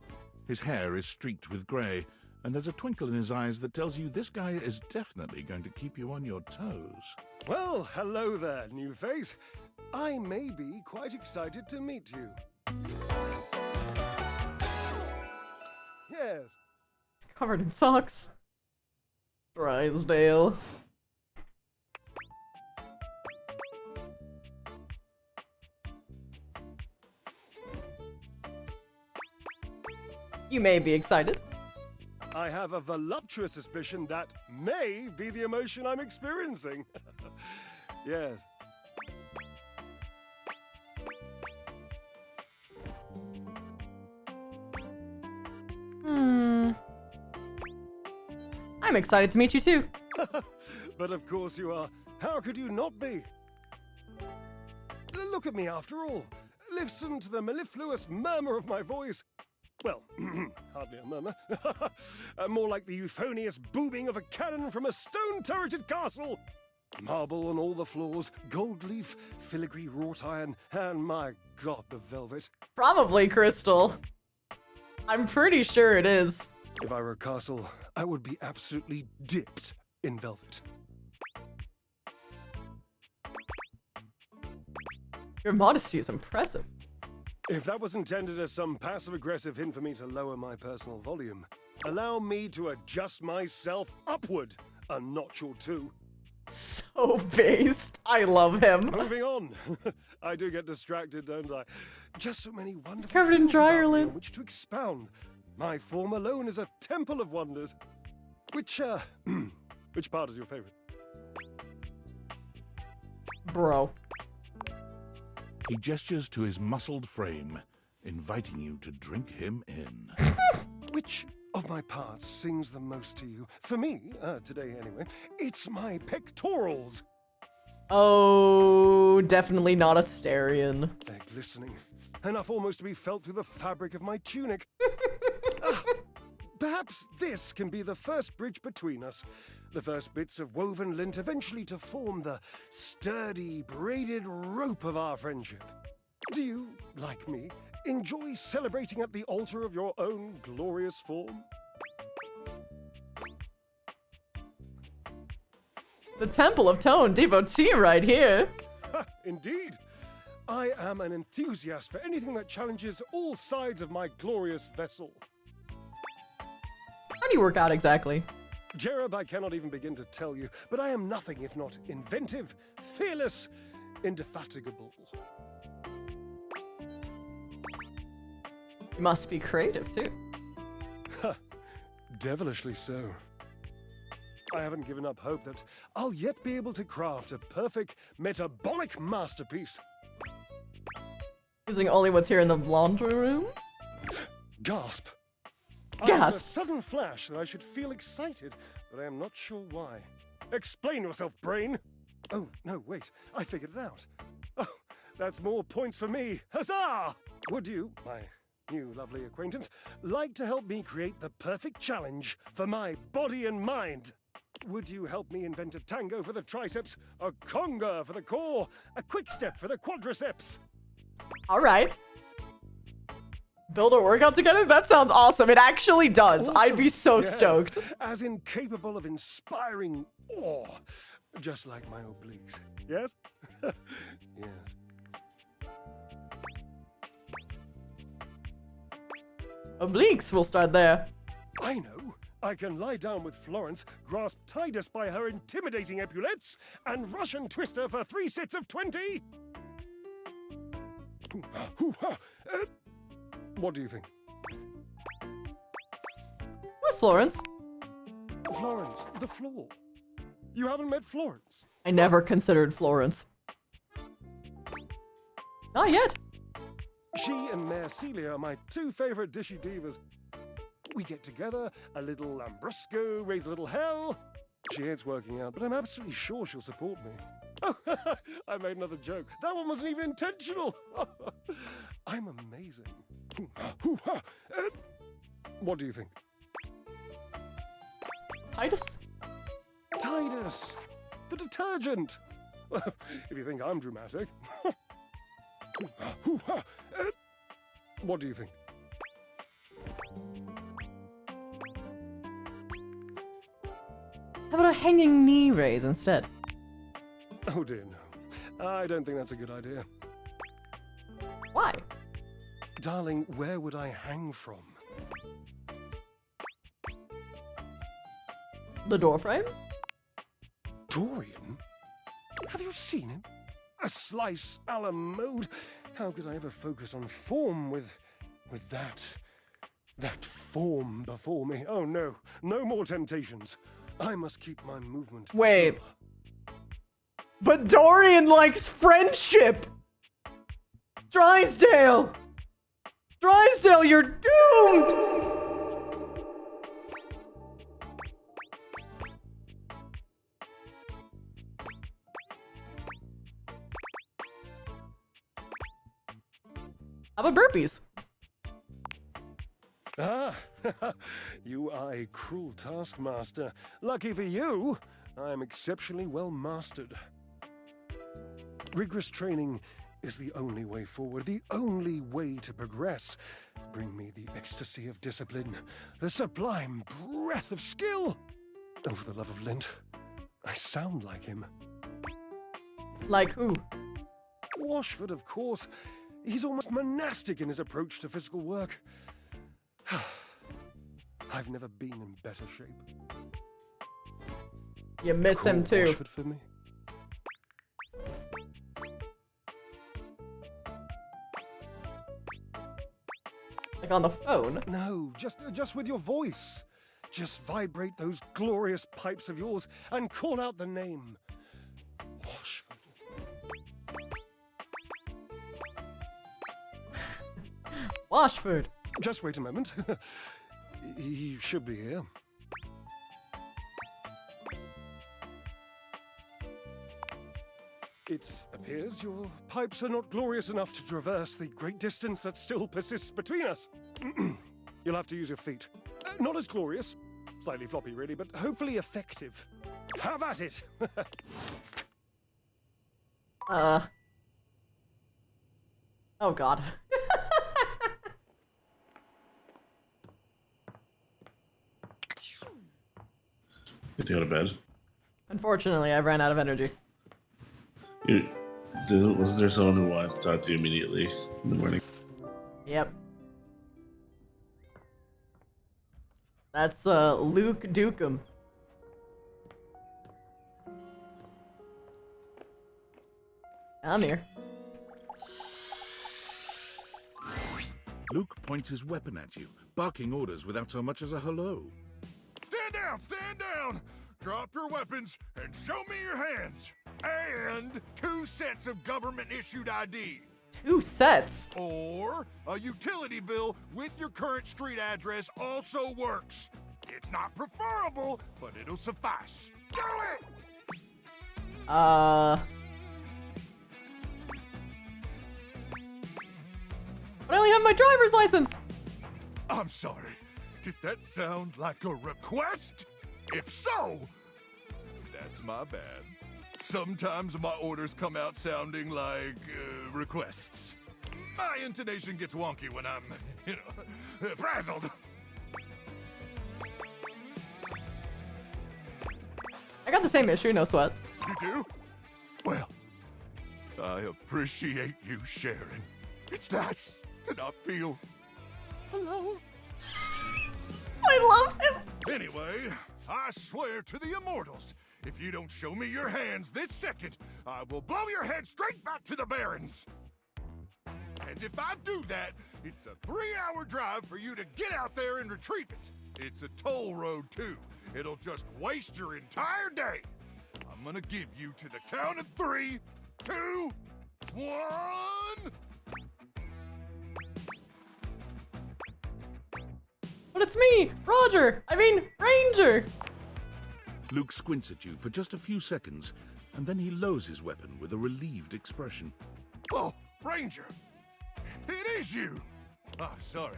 His hair is streaked with grey, and there's a twinkle in his eyes that tells you this guy is definitely going to keep you on your toes. Well, hello there, new face. I may be quite excited to meet you. Yes. It's covered in socks. Drysdale. You may be excited. I have a voluptuous suspicion that may be the emotion I'm experiencing. Yes. I'm excited to meet you too. But of course you are. How could you not be? Look at me after all. Listen to the mellifluous murmur of my voice. Well, hardly a murmur. More like the euphonious booming of a cannon from a stone-turreted castle. Marble on all the floors, gold leaf, filigree wrought iron, and my god, the velvet. Probably crystal. I'm pretty sure it is. If I were a castle, I would be absolutely dipped in velvet. Your modesty is impressive. If that was intended as some passive-aggressive hint for me to lower my personal volume, allow me to adjust myself upward a notch or two. So based. I love him. Moving on. I do get distracted, don't I? Just so many wonderful covered in things about me Dryerland. on which to expound. My form alone is a temple of wonders. Which part is your favorite? Bro. He gestures to his muscled frame, inviting you to drink him in. Which of my parts sings the most to you? For me, today anyway, it's my pectorals. Oh, definitely not a Starion. They're glistening, enough almost to be felt through the fabric of my tunic. Perhaps this can be the first bridge between us. The first bits of woven lint eventually to form the sturdy, braided rope of our friendship. Do you, like me, enjoy celebrating at the altar of your own glorious form? The Temple of Tone devotee right here. Indeed. I am an enthusiast for anything that challenges all sides of my glorious vessel. How do you work out exactly? Jerub, I cannot even begin to tell you, but I am nothing if not inventive, fearless, indefatigable. You must be creative, too. Devilishly so. I haven't given up hope that I'll yet be able to craft a perfect metabolic masterpiece. Using only what's here in the laundry room? Gasp. I had a Gasp. sudden flash that I should feel excited, but I am not sure why. Explain yourself, brain! Oh, no, wait. I figured it out. Oh, that's more points for me. Huzzah! Would you, my new lovely acquaintance, like to help me create the perfect challenge for my body and mind? Would you help me invent a tango for the triceps, a conga for the core, a quick step for the quadriceps? All right. Build a workout together? That sounds awesome. It actually does. Awesome. I'd be so Yes. stoked. As incapable of inspiring awe. Just like my obliques. Yes? Yes. Obliques, we'll start there. I know. I can lie down with Florence, grasp Titus by her intimidating epaulets, and Russian twist her for 3 sets of 20. What do you think? Who's Florence? Florence, the floor. You haven't met Florence? I never considered Florence. Not yet. She and Mare Celia are my 2 favorite dishy divas. We get together, a little lambrusco, raise a little hell. She hates working out, but I'm absolutely sure she'll support me. Oh, I made another joke. That one wasn't even intentional. I'm amazing. What do you think? Titus? Titus! The detergent! If you think I'm dramatic. What do you think? How about a hanging knee raise instead? Oh dear, no. I don't think that's a good idea. Why? Darling, where would I hang from? The door frame? Dorian? Have you seen him? A slice a la mode. How could I ever focus on form with that form before me? Oh no, no more temptations. I must keep my movement. Wait. But Dorian likes friendship! Drysdale! Drysdale, you're doomed! How about burpees? Ah, you are a cruel taskmaster. Lucky for you, I am exceptionally well mastered. Rigorous training is the only way forward, the only way to progress. Bring me the ecstasy of discipline, the sublime breath of skill. Oh, for the love of Lint, I sound like him. Like who? Washford, of course. He's almost monastic in his approach to physical work. I've never been in better shape. You miss him too. Washford for me. Like on the phone? No, just with your voice. Just vibrate those glorious pipes of yours and call out the name. Washford. Washford. Just wait a moment. He should be here. It appears your pipes are not glorious enough to traverse the great distance that still persists between us. You'll have to use your feet. Not as glorious, slightly floppy really, but hopefully effective. Have at it! Oh god. Get to go to bed. Unfortunately, I ran out of energy. Wasn't there someone who wanted to talk to you immediately in the morning? Yep. That's Luke Dukem. I'm here. Luke points his weapon at you, barking orders without so much as a hello. Stand down! Stand down! Drop your weapons and show me your hands! And 2 sets of government-issued ID. 2 sets? Or a utility bill with your current street address also works. It's not preferable, but it'll suffice. Do it! But I only have my driver's license! I'm sorry. Did that sound like a request? If so, that's my bad. Sometimes my orders come out sounding like requests. My intonation gets wonky when I'm, frazzled. I got the same issue, no sweat. You do? Well, I appreciate you sharing. It's nice to not feel alone. I love him. Anyway, I swear to the immortals, if you don't show me your hands this second, I will blow your head straight back to the Barrens. And if I do that, it's a 3-hour drive for you to get out there and retrieve it. It's a toll road, too. It'll just waste your entire day. I'm gonna give you to the count of 3, 2, 1... But it's me, Roger. I mean, Ranger. Luke squints at you for just a few seconds, and then he lowers his weapon with a relieved expression. Oh, Ranger! It is you! I'm sorry.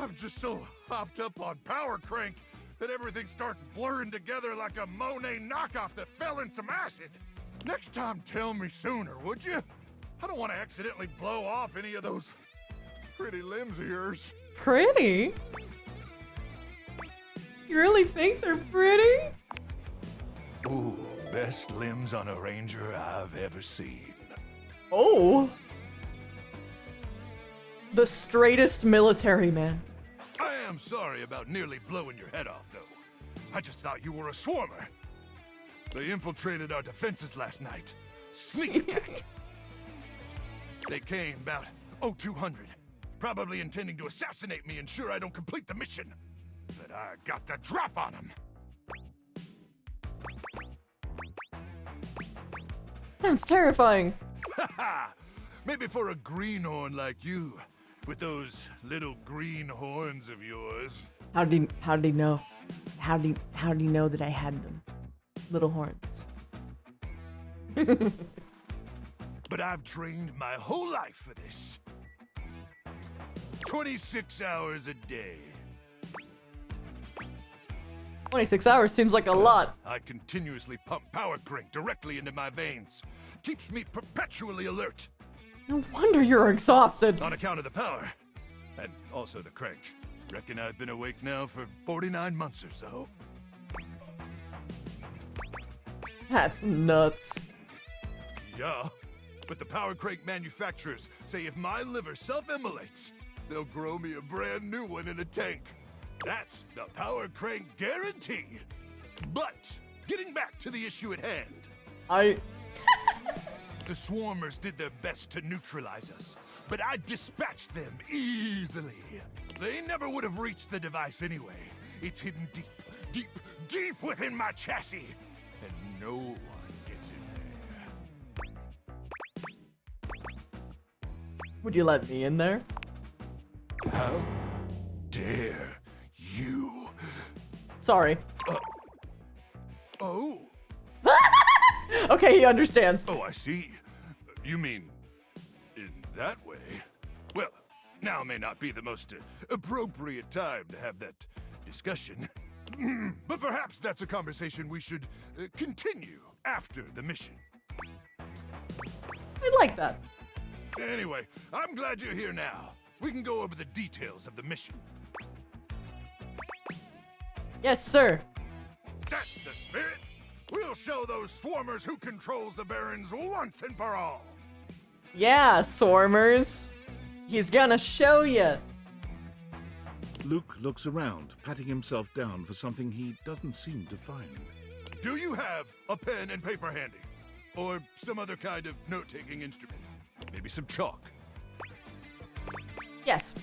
I'm just so hopped up on Power Crank that everything starts blurring together like a Monet knockoff that fell in some acid. Next time, tell me sooner, would you? I don't want to accidentally blow off any of those pretty limbs of yours. Pretty? You really think they're pretty? Ooh, best limbs on a Ranger I've ever seen. Oh. The straightest military man. I am sorry about nearly blowing your head off, though. I just thought you were a swarmer. They infiltrated our defenses last night. Sneak attack. They came about 0200, probably intending to assassinate me, ensure I don't complete the mission. But I got the drop on them. Sounds terrifying. Haha! Maybe for a greenhorn like you, with those little green horns of yours. How did he know? How did he know that I had them? Little horns. But I've trained my whole life for this. 26 hours a day. 26 hours seems like a lot. I continuously pump Power Crank directly into my veins. Keeps me perpetually alert. No wonder you're exhausted. On account of the power. And also the crank. Reckon I've been awake now for 49 months or so. That's nuts. Yeah, but the Power Crank manufacturers say if my liver self-immolates, they'll grow me a brand new one in a tank. That's the Power Crank guarantee. But, getting back to the issue at hand. The Swarmers did their best to neutralize us, but I dispatched them easily. They never would have reached the device anyway. It's hidden deep, deep, deep within my chassis, and no one gets in there. Would you let me in there? How dare you? Sorry. Oh. Okay, he understands. Oh, I see. You mean in that way? Well, now may not be the most appropriate time to have that discussion. But perhaps that's a conversation we should continue after the mission. I like that. Anyway, I'm glad you're here now. We can go over the details of the mission. Yes, sir. That's the spirit. We'll show those swarmers who controls the Barrens once and for all. Yeah, Swarmers. He's gonna show you. Luke looks around, patting himself down for something he doesn't seem to find. Do you have a pen and paper handy? Or some other kind of note-taking instrument? Maybe some chalk? Yes.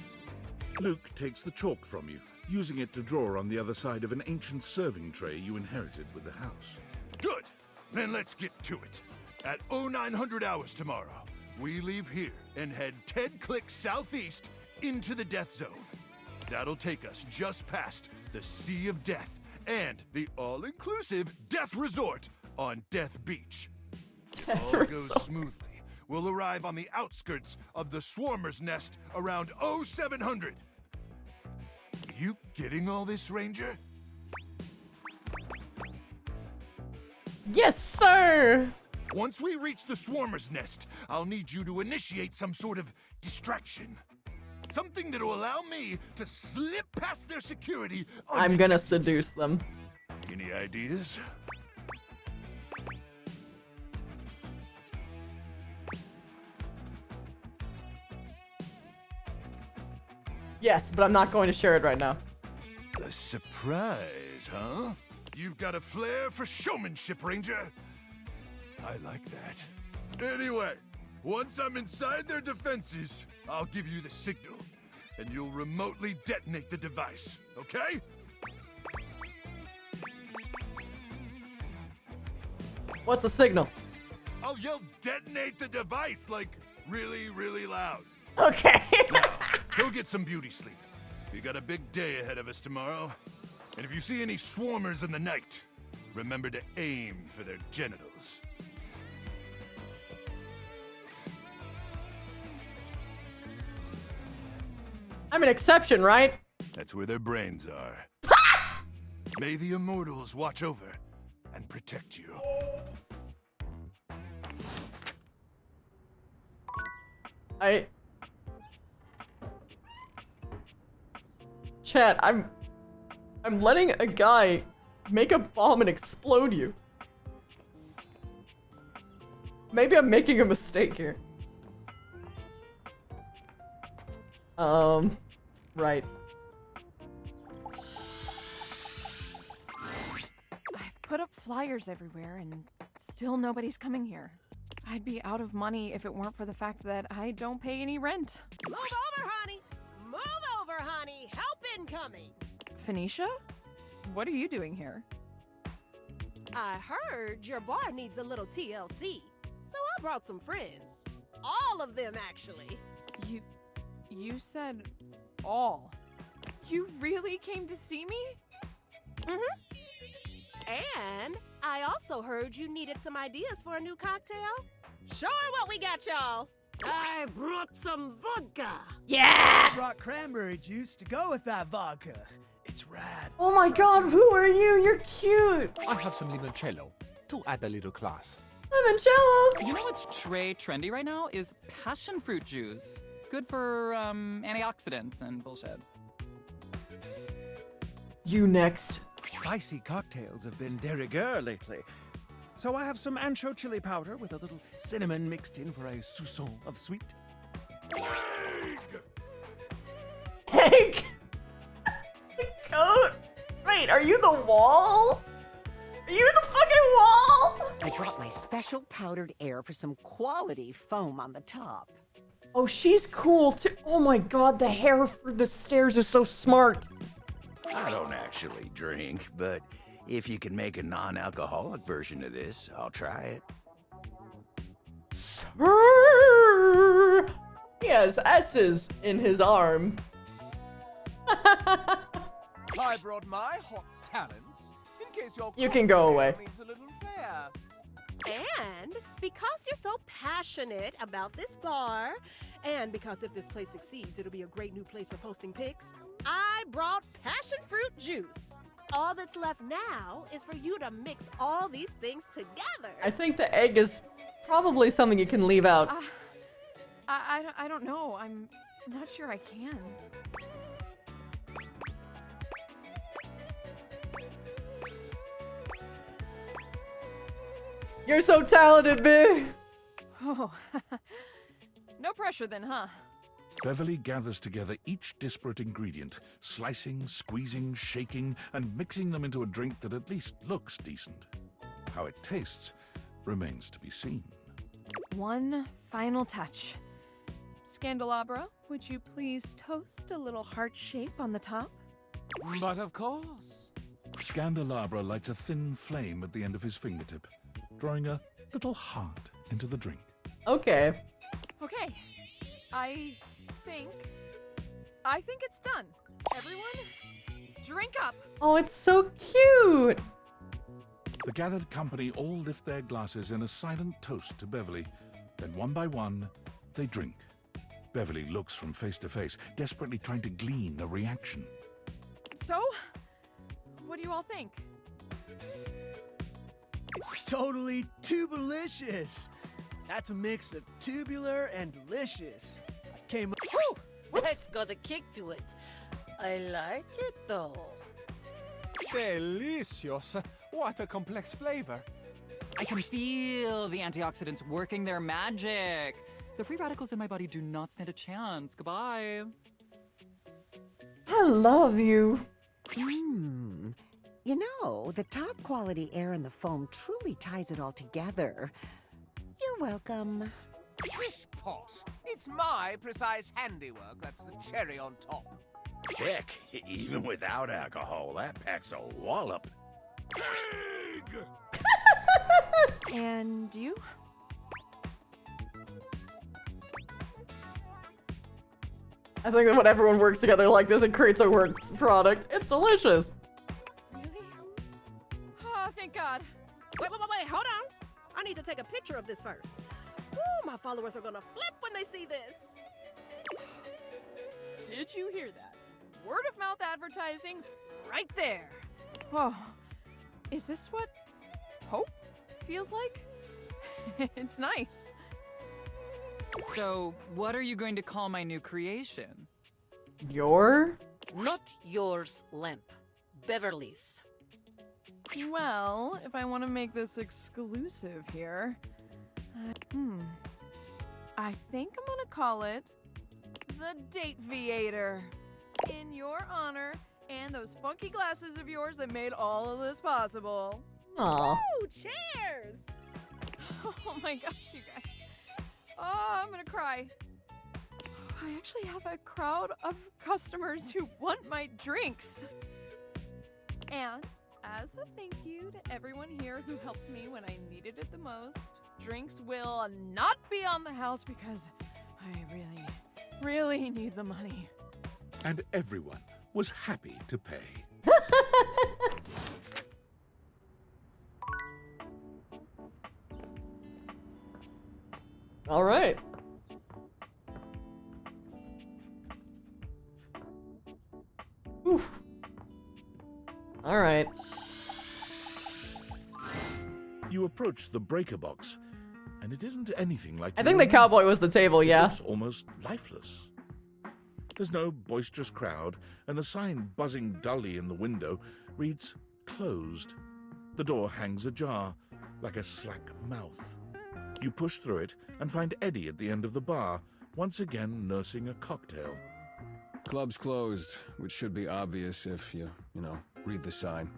Luke takes the chalk from you, using it to draw on the other side of an ancient serving tray you inherited with the house. Good! Then let's get to it. At 0900 hours tomorrow, we leave here and head 10 clicks southeast into the Death Zone. That'll take us just past the Sea of Death and the all-inclusive Death Resort on Death Beach. If all goes smoothly, we'll arrive on the outskirts of the Swarmer's Nest around 0700. You getting all this, Ranger? Yes, sir! Once we reach the Swarmer's Nest, I'll need you to initiate some sort of distraction. Something that'll allow me to slip past their security. I'm gonna seduce them. Any ideas? Yes, but I'm not going to share it right now. A surprise, huh? You've got a flair for showmanship, Ranger. I like that. Anyway, once I'm inside their defenses, I'll give you the signal, and you'll remotely detonate the device, okay? What's the signal? I'll yell detonate the device, like, really, really loud. Okay. Now, go get some beauty sleep. We got a big day ahead of us tomorrow. And if you see any swarmers in the night, remember to aim for their genitals. I'm an exception, right? That's where their brains are. May the immortals watch over and protect you. Chat, I'm letting a guy make a bomb and explode you. Maybe I'm making a mistake here. Right. I've put up flyers everywhere and still nobody's coming here. I'd be out of money if it weren't for the fact that I don't pay any rent. Move over, honey! Move over, honey! Help incoming! Phoenicia? What are you doing here? I heard your bar needs a little TLC, so I brought some friends. All of them, actually. You said all. You really came to see me? And I also heard you needed some ideas for a new cocktail. Show her what we got, y'all. I brought some vodka. I brought cranberry juice to go with that vodka. It's rad. Oh my god, who are you? You're cute. I have some limoncello to add a little class. Limoncello. You know what's trendy right now is passion fruit juice. Good for antioxidants and bullshit. You next. Spicy cocktails have been de rigueur lately. So I have some ancho chili powder with a little cinnamon mixed in for a soupçon of sweet. Egg! Goat? Wait, are you the wall? Are you the fucking wall? I brought my special powdered air for some quality foam on the top. Oh, she's cool too. Oh my god, the hair for the stairs is so smart. I don't actually drink, but if you can make a non-alcoholic version of this, I'll try it. Sir! He has S's in his arm. I brought my hot talents in case your You can go away. needs a little flair. And because you're so passionate about this bar, and because if this place succeeds, it'll be a great new place for posting pics, I brought passion fruit juice. All that's left now is for you to mix all these things together. I think the egg is probably something you can leave out. I don't know. I'm not sure I can. You're so talented, babe. Oh, no pressure then, huh? Beverly gathers together each disparate ingredient, slicing, squeezing, shaking, and mixing them into a drink that at least looks decent. How it tastes remains to be seen. One final touch. Scandelabra, would you please toast a little heart shape on the top? But of course. Scandelabra lights a thin flame at the end of his fingertip, drawing a little heart into the drink. Okay. Okay. I think it's done. Everyone, drink up. Oh, it's so cute. The gathered company all lift their glasses in a silent toast to Beverly. Then one by one, they drink. Beverly looks from face to face, desperately trying to glean a reaction. So, what do you all think? It's totally tubelicious. That's a mix of tubular and delicious. Came up. That's got a kick to it. I like it though. Delicious. What a complex flavor. I can feel the antioxidants working their magic. The free radicals in my body do not stand a chance. Goodbye. I love you. You know, the top quality air in the foam truly ties it all together. You're welcome. Crisspot! It's my precise handiwork that's the cherry on top. Heck, even without alcohol, that packs a wallop. And you? I think that when everyone works together like this, it creates a works product. It's delicious. Oh, thank God. Wait, hold on. I need to take a picture of this first. Ooh, my followers are gonna flip when they see this. Did you hear that? Word of mouth advertising right there. Oh, is this what hope feels like? It's nice. So, what are you going to call my new creation? Your? Not yours, Lamp. Beverly's. Well, if I want to make this exclusive here, I think I'm gonna call it the Dateviator. In your honor, and those funky glasses of yours that made all of this possible. Aw. Ooh, cheers! Oh my gosh, you guys. Oh, I'm gonna cry. I actually have a crowd of customers who want my drinks. And as a thank you to everyone here who helped me when I needed it the most, drinks will not be on the house because I really need the money. And everyone was happy to pay. All right. Oof. All right. You approach the breaker box, and it isn't anything like I think the cowboy was the table, It yeah. looks almost lifeless. There's no boisterous crowd, and the sign buzzing dully in the window reads closed. The door hangs ajar, like a slack mouth. You push through it and find Eddie at the end of the bar, once again nursing a cocktail. Club's closed, which should be obvious if you know, read the sign.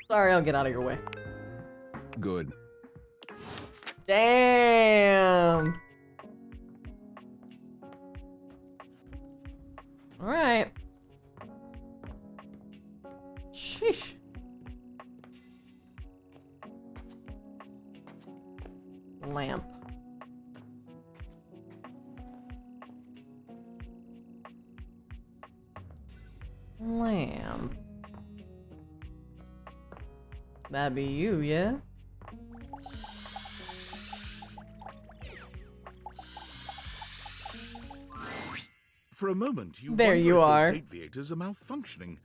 Sorry, I'll get out of your way. Good. Damn. All right. Sheesh. Lamp. Lamp. That'd be you, yeah? For a moment, you There wonder you if are. your Dateviators are malfunctioning.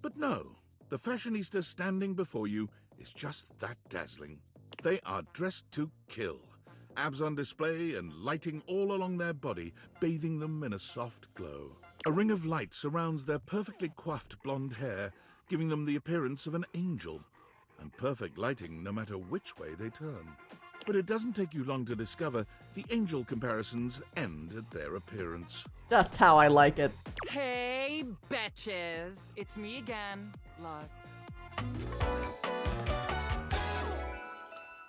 But no, the fashionista standing before you is just that dazzling. They are dressed to kill. Abs on display and lighting all along their body, bathing them in a soft glow. A ring of light surrounds their perfectly coiffed blonde hair, giving them the appearance of an angel. And perfect lighting no matter which way they turn. But it doesn't take you long to discover the angel comparisons end at their appearance. Just how I like it. Hey, betches! It's me again, Lux.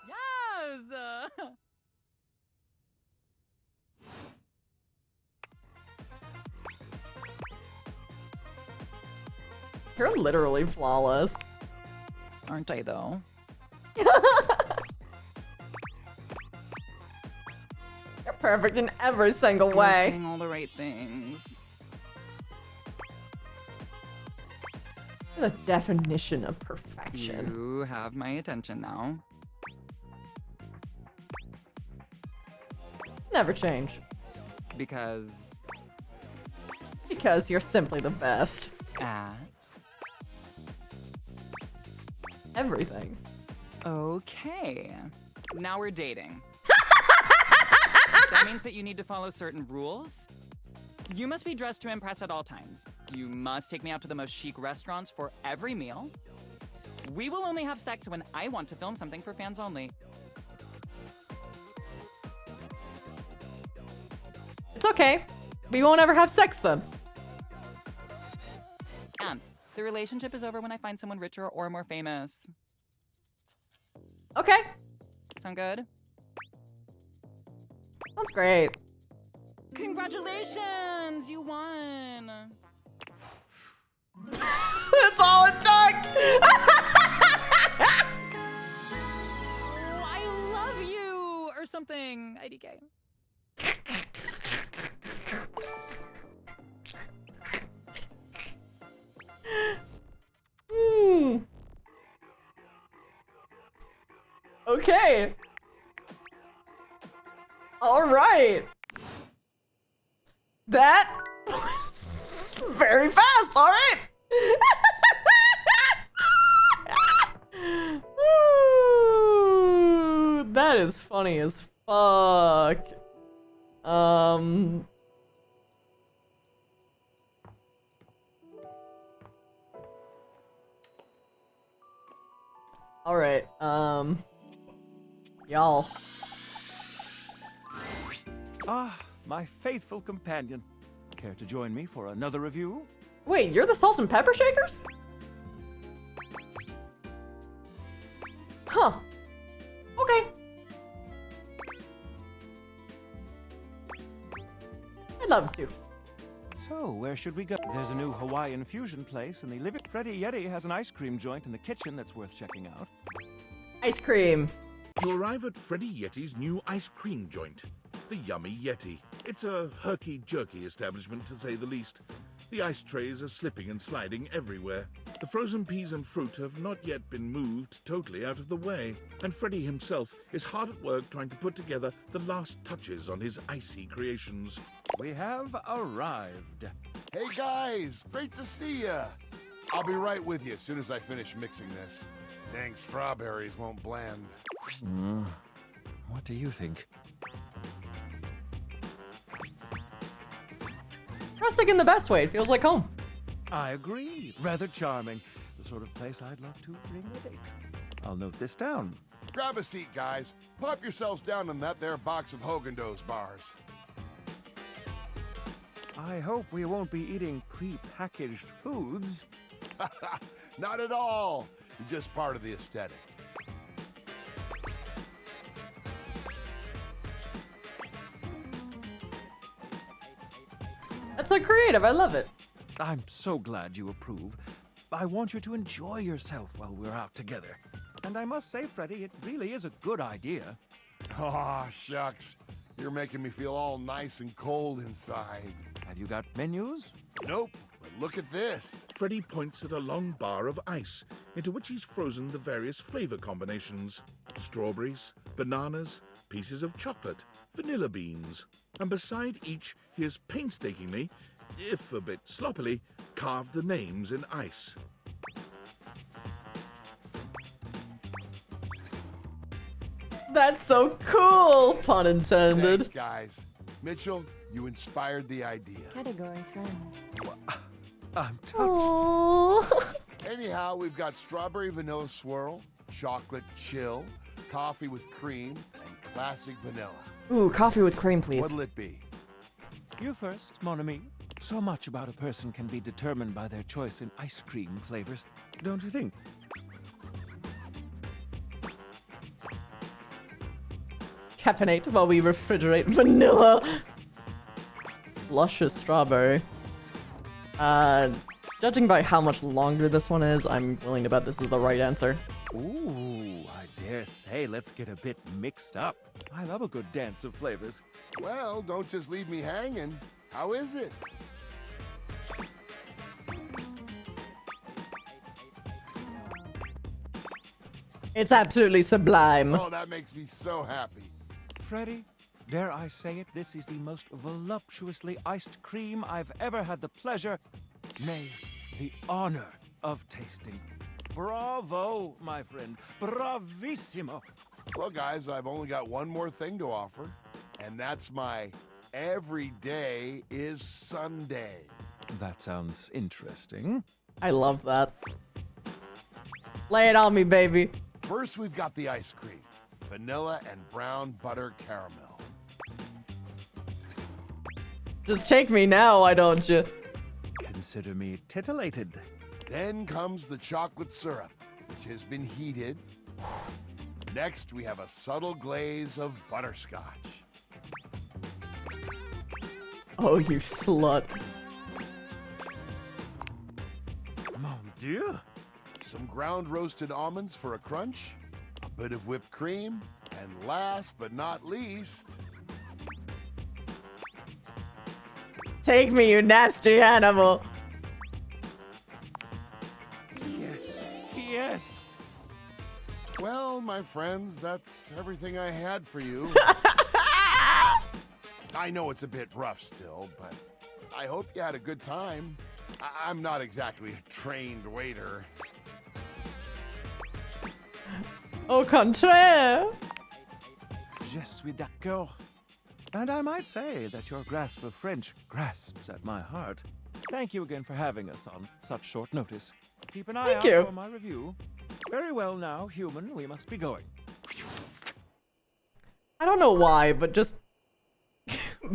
Yes! You're literally flawless. Aren't I, though? You're perfect in every single You're way. saying all the right things. You're the definition of perfection. You have my attention now. Never change. Because Because you're simply the best. at Everything. Okay. Now we're dating. That means that you need to follow certain rules. You must be dressed to impress at all times. You must take me out to the most chic restaurants for every meal. We will only have sex when I want to film something for fans only. It's okay. We won't ever have sex then. And the relationship is over when I find someone richer or more famous. Okay. Sound good? That's great. Congratulations! You won! That's all it took! Oh, I love you! Or something. IDK. Okay. All right. That was very fast. All right. Woo, that is funny as fuck. All right. Y'all. Ah, my faithful companion. Care to join me for another review? Wait, you're the salt and pepper shakers? Huh. Okay. I'd love to. So, where should we go? There's a new Hawaiian fusion place in the living. Freddy Yeti has an ice cream joint in the kitchen that's worth checking out. Ice cream. You arrive at Freddy Yeti's new ice cream joint, the Yummy Yeti. It's a herky-jerky establishment, to say the least. The ice trays are slipping and sliding everywhere. The frozen peas and fruit have not yet been moved totally out of the way, and Freddy himself is hard at work trying to put together the last touches on his icy creations. We have arrived. Hey guys, great to see ya. I'll be right with you as soon as I finish mixing this. Dang strawberries won't blend. What do you think? Rustic in the best way. It feels like home. I agree. Rather charming. The sort of place I'd love to bring a date. I'll note this down. Grab a seat, guys. Pop yourselves down in that there box of Haagen-Dazs bars. I hope we won't be eating pre-packaged foods. Not at all. You're just part of the aesthetic. That's so creative. I love it. I'm so glad you approve. I want you to enjoy yourself while we're out together. And I must say, Freddy, it really is a good idea. Aw, shucks. You're making me feel all nice and cold inside. Have you got menus? Nope, but look at this. Freddy points at a long bar of ice, into which he's frozen the various flavor combinations. Strawberries, bananas, pieces of chocolate, vanilla beans. And beside each, he has painstakingly, if a bit sloppily, carved the names in ice. That's so cool, pun intended. Thanks, guys. Mitchell, you inspired the idea. Category friend. I'm touched. Aww. Anyhow, we've got strawberry vanilla swirl, chocolate chill, coffee with cream, and classic vanilla. Ooh, coffee with cream, please. What'll it be? You first, mon ami. So much about a person can be determined by their choice in ice cream flavors, don't you think? Caffeinate while we refrigerate vanilla. Luscious strawberry. Judging by how much longer this one is, I'm willing to bet this is the right answer. Ooh, I dare say, let's get a bit mixed up. I love a good dance of flavors. Well, don't just leave me hanging. How is it? It's absolutely sublime. Oh, that makes me so happy. Freddy, dare I say it, this is the most voluptuously iced cream I've ever had the pleasure, nay, the honor of tasting. Bravo, my friend. Bravissimo. Well, guys, I've only got one more thing to offer, and that's my every day is Sunday. That sounds interesting. I love that. Lay it on me, baby. First, we've got the ice cream. Vanilla and brown butter caramel. Just take me now, why don't you? Consider me titillated. Then comes the chocolate syrup, which has been heated. Next, we have a subtle glaze of butterscotch. Oh, you slut. Mon Dieu! Some ground roasted almonds for a crunch, a bit of whipped cream, and last but not least... Take me, you nasty animal. Yes, yes. Well, my friends, that's everything I had for you. I know it's a bit rough still, but I hope you had a good time. I'm not exactly a trained waiter. Au contraire. Je suis d'accord. And I might say that your grasp of French grasps at my heart. Thank you again for having us on such short notice. Keep an eye Thank out you. for my review. Very well now, human, we must be going. I don't know why, but just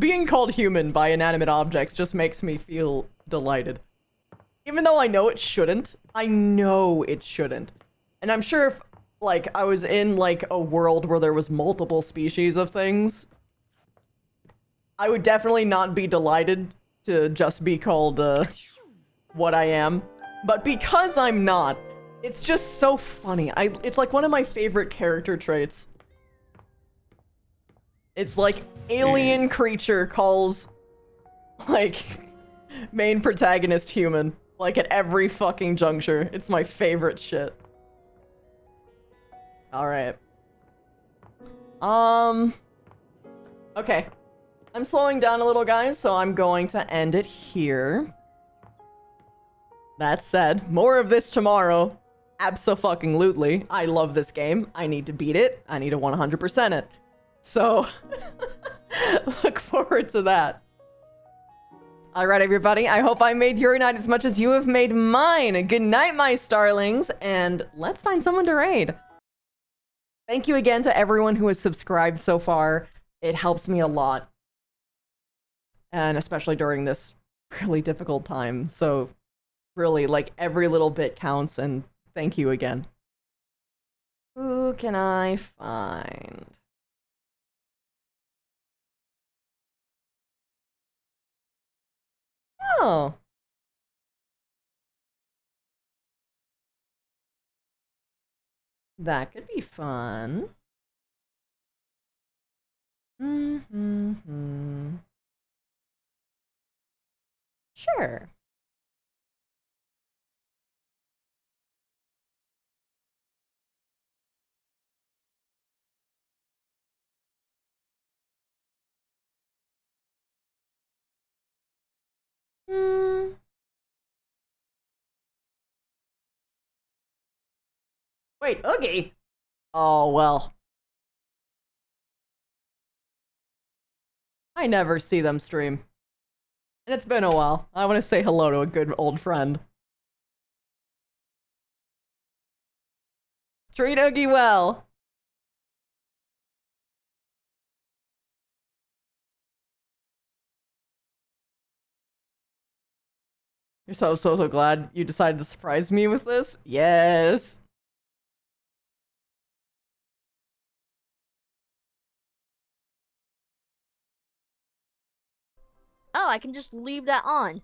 being called human by inanimate objects just makes me feel delighted. Even though I know it shouldn't. I know it shouldn't. And I'm sure if, like, I was in, like, a world where there was multiple species of things, I would definitely not be delighted to just be called, what I am. But because I'm not, it's just so funny. It's like one of my favorite character traits. It's like alien creature calls, like, main protagonist human. Like, at every fucking juncture. It's my favorite shit. Alright. Okay. I'm slowing down a little, guys, so I'm going to end it here. That said, more of this tomorrow. Abso-fucking-lutely. I love this game. I need to beat it. I need to 100% it. So, look forward to that. Alright, everybody. I hope I made your night as much as you have made mine. Good night, my starlings, and let's find someone to raid. Thank you again to everyone who has subscribed so far. It helps me a lot. And especially during this really difficult time. So, really, like, every little bit counts, and thank you again. Who can I find? Oh. That could be fun. Sure. Wait, Oogie? Oh, well. I never see them stream. And it's been a while. I want to say hello to a good old friend. Treat Oogie well. You're so glad you decided to surprise me with this? Yes. Oh, I can just leave that on.